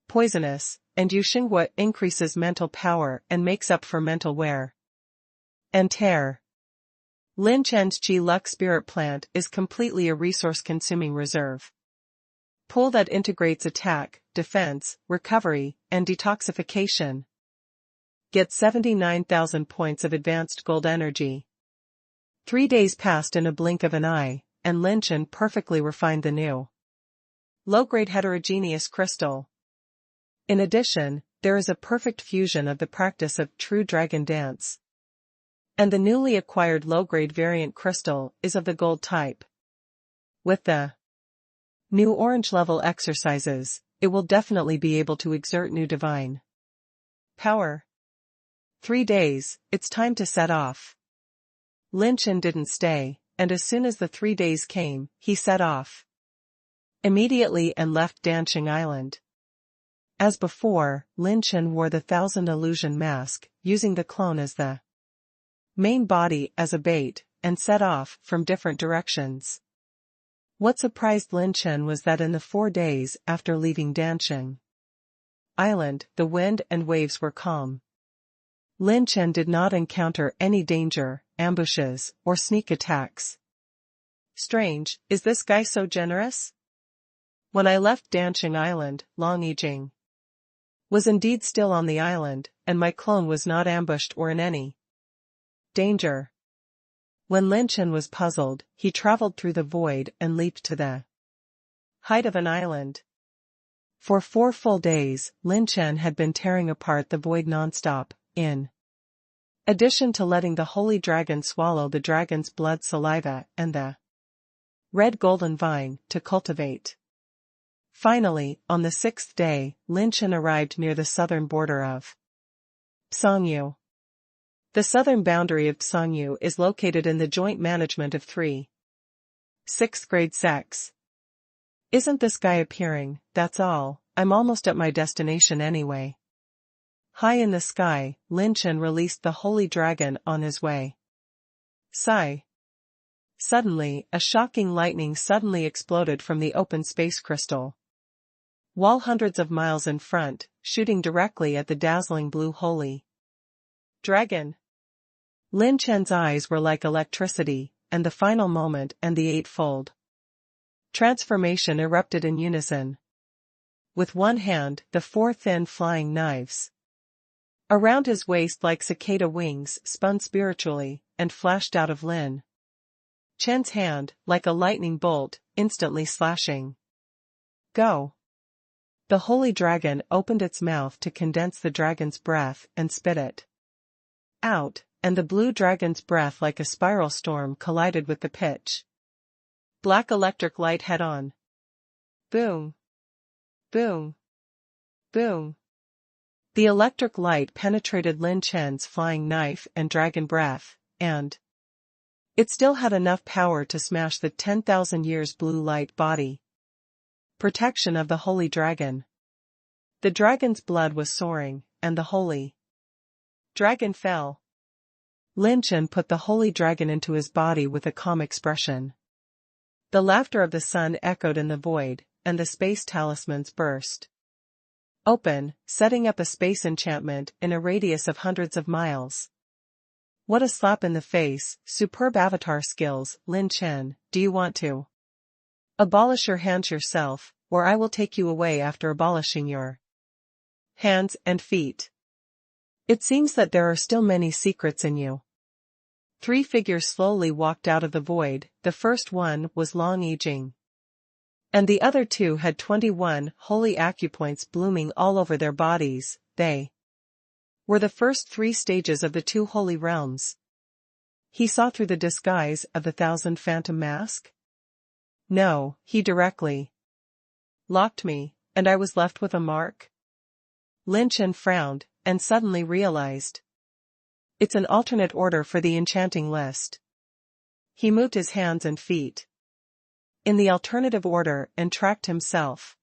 poisonous, and Yuxinghua increases mental power and makes up for mental wear. and tear. Lin Chen's Ji Luck spirit plant is completely a resource-consuming reserve pool that integrates attack, defense, recovery, and detoxification. Get 79,000 points of advanced gold energy. 3 days passed in a blink of an eye, and Lin Chen perfectly refined the new low-grade heterogeneous crystal. In addition, there is a perfect fusion of the practice of true dragon dance. And the newly acquired low-grade variant crystal is of the gold type. With the new orange level exercises, it will definitely be able to exert new divine power. 3 days, it's time to set off. Lin Chen didn't stay, and as soon as the 3 days came, he set off immediately and left Danqing Island. As before, Lin Chen wore the 1,000 illusion mask, using the clone as the main body as a bait, and set off from different directions. What surprised Lin Chen was that in the 4 days after leaving Danqing Island, the wind and waves were calm. Lin Chen did not encounter any danger, ambushes, or sneak attacks. Strange, is this guy so generous? When I left Danqing Island, Long Yijing was indeed still on the island, and my clone was not ambushed or in any danger. When Lin Chen was puzzled, he traveled through the void and leaped to the height of an island. For 4 full days, Lin Chen had been tearing apart the void non-stop, in addition to letting the holy dragon swallow the dragon's blood saliva and the red golden vine to cultivate. Finally, on the 6th day, Lin Chen arrived near the southern border of Songyu. The southern boundary of Songyu is located in the joint management of 3 6th-grade sects. Isn't this guy appearing? That's all, I'm almost at my destination anyway. High in the sky, Lin Chen released the holy dragon on his way. Sigh. Suddenly, a shocking lightning suddenly exploded from the open space crystal wall hundreds of miles in front, shooting directly at the dazzling blue holy dragon. Lin Chen's eyes were like electricity, and the final moment and the 8-fold transformation erupted in unison. With one hand, the 4 thin flying knives around his waist like cicada wings spun spiritually, and flashed out of Lin Chen's hand, like a lightning bolt, instantly slashing. Go! The holy dragon opened its mouth to condense the dragon's breath and spit it out, and the blue dragon's breath like a spiral storm collided with the pitch black electric light head-on. Boom! Boom! Boom! The electric light penetrated Lin Chen's flying knife and dragon breath, and it still had enough power to smash the 10,000 years blue light body. Protection of the holy dragon. The dragon's blood was soaring, and the holy dragon fell. Lin Chen put the holy dragon into his body with a calm expression. The laughter of the sun echoed in the void, and the space talismans burst open, setting up a space enchantment in a radius of hundreds of miles. What a slap in the face, superb avatar skills, Lin Chen, do you want to abolish your hands yourself, or I will take you away after abolishing your hands and feet? It seems that there are still many secrets in you. 3 figures slowly walked out of the void. The first one was Long Yijing, and the other 2 had 21 holy acupoints blooming all over their bodies. They were the first 3 stages of the 2 holy realms. He saw through the disguise of the 1,000 phantom mask? No, he directly locked me, and I was left with a mark? Lin Chen frowned, and suddenly realized. It's an alternate order for the enchanting list. He moved his hands and feet in the alternative order and tracked himself.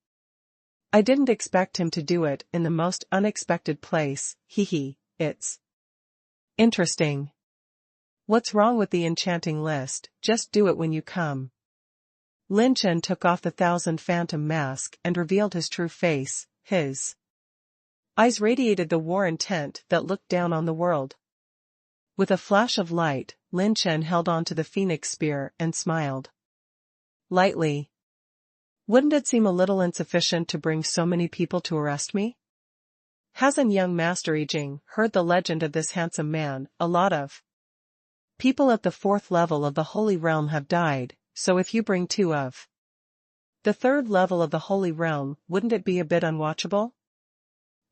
I didn't expect him to do it in the most unexpected place, it's interesting. What's wrong with the enchanting list? Just do it when you come. Lin Chen took off the 1,000 phantom mask and revealed his true face. His eyes radiated the war intent that looked down on the world. With a flash of light, Lin Chen held on to the phoenix spear and smiled. Lightly. Wouldn't it seem a little insufficient to bring so many people to arrest me? Hasn't young Master Yijing heard the legend of this handsome man? A lot of people at the 4th level of the Holy Realm have died, so if you bring 2 of the 3rd level of the Holy Realm, wouldn't it be a bit unwatchable?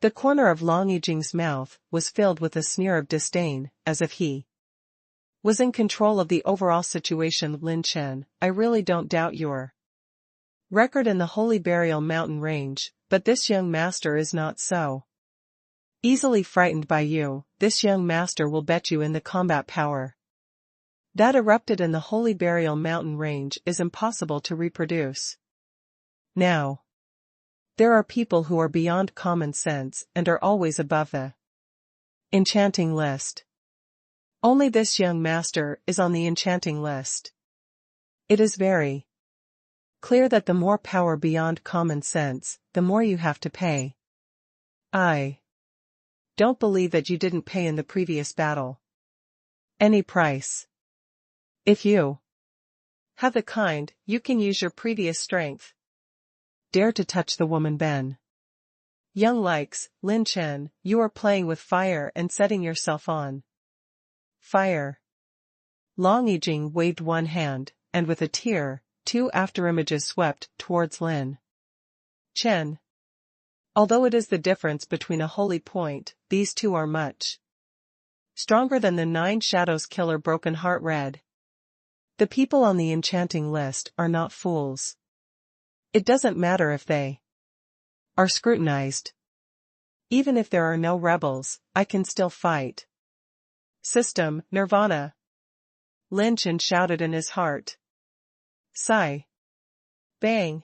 The corner of Long Yijing's mouth was filled with a sneer of disdain, as if he was in control of the overall situation. Lin Chen, I really don't doubt your record in the Holy Burial Mountain range, but this young master is not so easily frightened by you. This young master will bet you in the combat power that erupted in the Holy Burial Mountain range is impossible to reproduce. Now, there are people who are beyond common sense and are always above the enchanting list. Only this young master is on the enchanting list. It is very clear that the more power beyond common sense, the more you have to pay. I don't believe that you didn't pay in the previous battle any price. If you have the kind, you can use your previous strength. Dare to touch the woman Ben. Young likes, Lin Chen, you are playing with fire and setting yourself on fire. Long Yijing waved one hand, and with a tear, 2 afterimages swept towards Lin Chen. Although it is the difference between a holy point, these 2 are much stronger than the 9 Shadows Killer Broken Heart Red. The people on the enchanting list are not fools. It doesn't matter if they are scrutinized. Even if there are no rebels, I can still fight. System, Nirvana. Lin Chen shouted in his heart. Sigh. Bang.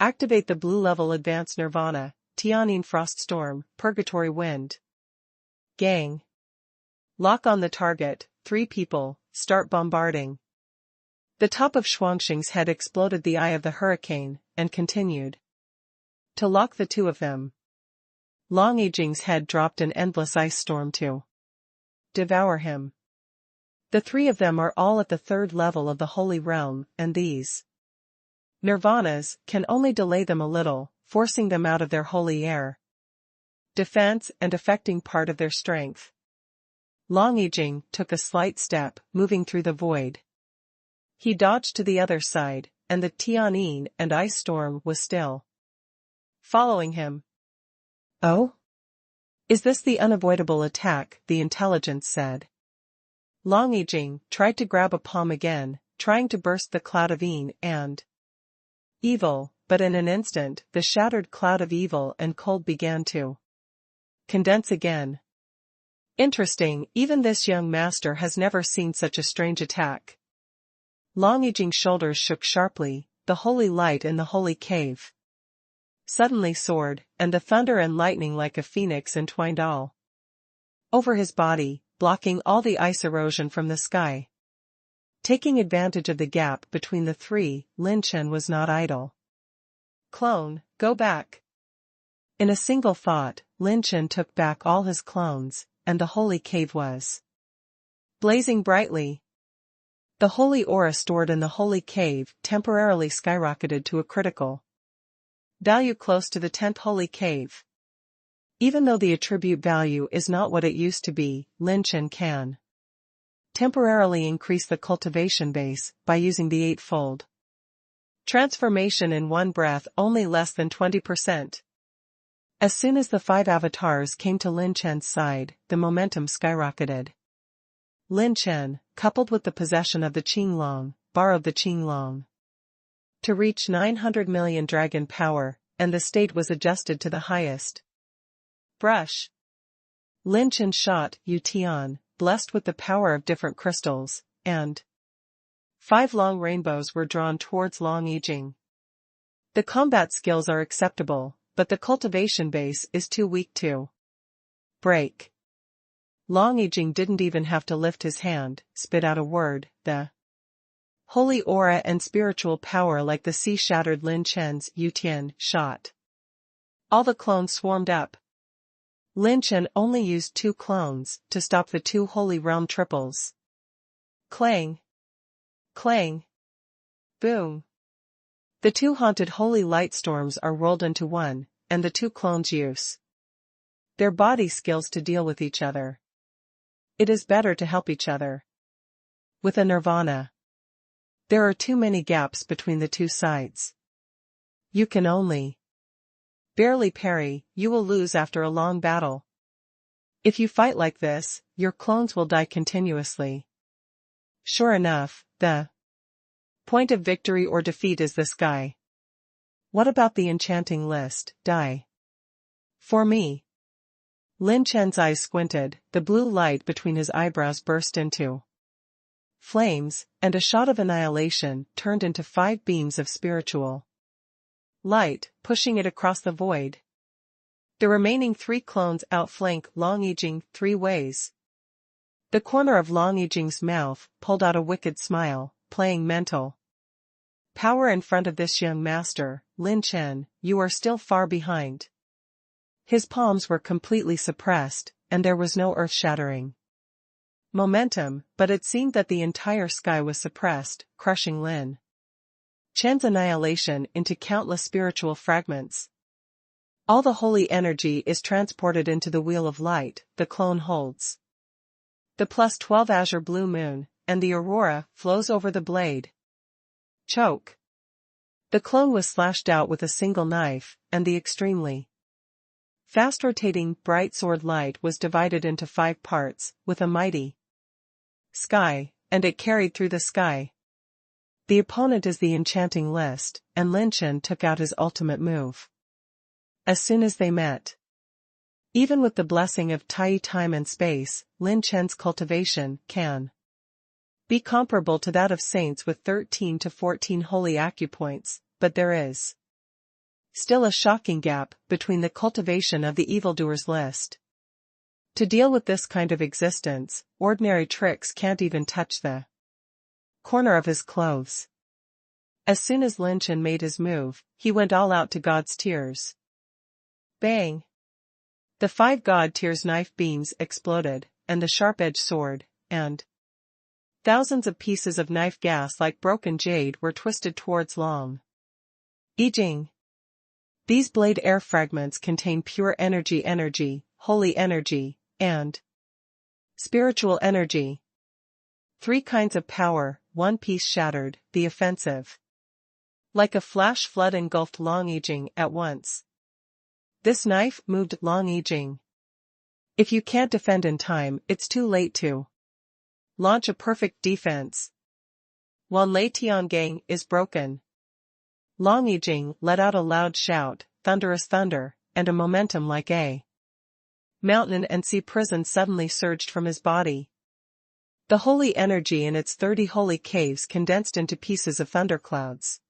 Activate the blue level advanced Nirvana, Tianyin Frost Storm, Purgatory Wind. Gang. Lock on the target, 3 people, start bombarding. The top of Shuangxing's head exploded the eye of the hurricane, and continued to lock the 2 of them. Long Yijing's head dropped an endless ice storm to devour him. The 3 of them are all at the 3rd level of the Holy Realm, and these Nirvanas can only delay them a little, forcing them out of their holy air defense and affecting part of their strength. Long Yijing took a slight step, moving through the void. He dodged to the other side, and the Tianyin and ice storm was still following him. Oh? Is this the unavoidable attack? The intelligence said. Long Yijing tried to grab a palm again, trying to burst the cloud of and evil, but in an instant the shattered cloud of evil and cold began to condense again. Interesting, even this young master has never seen such a strange attack. Long Yijing's shoulders shook sharply, the holy light in the holy cave suddenly soared, and the thunder and lightning like a phoenix entwined all over his body, blocking all the ice erosion from the sky. Taking advantage of the gap between the 3, Lin Chen was not idle. Clone, go back. In a single thought, Lin Chen took back all his clones, and the holy cave was blazing brightly. The holy aura stored in the holy cave temporarily skyrocketed to a critical value close to the 10th holy cave. Even though the attribute value is not what it used to be, Lin Chen can temporarily increase the cultivation base by using the 8-fold transformation in one breath, only less than 20%. As soon as the 5 avatars came to Lin Chen's side, the momentum skyrocketed. Lin Chen, coupled with the possession of the Qinglong, borrowed the Qinglong to reach 900 million dragon power, and the state was adjusted to the highest. Brush. Lin Chen shot Yu Tian, blessed with the power of different crystals, and 5 long rainbows were drawn towards Long Yijing. The combat skills are acceptable, but the cultivation base is too weak to break. Long Yijing didn't even have to lift his hand, spit out a word, the holy aura and spiritual power like the sea shattered Lin Chen's Yu Tian shot. All the clones swarmed up. Lin Chen only used 2 clones to stop the 2 holy realm triples. Clang! Clang! Boom! The 2 haunted holy light storms are rolled into one, and the 2 clones use their body skills to deal with each other. It is better to help each other. With a nirvana, there are too many gaps between the 2 sides. You can only barely parry, you will lose after a long battle. If you fight like this, your clones will die continuously. Sure enough, the point of victory or defeat is the sky. What about the enchanting list, die? For me. Lin Chen's eyes squinted, the blue light between his eyebrows burst into flames, and a shot of annihilation turned into 5 beams of spiritual light, pushing it across the void. The remaining 3 clones outflank Long Yijing 3 ways. The corner of Long Yijing's mouth pulled out a wicked smile, playing mental power in front of this young master. Lin Chen, you are still far behind. His palms were completely suppressed, and there was no earth-shattering momentum, but it seemed that the entire sky was suppressed, crushing Lin Chen's annihilation into countless spiritual fragments. All the holy energy is transported into the wheel of light the clone holds. The +12 azure blue moon, and the aurora, flows over the blade. Choke. The clone was slashed out with a single knife, and the extremely fast-rotating, bright sword light was divided into 5 parts, with a mighty sky, and it carried through the sky. The opponent is the enchanting list, and Lin Chen took out his ultimate move. As soon as they met. Even with the blessing of Tai time and space, Lin Chen's cultivation can be comparable to that of saints with 13 to 14 holy acupoints, but there is still a shocking gap between the cultivation of the evildoers list. To deal with this kind of existence, ordinary tricks can't even touch the corner of his clothes. As soon as Lin Chen made his move, he went all out to God's tears. Bang! The 5 God tears knife beams exploded, and the sharp-edged sword, and thousands of pieces of knife gas like broken jade were twisted towards Long Yijing. These blade air fragments contain pure energy, holy energy, and spiritual energy. 3 kinds of power, 1 piece shattered, the offensive. Like a flash flood engulfed Long Yijing at once. This knife moved Long Yijing. If you can't defend in time, it's too late to launch a perfect defense. While Lei Tiangang is broken. Long Yijing let out a loud shout, thunderous thunder, and a momentum like a mountain and sea prison suddenly surged from his body. The holy energy in its 30 holy caves condensed into pieces of thunderclouds.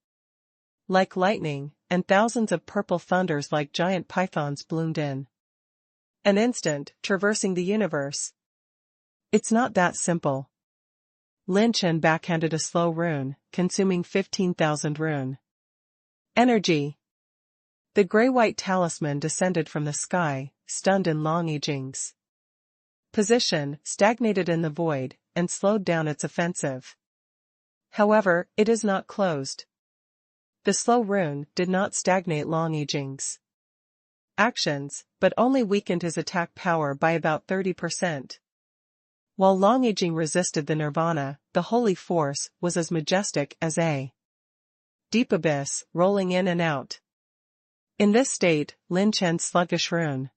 Like lightning, and thousands of purple thunders like giant pythons bloomed in an instant, traversing the universe. It's not that simple. Lin Chen backhanded a slow rune, consuming 15,000 rune energy. The gray-white talisman descended from the sky, stunned in Long Yijing's position, stagnated in the void, and slowed down its offensive. However, it is not closed. The slow rune did not stagnate Long Yijing's actions, but only weakened his attack power by about 30%. While Long Yijing resisted the nirvana, the holy force was as majestic as a deep abyss, rolling in and out. In this state, Lin Chen's sluggish rune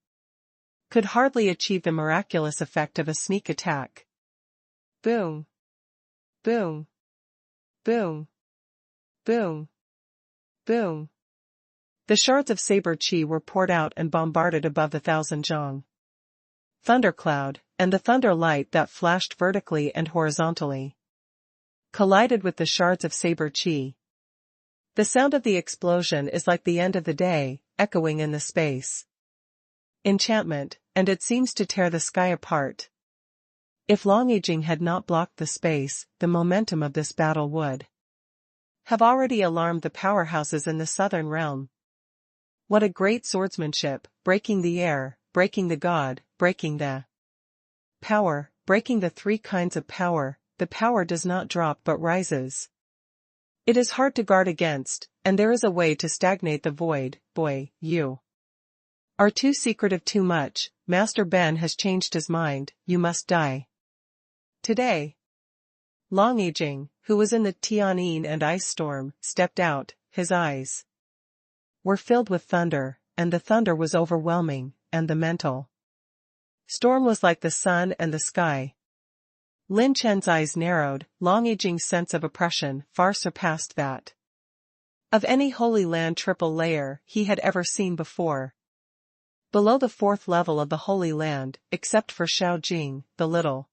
could hardly achieve the miraculous effect of a sneak attack. Boom! Boom! Boom! Boom! Boom! The shards of saber chi were poured out and bombarded above the 1,000 zhang thundercloud, and the thunder light that flashed vertically and horizontally collided with the shards of saber chi. The sound of the explosion is like the end of the day, echoing in the space. Enchantment, and it seems to tear the sky apart. If Long Yijing had not blocked the space, the momentum of this battle would have already alarmed the powerhouses in the southern realm. What a great swordsmanship, breaking the air, breaking the God, breaking the power, breaking the three kinds of power. The power does not drop but rises. It is hard to guard against, and there is a way to stagnate the void. Boy, you are too secretive, too much. Master Ben has changed his mind, you must die today. Long Yijing, who was in the Tianyin and ice storm, stepped out. His eyes were filled with thunder, and the thunder was overwhelming, and the mental storm was like the sun and the sky. Lin Chen's eyes narrowed. Long Yijing's sense of oppression far surpassed that of any Holy Land triple layer he had ever seen before. Below the fourth level of the Holy Land, except for Shao Jing, the little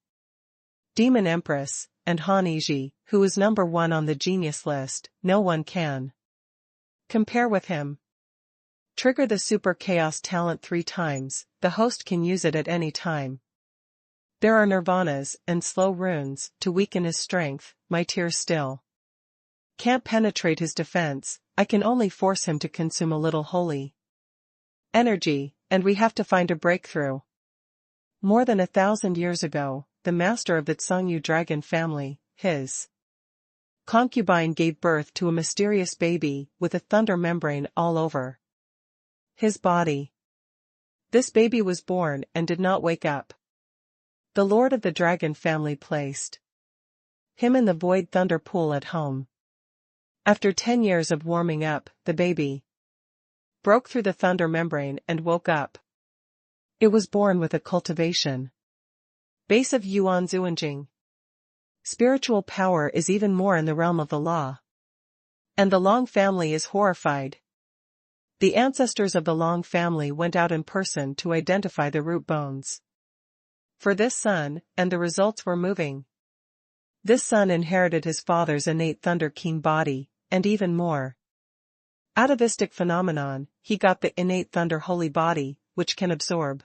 Demon Empress, and Han Yiji, who is number 1 on the genius list, no one can compare with him. Trigger the Super Chaos talent 3 times, the host can use it at any time. There are nirvanas and slow runes to weaken his strength. My tears still can't penetrate his defense. I can only force him to consume a little holy energy, and we have to find a breakthrough. More than 1,000 years ago, the master of the Tsangyu dragon family, his concubine, gave birth to a mysterious baby with a thunder membrane all over his body. This baby was born and did not wake up. The lord of the dragon family placed him in the void thunder pool at home. After 10 years of warming up, the baby broke through the thunder membrane and woke up. It was born with a cultivation base of Yuan Zuanjing. Spiritual power is even more in the realm of the law. And the Long family is horrified. The ancestors of the Long family went out in person to identify the root bones for this son, and the results were moving. This son inherited his father's innate thunder-keen body, and even more. Atavistic phenomenon, he got the innate thunder holy body, which can absorb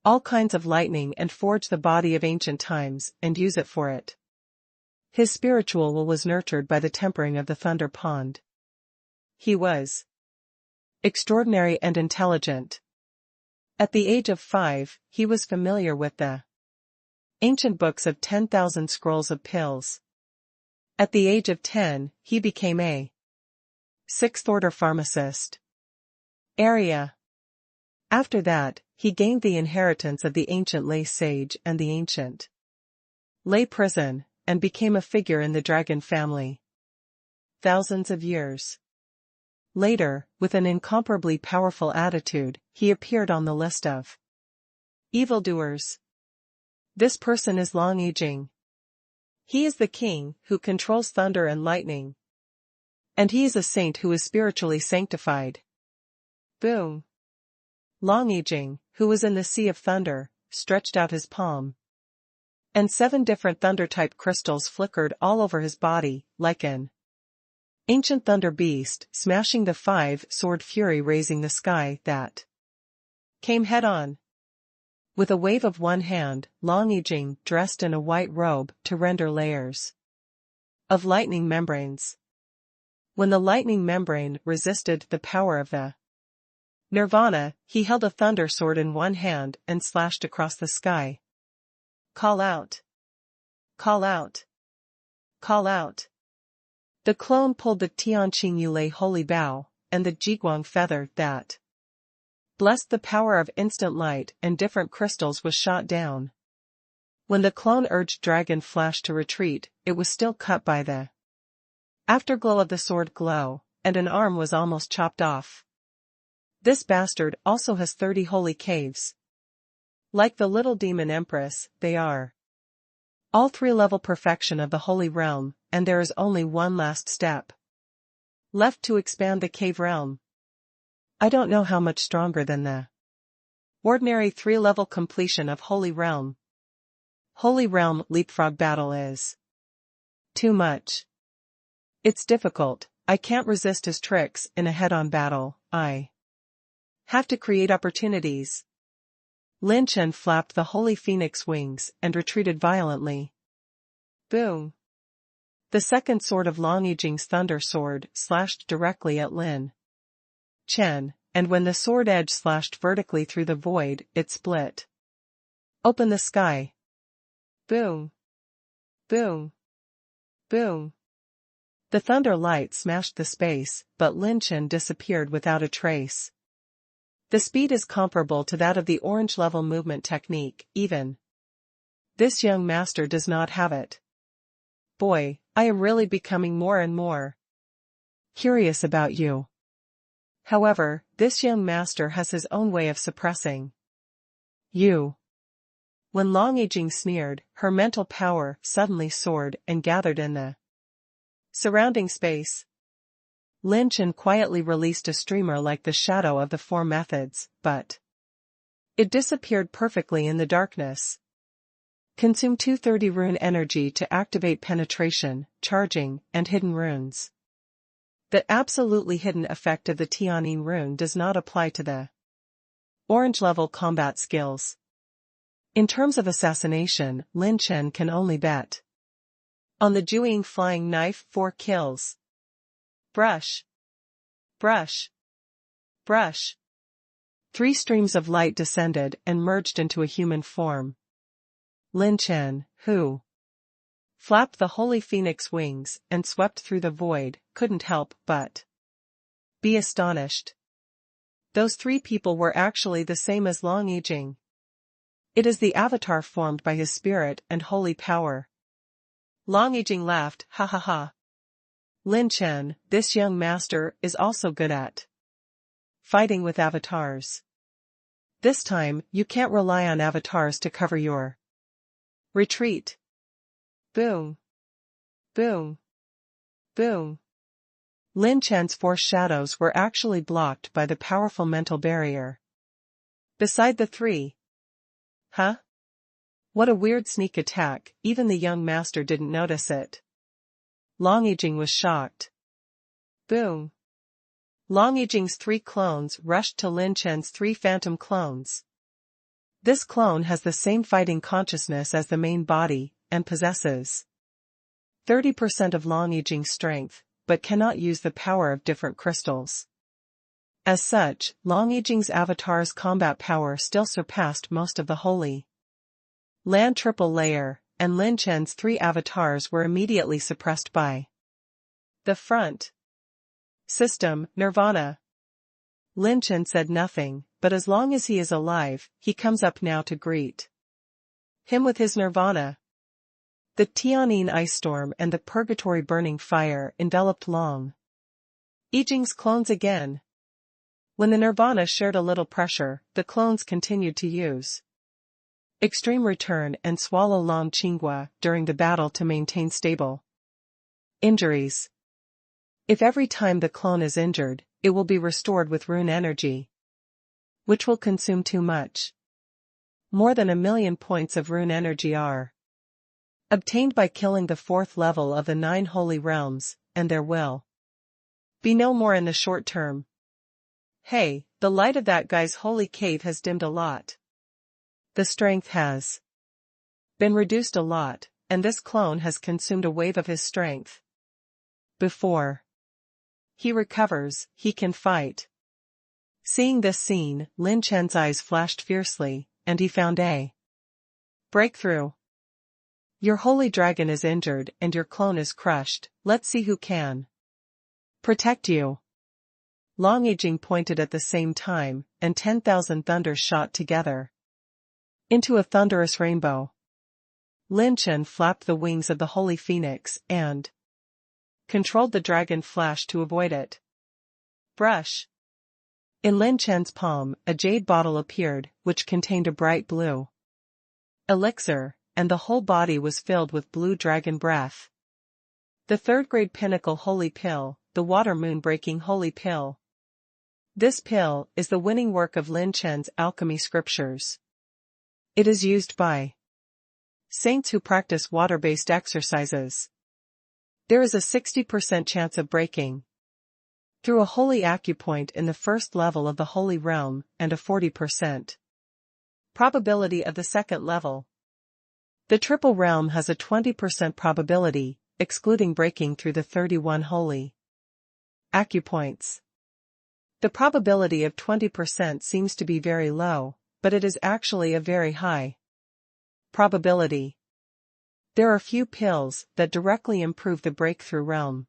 all kinds of lightning and forge the body of ancient times, and use it for it. His spiritual will was nurtured by the tempering of the thunder pond. He was extraordinary and intelligent. At the age of 5, he was familiar with the ancient books of 10,000 scrolls of pills. At the age of 10, he became a 6th-order pharmacist. After that, he gained the inheritance of the ancient lay sage and the ancient lay prison, and became a figure in the dragon family. Thousands of years later, with an incomparably powerful attitude, he appeared on the list of evildoers. This person is Long Yijing. He is the king who controls thunder and lightning. And he is a saint who is spiritually sanctified. Boom. Long Yijing, who was in the sea of thunder, stretched out his palm. And 7 different thunder-type crystals flickered all over his body, like an ancient thunder beast, smashing the 5-sword fury, raising the sky that came head-on. With a wave of one hand, Long Yijing dressed in a white robe to render layers of lightning membranes. When the lightning membrane resisted the power of the nirvana, he held a thunder sword in one hand and slashed across the sky. Call out! Call out! Call out! The clone pulled the Tianqing Yulei holy bow, and the Jiguang feather that blessed the power of instant light and different crystals was shot down. When the clone urged Dragon Flash to retreat, it was still cut by the afterglow of the sword glow, and an arm was almost chopped off. This bastard also has 30 holy caves. Like the little demon empress, they are all 3-level perfection of the holy realm, and there is only one last step left to expand the cave realm. I don't know how much stronger than the ordinary 3-level completion of holy realm. Holy realm leapfrog battle is too much. It's difficult. I can't resist his tricks in a head-on battle. I have to create opportunities. Lin Chen flapped the holy phoenix wings and retreated violently. Boom. The second sword of Long Yijing's thunder sword slashed directly at Lin Chen, and when the sword edge slashed vertically through the void, it split. Open the sky. Boom. Boom. Boom. The thunder light smashed the space, but Lin Chen disappeared without a trace. The speed is comparable to that of the orange level movement technique, even. This young master does not have it. Boy, I am really becoming more and more curious about you. However, this young master has his own way of suppressing you. When Long-Aging sneered, her mental power suddenly soared and gathered in the surrounding space. Lin Chen quietly released a streamer like the shadow of the four methods, but it disappeared perfectly in the darkness. Consume 230 rune energy to activate penetration, charging, and hidden runes. The absolutely hidden effect of the Tianyin rune does not apply to the orange level combat skills. In terms of assassination, Lin Chen can only bet on the Jueying flying knife 4 kills. Brush. Brush. Brush. 3 streams of light descended and merged into a human form. Lin Chen, who flapped the holy phoenix wings and swept through the void, couldn't help but be astonished. Those 3 people were actually the same as Long-Aging. It is the avatar formed by his spirit and holy power. Long-Aging laughed, ha ha ha. Lin Chen, this young master, is also good at fighting with avatars. This time, you can't rely on avatars to cover your retreat. Boom. Boom. Boom. Lin Chen's 4 shadows were actually blocked by the powerful mental barrier beside the 3. Huh? What a weird sneak attack, even the young master didn't notice it. Long-Aging was shocked. Boom. Long-Aging's 3 clones rushed to Lin Chen's 3 phantom clones. This clone has the same fighting consciousness as the main body, and possesses 30% of Long-Aging's strength, but cannot use the power of different crystals. As such, Long-Aging's avatar's combat power still surpassed most of the Holy Land triple layer, and Lin Chen's 3 avatars were immediately suppressed by the front system, Nirvana. Lin Chen said nothing, but as long as he is alive, he comes up now to greet him with his Nirvana. The Tianyin ice storm and the purgatory burning fire enveloped Long-Aging's clones again. When the Nirvana shared a little pressure, the clones continued to use extreme return and swallow Long Qinghua during the battle to maintain stable injuries. If every time the clone is injured, it will be restored with rune energy, which will consume too much. More than 1,000,000 points of rune energy are obtained by killing the 4th level of the 9 holy realms, and there will be no more in the short term. Hey, the light of that guy's holy cave has dimmed a lot. The strength has been reduced a lot, and this clone has consumed a wave of his strength. Before he recovers, he can fight. Seeing this scene, Lin Chen's eyes flashed fiercely, and he found a breakthrough. Your holy dragon is injured and your clone is crushed, let's see who can protect you. Long-Aging pointed at the same time, and 10,000 thunders shot together into a thunderous rainbow. Lin Chen flapped the wings of the holy phoenix and controlled the dragon flash to avoid it. Brush. In Lin Chen's palm, a jade bottle appeared, which contained a bright blue elixir, and the whole body was filled with blue dragon breath. The 3rd grade pinnacle holy pill, the water moon breaking holy pill. This pill is the winning work of Lin Chen's alchemy scriptures. It is used by saints who practice water-based exercises. There is a 60% chance of breaking through a holy acupoint in the 1st level of the holy realm, and a 40% probability of the 2nd level. The triple realm has a 20% probability, excluding breaking through the 31 holy acupoints. The probability of 20% seems to be very low, but it is actually a very high probability. There are few pills that directly improve the breakthrough realm.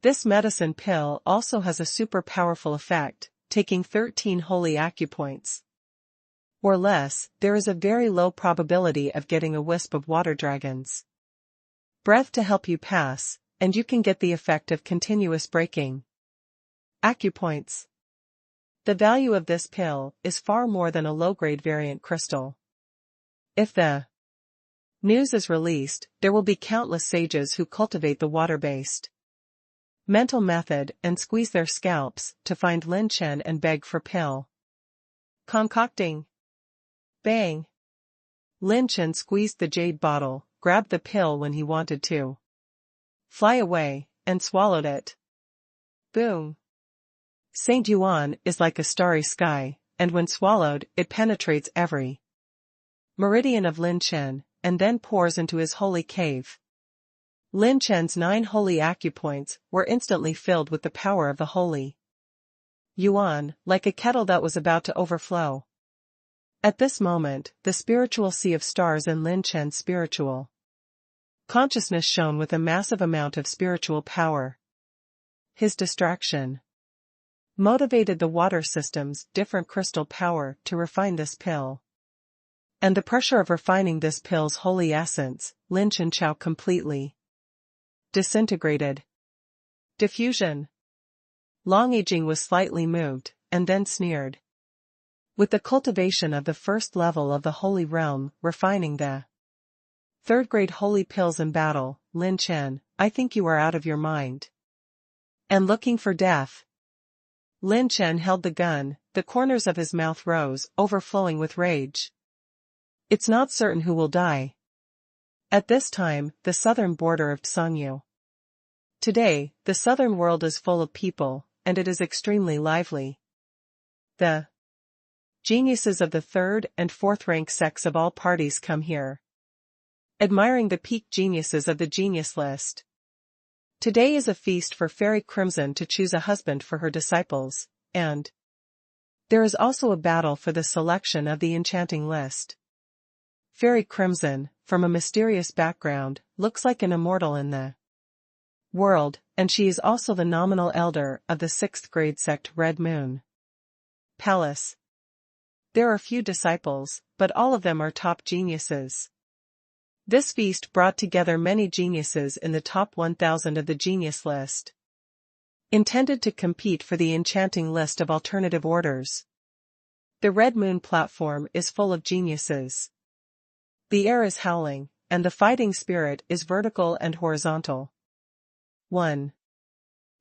This medicine pill also has a super powerful effect, taking 13 holy acupoints or less. There is a very low probability of getting a wisp of water dragon's breath to help you pass, and you can get the effect of continuous breaking acupoints. The value of this pill is far more than a low-grade variant crystal. If the news is released, there will be countless sages who cultivate the water-based mental method and squeeze their scalps to find Lin Chen and beg for pill concocting. Bang! Lin Chen squeezed the jade bottle, grabbed the pill when he wanted to fly away, and swallowed it. Boom! Saint Yuan is like a starry sky, and when swallowed, it penetrates every meridian of Lin Chen, and then pours into his holy cave. Lin Chen's 9 holy acupoints were instantly filled with the power of the holy Yuan, like a kettle that was about to overflow. At this moment, the spiritual sea of stars in Lin Chen's spiritual consciousness shone with a massive amount of spiritual power. His distraction motivated the water system's different crystal power to refine this pill. And the pressure of refining this pill's holy essence, Lin Chen Chao completely disintegrated. Diffusion. Long aging was slightly moved, and then sneered. With the cultivation of the first level of the holy realm, refining the third-grade holy pills in battle, Lin Chen, I think you are out of your mind. And looking for death. Lin Chen held the gun, the corners of his mouth rose, overflowing with rage. It's not certain who will die. At this time, the southern border of Tsangyu. Today, the southern world is full of people, and it is extremely lively. The geniuses of the third and fourth rank sects of all parties come here, admiring the peak geniuses of the genius list. Today is a feast for Fairy Crimson to choose a husband for her disciples, and there is also a battle for the selection of the enchanting list. Fairy Crimson, from a mysterious background, looks like an immortal in the world, and she is also the nominal elder of the 6th grade sect Red Moon Palace. There are few disciples, but all of them are top geniuses. This feast brought together many geniuses in the top 1,000 of the genius list, intended to compete for the enchanting list of alternative orders. The Red Moon platform is full of geniuses. The air is howling, and the fighting spirit is vertical and horizontal. 1.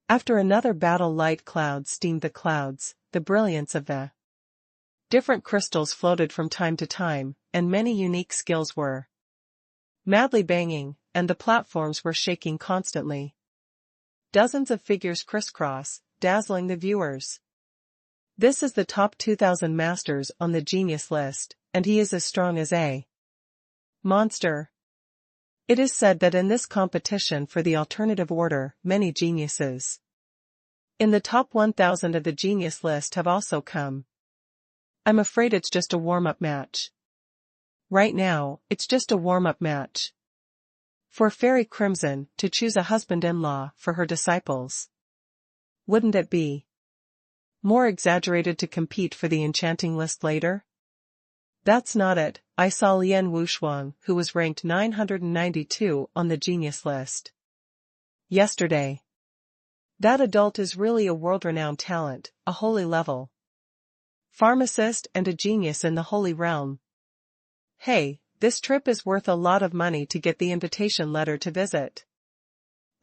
After another battle, light clouds steamed the clouds, the brilliance of the different crystals floated from time to time, and many unique skills were madly banging, and the platforms were shaking constantly. Dozens of figures crisscross, dazzling the viewers. This is the top 2,000 masters on the genius list, and he is as strong as a monster. It is said that in this competition for the alternative order, many geniuses in the top 1,000 of the genius list have also come. I'm afraid it's just a warm-up match. Right now, it's just a warm-up match for Fairy Crimson to choose a husband-in-law for her disciples. Wouldn't it be more exaggerated to compete for the enchanting list later? That's not it. I saw Lian Wushuang, who was ranked 992 on the genius list yesterday. That adult is really a world-renowned talent, a holy level pharmacist and a genius in the holy realm. Hey, this trip is worth a lot of money to get the invitation letter to visit.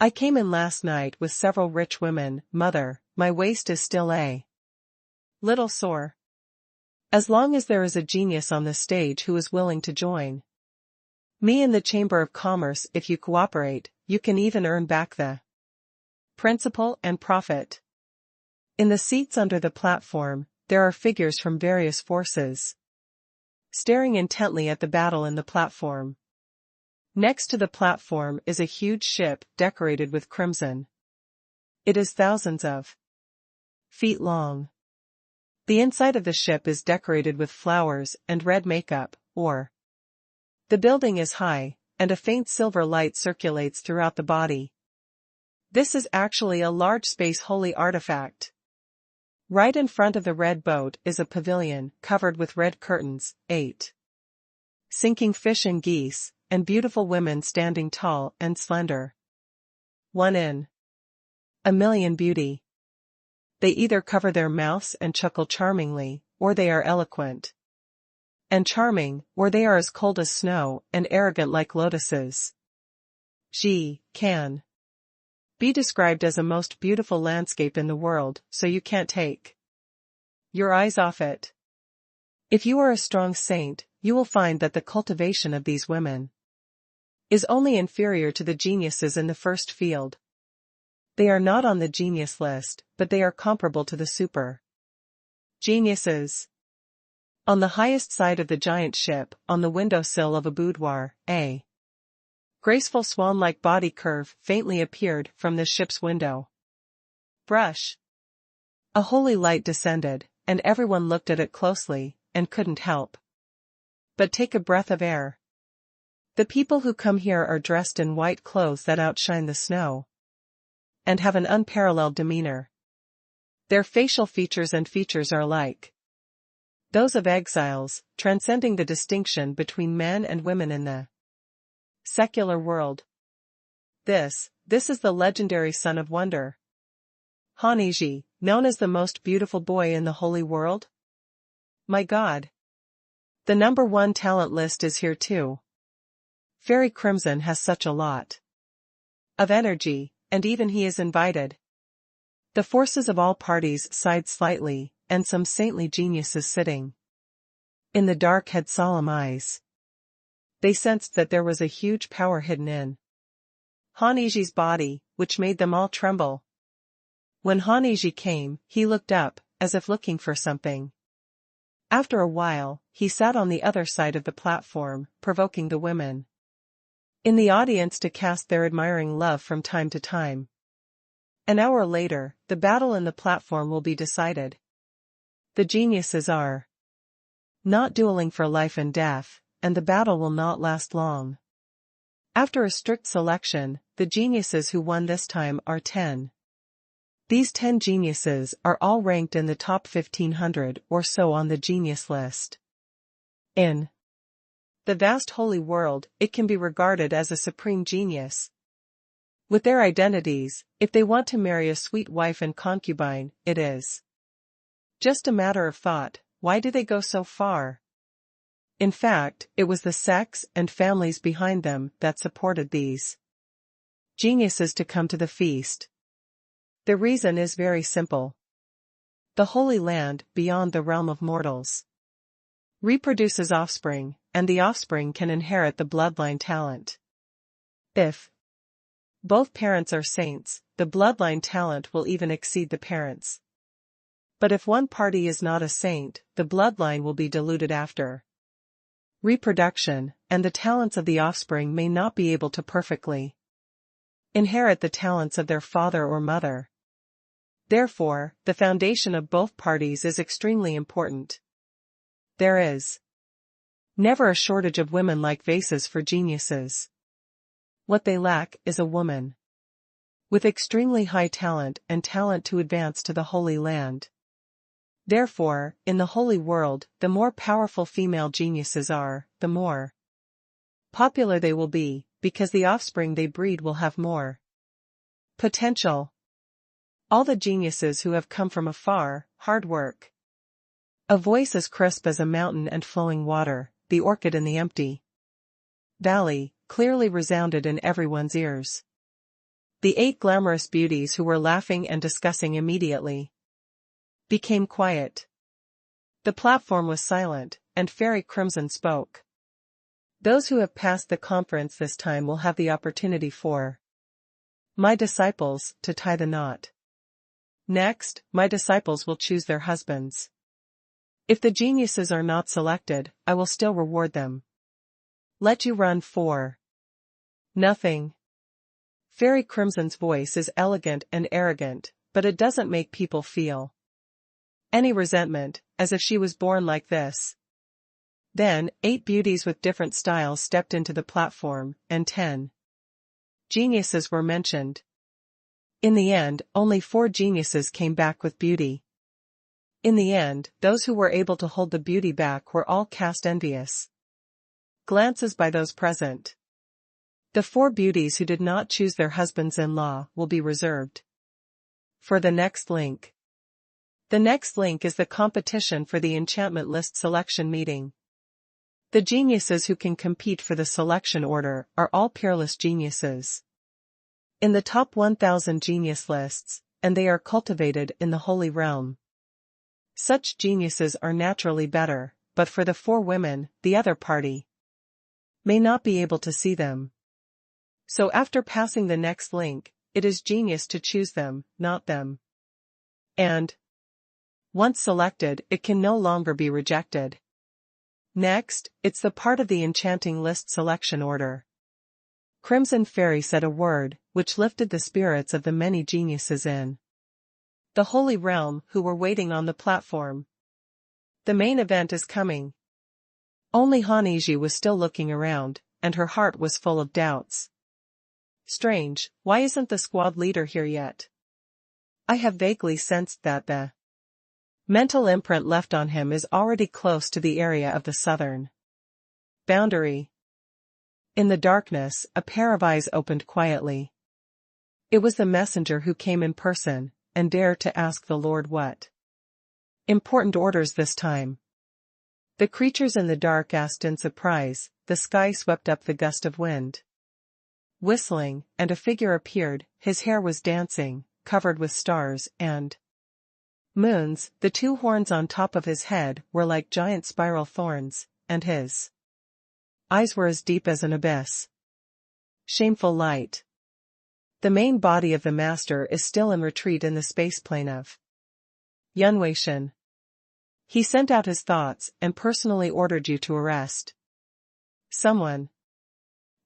I came in last night with several rich women. Mother, my waist is still a little sore. As long as there is a genius on the stage who is willing to join me in the Chamber of Commerce, if you cooperate, you can even earn back the principal and profit. In the seats under the platform, there are figures from various forces, staring intently at the battle in the platform. Next to the platform is a huge ship decorated with crimson. It is thousands of feet long. The inside of the ship is decorated with flowers and red makeup, or the building is high, and a faint silver light circulates throughout the body. This is actually a large space holy artifact. Right in front of the red boat is a pavilion covered with red curtains, 8 sinking fish and geese, and beautiful women standing tall and slender. 1 in a million beauty. They either cover their mouths and chuckle charmingly, or they are eloquent and charming, or they are as cold as snow and arrogant like lotuses. She can be described as a most beautiful landscape in the world, so you can't take your eyes off it. If you are a strong saint, you will find that the cultivation of these women is only inferior to the geniuses in the first field. They are not on the genius list, but they are comparable to the super geniuses. On the highest side of the giant ship, on the windowsill of a boudoir, a graceful swan-like body curve faintly appeared from the ship's window. Brush. A holy light descended, and everyone looked at it closely, and couldn't help but take a breath of air. The people who come here are dressed in white clothes that outshine the snow, and have an unparalleled demeanor. Their facial features are like those of exiles, transcending the distinction between men and women in the secular world. This is the legendary Son of Wonder. Haniji, known as the most beautiful boy in the holy world? My God! The #1 talent list is here too. Fairy Crimson has such a lot of energy, and even he is invited. The forces of all parties sighed slightly, and some saintly geniuses sitting in the dark had solemn eyes. They sensed that there was a huge power hidden in Haniji's body, which made them all tremble. When Haniji came, he looked up, as if looking for something. After a while, he sat on the other side of the platform, provoking the women in the audience to cast their admiring love from time to time. An hour later, the battle in the platform will be decided. The geniuses are not dueling for life and death, and the battle will not last long. After a strict selection, the geniuses who won this time are 10. These 10 geniuses are all ranked in the top 1500 or so on the genius list. In the vast holy world, it can be regarded as a supreme genius. With their identities, if they want to marry a sweet wife and concubine, it is just a matter of thought. Why do they go so far? In fact, it was the sex and families behind them that supported these geniuses to come to the feast. The reason is very simple. The Holy Land, beyond the realm of mortals, reproduces offspring, and the offspring can inherit the bloodline talent. If both parents are saints, the bloodline talent will even exceed the parents. But if one party is not a saint, the bloodline will be diluted after reproduction, and the talents of the offspring may not be able to perfectly inherit the talents of their father or mother. Therefore, the foundation of both parties is extremely important. There is never a shortage of women like vases for geniuses. What they lack is a woman with extremely high talent and talent to advance to the Holy Land. Therefore, in the holy world, the more powerful female geniuses are, the more popular they will be, because the offspring they breed will have more potential. All the geniuses who have come from afar, hard work. A voice as crisp as a mountain and flowing water, the orchid in the empty valley, clearly resounded in everyone's ears. The 8 glamorous beauties who were laughing and discussing immediately became quiet. The platform was silent, and Fairy Crimson spoke. Those who have passed the conference this time will have the opportunity for my disciples to tie the knot. Next, my disciples will choose their husbands. If the geniuses are not selected, I will still reward them. Let you run for nothing. Fairy Crimson's voice is elegant and arrogant, but it doesn't make people feel Any resentment, as if she was born like this. Then, 8 beauties with different styles stepped into the platform, and 10 geniuses were mentioned. In the end, only 4 geniuses came back with beauty. In the end, those who were able to hold the beauty back were all cast envious glances by those present. The 4 beauties who did not choose their husbands-in-law will be reserved for the next link. The next link is the competition for the enchantment list selection meeting. The geniuses who can compete for the selection order are all peerless geniuses in the top 1,000 genius lists, and they are cultivated in the holy realm. Such geniuses are naturally better, but for the 4 women, the other party may not be able to see them. So after passing the next link, it is genius to choose them, not them. And once selected, it can no longer be rejected. Next, it's the part of the enchanting list selection order. Crimson Fairy said a word, which lifted the spirits of the many geniuses in the holy realm who were waiting on the platform. The main event is coming. Only Haniji was still looking around, and her heart was full of doubts. Strange, why isn't the squad leader here yet? I have vaguely sensed that the mental imprint left on him is already close to the area of the southern boundary. In the darkness, a pair of eyes opened quietly. It was the messenger who came in person, and dared to ask the Lord what important orders this time. The creatures in the dark asked in surprise. The sky swept up the gust of wind, whistling, and a figure appeared. His hair was dancing, covered with stars and moons. The 2 horns on top of his head were like giant spiral thorns, and his eyes were as deep as an abyss. Shameful light. The main body of the master is still in retreat in the spaceplane of Yunweishan. He sent out his thoughts and personally ordered you to arrest someone.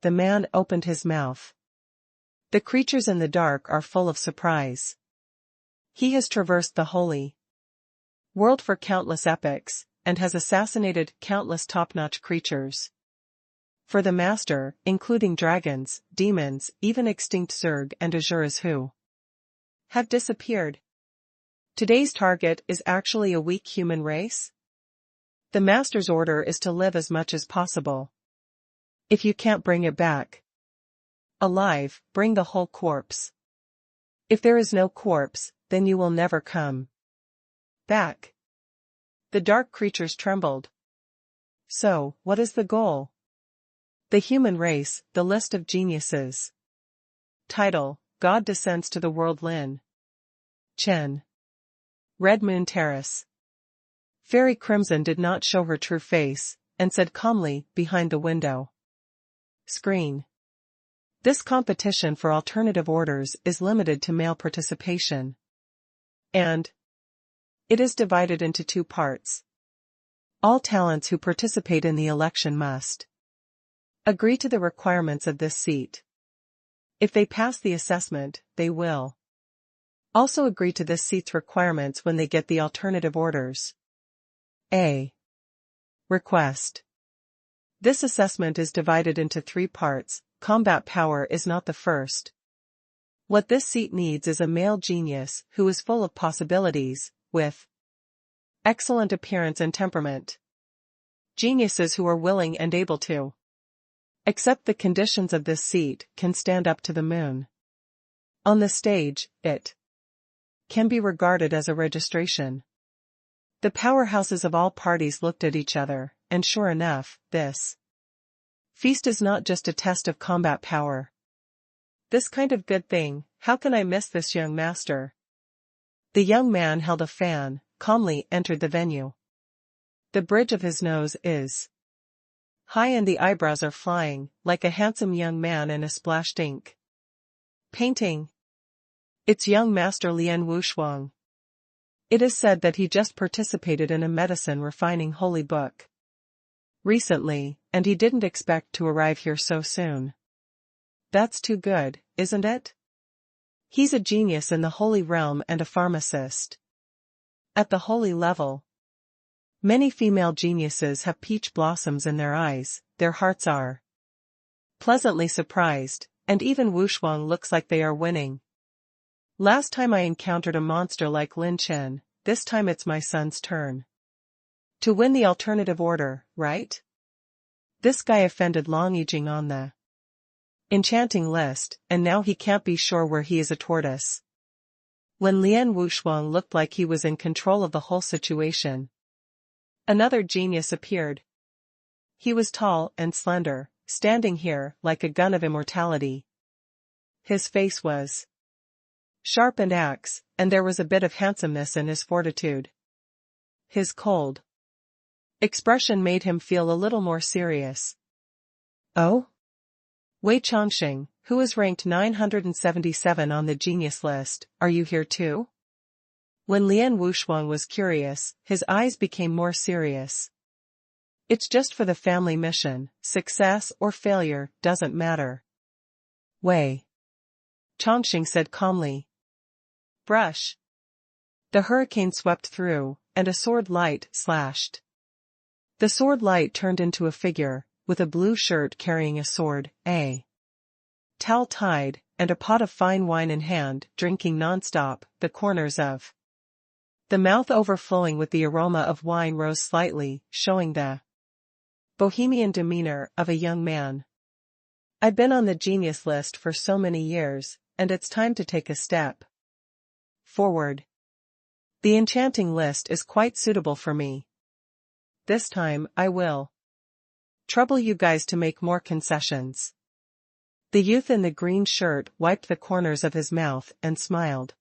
The man opened his mouth. The creatures in the dark are full of surprise. He has traversed the holy world for countless epochs, and has assassinated countless top-notch creatures. For the master, including dragons, demons, even extinct Zerg and Azuras who have disappeared. Today's target is actually a weak human race. The master's order is to live as much as possible. If you can't bring it back alive, bring the whole corpse. If there is no corpse, then you will never come back. The dark creatures trembled. So, what is the goal? The human race, the list of geniuses. Title: God descends to the world. Lin Chen. Red Moon Terrace. Fairy Crimson did not show her true face, and said calmly, behind the window screen. This competition for alternative orders is limited to male participation. And it is divided into 2 parts. All talents who participate in the election must agree to the requirements of this seat. If they pass the assessment, they will also agree to this seat's requirements when they get the alternative orders. A. Request. This assessment is divided into 3 parts. Combat power is not the first. What this seat needs is a male genius who is full of possibilities, with excellent appearance and temperament. Geniuses who are willing and able to accept the conditions of this seat can stand up to the moon. On the stage, it can be regarded as a registration. The powerhouses of all parties looked at each other, and sure enough, this feast is not just a test of combat power. This kind of good thing, how can I miss this young master? The young man held a fan, calmly entered the venue. The bridge of his nose is high and the eyebrows are flying, like a handsome young man in a splashed ink painting. It's young master Lien Wuxuang. It is said that he just participated in a medicine refining holy book recently, and he didn't expect to arrive here so soon. That's too good, isn't it? He's a genius in the holy realm and a pharmacist. At the holy level, many female geniuses have peach blossoms in their eyes, their hearts are pleasantly surprised, and even Wang looks like they are winning. Last time I encountered a monster like Lin Chen, this time it's my son's turn. To win the alternative order, right? This guy offended Long Yijing on the enchanting list, and now he can't be sure where he is a tortoise. When Lian Wushuang looked like he was in control of the whole situation, another genius appeared. He was tall and slender, standing here like a gun of immortality. His face was sharp and axe, and there was a bit of handsomeness in his fortitude. His cold expression made him feel a little more serious. Oh? Wei Chongqing, who is ranked 977 on the genius list, are you here too? When Lian Wushuang was curious, his eyes became more serious. It's just for the family mission, success or failure doesn't matter. Wei Chongqing said calmly. Brush. The hurricane swept through, and a sword light slashed. The sword light turned into a figure, with a blue shirt carrying a sword, a towel tied, and a pot of fine wine in hand, drinking non-stop, the corners of the mouth overflowing with the aroma of wine rose slightly, showing the bohemian demeanor of a young man. I've been on the genius list for so many years, and it's time to take a step forward. The enchanting list is quite suitable for me. This time, I will trouble you guys to make more concessions. The youth in the green shirt wiped the corners of his mouth and smiled,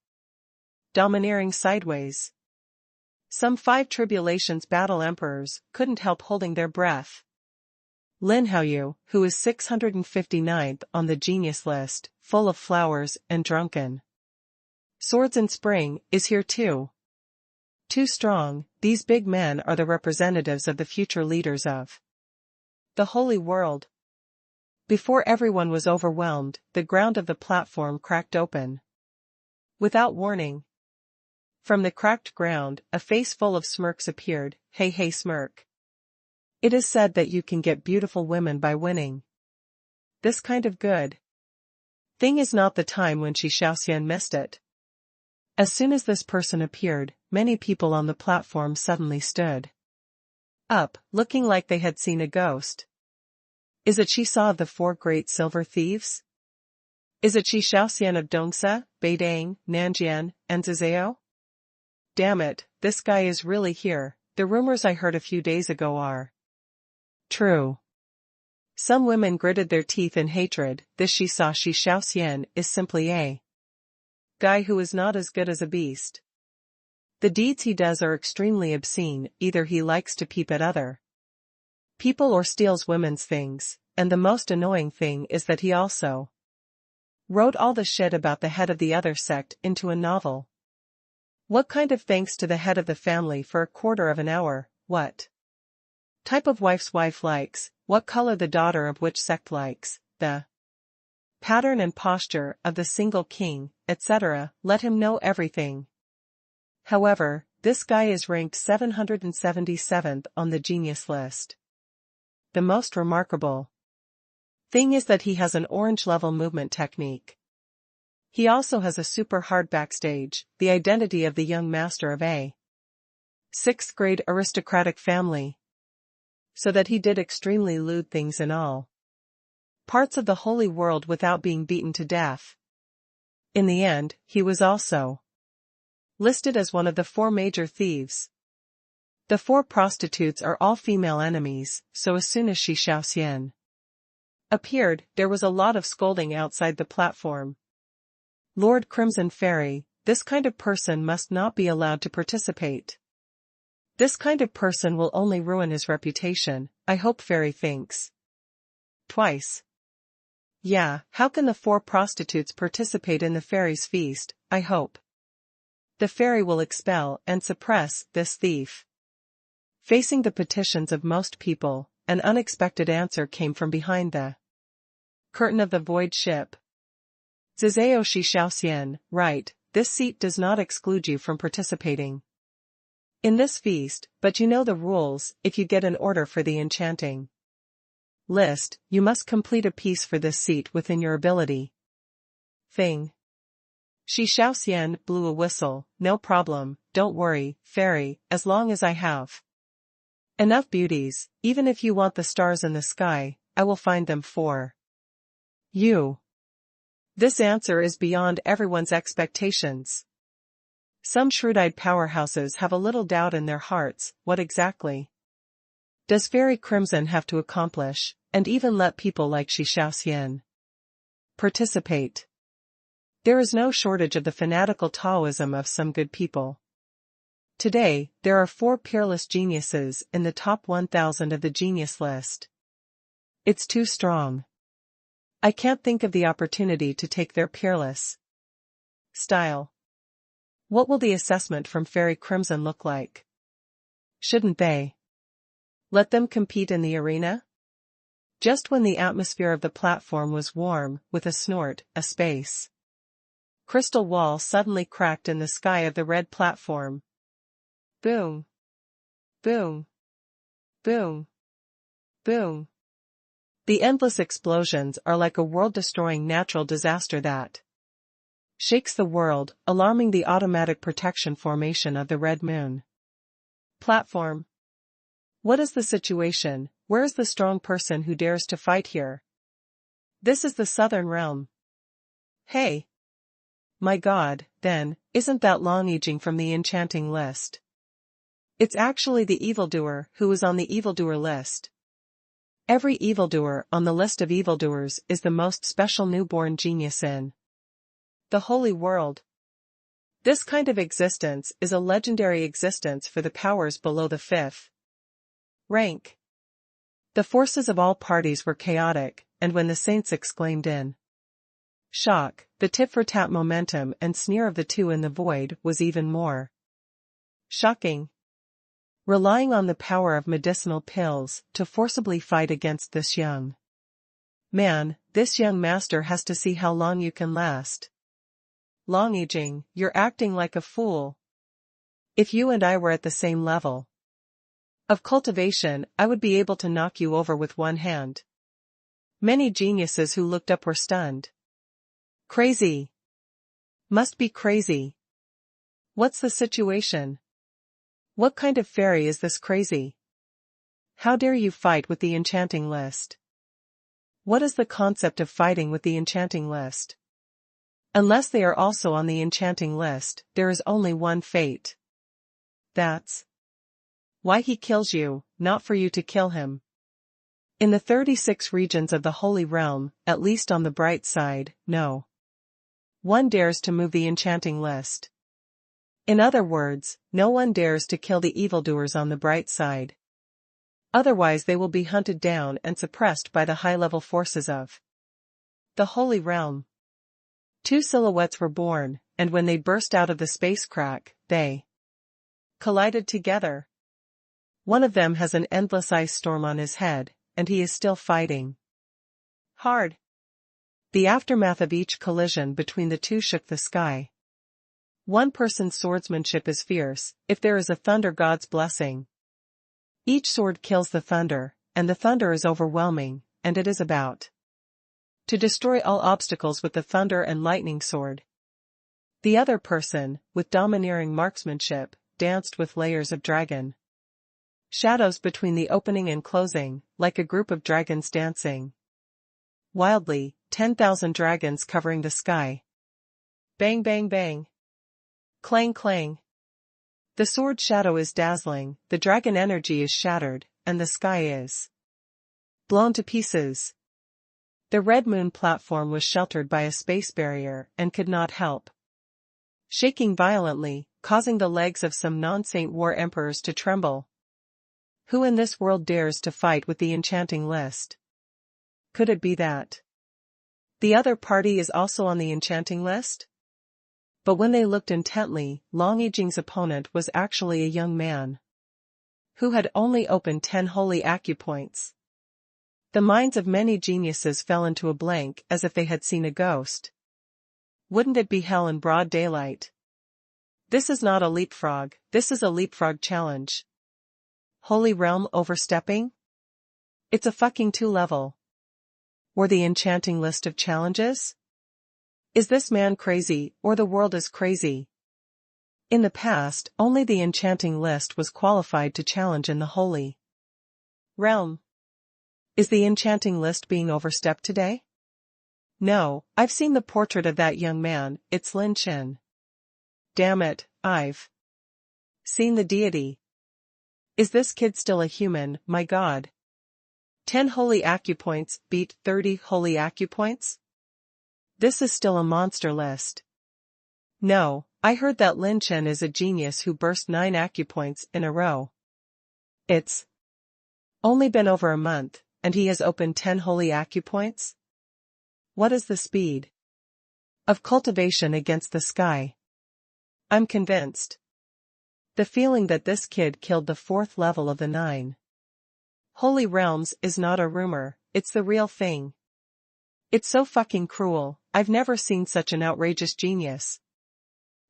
domineering sideways. Some 5 tribulations battle emperors couldn't help holding their breath. Lin Haoyu, who is 659th on the genius list, full of flowers and drunken swords in spring, is here too. Too strong, these big men are the representatives of the future leaders of the holy world. Before everyone was overwhelmed, the ground of the platform cracked open. Without warning, from the cracked ground, a face full of smirks appeared. Hey hey smirk. It is said that you can get beautiful women by winning. This kind of good thing is not the time when Shi Shaoxian missed it. As soon as this person appeared, many people on the platform suddenly stood up, looking like they had seen a ghost. Is it Shi Sa of the 4 great silver thieves? Is it Shi Shaoxian of Dongsa, Beidang, Nanjian, and Zizao? Damn it, this guy is really here. The rumors I heard a few days ago are true. Some women gritted their teeth in hatred. This Shi Shaoxian is simply a guy who is not as good as a beast. The deeds he does are extremely obscene. Either he likes to peep at other people or steals women's things, and the most annoying thing is that he also wrote all the shit about the head of the other sect into a novel. What kind of thanks to the head of the family for a quarter of an hour? What type of wife's wife likes, what color the daughter of which sect likes, the pattern and posture of the single king, etc. Let him know everything. However, this guy is ranked 777th on the genius list. The most remarkable thing is that he has an orange-level movement technique. He also has a super hard backstage, the identity of the young master of a 6th-grade aristocratic family. So that he did extremely lewd things in all parts of the holy world without being beaten to death. In the end, he was also listed as one of the 4 major thieves. The 4 prostitutes are all female enemies, so as soon as Shi Shaoxian appeared, there was a lot of scolding outside the platform. Lord Crimson Fairy, this kind of person must not be allowed to participate. This kind of person will only ruin his reputation, I hope Fairy thinks twice. Yeah, how can the 4 prostitutes participate in the fairy's feast? I hope the fairy will expel and suppress this thief. Facing the petitions of most people, an unexpected answer came from behind the curtain of the void ship. Zizao Shi Shaoxian, right, this seat does not exclude you from participating. in this feast, but you know the rules. If you get an order for the enchanting list, you must complete a piece for this seat within your ability. Thing. Shi Xiaoxian blew a whistle. No problem, don't worry, fairy, as long as I have enough beauties, even if you want the stars in the sky, I will find them for you. This answer is beyond everyone's expectations. Some shrewd-eyed powerhouses have a little doubt in their hearts. What exactly does Fairy Crimson have to accomplish, and even let people like Shi Xiaoxian participate? There is no shortage of the fanatical Taoism of some good people. Today, there are 4 peerless geniuses in the top 1,000 of the genius list. It's too strong. I can't think of the opportunity to take their peerless style. What will the assessment from Fairy Crimson look like? Shouldn't they let them compete in the arena? Just when the atmosphere of the platform was warm, with a snort, a space crystal wall suddenly cracked in the sky of the red platform. Boom. Boom. Boom. Boom. The endless explosions are like a world-destroying natural disaster that shakes the world, alarming the automatic protection formation of the red moon platform. What is the situation? Where is the strong person who dares to fight here? This is the southern realm. Hey! My God, then, isn't that Long-Aging from the enchanting list? It's actually the evildoer who is on the evildoer list. Every evildoer on the list of evildoers is the most special newborn genius in the holy world. This kind of existence is a legendary existence for the powers below the 5th rank. The forces of all parties were chaotic, and when the saints exclaimed in shock, the tit-for-tat momentum and sneer of the two in the void was even more shocking. Relying on the power of medicinal pills to forcibly fight against this young man, this young master has to see how long you can last. Long-Aging, you're acting like a fool. If you and I were at the same level of cultivation, I would be able to knock you over with one hand. Many geniuses who looked up were stunned. Crazy. Must be crazy. What's the situation? What kind of fairy is this crazy? How dare you fight with the enchanting list? What is the concept of fighting with the enchanting list? Unless they are also on the enchanting list, there is only one fate. That's why he kills you, not for you to kill him. In the 36 regions of the Holy Realm, at least on the bright side, no one dares to move the enchanting list. In other words, no one dares to kill the evildoers on the bright side. Otherwise they will be hunted down and suppressed by the high-level forces of the Holy Realm. 2 silhouettes were born, and when they burst out of the space crack, they collided together. One of them has an endless ice storm on his head, and he is still fighting hard. The aftermath of each collision between the two shook the sky. One person's swordsmanship is fierce, if there is a thunder god's blessing. Each sword kills the thunder, and the thunder is overwhelming, and it is about to destroy all obstacles with the thunder and lightning sword. The other person, with domineering marksmanship, danced with layers of dragon shadows between the opening and closing, like a group of dragons dancing wildly, 10,000 dragons covering the sky. Bang bang bang. Clang clang. The sword shadow is dazzling, the dragon energy is shattered, and the sky is blown to pieces. The red moon platform was sheltered by a space barrier and could not help shaking violently, causing the legs of some non-saint war emperors to tremble. Who in this world dares to fight with the enchanting list? Could it be that the other party is also on the enchanting list? But when they looked intently, Long-Aging's opponent was actually a young man who had only opened 10 holy acupoints. The minds of many geniuses fell into a blank as if they had seen a ghost. Wouldn't it be hell in broad daylight? This is not a leapfrog, this is a leapfrog challenge. Holy realm overstepping? It's a fucking 2-level. Or the enchanting list of challenges? Is this man crazy, or the world is crazy? In the past, only the enchanting list was qualified to challenge in the holy realm. Is the enchanting list being overstepped today? No, I've seen the portrait of that young man, it's Lin Chen. Damn it, I've seen the deity. Is this kid still a human, my god? 10 holy acupoints beat 30 holy acupoints? This is still a monster list. No, I heard that Lin Chen is a genius who burst 9 acupoints in a row. It's only been over a month, and he has opened 10 holy acupoints? What is the speed of cultivation against the sky? I'm convinced. The feeling that this kid killed the 4th level of the 9 holy realms is not a rumor, it's the real thing. It's so fucking cruel, I've never seen such an outrageous genius.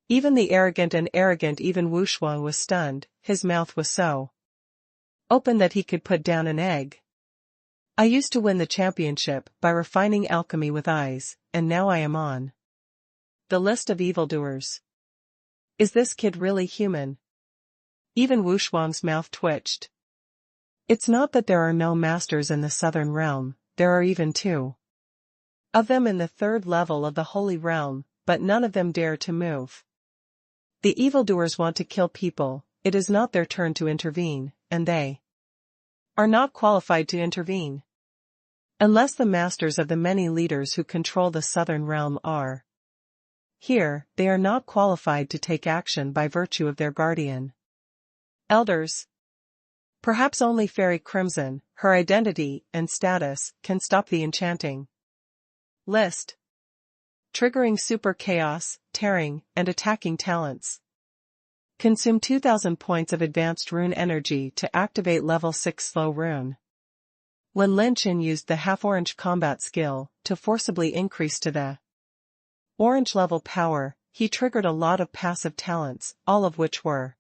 Even the arrogant even Wang was stunned, his mouth was so open that he could put down an egg. I used to win the championship by refining alchemy with eyes, and now I am on the list of evildoers. Is this kid really human? Even Wang's mouth twitched. It's not that there are no masters in the southern realm, there are even 2 of them in the 3rd level of the holy realm, but none of them dare to move. The evildoers want to kill people, it is not their turn to intervene, and they are not qualified to intervene. Unless the masters of the many leaders who control the southern realm are here, they are not qualified to take action by virtue of their guardian elders. Perhaps only Fairy Crimson, her identity and status, can stop the enchanting list, triggering super chaos, tearing, and attacking talents. Consume 2000 points of advanced rune energy to activate level 6 slow rune. When Lin Chen used the half-orange combat skill to forcibly increase to the orange level power, he triggered a lot of passive talents, all of which were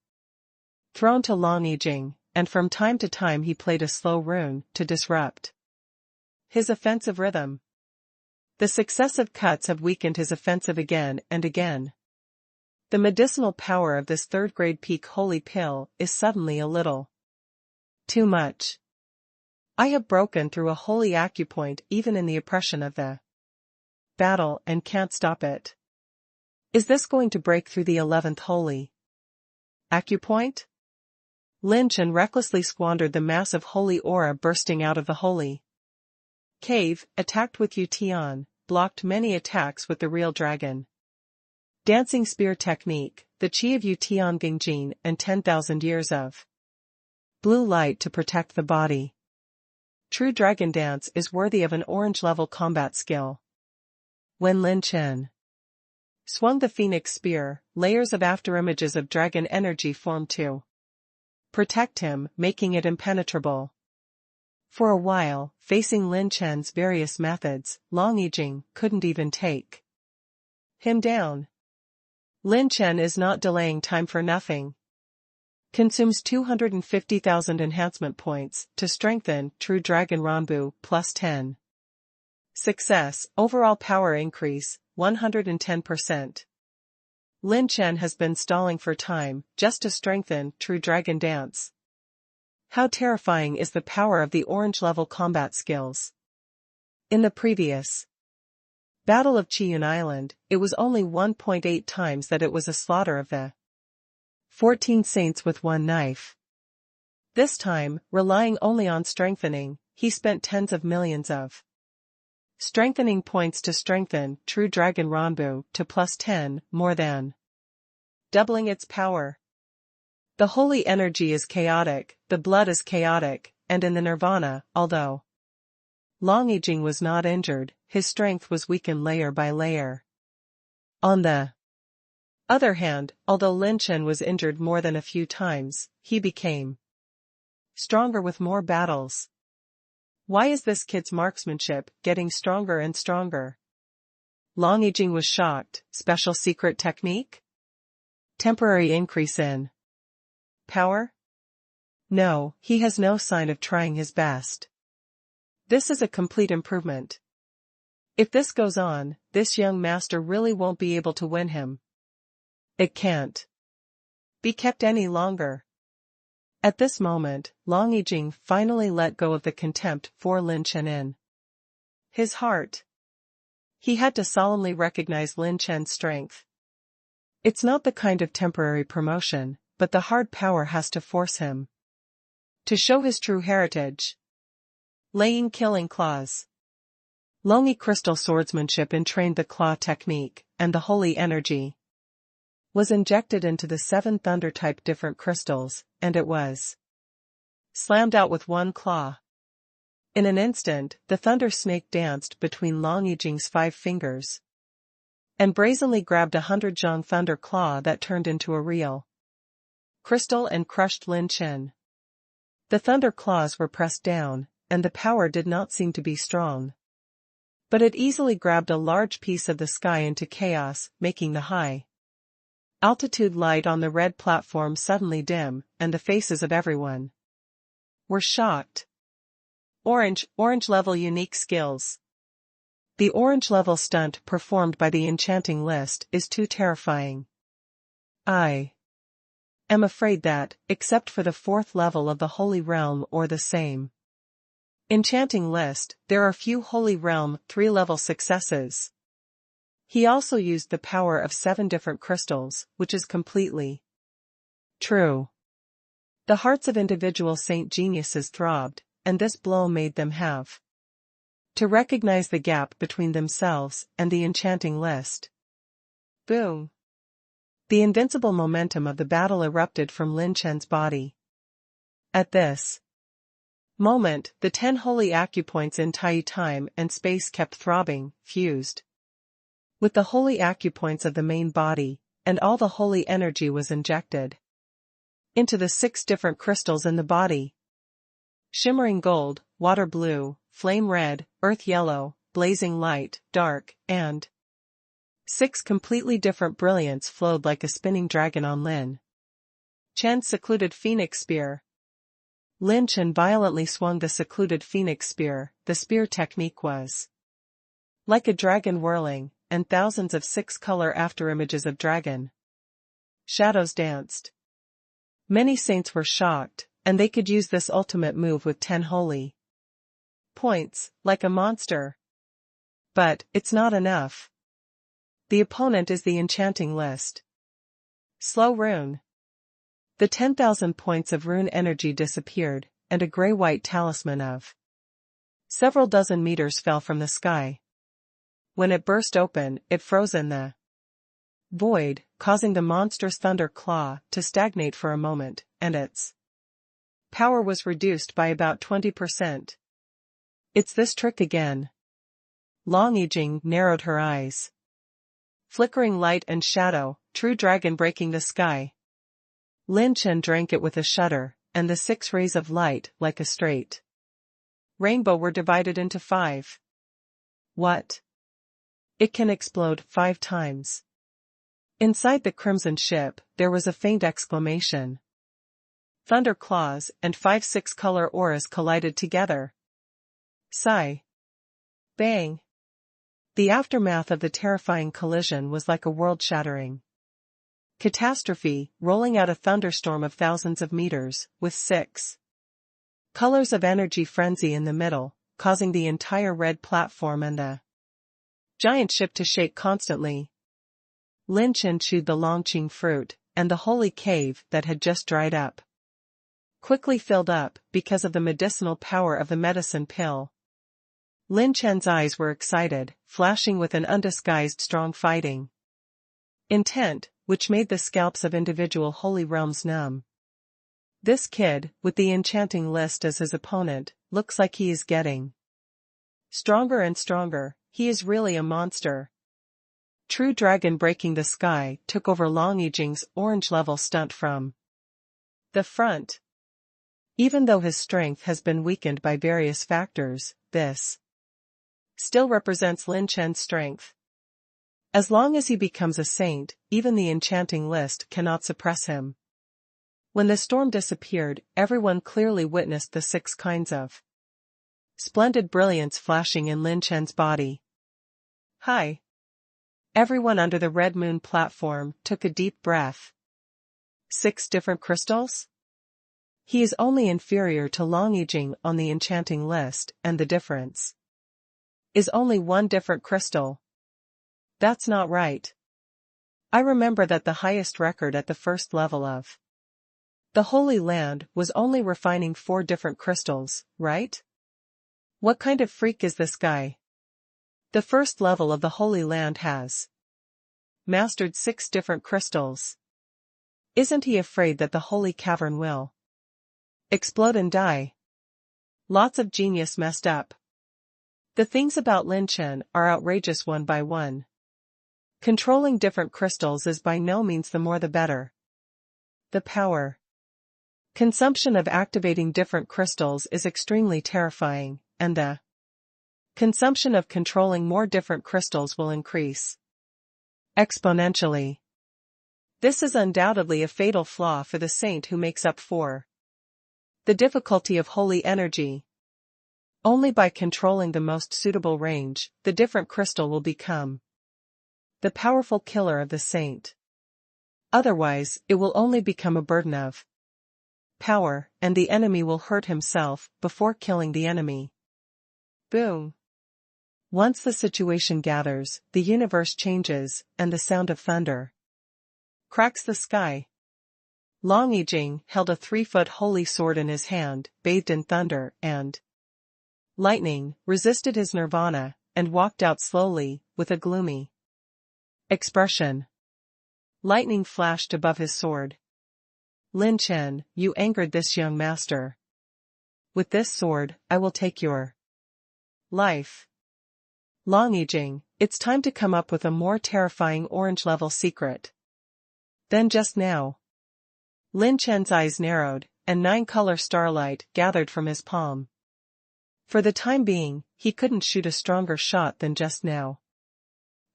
thrown to Long Yijing, and from time to time he played a slow rune to disrupt his offensive rhythm. The successive cuts have weakened his offensive again and again. The medicinal power of this 3rd grade peak holy pill is suddenly a little too much. I have broken through a holy acupoint even in the oppression of the battle and can't stop it. Is this going to break through the 11th holy acupoint? Lin Chen recklessly squandered the massive holy aura bursting out of the holy cave, attacked with Yutian, blocked many attacks with the real dragon dancing spear technique, the chi of Yutian Gengjin, and 10,000 years of blue light to protect the body. True dragon dance is worthy of an orange-level combat skill. When Lin Chen swung the phoenix spear, layers of afterimages of dragon energy formed to protect him, making it impenetrable. For a while, facing Lin Chen's various methods, Long Yijing couldn't even take him down. Lin Chen is not delaying time for nothing. Consumes 250,000 enhancement points to strengthen True Dragon Ranbu plus 10. Success, overall power increase, 110%. Lin Chen has been stalling for time just to strengthen True Dragon Dance. How terrifying is the power of the orange-level combat skills. In the previous Battle of Chiyun Island, it was only 1.8 times that it was a slaughter of the 14 saints with one knife. This time, relying only on strengthening, he spent tens of millions of strengthening points to strengthen True Dragon Ranbu to plus 10, more than doubling its power. The holy energy is chaotic, the blood is chaotic, and in the nirvana, although Long Yijing was not injured, his strength was weakened layer by layer. On the other hand, although Lin Chen was injured more than a few times, he became stronger with more battles. Why is this kid's marksmanship getting stronger and stronger? Long Yijing was shocked. Special secret technique? Temporary increase in power? No, he has no sign of trying his best. This is a complete improvement. If this goes on, this young master really won't be able to win him. It can't be kept any longer. At this moment, Long Yijing finally let go of the contempt for Lin Chen in his heart. He had to solemnly recognize Lin Chen's strength. It's not the kind of temporary promotion, but the hard power has to force him to show his true heritage. Laying killing claws. Longi crystal swordsmanship entrained the claw technique, and the holy energy was injected into the 7 thunder-type different crystals, and it was slammed out with one claw. In an instant, the thunder snake danced between Long Yijing's 5 fingers and brazenly grabbed 100 zhang thunder claw that turned into a real crystal and crushed Lin Chen. The thunder claws were pressed down, and the power did not seem to be strong. But it easily grabbed a large piece of the sky into chaos, making the high altitude light on the red platform suddenly dim, and the faces of everyone were shocked. Orange level unique skills. The orange level stunt performed by the enchanting list is too terrifying. I am afraid that, except for the 4th level of the Holy Realm or the same enchanting list, there are few Holy Realm 3-level successes. He also used the power of 7 different crystals, which is completely true. The hearts of individual saint geniuses throbbed, and this blow made them have to recognize the gap between themselves and the enchanting list. Boom! The invincible momentum of the battle erupted from Lin Chen's body. At this moment, the 10 holy acupoints in time and space kept throbbing, fused with the holy acupoints of the main body, and all the holy energy was injected into the 6 different crystals in the body. Shimmering gold, water blue, flame red, earth yellow, blazing light, dark, and 6 completely different brilliance flowed like a spinning dragon on Lin Chen's secluded phoenix spear. Lin Chen violently swung the secluded phoenix spear. The spear technique was like a dragon whirling, and thousands of 6-color afterimages of dragon shadows danced. Many saints were shocked, and they could use this ultimate move with 10 holy points, like a monster. But, it's not enough. The opponent is the enchanting list. Slow rune. The 10,000 points of rune energy disappeared, and a gray-white talisman of several dozen meters fell from the sky. When it burst open, it froze in the void, causing the monstrous thunder claw to stagnate for a moment, and its power was reduced by about 20%. It's this trick again. Long Yijing narrowed her eyes. Flickering light and shadow, true dragon breaking the sky. Lin Chen drank it with a shudder, and the 6 rays of light, like a straight rainbow, were divided into 5. What? It can explode 5 times. Inside the crimson ship, there was a faint exclamation. Thunder claws and 5 6-color auras collided together. Sigh. Bang. The aftermath of the terrifying collision was like a world-shattering catastrophe, rolling out a thunderstorm of thousands of meters, with 6 colors of energy frenzy in the middle, causing the entire red platform and the giant ship to shake constantly. Lin Chen chewed the Longqing fruit, and the holy cave that had just dried up quickly filled up, because of the medicinal power of the medicine pill. Lin Chen's eyes were excited, flashing with an undisguised strong fighting intent, which made the scalps of individual holy realms numb. This kid, with the enchanting list as his opponent, looks like he is getting stronger and stronger. He is really a monster. True dragon breaking the sky took over Long Yijing's orange-level stunt from the front. Even though his strength has been weakened by various factors, this still represents Lin Chen's strength. As long as he becomes a saint, even the enchanting list cannot suppress him. When the storm disappeared, everyone clearly witnessed the 6 kinds of splendid brilliance flashing in Lin Chen's body. Hi! Everyone under the red moon platform took a deep breath. 6 different crystals? He is only inferior to Long Yijing on the enchanting list, and the difference is only 1 different crystal. That's not right. I remember that the highest record at the first level of the Holy Land was only refining 4 different crystals, right? What kind of freak is this guy? The first level of the Holy Land has mastered 6 different crystals. Isn't he afraid that the Holy Cavern will explode and die? Lots of genius messed up. The things about Lin Chen are outrageous one by one. Controlling different crystals is by no means the more the better. The power consumption of activating different crystals is extremely terrifying, and the consumption of controlling more different crystals will increase exponentially. This is undoubtedly a fatal flaw for the saint who makes up for the difficulty of holy energy. Only by controlling the most suitable range, the different crystal will become the powerful killer of the saint. Otherwise, it will only become a burden of power, and the enemy will hurt himself before killing the enemy. Boom! Once the situation gathers, the universe changes, and the sound of thunder cracks the sky. Long Yijing held a 3-foot holy sword in his hand, bathed in thunder and lightning, resisted his nirvana, and walked out slowly, with a gloomy expression. Lightning flashed above his sword. Lin Chen, you angered this young master. With this sword, I will take your life. Long Yijing, it's time to come up with a more terrifying orange-level secret. Then just now, Lin Chen's eyes narrowed, and 9-color starlight gathered from his palm. For the time being, he couldn't shoot a stronger shot than just now.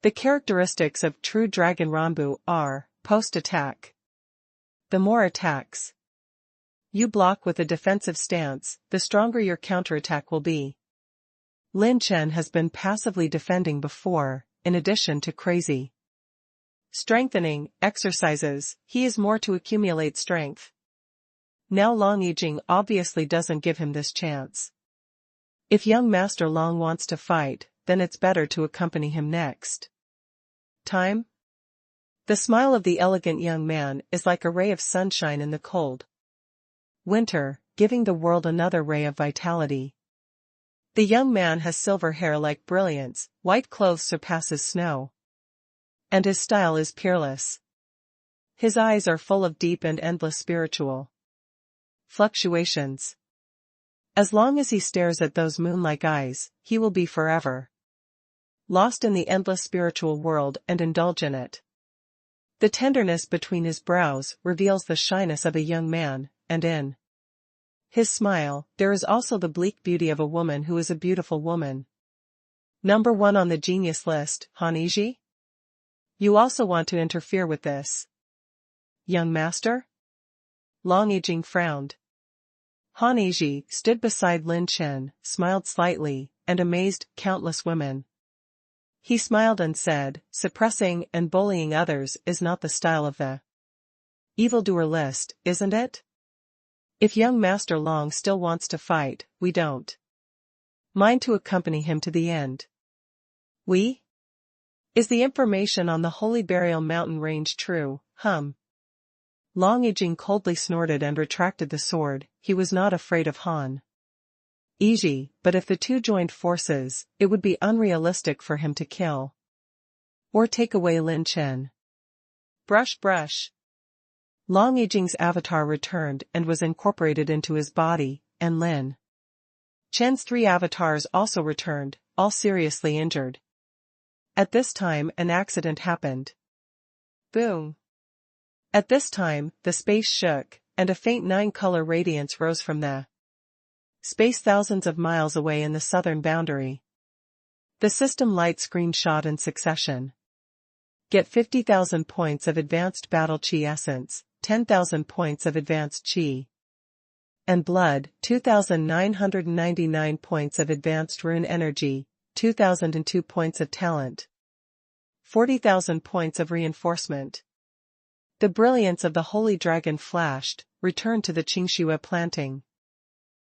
The characteristics of true Dragon Ranbu are, post-attack. The more attacks you block with a defensive stance, the stronger your counterattack will be. Lin Chen has been passively defending before, in addition to crazy strengthening exercises, he is more to accumulate strength. Now Long Yijing obviously doesn't give him this chance. If young Master Long wants to fight, then it's better to accompany him next time. The smile of the elegant young man is like a ray of sunshine in the cold winter, giving the world another ray of vitality. The young man has silver hair like brilliance, white clothes surpasses snow, and his style is peerless. His eyes are full of deep and endless spiritual fluctuations. As long as he stares at those moon-like eyes, he will be forever lost in the endless spiritual world and indulge in it. The tenderness between his brows reveals the shyness of a young man, and in his smile, there is also the bleak beauty of a woman who is a beautiful woman. Number 1 on the genius list, Han Yiji? You also want to interfere with this, young master? Long Yijing frowned. Han Yiji stood beside Lin Chen, smiled slightly, and amazed countless women. He smiled and said, suppressing and bullying others is not the style of the evildoer list, isn't it? If young Master Long still wants to fight, we don't mind to accompany him to the end. We? Is the information on the Holy Burial Mountain range true, Long Yijing coldly snorted and retracted the sword. He was not afraid of Han Yiji, but if the two joined forces, it would be unrealistic for him to kill or take away Lin Chen. Brush. Long Yijing's avatar returned and was incorporated into his body, and Lin Chen's 3 avatars also returned, all seriously injured. At this time an accident happened. Boom! At this time, the space shook, and a faint 9-color radiance rose from the space thousands of miles away in the southern boundary. The system light screen shot in succession. Get 50,000 points of advanced battle chi essence, 10,000 points of advanced chi and blood, 2,999 points of advanced rune energy, 2,002 points of talent, 40,000 points of reinforcement. The brilliance of the holy dragon flashed, returned to the Qingxue planting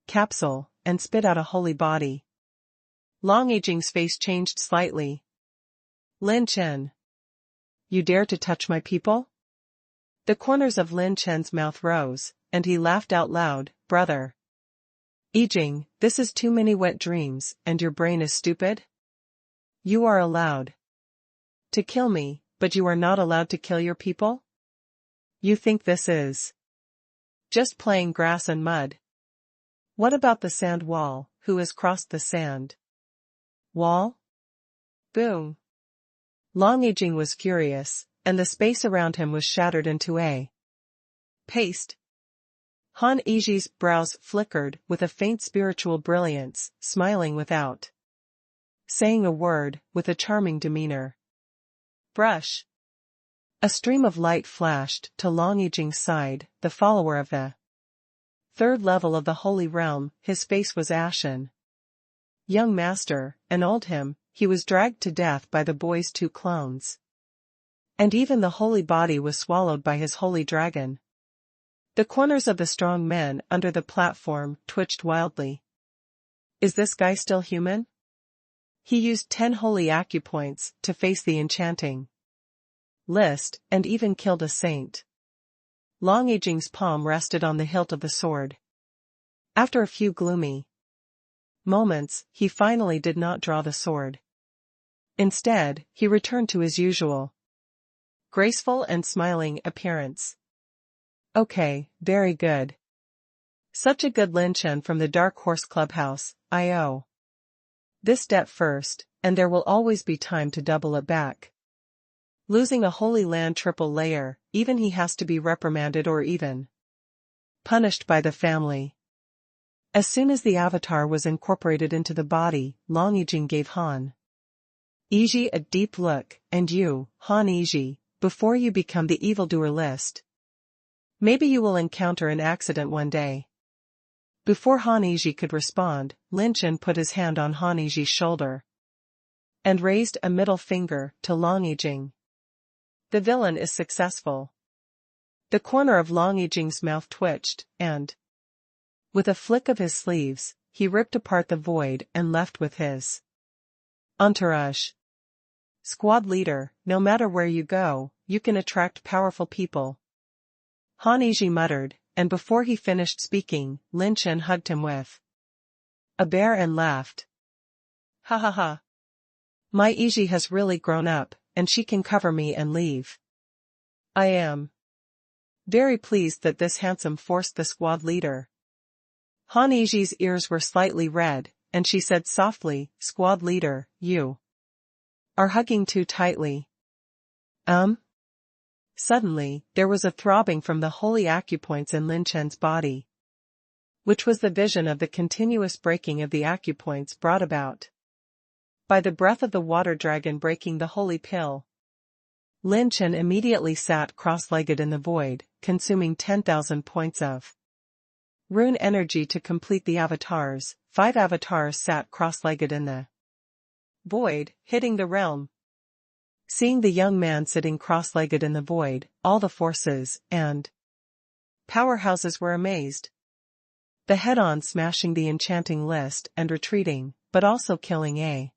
capsule, and spit out a holy body. Long Yijing's face changed slightly. Lin Chen. You dare to touch my people? The corners of Lin Chen's mouth rose, and he laughed out loud. Brother Yijing, this is too many wet dreams, and your brain is stupid? You are allowed to kill me, but you are not allowed to kill your people? You think this is just playing grass and mud? What about the sand wall? Who has crossed the sand wall? Boom. Long Yijing was furious, and the space around him was shattered into a paste. Han Yiji's brows flickered with a faint spiritual brilliance, smiling without saying a word, with a charming demeanor. Brush. A stream of light flashed to Long Yijing's side, the follower of the third level of the holy realm. His face was ashen. Young master, annulled him, he was dragged to death by the boy's two clones. And even the holy body was swallowed by his holy dragon. The corners of the strong men under the platform twitched wildly. Is this guy still human? He used 10 holy acupoints to face the enchanting list, and even killed a saint. Long Yijing's palm rested on the hilt of the sword. After a few gloomy moments, he finally did not draw the sword. Instead, he returned to his usual graceful and smiling appearance. Okay, very good. Such a good Lin Chen from the Dark Horse Clubhouse. I owe this debt first, and there will always be time to double it back. Losing a holy land triple layer, even he has to be reprimanded or even punished by the family. As soon as the avatar was incorporated into the body, Long Yijing gave Han Yiji a deep look. And you, Han Yiji, before you become the evildoer list, maybe you will encounter an accident one day. Before Han Yiji could respond, Lin Chen put his hand on Han Yiji's shoulder and raised a middle finger to Long Yijing. The villain is successful. The corner of Long Yijing's mouth twitched, and with a flick of his sleeves, he ripped apart the void and left with his entourage. Squad leader, no matter where you go, you can attract powerful people. Han Yiji muttered, and before he finished speaking, Lin Chen hugged him with a bear and laughed. Ha ha ha. My Yiji has really grown up, and she can cover me and leave. I am very pleased that this handsome forced the squad leader. Han Yiji's ears were slightly red, and she said softly, Squad leader, you are hugging too tightly. Suddenly, there was a throbbing from the holy acupoints in Lin Chen's body, which was the vision of the continuous breaking of the acupoints brought about by the breath of the water dragon breaking the holy pill. Lin Chen immediately sat cross-legged in the void, consuming 10,000 points of rune energy to complete the avatars. 5 avatars sat cross-legged in the void, hitting the realm. Seeing the young man sitting cross-legged in the void, all the forces and powerhouses were amazed. The head-on smashing the enchanting list and retreating, but also killing a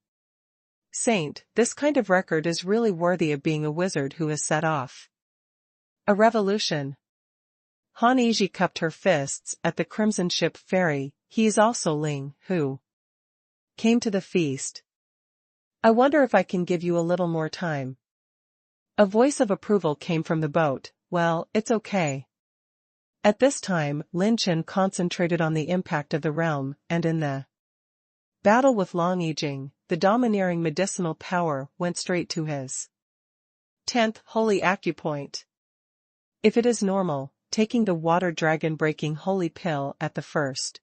saint. This kind of record is really worthy of being a wizard who has set off a revolution. Han Yiji cupped her fists at the Crimson Ship Ferry. He is also Ling, who came to the feast. I wonder if I can give you a little more time. A voice of approval came from the boat. Well, it's okay. At this time, Lin Chen concentrated on the impact of the realm, and in the battle with Long Yijing, the domineering medicinal power went straight to his 10th holy acupoint. If it is normal, taking the water dragon breaking holy pill at the first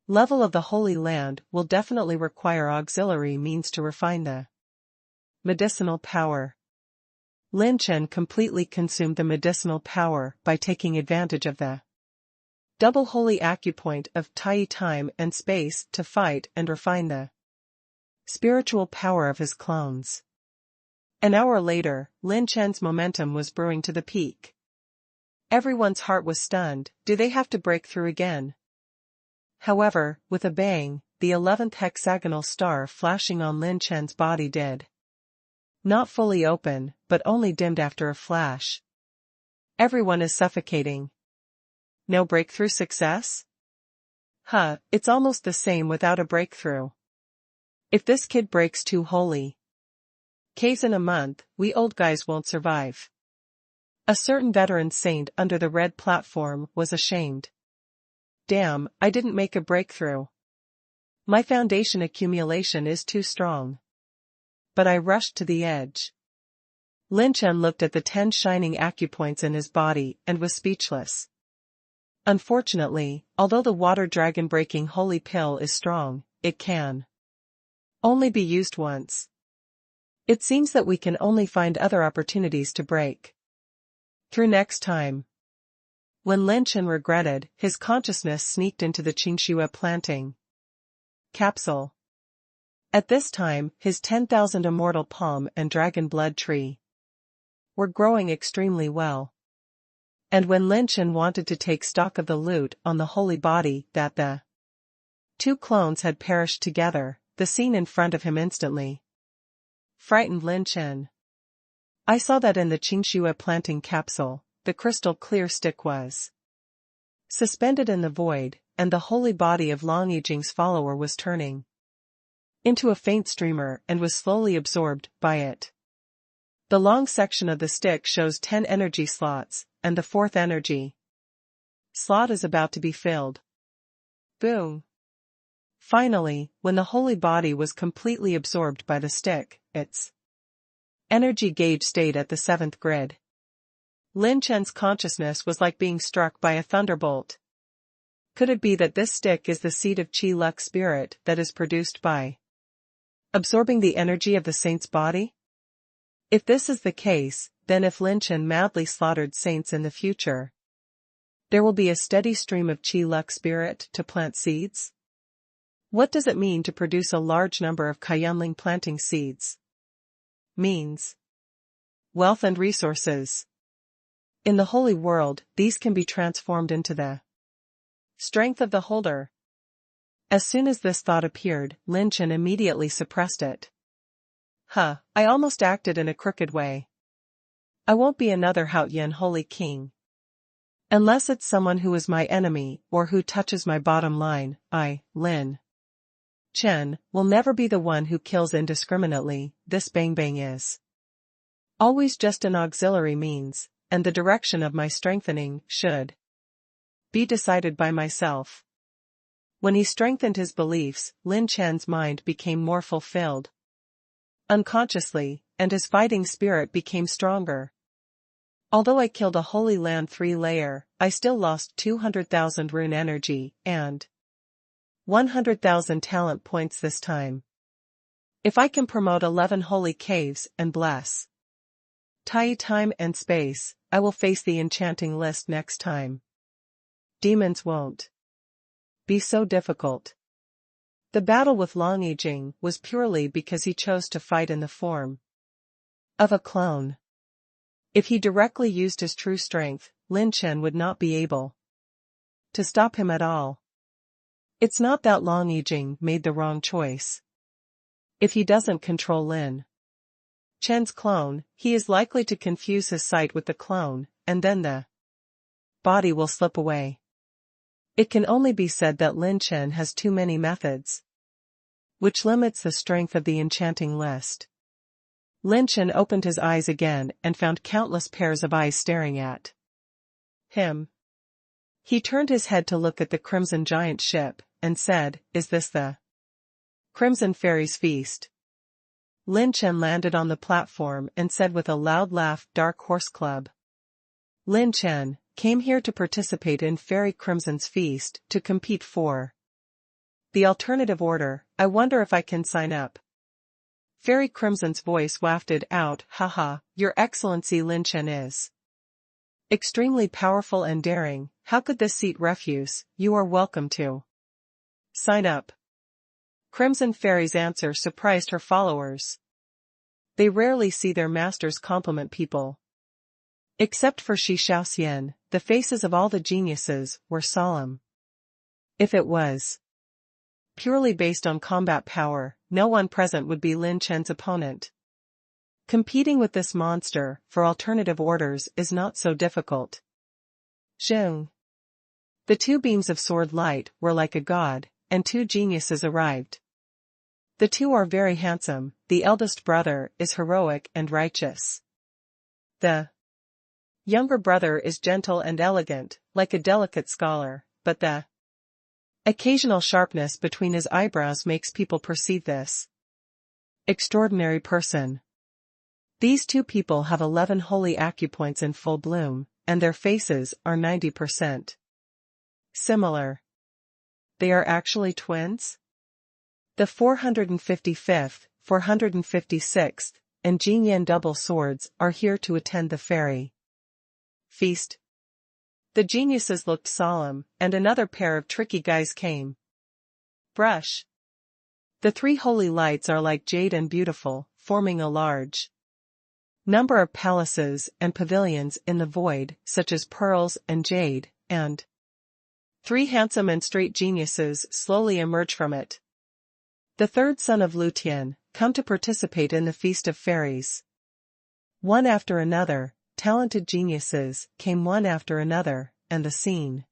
level of the Holy Land will definitely require auxiliary means to refine the medicinal power. Lin Chen completely consumed the medicinal power by taking advantage of the double holy acupoint of time and space to fight and refine the spiritual power of his clones. An hour later, Lin Chen's momentum was brewing to the peak. Everyone's heart was stunned. Do they have to break through again? However, with a bang, the 11th hexagonal star flashing on Lin Chen's body did not fully open, but only dimmed after a flash. Everyone is suffocating. No breakthrough success? It's almost the same without a breakthrough. If this kid breaks too holy K's in a month, we old guys won't survive. A certain veteran saint under the red platform was ashamed. Damn, I didn't make a breakthrough. My foundation accumulation is too strong. But I rushed to the edge. Lin Chen looked at the 10 shining acupoints in his body and was speechless. Unfortunately, although the water dragon breaking holy pill is strong, it can only be used once. It seems that we can only find other opportunities to break through next time. When Lin Chen regretted, his consciousness sneaked into the Qingxue planting capsule. At this time, his 10,000 immortal palm and dragon blood tree were growing extremely well. And when Lin Chen wanted to take stock of the loot on the holy body that the 2 clones had perished together, the scene in front of him instantly frightened Lin Chen. I saw that in the Qingxue planting capsule, the crystal clear stick was suspended in the void, and the holy body of Long Yijing's follower was turning into a faint streamer and was slowly absorbed by it. The long section of the stick shows 10 energy slots, and the 4th energy slot is about to be filled. Boom. Finally, when the holy body was completely absorbed by the stick, its energy gauge stayed at the 7th grid. Lin Chen's consciousness was like being struck by a thunderbolt. Could it be that this stick is the seed of Qi Lux spirit that is produced by absorbing the energy of the saint's body? If this is the case, then if Lin Chen madly slaughtered saints in the future, there will be a steady stream of Qi Lux spirit to plant seeds? What does it mean to produce a large number of Kaiyunling planting seeds? Means wealth and resources. In the holy world, these can be transformed into the strength of the holder. As soon as this thought appeared, Lin Chen immediately suppressed it. I almost acted in a crooked way. I won't be another Haoyan holy king. Unless it's someone who is my enemy or who touches my bottom line, I, Lin Chen, will never be the one who kills indiscriminately. This bang bang is always just an auxiliary means, and the direction of my strengthening should be decided by myself. When he strengthened his beliefs, Lin Chen's mind became more fulfilled unconsciously, and his fighting spirit became stronger. Although I killed a Holy Land 3-layer, I still lost 200,000 rune energy, and 100,000 talent points this time. If I can promote 11 holy caves and bless time and space, I will face the enchanting list next time. Demons won't be so difficult. The battle with Long Yijing was purely because he chose to fight in the form of a clone. If he directly used his true strength, Lin Chen would not be able to stop him at all. It's not that Long Yijing made the wrong choice. If he doesn't control Lin Chen's clone, he is likely to confuse his sight with the clone, and then the body will slip away. It can only be said that Lin Chen has too many methods, which limits the strength of the enchanting list. Lin Chen opened his eyes again and found countless pairs of eyes staring at him. He turned his head to look at the Crimson Giant ship, and said, "Is this the Crimson Fairy's feast?" Lin Chen landed on the platform and said with a loud laugh, "Dark Horse Club." Lin Chen came here to participate in Fairy Crimson's feast, to compete for the alternative order. I wonder if I can sign up. Fairy Crimson's voice wafted out, haha, Your Excellency Lin Chen is extremely powerful and daring. How could this seat refuse? You are welcome to sign up. Crimson Fairy's answer surprised her followers. They rarely see their masters compliment people. Except for Shi Xiaoxian, the faces of all the geniuses were solemn. If it was purely based on combat power, no one present would be Lin Chen's opponent. Competing with this monster for alternative orders is not so difficult. Zheng. The two beams of sword light were like a god, and two geniuses arrived. The two are very handsome. The eldest brother is heroic and righteous. The younger brother is gentle and elegant, like a delicate scholar, but the occasional sharpness between his eyebrows makes people perceive this extraordinary person. These two people have 11 holy acupoints in full bloom, and their faces are 90% similar. They are actually twins? The 455th, 456th, and Jingyan double swords are here to attend the fairy feast. The geniuses looked solemn, and another pair of tricky guys came. Brush. The three holy lights are like jade and beautiful, forming a large number of palaces and pavilions in the void, such as pearls and jade, and three handsome and straight geniuses slowly emerge from it. The third son of Lu Tian, come to participate in the Feast of Fairies. One after another, talented geniuses came one after another, and the scene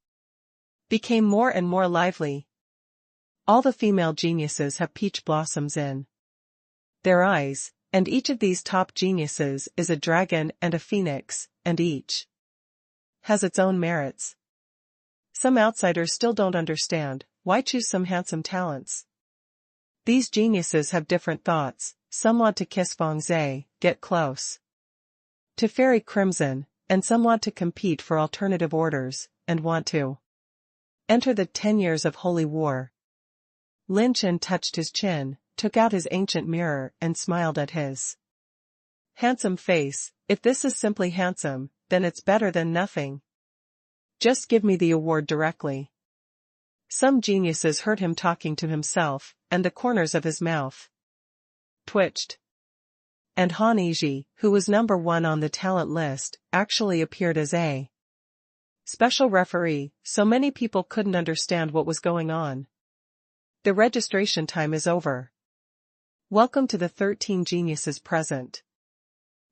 became more and more lively. All the female geniuses have peach blossoms in their eyes, and each of these top geniuses is a dragon and a phoenix, and each has its own merits. Some outsiders still don't understand, why choose some handsome talents? These geniuses have different thoughts. Some want to kiss Wang Zhe, get close to Fairy Crimson, and some want to compete for alternative orders, and want to enter the 10 years of holy war. Lin Chen touched his chin, took out his ancient mirror and smiled at his handsome face. If this is simply handsome, then it's better than nothing. Just give me the award directly. Some geniuses heard him talking to himself, and the corners of his mouth twitched. And Han Yizhi, who was number 1 on the talent list, actually appeared as a special referee, so many people couldn't understand what was going on. The registration time is over. Welcome to the 13 geniuses present.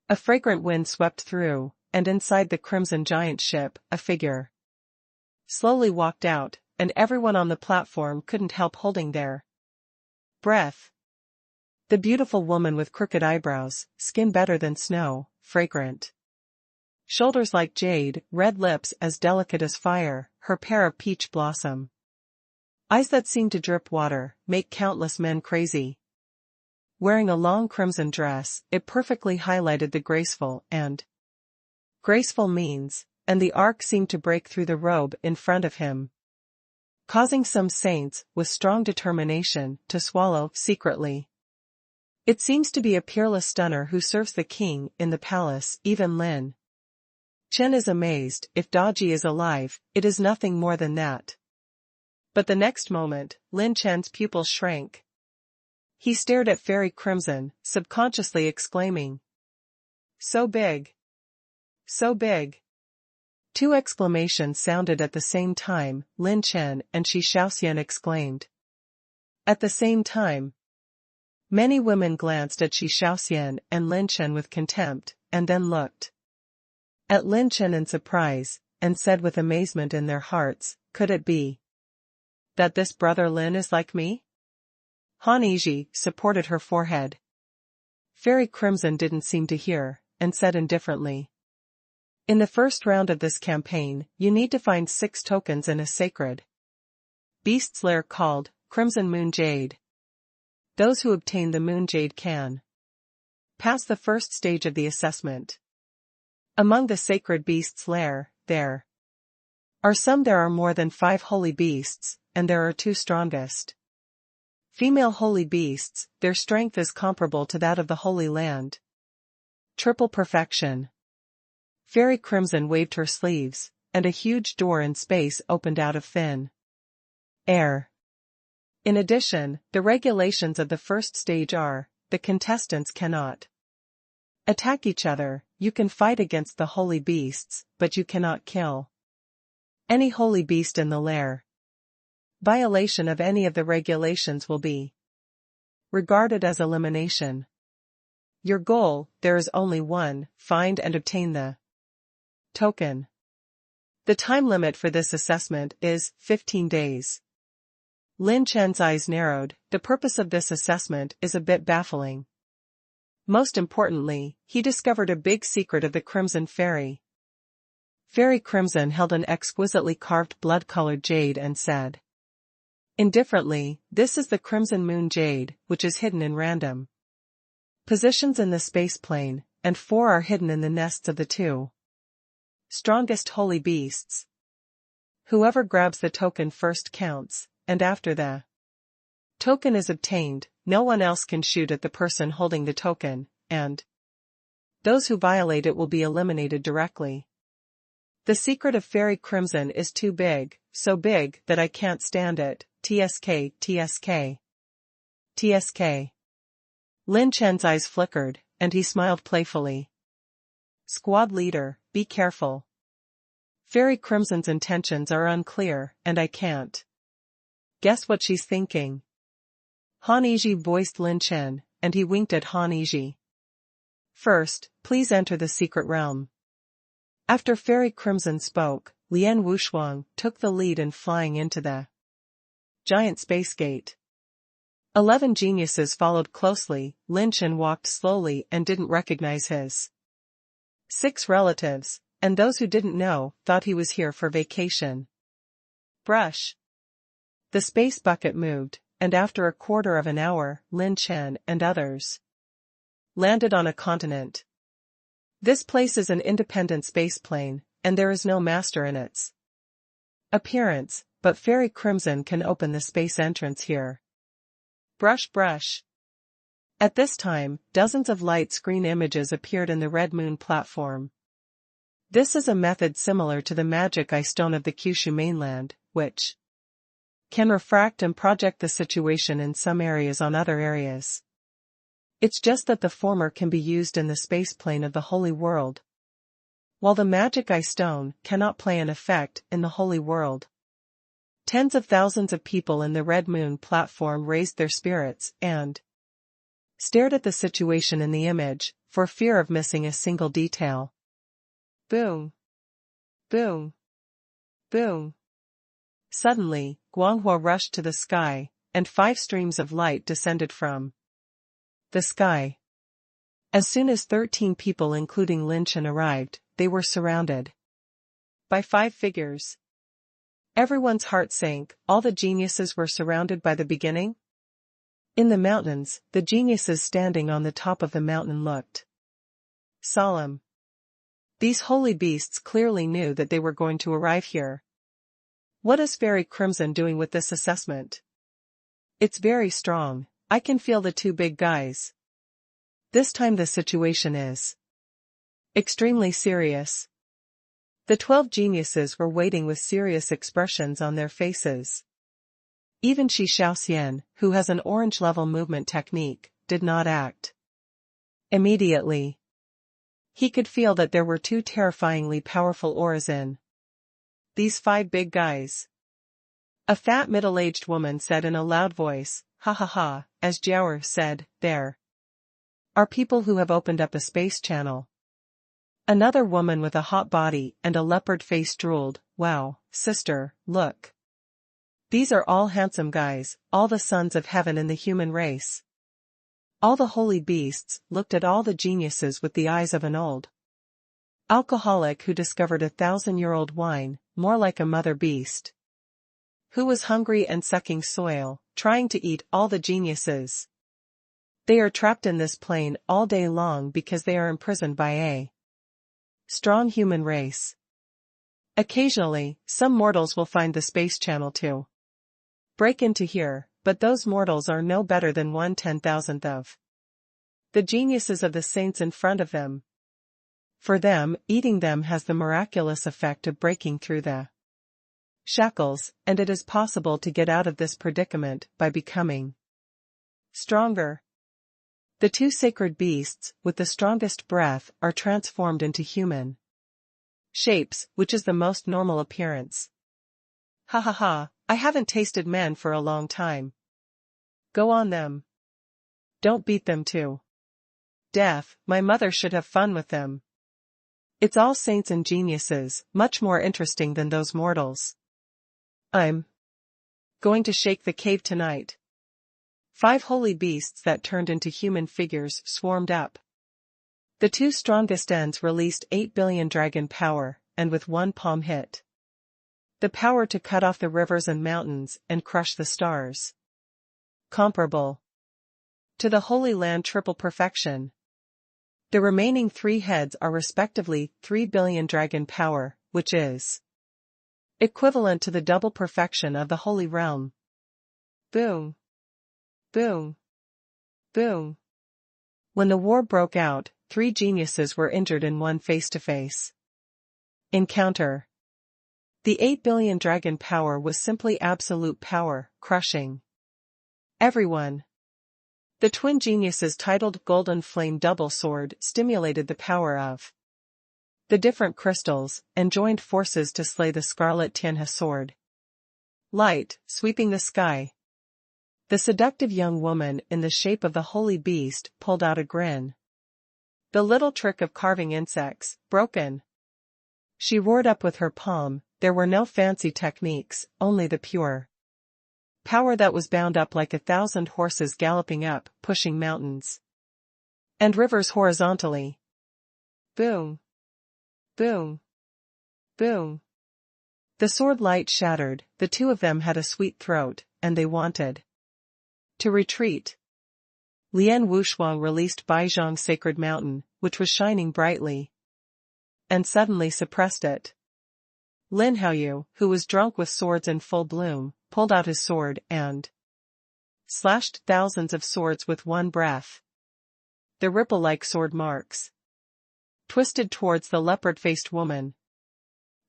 A fragrant wind swept through, and inside the Crimson Giant ship, a figure slowly walked out, and everyone on the platform couldn't help holding their breath. The beautiful woman with crooked eyebrows, skin better than snow, fragrant shoulders like jade, red lips as delicate as fire, her pair of peach blossom eyes that seem to drip water, make countless men crazy. Wearing a long crimson dress, it perfectly highlighted the graceful means, and the arc seemed to break through the robe in front of him, causing some saints, with strong determination, to swallow secretly. It seems to be a peerless stunner who serves the king in the palace. Even Lin Chen is amazed. If Daji is alive, it is nothing more than that. But the next moment, Lin Chen's pupils shrank. He stared at Fairy Crimson, subconsciously exclaiming, "So big! So big!" Two exclamations sounded at the same time. Lin Chen and Shi Xiaoxian exclaimed at the same time. Many women glanced at Shi Xiaoxian and Lin Chen with contempt, and then looked at Lin Chen in surprise, and said with amazement in their hearts, "Could it be that this brother Lin is like me?" Han Yizhi supported her forehead. Fairy Crimson didn't seem to hear, and said indifferently, "In the first round of this campaign, you need to find 6 tokens in a sacred beast's lair called Crimson Moon Jade. Those who obtain the Moon Jade can pass the first stage of the assessment. Among the sacred beast's lair, there are more than 5 holy beasts, and there are 2 strongest Female holy beasts, their strength is comparable to that of the Holy Land. Triple perfection. Fairy Crimson waved her sleeves, and a huge door in space opened out of thin air. In addition, the regulations of the first stage are, the contestants cannot attack each other. You can fight against the holy beasts, but you cannot kill any holy beast in the lair. Violation of any of the regulations will be regarded as elimination. Your goal, there is only one, find and obtain the token. The time limit for this assessment is 15 days. Lin Chen's eyes narrowed. The purpose of this assessment is a bit baffling. Most importantly, he discovered a big secret of the Crimson Fairy. Fairy Crimson held an exquisitely carved blood-colored jade and said indifferently, "This is the Crimson Moon Jade, which is hidden in random positions in the space plane, and 4 are hidden in the nests of the 2 strongest holy beasts. Whoever grabs the token first counts, and after the token is obtained, no one else can shoot at the person holding the token, and those who violate it will be eliminated directly. The secret of Fairy Crimson is too big, so big that I can't stand it. TSK, TSK, TSK. Lin Chen's eyes flickered, and he smiled playfully. Squad leader, be careful. Fairy Crimson's intentions are unclear, and I can't guess what she's thinking. Han Yiji voiced Lin Chen, and he winked at Han Yiji. First, please enter the secret realm. After Fairy Crimson spoke, Lian Wushuang took the lead in flying into the giant space gate. 11 geniuses followed closely. Lin Chen walked slowly and didn't recognize his 6 relatives, and those who didn't know thought he was here for vacation. Brush. The space bucket moved, and after a quarter of an hour, Lin Chen and others landed on a continent. This place is an independent space plane, and there is no master in its appearance, but Fairy Crimson can open the space entrance here. Brush, brush. At this time, dozens of light screen images appeared in the Red Moon platform. This is a method similar to the magic eye stone of the Kyushu mainland, which can refract and project the situation in some areas on other areas. It's just that the former can be used in the space plane of the Holy World, while the magic eye stone cannot play an effect in the Holy World. Tens of thousands of people in the Red Moon platform raised their spirits and stared at the situation in the image, for fear of missing a single detail. Boom. Boom. Boom. Suddenly, Guanghua rushed to the sky, and 5 streams of light descended from the sky. As soon as 13 people including Lin Chen arrived, they were surrounded by 5 figures. Everyone's heart sank. All the geniuses were surrounded by the beginning. In the mountains, the geniuses standing on the top of the mountain looked solemn. These holy beasts clearly knew that they were going to arrive here. What is Fairy Crimson doing with this assessment? It's very strong. I can feel the 2 big guys. This time the situation is extremely serious. The 12 geniuses were waiting with serious expressions on their faces. Even Shi Shaoxian, who has an orange-level movement technique, did not act immediately. He could feel that there were 2 terrifyingly powerful auras in these 5 big guys. A fat middle-aged woman said in a loud voice, "Ha ha ha," as Jiaoer said, "There are people who have opened up a space channel." Another woman with a hot body and a leopard face drooled, "Wow, sister, look. These are all handsome guys, all the sons of heaven in the human race." All the holy beasts looked at all the geniuses with the eyes of an old alcoholic who discovered 1,000-year-old wine, more like a mother beast who was hungry and sucking soil, trying to eat all the geniuses. They are trapped in this plane all day long because they are imprisoned by a strong human race. Occasionally, some mortals will find the space channel to break into here, but those mortals are no better than 1/10,000th of the geniuses of the saints in front of them. For them, eating them has the miraculous effect of breaking through the shackles, and it is possible to get out of this predicament by becoming stronger. The two sacred beasts, with the strongest breath, are transformed into human shapes, which is the most normal appearance. Ha ha ha, I haven't tasted men for a long time. Go on them. Don't beat them to death, my mother should have fun with them. It's all saints and geniuses, much more interesting than those mortals. I'm going to shake the cave tonight. 5 holy beasts that turned into human figures swarmed up. The two strongest ends released 8 billion dragon power, and with one palm hit the power to cut off the rivers and mountains and crush the stars. Comparable to the Holy Land triple perfection. The remaining 3 heads are respectively 3 billion dragon power, which is equivalent to the double perfection of the Holy Realm. Boom. Boom. Boom. When the war broke out, 3 geniuses were injured in one face-to-face encounter. The 8 billion dragon power was simply absolute power, crushing everyone. The twin geniuses titled Golden Flame Double Sword stimulated the power of the different crystals, and joined forces to slay the Scarlet Tianhe sword. Light, sweeping the sky. The seductive young woman in the shape of the holy beast pulled out a grin. The little trick of carving insects, broken. She roared up with her palm. There were no fancy techniques, only the pure power that was bound up like 1,000 horses galloping up, pushing mountains and rivers horizontally. Boom. Boom. Boom. The sword light shattered, the two of them had a sweet throat, and they wanted to retreat. Lian Wushuang released Baizhang's sacred mountain, which was shining brightly, and suddenly suppressed it. Lin Haoyu, who was drunk with swords in full bloom, pulled out his sword and slashed thousands of swords with one breath. The ripple-like sword marks twisted towards the leopard-faced woman.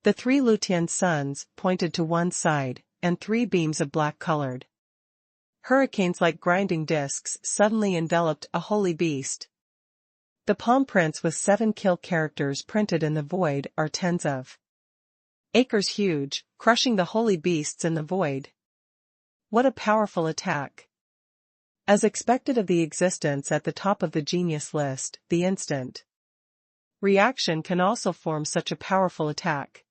The 3 Lutian suns pointed to one side, and 3 beams of black-colored hurricanes like grinding discs suddenly enveloped a holy beast. The palm prints with 7 kill characters printed in the void are tens of acres huge, crushing the holy beasts in the void. What a powerful attack! As expected of the existence at the top of the genius list, the instant reaction can also form such a powerful attack.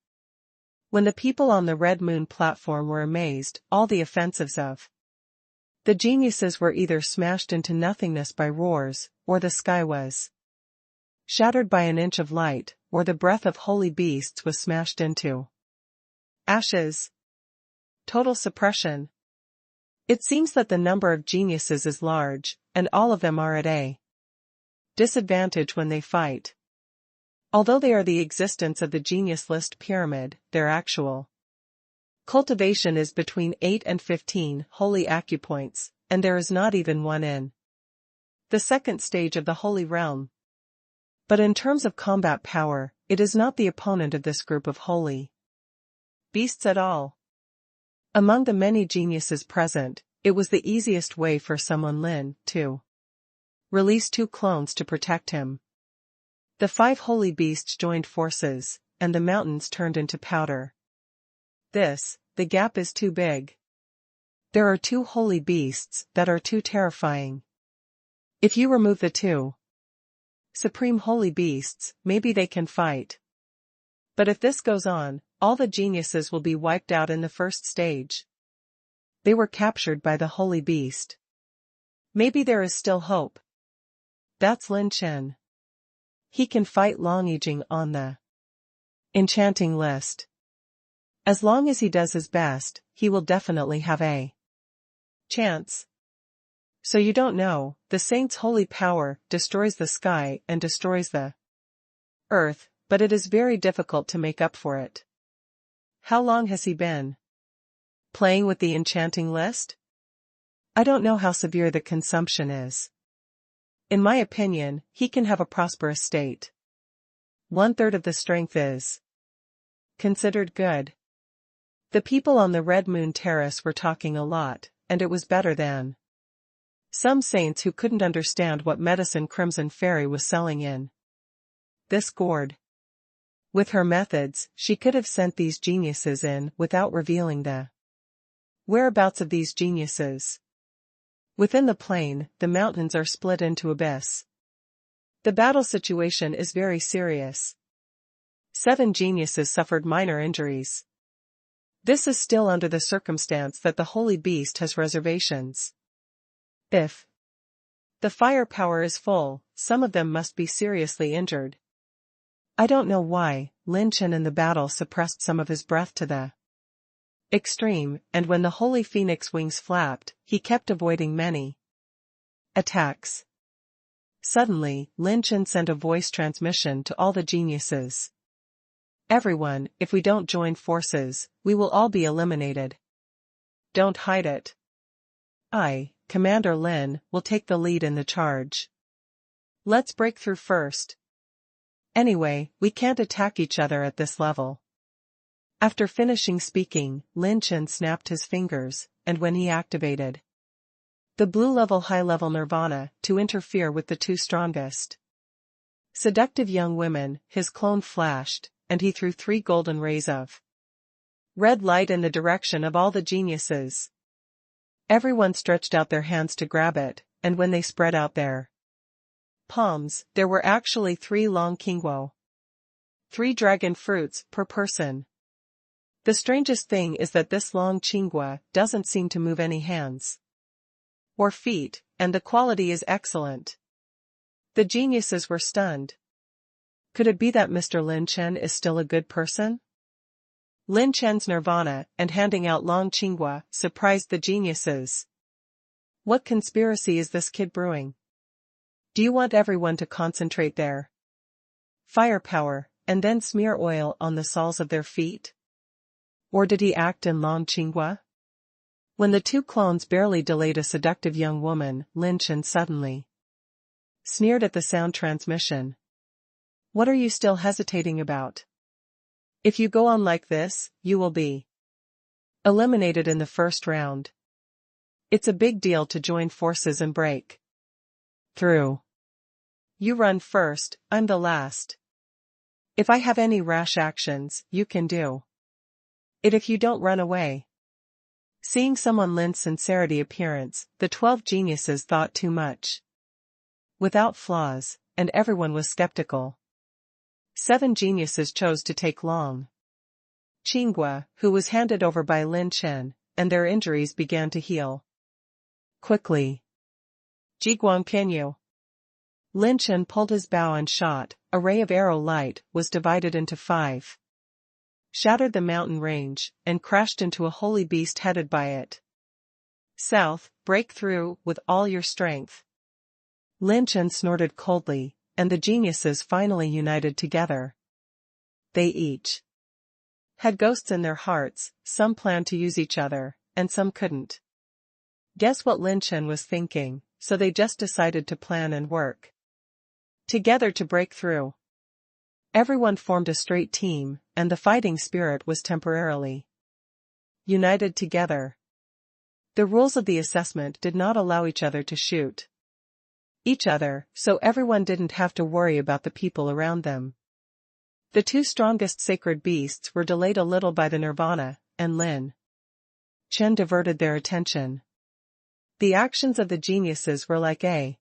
When the people on the Red Moon platform were amazed, all the offensives of the geniuses were either smashed into nothingness by roars, or the sky was shattered by an inch of light, or the breath of holy beasts was smashed into ashes. Total suppression. It seems that the number of geniuses is large, and all of them are at a disadvantage when they fight. Although they are the existence of the genius list pyramid, their actual cultivation is between 8 and 15 holy acupoints, and there is not even one in the second stage of the holy realm. But in terms of combat power, it is not the opponent of this group of holy beasts at all. Among the many geniuses present, it was the easiest way for someone Lin to release 2 clones to protect him. The 5 holy beasts joined forces, and the mountains turned into powder. The gap is too big. There are 2 holy beasts that are too terrifying. If you remove the 2 supreme holy beasts, maybe they can fight. But if this goes on, all the geniuses will be wiped out in the first stage. They were captured by the holy beast. Maybe there is still hope. That's Lin Chen. He can fight Long Yijing on the enchanting list. As long as he does his best, he will definitely have a chance. So you don't know, the saint's holy power destroys the sky and destroys the earth, but it is very difficult to make up for it. How long has he been playing with the enchanting list? I don't know how severe the consumption is. In my opinion, he can have a prosperous state. 1/3 of the strength is considered good. The people on the Red Moon Terrace were talking a lot, and it was better than some saints who couldn't understand what medicine Crimson Fairy was selling in this gourd. With her methods, she could have sent these geniuses in without revealing the whereabouts of these geniuses. Within the plain, the mountains are split into abyss. The battle situation is very serious. 7 geniuses suffered minor injuries. This is still under the circumstance that the Holy Beast has reservations. If the firepower is full, some of them must be seriously injured. I don't know why, Lin Chen in the battle suppressed some of his breath to the extreme, and when the Holy Phoenix wings flapped, he kept avoiding many attacks. Suddenly, Lin Chen sent a voice transmission to all the geniuses. Everyone, if we don't join forces, we will all be eliminated. Don't hide it. I, Commander Lin, will take the lead in the charge. Let's break through first. Anyway, we can't attack each other at this level. After finishing speaking, Lin Chen snapped his fingers, and when he activated the blue-level high-level nirvana to interfere with the 2 strongest seductive young women, his clone flashed, and he threw 3 golden rays of red light in the direction of all the geniuses. Everyone stretched out their hands to grab it, and when they spread out their palms, there were actually 3 long qingguo. 3 dragon fruits per person. The strangest thing is that this long qingguo doesn't seem to move any hands or feet, and the quality is excellent. The geniuses were stunned. Could it be that Mr. Lin Chen is still a good person? Lin Chen's nirvana and handing out long qingguo surprised the geniuses. What conspiracy is this kid brewing? Do you want everyone to concentrate their firepower, and then smear oil on the soles of their feet? Or did he act in long qingguo? When the 2 clones barely delayed a seductive young woman, Lin Chen suddenly sneered at the sound transmission. What are you still hesitating about? If you go on like this, you will be eliminated in the first round. It's a big deal to join forces and break through. You run first, I'm the last. If I have any rash actions, you can do it if you don't run away. Seeing someone Lin's sincerity appearance, the 12 geniuses thought too much without flaws, and everyone was skeptical. 7 geniuses chose to take long qingguo, who was handed over by Lin Chen, and their injuries began to heal quickly. Jiguang Pinyu. Lin Chen pulled his bow and shot. A ray of arrow light was divided into 5. Shattered the mountain range, and crashed into a holy beast headed by it. South, break through with all your strength. Lin Chen snorted coldly, and the geniuses finally united together. They each had ghosts in their hearts, some planned to use each other, and some couldn't guess what Lin Chen was thinking, so they just decided to plan and work together to break through. Everyone formed a straight team, and the fighting spirit was temporarily united together. The rules of the assessment did not allow each other to shoot each other, so everyone didn't have to worry about the people around them. The 2 strongest sacred beasts were delayed a little by the nirvana, and Lin Chen diverted their attention. The actions of the geniuses were like a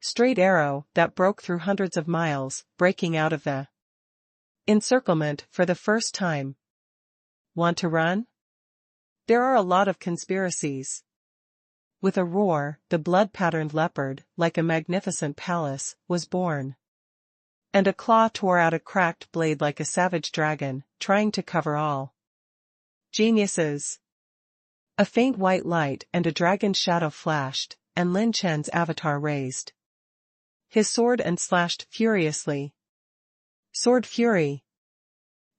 straight arrow that broke through hundreds of miles, breaking out of the encirclement for the first time. Want to run? There are a lot of conspiracies. With a roar, the blood-patterned leopard, like a magnificent palace, was born. And a claw tore out a cracked blade like a savage dragon, trying to cover all geniuses. A faint white light and a dragon's shadow flashed, and Lin Chen's avatar raised his sword and slashed furiously. Sword Fury.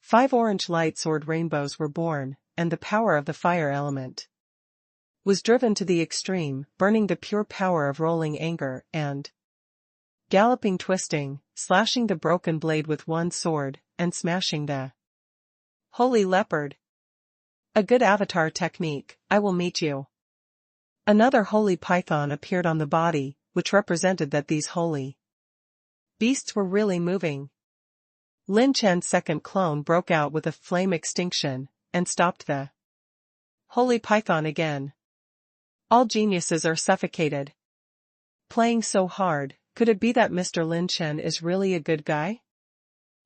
5 orange light sword rainbows were born, and the power of the fire element was driven to the extreme, burning the pure power of rolling anger, and galloping, twisting, slashing the broken blade with one sword, and smashing the holy leopard. A good avatar technique, I will meet you. Another holy python appeared on the body, which represented that these holy beasts were really moving. Lin Chen's second clone broke out with a flame extinction, and stopped the holy python again. All geniuses are suffocated. Playing so hard, could it be that Mr. Lin Chen is really a good guy?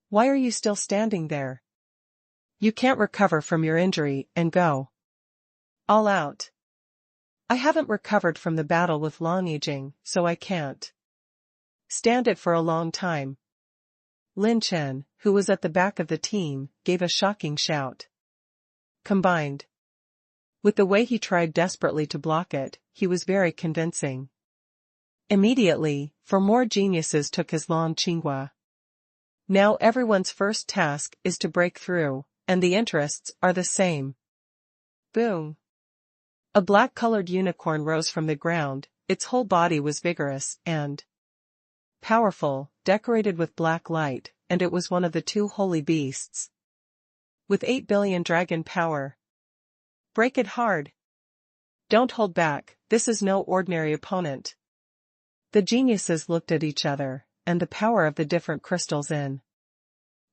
Why are you still standing there? You can't recover from your injury and go all out. I haven't recovered from the battle with Long Yijing, so I can't stand it for a long time. Lin Chen, who was at the back of the team, gave a shocking shout. Combined with the way he tried desperately to block it, he was very convincing. Immediately, 4 more geniuses took his long Qinghua. Now everyone's first task is to break through, and the interests are the same. Boom! A black-colored unicorn rose from the ground. Its whole body was vigorous and powerful, decorated with black light, and it was one of the 2 holy beasts. With 8 billion dragon power. Break it hard. Don't hold back, this is no ordinary opponent. The geniuses looked at each other, and the power of the different crystals in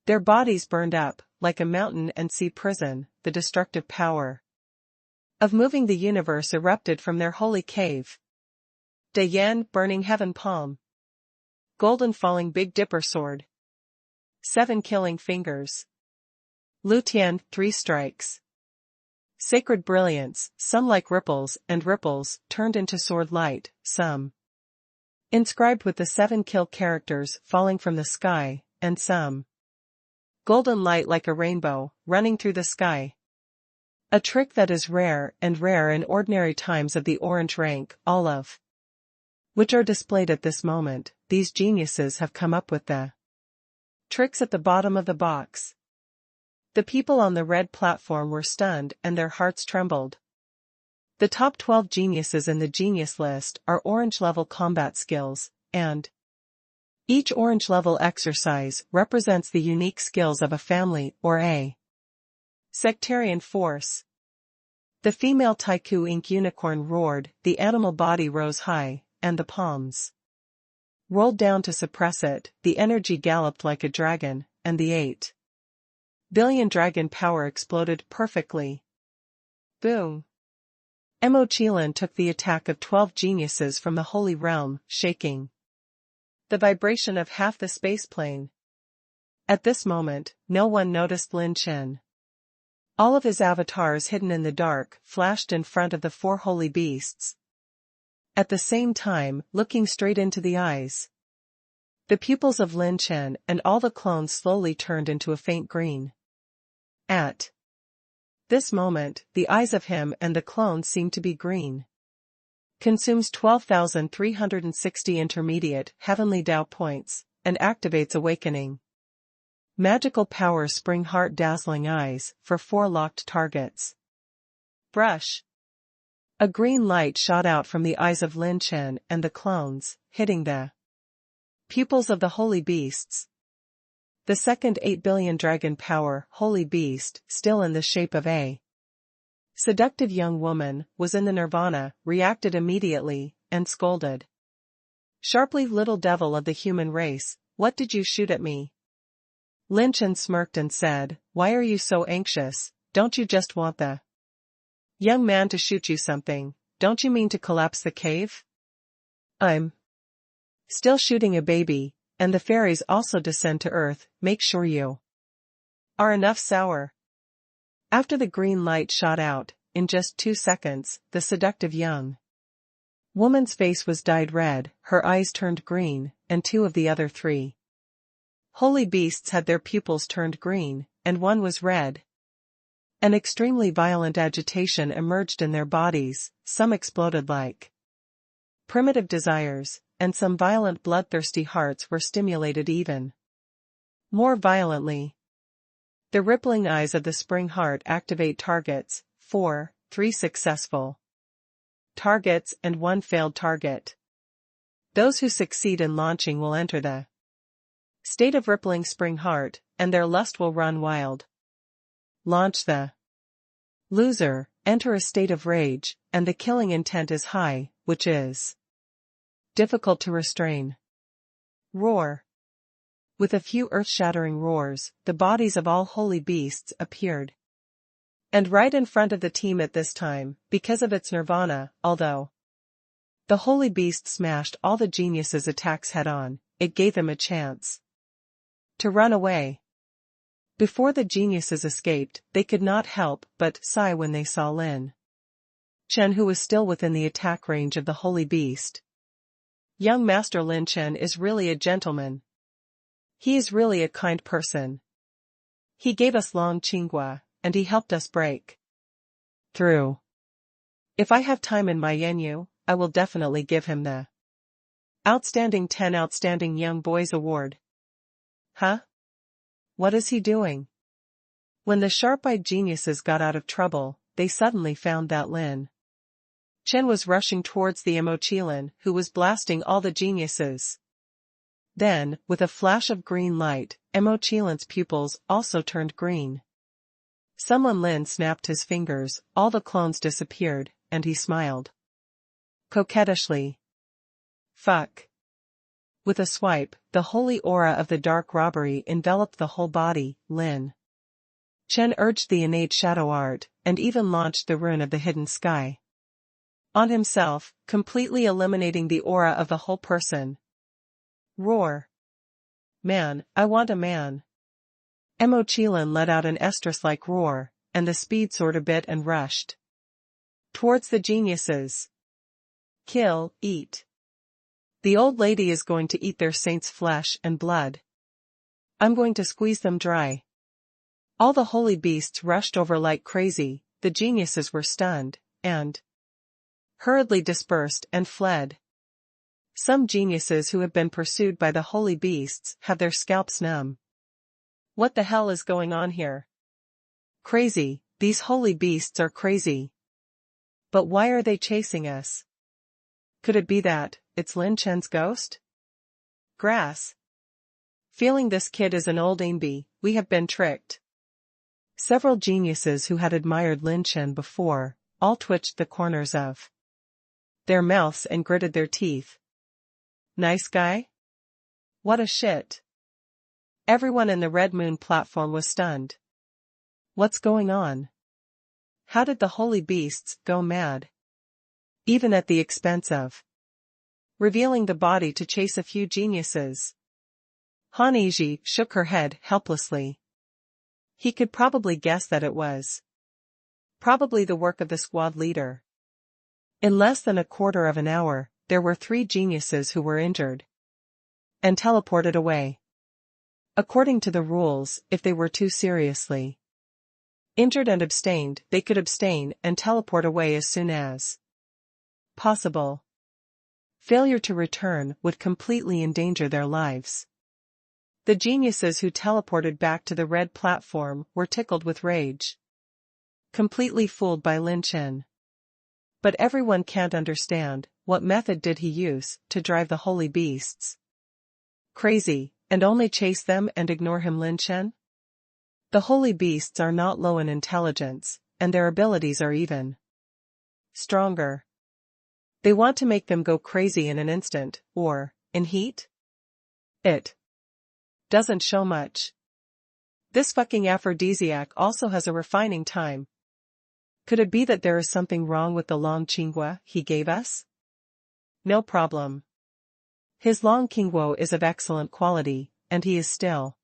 their bodies burned up, like a mountain and sea prison. The destructive power of moving the universe erupted from their holy cave. De Yen, burning heaven palm. Golden falling Big Dipper sword. 7 killing fingers. Lu Tian, 3 strikes. Sacred brilliance, some like ripples, and ripples, turned into sword light, some inscribed with the 7 kill characters falling from the sky, and some golden light like a rainbow, running through the sky. A trick that is rare in ordinary times of the orange rank, all of which are displayed at this moment. These geniuses have come up with the tricks at the bottom of the box. The people on the red platform were stunned and their hearts trembled. The top 12 geniuses in the genius list are orange-level combat skills, and each orange-level exercise represents the unique skills of a family or a sectarian force. The female Taiku Ink unicorn roared, the animal body rose high, and the palms rolled down to suppress it. The energy galloped like a dragon, and the 8 billion dragon power exploded perfectly. Boom! Mo Qilin took the attack of 12 geniuses from the holy realm, shaking the vibration of half the spaceplane. At this moment, no one noticed Lin Chen. All of his avatars hidden in the dark flashed in front of the 4 holy beasts. At the same time, looking straight into the eyes. The pupils of Lin Chen and all the clones slowly turned into a faint green. At this moment, the eyes of him and the clones seemed to be green. Consumes 12,360 intermediate Heavenly Dao points, and activates awakening. Magical power spring heart dazzling eyes, for 4 locked targets. Brush. A green light shot out from the eyes of Lin Chen and the clones, hitting the pupils of the holy beasts. The second 8 billion dragon power holy beast, still in the shape of a seductive young woman, was in the nirvana, reacted immediately, and scolded sharply, little devil of the human race, what did you shoot at me? Lin Chen smirked and said, why are you so anxious? Don't you just want the young man to shoot you something? Don't you mean to collapse the cave? I'm still shooting a baby, and the fairies also descend to earth. Make sure you are enough sour. After the green light shot out, in just 2 seconds, the seductive young woman's face was dyed red, her eyes turned green, and 2 of the other 3 holy beasts had their pupils turned green, and 1 was red. An extremely violent agitation emerged in their bodies, some exploded like primitive desires, and some violent bloodthirsty hearts were stimulated even more violently. The rippling eyes of the spring heart activate targets, 4, 3 successful. targets and 1 failed target. Those who succeed in launching will enter the state of rippling spring heart, and their lust will run wild. Launch the loser, enter a state of rage, and the killing intent is high, which is difficult to restrain. Roar. With a few earth-shattering roars, the bodies of all holy beasts appeared. And right in front of the team at this time, because of its nirvana, although the holy beast smashed all the geniuses' attacks head-on, it gave them a chance to run away. Before the geniuses escaped, they could not help but sigh when they saw Lin Chen, who was still within the attack range of the holy beast. Young Master Lin Chen is really a gentleman. He is really a kind person. He gave us long Qinghua, and he helped us break through. If I have time in my Yanyu, I will definitely give him the Outstanding 10 Outstanding Young Boys Award. Huh? What is he doing? When the sharp-eyed geniuses got out of trouble, they suddenly found that Lin Chen was rushing towards the Mochilin, who was blasting all the geniuses. Then, with a flash of green light, Mochilin's pupils also turned green. Someone Lin snapped his fingers, all the clones disappeared, and he smiled coquettishly. Fuck. With a swipe, the holy aura of the dark robbery enveloped the whole body. Lin Chen urged the innate shadow art, and even launched the rune of the hidden sky on himself, completely eliminating the aura of the whole person. Roar. Man, I want a man. Mochilin let out an estrus-like roar, and the speed soared a bit and rushed towards the geniuses. Kill, eat. The old lady is going to eat their saints' flesh and blood. I'm going to squeeze them dry. All the holy beasts rushed over like crazy, the geniuses were stunned, and hurriedly dispersed and fled. Some geniuses who have been pursued by the holy beasts have their scalps numb. What the hell is going on here? Crazy, these holy beasts are crazy. But why are they chasing us? Could it be that it's Lin Chen's ghost? Grass. Feeling this kid is an old Ainbi, we have been tricked. Several geniuses who had admired Lin Chen before, all twitched the corners of their mouths and gritted their teeth. Nice guy? What a shit. Everyone in the Red Moon platform was stunned. What's going on? How did the holy beasts go mad? Even at the expense of revealing the body to chase a few geniuses. Han Yizhi shook her head helplessly. He could probably guess that it was probably the work of the squad leader. In less than a quarter of an hour, there were 3 geniuses who were injured and teleported away. According to the rules, if they were too seriously injured and abstained, they could abstain and teleport away as soon as possible. Failure to return would completely endanger their lives. The geniuses who teleported back to the red platform were tickled with rage. Completely fooled by Lin Chen. But everyone can't understand, what method did he use to drive the holy beasts crazy, and only chase them and ignore him? Lin Chen? The holy beasts are not low in intelligence, and their abilities are even stronger. They want to make them go crazy in an instant, or, in heat? It doesn't show much. This fucking aphrodisiac also has a refining time. Could it be that there is something wrong with the long Qinghua he gave us? No problem. His long Qinghua is of excellent quality, and he is still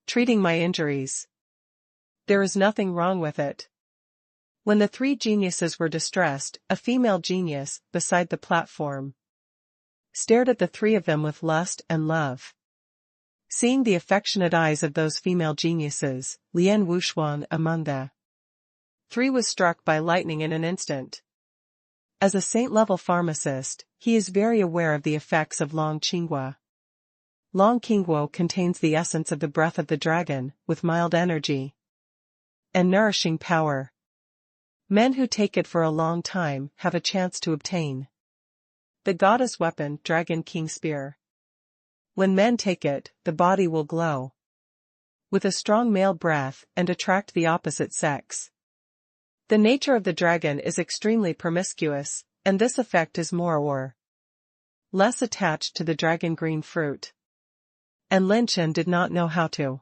treating my injuries. There is nothing wrong with it. When the 3 geniuses were distressed, a female genius, beside the platform, stared at the 3 of them with lust and love. Seeing the affectionate eyes of those female geniuses, Lian Wuxuan among the 3 was struck by lightning in an instant. As a saint-level pharmacist, he is very aware of the effects of long Qinghua. Long Qinghua contains the essence of the breath of the dragon, with mild energy and nourishing power. Men who take it for a long time have a chance to obtain the goddess weapon, Dragon King Spear. When men take it, the body will glow with a strong male breath and attract the opposite sex. The nature of the dragon is extremely promiscuous, and this effect is more or less attached to the dragon green fruit. And Lin Chen did not know how to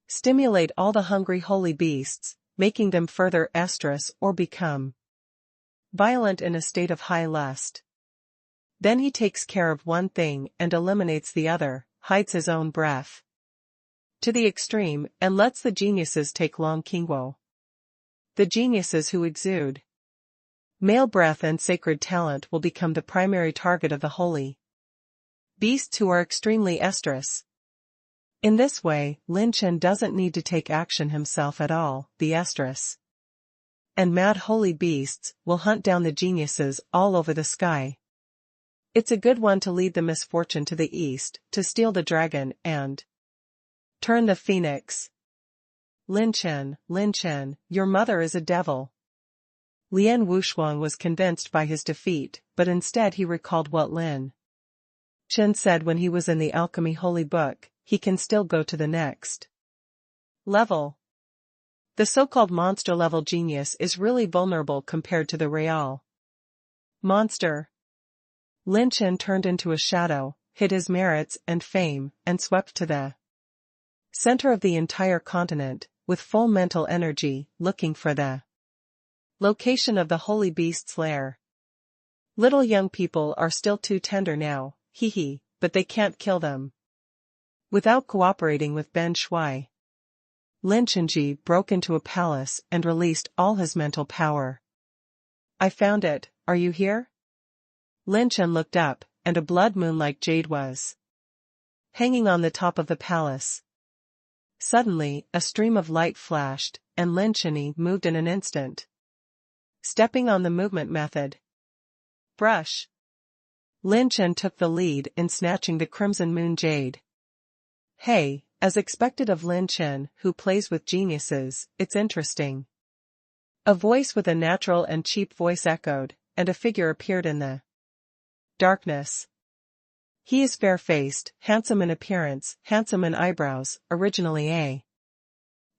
stimulate all the hungry holy beasts, making them further estrus or become violent in a state of high lust. Then he takes care of one thing and eliminates the other, hides his own breath to the extreme and lets the geniuses take long Qingguo. The geniuses who exude male breath and sacred talent will become the primary target of the holy beasts who are extremely estrus. In this way, Lin Chen doesn't need to take action himself at all. The estrus and mad holy beasts will hunt down the geniuses all over the sky. It's a good one to lead the misfortune to the east, to steal the dragon and turn the phoenix. Lin Chen, your mother is a devil. Lian Wushuang was convinced by his defeat, but instead he recalled what Lin Chen said when he was in the alchemy holy book: he can still go to the next level. The so-called monster-level genius is really vulnerable compared to the real monster. Lin Chen turned into a shadow, hid his merits and fame, and swept to the center of the entire continent, with full mental energy, looking for the location of the holy beast's lair. Little young people are still too tender now, but they can't kill them without cooperating with Ben Shui. Lin Chenji broke into a palace and released all his mental power. I found it, are you here? Lin Chen looked up, and a blood moon like jade was hanging on the top of the palace. Suddenly, a stream of light flashed, and Lin Chen moved in an instant, stepping on the movement method. Brush. Lin Chen took the lead in snatching the crimson moon jade. Hey, as expected of Lin Chen, who plays with geniuses, it's interesting. A voice with a natural and cheap voice echoed, and a figure appeared in the darkness. He is fair-faced, handsome in appearance, handsome in eyebrows, originally a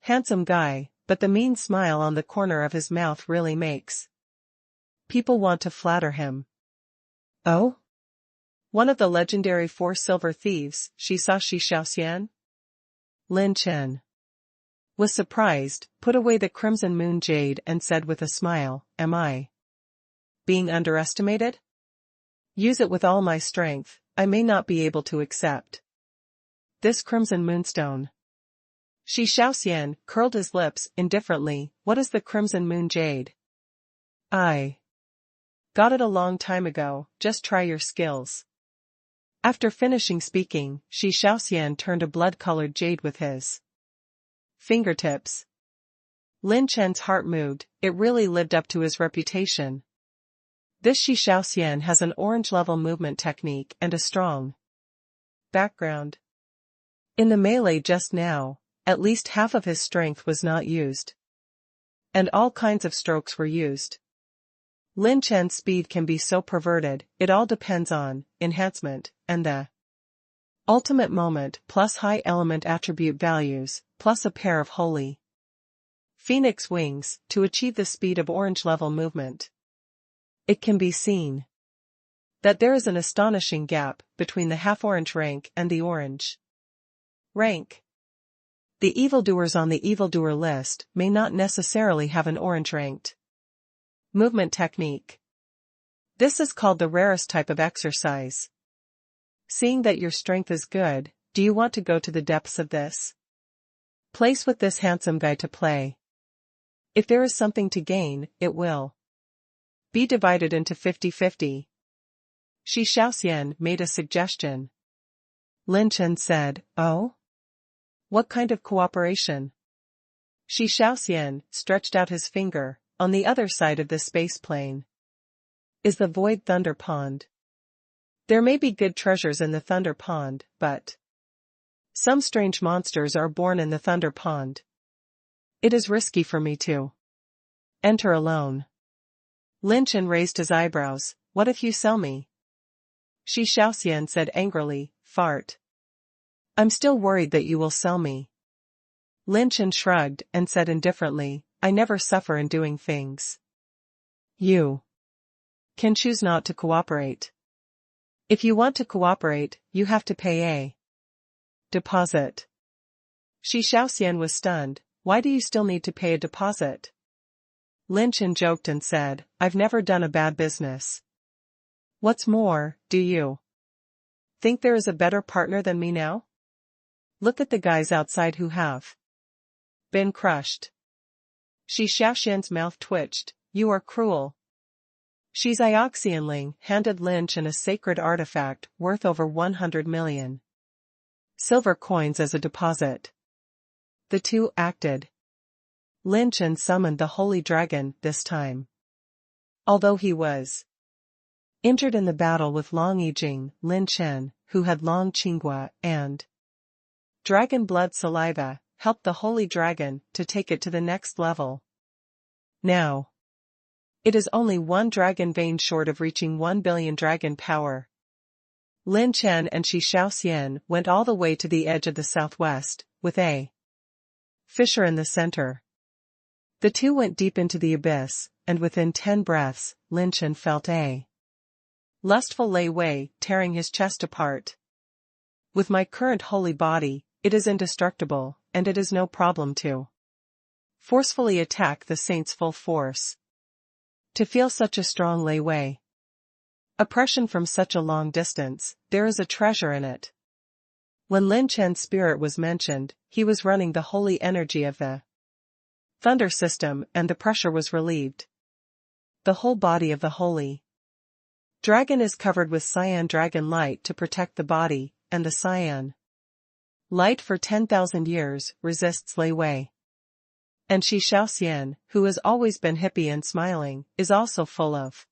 handsome guy, but the mean smile on the corner of his mouth really makes people want to flatter him. Oh? One of the legendary 4 silver thieves, Shi Xiaoxian? Lin Chen was surprised, put away the crimson moon jade and said with a smile, am I being underestimated? Use it with all my strength, I may not be able to accept this crimson moonstone. Shi Xiaoxian curled his lips indifferently. What is the crimson moon jade? I got it a long time ago, just try your skills. After finishing speaking, Shi Xiaoxian turned a blood-colored jade with his fingertips. Lin Chen's heart moved, it really lived up to his reputation. This Shi Xiaoxian has an orange-level movement technique and a strong background. In the melee just now, at least half of his strength was not used, and all kinds of strokes were used. Lin Chen's speed can be so perverted, it all depends on enhancement, and the ultimate moment plus high element attribute values, plus a pair of holy phoenix wings, to achieve the speed of orange-level movement. It can be seen that there is an astonishing gap between the half-orange rank and the orange rank. The evildoers on the evildoer list may not necessarily have an orange-ranked movement technique. This is called the rarest type of exercise. Seeing that your strength is good, do you want to go to the depths of this place with this handsome guy to play? If there is something to gain, it will be divided into 50-50. Shi Xiaoxian made a suggestion. Lin Chen said, oh? What kind of cooperation? Shi Xiaoxian stretched out his finger. On the other side of the space plane is the void thunder pond. There may be good treasures in the thunder pond, but some strange monsters are born in the thunder pond. It is risky for me to Enter alone. Lin Chen raised his eyebrows. What if you sell me? Shi Xiaoxian said angrily, fart. I'm still worried that you will sell me. Lin Chen shrugged and said indifferently, I never suffer in doing things. You can choose not to cooperate. If you want to cooperate, you have to pay a deposit. Shi Xiaoxian was stunned. Why do you still need to pay a deposit? Lin Chen joked and said, I've never done a bad business. What's more, do you think there is a better partner than me now? Look at the guys outside who have been crushed. Shi Xiaoxian's mouth twitched. You are cruel. Shi Xiaoxianling handed Lin Chen a sacred artifact worth over 100 million silver coins as a deposit. The two acted. Lin Chen summoned the holy dragon this time. Although he was injured in the battle with Long Yijing, Lin Chen, who had Long Qinghua and dragon blood saliva, helped the holy dragon to take it to the next level. Now, it is only one dragon vein short of reaching 1 billion dragon power. Lin Chen and Shi Xiaoxian went all the way to the edge of the southwest, with a fissure in the center. The two went deep into the abyss, and within 10 breaths, Lin Chen felt a lustful Lei Wei tearing his chest apart. With my current holy body, it is indestructible, and it is no problem to forcefully attack the saint's full force. To feel such a strong Lei Wei oppression from such a long distance, there is a treasure in it. When Lin Chen's spirit was mentioned, he was running the holy energy of the thunder system and the pressure was relieved. The whole body of the holy dragon is covered with cyan dragon light to protect the body, and the cyan light for 10,000 years resists Lei Wei. And Shi Xiaoxian, who has always been hippie and smiling, is also full of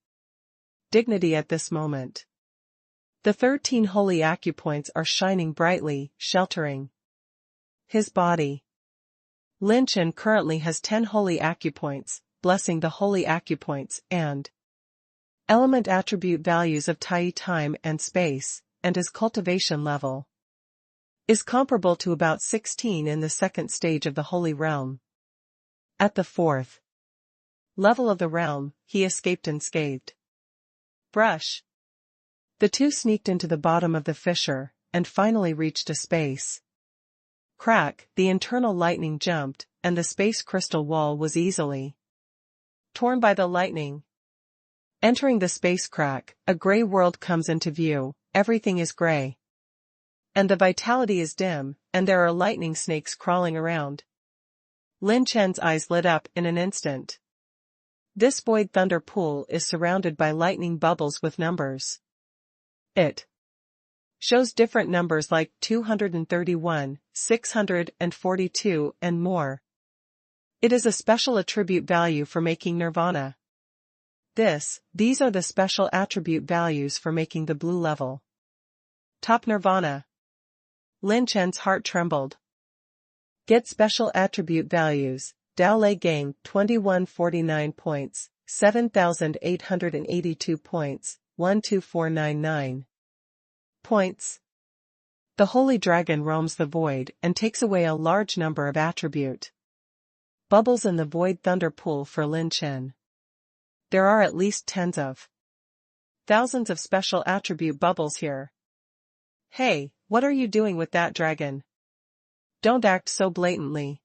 dignity at this moment. The 13 holy acupoints are shining brightly, sheltering his body. Lin Chen currently has 10 holy acupoints, blessing the holy acupoints and element attribute values of Tai time and space, and his cultivation level is comparable to about 16 in the second stage of the holy realm. At the fourth level of the realm, he escaped unscathed. Brush. The two sneaked into the bottom of the fissure, and finally reached a space crack. The internal lightning jumped, and the space crystal wall was easily torn by the lightning. Entering the space crack, a gray world comes into view. Everything is gray. And the vitality is dim, and there are lightning snakes crawling around. Lin Chen's eyes lit up in an instant. This void thunder pool is surrounded by lightning bubbles with numbers. It shows different numbers like 231, 642, and more. It is a special attribute value for making nirvana. These are the special attribute values for making the blue level. Top nirvana. Lin Chen's heart trembled. Get special attribute values. Dao Lei Gang 2149 points, 7,882 points, 12499 points. The holy dragon roams the void and takes away a large number of attribute bubbles in the void thunder pool for Lin Chen. There are at least tens of thousands of special attribute bubbles here. Hey, what are you doing with that dragon? Don't act so blatantly.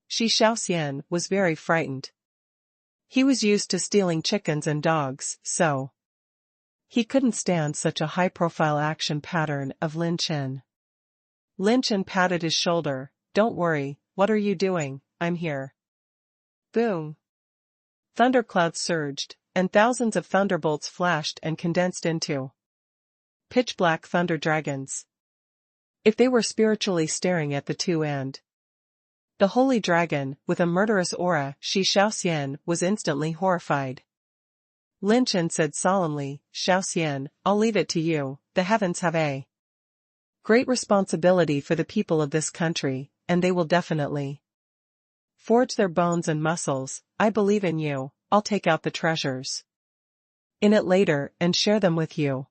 Shi Xiaoxian was very frightened. He was used to stealing chickens and dogs, so he couldn't stand such a high-profile action pattern of Lin Chen. Lin Chen patted his shoulder. Don't worry, what are you doing? I'm here. Boom. Thunderclouds surged, and thousands of thunderbolts flashed and condensed into pitch-black thunder dragons. If they were spiritually staring at the two and the holy dragon, with a murderous aura, Shi Xiaoxian was instantly horrified. Lin Chen said solemnly, Xiaoxian, I'll leave it to you. The heavens have a great responsibility for the people of this country, and they will definitely Forge their bones and muscles, I believe in you, I'll take out the treasures in it later and share them with you.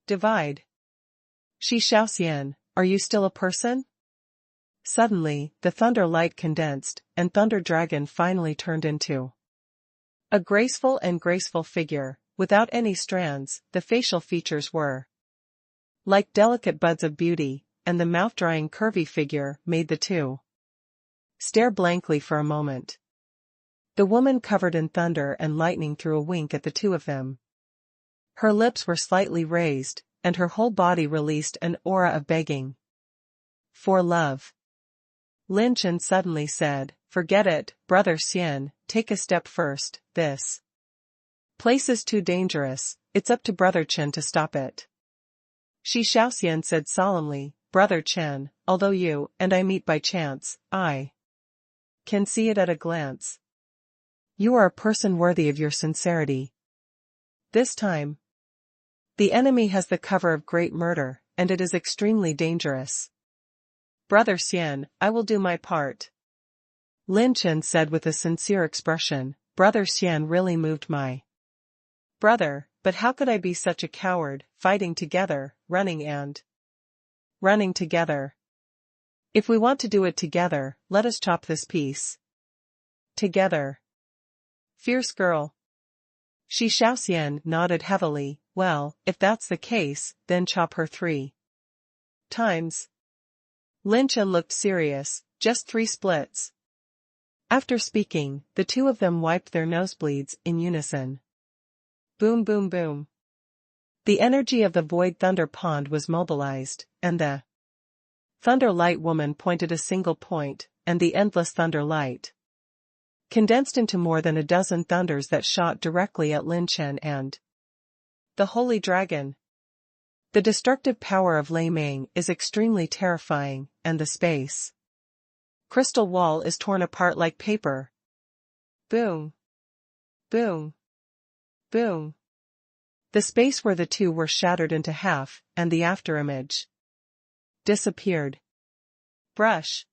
Divide. Shi Xiaoxian, are you still a person? Suddenly, the thunder light condensed, and Thunder Dragon finally turned into a graceful figure, without any strands. The facial features were like delicate buds of beauty, and the mouth-drying curvy figure made the two stare blankly for a moment. The woman covered in thunder and lightning threw a wink at the two of them. Her lips were slightly raised, and her whole body released an aura of begging for love. Lin Chen suddenly said, forget it, Brother Xian, take a step first. This place is too dangerous, it's up to Brother Chen to stop it. Shi Xiaoxian said solemnly, Brother Chen, although you and I meet by chance, I can see it at a glance. You are a person worthy of your sincerity. This time, the enemy has the cover of great murder, and it is extremely dangerous. Brother Xian, I will do my part. Lin Chen said with a sincere expression, Brother Xian really moved my brother, but how could I be such a coward, fighting together, running together. If we want to do it together, let us chop this piece together. Fierce girl. Shi Xiaoxian nodded heavily, well, if that's the case, then chop her 3 times. Lin Chen looked serious, just 3 splits. After speaking, the two of them wiped their nosebleeds in unison. Boom boom boom. The energy of the void thunder pond was mobilized, and the thunder light woman pointed a single point, and the endless thunder light condensed into more than a dozen thunders that shot directly at Lin Chen and the Holy Dragon. The destructive power of Lei Ming is extremely terrifying, and the space crystal wall is torn apart like paper. Boom. Boom. Boom. The space where the two were shattered into half, and the afterimage disappeared. Brush.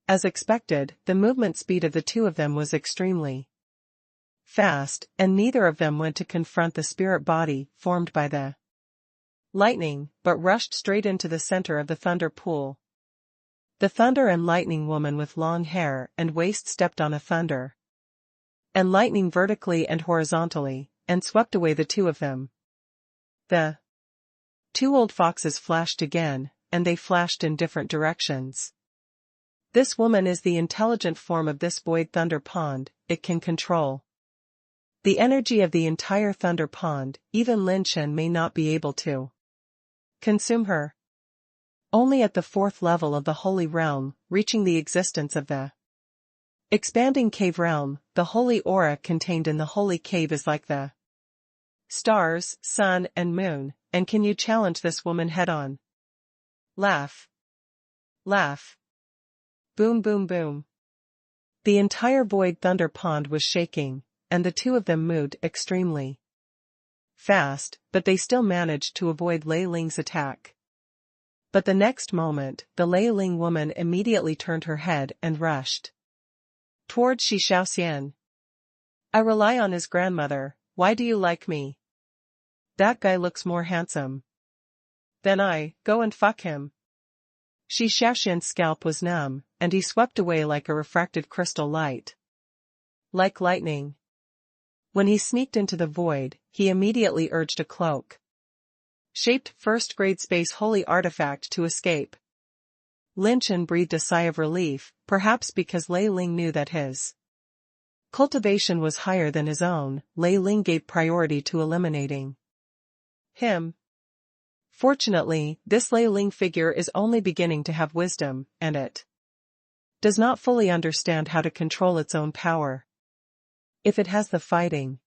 As expected, the movement speed of the two of them was extremely fast, and neither of them went to confront the spirit body formed by the lightning, but rushed straight into the center of the thunder pool. The thunder and lightning woman with long hair and waist stepped on a thunder and lightning vertically and horizontally, and swept away the two of them. The 2 old foxes flashed again, and they flashed in different directions. This woman is the intelligent form of this void thunder pond, it can control the energy of the entire thunder pond. Even Lin Chen may not be able to consume her. Only at the 4th level of the holy realm, reaching the existence of the expanding cave realm, the holy aura contained in the holy cave is like the stars, sun and moon, and can you challenge this woman head-on? Laugh. Laugh. Boom boom boom. The entire void thunder pond was shaking, and the two of them moved extremely fast, but they still managed to avoid Lei Ling's attack. But the next moment, the Lei Ling woman immediately turned her head and rushed toward Shi Xiaoxian. I rely on his grandmother, why do you like me? That guy looks more handsome than I, go and fuck him. Shi Xiaoxian's scalp was numb, and he swept away like a refracted crystal light. Like lightning. When he sneaked into the void, he immediately urged a cloak shaped first-grade space holy artifact to escape. Lin Chen breathed a sigh of relief, perhaps because Lei Ling knew that his cultivation was higher than his own. Lei Ling gave priority to eliminating him. Fortunately, this Lei Ling figure is only beginning to have wisdom, and it does not fully understand how to control its own power. If it has the fighting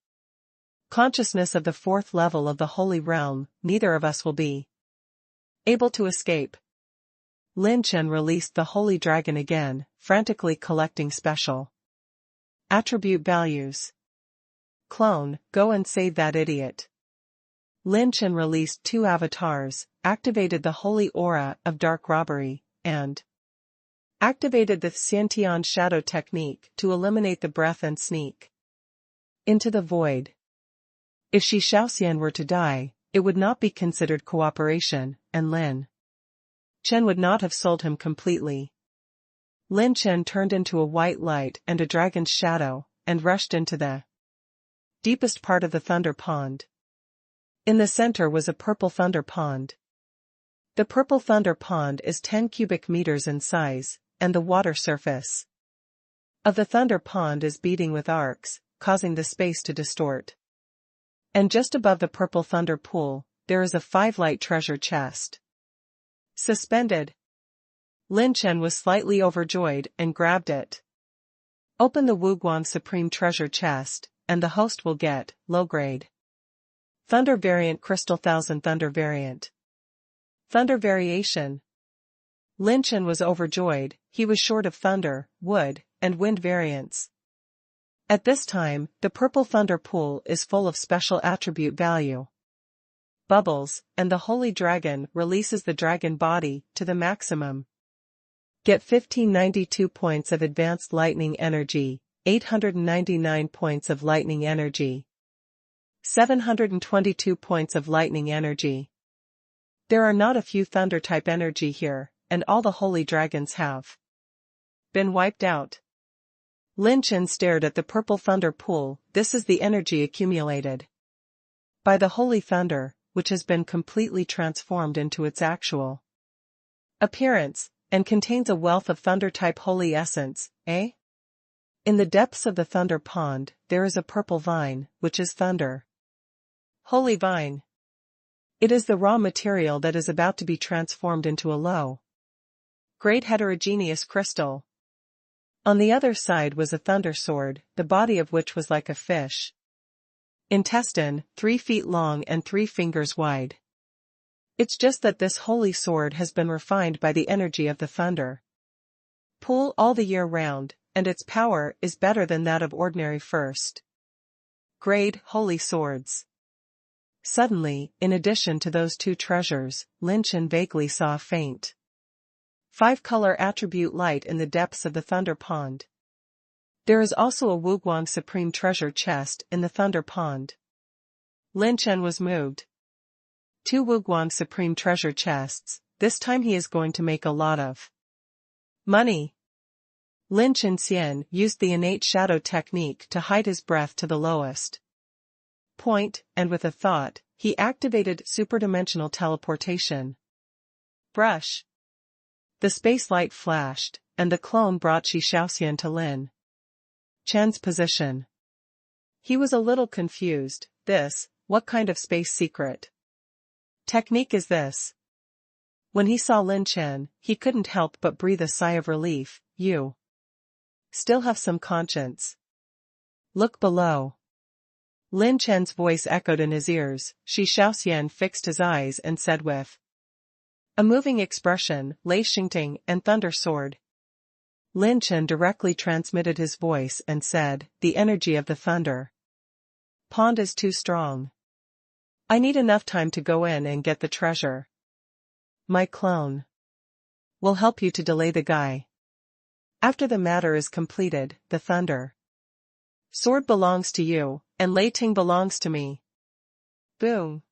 consciousness of the 4th level of the holy realm, neither of us will be able to escape. Lin Chen released the holy dragon again, frantically collecting special attribute values. Clone, go and save that idiot. Lin Chen released 2 avatars, activated the holy aura of dark robbery, and activated the Xiantian shadow technique to eliminate the breath and sneak into the void. If Shi Shaoxian were to die, it would not be considered cooperation, and Lin Chen would not have sold him completely. Lin Chen turned into a white light and a dragon's shadow, and rushed into the deepest part of the thunder pond. In the center was a purple thunder pond. The purple thunder pond is 10 cubic meters in size, and the water surface of the thunder pond is beating with arcs, causing the space to distort. And just above the purple thunder pool, there is a 5-light treasure chest suspended. Lin Chen was slightly overjoyed and grabbed it. Open the Wuguang Supreme Treasure Chest, and the host will get low-grade Thunder Variant Crystal 1000 Thunder Variant. Thunder Variation. Lin Chen was overjoyed. He was short of thunder, wood, and wind variants. At this time, the purple thunder pool is full of special attribute value bubbles, and the Holy Dragon releases the dragon body to the maximum. Get 1592 points of advanced lightning energy, 899 points of lightning energy, 722 points of lightning energy. There are not a few thunder-type energy here, and all the holy dragons have been wiped out. Lin Chen stared at the purple thunder pool. This is the energy accumulated by the holy thunder, which has been completely transformed into its actual appearance, and contains a wealth of thunder-type holy essence, eh? In the depths of the thunder pond, there is a purple vine, which is thunder. Holy vine. It is the raw material that is about to be transformed into a low-grade heterogeneous crystal. On the other side was a thunder sword, the body of which was like a fish intestine, 3 feet long and 3 fingers wide. It's just that this holy sword has been refined by the energy of the thunder pool all the year round, and its power is better than that of ordinary first-grade holy swords. Suddenly, in addition to those 2 treasures, Lin Chen vaguely saw a faint 5-color attribute light in the depths of the thunder pond. There is also a Wuguang Supreme Treasure Chest in the thunder pond. Lin Chen was moved. 2 Wuguang Supreme Treasure Chests, this time he is going to make a lot of money. Lin Chen Xian used the innate shadow technique to hide his breath to the lowest point, and with a thought, he activated superdimensional teleportation. Brush. The space light flashed, and the clone brought Shi Shaoxian to Lin Chen's position. He was a little confused. What kind of space secret technique is this? When he saw Lin Chen, he couldn't help but breathe a sigh of relief. You still have some conscience. Look below. Lin Chen's voice echoed in his ears. Shi Shaoxian fixed his eyes and said with a moving expression, Lei Xingting and Thunder Sword. Lin Chen directly transmitted his voice and said, the energy of the thunder pond is too strong. I need enough time to go in and get the treasure. My clone will help you to delay the guy. After the matter is completed, the thunder sword belongs to you, and Lei Ting belongs to me. Boom.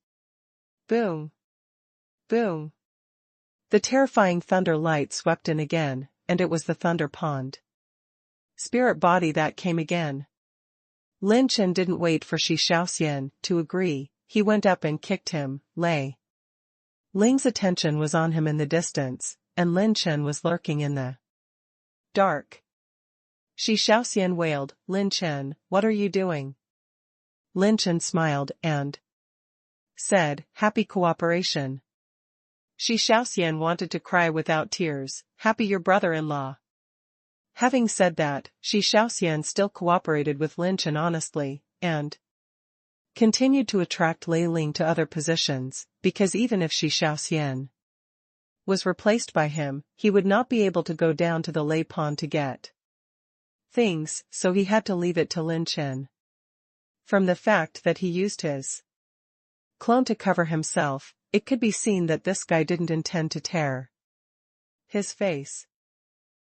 Boom. Boom. The terrifying thunder light swept in again, and it was the thunder pond spirit body that came again. Lin Chen didn't wait for Shi Shaoxian to agree. He went up and kicked him. Lei Ling's attention was on him in the distance, and Lin Chen was lurking in the dark. Shi Shaoxian wailed, Lin Chen, what are you doing? Lin Chen smiled and said, happy cooperation. Shi Shaoxian wanted to cry without tears, happy your brother-in-law. Having said that, Shi Shaoxian still cooperated with Lin Chen honestly, and continued to attract Lei Ling to other positions, because even if Shi Shaoxian was replaced by him, he would not be able to go down to the Lei Pond to get things, so he had to leave it to Lin Chen. From the fact that he used his clone to cover himself, it could be seen that this guy didn't intend to tear his face.